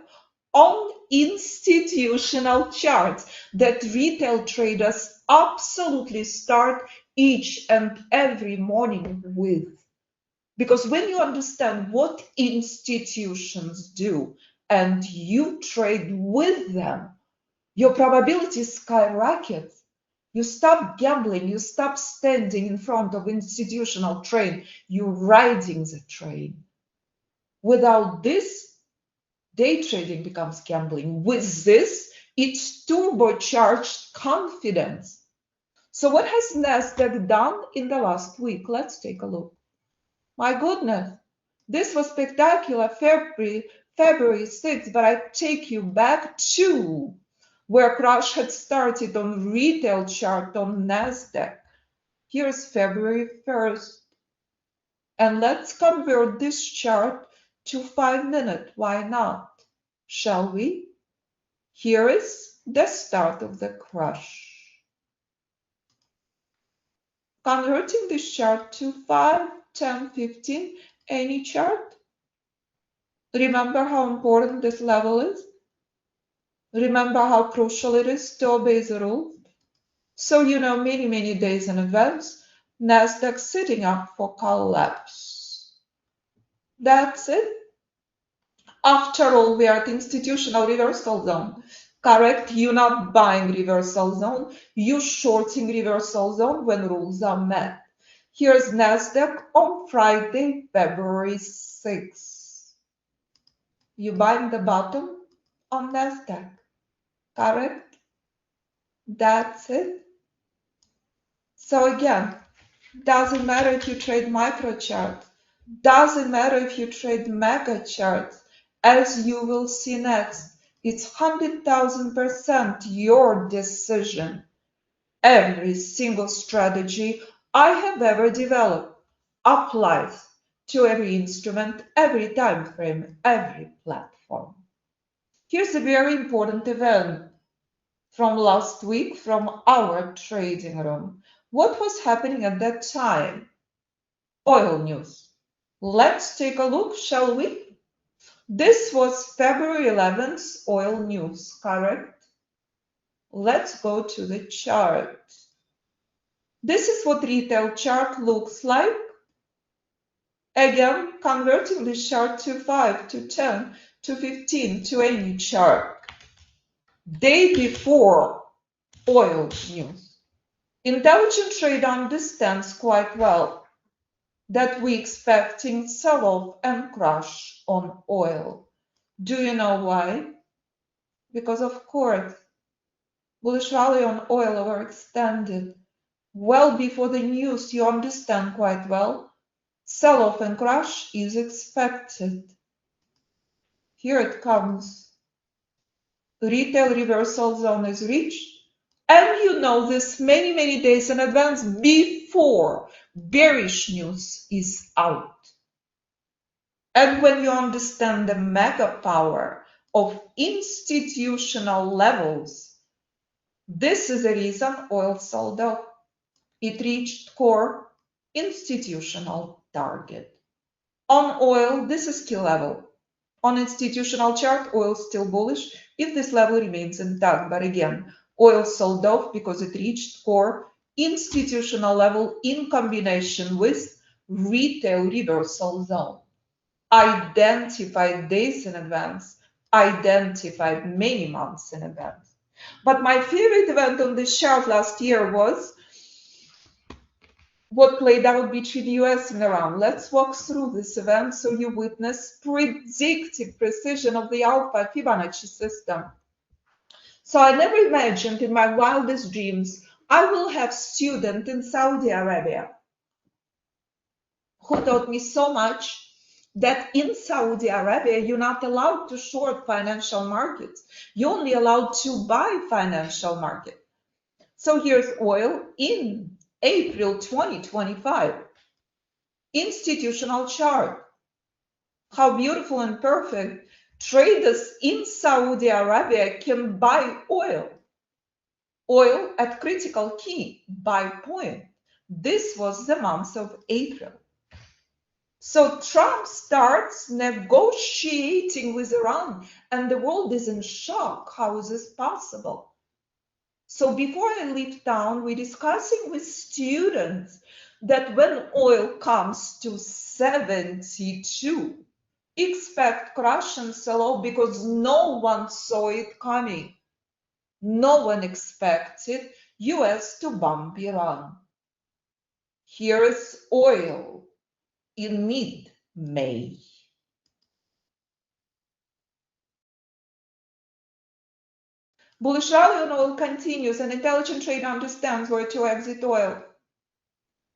on institutional charts that retail traders absolutely start each and every morning with. Because when you understand what institutions do and you trade with them, your probability skyrockets. You stop gambling, you stop standing in front of institutional train, you're riding the train. Without this, day trading becomes gambling. With this, it's turbocharged confidence. So what has NASDAQ done in the last week? Let's take a look. My goodness, this was spectacular, February 6th, but I take you back to where crash had started on retail chart on NASDAQ. Here's February 1st. And let's convert this chart to 5 minutes. Why not? Shall we? Here is the start of the crash. Converting this chart to 5, 10, 15, any chart. Remember how important this level is? Remember how crucial it is to obey the rules? So you know many days in advance, NASDAQ sitting up for collapse. That's it. After all, we are at institutional reversal zone. Correct? You're not buying reversal zone, you're shorting reversal zone when rules are met. Here's NASDAQ on Friday, February 6th. You buying the bottom on NASDAQ, correct? That's it. So again, doesn't matter if you trade micro chart, doesn't matter if you trade mega charts, as you will see next, it's 100,000% your decision. Every single strategy I have ever developed applies to every instrument, every time frame, every platform. Here's a very important event from last week from our trading room. What was happening at that time? Oil news. Let's take a look, shall we? This was February 11th oil news, correct? Let's go to the chart. This is what retail chart looks like. Again, converting this chart to 5, to 10, to 15, to any chart. Day before oil news. Intelligent trader understands quite well that we're expecting sell-off and crash on oil. Do you know why? Because of course, bullish rally on oil overextended. Well before the news, you understand quite well, sell-off and crash is expected. Here it comes. Retail reversal zone is reached. And you know this many, many days in advance before bearish news is out. And when you understand the mega power of institutional levels, this is the reason oil sold off. It reached core institutional target. On oil, this is key level. On institutional chart, oil still bullish if this level remains intact. But again, oil sold off because it reached core institutional level in combination with retail reversal zone. Identified days in advance, identified many months in advance. But my favorite event on this chart last year was what played out between the US and Iran. Let's walk through this event so you witness predictive precision of the alpha Fibonacci system. So I never imagined in my wildest dreams I will have student in Saudi Arabia who taught me so much that in Saudi Arabia, you're not allowed to short financial markets. You're only allowed to buy financial market. So here's oil in April 2025. Institutional chart. How beautiful and perfect. Traders in Saudi Arabia can buy oil. Oil at critical key, buy point. This was the month of April. So Trump starts negotiating with Iran, and the world is in shock. How is this possible? So before I leave town, we're discussing with students that when oil comes to 72, expect crash and sell-off because no one saw it coming. No one expected US to bomb Iran. Here is oil in mid-May. Bullish rally on oil continues, and intelligent trader understands where to exit oil.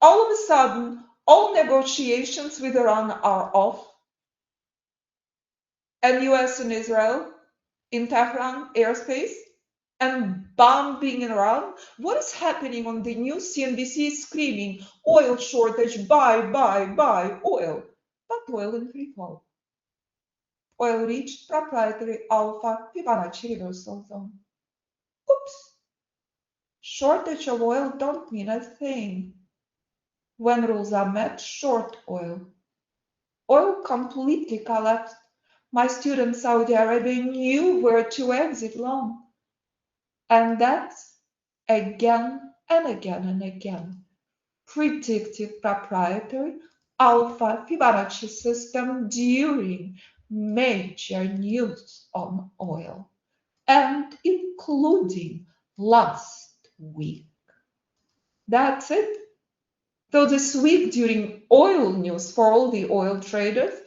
All of a sudden, all negotiations with Iran are off, and US and Israel in Tehran airspace and bombing Iran. What is happening on the news? CNBC is screaming, oil shortage, buy oil. But oil in free fall. Oil reached proprietary alpha Fibonacci reversal zone. Oops. Shortage of oil don't mean a thing. When rules are met, short oil. Oil completely collapsed. My student Saudi Arabia knew where to exit long. And that's again and again and again. Predictive proprietary alpha Fibonacci system during major news on oil. and including last week. That's it. So this week during oil news for all the oil traders,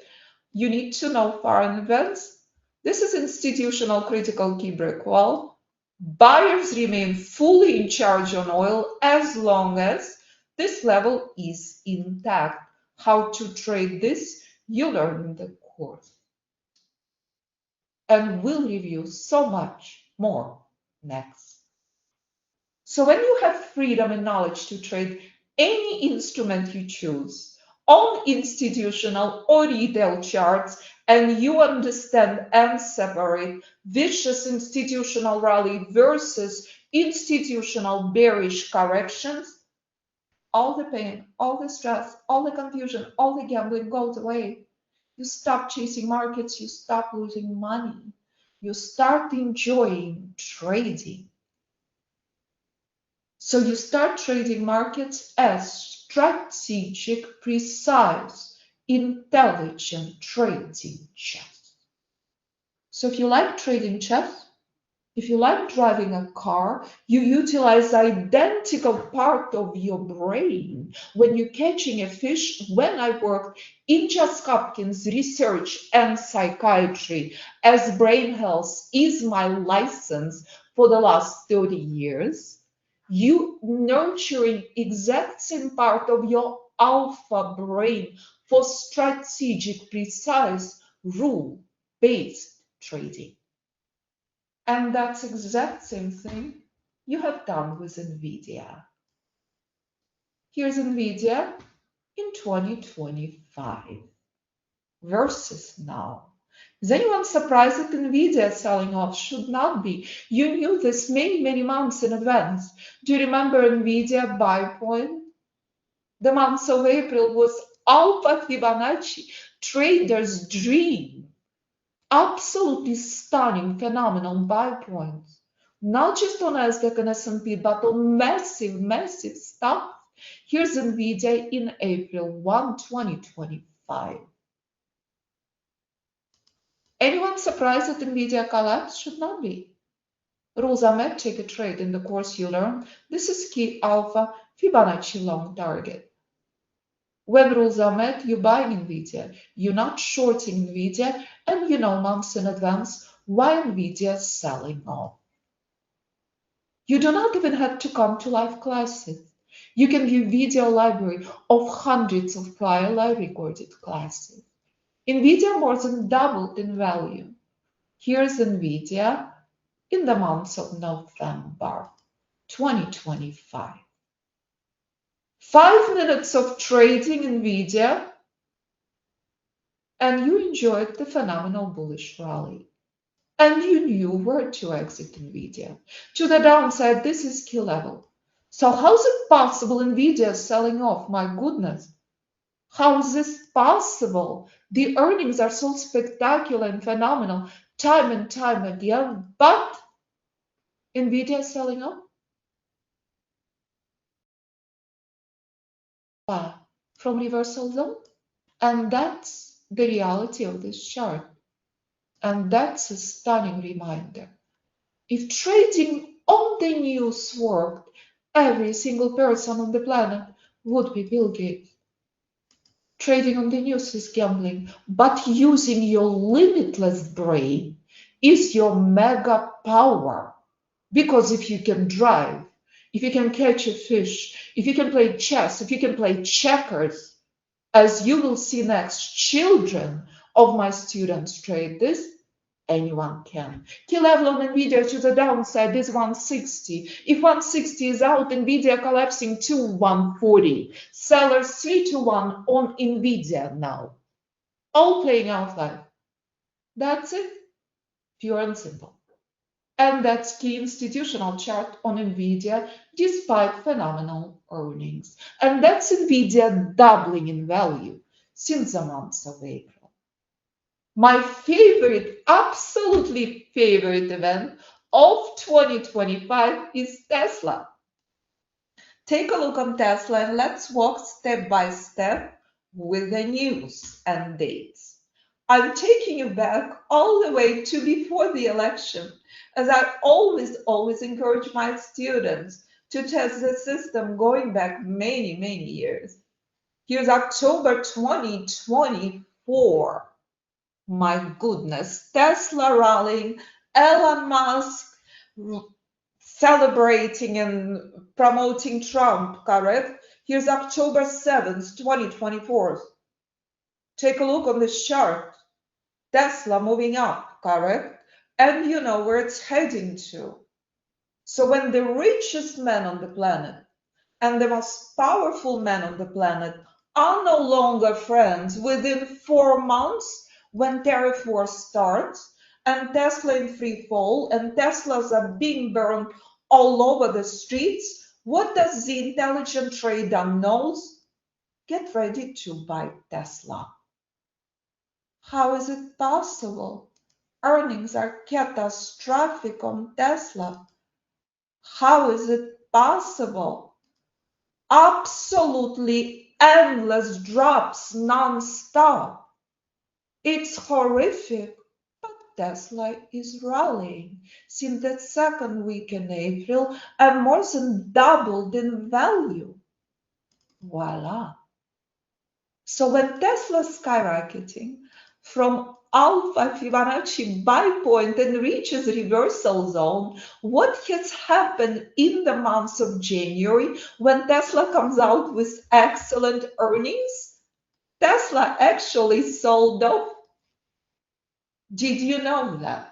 you need to know far in advance. This is institutional critical key break wall. Buyers remain fully in charge on oil as long as this level is intact. How to trade this, you learn in the course. And we'll review so much more next. So when you have freedom and knowledge to trade any instrument you choose on institutional or retail charts, and you understand and separate vicious institutional rally versus institutional bearish corrections, all the pain, all the stress, all the confusion, all the gambling goes away. You stop chasing markets, you stop losing money, you start enjoying trading. So you start trading markets as strategic, precise, intelligent trading chess. So if you like trading chess, if you like driving a car, you utilize identical part of your brain when you're catching a fish. When I worked in Johns Hopkins Research and Psychiatry, as brain health is my license for the last 30 years, you nurturing exact same part of your alpha brain for strategic, precise, rule-based trading. And that's exact same thing you have done with NVIDIA. Here's NVIDIA in 2025 versus now. Is anyone surprised that NVIDIA selling off? Should not be. You knew this many months in advance. Do you remember NVIDIA buy point? The month of April was alpha Fibonacci, trader's dream. Absolutely stunning, phenomenal buy points. Not just on Nasdaq and S&P, but on massive stuff. Here's NVIDIA in April 1, 2025. Anyone surprised that NVIDIA collapsed? Should not be. Rules are met, take a trade. In the course you learn, this is key alpha Fibonacci long target. When rules are met, you buy NVIDIA. You're not shorting NVIDIA, and you know months in advance why NVIDIA is selling off. You do not even have to come to live classes. You can view video library of hundreds of prior live recorded classes. NVIDIA more than doubled in value. Here's NVIDIA in the month of November 2025. 5 minutes of trading NVIDIA, and you enjoyed the phenomenal bullish rally. And you knew where to exit NVIDIA. To the downside, this is key level. So how is it possible NVIDIA is selling off? My goodness. How is this possible? The earnings are so spectacular and phenomenal time and time again, but NVIDIA is selling off? From reversal zone? And that's the reality of this chart. And that's a stunning reminder. If trading on the news worked, every single person on the planet would be Bill Gates. Trading on the news is gambling, but using your limitless brain is your mega power. Because if you can drive, if you can catch a fish, if you can play chess, if you can play checkers, as you will see next, children of my students trade this, anyone can. Key level on NVIDIA to the downside is 160. If 160 is out, NVIDIA collapsing to 140. Sellers 3-1 on NVIDIA now. All playing out live. That's it. Pure and simple. And that's key institutional chart on NVIDIA despite phenomenal earnings. And that's NVIDIA doubling in value since the month of April. My favorite, absolutely favorite event of 2025 is Tesla. Take a look on Tesla and let's walk step by step with the news and dates. I'm taking you back all the way to before the election, as I always encourage my students to test the system going back many, many years. Here's October 2024. My goodness, Tesla rallying, Elon Musk celebrating and promoting Trump, correct? Here's October 7th, 2024. Take a look on this chart. Tesla moving up, correct? And you know where it's heading to. So when the richest man on the planet and the most powerful man on the planet are no longer friends within 4 months when tariff war starts and Tesla in free fall and Teslas are being burned all over the streets, what does the intelligent trader knows? Get ready to buy Tesla. How is it possible? Earnings are catastrophic on Tesla. How is it possible? Absolutely endless drops non-stop. It's horrific, but Tesla is rallying since the second week in April and more than doubled in value. Voila. So when Tesla's skyrocketing from alpha Fibonacci buy point and reaches reversal zone, what has happened in the month of January when Tesla comes out with excellent earnings? Tesla actually sold off. Did you know that?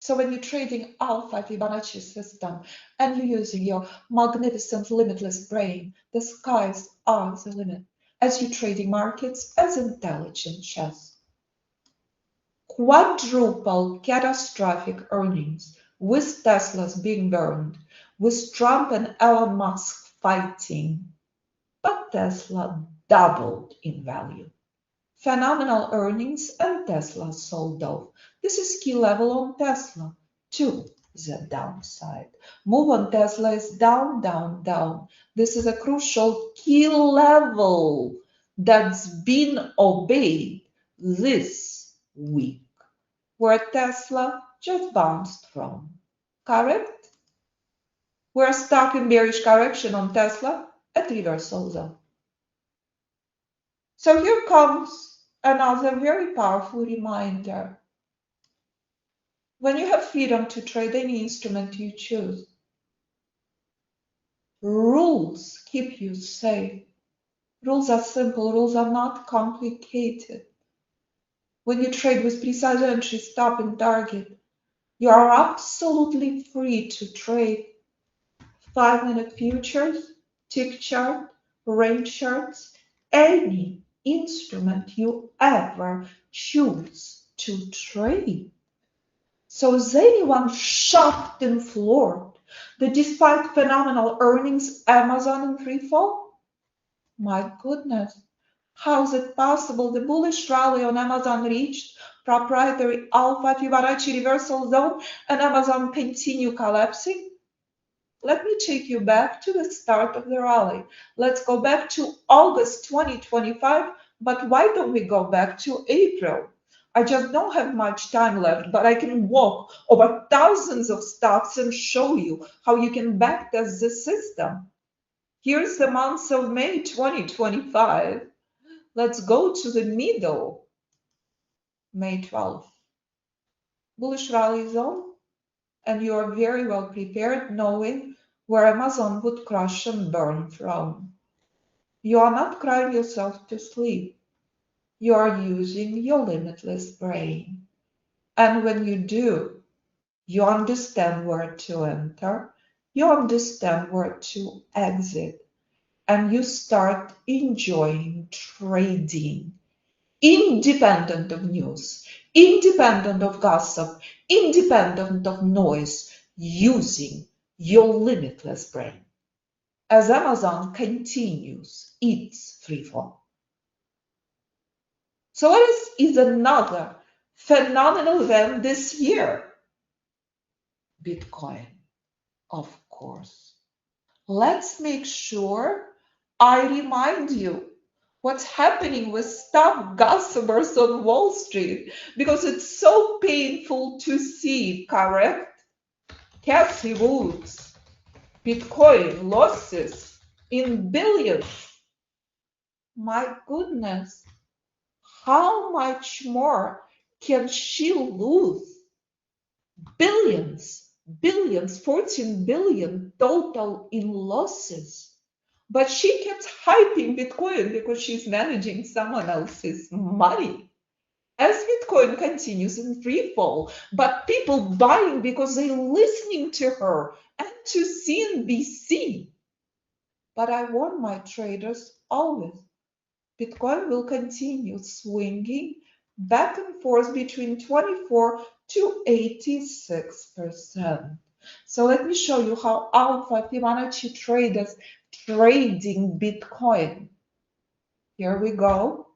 So when you're trading alpha Fibonacci system and you're using your magnificent limitless brain, the skies are the limit as you're trading markets as intelligent chess. Quadruple catastrophic earnings with Tesla's being burned, with Trump and Elon Musk fighting, but Tesla doubled in value. Phenomenal earnings and Tesla sold off. This is key level on Tesla to the downside. Move on Tesla is down, down, down. This is a crucial key level that's been obeyed this week, where Tesla just bounced from. Correct? We're stuck in bearish correction on Tesla at reversal zone. So here comes another very powerful reminder. When you have freedom to trade any instrument you choose, rules keep you safe. Rules are simple, rules are not complicated. When you trade with precise entry, stop and target, you are absolutely free to trade 5-minute futures, tick chart, range charts, any instrument you ever choose to trade. So is anyone shocked and floored that despite phenomenal earnings, Amazon in free fall? My goodness, how is it possible the bullish rally on Amazon reached proprietary alpha Fibonacci reversal zone and Amazon continue collapsing? Let me take you back to the start of the rally. Let's go back to August 2025, but why don't we go back to April? I just don't have much time left, but I can walk over thousands of stocks and show you how you can backtest the system. Here's the month of May 2025. Let's go to the middle, May 12th. Bullish rally zone, and you are very well prepared knowing where Amazon would crush and burn from. You are not crying yourself to sleep. You are using your limitless brain. And when you do, you understand where to enter, you understand where to exit, and you start enjoying trading, independent of news, independent of gossip, independent of noise, using your limitless brain as Amazon continues its free fall. So what is another phenomenal event this year? Bitcoin, of course. Let's make sure I remind you what's happening with stock gossipers on Wall Street, because it's so painful to see, correct? Cassie Woods, Bitcoin losses in billions. My goodness, how much more can she lose? Billions, 14 billion total in losses. But she kept hyping Bitcoin because she's managing someone else's money. As Bitcoin continues in free fall, but people buying because they're listening to her and to CNBC. But I warn my traders always, Bitcoin will continue swinging back and forth between 24 to 86%. So let me show you how alpha Fibonacci traders trading Bitcoin. Here we go.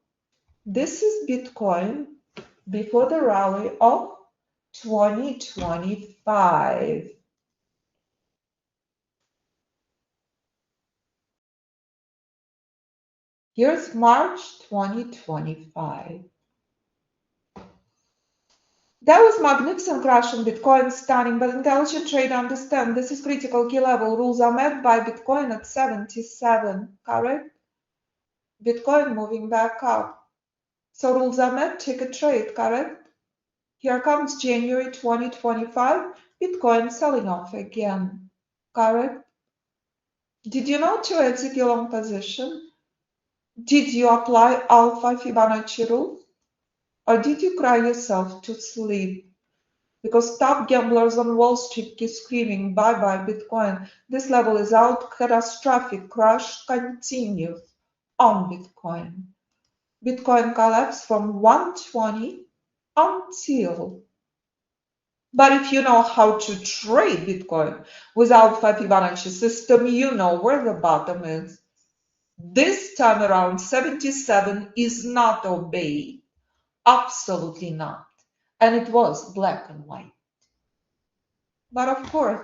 This is Bitcoin before the rally of 2025. Here's March 2025. That was magnificent crash in Bitcoin, stunning, but intelligent trader understand this is critical key level. Rules are met by Bitcoin at 77, correct? Bitcoin moving back up. So rules are met, take a trade, correct? Here comes January 2025, Bitcoin selling off again, correct? Did you know to exit your long position? Did you apply alpha Fibonacci rule? Or did you cry yourself to sleep? Because top gamblers on Wall Street keep screaming, bye-bye Bitcoin. This level is out, catastrophic crash continues on Bitcoin. Bitcoin collapsed from 120 until. But if you know how to trade Bitcoin with Alpha Fibonacci system, you know where the bottom is. This time around, 77 is not obeyed. Absolutely not. And it was black and white. But of course,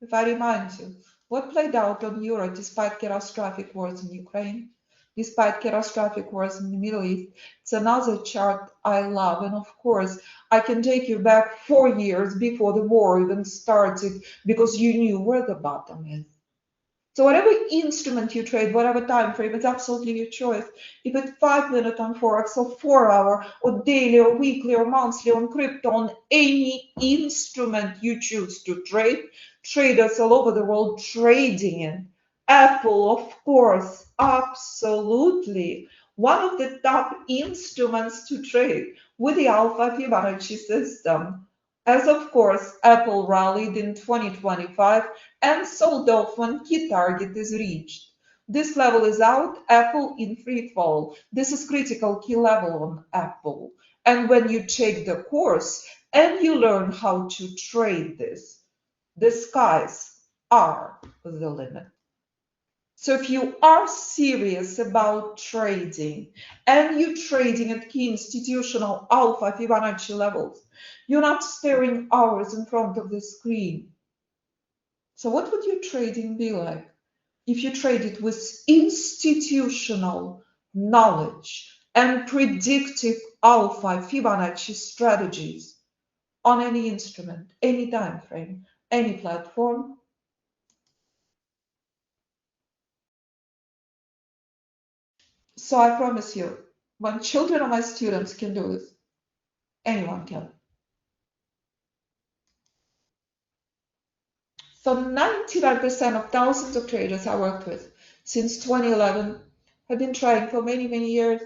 if I remind you, what played out on Euro despite catastrophic wars in Ukraine, despite catastrophic wars in the Middle East, it's another chart I love. And of course, I can take you back 4 years before the war even started because you knew where the bottom is. So whatever instrument you trade, whatever time frame, it's absolutely your choice. If it's 5 minute on Forex or 4 hour or daily or weekly or monthly on crypto, on any instrument you choose to trade, traders all over the world trading in. Apple, of course, absolutely. One of the top instruments to trade with the Alpha Fibonacci system. As of course, Apple rallied in 2025 and sold off when key target is reached. This level is out, Apple in free fall. This is critical key level on Apple. And when you take the course and you learn how to trade this, the skies are the limit. So if you are serious about trading and you're trading at key institutional alpha Fibonacci levels, you're not staring hours in front of the screen. So what would your trading be like if you traded with institutional knowledge and predictive alpha Fibonacci strategies on any instrument, any time frame, any platform? So I promise you, when children of my students can do this, anyone can. So 99% of thousands of traders I worked with since 2011 have been trying for many, many years,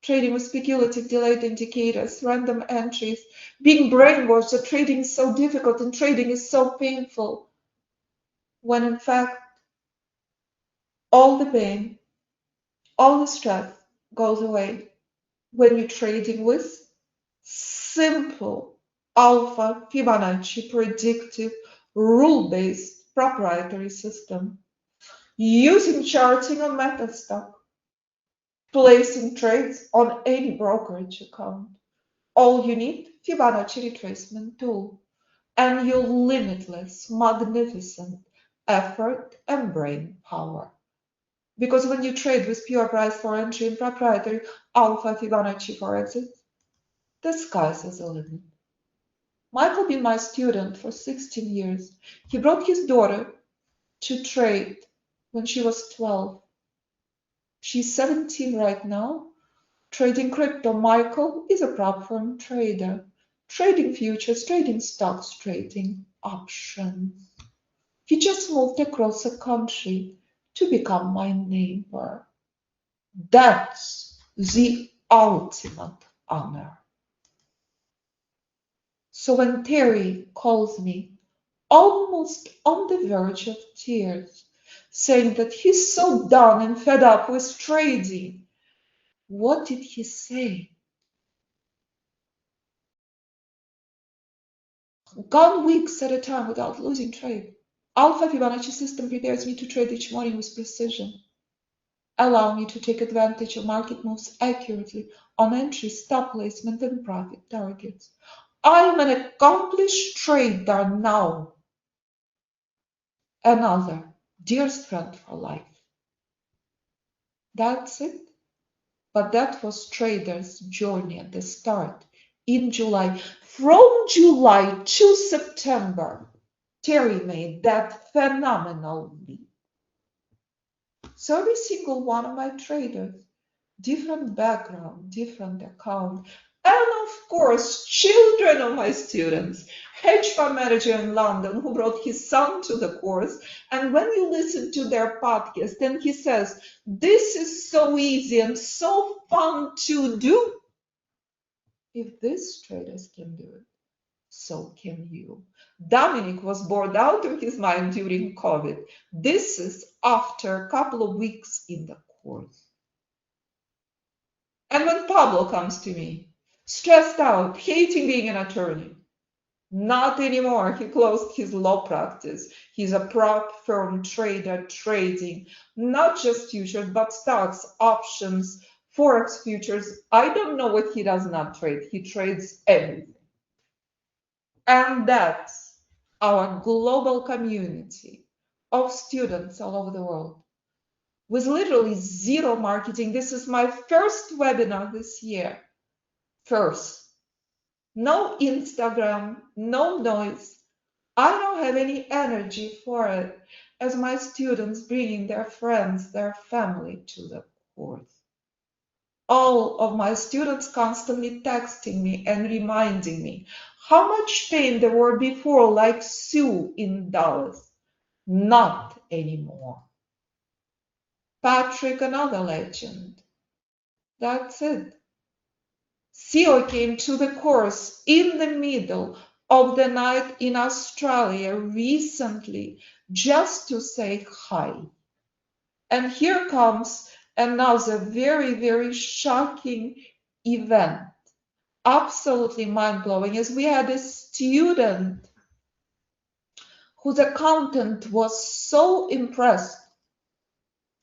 trading with speculative delayed indicators, random entries, being brainwashed that trading is so difficult and trading is so painful, when in fact, all the pain, all the stress goes away when you're trading with simple alpha Fibonacci predictive rule-based proprietary system, using charting on MetaStock, placing trades on any brokerage account. All you need, Fibonacci retracement tool, and your limitless, magnificent effort and brain power. Because when you trade with pure price for entry and proprietary alpha Fibonacci for exit, the sky's is the limit. Michael been my student for 16 years. He brought his daughter to trade when she was 12. She's 17 right now. Trading crypto, Michael is a prop firm trader. Trading futures, trading stocks, trading options. He just moved across the country to become my neighbor. That's the ultimate honor. So when Terry calls me, almost on the verge of tears, saying that he's so done and fed up with trading, what did he say? Gone weeks at a time without losing trade. Alpha Fibonacci system prepares me to trade each morning with precision, allow me to take advantage of market moves accurately on entry, stop placement, and profit targets. I am an accomplished trader now. Another dearest friend for life. That's it. But that was trader's journey at the start in July. From July to September, Terry made that phenomenal leap. So every single one of my traders, different background, different account, and of course, children of my students, hedge fund manager in London who brought his son to the course. And when you listen to their podcast, then he says, this is so easy and so fun to do. If these traders can do it, so can you. Dominic was bored out of his mind during COVID. This is after a couple of weeks in the course. And when Pablo comes to me, stressed out, hating being an attorney, not anymore. He closed his law practice. He's a prop firm trader trading, not just futures, but stocks, options, Forex futures. I don't know what he does not trade. He trades everything. And that's our global community of students all over the world with literally zero marketing. This is my first webinar this year. First. No Instagram, no noise. I don't have any energy for it as my students bringing their friends, their family to the course. All of my students constantly texting me and reminding me how much pain there were before, like Sue in Dallas. Not anymore. Patrick, another legend. That's it. Theo came to the course in the middle of the night in Australia recently just to say hi. And here comes another very, very shocking event. Absolutely mind-blowing, as we had a student whose accountant was so impressed,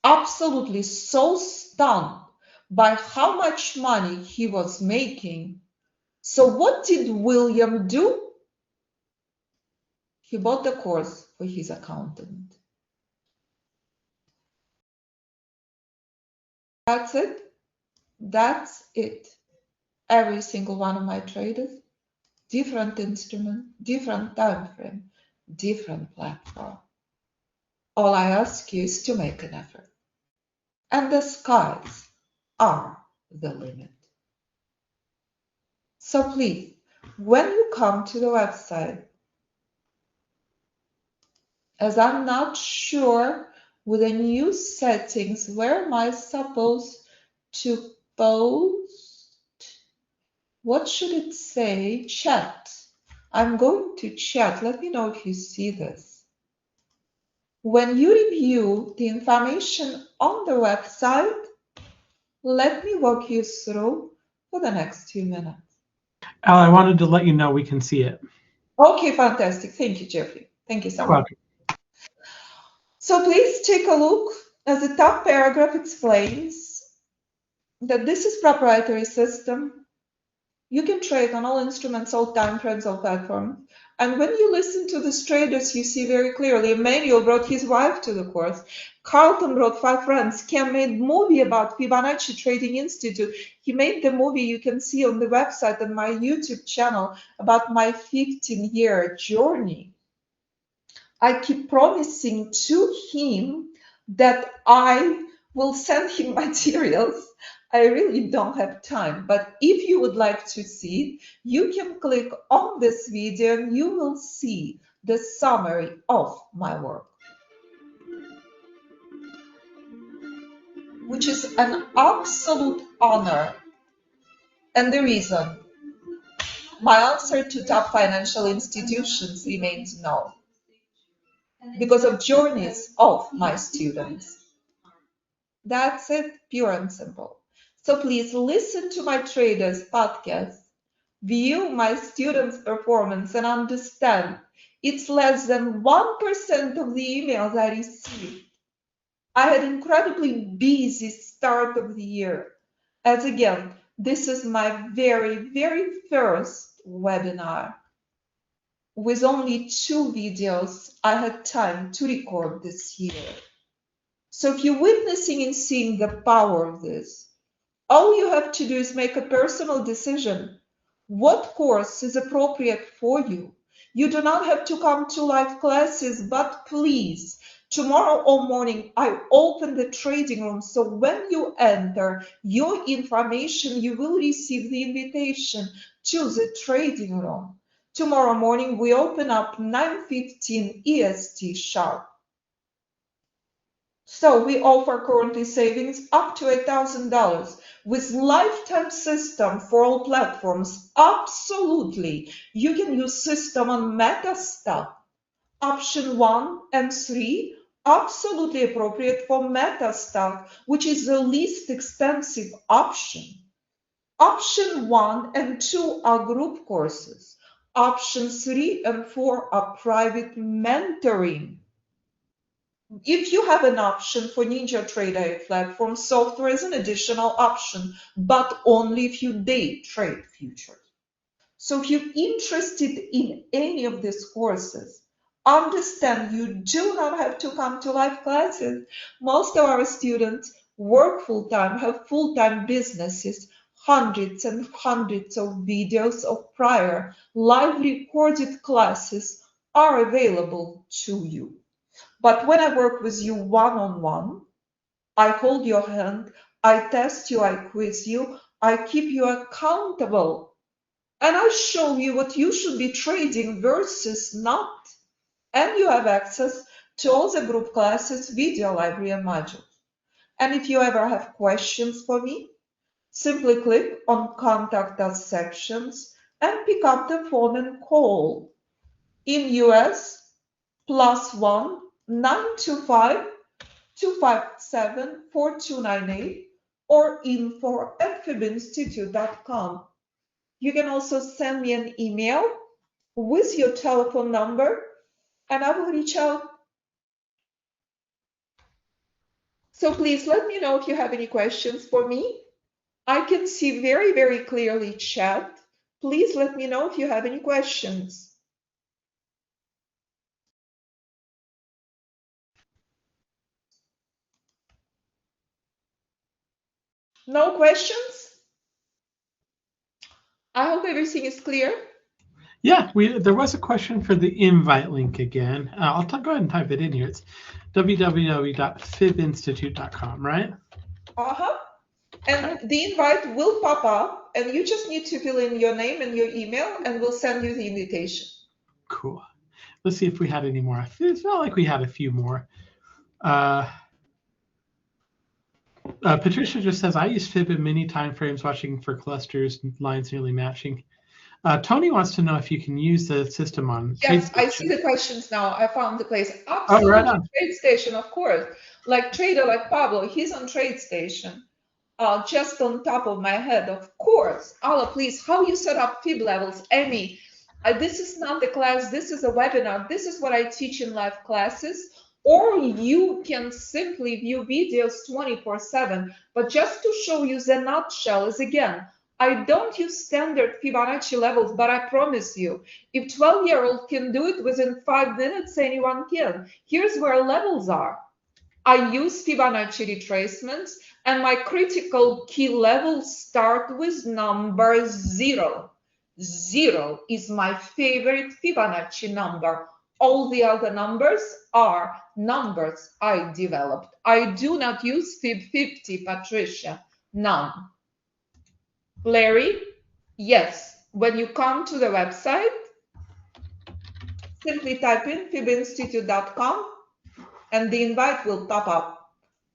absolutely so stunned by how much money he was making. So what did William do? He bought the course for his accountant. That's it. That's it. Every single one of my traders, different instrument, different time frame, different platform. All I ask you is to make an effort. And the skies are the limit. So please, when you come to the website, as I'm not sure with the new settings, where am I supposed to post? What should it say? Chat. I'm going to chat. Let me know if you see this. When you review the information on the website, let me walk you through for the next 2 minutes. Al, I wanted to let you know we can see it. Okay, fantastic. Thank you, Jeffrey. Thank you so much. So please take a look, as the top paragraph explains that this is proprietary system. You can trade on all instruments, all time frames, all platforms. And when you listen to these traders, you see very clearly, Emmanuel brought his wife to the course. Carlton brought 5 friends. Ken made a movie about Fibonacci Trading Institute. He made the movie you can see on the website and my YouTube channel about my 15-year journey. I keep promising to him that I will send him materials. I really don't have time, but if you would like to see it, you can click on this video and you will see the summary of my work, which is an absolute honor. And the reason, my answer to top financial institutions remains no, because of journeys of my students. That's it, pure and simple. So please listen to my traders podcast, view my students' performance, and understand it's less than 1% of the emails I received. I had incredibly busy start of the year, as again, this is my very, very first webinar. With only 2 videos I had time to record this year. So if you're witnessing and seeing the power of this, all you have to do is make a personal decision. What course is appropriate for you? You do not have to come to live classes, but please, tomorrow morning, I open the trading room. So when you enter your information, you will receive the invitation to the trading room. Tomorrow morning, we open up 9:15 EST sharp. So we offer currently savings up to $1,000 with lifetime system for all platforms. Absolutely. You can use system on Meta stock. Option 1 and 3, absolutely appropriate for Meta stock, which is the least expensive option. Option 1 and 2 are group courses. Option 3 and 4 are private mentoring. If you have an option for NinjaTrader platform, software is an additional option, but only if you day trade futures. So if you're interested in any of these courses, understand you do not have to come to live classes. Most of our students work full-time, have full-time businesses, hundreds and hundreds of videos of prior live recorded classes are available to you. But when I work with you one-on-one, I hold your hand, I test you, I quiz you, I keep you accountable, and I show you what you should be trading versus not. And you have access to all the group classes, video library, and modules. And if you ever have questions for me, simply click on Contact Us sections and pick up the phone and call. In US, +1 925 257 4298 or info@fibinstitute.com. You can also send me an email with your telephone number and I will reach out. So please let me know if you have any questions for me. I can see very, very clearly chat. Please let me know if you have any questions. No questions? I hope everything is clear. Yeah, there was a question for the invite link again. I'll go ahead and type it in here. It's www.fibinstitute.com, right? Uh-huh. And the invite will pop up, and you just need to fill in your name and your email, and we'll send you the invitation. Cool. Let's see if we had any more. It felt like we had a few more. Patricia just says, I use Fib in many time frames, watching for clusters, lines nearly matching. Tony wants to know if you can use the system on Yes, TradeStation. I see the questions now. I found the place. Absolutely. Oh, right on. TradeStation, of course. Like trader like Pablo, he's on TradeStation. Just on top of my head, of course. Alla, please, how you set up Fib levels? Amy, this is not the class. This is a webinar. This is what I teach in live classes. Or you can simply view videos 24/7. But just to show you the nutshell is, again, I don't use standard Fibonacci levels, but I promise you, if 12-year-old can do it within 5 minutes, anyone can. Here's where levels are. I use Fibonacci retracements, and my critical key levels start with number 0. 0 is my favorite Fibonacci number. All the other numbers are numbers I developed. I do not use Fib 50, Patricia. None. Larry, yes. When you come to the website, simply type in fibinstitute.com and the invite will pop up.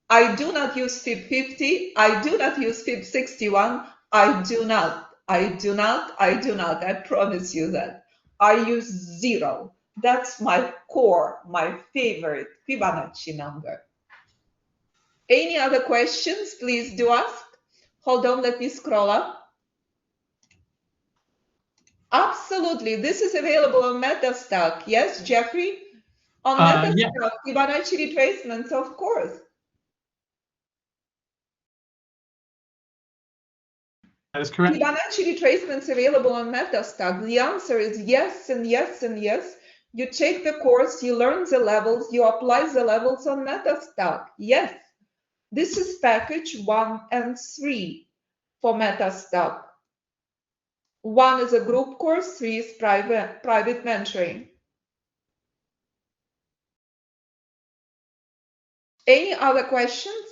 I do not use Fib 50. I do not use Fib 61. I do not. I promise you that. I use 0. That's my core, my favorite Fibonacci number. Any other questions? Please do ask. Hold on, let me scroll up. Absolutely. This is available on Metastack. Yes, Jeffrey? On Metastack, Yeah. Fibonacci retracements, of course. That is correct. Fibonacci retracements available on Metastack. The answer is yes and yes and yes. You take the course, you learn the levels, you apply the levels on Metastack. Yes. This is package 1 and 3 for Metastack. 1 is a group course, 3 is private mentoring. Any other questions?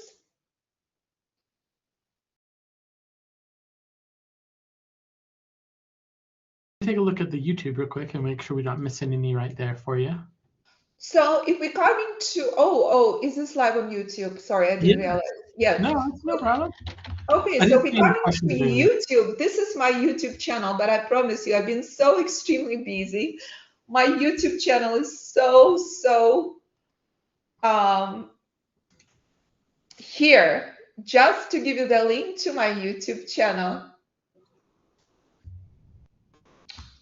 Take a look at the YouTube real quick and make sure we're not missing any right there for you. So if we come into, is this live on YouTube? Sorry, I didn't realize. Yeah. No, it's no problem. Okay, so if we come into YouTube, this is my YouTube channel, but I promise you, I've been so extremely busy. My YouTube channel is so here, just to give you the link to my YouTube channel.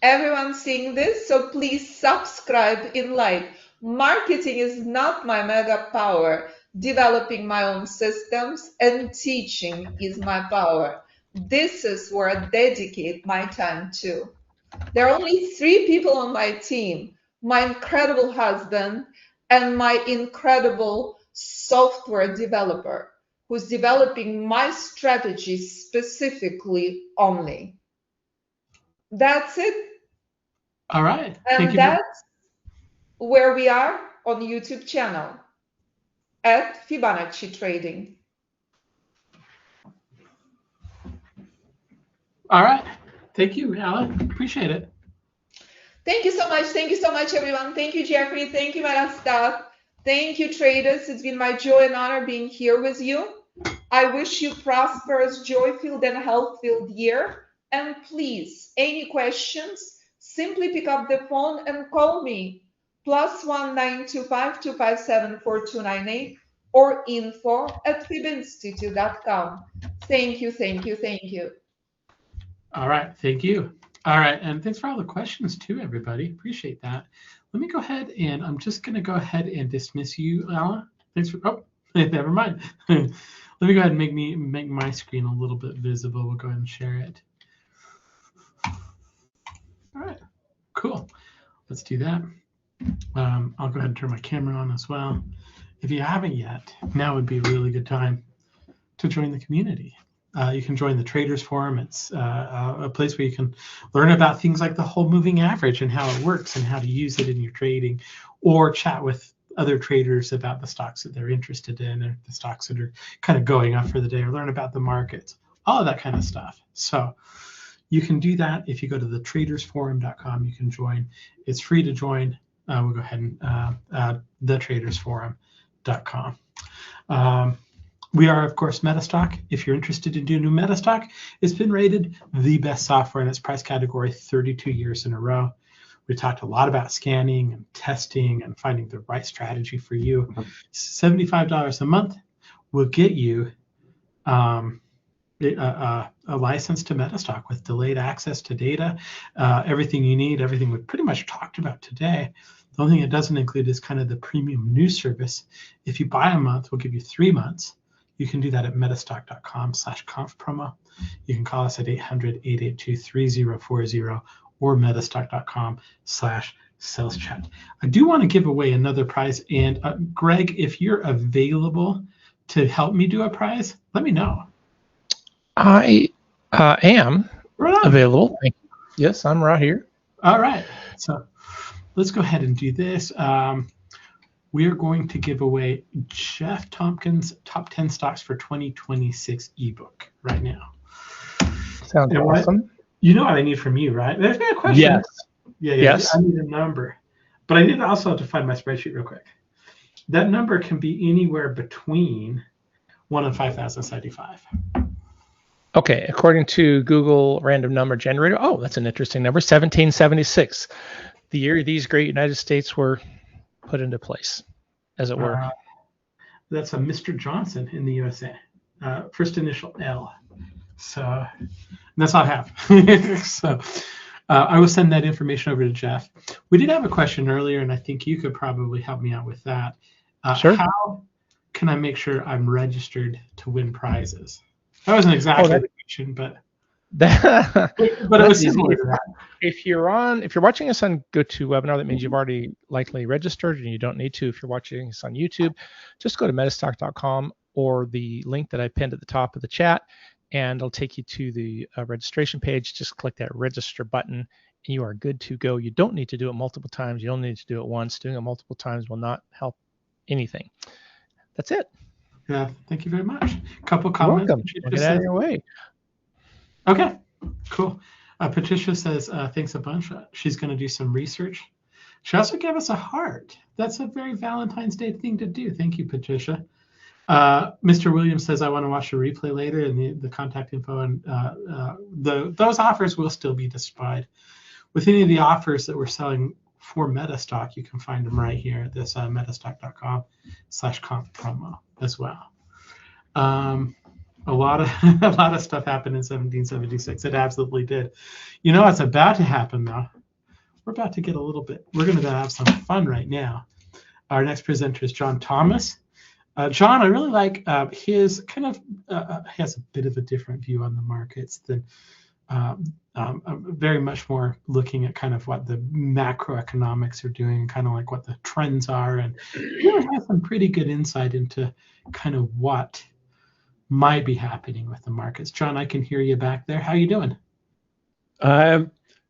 Everyone seeing this? So please subscribe in like. Marketing is not my mega power. Developing my own systems and teaching is my power. This is where I dedicate my time to. There are only 3 people on my team, my incredible husband and my incredible software developer who's developing my strategy specifically only. That's it. All right. And that's where we are on the YouTube channel at Fibonacci Trading. All right. Thank you, Alan. Appreciate it. Thank you so much. Thank you so much, everyone. Thank you, Jeffrey. Thank you, Metastack. Thank you, traders. It's been my joy and honor being here with you. I wish you prosperous, joy-filled, and health-filled year. And please, any questions, simply pick up the phone and call me. +1 925 257 4298 or info@fibinstitute.com. Thank you, thank you, thank you. All right, thank you. All right, and thanks for all the questions too, everybody. Appreciate that. Let me go ahead and I'm just going to go ahead and dismiss you, Alan. Thanks for. Oh, never mind. Let me go ahead and make my screen a little bit visible. We'll go ahead and share it. All right, cool. Let's do that. I'll go ahead and turn my camera on as well. If you haven't yet, now would be a really good time to join the community. You can join the Traders Forum. It's a place where you can learn about things like the whole moving average and how it works and how to use it in your trading, or chat with other traders about the stocks that they're interested in or the stocks that are kind of going up for the day, or learn about the markets, all of that kind of stuff. So you can do that if you go to the tradersforum.com. You can join. It's free to join. We'll go ahead and thetradersforum.com. We are, of course, Metastock. If you're interested in doing Metastock, it's been rated the best software in its price category 32 years in a row. We talked a lot about scanning and testing and finding the right strategy for you. $75 a month will get you a license to Metastock with delayed access to data, everything you need, everything we pretty much talked about today. The only thing it doesn't include is kind of the premium news service. If you buy a month, we'll give you 3 months. you can do that at metastock.com/conf promo. You can call us at 800-882-3040 or metastock.com/sales chat. I do want to give away another prize. And Greg, if you're available to help me do a prize, let me know. I am Right on. available. Thank you. Yes, I'm right here. All right. So let's go ahead and do this. We are going to give away Jeff Tompkins' Top 10 Stocks for 2026 ebook right now. Sounds And awesome. You know what I need from you, right? There's been a question. Yes. Yeah. Yes. I need a number. But I need to also have to find my spreadsheet real quick. That number can be anywhere between 1 and 5,075. Okay, according to Google Random Number Generator, oh, that's an interesting number, 1776, the year these great United States were put into place, as it were. That's a Mr. Johnson in the USA. First initial L. So that's not half. So I will send that information over to Jeff. We did have a question earlier, and I think you could probably help me out with that. Sure. How can I make sure I'm registered to win prizes? That wasn't exactly the question, but it was similar to that. If you're watching us on GoToWebinar, that means you've already likely registered, and you don't need to. If you're watching us on YouTube, just go to metastock.com or the link that I pinned at the top of the chat, and it'll take you to the registration page. Just click that register button, and you are good to go. You don't need to do it multiple times. You only need to do it once. Doing it multiple times will not help anything. That's it. Yeah, thank you very much. A couple comments. Welcome. Get out of your way. Okay, cool. Patricia says, thanks a bunch. She's going to do some research. She also gave us a heart. That's a very Valentine's Day thing to do. Thank you, Patricia. Mr. Williams says, I want to watch the replay later, and the contact info and those offers will still be displayed. With any of the offers that we're selling for Metastock, you can find them right here at this metastock.com/comp promo as well. A lot of stuff happened in 1776. It absolutely did. You know what's about to happen though? We're about to get we're going to have some fun right now. Our next presenter is John Thomas. John, I really like his kind of has a bit of a different view on the markets than very much more looking at kind of what the macroeconomics are doing, kind of like what the trends are, and really has some pretty good insight into kind of what might be happening with the markets. John, I can hear you back there. How you doing?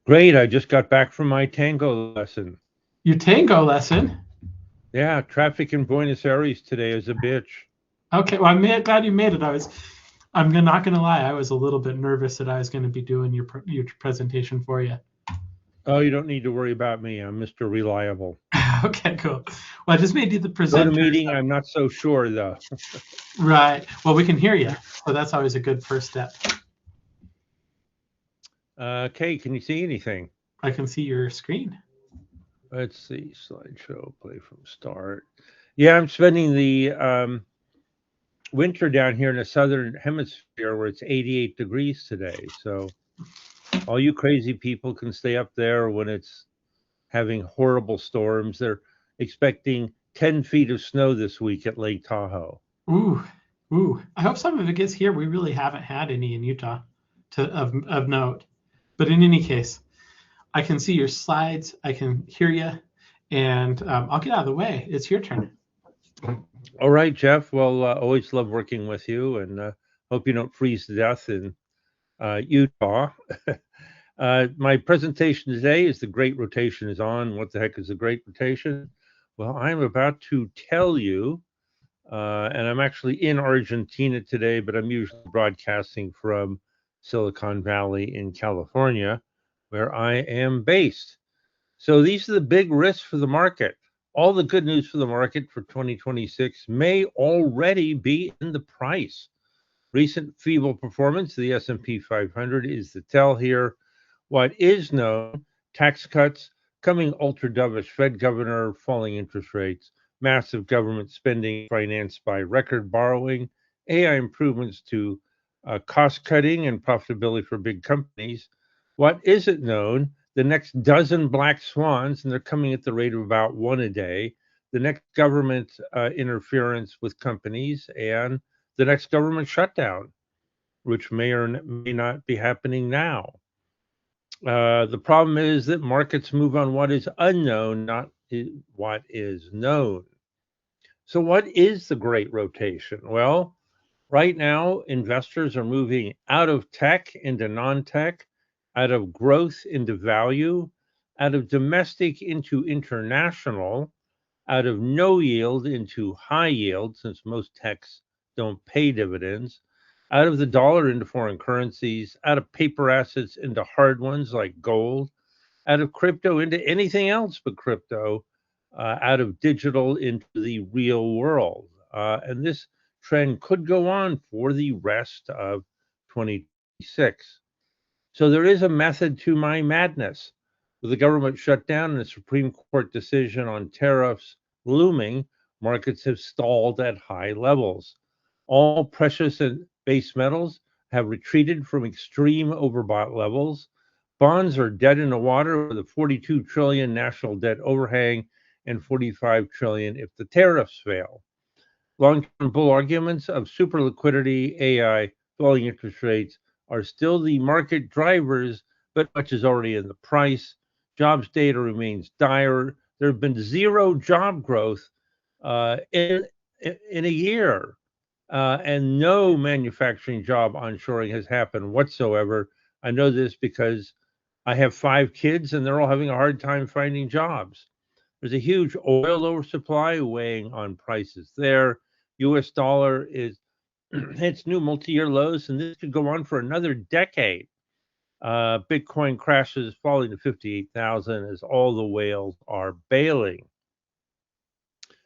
Great. I just got back from my tango lesson. Your tango lesson? Yeah, traffic in Buenos Aires today is a bitch. Okay, well, I'm glad you made it. I'm not going to lie. I was a little bit nervous that I was going to be doing your presentation for you. Oh, you don't need to worry about me. I'm Mr. Reliable. Okay, cool. Well, I just made you the presenter. Go to meeting, I'm not so sure, though. Right. Well, we can hear you, so that's always a good first step. Okay, can you see anything? I can see your screen. Let's see, slideshow, play from start. Yeah, I'm spending the winter down here in the southern hemisphere where it's 88 degrees today. So all you crazy people can stay up there when it's having horrible storms. They're expecting 10 feet of snow this week at Lake Tahoe. Ooh. I hope some of it gets here. We really haven't had any in Utah of note. But in any case, I can see your slides. I can hear you. And I'll get out of the way. It's your turn. All right, Jeff. Well, always love working with you, and hope you don't freeze to death in Utah. My presentation today is the Great Rotation is on. What the heck is the Great Rotation? Well, I'm about to tell you, and I'm actually in Argentina today, but I'm usually broadcasting from Silicon Valley in California, where I am based. So these are the big risks for the market. All the good news for the market for 2026 may already be in the price. Recent feeble performance of the S&P 500 is the tell here. What is known, tax cuts, coming ultra dovish Fed governor, falling interest rates, massive government spending financed by record borrowing, AI improvements to cost cutting and profitability for big companies. What isn't known, the next dozen black swans, and they're coming at the rate of about one a day, the next government interference with companies, and the next government shutdown, which may or may not be happening now. The problem is that markets move on what is unknown, not what is known. So what is the great rotation? Well, right now, investors are moving out of tech into non-tech, out of growth into value, out of domestic into international, out of no yield into high yield, since most techs don't pay dividends, out of the dollar into foreign currencies, out of paper assets into hard ones like gold, out of crypto into anything else but crypto, out of digital into the real world. And this trend could go on for the rest of 2026. So there is a method to my madness. With the government shutdown and a Supreme Court decision on tariffs looming, markets have stalled at high levels. All precious and base metals have retreated from extreme overbought levels. Bonds are dead in the water with a 42 trillion national debt overhang and 45 trillion if the tariffs fail. Long-term bull arguments of super liquidity, AI, falling interest rates are still the market drivers, but much is already in the price. Jobs data remains dire. There have been zero job growth in a year, and no manufacturing job onshoring has happened whatsoever. I know this because I have 5 kids, and they're all having a hard time finding jobs. There's a huge oil oversupply weighing on prices there. U.S. dollar is hits new multi-year lows, and this could go on for another decade. Bitcoin crashes, falling to 58,000 as all the whales are bailing.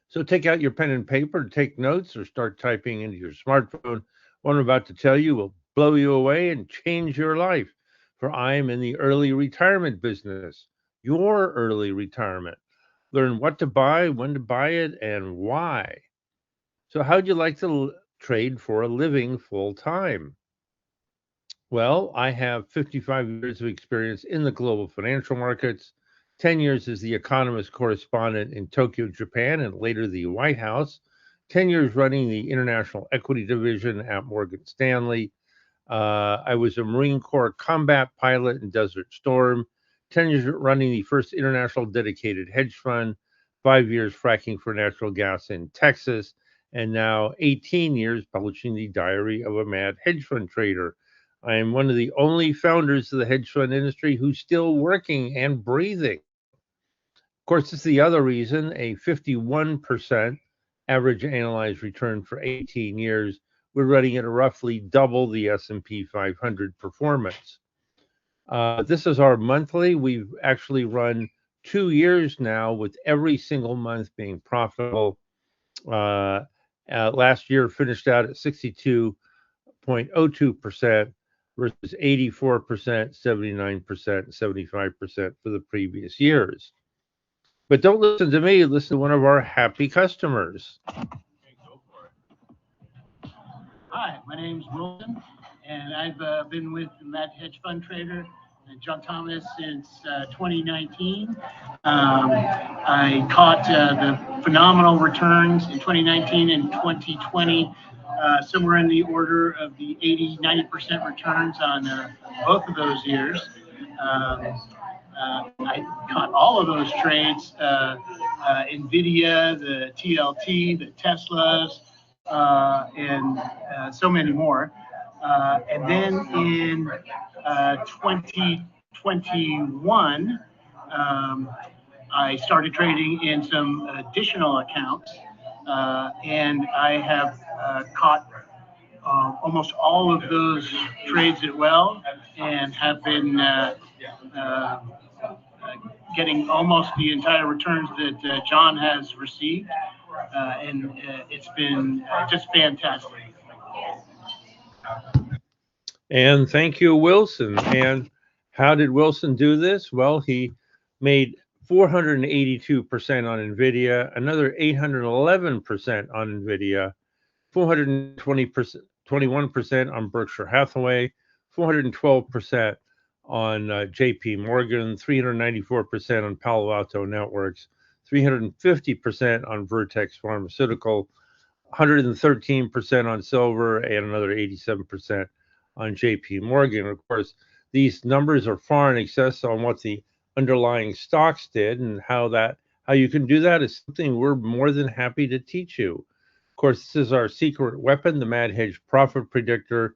So take out your pen and paper to take notes or start typing into your smartphone. What I'm about to tell you will blow you away and change your life, for I am in the early retirement business, your early retirement. Learn what to buy, when to buy it, and why. So how'd you like to trade for a living full time? Well, I have 55 years of experience in the global financial markets, 10 years as the economist correspondent in Tokyo, Japan, and later the White House, 10 years running the international equity division at Morgan Stanley. I was a Marine Corps combat pilot in Desert Storm, 10 years running the first international dedicated hedge fund, 5 years fracking for natural gas in Texas, and now 18 years publishing the Diary of a Mad Hedge Fund Trader. I am one of the only founders of the hedge fund industry who's still working and breathing. Of course, this is the other reason, a 51% average annualized return for 18 years. We're running at a roughly double the S&P 500 performance. This is our monthly. We've actually run 2 years now with every single month being profitable. Last year finished out at 62.02% versus 84%, 79%, 75% for the previous years. But don't listen to me, listen to one of our happy customers. Hi, my name's Wilson, and I've been with the Mad Hedge Fund Trader and John Thomas since 2019. I caught the phenomenal returns in 2019 and 2020, somewhere in the order of the 80-90% returns on both of those years. I caught all of those trades, NVIDIA, the TLT, the Teslas, and so many more. And then in 2021, I started trading in some additional accounts, and I have caught almost all of those trades as well, and have been getting almost the entire returns that John has received, and it's been just fantastic. And thank you, Wilson. And how did Wilson do this? Well, he made 482% on NVIDIA, another 811% on NVIDIA, 421% on Berkshire Hathaway, 412% on JP Morgan, 394% on Palo Alto Networks, 350% on Vertex Pharmaceutical, 113% on silver, and another 87% on JP Morgan. Of course, these numbers are far in excess on what the underlying stocks did, and how you can do that is something we're more than happy to teach you. Of course, this is our secret weapon, the Mad Hedge Profit Predictor.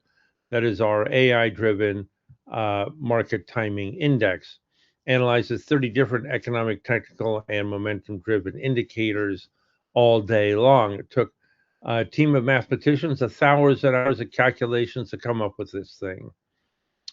That is our AI-driven market timing index. Analyzes 30 different economic, technical, and momentum-driven indicators all day long. It took a team of mathematicians, hours and hours of calculations to come up with this thing.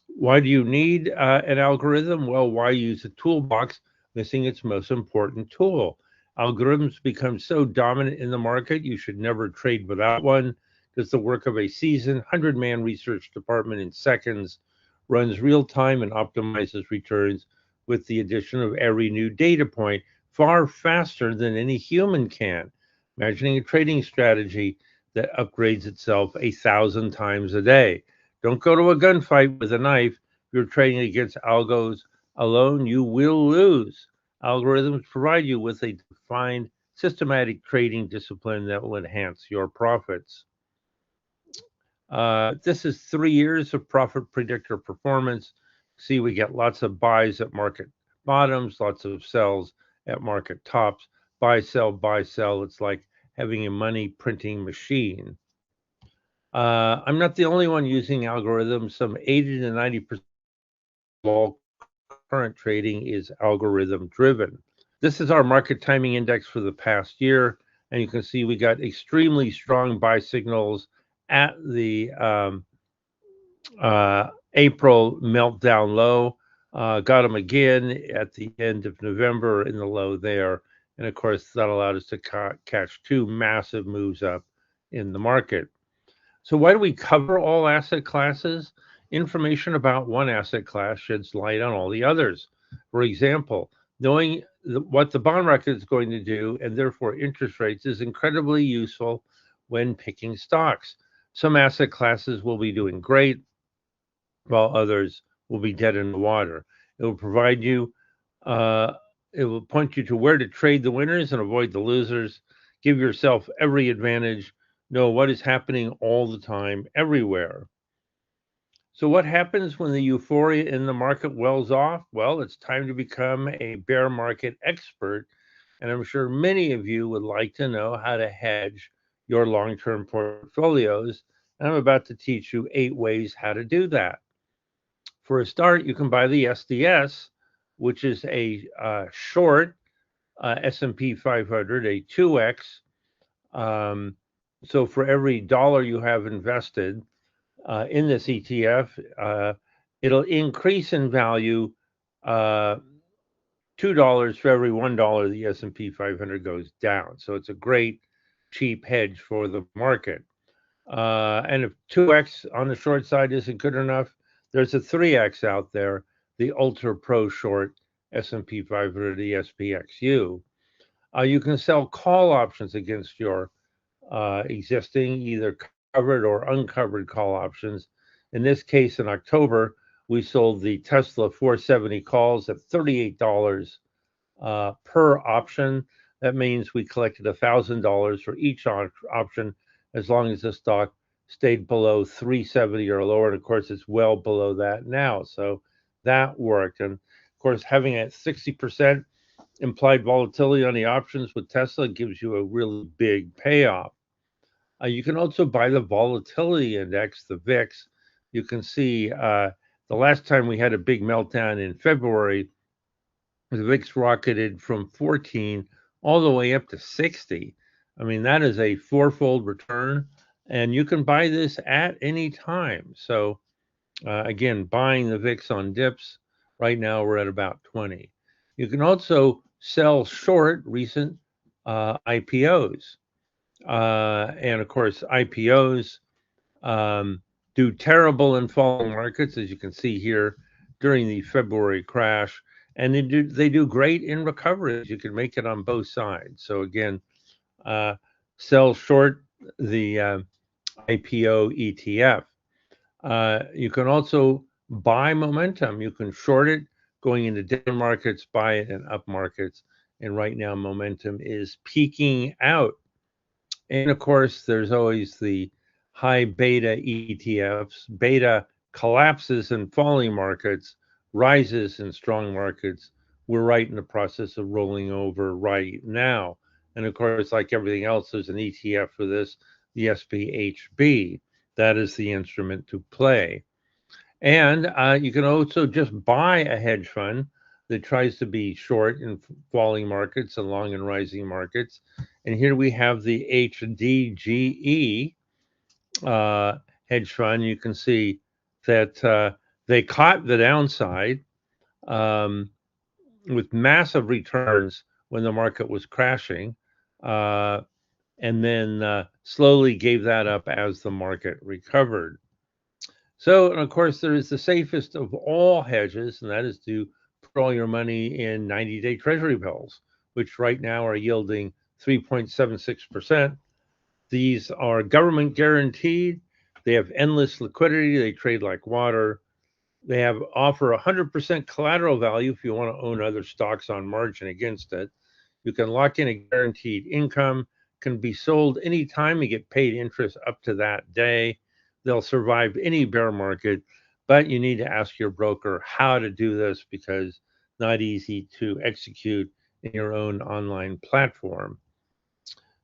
Why do you need an algorithm? Well, why use a toolbox missing its most important tool? Algorithms become so dominant in the market, you should never trade without one. Does the work of a seasoned 100-man research department in seconds, runs real time and optimizes returns with the addition of every new data point far faster than any human can. Imagining a trading strategy that upgrades itself 1,000 times a day. Don't go to a gunfight with a knife. If you're trading against algos alone, you will lose. Algorithms provide you with a defined, systematic trading discipline that will enhance your profits. This is 3 years of profit predictor performance. See, we get lots of buys at market bottoms, lots of sells at market tops. Buy, sell, buy, sell. It's like having a money printing machine. I'm not the only one using algorithms. Some 80 to 90% of all current trading is algorithm driven. This is our market timing index for the past year. And you can see we got extremely strong buy signals at the April meltdown low. Got them again at the end of November in the low there. And of course, that allowed us to catch 2 massive moves up in the market. So why do we cover all asset classes? Information about one asset class sheds light on all the others. For example, knowing what the bond market is going to do, and therefore interest rates, is incredibly useful when picking stocks. Some asset classes will be doing great, while others will be dead in the water. It will provide you, it will point you to where to trade the winners and avoid the losers. Give yourself every advantage. Know what is happening all the time, everywhere. So what happens when the euphoria in the market wells off? Well, it's time to become a bear market expert. And I'm sure many of you would like to know how to hedge your long-term portfolios. And I'm about to teach you 8 ways how to do that. For a start, you can buy the SDS, which is a short S&P 500, a 2X. So for every dollar you have invested in this ETF, it'll increase in value $2 for every $1 the S&P 500 goes down. So it's a great, cheap hedge for the market. And if 2X on the short side isn't good enough, there's a 3X out there, the Ultra Pro Short S&P 500, the SPXU. You can sell call options against your existing either covered or uncovered call options. In this case, in October, we sold the Tesla 470 calls at $38 per option. That means we collected $1,000 for each option as long as the stock stayed below 370 or lower. And of course, it's well below that now. So that worked. And of course, having a 60% implied volatility on the options with Tesla gives you a really big payoff. You can also buy the volatility index, the VIX. You can see the last time we had a big meltdown in February, the VIX rocketed from 14 all the way up to 60. I mean, that is a 4-fold return, and you can buy this at any time. So again, buying the VIX on dips, right now we're at about 20. You can also sell short recent IPOs. And of course, IPOs do terrible in falling markets, as you can see here during the February crash, and they do great in recoveries. You can make it on both sides. So again, sell short the IPO ETF. You can also buy momentum. You can short it going into down markets, buy it in up markets. And right now, momentum is peaking out. And of course, there's always the high beta ETFs. Beta collapses in falling markets, rises in strong markets. We're right in the process of rolling over right now. And of course, like everything else, there's an ETF for this, the SPHB. That is the instrument to play. And you can also just buy a hedge fund that tries to be short in falling markets and long in rising markets. And here we have the HDGE hedge fund. You can see that they caught the downside with massive returns when the market was crashing, and then slowly gave that up as the market recovered. So, and of course, there is the safest of all hedges, and that is to put all your money in 90-day Treasury bills, which right now are yielding 3.76%. These are government guaranteed. They have endless liquidity. They trade like water. They offer 100% collateral value if you want to own other stocks on margin against it. You can lock in a guaranteed income, can be sold anytime, you get paid interest up to that day. They'll survive any bear market, but you need to ask your broker how to do this because not easy to execute in your own online platform.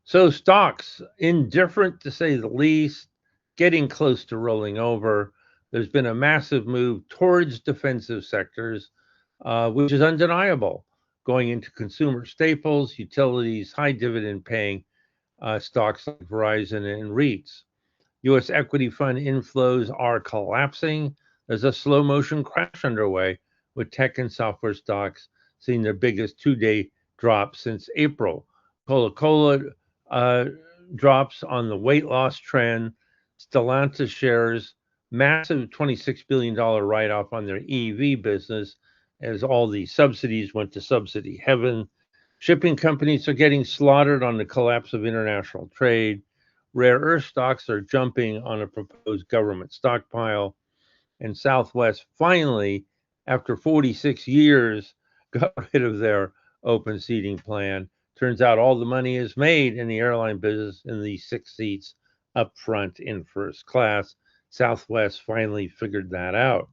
So stocks, indifferent to say the least, getting close to rolling over. There's been a massive move towards defensive sectors, which is undeniable, going into consumer staples, utilities, high dividend paying stocks like Verizon and REITs. U.S. equity fund inflows are collapsing. There's a slow motion crash underway with tech and software stocks seeing their biggest 2-day drop since April. Coca-Cola drops on the weight loss trend. Stellantis shares massive $26 billion write-off on their EV business as all the subsidies went to subsidy heaven. Shipping companies are getting slaughtered on the collapse of international trade. Rare earth stocks are jumping on a proposed government stockpile. And Southwest finally, after 46 years, got rid of their open seating plan. Turns out all the money is made in the airline business in the 6 seats up front in first class. Southwest finally figured that out.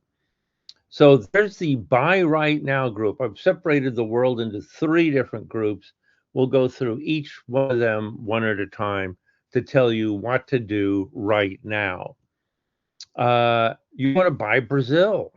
So there's the buy right now group. I've separated the world into 3 different groups. We'll go through each one of them one at a time to tell you what to do right now. You want to buy Brazil,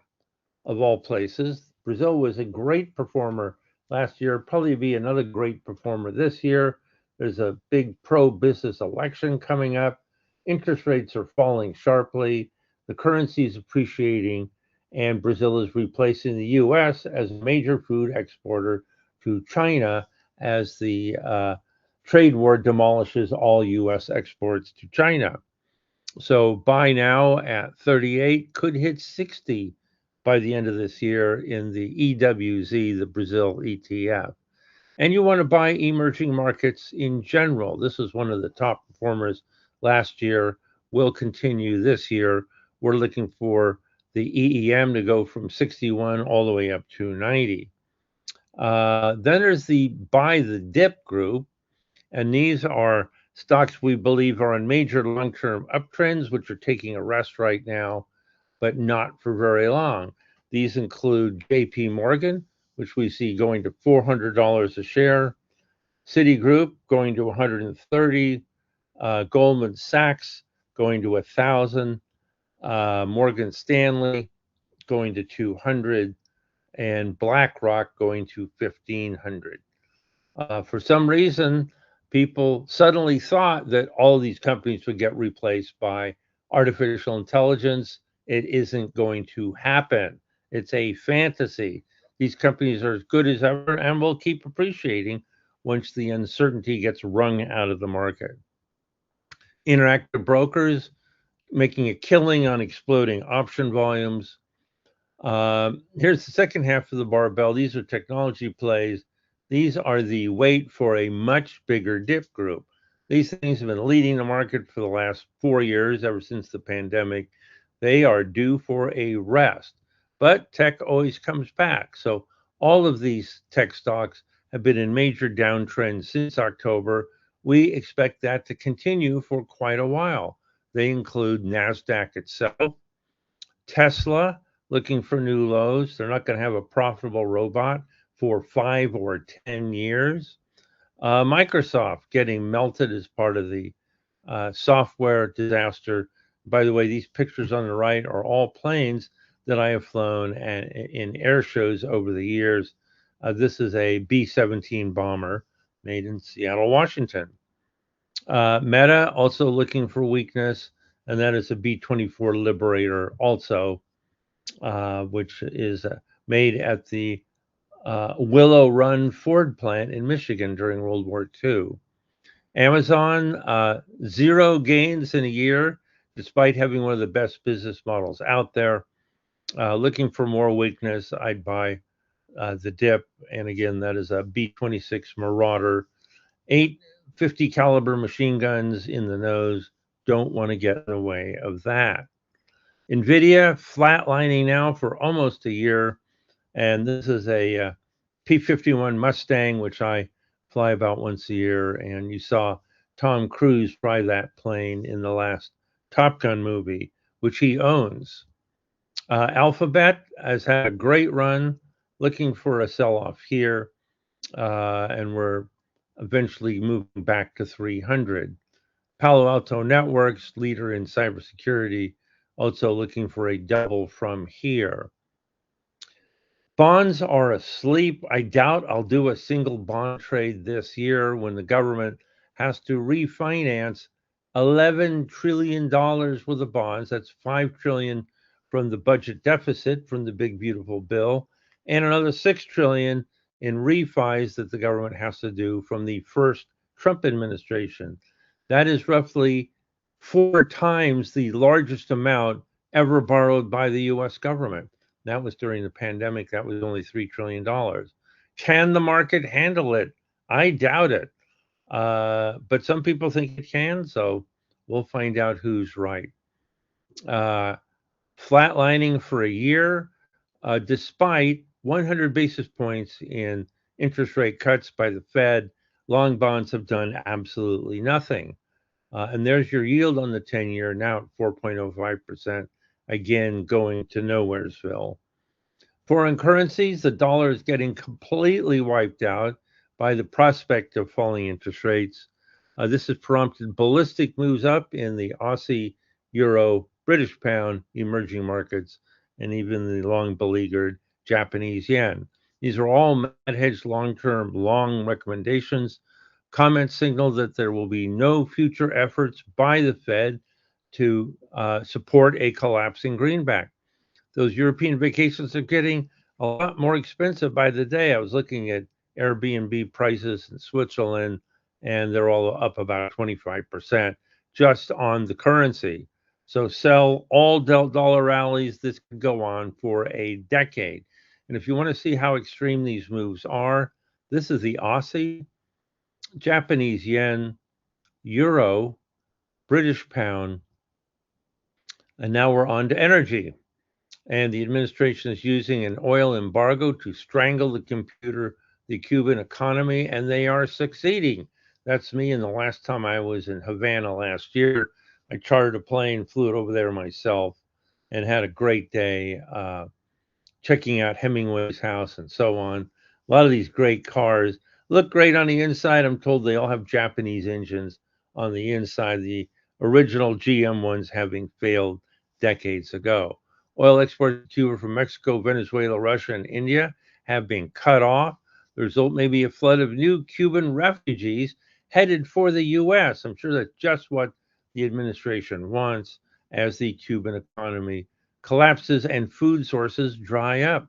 of all places. Brazil was a great performer last year, probably be another great performer this year. There's a big pro-business election coming up. Interest rates are falling sharply. The currency is appreciating, and Brazil is replacing the U.S. as a major food exporter to China as the trade war demolishes all U.S. exports to China. So buy now at 38, could hit 60 by the end of this year in the EWZ, the Brazil ETF. And you want to buy emerging markets in general. This is one of the top performers last year, will continue this year. We're looking for the EEM to go from 61 all the way up to 90. Then there's the buy the dip group, and these are stocks we believe are on major long-term uptrends, which are taking a rest right now, but not for very long. These include JP Morgan, which we see going to $400 a share, Citigroup going to 130, Goldman Sachs going to 1,000, Morgan Stanley going to 200, and BlackRock going to 1,500. For some reason, people suddenly thought that all these companies would get replaced by artificial intelligence. It isn't going to happen. It's a fantasy. These companies are as good as ever and will keep appreciating once the uncertainty gets wrung out of the market. Interactive brokers making a killing on exploding option volumes. Here's the second half of the barbell. These are technology plays. These are the wait for a much bigger dip group. These things have been leading the market for the last 4 years, ever since the pandemic. They are due for a rest, but tech always comes back. So all of these tech stocks have been in major downtrends since October. we expect that to continue for quite a while. They include NASDAQ itself, Tesla looking for new lows. They're not going to have a profitable robot for 5 or 10 years. Microsoft getting melted as part of the software disaster. By the way, these pictures on the right are all planes that I have flown in air shows over the years. This is a B-17 bomber made in Seattle, Washington. Meta also looking for weakness, and that is a B-24 Liberator also, which is made at the Willow Run Ford plant in Michigan during World War II. Amazon, 0 gains in a year, despite having one of the best business models out there. Looking for more weakness, I'd buy the dip. And again, that is a B-26 Marauder. 850 caliber machine guns in the nose. Don't want to get in the way of that. NVIDIA flatlining now for almost a year. And this is a P-51 Mustang, which I fly about once a year. And you saw Tom Cruise fly that plane in the last Top Gun movie, which he owns. Alphabet has had a great run, looking for a sell-off here. And we're eventually moving back to 300. Palo Alto Networks, leader in cybersecurity, also looking for a double from here. Bonds are asleep. I doubt I'll do a single bond trade this year when the government has to refinance $11 trillion worth of bonds. That's $5 trillion from the budget deficit from the big beautiful bill, and another $6 trillion in refis that the government has to do from the first Trump administration. That is roughly 4 times the largest amount ever borrowed by the U.S. government. That was during the pandemic. That was only $3 trillion. Can the market handle it? I doubt it. But some people think it can, so we'll find out who's right. Flatlining for a year, despite 100 basis points in interest rate cuts by the Fed, long bonds have done absolutely nothing. And there's your yield on the 10-year, now at 4.05%, again going to nowheresville. Foreign currencies, the dollar is getting completely wiped out by the prospect of falling interest rates. This has prompted ballistic moves up in the Aussie, Euro, British pound, emerging markets, and even the long beleaguered Japanese yen. These are all Mad Hedge long-term long recommendations. Comments signal that there will be no future efforts by the Fed to support a collapsing greenback. Those European vacations are getting a lot more expensive by the day. I was looking at Airbnb prices in Switzerland, and they're all up about 25% just on the currency. So sell all dollar rallies. This could go on for a decade. And if you want to see how extreme these moves are, this is the Aussie, Japanese yen, euro, British pound, and now we're on to energy. And the administration is using an oil embargo to strangle the Cuban economy, and they are succeeding. That's me. And the last time I was in Havana last year, I chartered a plane, flew it over there myself, and had a great day checking out Hemingway's house and so on. A lot of these great cars look great on the inside. I'm told they all have Japanese engines on the inside, the original GM ones having failed decades ago. Oil exports to Cuba from Mexico, Venezuela, Russia, and India have been cut off. The result may be a flood of new Cuban refugees headed for the U.S. I'm sure that's just what the administration wants as the Cuban economy collapses and food sources dry up.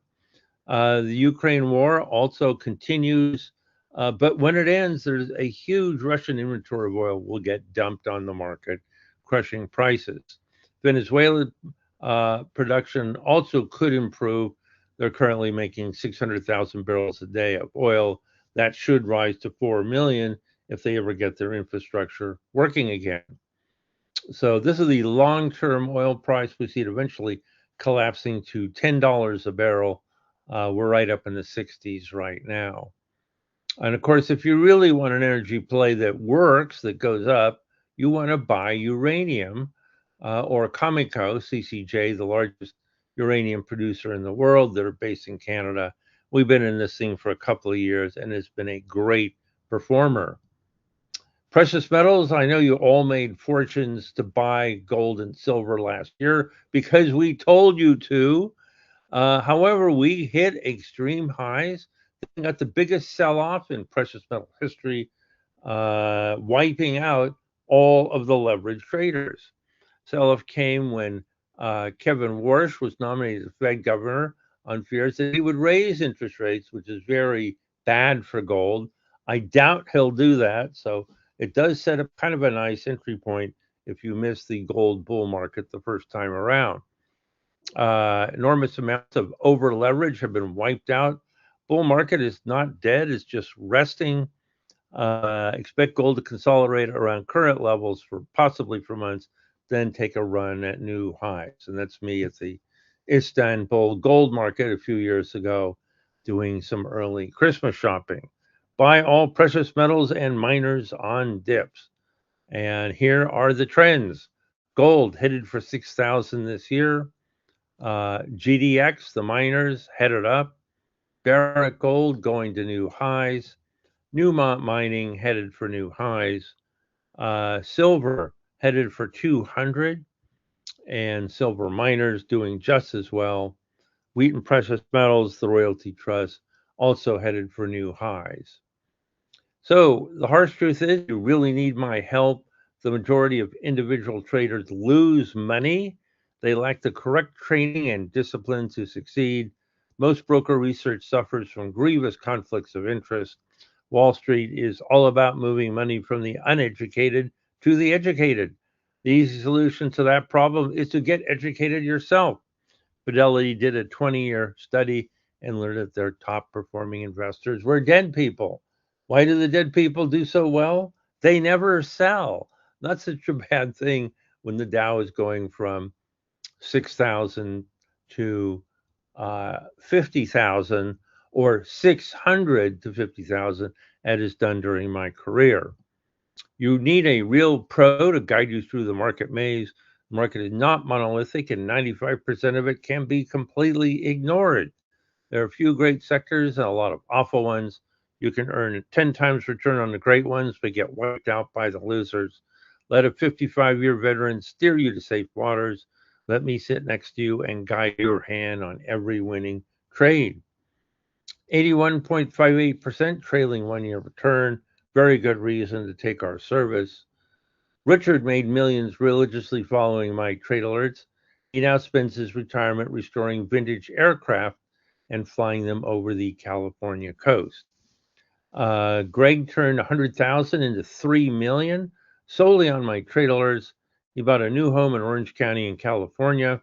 The Ukraine war also continues, but when it ends, there's a huge Russian inventory of oil will get dumped on the market, crushing prices. Venezuela production also could improve. They're currently making 600,000 barrels a day of oil. That should rise to 4 million if they ever get their infrastructure working again. So this is the long-term oil price. We see it eventually collapsing to $10 a barrel. We're right up in the 60s right now. And of course, if you really want an energy play that works, that goes up, you want to buy uranium or Cameco, CCJ, the largest uranium producer in the world that are based in Canada. We've been in this thing for a couple of years and it's been a great performer. Precious metals, I know you all made fortunes to buy gold and silver last year because we told you to. However, we hit extreme highs. We got the biggest sell-off in precious metal history, wiping out all of the leverage traders. Sell-off came when Kevin Warsh was nominated as Fed governor on fears that he would raise interest rates, which is very bad for gold. I doubt he'll do that, so it does set up kind of a nice entry point if you miss the gold bull market the first time around. Enormous amounts of over leverage have been wiped out. Bull market is not dead, it's just resting. Expect gold to consolidate around current levels for possibly for months, then take a run at new highs. And that's me at the Istanbul gold market a few years ago doing some early Christmas shopping. Buy all precious metals and miners on dips. And here are the trends. Gold headed for 6,000 this year. GDX, the miners, headed up. Barrick Gold going to new highs. Newmont Mining headed for new highs. Silver headed for 200. And silver miners doing just as well. Wheaton Precious Metals, the Royalty Trust, also headed for new highs. So the harsh truth is you really need my help. The majority of individual traders lose money. They lack the correct training and discipline to succeed. Most broker research suffers from grievous conflicts of interest. Wall Street is all about moving money from the uneducated to the educated. The easy solution to that problem is to get educated yourself. Fidelity did a 20-year study and learned that their top performing investors were dead people. Why do the dead people do so well? They never sell. Not such a bad thing when the Dow is going from 6,000 to 50,000 or 600 to 50,000, as is done during my career. You need a real pro to guide you through the market maze. The market is not monolithic, and 95% of it can be completely ignored. There are a few great sectors and a lot of awful ones. You can earn 10 times return on the great ones, but get wiped out by the losers. Let a 55-year veteran steer you to safe waters. Let me sit next to you and guide your hand on every winning trade. 81.58% trailing one-year return. Very good reason to take our service. Richard made millions religiously following my trade alerts. He now spends his retirement restoring vintage aircraft and flying them over the California coast. Greg turned 100,000 into 3 million solely on my trade alerts. He bought a new home in Orange County in California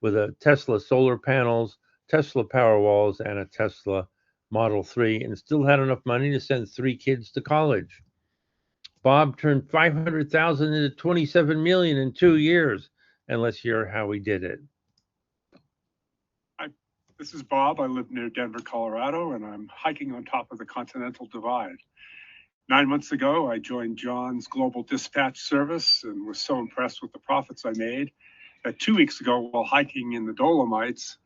with a Tesla solar panels, Tesla Powerwalls, and a Tesla Model 3, and still had enough money to send 3 kids to college. Bob turned 500,000 into 27 million in 2 years, and let's hear how he did it. This is Bob. I live near Denver, Colorado, and I'm hiking on top of the Continental Divide. 9 months ago, I joined John's Global Dispatch Service and was so impressed with the profits I made that 2 weeks ago, while hiking in the Dolomites,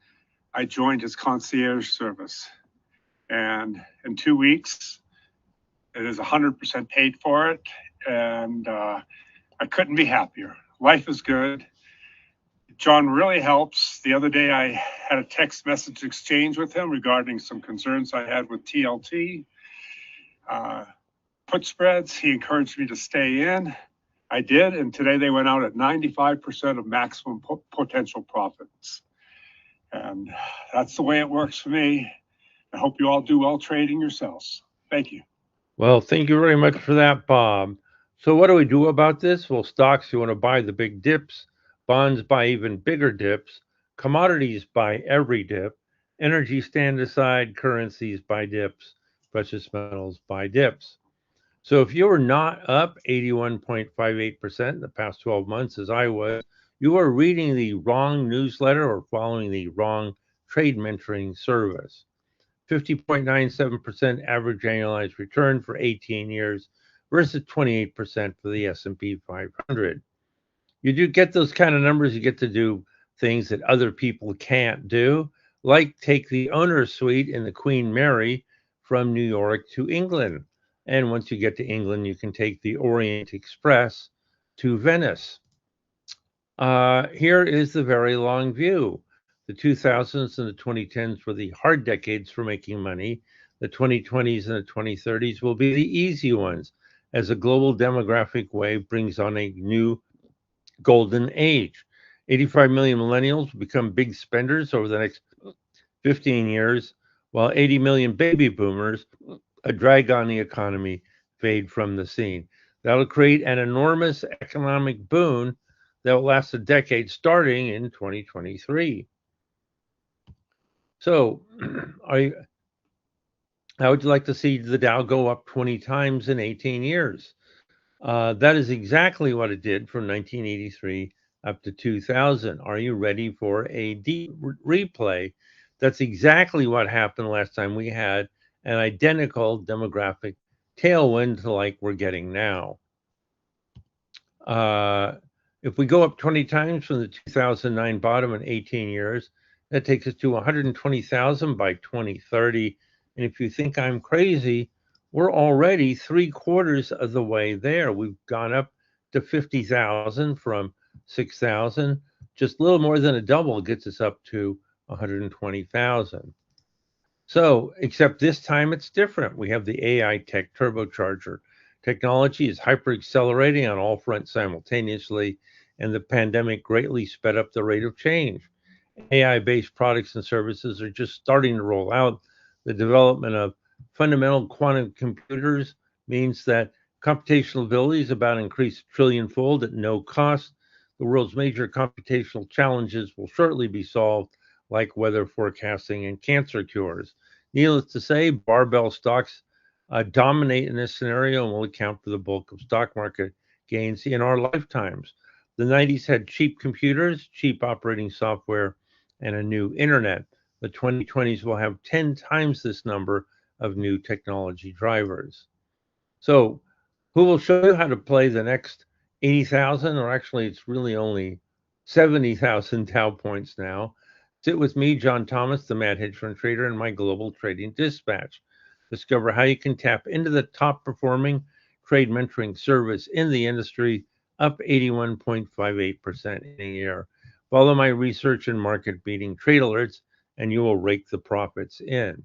I joined his concierge service. And in 2 weeks, it is 100% paid for it, and I couldn't be happier. Life is good. John really helps. The other day, I had a text message exchange with him regarding some concerns I had with TLT. Put spreads, he encouraged me to stay in. I did, and today they went out at 95% of maximum potential profits. And that's the way it works for me. I hope you all do well trading yourselves. Thank you. Well, thank you very much for that, Bob. So what do we do about this? Well, stocks, you want to buy the big dips. Bonds buy even bigger dips. Commodities buy every dip. Energy stand aside. Currencies buy dips. Precious metals buy dips. So if you were not up 81.58% in the past 12 months, as I was, you are reading the wrong newsletter or following the wrong trade mentoring service. 50.97% average annualized return for 18 years versus 28% for the S&P 500. You do get those kind of numbers, you get to do things that other people can't do, like take the owner's suite in the Queen Mary from New York to England. And once you get to England, you can take the Orient Express to Venice. Here is the very long view. The 2000s and the 2010s were the hard decades for making money. The 2020s and the 2030s will be the easy ones as a global demographic wave brings on a new golden age. 85 million millennials will become big spenders over the next 15 years, while 80 million baby boomers, a drag on the economy, fade from the scene. That'll create an enormous economic boon that will last a decade starting in 2023. So, how would you like to see the Dow go up 20 times in 18 years? That is exactly what it did from 1983 up to 2000. Are you ready for a deep replay? That's exactly what happened last time we had an identical demographic tailwind to like we're getting now. If we go up 20 times from the 2009 bottom in 18 years, that takes us to 120,000 by 2030. And if you think I'm crazy, we're already 3/4 of the way there. We've gone up to 50,000 from 6,000. Just a little more than a double gets us up to 120,000. So, except this time it's different. We have the AI tech turbocharger. Technology is hyper accelerating on all fronts simultaneously, and the pandemic greatly sped up the rate of change. AI-based products and services are just starting to roll out. The development of fundamental quantum computers means that computational ability is about to increase trillionfold at no cost. The world's major computational challenges will shortly be solved, like weather forecasting and cancer cures. Needless to say, barbell stocks dominate in this scenario and will account for the bulk of stock market gains in our lifetimes. The 90s had cheap computers, cheap operating software, and a new internet. The 2020s will have 10 times this number of new technology drivers. So, who will show you how to play the next 80,000, or actually it's really only 70,000 Dow points now? Sit with me, John Thomas, the Mad Hedge Fund Trader, and my Global Trading Dispatch. Discover how you can tap into the top performing trade mentoring service in the industry, up 81.58% in a year. Follow my research and market beating trade alerts, and you will rake the profits in.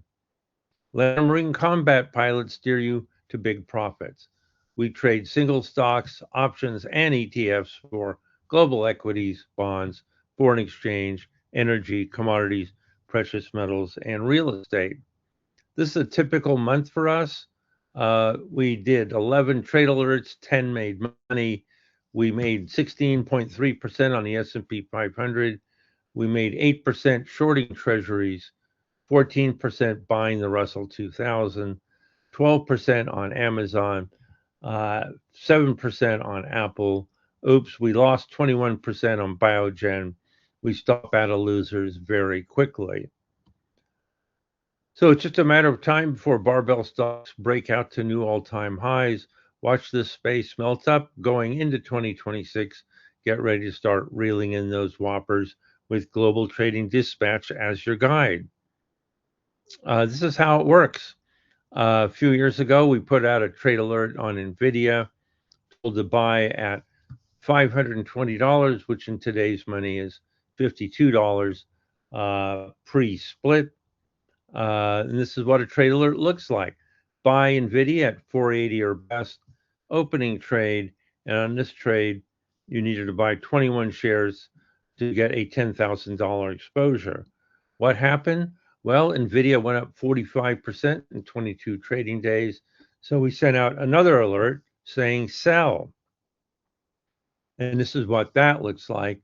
Let a Marine combat pilot steer you to big profits. We trade single stocks, options, and ETFs for global equities, bonds, foreign exchange, energy, commodities, precious metals, and real estate. This is a typical month for us. We did 11 trade alerts, 10 made money. We made 16.3% on the S&P 500. We made 8% shorting treasuries, 14% buying the Russell 2000, 12% on Amazon, 7% on Apple. Oops, we lost 21% on Biogen. We stop out of losers very quickly. So it's just a matter of time before barbell stocks break out to new all-time highs. Watch this space melt up going into 2026. Get ready to start reeling in those whoppers with Global Trading Dispatch as your guide. This is how it works. A few years ago, we put out a trade alert on NVIDIA, told to buy at $520, which in today's money is $52 pre-split. And this is what a trade alert looks like. Buy NVIDIA at 480 or best, opening trade, and on this trade, you needed to buy 21 shares to get a $10,000 exposure. What happened? Well, NVIDIA went up 45% in 22 trading days, so we sent out another alert saying sell. And this is what that looks like.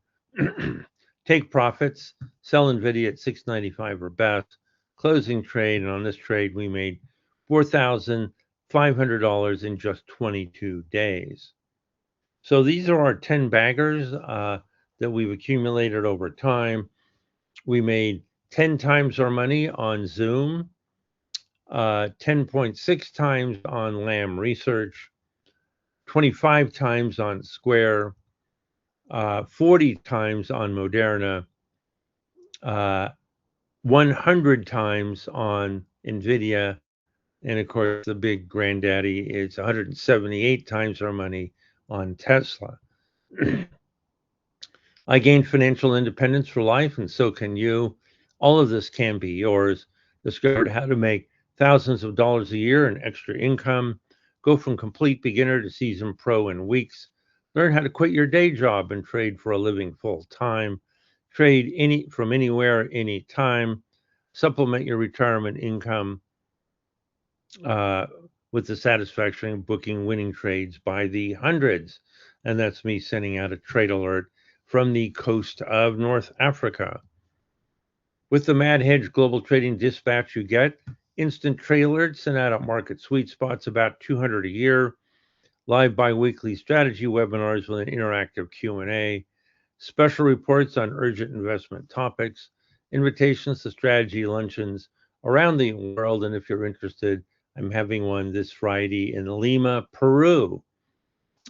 Take profits, sell NVIDIA at $695 or best, closing trade, and on this trade we made $4,500 in just 22 days. So these are our 10 baggers that we've accumulated over time. We made 10 times our money on Zoom. 10.6 times on Lam Research, 25 times on Square, 40 times on Moderna, 100 times on NVIDIA, and of course, the big granddaddy is 178 times our money on Tesla. I gained financial independence for life, and so can you. All of this can be yours. Discovered how to make thousands of dollars a year in extra income. Go from complete beginner to seasoned pro in weeks. Learn how to quit your day job and trade for a living full time. Trade from anywhere, anytime. Supplement your retirement income with the satisfaction of booking winning trades by the hundreds. And that's me sending out a trade alert from the coast of North Africa. With the Mad Hedge Global Trading Dispatch, you get instant trade alerts sent out at market sweet spots, about 200 a year, live bi-weekly strategy webinars with an interactive Q&A, special reports on urgent investment topics, invitations to strategy luncheons around the world. And if you're interested, I'm having one this Friday in Lima, Peru.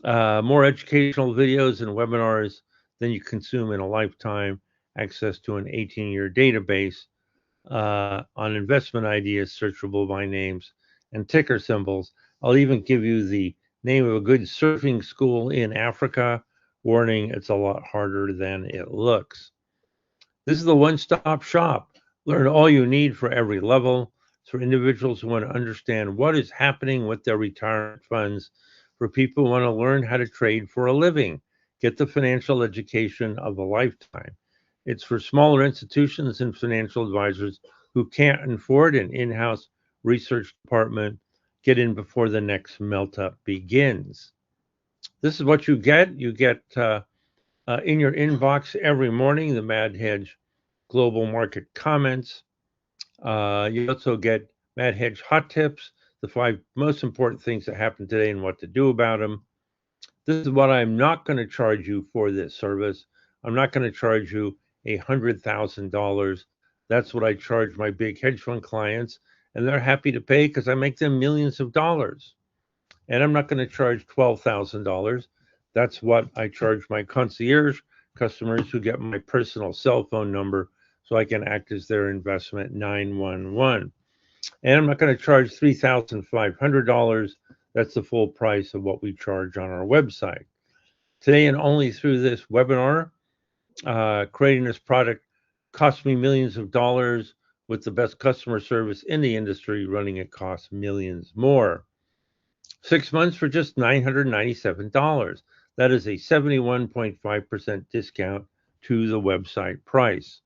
More educational videos and webinars than you consume in a lifetime, access to an 18-year database on investment ideas searchable by names and ticker symbols. I'll even give you the name of a good surfing school in Africa. Warning, it's a lot harder than it looks. This is the one-stop shop. Learn all you need for every level. It's for individuals who want to understand what is happening with their retirement funds, for people who want to learn how to trade for a living, get the financial education of a lifetime. It's for smaller institutions and financial advisors who can't afford an in-house research department. Get in before the next melt-up begins. This is what you get. You get in your inbox every morning the Mad Hedge Global Market Comments. You also get Mad Hedge Hot Tips, the 5 most important things that happen today and what to do about them. This is what I'm not going to charge you for this service. I'm not going to charge you $100,000. That's what I charge my big hedge fund clients, and they're happy to pay because I make them millions of dollars. And I'm not going to charge $12,000. That's what I charge my concierge customers who get my personal cell phone number so I can act as their investment 911. And I'm not going to charge $3,500. That's the full price of what we charge on our website. Today and only through this webinar, creating this product cost me millions of dollars. With the best customer service in the industry, running it costs millions more. 6 months for just $997. That is a 71.5% discount to the website price.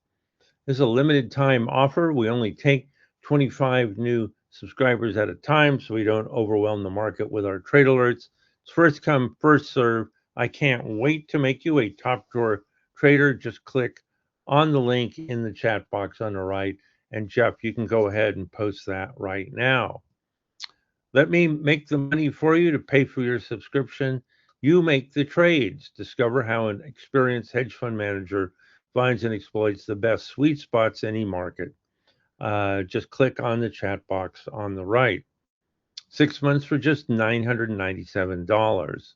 This is a limited time offer. We only take 25 new subscribers at a time so we don't overwhelm the market with our trade alerts. It's first come, first serve. I can't wait to make you a top drawer trader. Just click on the link in the chat box on the right. And Jeff, you can go ahead and post that right now. Let me make the money for you to pay for your subscription. You make the trades. Discover how an experienced hedge fund manager finds and exploits the best sweet spots in any market. Just click on the chat box on the right. 6 months for just $997.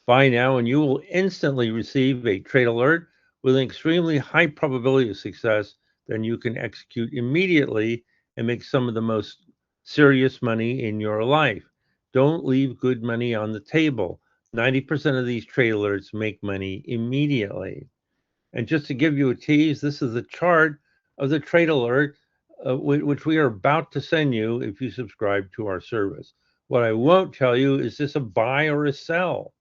Buy now and you will instantly receive a trade alert with an extremely high probability of success. Then you can execute immediately and make some of the most serious money in your life. Don't leave good money on the table. 90% of these trade alerts make money immediately. And just to give you a tease, this is the chart of the trade alert, which we are about to send you if you subscribe to our service. What I won't tell you is this a buy or a sell.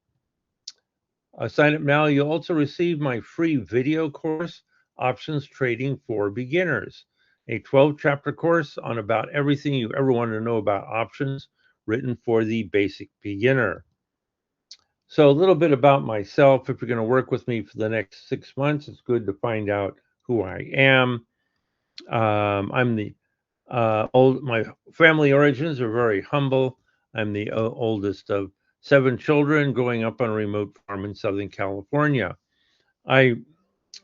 Sign up now. You'll also receive my free video course, Options Trading for Beginners, a 12-chapter course on about everything you ever want to know about options, written for the basic beginner. So a little bit about myself. If you're going to work with me for the next 6 months, it's good to find out who I am. I'm the my family origins are very humble. I'm the oldest of 7 children growing up on a remote farm in Southern California. I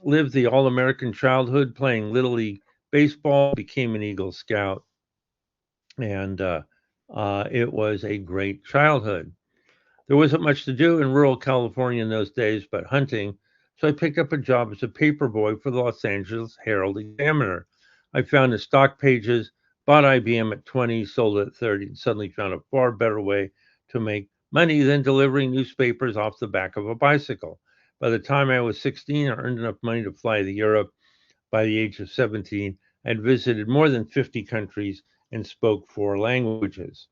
lived the all-American childhood playing Little League baseball, became an Eagle Scout. and it was a great childhood. There wasn't much to do in rural California in those days but hunting, so I picked up a job as a paperboy for the Los Angeles Herald Examiner. I found the stock pages, bought IBM at 20, sold it at 30, and suddenly found a far better way to make money than delivering newspapers off the back of a bicycle. By the time I was 16, I earned enough money to fly to Europe. By the age of 17, I had visited more than 50 countries and spoke 4 languages.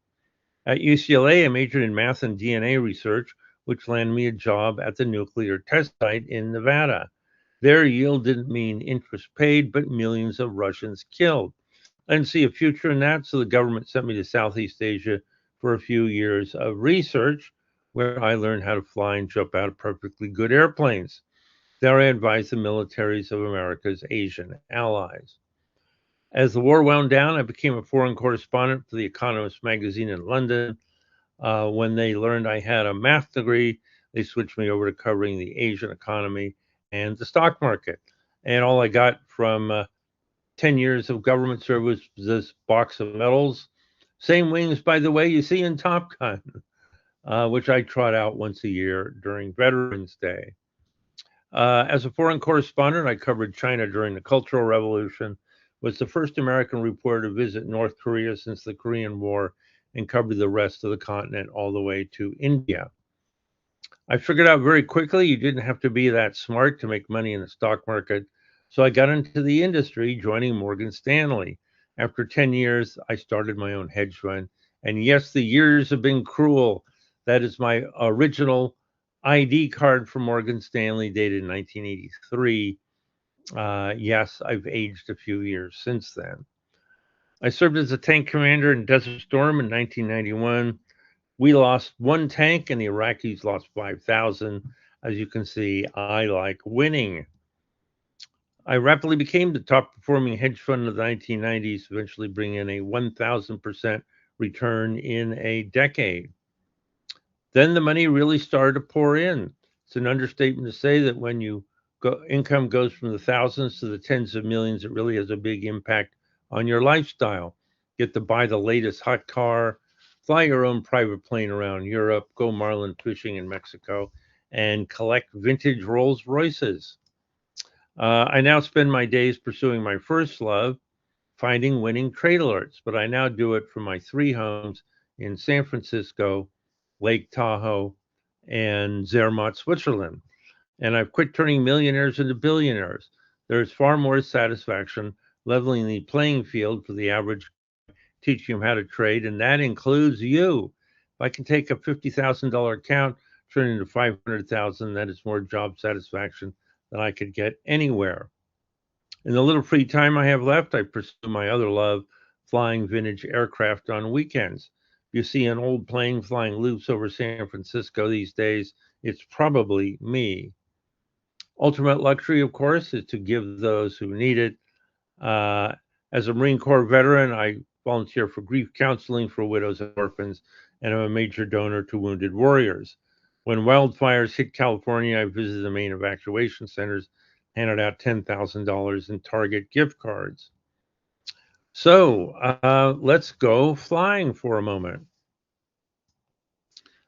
At UCLA, I majored in math and DNA research, which landed me a job at the nuclear test site in Nevada. Their yield didn't mean interest paid, but millions of Russians killed. I didn't see a future in that, so the government sent me to Southeast Asia for a few years of research, where I learned how to fly and jump out of perfectly good airplanes. There I advised the militaries of America's Asian allies. As the war wound down, I became a foreign correspondent for The Economist magazine in London. When they learned I had a math degree, they switched me over to covering the Asian economy and the stock market. And all I got from 10 years of government service was this box of medals. Same wings, by the way, you see in Top Gun, which I trot out once a year during Veterans Day. As a foreign correspondent, I covered China during the Cultural Revolution, was the first American reporter to visit North Korea since the Korean War, and covered the rest of the continent all the way to India. I figured out very quickly you didn't have to be that smart to make money in the stock market, so I got into the industry, joining Morgan Stanley. After 10 years, I started my own hedge fund, and yes, the years have been cruel. That is my original ID card for Morgan Stanley, dated 1983. Yes, I've aged a few years since then. I served as a tank commander in Desert Storm in 1991. We lost 1 tank and the Iraqis lost 5,000. As you can see, I like winning. I rapidly became the top performing hedge fund of the 1990s, eventually bringing in a 1,000% return in a decade. Then the money really started to pour in. It's an understatement to say that when income goes from the thousands to the tens of millions, it really has a big impact on your lifestyle. Get to buy the latest hot car, fly your own private plane around Europe, go marlin fishing in Mexico, and collect vintage Rolls Royces. I now spend my days pursuing my first love, finding winning trade alerts, but I now do it from my 3 homes in San Francisco, Lake Tahoe, and Zermatt, Switzerland. And I've quit turning millionaires into billionaires. There's far more satisfaction leveling the playing field for the average, teaching them how to trade, and that includes you. If I can take a $50,000 account, turn it into $500,000, that is more job satisfaction than I could get anywhere. In the little free time I have left, I pursue my other love, flying vintage aircraft on weekends. If you see an old plane flying loops over San Francisco these days, it's probably me. Ultimate luxury, of course, is to give those who need it. As a Marine Corps veteran, I volunteer for grief counseling for widows and orphans, and I'm a major donor to Wounded Warriors. When wildfires hit California, I visited the main evacuation centers, handed out $10,000 in Target gift cards. So let's go flying for a moment.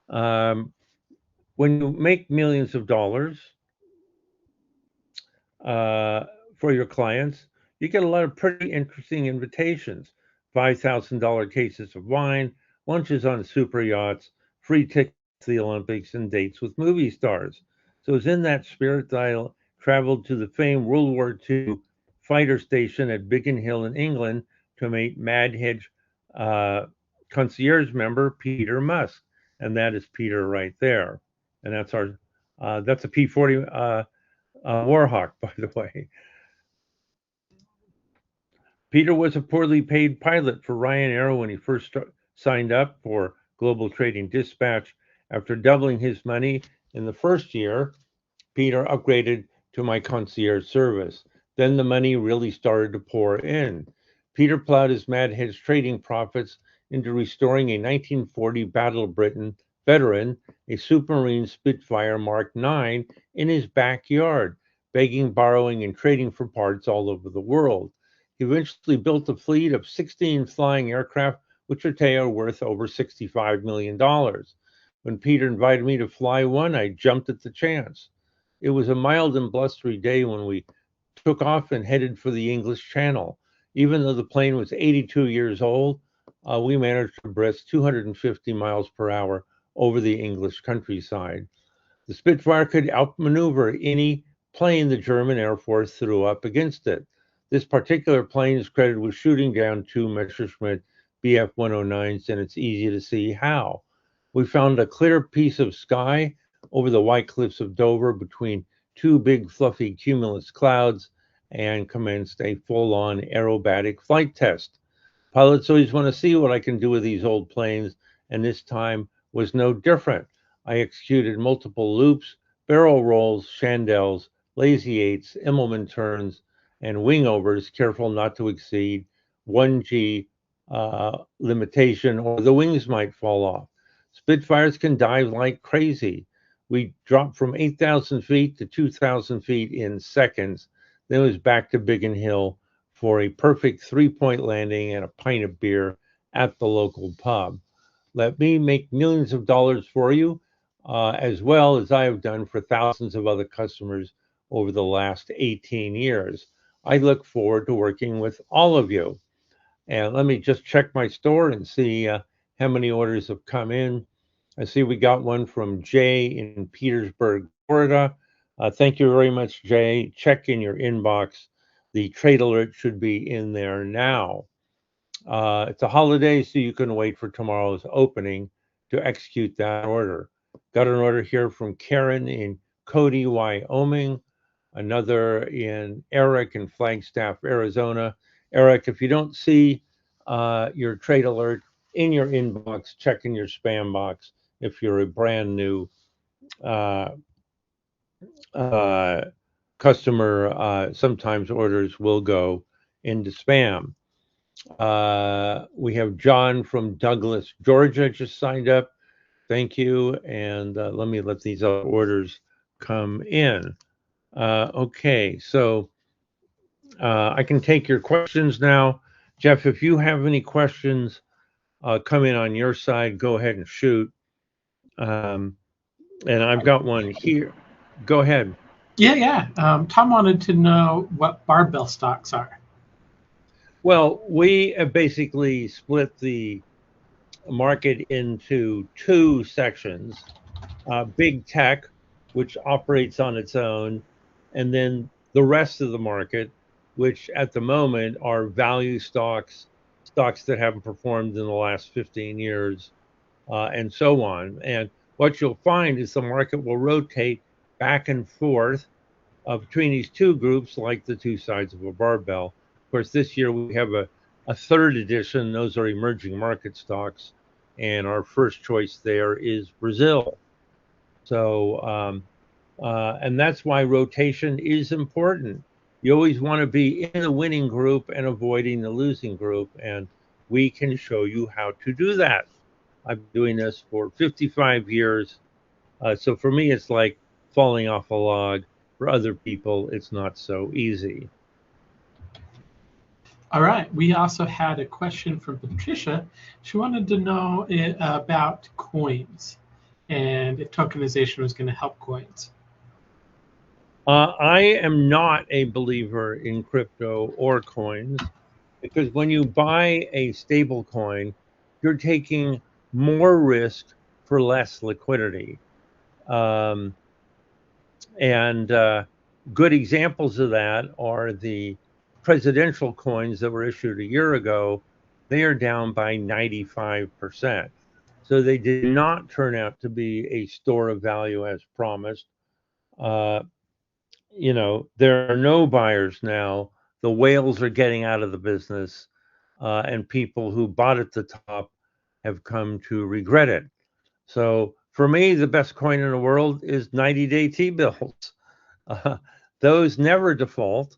When you make millions of dollars for your clients, you get a lot of pretty interesting invitations. $5,000 cases of wine, lunches on super yachts, free tickets to the Olympics, and dates with movie stars. So it's in that spirit that I traveled to the famed World War II fighter station at Biggin Hill in England to meet Mad Hedge concierge member Peter Musk, and that is Peter right there. And that's that's a P-40 Warhawk, by the way. Peter was a poorly paid pilot for Ryanair when he first signed up for Global Trading Dispatch. After doubling his money in the first year, Peter upgraded to my concierge service. Then the money really started to pour in. Peter plowed his Mad Hedge trading profits into restoring a 1940 Battle of Britain veteran, a Supermarine Spitfire Mark IX, in his backyard, begging, borrowing, and trading for parts all over the world. He eventually built a fleet of 16 flying aircraft which today are worth over $65 million. When Peter invited me to fly one, I jumped at the chance. It was a mild and blustery day when we took off and headed for the English Channel. Even though the plane was 82 years old, we managed to brisk 250 miles per hour over the English countryside. The Spitfire could outmaneuver any plane the German Air Force threw up against it. This particular plane is credited with shooting down 2 Messerschmitt Bf 109s, and it's easy to see how. We found a clear piece of sky over the white cliffs of Dover between 2 big fluffy cumulus clouds and commenced a full-on aerobatic flight test. Pilots always want to see what I can do with these old planes, and this time was no different. I executed multiple loops, barrel rolls, chandelles, lazy eights, Immelman turns, and wing overs, careful not to exceed 1G limitation, or the wings might fall off. Spitfires can dive like crazy. We dropped from 8,000 feet to 2,000 feet in seconds. Then it was back to Biggin Hill for a perfect 3-point landing and a pint of beer at the local pub. Let me make millions of dollars for you, as well as I have done for thousands of other customers over the last 18 years. I look forward to working with all of you. And let me just check my store and see how many orders have come in. I see we got one from Jay in Petersburg, Florida. Thank you very much, Jay. Check in your inbox. The trade alert should be in there now. It's a holiday, so you can wait for tomorrow's opening to execute that order. Got an order here from Karen in Cody, Wyoming. Another in Eric in Flagstaff, Arizona. Eric, if you don't see your trade alert in your inbox, check in your spam box. If you're a brand new customer, sometimes orders will go into spam. We have John from Douglas, Georgia, just signed up. Thank you. And let me let these other orders come in. Okay, so I can take your questions now. Jeff, if you have any questions come in on your side, go ahead and shoot. And I've got one here. Go ahead. Yeah. Tom wanted to know what barbell stocks are. Well, we have basically split the market into 2 sections. Big tech, which operates on its own, and then the rest of the market, which at the moment are value stocks that haven't performed in the last 15 years, and so on. And what you'll find is the market will rotate back and forth between these 2 groups like the 2 sides of a barbell. Of course, this year we have a 3rd edition. Those are emerging market stocks, and our first choice there is Brazil. So, and that's why rotation is important. You always want to be in the winning group and avoiding the losing group, and we can show you how to do that. I've been doing this for 55 years. So for me, it's like falling off a log. For other people, it's not so easy. All right. We also had a question from Patricia. She wanted to know about coins and if tokenization was going to help coins. I am not a believer in crypto or coins, because when you buy a stable coin, you're taking more risk for less liquidity. And good examples of that are the presidential coins that were issued a year ago. They are down by 95%. So they did not turn out to be a store of value as promised. You know, there are no buyers now. The whales are getting out of the business, and people who bought at the top have come to regret it. So for me, the best coin in the world is 90-day T-bills. Those never default,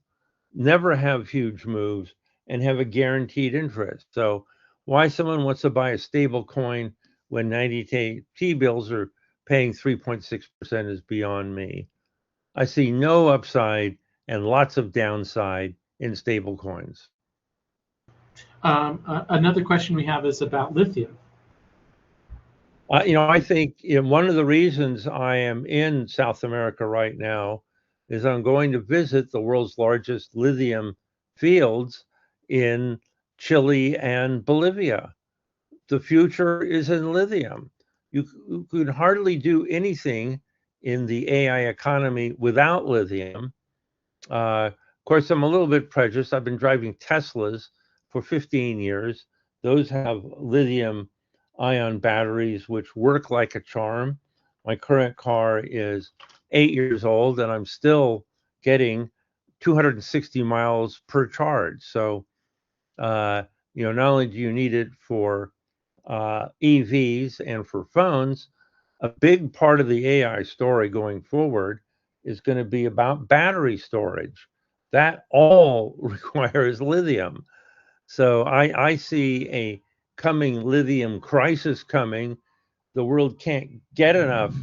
never have huge moves, and have a guaranteed interest. So why someone wants to buy a stable coin when 90-day T-bills are paying 3.6% is beyond me. I see no upside and lots of downside in stable coins. Another question we have is about lithium. I think one of the reasons I am in South America right now is I'm going to visit the world's largest lithium fields in Chile and Bolivia. The future is in lithium. You could hardly do anything in the AI economy without lithium. Of course, I'm a little bit prejudiced. I've been driving Teslas for 15 years. Those have lithium ion batteries, which work like a charm. My current car is 8 years old, and I'm still getting 260 miles per charge. So, not only do you need it for EVs and for phones, a big part of the AI story going forward is going to be about battery storage. That all requires lithium. So I see a coming lithium crisis coming. The world can't get enough,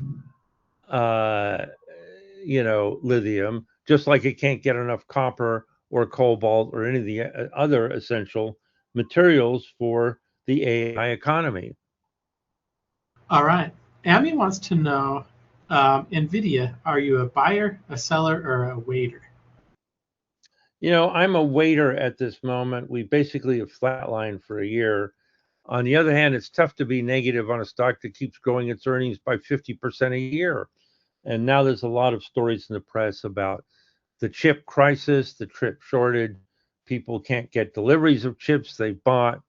lithium, just like it can't get enough copper or cobalt or any of the other essential materials for the AI economy. All right. Amy wants to know, NVIDIA, are you a buyer, a seller, or a waiter? I'm a waiter at this moment. We basically have flatlined for a year. On the other hand, it's tough to be negative on a stock that keeps growing its earnings by 50% a year. And now there's a lot of stories in the press about the chip crisis, the chip shortage. People can't get deliveries of chips they bought,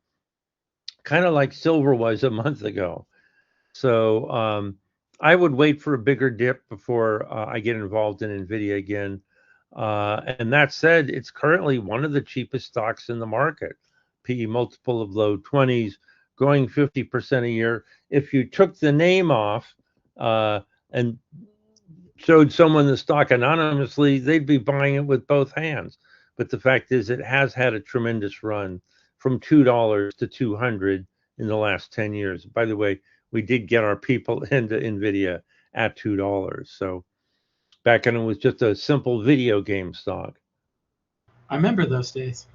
kind of like silver was a month ago. So I would wait for a bigger dip before I get involved in NVIDIA again. And that said, it's currently one of the cheapest stocks in the market. PE multiple of low 20s, growing 50% a year. If you took the name off and showed someone the stock anonymously, they'd be buying it with both hands. But the fact is, it has had a tremendous run from $2 to 200 in the last 10 years. By the way, we did get our people into NVIDIA at $2. So back when it was just a simple video game stock. I remember those days.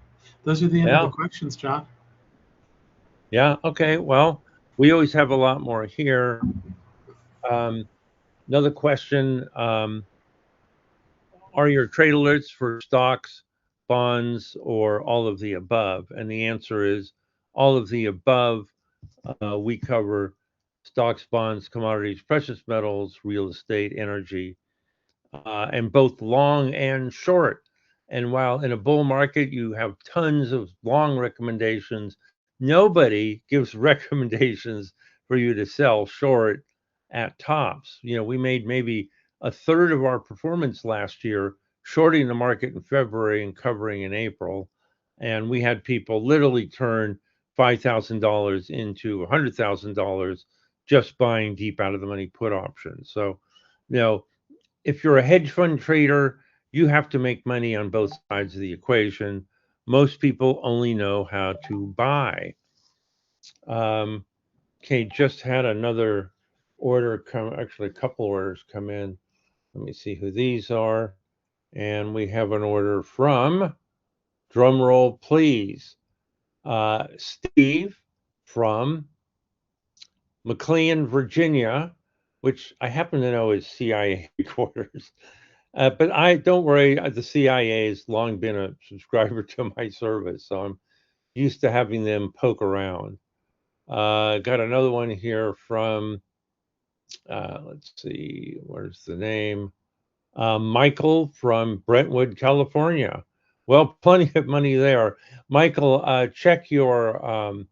Those are the end of the questions, John. Yeah. Okay. Well, we always have a lot more here. Another question. Are your trade alerts for stocks, bonds, or all of the above? And the answer is all of the above. We cover stocks, bonds, commodities, precious metals, real estate, energy, and both long and short. And while in a bull market you have tons of long recommendations, nobody gives recommendations for you to sell short at tops. We made maybe a third of our performance last year shorting the market in February and covering in April. And we had people literally turn $5,000 into $100,000 just buying deep out of the money put options. So, if you're a hedge fund trader, you have to make money on both sides of the equation. Most people only know how to buy. Okay, just had another order come, actually a couple orders come in. Let me see who these are. And we have an order from, drum roll please, Steve from McLean, Virginia, which I happen to know is CIA headquarters. But don't worry, the CIA has long been a subscriber to my service, so I'm used to having them poke around. Got another one here from, let's see, where's the name? Michael from Brentwood, California. Well, plenty of money there. Michael, check your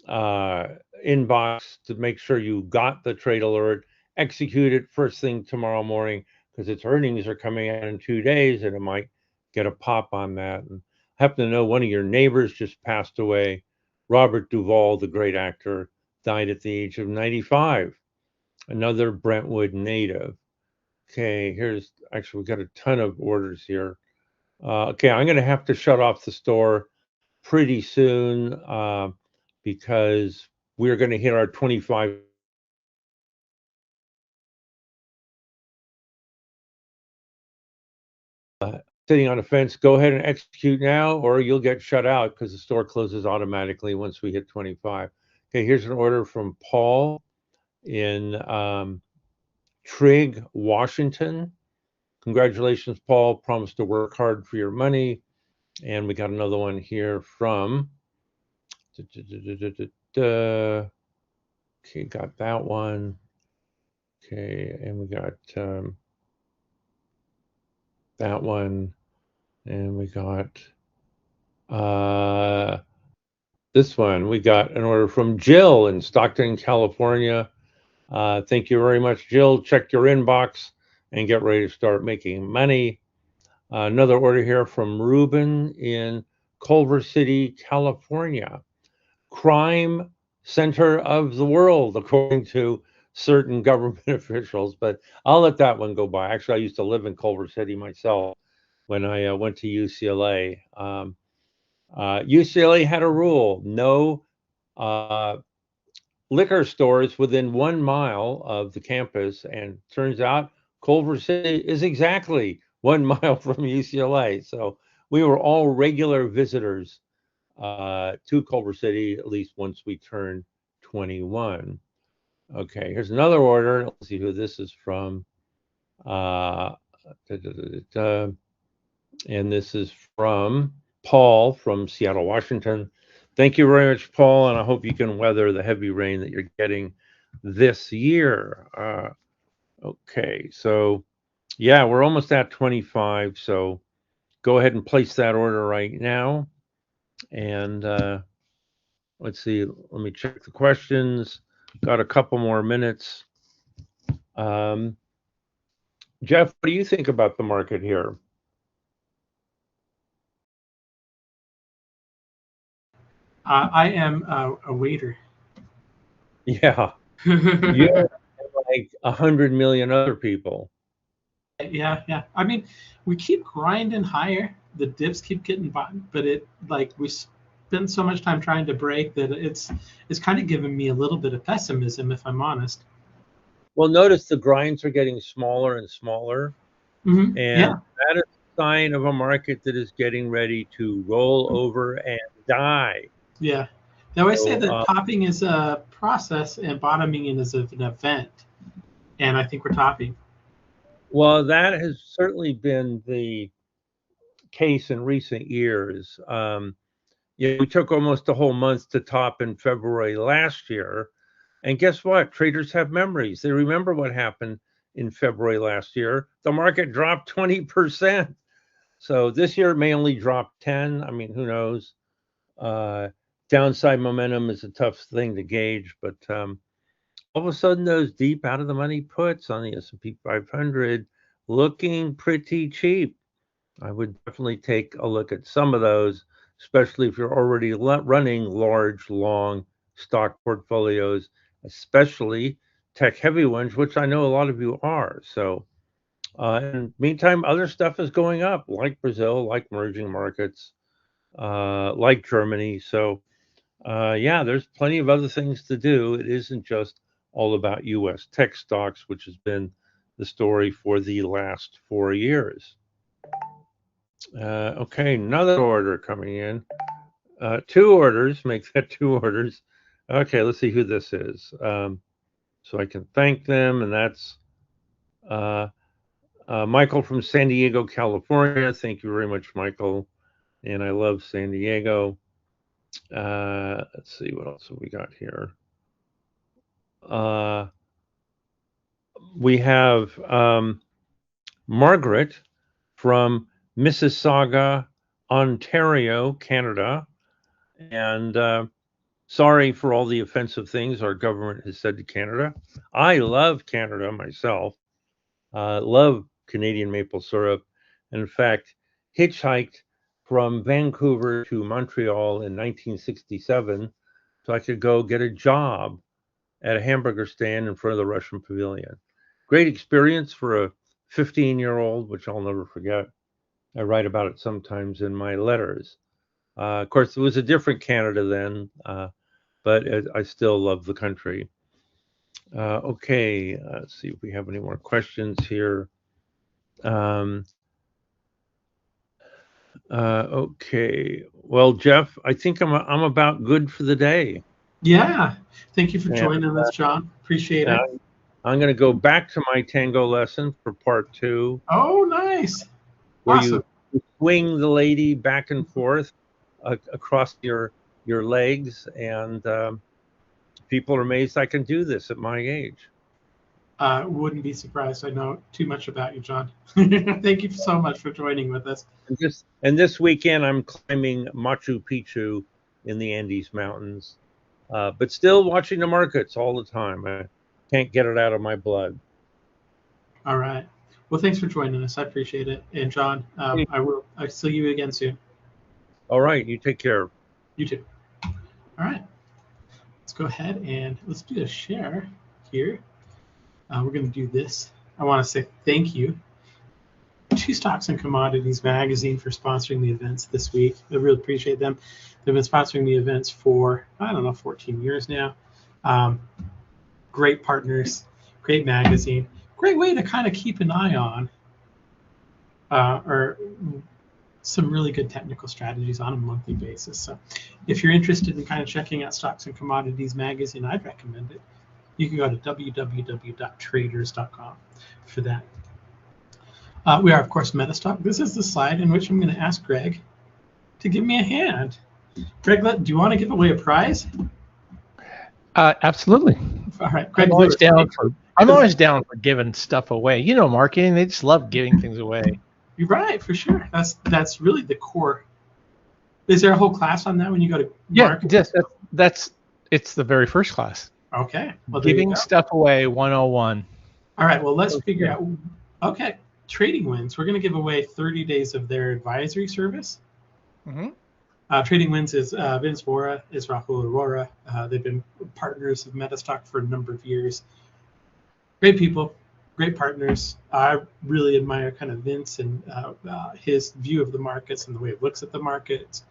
inbox to make sure you got the trade alert. Execute it first thing tomorrow morning because its earnings are coming out in 2 days and it might get a pop on that. And I happen to know one of your neighbors just passed away. Robert Duvall, the great actor, died at the age of 95. Another Brentwood native. Okay, we've got a ton of orders here. Okay, I'm going to have to shut off the store pretty soon because we're going to hit our 25. sitting on a fence, go ahead and execute now, or you'll get shut out because the store closes automatically once we hit 25. Okay, here's an order from Paul in Trigg, Washington. Congratulations, Paul. Promise to work hard for your money. And we got another one here from. Okay, got that one. Okay, and we got that one. And we got this one. We got an order from Jill in Stockton, California. Thank you very much, Jill. Check your inbox and get ready to start making money. Another order here from Ruben in Culver City, California. Crime center of the world, according to certain government officials, but I'll let that one go by. Actually, I used to live in Culver City myself when I went to UCLA. UCLA had a rule: no liquor stores within 1 mile of the campus, and turns out Culver City is exactly 1 mile from UCLA. So we were all regular visitors to Culver City, at least once we turned 21. Okay, here's another order. Let's see who this is from. And this is from Paul from Seattle, Washington. Thank you very much, Paul, and I hope you can weather the heavy rain that you're getting this year. Okay, so yeah, we're almost at 25, so go ahead and place that order right now. And let's see, let me check the questions. Got a couple more minutes. Jeff, what do you think about the market here? I am a waiter. Yeah, you're like 100 million other people. Yeah. I mean, we keep grinding higher. The dips keep getting bought, but we spend so much time trying to break that it's kind of giving me a little bit of pessimism, if I'm honest. Well, notice the grinds are getting smaller and smaller, and that is a sign of a market that is getting ready to roll over and die. Yeah. They always say that topping is a process and bottoming is an event, and I think we're topping. Well, that has certainly been the case in recent years. We took almost a whole month to top in February last year. And guess what? Traders have memories. They remember what happened in February last year. The market dropped 20%. So this year it may only drop 10. I mean, who knows? Downside momentum is a tough thing to gauge, but all of a sudden those deep out of the money puts on the S&P 500 looking pretty cheap. I would definitely take a look at some of those, especially if you're already running large, long stock portfolios, especially tech heavy ones, which I know a lot of you are. So, and meantime, other stuff is going up, like Brazil, like emerging markets, like Germany. So, yeah, there's plenty of other things to do. It isn't just all about U.S. tech stocks, which has been the story for the last 4 years. Okay, another order coming in. 2 orders, make that 2 orders. Okay, let's see who this is. So I can thank them, and that's Michael from San Diego, California. Thank you very much, Michael. And I love San Diego. Let's see, what else have we got here? We have Margaret from Mississauga, Ontario, Canada. And sorry for all the offensive things our government has said to Canada. I love Canada myself. Love Canadian maple syrup. And in fact, hitchhiked from Vancouver to Montreal in 1967 so I could go get a job at a hamburger stand in front of the Russian Pavilion. Great experience for a 15-year-old, which I'll never forget. I write about it sometimes in my letters. Of course, it was a different Canada then, but I still love the country. Okay, let's see if we have any more questions here. Okay. Well, Jeff, I think I'm about good for the day. Yeah. Thank you for And, joining us, John. Appreciate it. I'm going to go back to my tango lesson for part 2. Oh, nice. Where Awesome. you swing the lady back and forth across your legs, and people are amazed I can do this at my age. Wouldn't be surprised. I know too much about you, John. Thank you so much for joining with us. And this weekend, I'm climbing Machu Picchu in the Andes Mountains, but still watching the markets all the time. I can't get it out of my blood. All right. Well, thanks for joining us. I appreciate it. And John, I'll see you again soon. All right. You take care. You too. All right. Let's go ahead and let's do a share here. We're going to do this. I want to say thank you to Stocks and Commodities Magazine for sponsoring the events this week. I really appreciate them. They've been sponsoring the events for, 14 years now. Great partners, great magazine, great way to kind of keep an eye on or some really good technical strategies on a monthly basis. So if you're interested in kind of checking out Stocks and Commodities Magazine, I'd recommend it. You can go to www.traders.com for that. We are, of course, Metastock. This is the slide in which I'm going to ask Greg to give me a hand. Greg, do you want to give away a prize? Absolutely. All right, Greg. I'm always down for giving stuff away. You know, marketing, they just love giving things away. You're right, for sure. That's really the core. Is there a whole class on that when you go to marketing? Yeah, it's the very first class. Okay. Well, giving stuff away 101. All right, well, let's figure out. Okay, Trading Winds. We're going to give away 30 days of their advisory service. Mm-hmm. Trading Winds is Vince Vora, is Rahul Arora. They've been partners of Metastock for a number of years. Great people, great partners. I really admire kind of Vince and his view of the markets and the way it looks at the markets.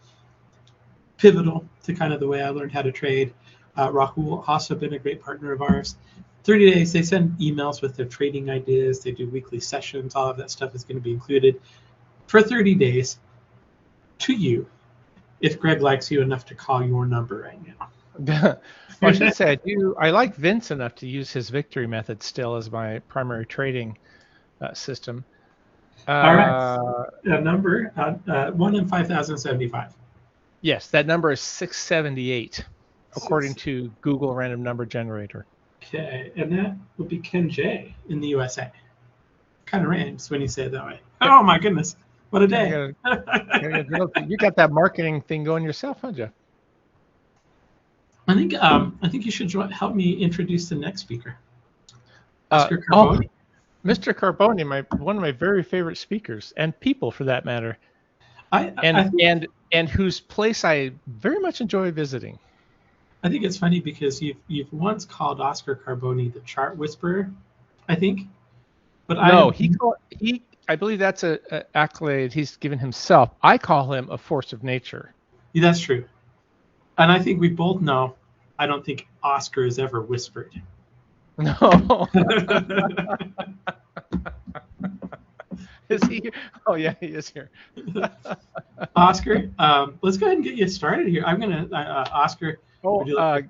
Pivotal to kind of the way I learned how to trade. Rahul also been a great partner of ours. 30 days, they send emails with their trading ideas. They do weekly sessions. All of that stuff is going to be included for 30 days to you if Greg likes you enough to call your number right now. Well, I should say I like Vince enough to use his victory method still as my primary trading system. All right. Number 1 in 5,075. Yes, that number is 678, according to Google Random Number Generator. Okay, and that would be Ken J in the USA. Kind of rhymes when you say it that way. Oh my goodness, what a day! You got that marketing thing going yourself, huh, Jeff? I think you should help me introduce the next speaker, Oscar Carboni. Mr. Carboni, one of my very favorite speakers and people for that matter, and whose place I very much enjoy visiting. I think it's funny because you've once called Oscar Carboni the chart whisperer, I think. But no, I believe that's an accolade he's given himself. I call him a force of nature. Yeah, that's true. And I think we both know, I don't think Oscar has ever whispered. No. Is he here? Oh, yeah, he is here. Oscar, let's go ahead and get you started here. I'm going to, Oscar.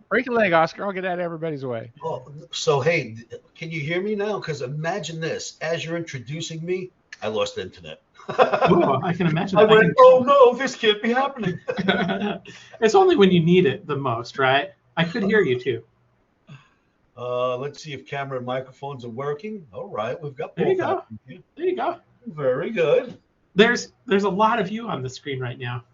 Break a leg, Oscar. I'll get out of everybody's way. Oh, so, hey, can you hear me now? Because imagine this. As you're introducing me, I lost the internet. Oh, I can imagine. I went, oh, no, this can't be happening. It's only when you need it the most, right? I could hear you, too. Let's see if camera and microphones are working. All right, we've got both. There you go. There you go. Very good. There's a lot of you on the screen right now.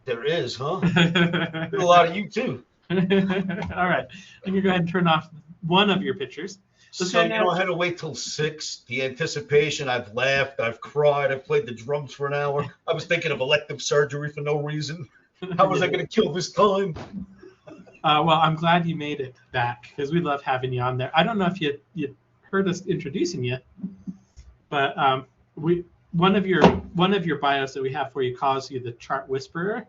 There is, huh? A lot of you, too. All right. I'm going to go ahead and turn off one of your pictures. So, I had to wait till 6. The anticipation, I've laughed, I've cried, I've played the drums for an hour. I was thinking of elective surgery for no reason. How was I going to kill this time? Well, I'm glad you made it back because we love having you on there. I don't know if you heard us introducing you, but one of your bios that we have for you calls you the chart whisperer.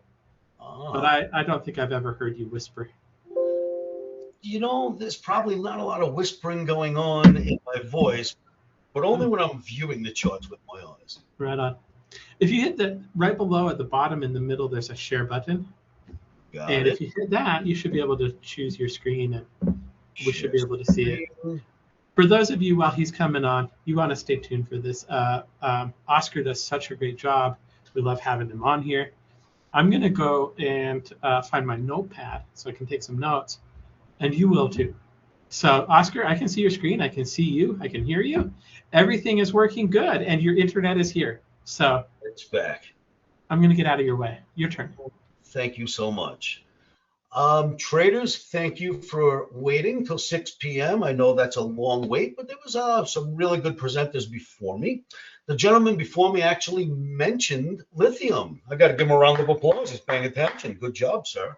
But I don't think I've ever heard you whisper. There's probably not a lot of whispering going on in my voice, but only when I'm viewing the charts with my eyes. Right on. If you hit the right below at the bottom in the middle, there's a share button. Got And it. if you hit that, you should be able to choose your screen and we should be able to see it. For those of you, while he's coming on, you want to stay tuned for this. Oscar does such a great job. We love having him on here. I'm going to go and find my notepad so I can take some notes, and you will too. So, Oscar, I can see your screen. I can see you. I can hear you. Everything is working good, and your internet is here. So It's back. I'm going to get out of your way. Your turn. Thank you so much. Traders, thank you for waiting till 6 p.m. I know that's a long wait, but there was some really good presenters before me. The gentleman before me actually mentioned lithium. I got to give him a round of applause. He's paying attention. Good job, sir.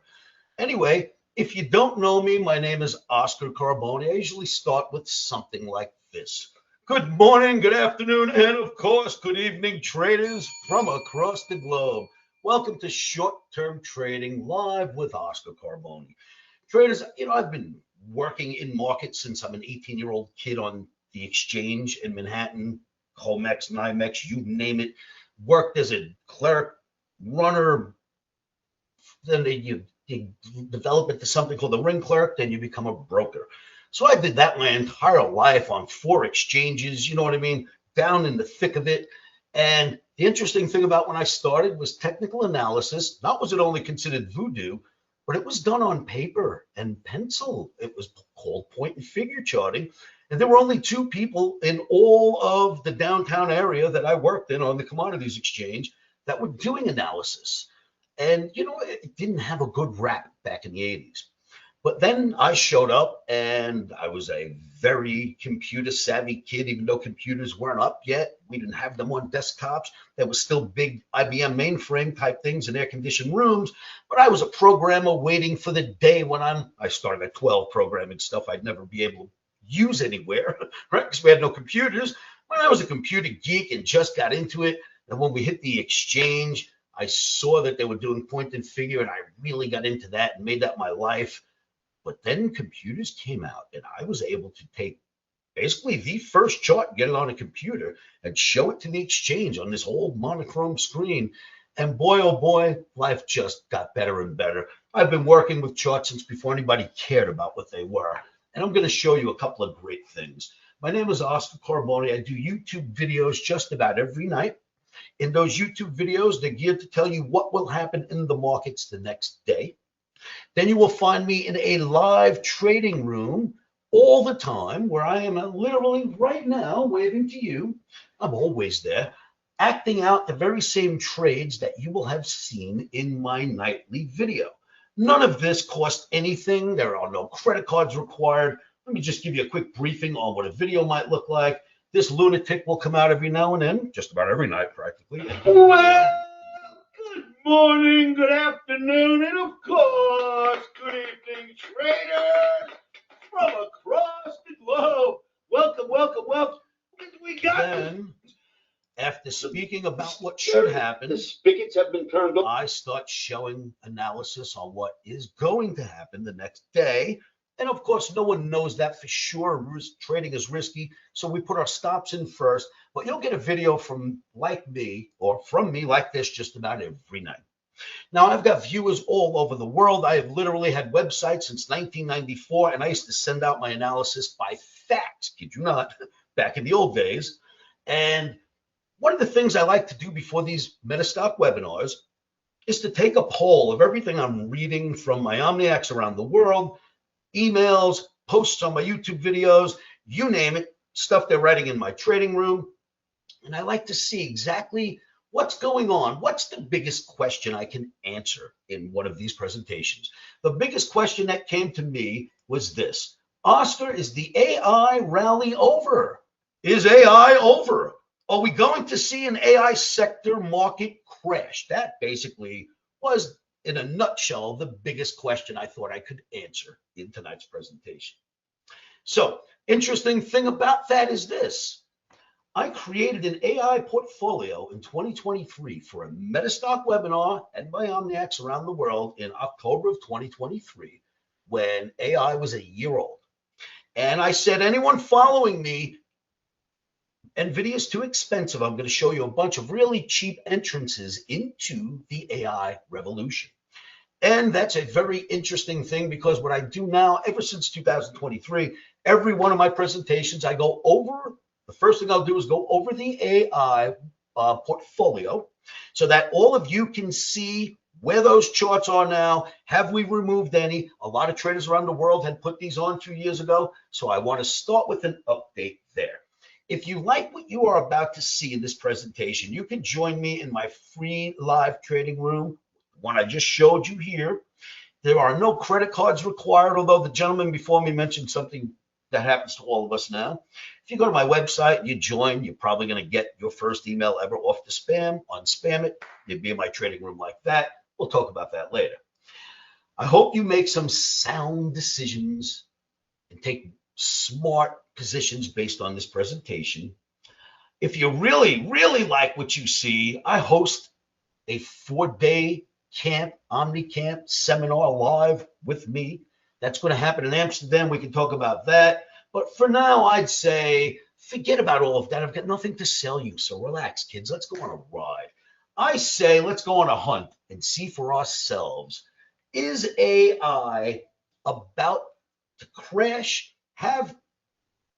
Anyway, if you don't know me, my name is Oscar Carboni. I usually start with something like this. Good morning, good afternoon, and of course, good evening, traders from across the globe. Welcome to Short-Term Trading Live with Oscar Carboni. Traders, I've been working in markets since I'm an 18-year-old kid on the exchange in Manhattan, Comex, NYMEX, you name it. Worked as a clerk, runner, then you develop into something called a ring clerk, then you become a broker. So I did that my entire life on 4 exchanges, you know what I mean, down in the thick of it. And the interesting thing about when I started was technical analysis. Not was it only considered voodoo, but it was done on paper and pencil. It was called point and figure charting. And there were only 2 people in all of the downtown area that I worked in on the commodities exchange that were doing analysis. And, it didn't have a good rap back in the 80s. But then I showed up and I was a very computer savvy kid, even though computers weren't up yet. We didn't have them on desktops. There was still big IBM mainframe type things in air conditioned rooms. But I was a programmer waiting for the day when I started at 12 programming stuff I'd never be able to use anywhere, right? Because we had no computers. When I was a computer geek and just got into it, and when we hit the exchange, I saw that they were doing point and figure, and I really got into that and made that my life. But then computers came out and I was able to take basically the first chart, get it on a computer and show it to the exchange on this old monochrome screen. And boy, oh boy, life just got better and better. I've been working with charts since before anybody cared about what they were. And I'm going to show you a couple of great things. My name is Oscar Carboni. I do YouTube videos just about every night. In those YouTube videos, they're geared to tell you what will happen in the markets the next day. Then you will find me in a live trading room all the time where I am literally right now waving to you. I'm always there, acting out the very same trades that you will have seen in my nightly video. None of this costs anything. There are no credit cards required. Let me just give you a quick briefing on what a video might look like. This lunatic will come out every now and then, just about every night practically. Well, good morning, good afternoon, and of course, good evening, traders from across the globe. Welcome, welcome, welcome. We got then, after speaking about what should happen, the spigots have been turned on. I start showing analysis on what is going to happen the next day. And of course, no one knows that for sure. Trading is risky, so we put our stops in first. But you'll get a video from me like this just about every night. Now, I've got viewers all over the world. I have literally had websites since 1994, and I used to send out my analysis by fax, kid you not, back in the old days. And one of the things I like to do before these Metastock webinars is to take a poll of everything I'm reading from my Omniacs around the world, emails, posts on my YouTube videos, you name it, stuff they're writing in my trading room. And I like to see exactly what's going on. What's the biggest question I can answer in one of these presentations? The biggest question that came to me was this: Oscar, is the AI rally over? Is AI over? Are we going to see an AI sector market crash? That basically was, in a nutshell, the biggest question I thought I could answer in tonight's presentation. So, interesting thing about that is this. I created an AI portfolio in 2023 for a Metastock webinar and my Omniacs around the world in October of 2023 when AI was a year old. And I said, anyone following me NVIDIA is too expensive. I'm going to show you a bunch of really cheap entrances into the AI revolution. And that's a very interesting thing, because what I do now, ever since 2023, every one of my presentations, I go over, the first thing I'll do is go over the AI portfolio so that all of you can see where those charts are now. Have we removed any? A lot of traders around the world had put these on 2 years ago. So I want to start with an update there. If you like what you are about to see in this presentation, you can join me in my free live trading room, one I just showed you here. There are no credit cards required, although the gentleman before me mentioned something that happens to all of us now. If you go to my website, you join, you're probably going to get your first email ever off the spam. Unspam it. You'd be in my trading room like that. We'll talk about that later. I hope you make some sound decisions and take smart positions based on this presentation. If you really, really like what you see, I host a 4-day camp, Omni Camp seminar live with me. That's going to happen in Amsterdam. We can talk about that. But for now, I'd say forget about all of that. I've got nothing to sell you. So relax, kids. Let's go on a ride. I say let's go on a hunt and see for ourselves. Is AI about to crash? Let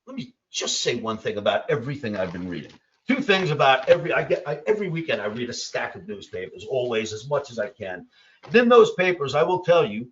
me just say one thing about everything I've been reading. Two things about every weekend I read a stack of newspapers, always, as much as I can. And in those papers, I will tell you,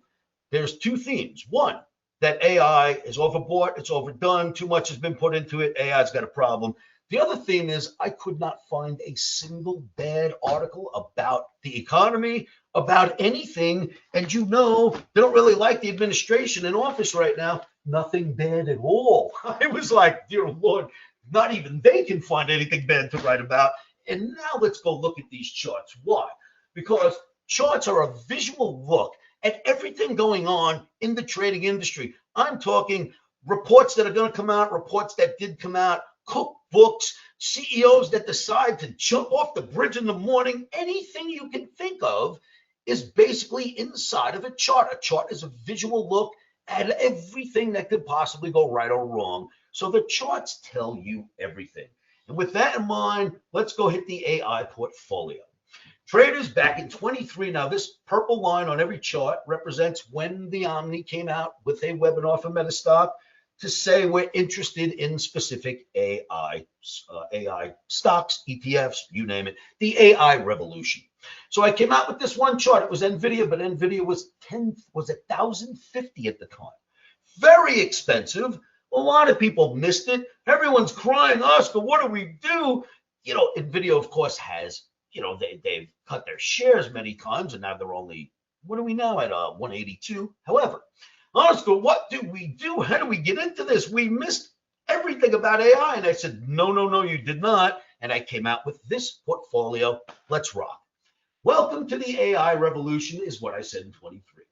there's two themes. One, that AI is overbought, it's overdone, too much has been put into it, AI's got a problem. The other theme is I could not find a single bad article about the economy, about anything. And you know, they don't really like the administration in office right now. Nothing bad at all. I was like, dear Lord, not even they can find anything bad to write about. And now let's go look at these charts. Why? Because charts are a visual look at everything going on in the trading industry. I'm talking reports that are going to come out, reports that did come out, cookbooks, CEOs that decide to jump off the bridge in the morning. Anything you can think of is basically inside of a chart. A chart is a visual look at everything that could possibly go right or wrong. So the charts tell you everything. And with that in mind, let's go hit the AI portfolio. Traders back in 23, now this purple line on every chart represents when the Omni came out with a webinar for Metastock to say we're interested in specific AI stocks, ETFs, you name it, the AI revolution. So I came out with this one chart. It was NVIDIA, but NVIDIA was 1,050 at the time. Very expensive. A lot of people missed it. Everyone's crying, Oscar, what do we do? You know, NVIDIA, of course, has, you know, they've cut their shares many times, and now they're only, what are we now at, 182? However, Oscar, what do we do? How do we get into this? We missed everything about AI. And I said, no, you did not. And I came out with this portfolio. Let's rock. Welcome to the AI revolution is what I said in 23.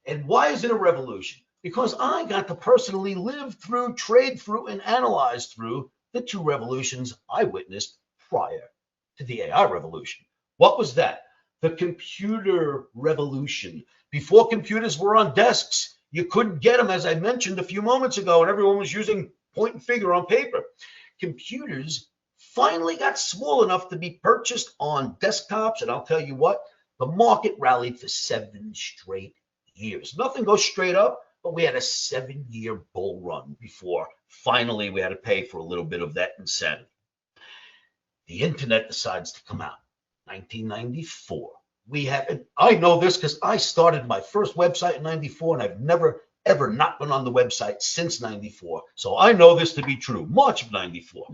And why is it a revolution? Because I got to personally live through, trade through, and analyze through the two revolutions I witnessed prior to the AI revolution. What was that? The computer revolution. Before computers were on desks, you couldn't get them, as I mentioned a few moments ago, and everyone was using point and figure on paper. Computers finally got small enough to be purchased on desktops, and I'll tell you what, the market rallied for 7 straight years. Nothing goes straight up, but we had a 7-year bull run before finally we had to pay for a little bit of that insanity. The internet decides to come out, 1994. We have, I know this because I started my first website in 94, and I've never, ever not been on the website since 94. So I know this to be true, March of 94.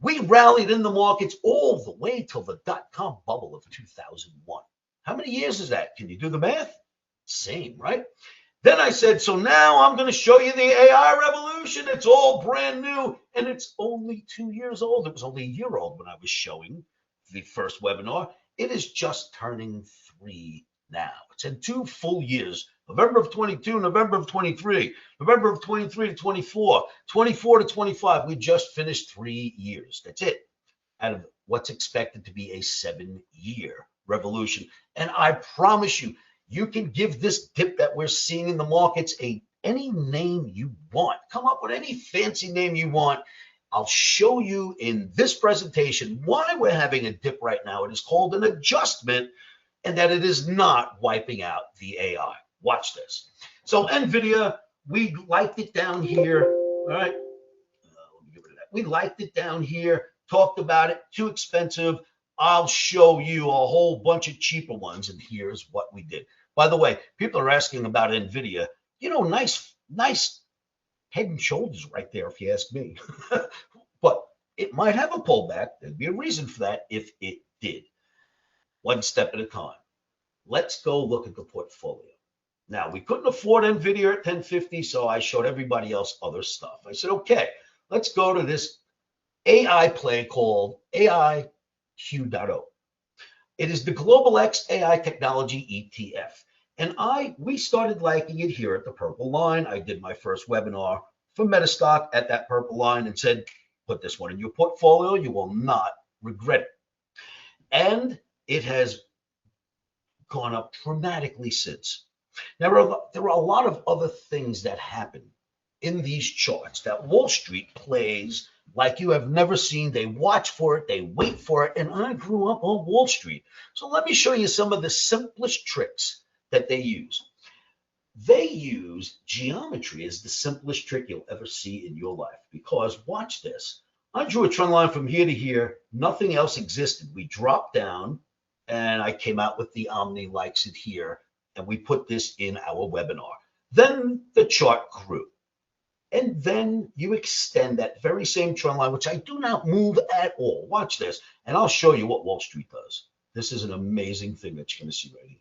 We rallied in the markets all the way till the dot-com bubble of 2001. How many years is that? Can you do the math? Same, right? Then I said, so now I'm going to show you the AI revolution. It's all brand new, and it's only 2 years old. It was only a year old when I was showing the first webinar. It is just turning 3 now. It's in 2 full years, November of 22, November of 23, November of 23 to 24, 24 to 25. We just finished 3 years. That's it, out of what's expected to be a 7-year revolution. And I promise you, you can give this dip that we're seeing in the markets any name you want. Come up with any fancy name you want. I'll show you in this presentation why we're having a dip right now. It is called an adjustment, and that it is not wiping out the AI. Watch this. So NVIDIA, we liked it down here. All right. Let me get rid of that. We liked it down here, talked about it, too expensive. I'll show you a whole bunch of cheaper ones, and here's what we did. By the way, people are asking about NVIDIA. You know, nice head and shoulders right there, if you ask me. But it might have a pullback. There'd be a reason for that if it did. One step at a time. Let's go look at the portfolio. Now, we couldn't afford NVIDIA at 1050, so I showed everybody else other stuff. I said, okay, let's go to this AI play called AIQ.O. It is the Global X AI Technology ETF. And we started liking it here at the purple line. I did my first webinar for Metastock at that purple line and said, put this one in your portfolio. You will not regret it. And it has gone up dramatically since. Now, there are a lot of other things that happen in these charts that Wall Street plays like you have never seen. They watch for it, they wait for it, and I grew up on Wall Street. So let me show you some of the simplest tricks that they use. They use geometry as the simplest trick you'll ever see in your life, because watch this. I drew a trend line from here to here. Nothing else existed. We dropped down, and I came out with the Omni likes it here, and we put this in our webinar. Then the chart grew. And then you extend that very same trend line, which I do not move at all. Watch this, and I'll show you what Wall Street does. This is an amazing thing that you're going to see right here.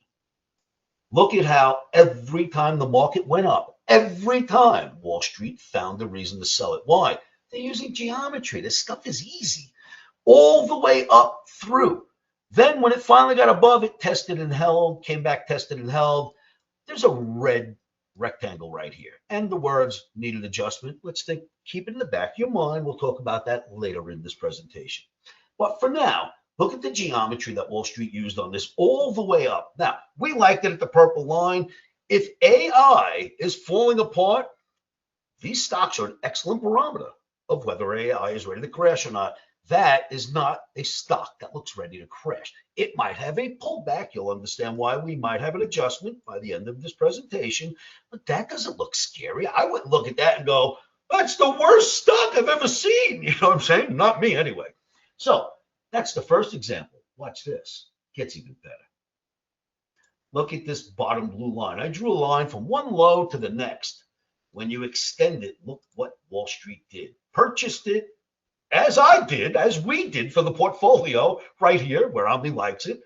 Look at how every time the market went up, every time Wall Street found a reason to sell it. Why? They're using geometry. This stuff is easy. All the way up through. Then when it finally got above, it tested and held, came back, tested and held. There's a red rectangle right here. And the words needed adjustment. Let's think, keep it in the back of your mind. We'll talk about that later in this presentation. But for now, look at the geometry that Wall Street used on this all the way up. Now, we liked it at the purple line. If AI is falling apart, these stocks are an excellent barometer of whether AI is ready to crash or not. That is not a stock that looks ready to crash. It might have a pullback. You'll understand why we might have an adjustment by the end of this presentation, but that doesn't look scary. I wouldn't look at that and go, that's the worst stock I've ever seen. You know what I'm saying? Not me anyway. So that's the first example. Watch this. Gets even better. Look at this bottom blue line. I drew a line from one low to the next. When you extend it, look what Wall Street did. Purchased it, as I did, as we did for the portfolio right here, where Omni likes it.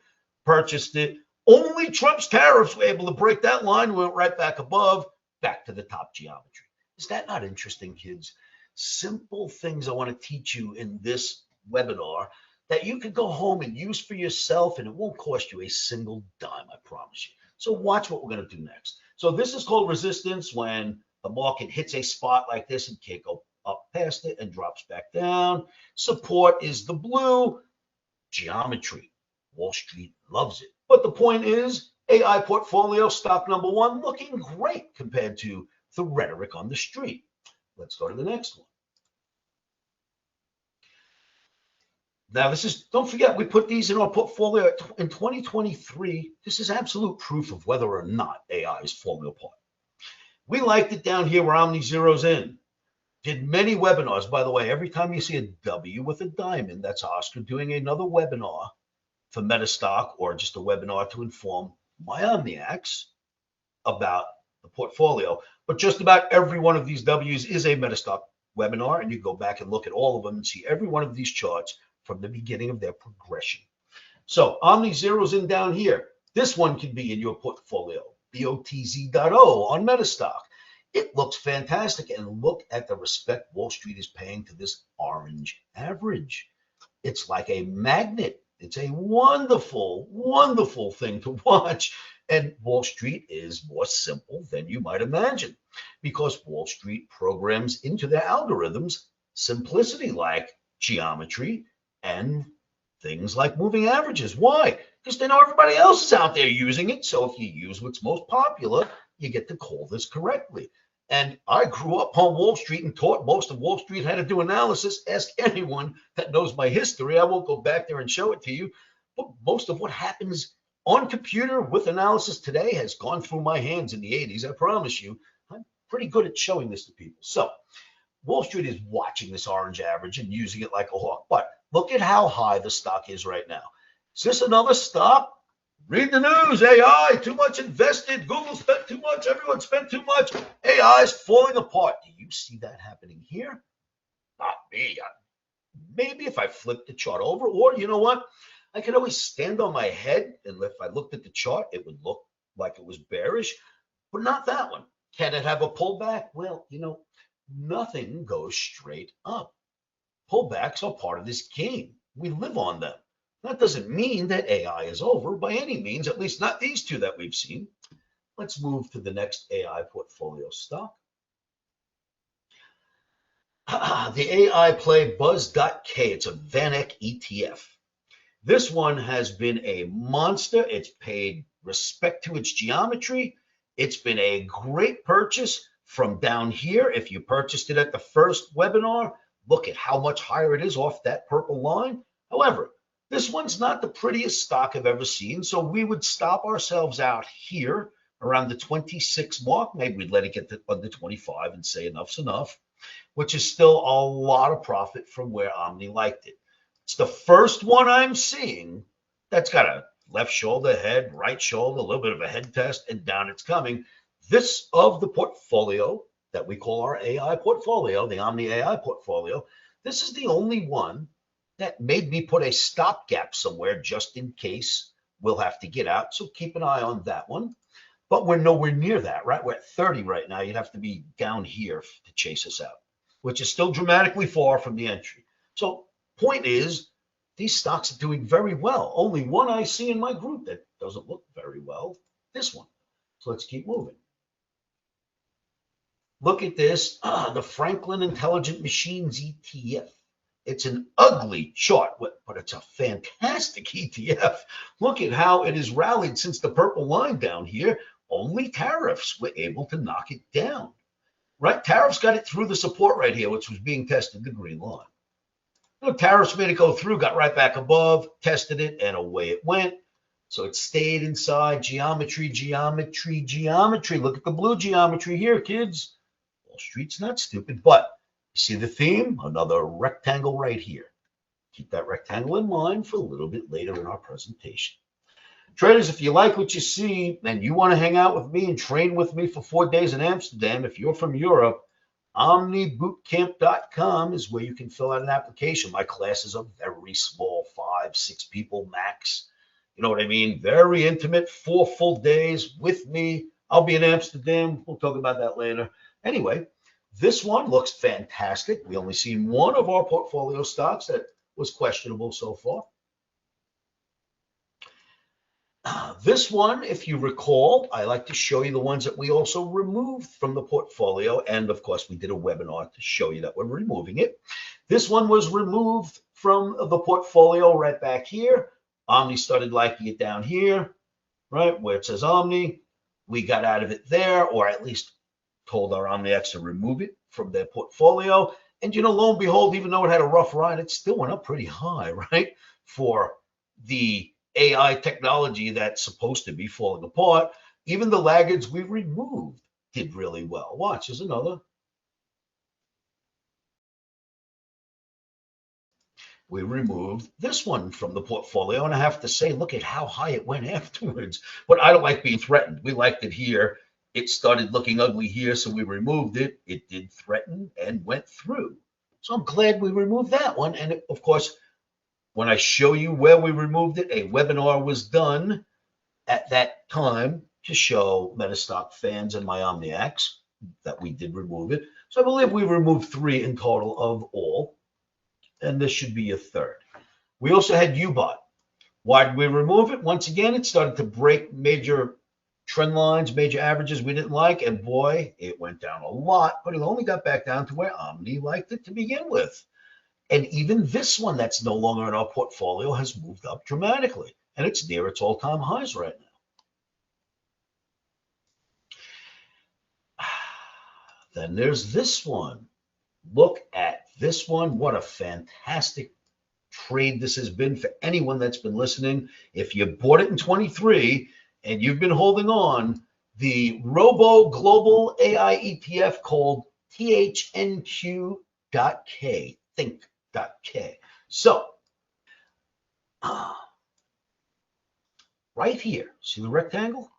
Purchased it. Only Trump's tariffs were able to break that line. Went right back above, back to the top geometry. Is that not interesting, kids? Simple things I want to teach you in this webinar that you can go home and use for yourself, and it won't cost you a single dime, I promise you. So watch what we're going to do next. So this is called resistance, when the market hits a spot like this and can't go up past it and drops back down. Support is the blue. Geometry. Wall Street loves it. But the point is, AI portfolio stock number one looking great compared to the rhetoric on the street. Let's go to the next one. Now, this is, don't forget, we put these in our portfolio in 2023. This is absolute proof of whether or not AI is falling apart. We liked it down here where Omni zeroes in. Did many webinars. By the way, every time you see a W with a diamond, that's Oscar doing another webinar for Metastock, or just a webinar to inform my Omniacs about the portfolio. But just about every one of these W's is a Metastock webinar, and you go back and look at all of them and see every one of these charts from the beginning of their progression. So Omni zeroes in down here. This one could be in your portfolio, BOTZ.O on Metastock. It looks fantastic, and look at the respect Wall Street is paying to this orange average. It's like a magnet. It's a wonderful, wonderful thing to watch. And Wall Street is more simple than you might imagine, because Wall Street programs into their algorithms simplicity like geometry and things like moving averages. Why? Because they know everybody else is out there using it. So if you use what's most popular, you get to call this correctly. And I grew up on Wall Street and taught most of Wall Street how to do analysis. Ask anyone that knows my history. I won't go back there and show it to you. But most of what happens on computer with analysis today has gone through my hands in the 80s. I promise you, I'm pretty good at showing this to people. So Wall Street is watching this orange average and using it like a hawk. But look at how high the stock is right now. Is this another stock? Read the news. AI, too much invested. Google spent too much. Everyone spent too much. AI is falling apart. Do you see that happening here? Not me. Maybe if I flip the chart over, or you know what? I could always stand on my head, and if I looked at the chart, it would look like it was bearish, but not that one. Can it have a pullback? Well, you know, nothing goes straight up. Pullbacks are part of this game. We live on them. That doesn't mean that AI is over by any means, at least not these two that we've seen. Let's move to the next AI portfolio stock. The AI play Buzz.K. It's a VanEck ETF. This one has been a monster. It's paid respect to its geometry. It's been a great purchase from down here. If you purchased it at the first webinar, look at how much higher it is off that purple line. However, this one's not the prettiest stock I've ever seen, so we would stop ourselves out here around the 26 mark. Maybe we'd let it get to under 25 and say enough's enough, which is still a lot of profit from where Omni liked it. It's the first one I'm seeing that's got a left shoulder, head, right shoulder, a little bit of a head test, and down it's coming. This of the portfolio that we call our AI portfolio, the Omni AI portfolio, this is the only one that made me put a stopgap somewhere just in case we'll have to get out. So keep an eye on that one. But we're nowhere near that, right? We're at 30 right now. You'd have to be down here to chase us out, which is still dramatically far from the entry. So point is, these stocks are doing very well. Only one I see in my group that doesn't look very well, this one. So let's keep moving. Look at this, the Franklin Intelligent Machines ETF. It's an ugly chart, but it's a fantastic ETF. Look at how it has rallied since the purple line down here. Only tariffs were able to knock it down, right? Tariffs got it through the support right here, which was being tested, the green line. Tariffs made it go through, got right back above, tested it, and away it went. So it stayed inside geometry, geometry, geometry. Look at the blue geometry here, kids. Wall Street's not stupid, but you see the theme? Another rectangle right here. Keep that rectangle in mind for a little bit later in our presentation. Traders, if you like what you see and you want to hang out with me and train with me for 4 days in Amsterdam, if you're from Europe, omnibootcamp.com is where you can fill out an application. My classes are very small, 5, 6 people max. You know what I mean? Very intimate, 4 full days with me. I'll be in Amsterdam. We'll talk about that later. Anyway, this one looks fantastic. We only seen one of our portfolio stocks that was questionable so far. This one, if you recall, I like to show you the ones that we also removed from the portfolio. And of course, we did a webinar to show you that we're removing it. This one was removed from the portfolio right back here. Omni started liking it down here, right, where it says Omni. We got out of it there, or at least told our OmniX to remove it from their portfolio. And, you know, lo and behold, even though it had a rough ride, it still went up pretty high, right, for the AI technology that's supposed to be falling apart. Even the laggards we removed did really well. Watch, there's another. We removed this one from the portfolio, and I have to say, look at how high it went afterwards. But I don't like being threatened. We liked it here. It started looking ugly here, so we removed it. It did threaten and went through. So I'm glad we removed that one. And of course, when I show you where we removed it, a webinar was done at that time to show Metastock fans and my OmniX that we did remove it. So I believe we removed 3 in total of all, and this should be a third. We also had UBOT. Why did we remove it? Once again, it started to break major trend lines, major averages we didn't like, and boy, it went down a lot, but it only got back down to where Omni liked it to begin with. And even this one that's no longer in our portfolio has moved up dramatically, and it's near its all-time highs right now. Then there's this one. Look at this one. What a fantastic trade this has been for anyone that's been listening. If you bought it in 23 and you've been holding on, the Robo Global AI ETF called THNQ.K, think.K. So, right here, see the rectangle?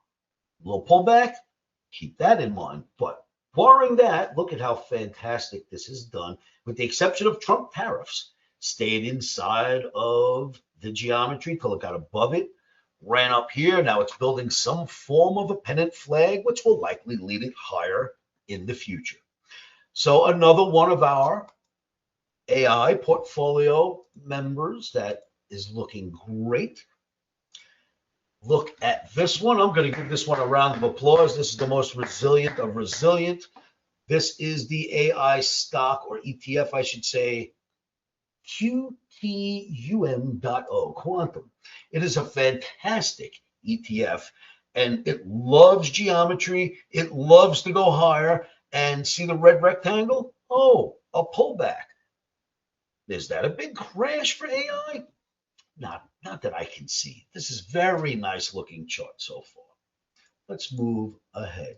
A little pullback, keep that in mind. But barring that, look at how fantastic this is done, with the exception of Trump tariffs. Stayed inside of the geometry till it got above it, ran up here. Now it's building some form of a pennant flag, which will likely lead it higher in the future. So another one of our AI portfolio members that is looking great. Look at this one. I'm going to give this one a round of applause. This is the most resilient of resilient. This is the AI stock, or ETF, I should say, QTUM.O, Quantum. It is a fantastic ETF, and it loves geometry. It loves to go higher. And see the red rectangle? Oh, a pullback. Is that a big crash for AI? Not that I can see. This is very nice looking chart so far. Let's move ahead.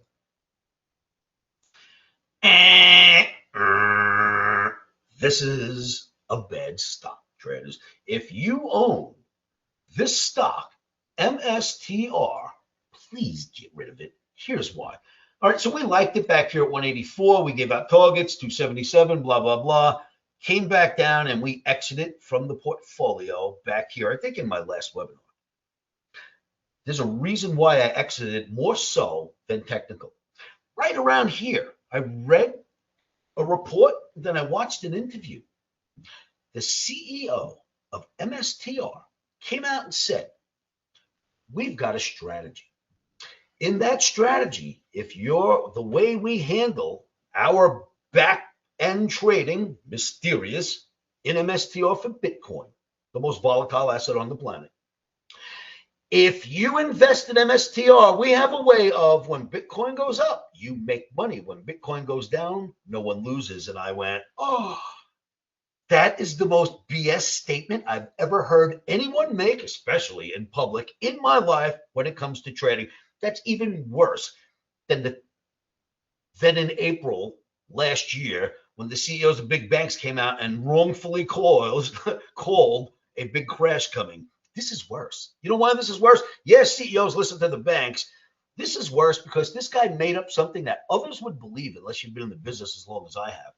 This is a bad stock, traders. If you own this stock, MSTR, please get rid of it. Here's why. All right, so we liked it back here at 184. We gave out targets, 277, blah, blah, blah. Came back down and we exited from the portfolio back here, I think in my last webinar. There's a reason why I exited more so than technical. Right around here, I read a report, then I watched an interview. The CEO of MSTR came out and said, we've got a strategy. In that strategy, if you're the way we handle our back end trading, mysterious, in MSTR for Bitcoin, the most volatile asset on the planet. If you invest in MSTR, we have a way of, when Bitcoin goes up, you make money. When Bitcoin goes down, no one loses. And I went, oh, that is the most BS statement I've ever heard anyone make, especially in public, in my life when it comes to trading. That's even worse than in April last year when the CEOs of big banks came out and wrongfully called a big crash coming. This is worse. You know why this is worse? Yes, CEOs listen to the banks. This is worse because this guy made up something that others would believe unless you've been in the business as long as I have.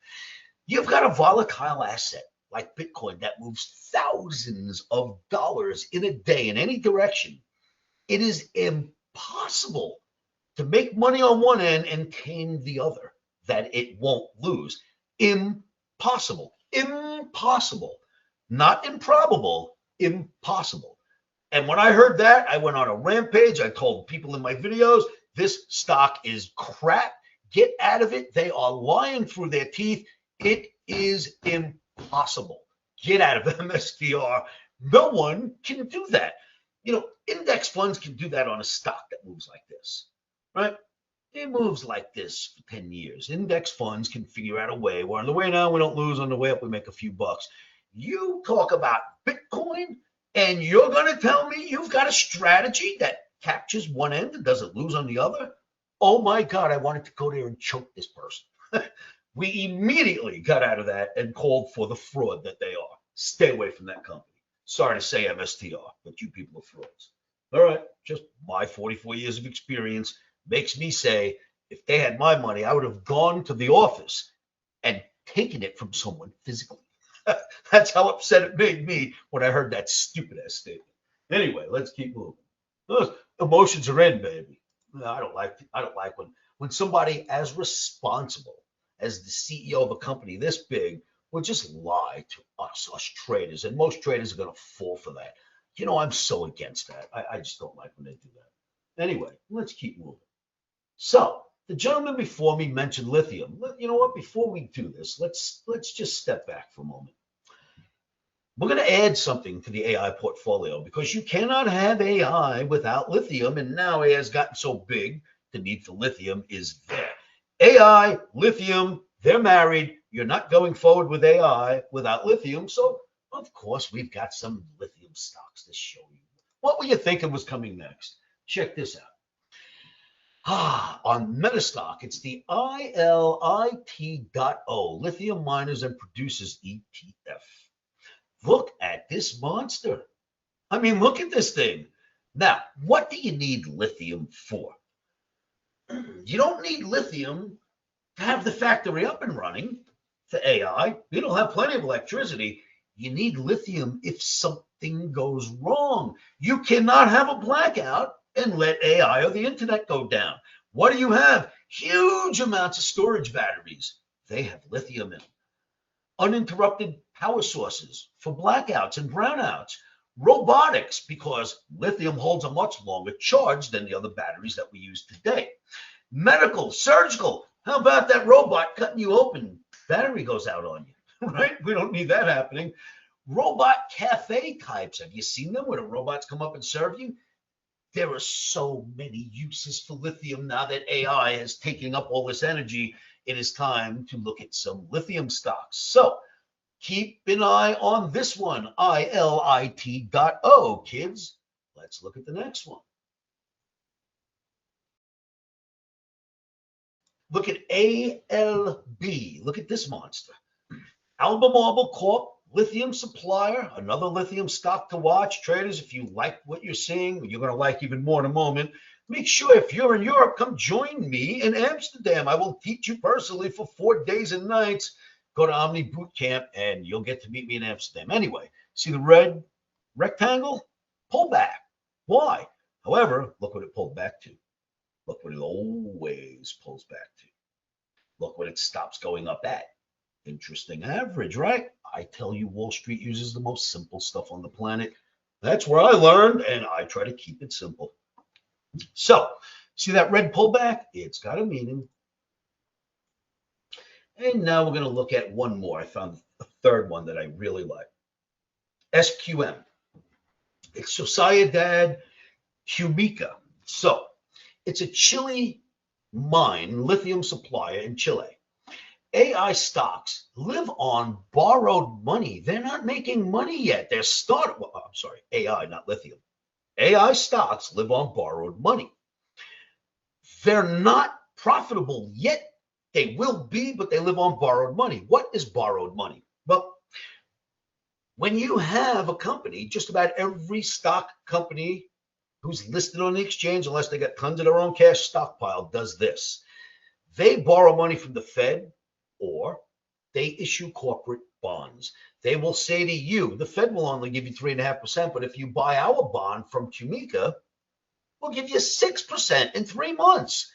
You've got a volatile asset like Bitcoin that moves thousands of dollars in a day in any direction. It is impossible to make money on one end and tame the other, that it won't lose. Impossible. Impossible. Not improbable. Impossible. And when I heard that, I went on a rampage. I told people in my videos, this stock is crap. Get out of it. They are lying through their teeth. It is impossible. Get out of MSTR. No one can do that. You know, index funds can do that on a stock that moves like this, right? It moves like this for 10 years. Index funds can figure out a way. We're on the way now, we don't lose. On the way up, we make a few bucks. You talk about Bitcoin, and you're going to tell me you've got a strategy that captures one end and doesn't lose on the other? Oh my God, I wanted to go there and choke this person. We immediately got out of that and called for the fraud that they are. Stay away from that company. Sorry to say MSTR, but you people are frauds. All right, just my 44 years of experience makes me say, if they had my money, I would have gone to the office and taken it from someone physically. That's how upset it made me when I heard that stupid ass statement. Anyway, let's keep moving. Those emotions are in, baby. I don't like when somebody as responsible as the CEO of a company this big would just lie to us traders, and most traders are going to fall for that. You know, I'm so against that. I just don't like when they do that. Anyway, let's keep moving. So the gentleman before me mentioned lithium. You know what? Before we do this, let's just step back for a moment. We're going to add something to the AI portfolio because you cannot have AI without lithium. And now it has gotten so big, the need for lithium is there. AI, lithium, they're married. You're not going forward with AI without lithium. So, of course, we've got some lithium stocks to show you. What were you thinking was coming next? Check this out. On Metastock, it's the ILIT.O, Lithium Miners and Producers ETF. Look at this monster. I mean, look at this thing. Now, what do you need lithium for? You don't need lithium to have the factory up and running for AI. You don't have plenty of electricity. You need lithium if something goes wrong. You cannot have a blackout and let AI or the internet go down. What do you have? Huge amounts of storage batteries. They have lithium in them. Uninterrupted power sources for blackouts and brownouts. Robotics, because lithium holds a much longer charge than the other batteries that we use today. Medical, surgical. How about that robot cutting you open? Battery goes out on you, right? We don't need that happening. Robot cafe types. Have you seen them where the robots come up and serve you? There are so many uses for lithium now that AI is taking up all this energy. It is time to look at some lithium stocks. So keep an eye on this one, ILIT.O, kids. Let's look at the next one. Look at ALB. Look at this monster. Albemarle Corp, lithium supplier, another lithium stock to watch. Traders, if you like what you're seeing, you're going to like even more in a moment. Make sure if you're in Europe, come join me in Amsterdam. I will teach you personally for 4 days and nights. Go to Omni Boot Camp and you'll get to meet me in Amsterdam. Anyway, see the red rectangle? Pull back. Why? However, look what it pulled back to. Look what it always pulls back to. Look what it stops going up at. Interesting average, right? I tell you, Wall Street uses the most simple stuff on the planet. That's where I learned, and I try to keep it simple. So, see that red pullback? It's got a meaning. And now we're going to look at one more. I found a third one that I really like. SQM. It's Sociedad Química. So, it's a Chile mine lithium supplier in Chile. AI stocks live on borrowed money. They're not making money yet. They're starting. Well, I'm sorry, AI, not lithium. AI stocks live on borrowed money. They're not profitable yet. They will be, but they live on borrowed money. What is borrowed money? Well, when you have a company, just about every stock company who's listed on the exchange, unless they got tons of their own cash stockpile, does this. They borrow money from the Fed, or they issue corporate bonds. They will say to you, the Fed will only give you 3.5%, but if you buy our bond from Química, we'll give you 6% in 3 months.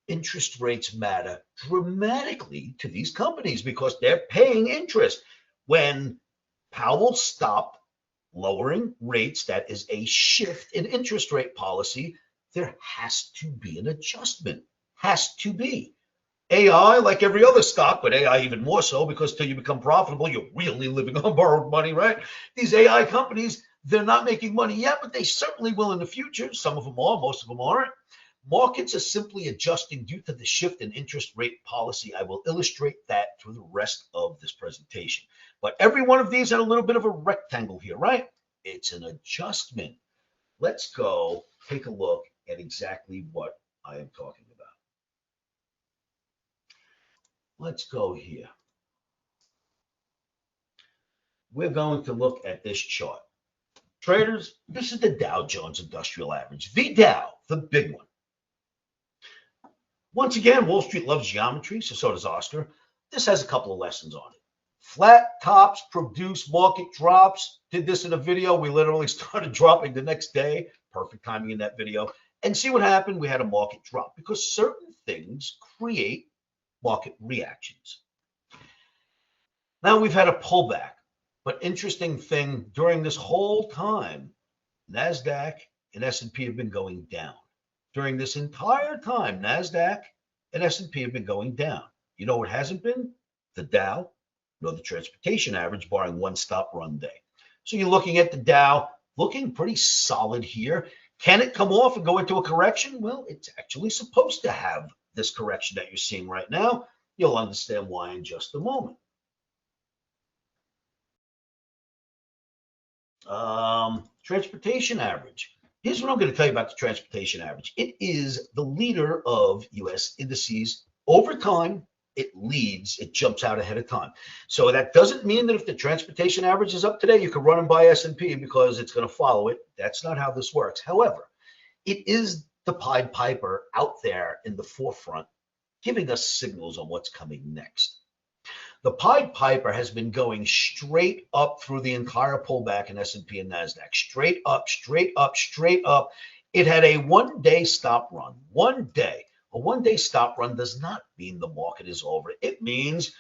Interest rates matter dramatically to these companies because they're paying interest. When Powell stopped lowering rates, that is a shift in interest rate policy. There has to be an adjustment. Has to be. AI, like every other stock, but AI even more so, because till you become profitable, you're really living on borrowed money, right? These AI companies, they're not making money yet, but they certainly will in the future. Some of them are, most of them aren't. Markets are simply adjusting due to the shift in interest rate policy. I will illustrate that through the rest of this presentation. But every one of these had a little bit of a rectangle here, right? It's an adjustment. Let's go take a look at exactly what I am talking about. Let's go here. We're going to look at this chart. Traders, this is the Dow Jones Industrial Average, the Dow, the big one. Once again, Wall Street loves geometry, so does Oscar. This has a couple of lessons on it. Flat tops produce market drops. Did this in a video. We literally started dropping the next day. Perfect timing in that video. And see what happened? We had a market drop because certain things create market reactions. Now we've had a pullback, but interesting thing, during this whole time, NASDAQ and S&P have been going down. During this entire time, NASDAQ and S&P have been going down. You know what hasn't been? The Dow, nor the transportation average, barring one stop run day. So you're looking at the Dow, looking pretty solid here. Can it come off and go into a correction? Well, it's actually supposed to have this correction that you're seeing right now. You'll understand why in just a moment. Transportation average. Here's what I'm going to tell you about the transportation average. It is the leader of U.S. indices over time. It leads, it jumps out ahead of time. So that doesn't mean that if the transportation average is up today, you can run and buy S&P because it's going to follow it. That's not how this works. However, it is the Pied Piper out there in the forefront, giving us signals on what's coming next. The Pied Piper has been going straight up through the entire pullback in S&P and NASDAQ. Straight up, straight up, straight up. It had a one-day stop run. One day. A one-day stop run does not mean the market is over. It means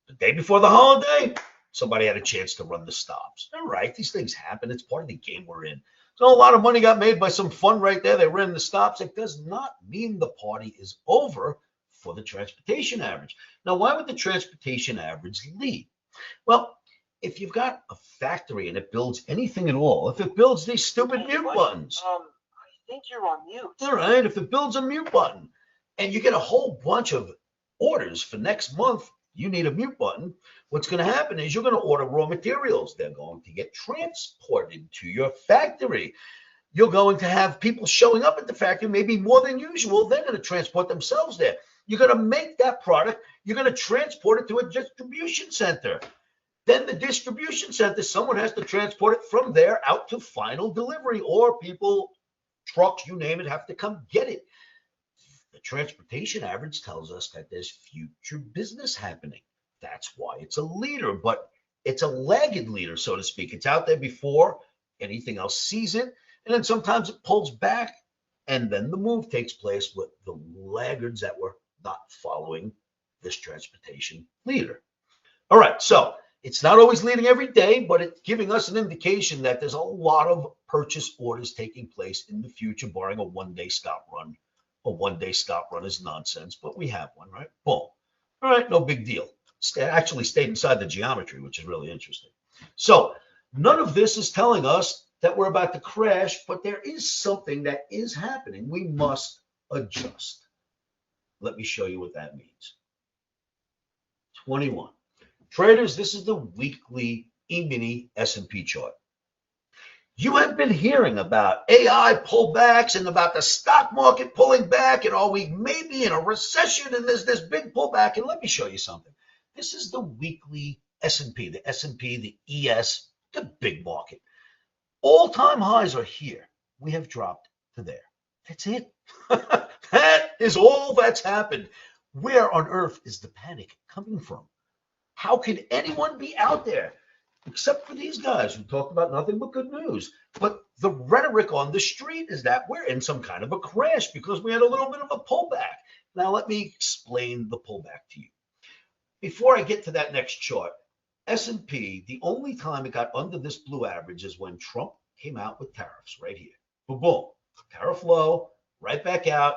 the day before the holiday, somebody had a chance to run the stops. All right, these things happen. It's part of the game we're in. So a lot of money got made by some fund right there. They ran the stops. It does not mean the party is over for the transportation average. Now, why would the transportation average lead? Well, if you've got a factory and it builds anything at all, if it builds these stupid mute buttons. I think you're on mute. All right, if it builds a mute button and you get a whole bunch of orders for next month, you need a mute button. What's going to happen is you're going to order raw materials. They're going to get transported to your factory. You're going to have people showing up at the factory, maybe more than usual. They're going to transport themselves there. You're going to make that product. You're going to transport it to a distribution center. Then the distribution center, someone has to transport it from there out to final delivery, or people, trucks, you name it, have to come get it. The transportation average tells us that there's future business happening. That's why it's a leader, but it's a lagged leader, so to speak. It's out there before anything else sees it, and then sometimes it pulls back, and then the move takes place with the laggards that were not following this transportation leader. All right, so it's not always leading every day, but it's giving us an indication that there's a lot of purchase orders taking place in the future, barring a one-day stop run. A one-day stop run is nonsense, but we have one, right? Boom. All right, no big deal. Actually stayed inside the geometry, which is really interesting. So none of this is telling us that we're about to crash, but there is something that is happening. We must adjust. Let me show you what that means. 21. Traders, this is the weekly E-mini S&P chart. You have been hearing about AI pullbacks and about the stock market pulling back, and are we maybe in a recession and there's this big pullback? And let me show you something. This is the weekly S&P, the S&P, the ES, the big market. All-time highs are here. We have dropped to there. That's it. That is all that's happened. Where on earth is the panic coming from? How could anyone be out there, except for these guys who talk about nothing but good news? But the rhetoric on the street is that we're in some kind of a crash because we had a little bit of a pullback. Now, let me explain the pullback to you. Before I get to that next chart, S&P, the only time it got under this blue average is when Trump came out with tariffs right here. Boom, boom. Tariff low, right back out,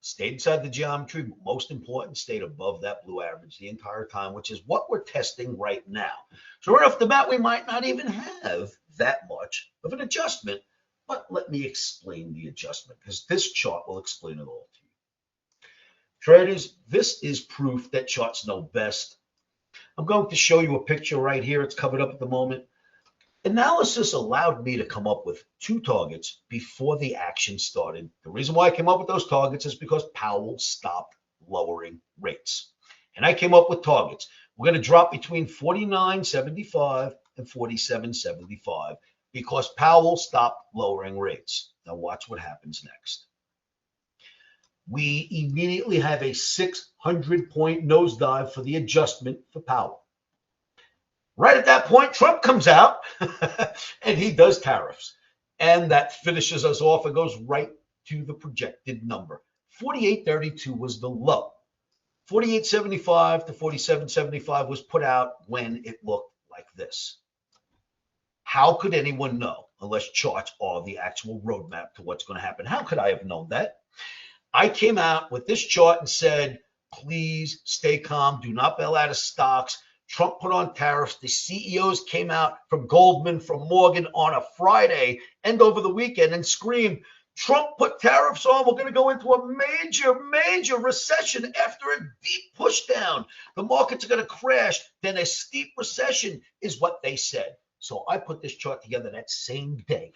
stayed inside the geometry, but most important, stayed above that blue average the entire time, which is what we're testing right now. So right off the bat, we might not even have that much of an adjustment, but let me explain the adjustment because this chart will explain it all to you. Traders, this is proof that charts know best. I'm going to show you a picture right here. It's covered up at the moment. Analysis allowed me to come up with two targets before the action started. The reason why I came up with those targets is because Powell stopped lowering rates. And I came up with targets. We're going to drop between 49.75 and 47.75 because Powell stopped lowering rates. Now watch what happens next. We immediately have a 600-point nosedive for the adjustment for Powell. Right at that point, Trump comes out and he does tariffs. And that finishes us off and goes right to the projected number. 48.32 was the low. 48.75 to 47.75 was put out when it looked like this. How could anyone know unless charts are the actual roadmap to what's going to happen? How could I have known that? I came out with this chart and said, please stay calm. Do not bail out of stocks. Trump put on tariffs. The CEOs came out from Goldman, from Morgan on a Friday and over the weekend and screamed, Trump put tariffs on. We're going to go into a major recession after a deep push down. The markets are going to crash. Then a steep recession is what they said. So I put this chart together that same day.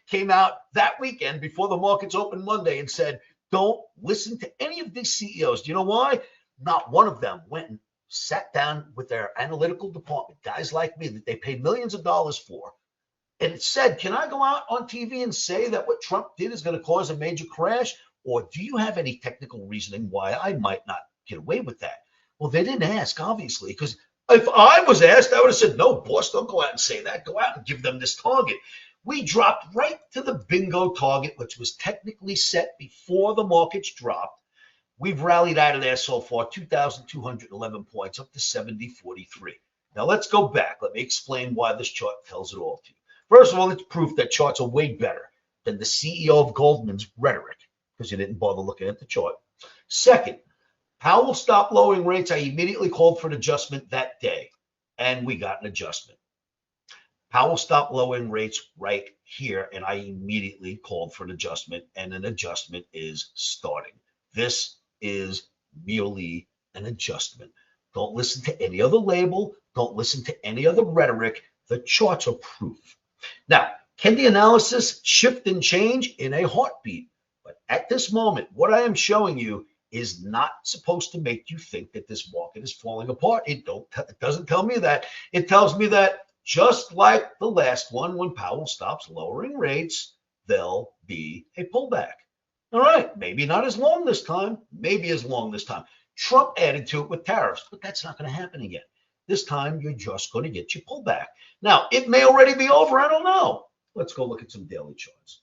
Came out that weekend before the markets opened Monday and said, don't listen to any of these CEOs. Do you know why? Not one of them went and sat down with their analytical department, guys like me that they pay millions of dollars for, and it said, can I go out on TV and say that what Trump did is going to cause a major crash? Or do you have any technical reasoning why I might not get away with that? Well, they didn't ask, obviously, because if I was asked, I would have said, no, boss, don't go out and say that. Go out and give them this target. We dropped right to the bingo target, which was technically set before the markets dropped. We've rallied out of there so far, 2,211 points, up to 70.43. Now, let's go back. Let me explain why this chart tells it all to you. First of all, it's proof that charts are way better than the CEO of Goldman's rhetoric, because you didn't bother looking at the chart. Second, Powell stopped lowering rates. I immediately called for an adjustment that day, and we got an adjustment. Powell stopped lowering rates right here, and I immediately called for an adjustment, and an adjustment is starting. This is merely an adjustment. Don't listen to any other label. Don't listen to any other rhetoric. The charts are proof. Now, can the analysis shift and change? In a heartbeat? But at this moment, what I am showing you is not supposed to make you think that this market is falling apart. It doesn't tell me that. It tells me that just like the last one, when Powell stops lowering rates, there'll be a pullback. All right, maybe not as long this time, maybe as long this time. Trump added to it with tariffs, but that's not going to happen again. This time, you're just going to get your pullback. Now, it may already be over. I don't know. Let's go look at some daily charts.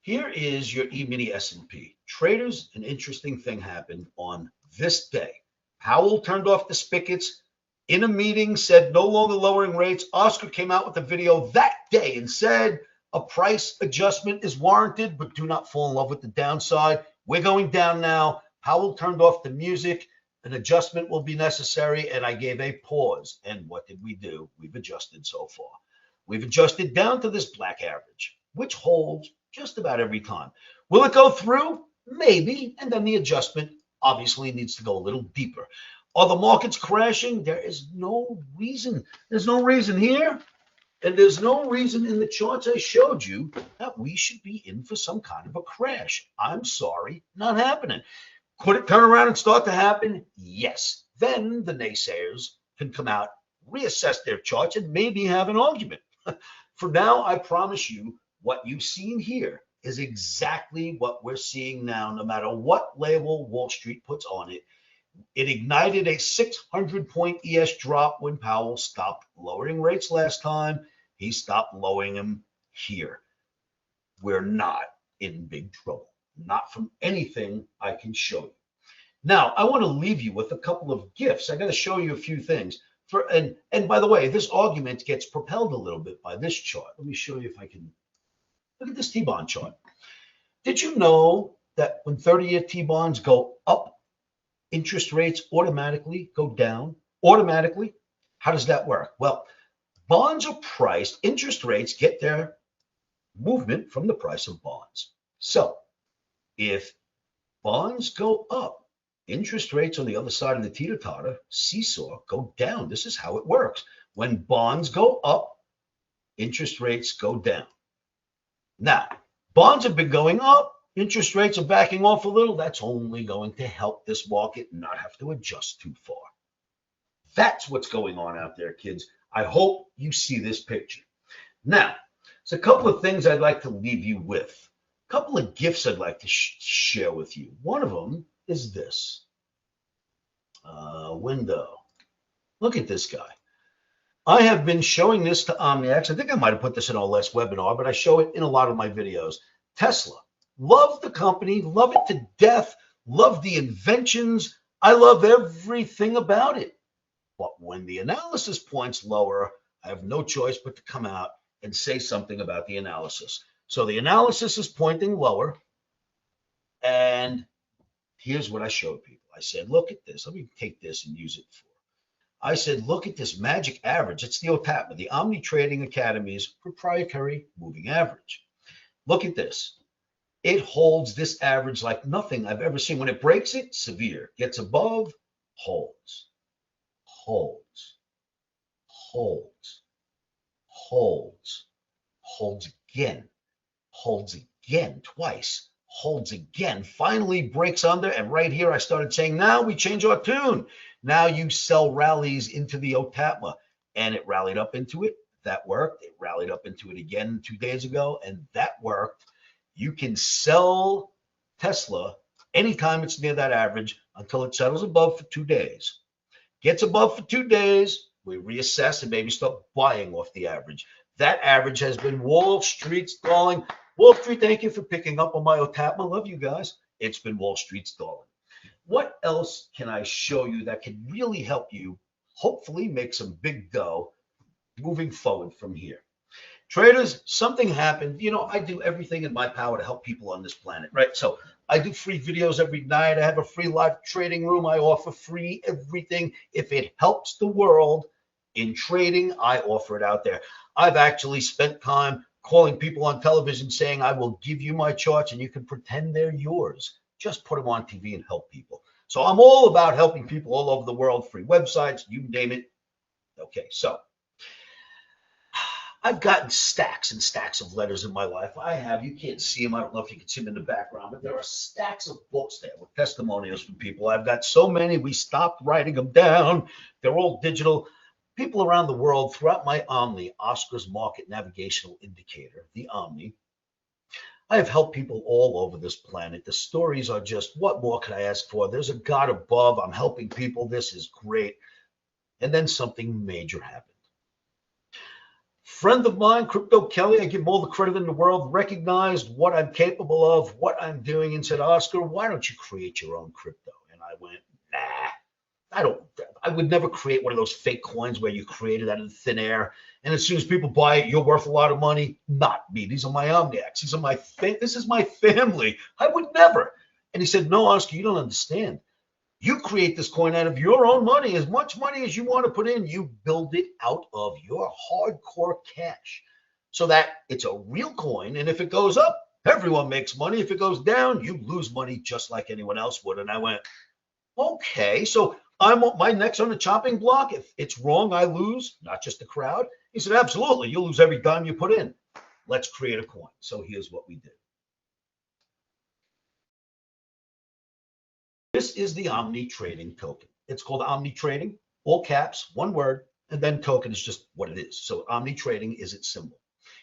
Here is your E-mini S&P. Traders, an interesting thing happened on this day. Powell turned off the spigots in a meeting, said no longer lowering rates. Oscar came out with a video that day and said a price adjustment is warranted, but do not fall in love with the downside. We're going down now. Powell turned off the music. An adjustment will be necessary, and I gave a pause. And what did we do? We've adjusted so far. We've adjusted down to this black average, which holds just about every time. Will it go through? Maybe. And then the adjustment obviously needs to go a little deeper. Are the markets crashing? There is no reason. There's no reason here. And there's no reason in the charts I showed you that we should be in for some kind of a crash. I'm sorry, not happening. Could it turn around and start to happen? Yes. Then the naysayers can come out, reassess their charts, and maybe have an argument. For now, I promise you, what you've seen here is exactly what we're seeing now, no matter what label Wall Street puts on it. It ignited a 600-point ES drop when Powell stopped lowering rates last time. He stopped lowering them here. We're not in big trouble, not from anything I can show you. Now, I want to leave you with a couple of gifts. I got to show you a few things. And by the way, this argument gets propelled a little bit by this chart. Let me show you if I can. Look at this T-bond chart. Did you know that when 30-year T-bonds go up, interest rates automatically go down? Automatically? How does that work? Well, bonds are priced. Interest rates get their movement from the price of bonds. So if bonds go up, interest rates on the other side of the teeter-totter, seesaw, go down. This is how it works. When bonds go up, interest rates go down. Now, bonds have been going up. Interest rates are backing off a little. That's only going to help this market not have to adjust too far. That's what's going on out there, kids. I hope you see this picture. Now, there's a couple of things I'd like to leave you with. A couple of gifts I'd like to share with you. One of them is this. Window. Look at this guy. I have been showing this to Omniacs. I think I might have put this in our last webinar, but I show it in a lot of my videos. Tesla. Love the company, love it to death, love the inventions. I love everything about it. But when the analysis points lower, I have no choice but to come out and say something about the analysis. So the analysis is pointing lower. And here's what I showed people. I said, look at this. Let me take this and use it for. I said, look at this magic average. It's the OTAPMA, the Omni Trading Academy's proprietary moving average. Look at this. It holds this average like nothing I've ever seen. When it breaks it, severe. Gets above, holds, holds, holds, holds, holds again twice, holds again, finally breaks under. And right here, I started saying, now we change our tune. Now you sell rallies into the OTAPMA. And it rallied up into it. That worked. It rallied up into it again 2 days ago, and that worked. You can sell Tesla anytime it's near that average until it settles above for 2 days. Gets above for 2 days, we reassess and maybe start buying off the average. That average has been Wall Street stalling. Wall Street, thank you for picking up on my OTAPMA. Love you guys. It's been Wall Street stalling. What else can I show you that can really help you hopefully make some big dough moving forward from here? Traders, something happened. You know, I do everything in my power to help people on this planet, right? So I do free videos every night. I have a free live trading room. I offer free everything. If it helps the world in trading, I offer it out there. I've actually spent time calling people on television saying, I will give you my charts and you can pretend they're yours. Just put them on TV and help people. So I'm all about helping people all over the world, free websites, you name it. Okay, so I've gotten stacks and stacks of letters in my life. I have. You can't see them. I don't know if you can see them in the background, but there are stacks of books there with testimonials from people. I've got so many, we stopped writing them down. They're all digital. People around the world throughout my Omni, Oscar's Market Navigational Indicator, the Omni. I have helped people all over this planet. The stories are just, what more could I ask for? There's a God above. I'm helping people. This is great. And then something major happened. Friend of mine, Crypto Kelly, I give him all the credit in the world, recognized what I'm capable of, what I'm doing, and said, Oscar, why don't you create your own crypto? And I went, nah, I would never create one of those fake coins where you create it out of thin air. And as soon as people buy it, you're worth a lot of money. Not me. These are my Omniacs. These are this is my family. I would never. And he said, no, Oscar, you don't understand. You create this coin out of your own money, as much money as you want to put in. You build it out of your hardcore cash so that it's a real coin. And if it goes up, everyone makes money. If it goes down, you lose money just like anyone else would. And I went, okay, so my neck's on the chopping block. If it's wrong, I lose, not just the crowd. He said, absolutely. You'll lose every dime you put in. Let's create a coin. So here's what we did. This is the Omni Trading token. It's called Omni Trading, all caps, one word, and then token is just what it is. So Omni Trading is its symbol.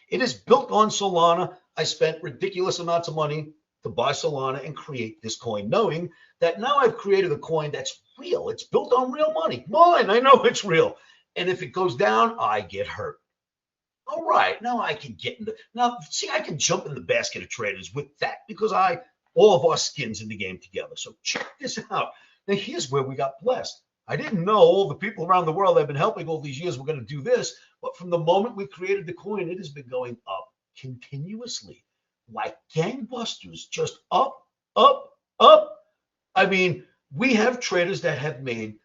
It is built on Solana. I spent ridiculous amounts of money to buy Solana and create this coin, knowing that now I've created a coin that's real. It's built on real money. Mine, I know it's real. And if it goes down, I get hurt. All right, now I can get into, I can jump in the basket of traders with that because all of our skins in the game together. So check this out. Now, here's where we got blessed. I didn't know all the people around the world I've been helping all these years were going to do this, but from the moment we created the coin, it has been going up continuously like gangbusters, just up, up, up. I mean, we have traders that have made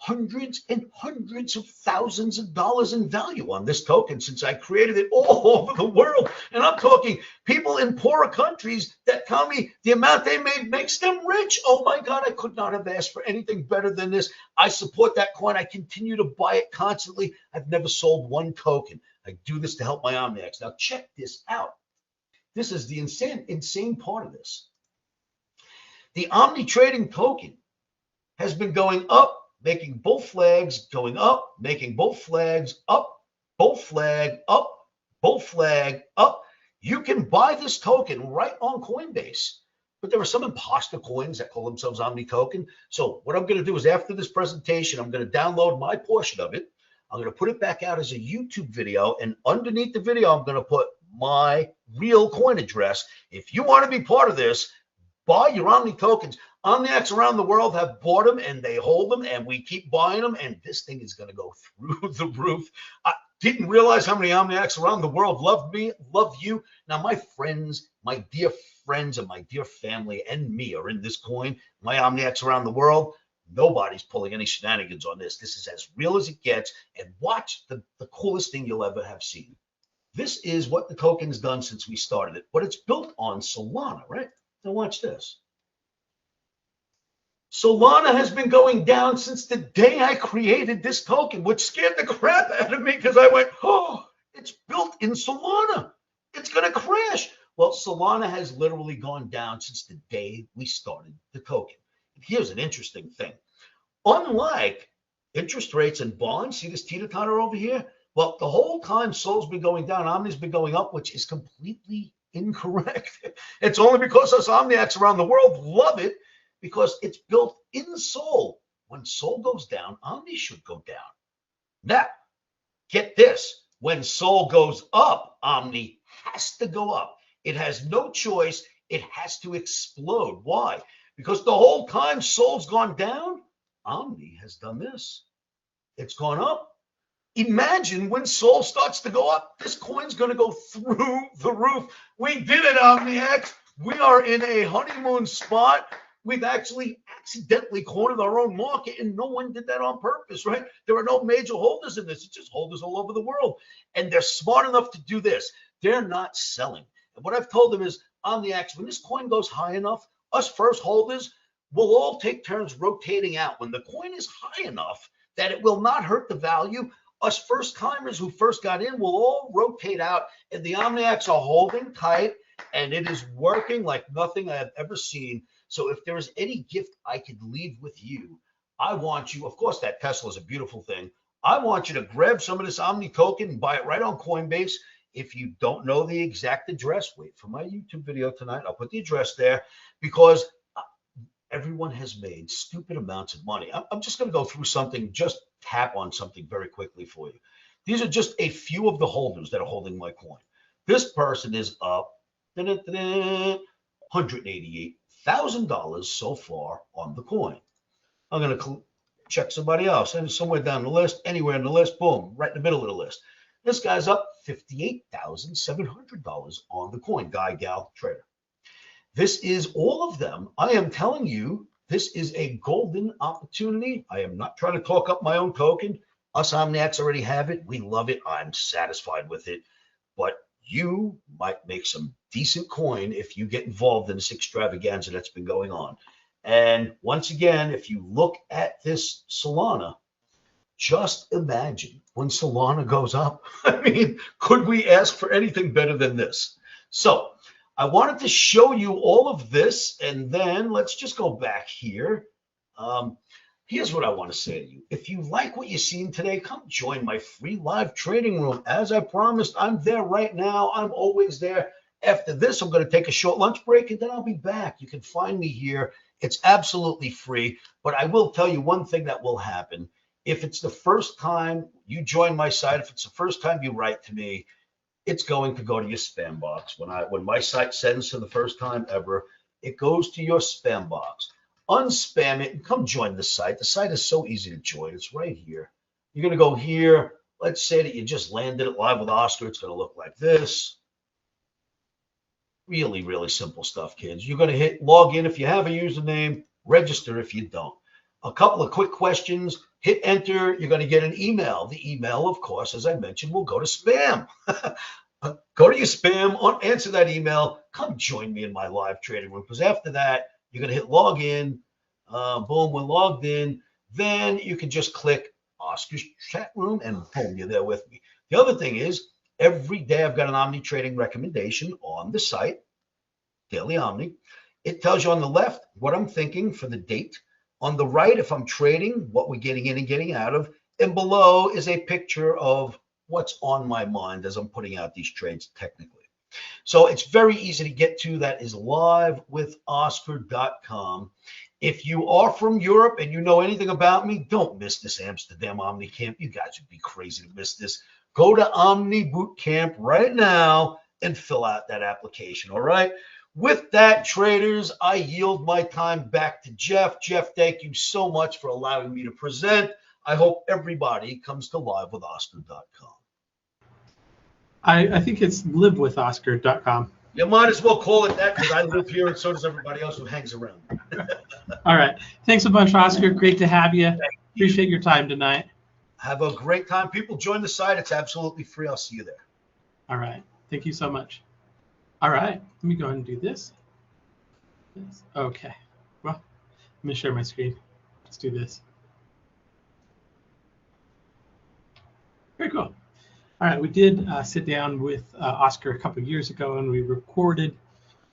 hundreds and hundreds of thousands of dollars in value on this token since I created it all over the world. And I'm talking people in poorer countries that tell me the amount they made makes them rich. Oh my God, I could not have asked for anything better than this. I support that coin. I continue to buy it constantly. I've never sold one token. I do this to help my Omniacs. Now check this out. This is the insane part of this. The Omni Trading token has been going up, making both flags, going up, making both flags, up, both flag, up, both flag, up. You can buy this token right on Coinbase, but there are some imposter coins that call themselves Omni Token. So what I'm going to do is after this presentation, I'm going to download my portion of it. I'm going to put it back out as a YouTube video, and underneath the video, I'm going to put my real coin address. If you want to be part of this, buy your Omni tokens. Omniacs around the world have bought them and they hold them, and we keep buying them, and this thing is going to go through the roof. I didn't realize how many Omniacs around the world loved me, loved you. Now, my friends, my dear friends and my dear family and me are in this coin. My Omniacs around the world, Nobody's pulling any shenanigans on this. This is as real as it gets. And watch the coolest thing you'll ever have seen. This is what the token's done since we started it, but it's built on Solana, right? Now watch this. Solana has been going down since the day I created this token, which scared the crap out of me because I went, oh, it's built in Solana. It's going to crash. Well, Solana has literally gone down since the day we started the token. Here's an interesting thing. Unlike interest rates and bonds, see this teeter-totter over here? Well, the whole time Sol's been going down, Omni's been going up, which is completely incorrect. It's only because us Omniacs around the world love it, because it's built in Sol. When Sol goes down, Omni should go down. Now, get this. When Sol goes up, Omni has to go up. It has no choice. It has to explode. Why? Because the whole time Sol's gone down, Omni has done this. It's gone up. Imagine when Sol starts to go up, this coin's going to go through the roof. We did it, Omniacs. We are in a honeymoon spot. We've actually accidentally cornered our own market, and no one did that on purpose, right? There are no major holders in this. It's just holders all over the world. And they're smart enough to do this. They're not selling. And what I've told them is, Omniacs, when this coin goes high enough, us first holders will all take turns rotating out. When the coin is high enough that it will not hurt the value, us first timers who first got in will all rotate out, and the Omniacs are holding tight, and it is working like nothing I have ever seen. So if there is any gift I could leave with you, I want you, of course, that Tesla is a beautiful thing. I want you to grab some of this Omni token and buy it right on Coinbase. If you don't know the exact address, wait for my YouTube video tonight. I'll put the address there, because everyone has made stupid amounts of money. I'm just going to go through something, just tap on something very quickly for you. These are just a few of the holders that are holding my coin. This person is up $188,000 so far on the coin. I'm going to check somebody else, and somewhere down the list, anywhere in the list, boom, right in the middle of the list. This guy's up $58,700 on the coin, guy, gal, trader. This is all of them. I am telling you, this is a golden opportunity. I am not trying to talk up my own token. Us Omniacs already have it. We love it. I'm satisfied with it. But you might make some decent coin if you get involved in this extravaganza that's been going on. And once again, if you look at this Solana, just imagine when Solana goes up. I mean, could we ask for anything better than this? So I wanted to show you all of this, and then let's just go back here. Here's what I want to say to you. If you like what you've seen today, come join my free live trading room. As I promised, I'm there right now. I'm always there. After this, I'm going to take a short lunch break, and then I'll be back. You can find me here. It's absolutely free, but I will tell you one thing that will happen. If it's the first time you join my site, if it's the first time you write to me, it's going to go to your spam box. When my site sends for the first time ever, it goes to your spam box. Unspam it and come join the site. The site is so easy to join. It's right here. You're going to go here. Let's say that you just landed it live with Oscar. It's going to look like this. Really, really simple stuff, kids. You're going to hit log in if you have a username, register if you don't. A couple of quick questions. Hit enter. You're going to get an email. The email, of course, as I mentioned, will go to spam. Go to your spam, answer that email. Come join me in my live trading room, because after that, you're going to hit log in. Boom, we're logged in. Then you can just click Oscar's chat room, and boom, you're there with me. The other thing is, every day I've got an Omni trading recommendation on the site, Daily Omni. It tells you on the left what I'm thinking for the date. On the right, if I'm trading, what we're getting in and getting out of. And below is a picture of what's on my mind as I'm putting out these trades technically. So it's very easy to get to. That is livewithoscar.com. If you are from Europe and you know anything about me, don't miss this Amsterdam Omni Camp. You guys would be crazy to miss this. Go to Omni Bootcamp right now and fill out that application, all right? With that, traders, I yield my time back to Jeff. Jeff, thank you so much for allowing me to present. I hope everybody comes to livewithoscar.com. I think it's livewithoscar.com. You might as well call it that because I live here and so does everybody else who hangs around. All right. Thanks a bunch, Oscar. Great to have you. Appreciate your time tonight. Have a great time. People join the site. It's absolutely free. I'll see you there. All right. Thank you so much. All right. Let me go ahead and do this. Okay. Well, let me share my screen. Let's do this. Very cool. All right. We did sit down with Oscar a couple of years ago, and we recorded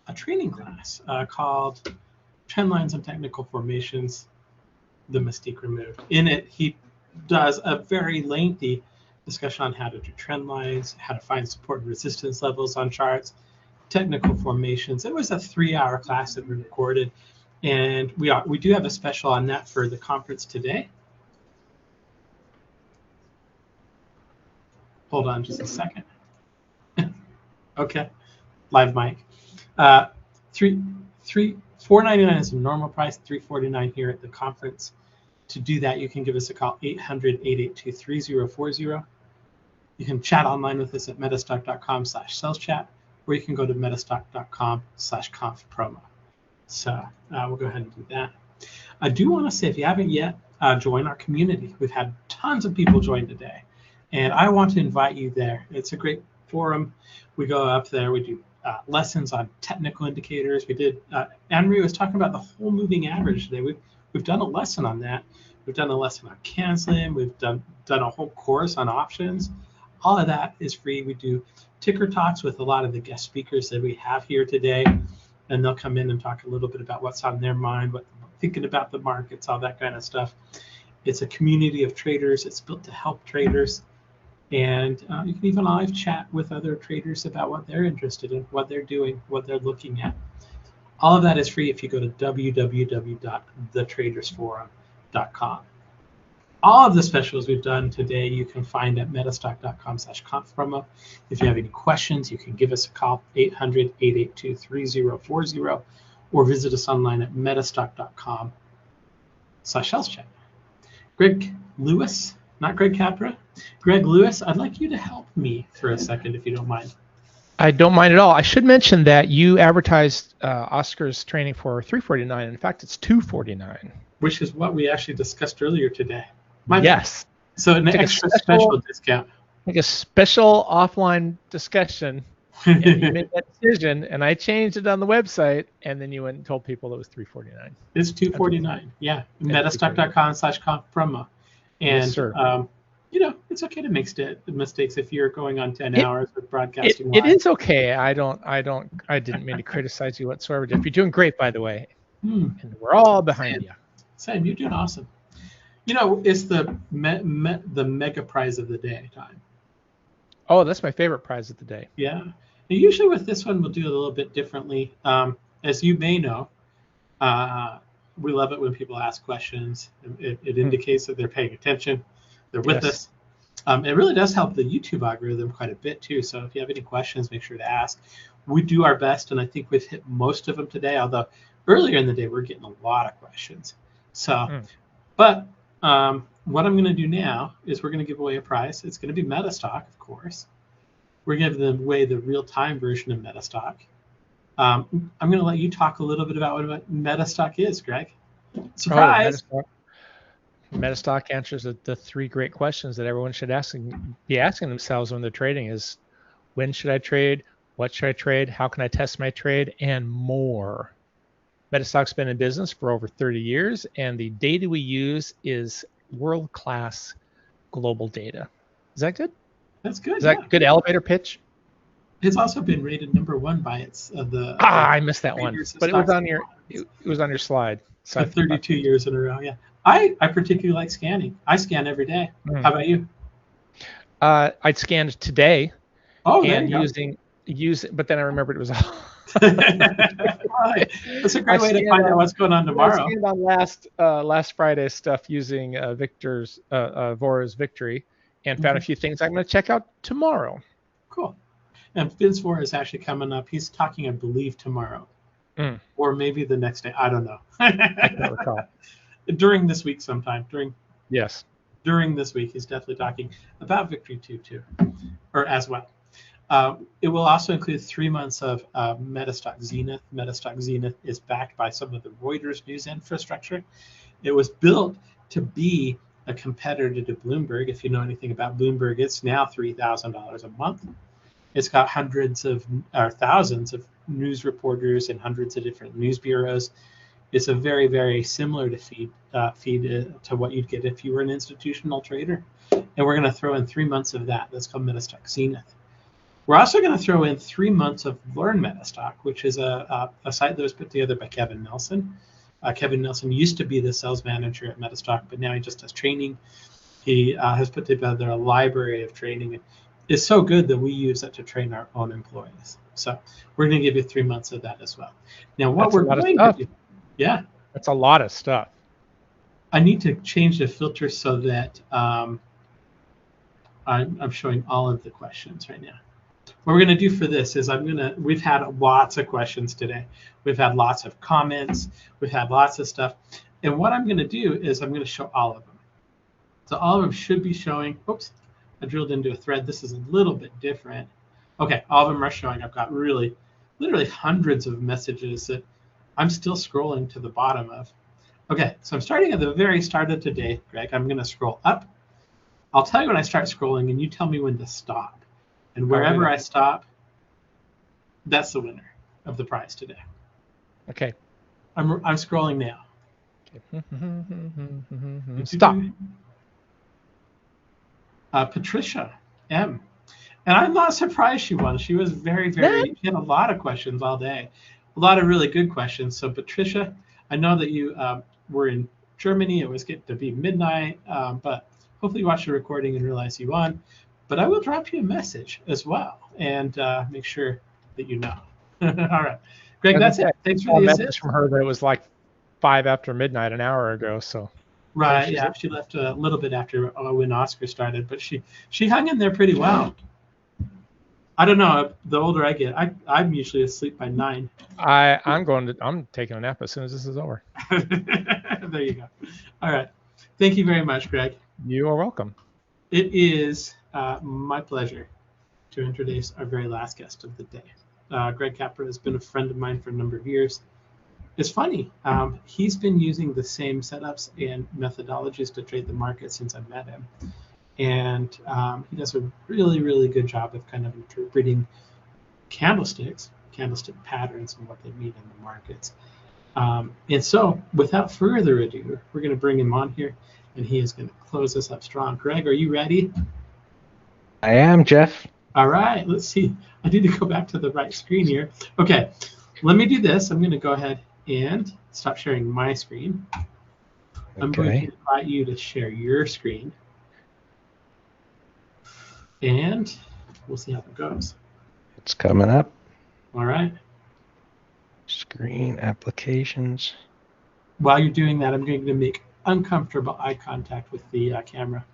a training class called Trend Lines and Technical Formations, the Mystique Removed. In it, he does a very lengthy discussion on how to do trend lines, how to find support and resistance levels on charts, technical formations. It was a 3-hour class that we recorded, and we do have a special on that for the conference today. Hold on just a second. Okay, live mic. $4.99 is the normal price, $3.49 here at the conference. To do that, you can give us a call, 800-882-3040. You can chat online with us at metastock.com/saleschat, or you can go to metastock.com/conf-promo. So we'll go ahead and do that. I do want to say, if you haven't yet, join our community. We've had tons of people join today, and I want to invite you there. It's a great forum. We go up there. We do lessons on technical indicators. We did. Anne-Marie was talking about the whole moving average today. We've done a lesson on that. We've done a lesson on canceling. We've done a whole course on options. All of that is free. We do ticker talks with a lot of the guest speakers that we have here today, and they'll come in and talk a little bit about what's on their mind, what they're thinking about the markets, all that kind of stuff. It's a community of traders. It's built to help traders, and you can even live chat with other traders about what they're interested in, what they're doing, what they're looking at. All of that is free if you go to www.thetradersforum.com. All of the specials we've done today you can find at metastock.com/conf-promo. If you have any questions, you can give us a call, 800-882-3040, or visit us online at metastock.com/saleschat. Greg Lewis, not Greg Capra, Greg Lewis, I'd like you to help me for a second if you don't mind. I don't mind at all. I should mention that you advertised Oscar's training for $349. In fact, it's $249. Which is what we actually discussed earlier today. Yes. So an extra special discount. Like a special offline discussion. And you made that decision, and I changed it on the website, and then you went and told people it was $349. It's $249. Yeah. Metastock.com/conf-promo. And yes, sir. It's okay to make mistakes if you're going on 10 hours with broadcasting. It is okay. I didn't mean to criticize you whatsoever. You're doing great, by the way. And we're all behind you. Sam, you're doing awesome. It's the mega prize of the day time. Oh, that's my favorite prize of the day. Yeah. And usually with this one, we'll do it a little bit differently. As you may know, we love it when people ask questions. It indicates that they're paying attention. They're with us. It really does help the YouTube algorithm quite a bit too. So if you have any questions, make sure to ask. We do our best, and I think we've hit most of them today, although earlier in the day we're getting a lot of questions. So, but what I'm going to do now is we're going to give away a prize. It's going to be Metastock, of course. We're going to give away the real-time version of Metastock. I'm going to let you talk a little bit about what Metastock is, Greg. Surprise! Metastock answers the 3 great questions that everyone should be asking themselves when they're trading is, when should I trade? What should I trade? How can I test my trade? And more. Metastock's been in business for over 30 years, and the data we use is world-class global data. Is that good? That's good. Is that a good elevator pitch? It's also been rated #1 by I missed that one, but it was on your slide. So 32 years in a row. Yeah. I particularly like scanning. I scan every day. How about you? I scanned today. Oh, and but then I remembered it was all. That's a great way to find out what's going on tomorrow. I scanned on last Friday's stuff using Vora's Victory, and found a few things I'm going to check out tomorrow. Cool. And Vince Vora is actually coming up. He's talking, I believe, tomorrow, or maybe the next day. I don't know. I can't recall. During this week sometime. Yes. During this week, he's definitely talking about Victory 2 too, or as well. It will also include 3 months of Metastock Zenith. Metastock Zenith is backed by some of the Reuters news infrastructure. It was built to be a competitor to Bloomberg. If you know anything about Bloomberg, it's now $3,000 a month. It's got hundreds of or thousands of news reporters and hundreds of different news bureaus. It's a very, very similar to feed to what you'd get if you were an institutional trader. And we're going to throw in 3 months of that. That's called Metastock Zenith. We're also going to throw in 3 months of Learn Metastock, which is a site that was put together by Kevin Nelson. Kevin Nelson used to be the sales manager at Metastock, but now he just does training. He has put together a library of training. It's so good that we use it to train our own employees. So we're going to give you 3 months of that as well. Now, what we're going to do, yeah, that's a lot of stuff. I need to change the filter so that I'm showing all of the questions right now. What we're going to do for this is we've had lots of questions today. We've had lots of comments. We've had lots of stuff. And what I'm going to do is I'm going to show all of them. So all of them should be showing. Oops, I drilled into a thread. This is a little bit different. Okay, all of them are showing. I've got literally hundreds of messages that I'm still scrolling to the bottom of. Okay, so I'm starting at the very start of today, Greg. I'm going to scroll up. I'll tell you when I start scrolling, and you tell me when to stop. And wherever I stop, that's the winner of the prize today. Okay. I'm scrolling now. Okay. Stop. Patricia M. And I'm not surprised she won. She was very, very, she had a lot of questions all day. A lot of really good questions. So Patricia, I know that you were in Germany. It was getting to be midnight, but hopefully you watched the recording and realize you won. But I will drop you a message as well and make sure that you know. All right. Greg, that's it. Thanks for the message from her that it was like 5 after midnight an hour ago. So right, yeah, she left a little bit after when Oscar started, but she hung in there pretty well. I don't know. The older I get, I'm usually asleep by 9. I'm taking a nap as soon as this is over. There you go. All right. Thank you very much, Greg. You are welcome. It is my pleasure to introduce our very last guest of the day. Greg Capra has been a friend of mine for a number of years. It's funny. He's been using the same setups and methodologies to trade the market since I met him. And he does a really, really good job of kind of interpreting candlestick patterns and what they mean in the markets. And so without further ado, we're going to bring him on here, and he is going to close us up strong. Greg, are you ready? I am, Jeff. All right, let's see. I need to go back to the right screen here. Okay, let me do this. I'm going to go ahead and stop sharing my screen. I'm going to invite you to share your screen. And we'll see how it goes. It's coming up. All right. Screen applications. While you're doing that, I'm going to make uncomfortable eye contact with the camera.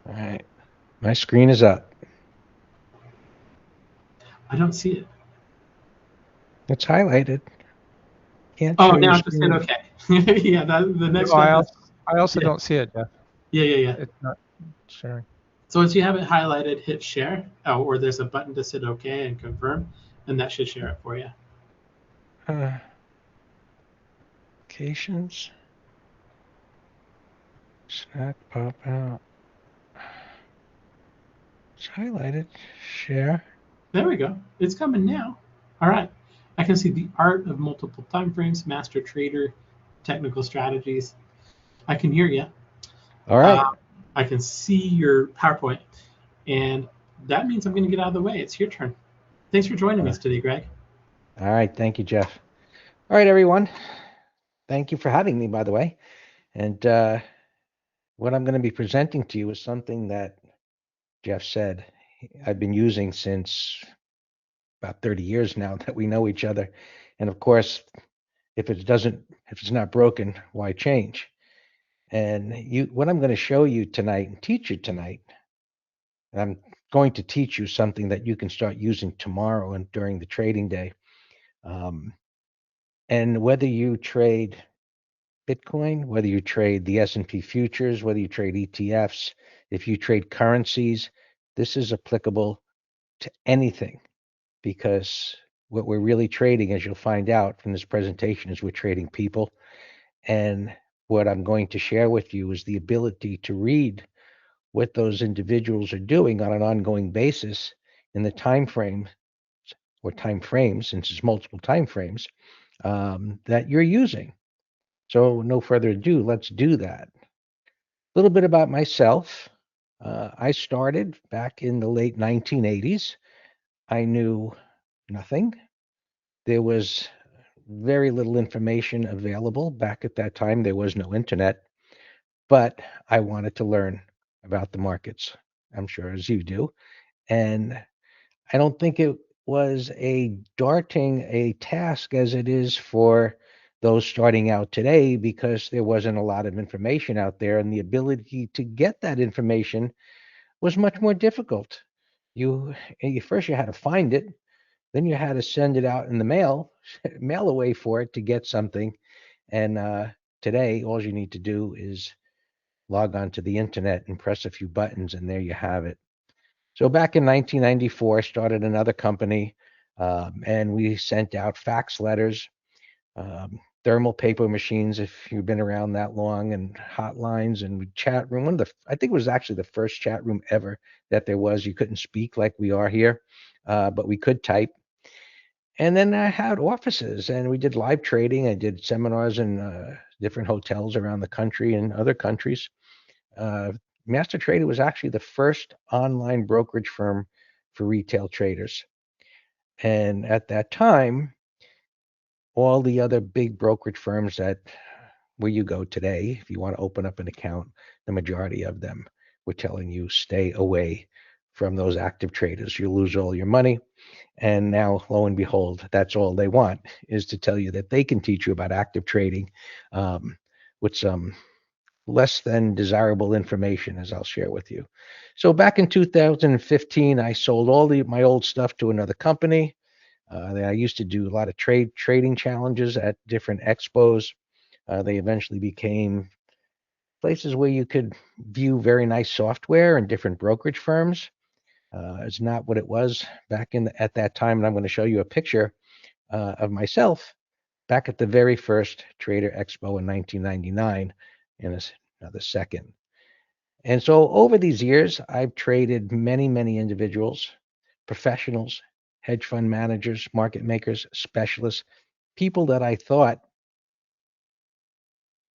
All right. My screen is up. I don't see it. It's highlighted. Can't now just hit OK. Yeah, the next one. I also don't see it, Jeff. Yeah. It's not sharing. So once you have it highlighted, hit share, or there's a button to hit OK and confirm, and that should share it for you. Applications. Snack pop out. It's highlighted. Share. There we go. It's coming now. All right. I can see the art of multiple time frames, master trader, technical strategies. I can hear you. All right. I can see your PowerPoint, and that means I'm going to get out of the way. It's your turn. Thanks for joining us today, Greg. All right. Thank you, Jeff. All right, everyone. Thank you for having me, by the way. And what I'm going to be presenting to you is something that Jeff said I've been using since about 30 years now that we know each other. And of course, if it's not broken, why change? And what I'm going to show you tonight and teach you tonight, and I'm going to teach you something that you can start using tomorrow and during the trading day. And whether you trade Bitcoin, whether you trade the S&P futures, whether you trade ETFs, if you trade currencies, this is applicable to anything, because what we're really trading, as you'll find out from this presentation, is we're trading people. And what I'm going to share with you is the ability to read what those individuals are doing on an ongoing basis in the time frame or time frames, since it's multiple time frames, that you're using. So no further ado, let's do that. A little bit about myself. I started back in the late 1980s. I knew nothing. There was very little information available. Back at that time, there was no internet, but I wanted to learn about the markets, I'm sure as you do. And I don't think it was a daunting a task as it is for those starting out today, because there wasn't a lot of information out there, and the ability to get that information was much more difficult. First you had to find it, then you had to send it out in the mail, mail away for it to get something. And today, all you need to do is log on to the internet and press a few buttons, and there you have it. So back in 1994, I started another company, and we sent out fax letters, thermal paper machines, if you've been around that long, and hotlines and chat room. I think it was actually the first chat room ever that there was. You couldn't speak like we are here, but we could type. And then I had offices, and we did live trading. I did seminars in different hotels around the country and other countries. Master Trader was actually the first online brokerage firm for retail traders. And at that time, all the other big brokerage firms where you go today, if you want to open up an account, the majority of them were telling you stay away from those active traders. You lose all your money. And now, lo and behold, that's all they want, is to tell you that they can teach you about active trading with some less than desirable information, as I'll share with you. So back in 2015, I sold all my old stuff to another company. I used to do a lot of trading challenges at different expos. They eventually became places where you could view very nice software and different brokerage firms. It's not what it was back at that time, and I'm going to show you a picture of myself back at the very first Trader Expo in 1999 in another second. And so over these years, I've traded many, many individuals, professionals, hedge fund managers, market makers, specialists, people that I thought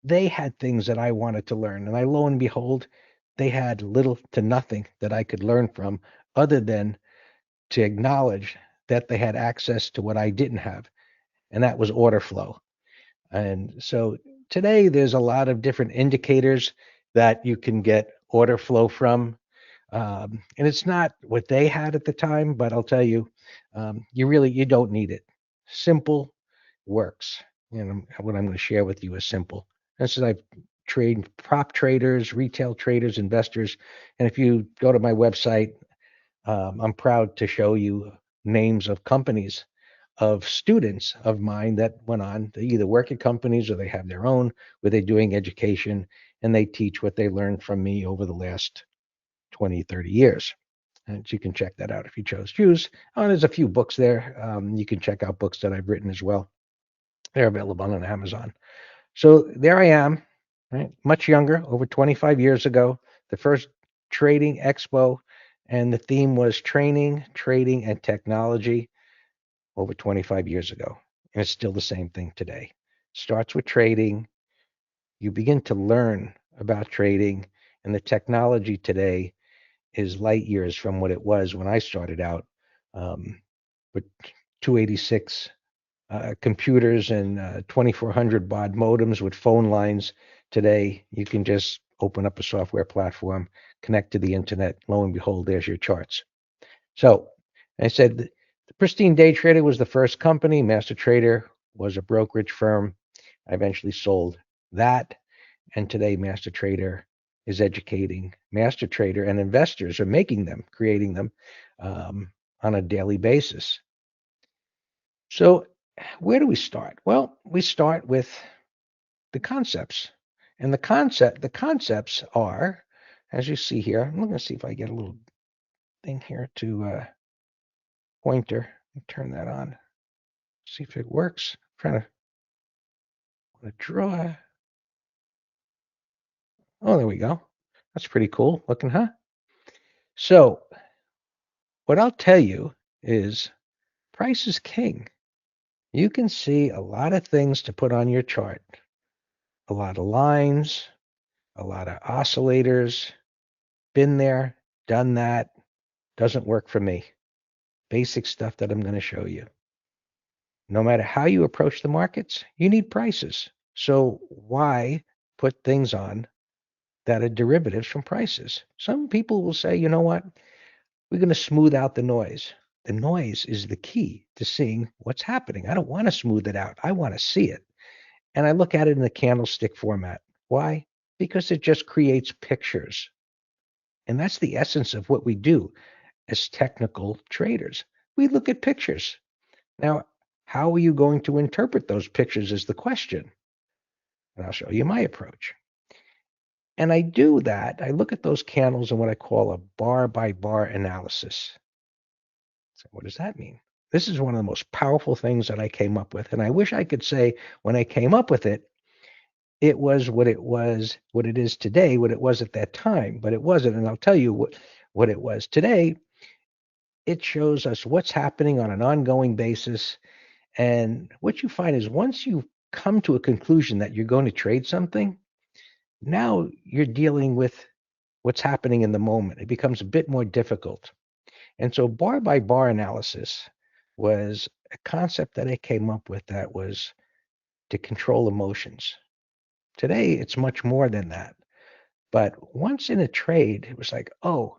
they had things that I wanted to learn. And lo and behold, they had little to nothing that I could learn from, other than to acknowledge that they had access to what I didn't have, and that was order flow. And so today there's a lot of different indicators that you can get order flow from. And it's not what they had at the time, but I'll tell you, you don't need it. Simple works. And what I'm going to share with you is simple. This is I've trained prop traders, retail traders, investors. And if you go to my website, I'm proud to show you names of companies of students of mine that went on. They either work at companies or they have their own, where they're doing education, and they teach what they learned from me over the last 20, 30 years. And you can check that out if you choose. Oh, there's a few books there. You can check out books that I've written as well. They're available on Amazon. So there I am, right? Much younger, over 25 years ago, the first trading expo, and the theme was training, trading, and technology over 25 years ago. And it's still the same thing today. Starts with trading. You begin to learn about trading, and the technology today is light years from what it was when I started out, with 286 computers and 2400 baud modems with phone lines. Today, you can just open up a software platform, connect to the internet. Lo and behold, there's your charts. So I said the Pristine Day Trader was the first company. Master Trader was a brokerage firm. I eventually sold that. And today, Master Trader is educating Master Trader, and investors are making them, creating them on a daily basis. So where do we start? Well, we start with the concepts. And the concepts are, as you see here, I'm going to see if I get a little thing here to pointer. Turn that on. See if it works. I'm trying to draw. Oh, there we go. That's pretty cool looking, huh? So what I'll tell you is price is king. You can see a lot of things to put on your chart. A lot of lines, a lot of oscillators. Been there, done that. Doesn't work for me. Basic stuff that I'm going to show you. No matter how you approach the markets, you need prices. So why put things on that are derivatives from prices? Some people will say, you know what? We're going to smooth out the noise. The noise is the key to seeing what's happening. I don't want to smooth it out. I want to see it. And I look at it in the candlestick format. Why? Because it just creates pictures. And that's the essence of what we do as technical traders. We look at pictures. Now, how are you going to interpret those pictures is the question. And I'll show you my approach. And I do that. I look at those candles in what I call a bar by bar analysis. So what does that mean? This is one of the most powerful things that I came up with. And I wish I could say when I came up with it, it was, what it is today, what it was at that time, but it wasn't. And I'll tell you what it was today. It shows us what's happening on an ongoing basis. And what you find is once you come to a conclusion that you're going to trade something, now you're dealing with what's happening in the moment. It becomes a bit more difficult. And so bar by bar analysis was a concept that I came up with that was to control emotions. Today, it's much more than that. But once in a trade, it was like, oh,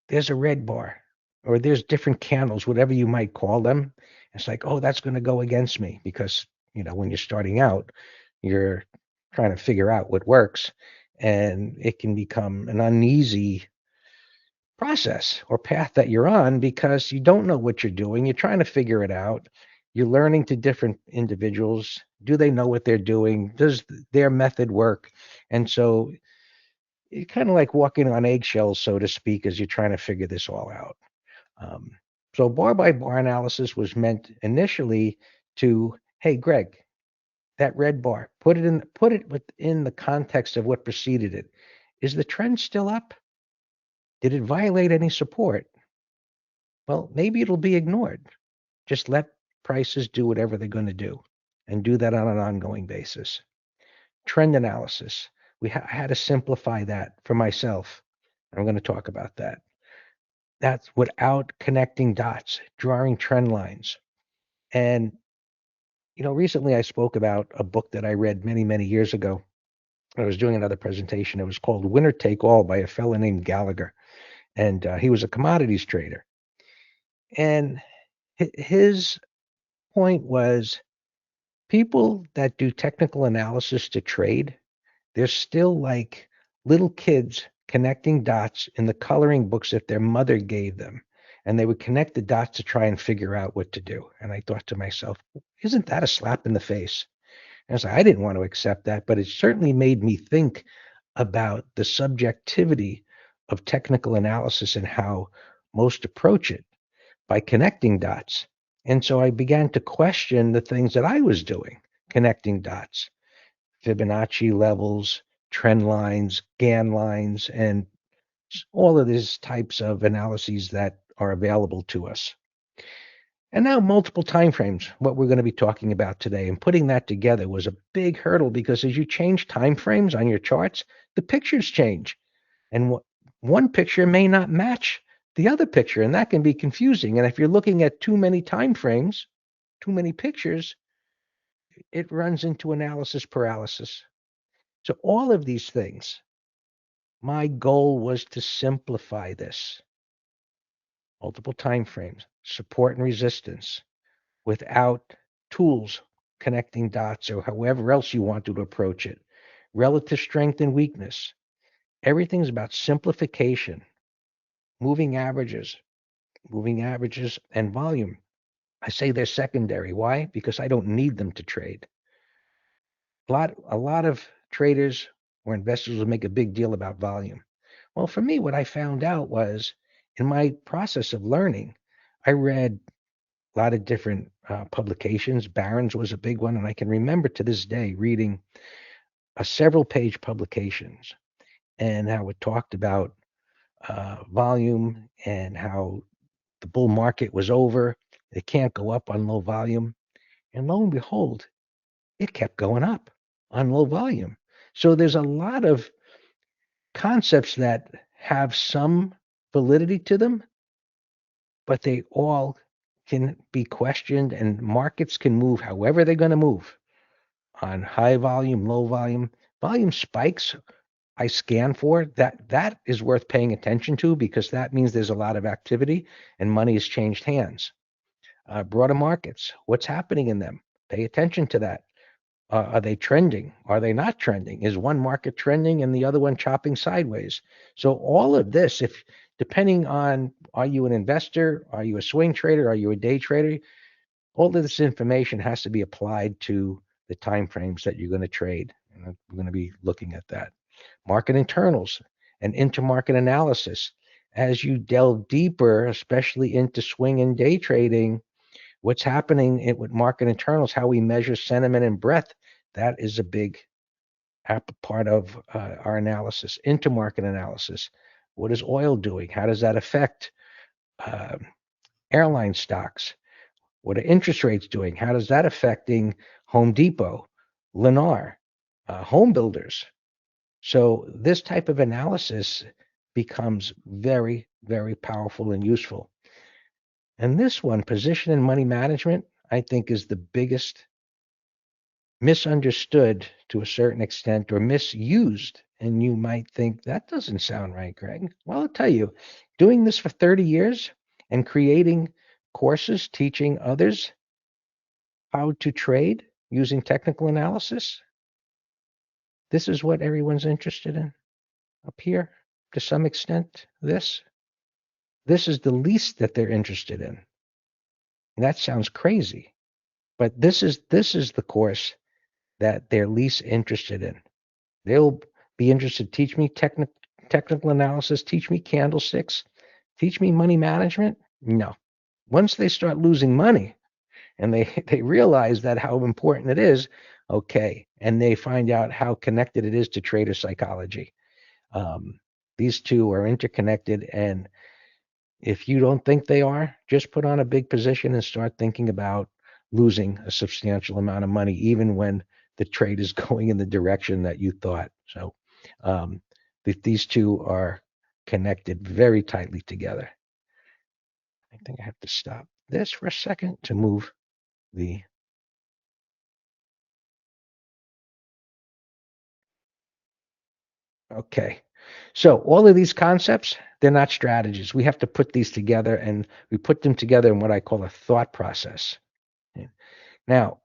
there's a red bar, or there's different candles, whatever you might call them. It's like, oh, that's going to go against me because, when you're starting out, you're trying to figure out what works, and it can become an uneasy process or path that you're on because you don't know what you're doing. You're trying to figure it out. You're learning to different individuals. Do they know what they're doing? Does their method work? And so it's kind of like walking on eggshells, so to speak, as you're trying to figure this all out. So bar by bar analysis was meant initially to, hey, Greg, that red bar, put it within the context of what preceded it. Is the trend still up? Did it violate any support? Well, maybe it'll be ignored. Just let prices do whatever they're going to do and do that on an ongoing basis. Trend analysis. I had to simplify that for myself. I'm going to talk about that. That's without connecting dots, drawing trend lines. And, recently I spoke about a book that I read many, many years ago. I was doing another presentation. It was called Winner Take All by a fellow named Gallagher. And he was a commodities trader. And his point was people that do technical analysis to trade, they're still like little kids connecting dots in the coloring books that their mother gave them. And they would connect the dots to try and figure out what to do. And I thought to myself, isn't that a slap in the face? And I was like, I didn't want to accept that, but it certainly made me think about the subjectivity of technical analysis and how most approach it by connecting dots. And so I began to question the things that I was doing, connecting dots, Fibonacci levels, trend lines, Gann lines, and all of these types of analyses that are available to us. And now multiple time frames, what we're going to be talking about today. And putting that together was a big hurdle because as you change time frames on your charts, the pictures change. And one picture may not match the other picture, and that can be confusing. And if you're looking at too many time frames, too many pictures, it runs into analysis paralysis. So all of these things, my goal was to simplify this. Multiple time frames, support and resistance, without tools, connecting dots, or however else you want to approach it. Relative strength and weakness. Everything's about simplification, moving averages and volume. I say they're secondary. Why? Because I don't need them to trade. A lot of traders or investors will make a big deal about volume. Well, for me, what I found out was in my process of learning, I read a lot of different publications. Barron's was a big one, and I can remember to this day reading several page publications and how it talked about volume and how the bull market was over. It can't go up on low volume. And lo and behold, it kept going up on low volume. So there's a lot of concepts that have some validity to them, but they all can be questioned, and markets can move however they're going to move on high volume, low volume. Volume spikes I scan for, that is worth paying attention to because that means there's a lot of activity and money has changed hands. Broader markets, what's happening in them? Pay attention to that. Are they trending? Are they not trending? Is one market trending and the other one chopping sideways? So all of this, if depending on, are you an investor? Are you a swing trader? Are you a day trader? All of this information has to be applied to the time frames that you're going to trade. And we're going to be looking at that. Market internals and intermarket analysis. As you delve deeper, especially into swing and day trading, what's happening with market internals, how we measure sentiment and breadth, that is a big part of our analysis. Intermarket analysis. What is oil doing? How does that affect airline stocks? What are interest rates doing? How does that affecting Home Depot, Lennar, home builders? So this type of analysis becomes very, very powerful and useful. And this one, position and money management, I think is the biggest misunderstood to a certain extent or misused. And you might think that doesn't sound right, Greg. Well, I'll tell you, doing this for 30 years and creating courses teaching others how to trade using technical analysis, this is what everyone's interested in up here to some extent. This is the least that they're interested in. And that sounds crazy, but this is the course that they're least interested in. They'll be interested. Teach me technical analysis. Teach me candlesticks. Teach me money management. No. Once they start losing money and they realize that how important it is, okay, and they find out how connected it is to trader psychology. These two are interconnected, and if you don't think they are, just put on a big position and start thinking about losing a substantial amount of money, even when the trade is going in the direction that you thought. So these two are connected very tightly together. I think I have to stop this for a second to move the. Okay. So all of these concepts, they're not strategies. We have to put these together, and we put them together in what I call a thought process. Now,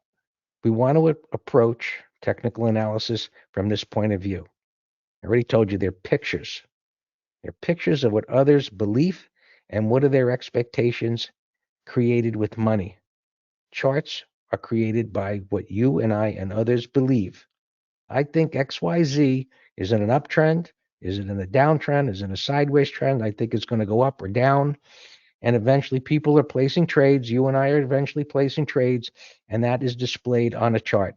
we want to approach technical analysis from this point of view. I already told you they're pictures. They're pictures of what others believe and what are their expectations created with money. Charts are created by what you and I and others believe. I think XYZ is in an uptrend. Is it in a downtrend? Is it in a sideways trend? I think it's going to go up or down. And eventually people are placing trades. You and I are eventually placing trades, and that is displayed on a chart.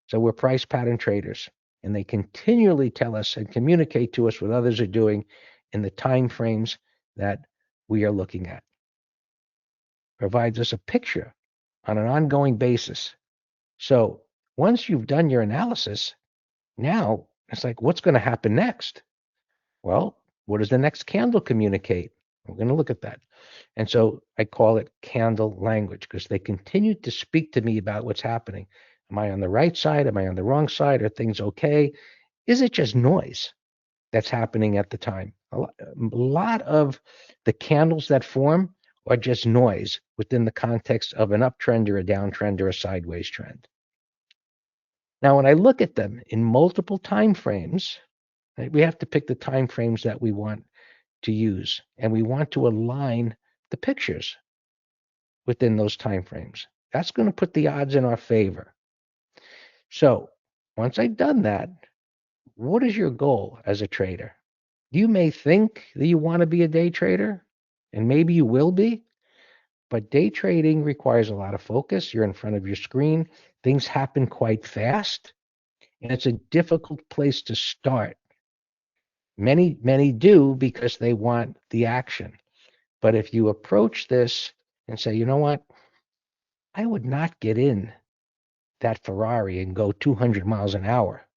So we're price pattern traders, and they continually tell us and communicate to us what others are doing in the time frames that we are looking at. Provides us a picture on an ongoing basis. So once you've done your analysis, now it's like, what's going to happen next? Well, what does the next candle communicate? We're going to look at that. And so I call it candle language because they continue to speak to me about what's happening. Am I on the right side? Am I on the wrong side? Are things okay? Is it just noise that's happening at the time? A lot of the candles that form are just noise within the context of an uptrend or a downtrend or a sideways trend. Now, when I look at them in multiple time frames, right, we have to pick the time frames that we want to use, and we want to align the pictures within those time frames. That's going to put the odds in our favor. So once I've done that, what is your goal as a trader? You may think that you want to be a day trader, and maybe you will be, but day trading requires a lot of focus. You're in front of your screen. Things happen quite fast, and it's a difficult place to start. Many do because they want the action. But if you approach this and say, you know what, I would not get in that Ferrari and go 200 miles an hour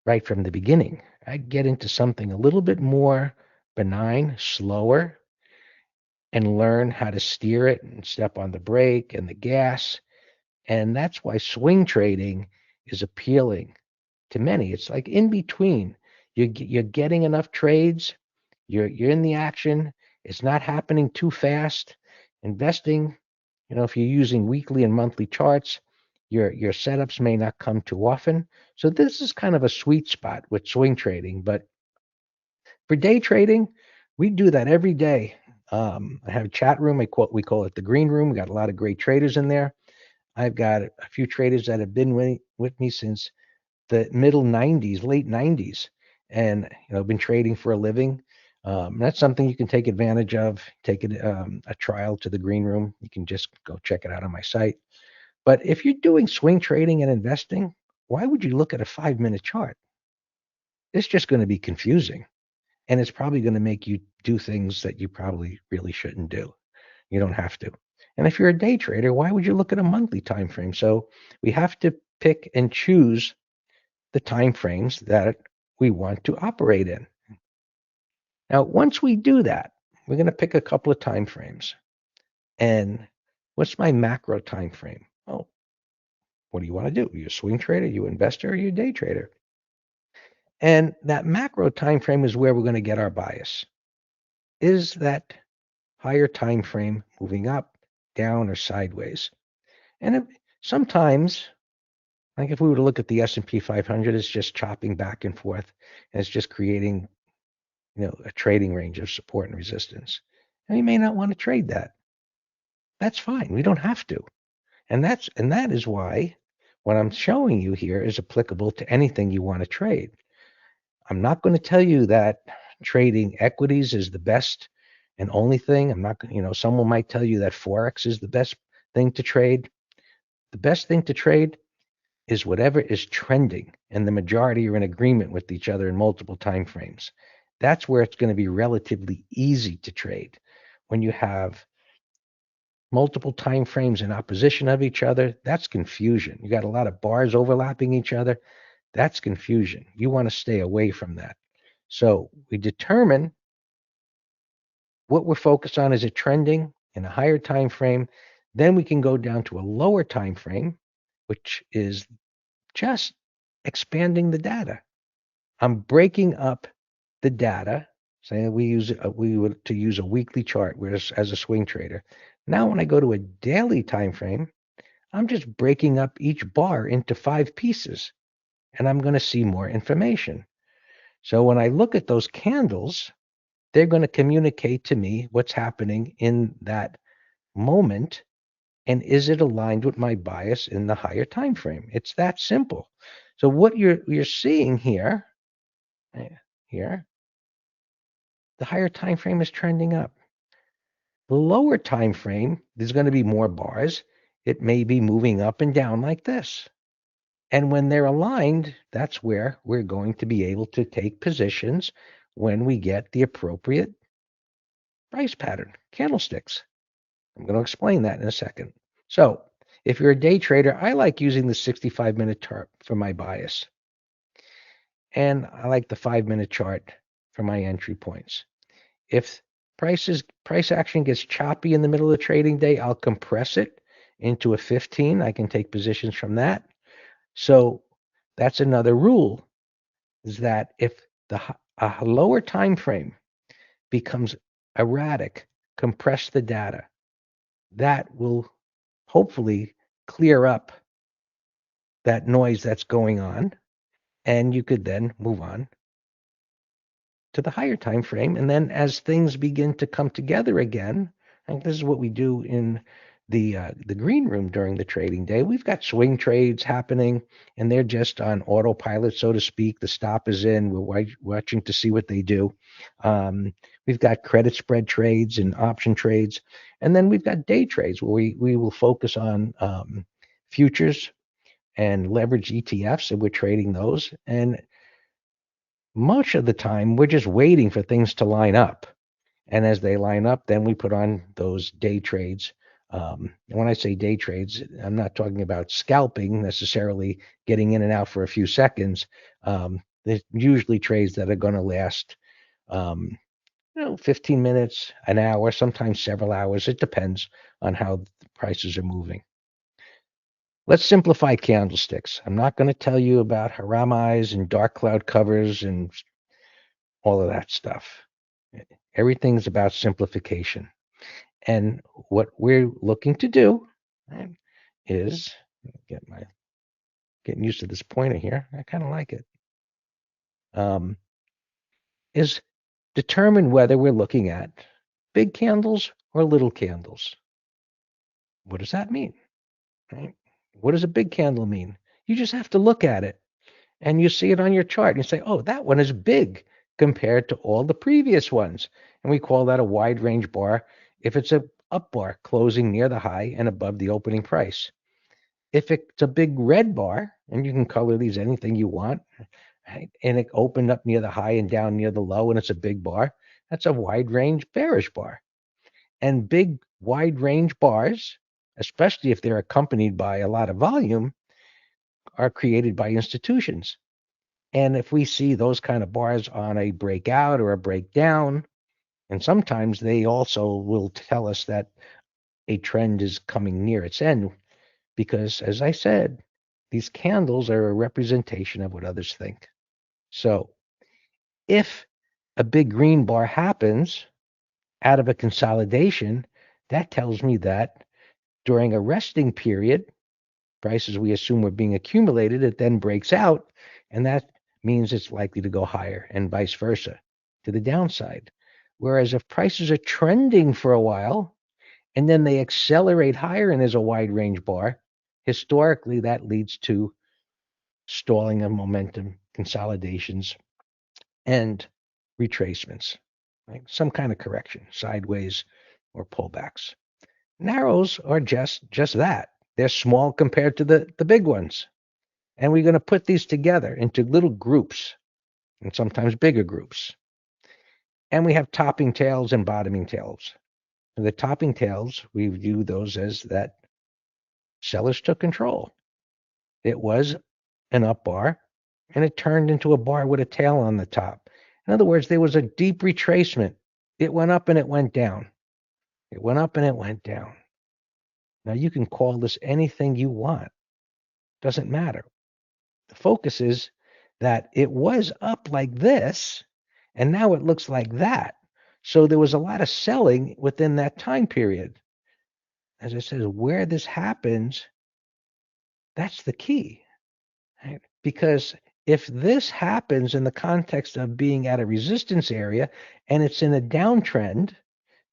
right from the beginning. I'd get into something a little bit more benign, slower, and learn how to steer it and step on the brake and the gas. And that's why swing trading is appealing to many. It's like in between. You're getting enough trades. You're in the action. It's not happening too fast. Investing, if you're using weekly and monthly charts, your setups may not come too often. So this is kind of a sweet spot with swing trading. But for day trading, we do that every day. I have a chat room. We call it the green room. We got a lot of great traders in there. I've got a few traders that have been with me since the middle 90s, late 90s, and been trading for a living. That's something you can take advantage of. Take a trial to the green room. You can just go check it out on my site. But if you're doing swing trading and investing, why would you look at a 5-minute chart? It's just going to be confusing, and it's probably going to make you do things that you probably really shouldn't do. You don't have to. And if you're a day trader, why would you look at a monthly time frame? So we have to pick and choose the time frames that we want to operate in. Now, once we do that, we're going to pick a couple of time frames. And what's my macro time frame? Oh, what do you want to do? Are you a swing trader? Are you an investor? Or are you a day trader? And that macro time frame is where we're going to get our bias. Is that higher time frame moving up, down, or sideways? And sometimes, like if we were to look at the S&P 500, it's just chopping back and forth, and it's just creating, a trading range of support and resistance. And you may not want to trade that. That's fine. We don't have to. And that is why what I'm showing you here is applicable to anything you want to trade. I'm not going to tell you that trading equities is the best and only thing. I'm not, someone might tell you that Forex is the best thing to trade. The best thing to trade is whatever is trending, and the majority are in agreement with each other in multiple time frames. That's where it's going to be relatively easy to trade. When you have multiple time frames in opposition of each other, that's confusion. You got a lot of bars overlapping each other. That's confusion. You want to stay away from that. So we determine what we're focused on. Is it trending in a higher time frame? Then we can go down to a lower time frame, which is just expanding the data. I'm breaking up the data, saying we would to use a weekly chart, whereas as a swing trader. Now when I go to a daily time frame, I'm just breaking up each bar into 5 pieces, and I'm going to see more information. So when I look at those candles, they're going to communicate to me what's happening in that moment, and is it aligned with my bias in the higher time frame? It's that simple. So what you're seeing here, the higher time frame is trending up. The lower time frame, there's going to be more bars. It may be moving up and down like this. And when they're aligned, that's where we're going to be able to take positions when we get the appropriate price pattern, candlesticks. I'm going to explain that in a second. So if you're a day trader, I like using the 65-minute chart for my bias. And I like the 5-minute chart for my entry points. If price action gets choppy in the middle of the trading day, I'll compress it into a 15. I can take positions from that. So that's another rule, is that if a lower time frame becomes erratic, compress the data. That will hopefully clear up that noise that's going on, and you could then move on to the higher time frame. And then as things begin to come together again, and this is what we do in the green room during the trading day. We've got swing trades happening, and they're just on autopilot, so to speak. The stop is in. We're watching to see what they do. We've got credit spread trades and option trades, and then we've got day trades where we will focus on futures and leverage ETFs, and we're trading those. And much of the time, we're just waiting for things to line up. And as they line up, then we put on those day trades. And when I say day trades, I'm not talking about scalping necessarily, getting in and out for a few seconds. There's usually trades that are going to last, 15 minutes, an hour, sometimes several hours. It depends on how the prices are moving. Let's simplify candlesticks. I'm not going to tell you about haram eyes and dark cloud covers and all of that stuff. Everything's about simplification. And what we're looking to do, right, is getting used to this pointer here. I kind of like it. Is determine whether we're looking at big candles or little candles. What does that mean? Right? What does a big candle mean? You just have to look at it and you see it on your chart and you say, oh, that one is big compared to all the previous ones. And we call that a wide range bar if it's a up bar closing near the high and above the opening price. If it's a big red bar, and you can color these anything you want, right, and it opened up near the high and down near the low and it's a big bar, that's a wide range bearish bar. And big wide range bars, especially if they're accompanied by a lot of volume, are created by institutions. And if we see those kind of bars on a breakout or a breakdown, and sometimes they also will tell us that a trend is coming near its end, because as I said, these candles are a representation of what others think. So if a big green bar happens out of a consolidation, that tells me that during a resting period, prices we assume were being accumulated, it then breaks out, and that means it's likely to go higher, and vice versa to the downside. Whereas if prices are trending for a while and then they accelerate higher and there's a wide range bar, historically that leads to stalling of momentum, consolidations, and retracements, right? Some kind of correction, sideways or pullbacks. Narrows are just that. They're small compared to the big ones. And we're going to put these together into little groups and sometimes bigger groups. And we have topping tails and bottoming tails. And the topping tails, we view those as that sellers took control. It was an up bar and it turned into a bar with a tail on the top. In other words, there was a deep retracement. It went up and it went down. It went up and it went down. Now you can call this anything you want. Doesn't matter. The focus is that it was up like this, and now it looks like that. So there was a lot of selling within that time period. As I said, where this happens, that's the key. Right? Because if this happens in the context of being at a resistance area and it's in a downtrend,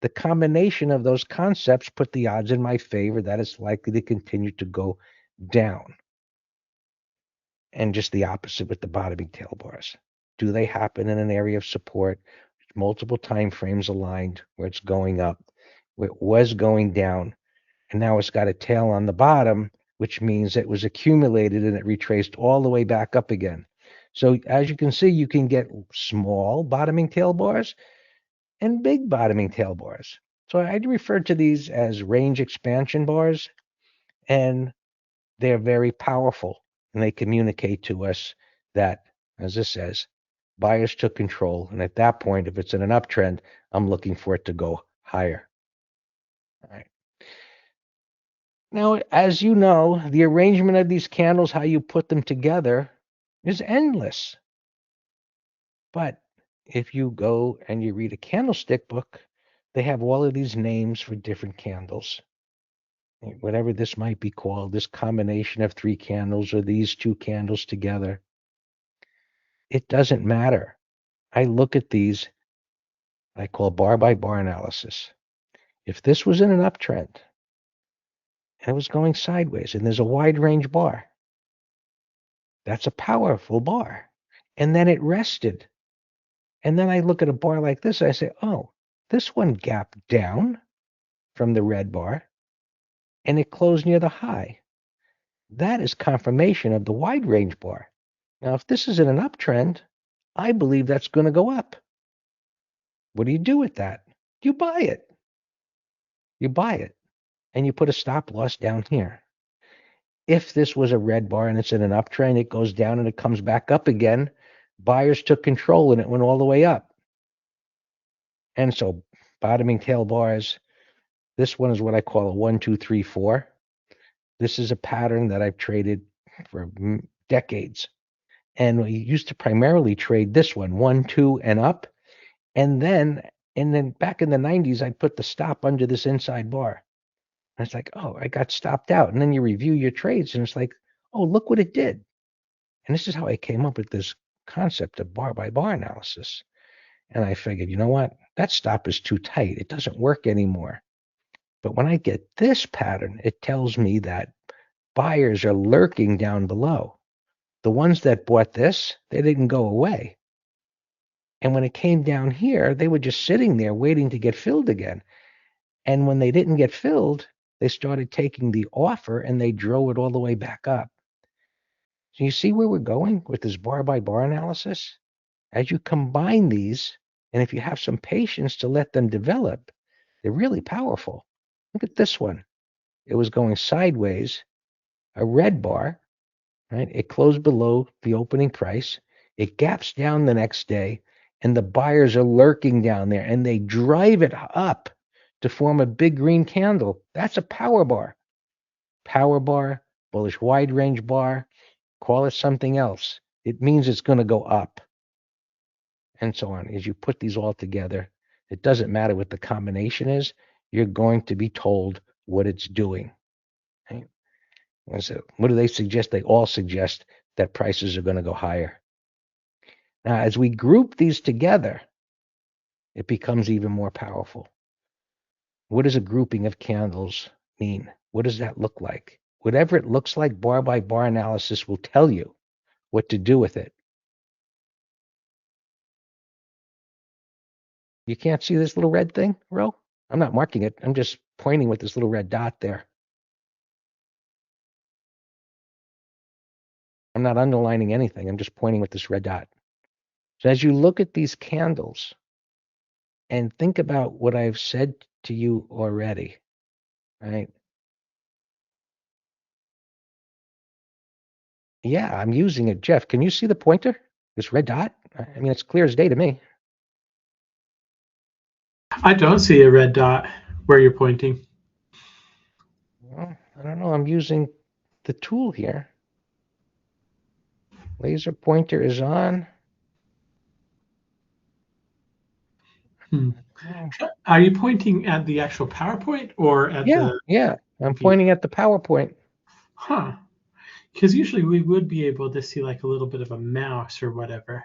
the combination of those concepts put the odds in my favor that it's likely to continue to go down. And just the opposite with the bottoming tail bars. Do they happen in an area of support, multiple time frames aligned, where it's going up, where it was going down, and now it's got a tail on the bottom, which means it was accumulated and it retraced all the way back up again. So as you can see, you can get small bottoming tail bars and big bottoming tail bars. So I refer to these as range expansion bars, and they're very powerful. And they communicate to us that, as this says, buyers took control. And at that point, if it's in an uptrend, I'm looking for it to go higher. All right. Now, as you know, the arrangement of these candles, how you put them together, is endless. But if you go and you read a candlestick book, they have all of these names for different candles. Whatever this might be called, this combination of three candles or these two candles together, it doesn't matter. I look at these, I call bar by bar analysis. If this was in an uptrend and it was going sideways, and there's a wide range bar. That's a powerful bar. And then it rested. And then I look at a bar like this, I say, oh, this one gapped down from the red bar, and it closed near the high. That is confirmation of the wide range bar. Now, if this is in an uptrend, I believe that's going to go up. What do you do with that? You buy it. You buy it, and you put a stop loss down here. If this was a red bar and it's in an uptrend, it goes down and it comes back up again. Buyers took control and it went all the way up. And so bottoming tail bars, this one is what I call a 1, 2, 3, 4. This is a pattern that I've traded for decades. And we used to primarily trade this one, 1, 2, and up. And then back in the 90s, I'd put the stop under this inside bar. And it's like, oh, I got stopped out. And then you review your trades and it's like, oh, look what it did. And this is how I came up with this concept of bar by bar analysis. And I figured, you know what? That stop is too tight. It doesn't work anymore. But when I get this pattern, it tells me that buyers are lurking down below. The ones that bought this, they didn't go away. And when it came down here, they were just sitting there waiting to get filled again. And when they didn't get filled, they started taking the offer and they drove it all the way back up. So you see where we're going with this bar by bar analysis? As you combine these, and if you have some patience to let them develop, they're really powerful. Look at this one. It was going sideways, a red bar, right? It closed below the opening price. It gaps down the next day, and the buyers are lurking down there, and they drive it up to form a big green candle. That's a power bar. Power bar, bullish wide range bar, call it something else. It means it's going to go up. And so on. As you put these all together, it doesn't matter what the combination is, you're going to be told what it's doing. Right? And so what do they suggest? They all suggest that prices are going to go higher. Now, as we group these together, it becomes even more powerful. What does a grouping of candles mean? What does that look like? Whatever it looks like, bar by bar analysis will tell you what to do with it. You can't see this little red thing, Ro? I'm not marking it. I'm just pointing with this little red dot there. I'm not underlining anything. I'm just pointing with this red dot. So as you look at these candles and think about what I've said to you already, right? Yeah, I'm using it. Jeff, can you see the pointer? This red dot? I mean, it's clear as day to me. I don't see a red dot where you're pointing. Well, I don't know. I'm using the tool here. Laser pointer is on. Are you pointing at the actual PowerPoint or at the? Yeah. I'm pointing at the PowerPoint. Huh. Because usually we would be able to see like a little bit of a mouse or whatever.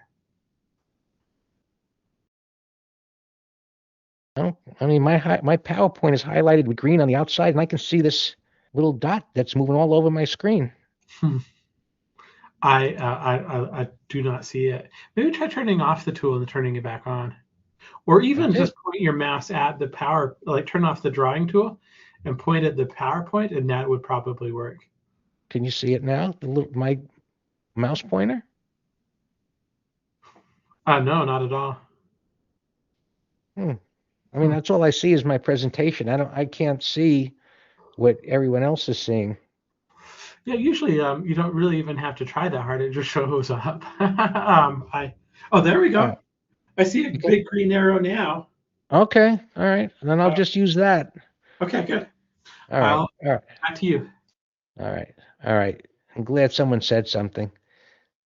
Oh, I mean, my PowerPoint is highlighted with green on the outside, and I can see this little dot that's moving all over my screen. I do not see it. Maybe try turning off the tool and turning it back on. Or even just point your mouse at the power, like turn off the drawing tool and point at the PowerPoint, and that would probably work. Can you see it now? My mouse pointer? No, not at all. I mean, that's all I see is my presentation. I can't see what everyone else is seeing. Yeah, usually you don't really even have to try that hard. It just shows up. There we go. I see a big green arrow now. Okay, all right. And then I'll just use that. Okay, good. All right. All right. Back to you. All right. I'm glad someone said something.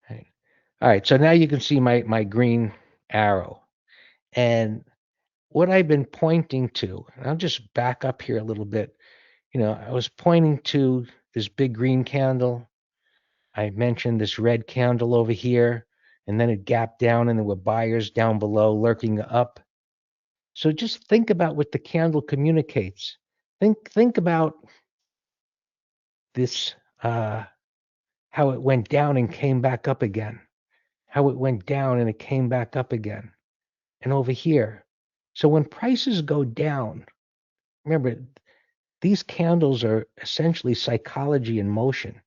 All right. So now you can see my green arrow. And what I've been pointing to, and I'll just back up here a little bit. I was pointing to this big green candle. I mentioned this red candle over here, and then it gapped down and there were buyers down below lurking up. So just think about what the candle communicates. Think about this, how it went down and came back up again, how it went down and it came back up again, and over here. So when prices go down, remember, these candles are essentially psychology in motion.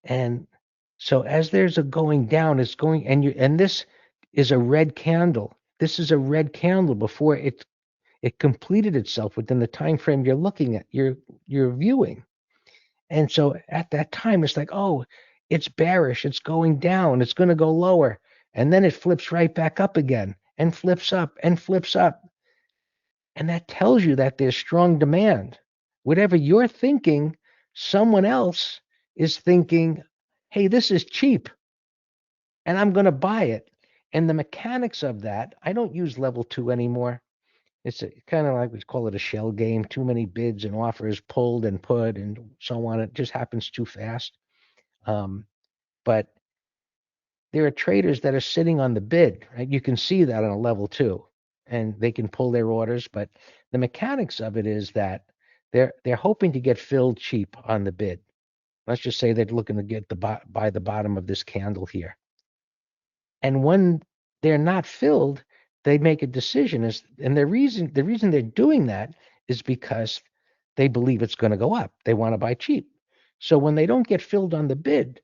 And so as there's a going down, it's going, and this is a red candle. This is a red candle before it completed itself within the time frame you're looking at, you're viewing. And so at that time, it's like, oh, it's bearish, it's going down, it's going to go lower. And then it flips right back up again and flips up and flips up. And that tells you that there's strong demand. Whatever you're thinking, someone else is thinking, hey, this is cheap and I'm going to buy it. And the mechanics of that, I don't use level 2 anymore. It's kind of like we call it a shell game. Too many bids and offers pulled and put and so on. It just happens too fast. But there are traders that are sitting on the bid, right? You can see that on a level 2, and they can pull their orders. But the mechanics of it is that they're hoping to get filled cheap on the bid. Let's just say they're looking to get buy the bottom of this candle here. And when they're not filled, they make a decision, and the reason they're doing that is because they believe it's going to go up. They want to buy cheap. So when they don't get filled on the bid,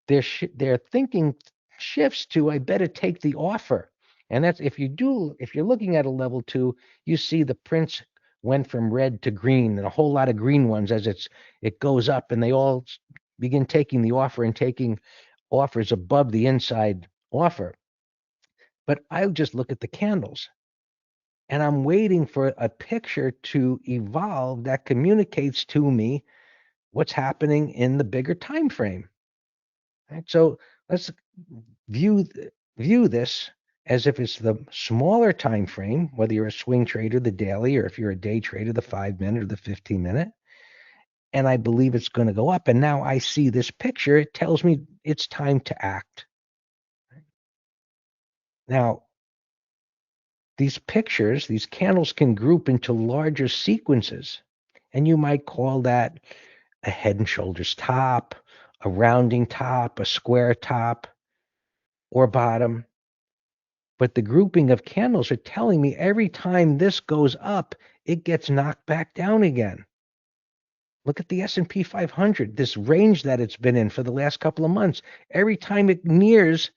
their thinking shifts to, I better take the offer. And that's if you're looking at a level 2, you see the prints went from red to green, and a whole lot of green ones as it goes up, and they all begin taking the offer and taking offers above the inside offer. But I just look at the candles, and I'm waiting for a picture to evolve that communicates to me what's happening in the bigger time frame. Right? So let's view this as if it's the smaller time frame, whether you're a swing trader, the daily, or if you're a day trader, the 5-minute or the 15-minute. And I believe it's going to go up. And now I see this picture. It tells me it's time to act. Now, these pictures, these candles can group into larger sequences. And you might call that a head and shoulders top, a rounding top, a square top, or bottom. But the grouping of candles are telling me every time this goes up, it gets knocked back down again. Look at the S&P 500, this range that it's been in for the last couple of months. Every time it nears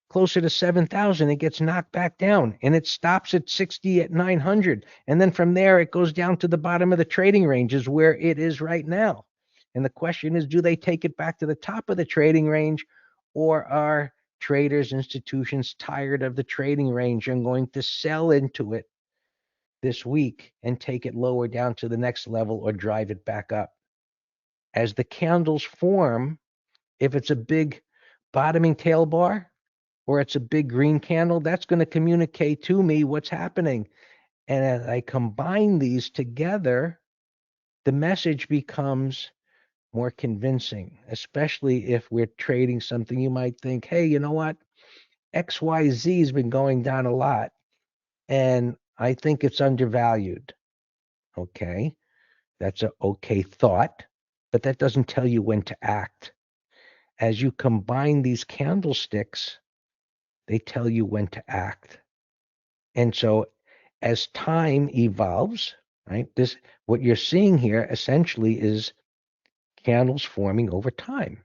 closer to 7,000, it gets knocked back down, and it stops at 60 at 900. And then from there, it goes down to the bottom of the trading ranges where it is right now. And the question is, do they take it back to the top of the trading range, or are traders, institutions tired of the trading range and going to sell into it this week and take it lower down to the next level or drive it back up? As the candles form, if it's a big bottoming tail bar or it's a big green candle, that's going to communicate to me what's happening. And as I combine these together, the message becomes more convincing, especially if we're trading something you might think, hey, you know what? XYZ has been going down a lot, and I think it's undervalued. Okay, that's an okay thought, but that doesn't tell you when to act. As you combine these candlesticks, they tell you when to act. And so as time evolves, right, what you're seeing here essentially is candles forming over time.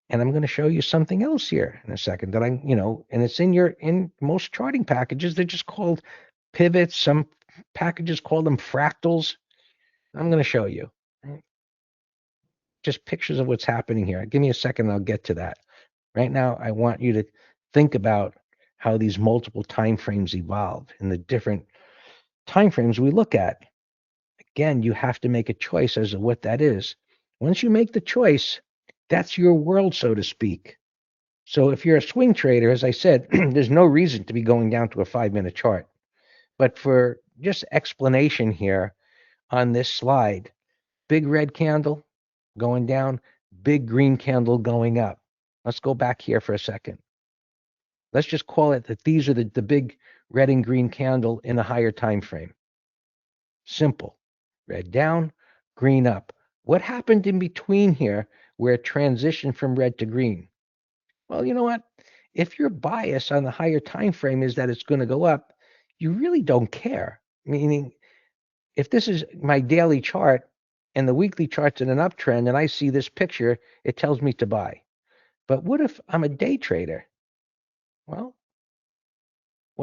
And I'm going to show you something else here in a second that and it's in most charting packages. They're just called pivots. Some packages call them fractals. I'm going to show you. Right? Just pictures of what's happening here. Give me a second and I'll get to that. Right now, I want you to think about how these multiple time frames evolve and the different time frames we look at. Again, you have to make a choice as to what that is. Once you make the choice, that's your world, so to speak. So if you're a swing trader, as I said, there's no reason to be going down to a 5-minute chart. But for just explanation here on this slide, big red candle going down, big green candle going up. Let's go back here for a second. Let's just call it that these are the big red and green candle in a higher time frame. Simple. Red down, green up. What happened in between here where it transitioned from red to green? Well, you know what? If your bias on the higher time frame is that it's going to go up, you really don't care. Meaning, if this is my daily chart and the weekly chart's in an uptrend and I see this picture, it tells me to buy. But what if I'm a day trader? Well,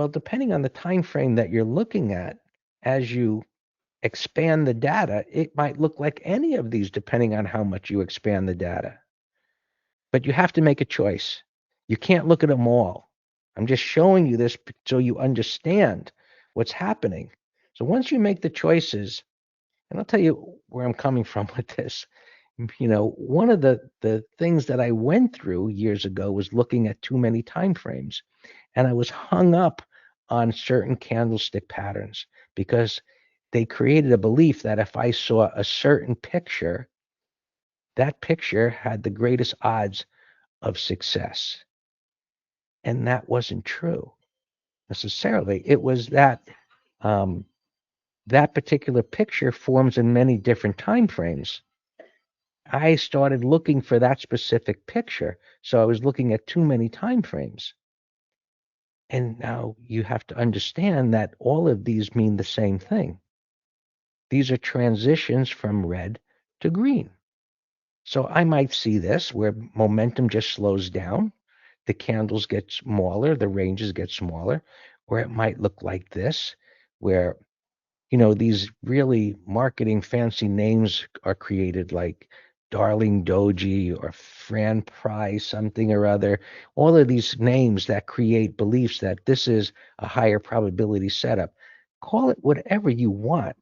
depending on the time frame that you're looking at, as you expand the data, it might look like any of these depending on how much you expand the data. But you have to make a choice. You can't look at them all. I'm just showing you this so you understand what's happening. So once you make the choices, and I'll tell you where I'm coming from with this. You know, one of the things that I went through years ago was looking at too many time frames. And I was hung up on certain candlestick patterns because they created a belief that if I saw a certain picture, that picture had the greatest odds of success. And that wasn't true necessarily. It was that that particular picture forms in many different time frames. I started looking for that specific picture, so I was looking at too many time frames. And now you have to understand that all of these mean the same thing. These are transitions from red to green. So I might see this where momentum just slows down, the candles get smaller, the ranges get smaller, or it might look like this, where, you know, these really marketing fancy names are created like Darling Doji or Fran Price, something or other. All of these names that create beliefs that this is a higher probability setup. Call it whatever you want.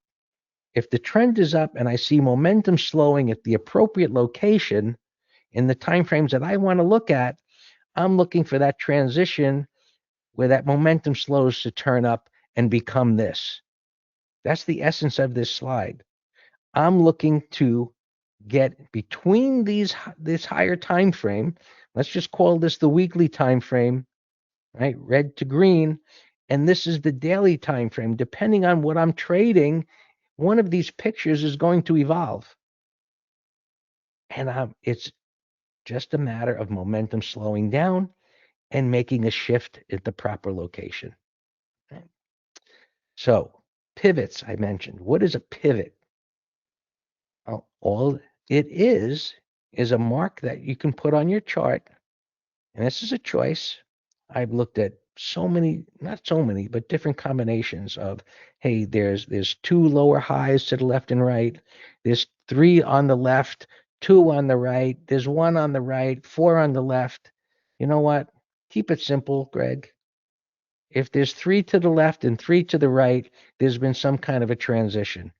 If the trend is up and I see momentum slowing at the appropriate location in the time frames that I want to look at, I'm looking for that transition where that momentum slows to turn up and become this. That's the essence of this slide. I'm looking to get between this higher time frame. Let's just call this the weekly time frame, right? Red to green. And this is the daily time frame. Depending on what I'm trading, one of these pictures is going to evolve. And it's just a matter of momentum slowing down and making a shift at the proper location. Okay. So pivots, I mentioned. What is a pivot? Well, all it is a mark that you can put on your chart. And this is a choice. I've looked at so many, not so many, but different combinations of, hey, there's two lower highs to the left and right. There's 3 on the left, 2 on the right. There's 1 on the right, 4 on the left. You know what? Keep it simple, Greg. If there's 3 to the left and 3 to the right, there's been some kind of a transition.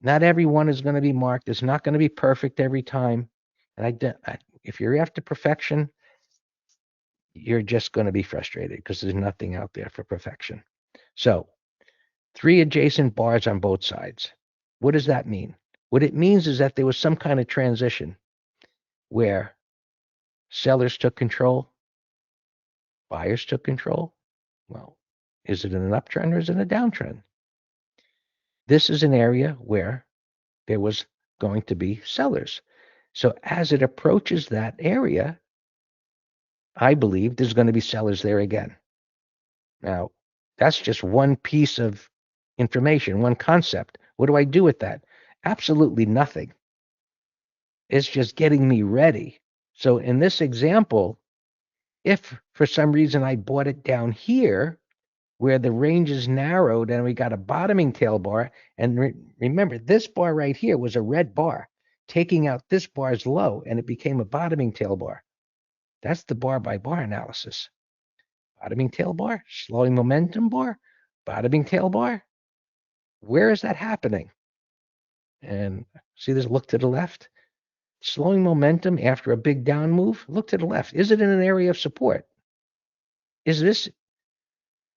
Not every one is going to be marked. It's not going to be perfect every time. And if you're after perfection, you're just going to be frustrated because there's nothing out there for perfection. So 3 adjacent bars on both sides. What does that mean? What it means is that there was some kind of transition where sellers took control, buyers took control. Well, is it an uptrend or is it a downtrend? This is an area where there was going to be sellers. So as it approaches that area, I believe there's going to be sellers there again. Now, that's just one piece of information, one concept. What do I do with that? Absolutely nothing. It's just getting me ready. So in this example, if for some reason I bought it down here where the range is narrowed and we got a bottoming tail bar, and remember, this bar right here was a red bar. Taking out this bar's low and it became a bottoming tail bar. That's the bar by bar analysis. Bottoming tail bar, slowing momentum bar, bottoming tail bar. Where is that happening? And see this look to the left? Slowing momentum after a big down move, look to the left. Is it in an area of support? Is this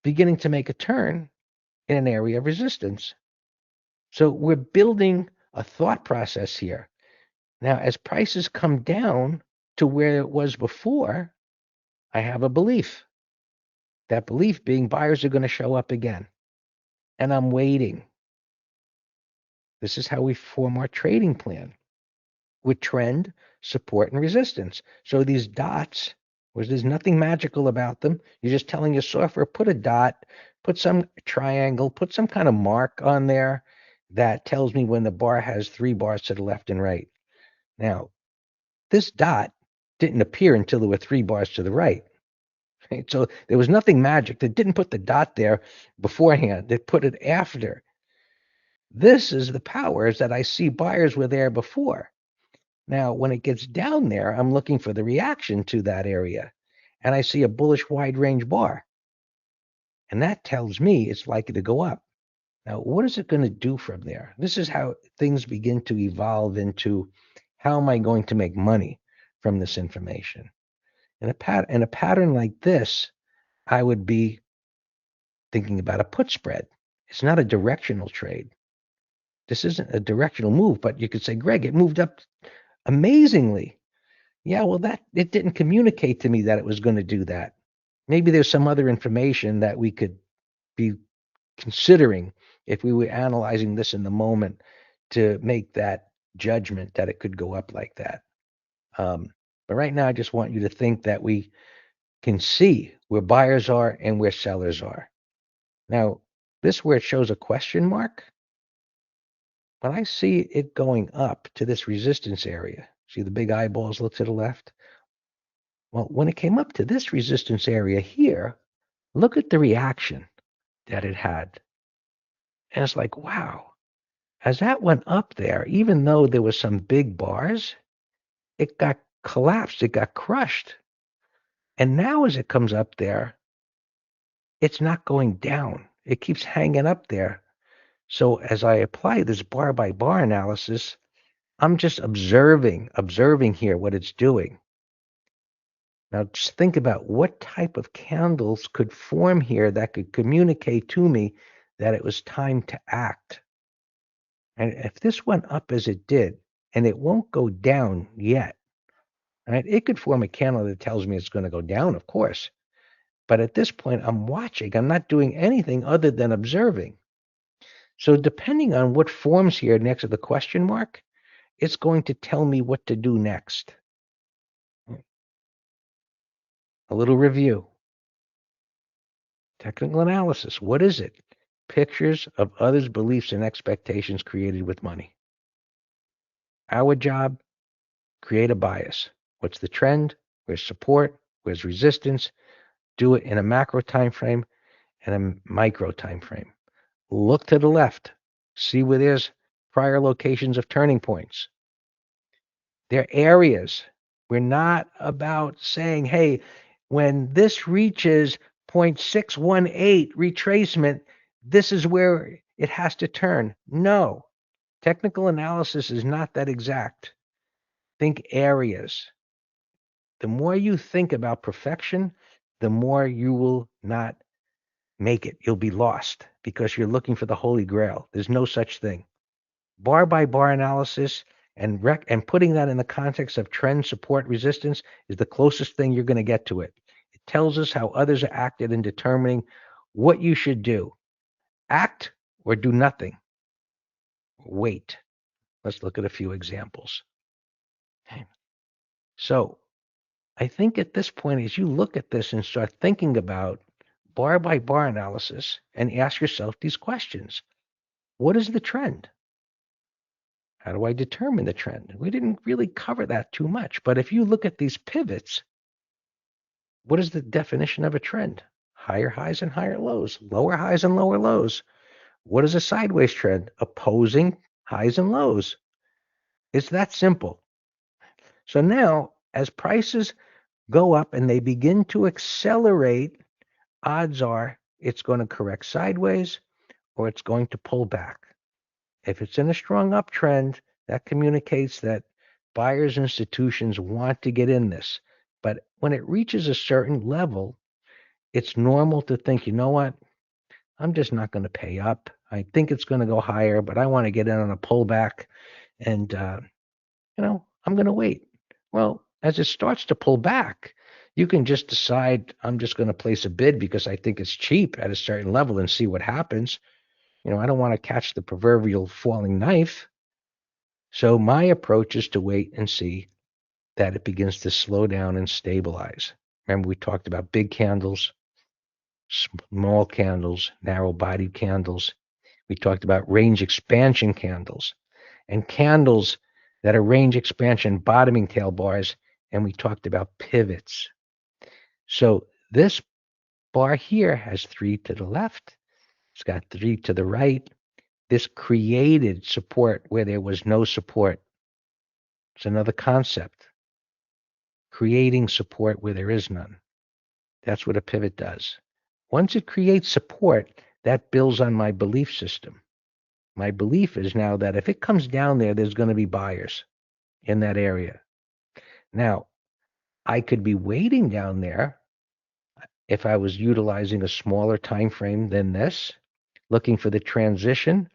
beginning to make a turn in an area of resistance? So we're building a thought process here. Now, as prices come down to where it was before, I have a belief. That belief being buyers are going to show up again. And I'm waiting. This is how we form our trading plan. with trend, support, and resistance. So these dots, where there's nothing magical about them, you're just telling your software, put a dot, put some triangle, put some kind of mark on there that tells me when the bar has 3 bars to the left and right. Now, this dot didn't appear until there were 3 bars to the right. Right? So there was nothing magic. They didn't put the dot there beforehand. They put it after. This is the power, is that I see buyers were there before. Now, when it gets down there, I'm looking for the reaction to that area. And I see a bullish wide range bar. And that tells me it's likely to go up. Now, what is it going to do from there? This is how things begin to evolve into, how am I going to make money from this information? In a pattern like this, I would be thinking about a put spread. It's not a directional trade. This isn't a directional move, but you could say, Greg, it moved up amazingly. Yeah, well, it didn't communicate to me that it was going to do that. Maybe there's some other information that we could be considering if we were analyzing this in the moment to make that judgment that it could go up like that. But right now, I just want you to think that we can see where buyers are and where sellers are. Now, this where it shows a question mark, when I see it going up to this resistance area, see the big eyeballs look to the left? Well, when it came up to this resistance area here, look at the reaction that it had. And it's like, wow, as that went up there, even though there was some big bars, it got collapsed, it got crushed. And now as it comes up there, it's not going down. It keeps hanging up there. So as I apply this bar by bar analysis, I'm just observing here what it's doing. Now just think about what type of candles could form here that could communicate to me that it was time to act. And if this went up as it did, and it won't go down yet, right? It could form a candle that tells me it's going to go down, of course. But at this point, I'm watching. I'm not doing anything other than observing. So depending on what forms here next to the question mark, it's going to tell me what to do next. A little review. Technical analysis. What is it? Pictures of others' beliefs and expectations created with money. Our job, create a bias. What's the trend? Where's support? Where's resistance? Do it in a macro time frame and a micro time frame. Look to the left. See where there's prior locations of turning points. They're areas. We're not about saying, hey, when this reaches 0.618 retracement, this is where it has to turn. No. Technical analysis is not that exact. Think areas. The more you think about perfection, the more you will not make it. You'll be lost because you're looking for the Holy Grail. There's no such thing. Bar by bar analysis and putting that in the context of trend, support, resistance is the closest thing you're going to get to it. It tells us how others are acted in determining what you should do. Act or do nothing. Wait. Let's look at a few examples. Okay. So I think at this point, as you look at this and start thinking about bar by bar analysis and ask yourself these questions. What is the trend? How do I determine the trend? We didn't really cover that too much, but if you look at these pivots, what is the definition of a trend? Higher highs and higher lows, lower highs and lower lows. What is a sideways trend? Opposing highs and lows. It's that simple. So now, as prices go up and they begin to accelerate, odds are it's going to correct sideways or it's going to pull back. If it's in a strong uptrend, that communicates that buyers and institutions want to get in this. But when it reaches a certain level, it's normal to think, you know what? I'm just not going to pay up. I think it's going to go higher, but I want to get in on a pullback. And, I'm going to wait. Well, as it starts to pull back, you can just decide, I'm just going to place a bid because I think it's cheap at a certain level and see what happens. I don't want to catch the proverbial falling knife. So my approach is to wait and see that it begins to slow down and stabilize. Remember, we talked about big candles, small candles, narrow bodied candles. We talked about range expansion candles and candles that are range expansion bottoming tail bars. And we talked about pivots. So this bar here has 3 to the left. It's got 3 to the right. This created support where there was no support. It's another concept. Creating support where there is none. That's what a pivot does. Once it creates support, that builds on my belief system. My belief is now that if it comes down there, there's going to be buyers in that area. Now, I could be waiting down there if I was utilizing a smaller time frame than this, looking for the transition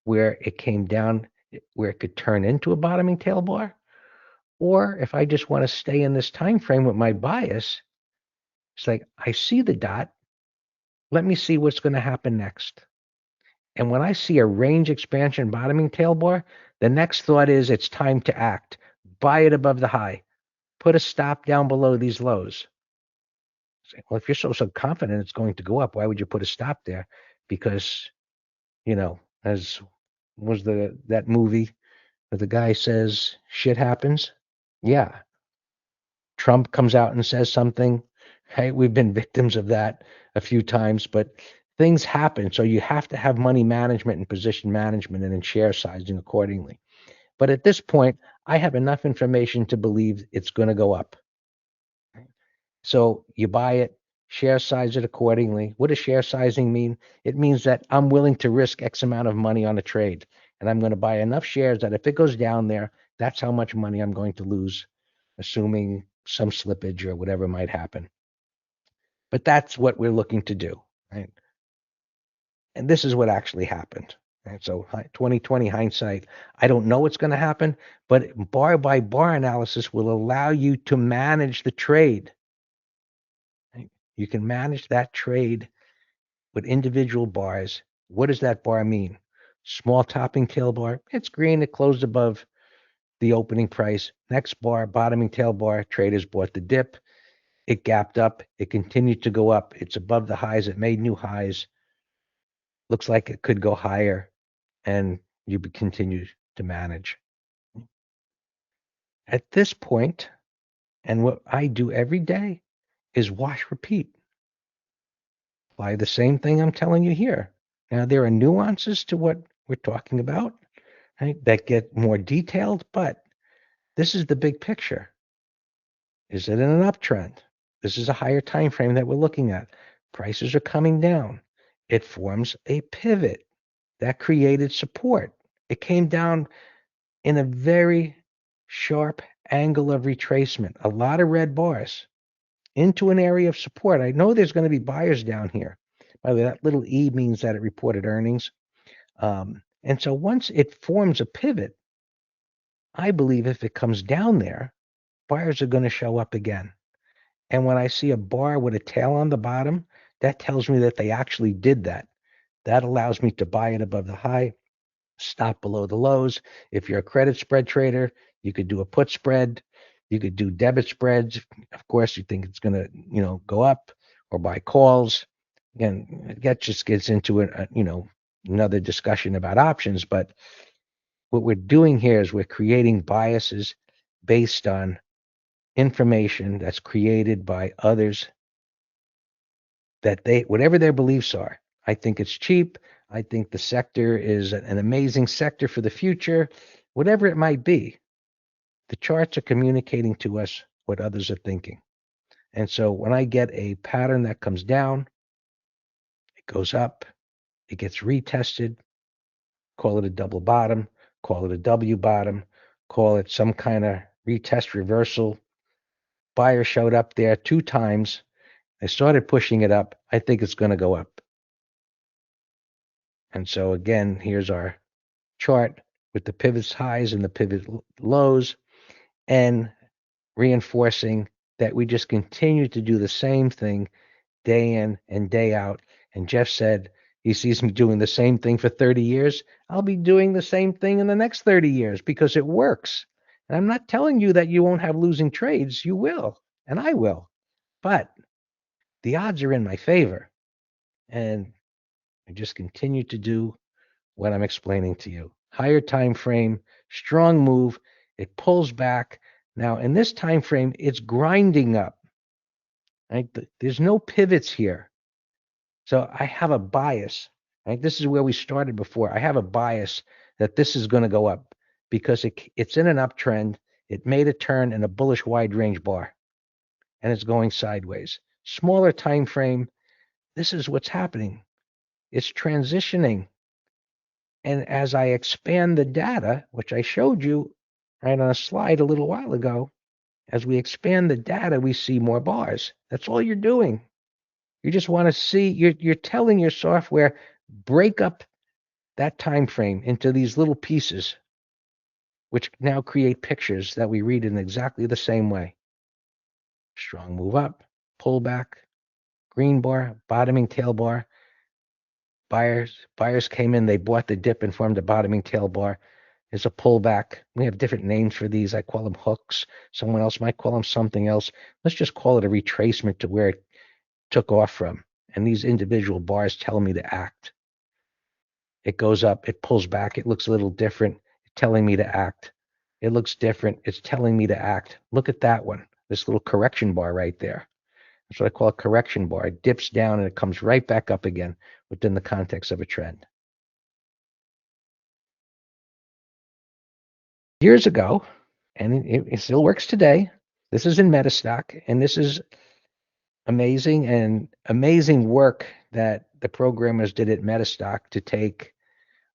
where it came down, where it could turn into a bottoming tail bar. Or if I just want to stay in this time frame with my bias, it's like, I see the dot. Let me see what's going to happen next. And when I see a range expansion bottoming tail bar, the next thought is it's time to act. Buy it above the high. Put a stop down below these lows. Say, well, if you're so confident it's going to go up, why would you put a stop there? Because, as was that movie where the guy says shit happens? Yeah. Trump comes out and says something. Hey, we've been victims of that a few times, but things happen. So you have to have money management and position management and then share sizing accordingly. But at this point, I have enough information to believe it's going to go up. So you buy it, share size it accordingly. What does share sizing mean? It means that I'm willing to risk X amount of money on a trade. And I'm going to buy enough shares that if it goes down there, that's how much money I'm going to lose, assuming some slippage or whatever might happen. But that's what we're looking to do, right? And this is what actually happened. Right? So 2020 hindsight, I don't know what's going to happen, but bar by bar analysis will allow you to manage the trade. Right? You can manage that trade with individual bars. What does that bar mean? Small topping tail bar, it's green, it closed above the opening price. Next bar, bottoming tail bar, traders bought the dip. It gapped up. It continued to go up. It's above the highs. It made new highs. Looks like it could go higher, and you continue to manage. At this point, and what I do every day is wash, repeat. Apply the same thing I'm telling you here. Now, there are nuances to what we're talking about, right, that get more detailed, but this is the big picture. Is it in an uptrend? This is a higher time frame that we're looking at. Prices are coming down. It forms a pivot that created support. It came down in a very sharp angle of retracement, a lot of red bars into an area of support. I know there's going to be buyers down here. By the way, that little E means that it reported earnings. And so once it forms a pivot, I believe if it comes down there, buyers are going to show up again. And when I see a bar with a tail on the bottom, that tells me that they actually did that. That allows me to buy it above the high, stop below the lows. If you're a credit spread trader, you could do a put spread. You could do debit spreads. Of course, you think it's going to, go up, or buy calls. Again, that just gets into another discussion about options. But what we're doing here is we're creating biases based on information that's created by others, that whatever their beliefs are. I think it's cheap. I think the sector is an amazing sector for the future. Whatever it might be, the charts are communicating to us what others are thinking. And so when I get a pattern that comes down, it goes up, it gets retested, call it a double bottom, call it a W bottom, call it some kind of retest reversal. Buyer showed up there 2 times. They started pushing it up. I think it's going to go up. And so again, here's our chart with the pivots highs and the pivot lows, and reinforcing that we just continue to do the same thing day in and day out. And Jeff said, He sees me doing the same thing for 30 years. I'll be doing the same thing in the next 30 years because it works. And I'm not telling you that you won't have losing trades. You will, and I will. But the odds are in my favor. And I just continue to do what I'm explaining to you. Higher time frame, strong move. It pulls back. Now, in this time frame, it's grinding up. Right? There's no pivots here. So I have a bias. Right? This is where we started before. I have a bias that this is going to go up because it's in an uptrend. It made a turn in a bullish wide range bar, and it's going sideways. Smaller time frame. This is what's happening. It's transitioning. And as I expand the data, which I showed you right on a slide a little while ago, as we expand the data, we see more bars. That's all you're doing. You just want to see, you're telling your software, break up that time frame into these little pieces, which now create pictures that we read in exactly the same way. Strong move up, pull back, green bar, bottoming tail bar. Buyers came in, they bought the dip and formed a bottoming tail bar. There's a pullback. We have different names for these. I call them hooks. Someone else might call them something else. Let's just call it a retracement to where it took off from. And these individual bars tell me to act. It goes up, it pulls back, it looks a little different, telling me to act. It looks different, it's telling me to act. Look at that one, this little correction bar right there. That's what I call a correction bar. It dips down and it comes right back up again within the context of a trend. Years ago, and it still works today, this is in Metastock, and this is amazing and amazing work that the programmers did at Metastock to take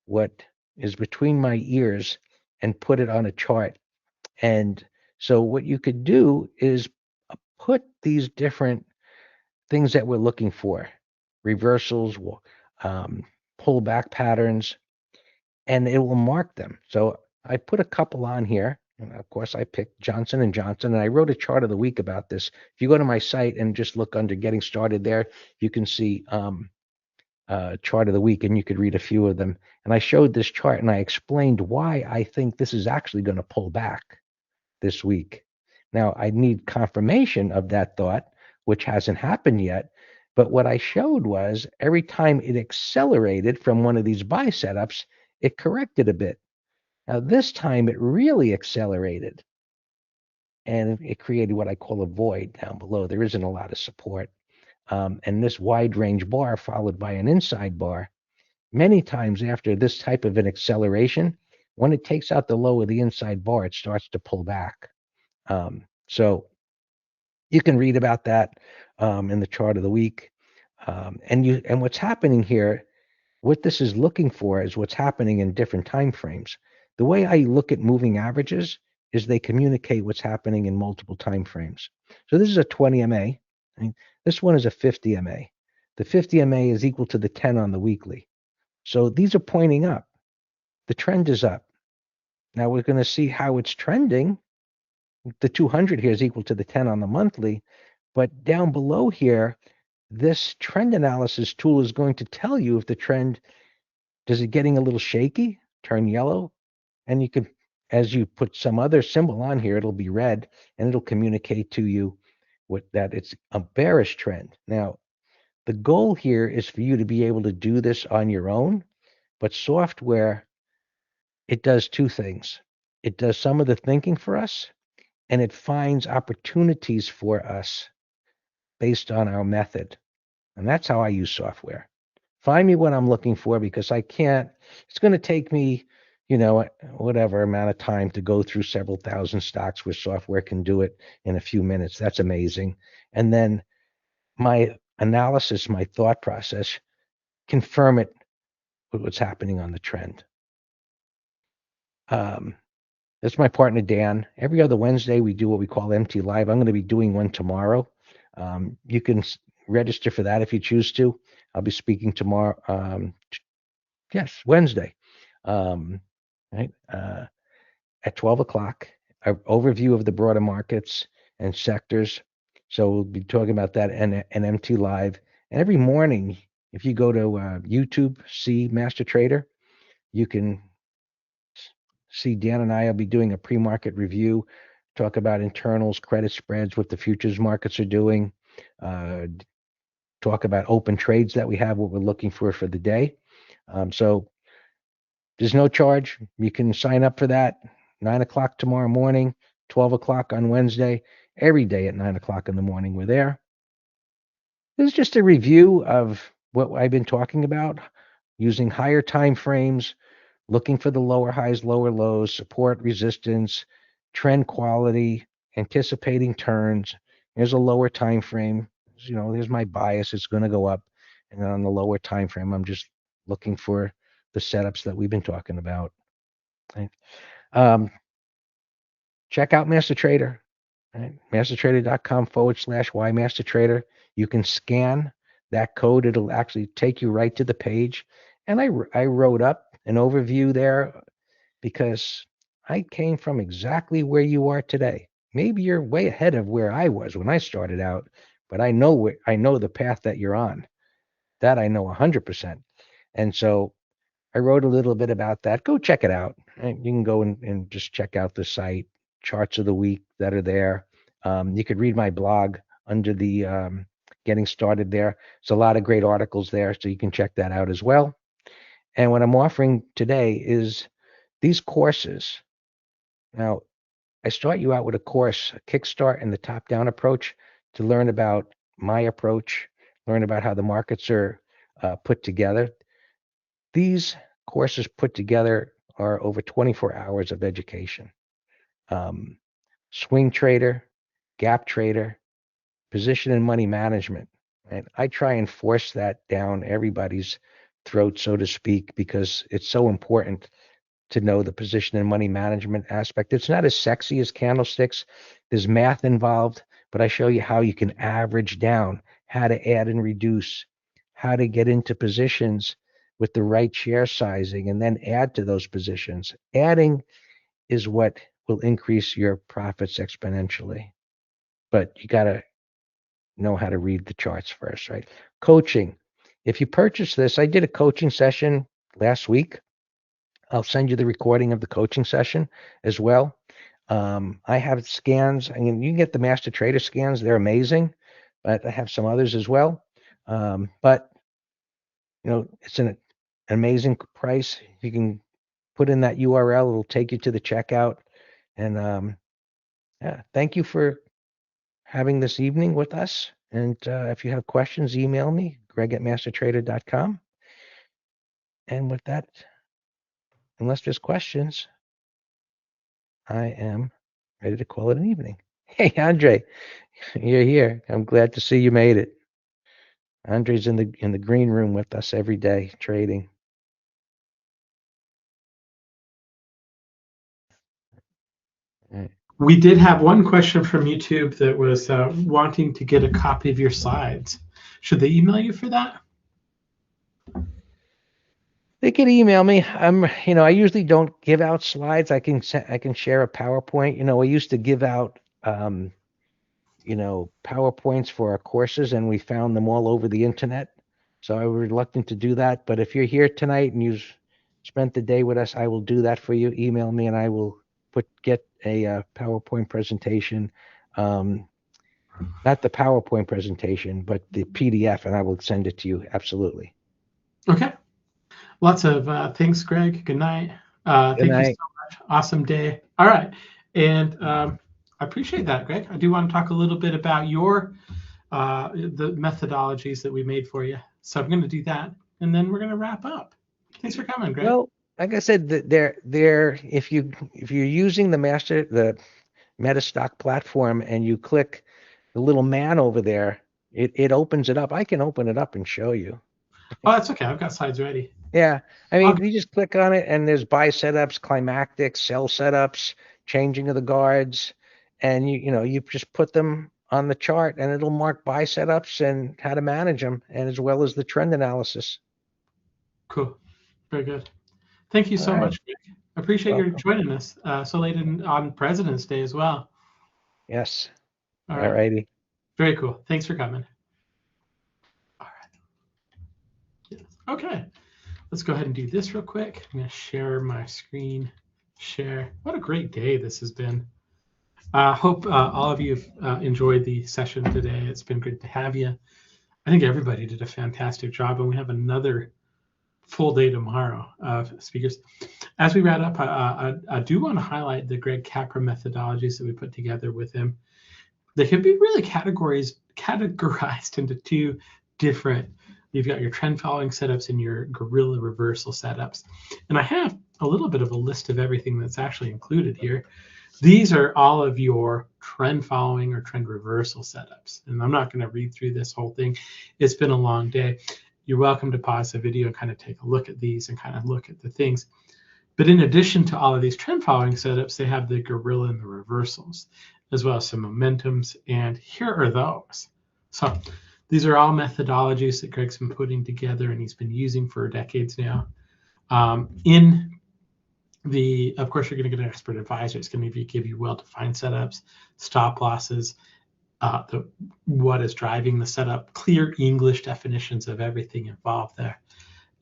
what is between my ears and put it on a chart. And so what you could do is put these different things that we're looking for, reversals, pullback patterns, and it will mark them. So I put a couple on here. And of course, I picked Johnson & Johnson, and I wrote a chart of the week about this. If you go to my site and just look under Getting Started there, you can see chart of the week, and you could read a few of them. And I showed this chart, and I explained why I think this is actually going to pull back this week. Now, I need confirmation of that thought, which hasn't happened yet. But what I showed was every time it accelerated from one of these buy setups, it corrected a bit. Now, this time it really accelerated, and it created what I call a void down below. There isn't a lot of support. And this wide range bar followed by an inside bar. Many times after this type of an acceleration, when it takes out the low of the inside bar, it starts to pull back. So you can read about that in the chart of the week. And what's happening here, what this is looking for is what's happening in different time frames. The way I look at moving averages is they communicate what's happening in multiple time frames. So this is a 20 MA. This one is a 50 MA. The 50 MA is equal to the 10 on the weekly. So these are pointing up. The trend is up. Now we're going to see how it's trending. The 200 here is equal to the 10 on the monthly. But down below here, this trend analysis tool is going to tell you if the trend, does it getting a little shaky, turn yellow? And you can, as you put some other symbol on here, it'll be red, and it'll communicate to you that it's a bearish trend. Now, the goal here is for you to be able to do this on your own, but software, it does two things. It does some of the thinking for us, and it finds opportunities for us based on our method. And that's how I use software. Find me what I'm looking for, because I can't, it's going to take me, whatever amount of time to go through several thousand stocks where software can do it in a few minutes. That's amazing. And then my analysis, my thought process, confirm it with what's happening on the trend. That's my partner, Dan. Every other Wednesday, we do what we call MT Live. I'm going to be doing one tomorrow. You can register for that if you choose to. I'll be speaking tomorrow. Wednesday. At 12 o'clock, an overview of the broader markets and sectors. So we'll be talking about that and MT Live. And every morning, if you go to YouTube, see Master Trader, you can see Dan and I will be doing a pre-market review, talk about internals, credit spreads, what the futures markets are doing, talk about open trades that we have, what we're looking for the day. So there's no charge. You can sign up for that. 9 o'clock tomorrow morning, 12 o'clock on Wednesday, every day at 9 o'clock in the morning. We're there. This is just a review of what I've been talking about, using higher time frames, looking for the lower highs, lower lows, support, resistance, trend quality, anticipating turns. There's a lower time frame. There's my bias. It's going to go up. And then on the lower time frame, I'm just looking for the setups that we've been talking about. Right? Check out Master Trader. Right? mastertrader.com/ymastertrader. You can scan that code. It'll actually take you right to the page. And I wrote up an overview there because I came from exactly where you are today. Maybe you're way ahead of where I was when I started out, but I know the path that you're on. That I know 100%. And so I wrote a little bit about that. Go check it out. Right? You can go and just check out the site, charts of the week that are there. You could read my blog under the getting started there. There's a lot of great articles there, so you can check that out as well. And what I'm offering today is these courses. Now, I start you out with a course, a kickstart and the top-down approach, to learn about my approach, learn about how the markets are put together. These courses put together are over 24 hours of education. Swing trader, gap trader, position and money management. And I try and force that down everybody's throat, so to speak, because it's so important to know the position and money management aspect. It's not as sexy as candlesticks. There's math involved, but I show you how you can average down, how to add and reduce, how to get into positions with the right share sizing, and then add to those positions. Adding is what will increase your profits exponentially. But you got to know how to read the charts first, right? Coaching. If you purchase this, I did a coaching session last week. I'll send you the recording of the coaching session as well. I have scans. I mean, you can get the Master Trader scans. They're amazing, but I have some others as well. But it's an amazing price. You can put in that URL. It'll take you to the checkout. And thank you for having this evening with us. And if you have questions, email me, greg@mastertrader.com. And with that, unless there's questions, I am ready to call it an evening. Hey, Andre, you're here. I'm glad to see you made it. Andre's in the green room with us every day, trading. We did have one question from YouTube that was wanting to get a copy of your slides. Should they email you for that? They can email me. I usually don't give out slides. I can share a PowerPoint. I used to give out, PowerPoints for our courses, and we found them all over the internet. So I was reluctant to do that. But if you're here tonight and you've spent the day with us, I will do that for you. Email me, and I will get a PowerPoint presentation. Not the PowerPoint presentation, but the PDF, and I will send it to you. Absolutely. Okay. Lots of thanks, Greg. Good night. Thank you so much. Awesome day. All right. And I appreciate that, Greg. I do want to talk a little bit about the methodologies that we made for you. So I'm going to do that, and then we're going to wrap up. Thanks for coming, Greg. Well, like I said, if you're using the Metastock platform and you click the little man over there, it opens it up. I can open it up and show you. Oh, that's okay. I've got slides ready. Yeah. I mean, you just click on it and there's buy setups, climactic, sell setups, changing of the guards, and you just put them on the chart and it'll mark buy setups and how to manage them, and as well as the trend analysis. Cool. Very good. Thank you so much, Greg. I appreciate your joining us so late on President's Day as well. Yes. All righty. Very cool. Thanks for coming. Okay, let's go ahead and do this real quick. I'm going to share my screen. Share. What a great day this has been. Hope all of you have enjoyed the session today. It's been great to have you. I think everybody did a fantastic job, and we have another full day tomorrow of speakers. As we wrap up, I do want to highlight the Greg Capra methodologies that we put together with him. They can be really categorized into two different. You've got your trend following setups and your guerrilla reversal setups. And I have a little bit of a list of everything that's actually included here. These are all of your trend following or trend reversal setups. And I'm not going to read through this whole thing. It's been a long day. You're welcome to pause the video and kind of take a look at these and kind of look at the things. But in addition to all of these trend following setups, they have the guerrilla and the reversals, as well as some momentums. And here are those. So these are all methodologies that Greg's been putting together and he's been using for decades now. Of course, you're going to get an expert advisor. It's going to give you well-defined setups, stop losses, what is driving the setup, clear English definitions of everything involved there.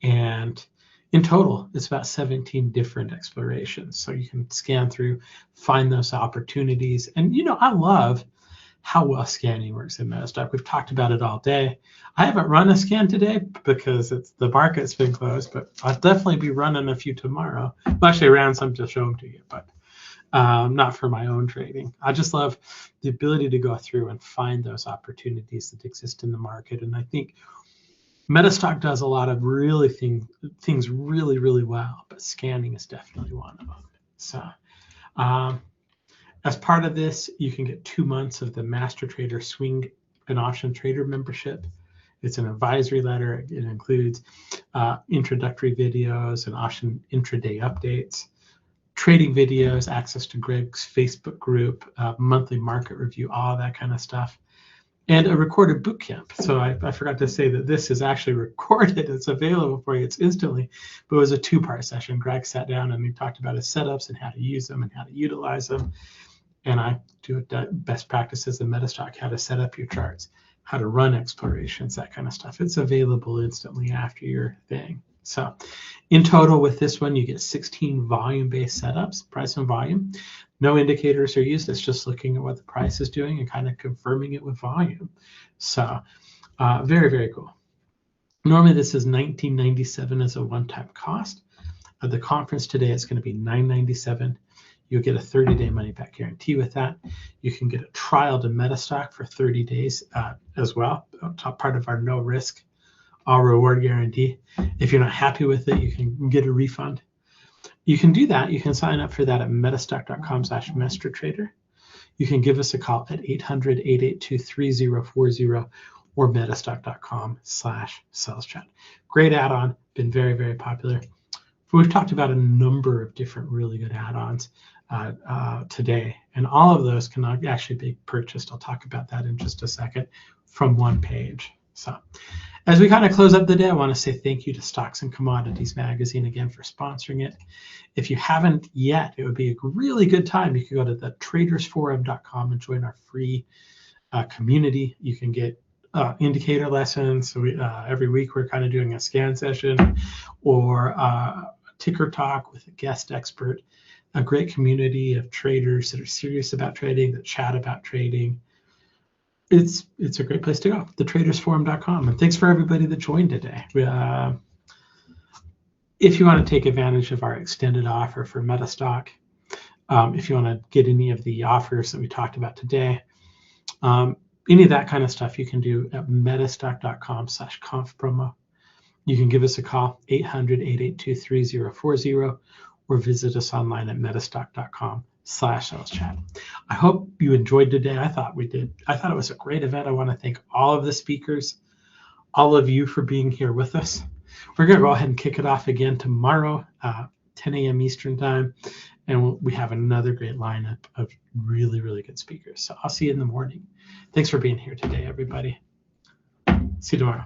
And in total, it's about 17 different explorations. So you can scan through, find those opportunities. And, I love how well scanning works in MetaStock. We've talked about it all day. I haven't run a scan today because the market's been closed, but I'll definitely be running a few tomorrow. Well, actually, I ran some to show them to you, but not for my own trading. I just love the ability to go through and find those opportunities that exist in the market. And I think MetaStock does a lot of things really, really well, but scanning is definitely one of them. So as part of this, you can get 2 months of the Master Trader Swing and Option Trader membership. It's an advisory letter. It includes introductory videos and option intraday updates, trading videos, access to Greg's Facebook group, monthly market review, all that kind of stuff, and a recorded boot camp. So I forgot to say that this is actually recorded. It's available for you. It's instantly, but it was a 2-part session. Greg sat down and he talked about his setups and how to use them and how to utilize them. And I do best practices in MetaStock, how to set up your charts, how to run explorations, that kind of stuff. It's available instantly after your thing. So in total with this one, you get 16 volume-based setups, price and volume. No indicators are used. It's just looking at what the price is doing and kind of confirming it with volume. So very, very cool. Normally this is $19.97 as a one-time cost. At the conference today, it's going to be $9.97. You'll get a 30-day money-back guarantee with that. You can get a trial to MetaStock for 30 days as well, top part of our no-risk, all-reward guarantee. If you're not happy with it, you can get a refund. You can do that. You can sign up for that at metastock.com/mastertrader. You can give us a call at 800-882-3040 or metastock.com/saleschat. Great add-on, been very, very popular. We've talked about a number of different really good add-ons today, and all of those can actually be purchased. I'll talk about that in just a second from one page. So as we kind of close up the day, I want to say thank you to Stocks and Commodities Magazine again for sponsoring it. If you haven't yet, it would be a really good time. You can go to the tradersforum.com and join our free community. You can get indicator lessons. So every week we're kind of doing a scan session or ticker talk with a guest expert, a great community of traders that are serious about trading, that chat about trading. It's a great place to go, thetradersforum.com. And thanks for everybody that joined today. If you want to take advantage of our extended offer for MetaStock, if you want to get any of the offers that we talked about today, any of that kind of stuff you can do at metastock.com/conf promo. You can give us a call, 800-882-3040, or visit us online at metastock.com/saleschat. I hope you enjoyed today. I thought we did. I thought it was a great event. I want to thank all of the speakers, all of you for being here with us. We're going to go ahead and kick it off again tomorrow, 10 a.m. Eastern time, and we have another great lineup of really, really good speakers. So I'll see you in the morning. Thanks for being here today, everybody. See you tomorrow.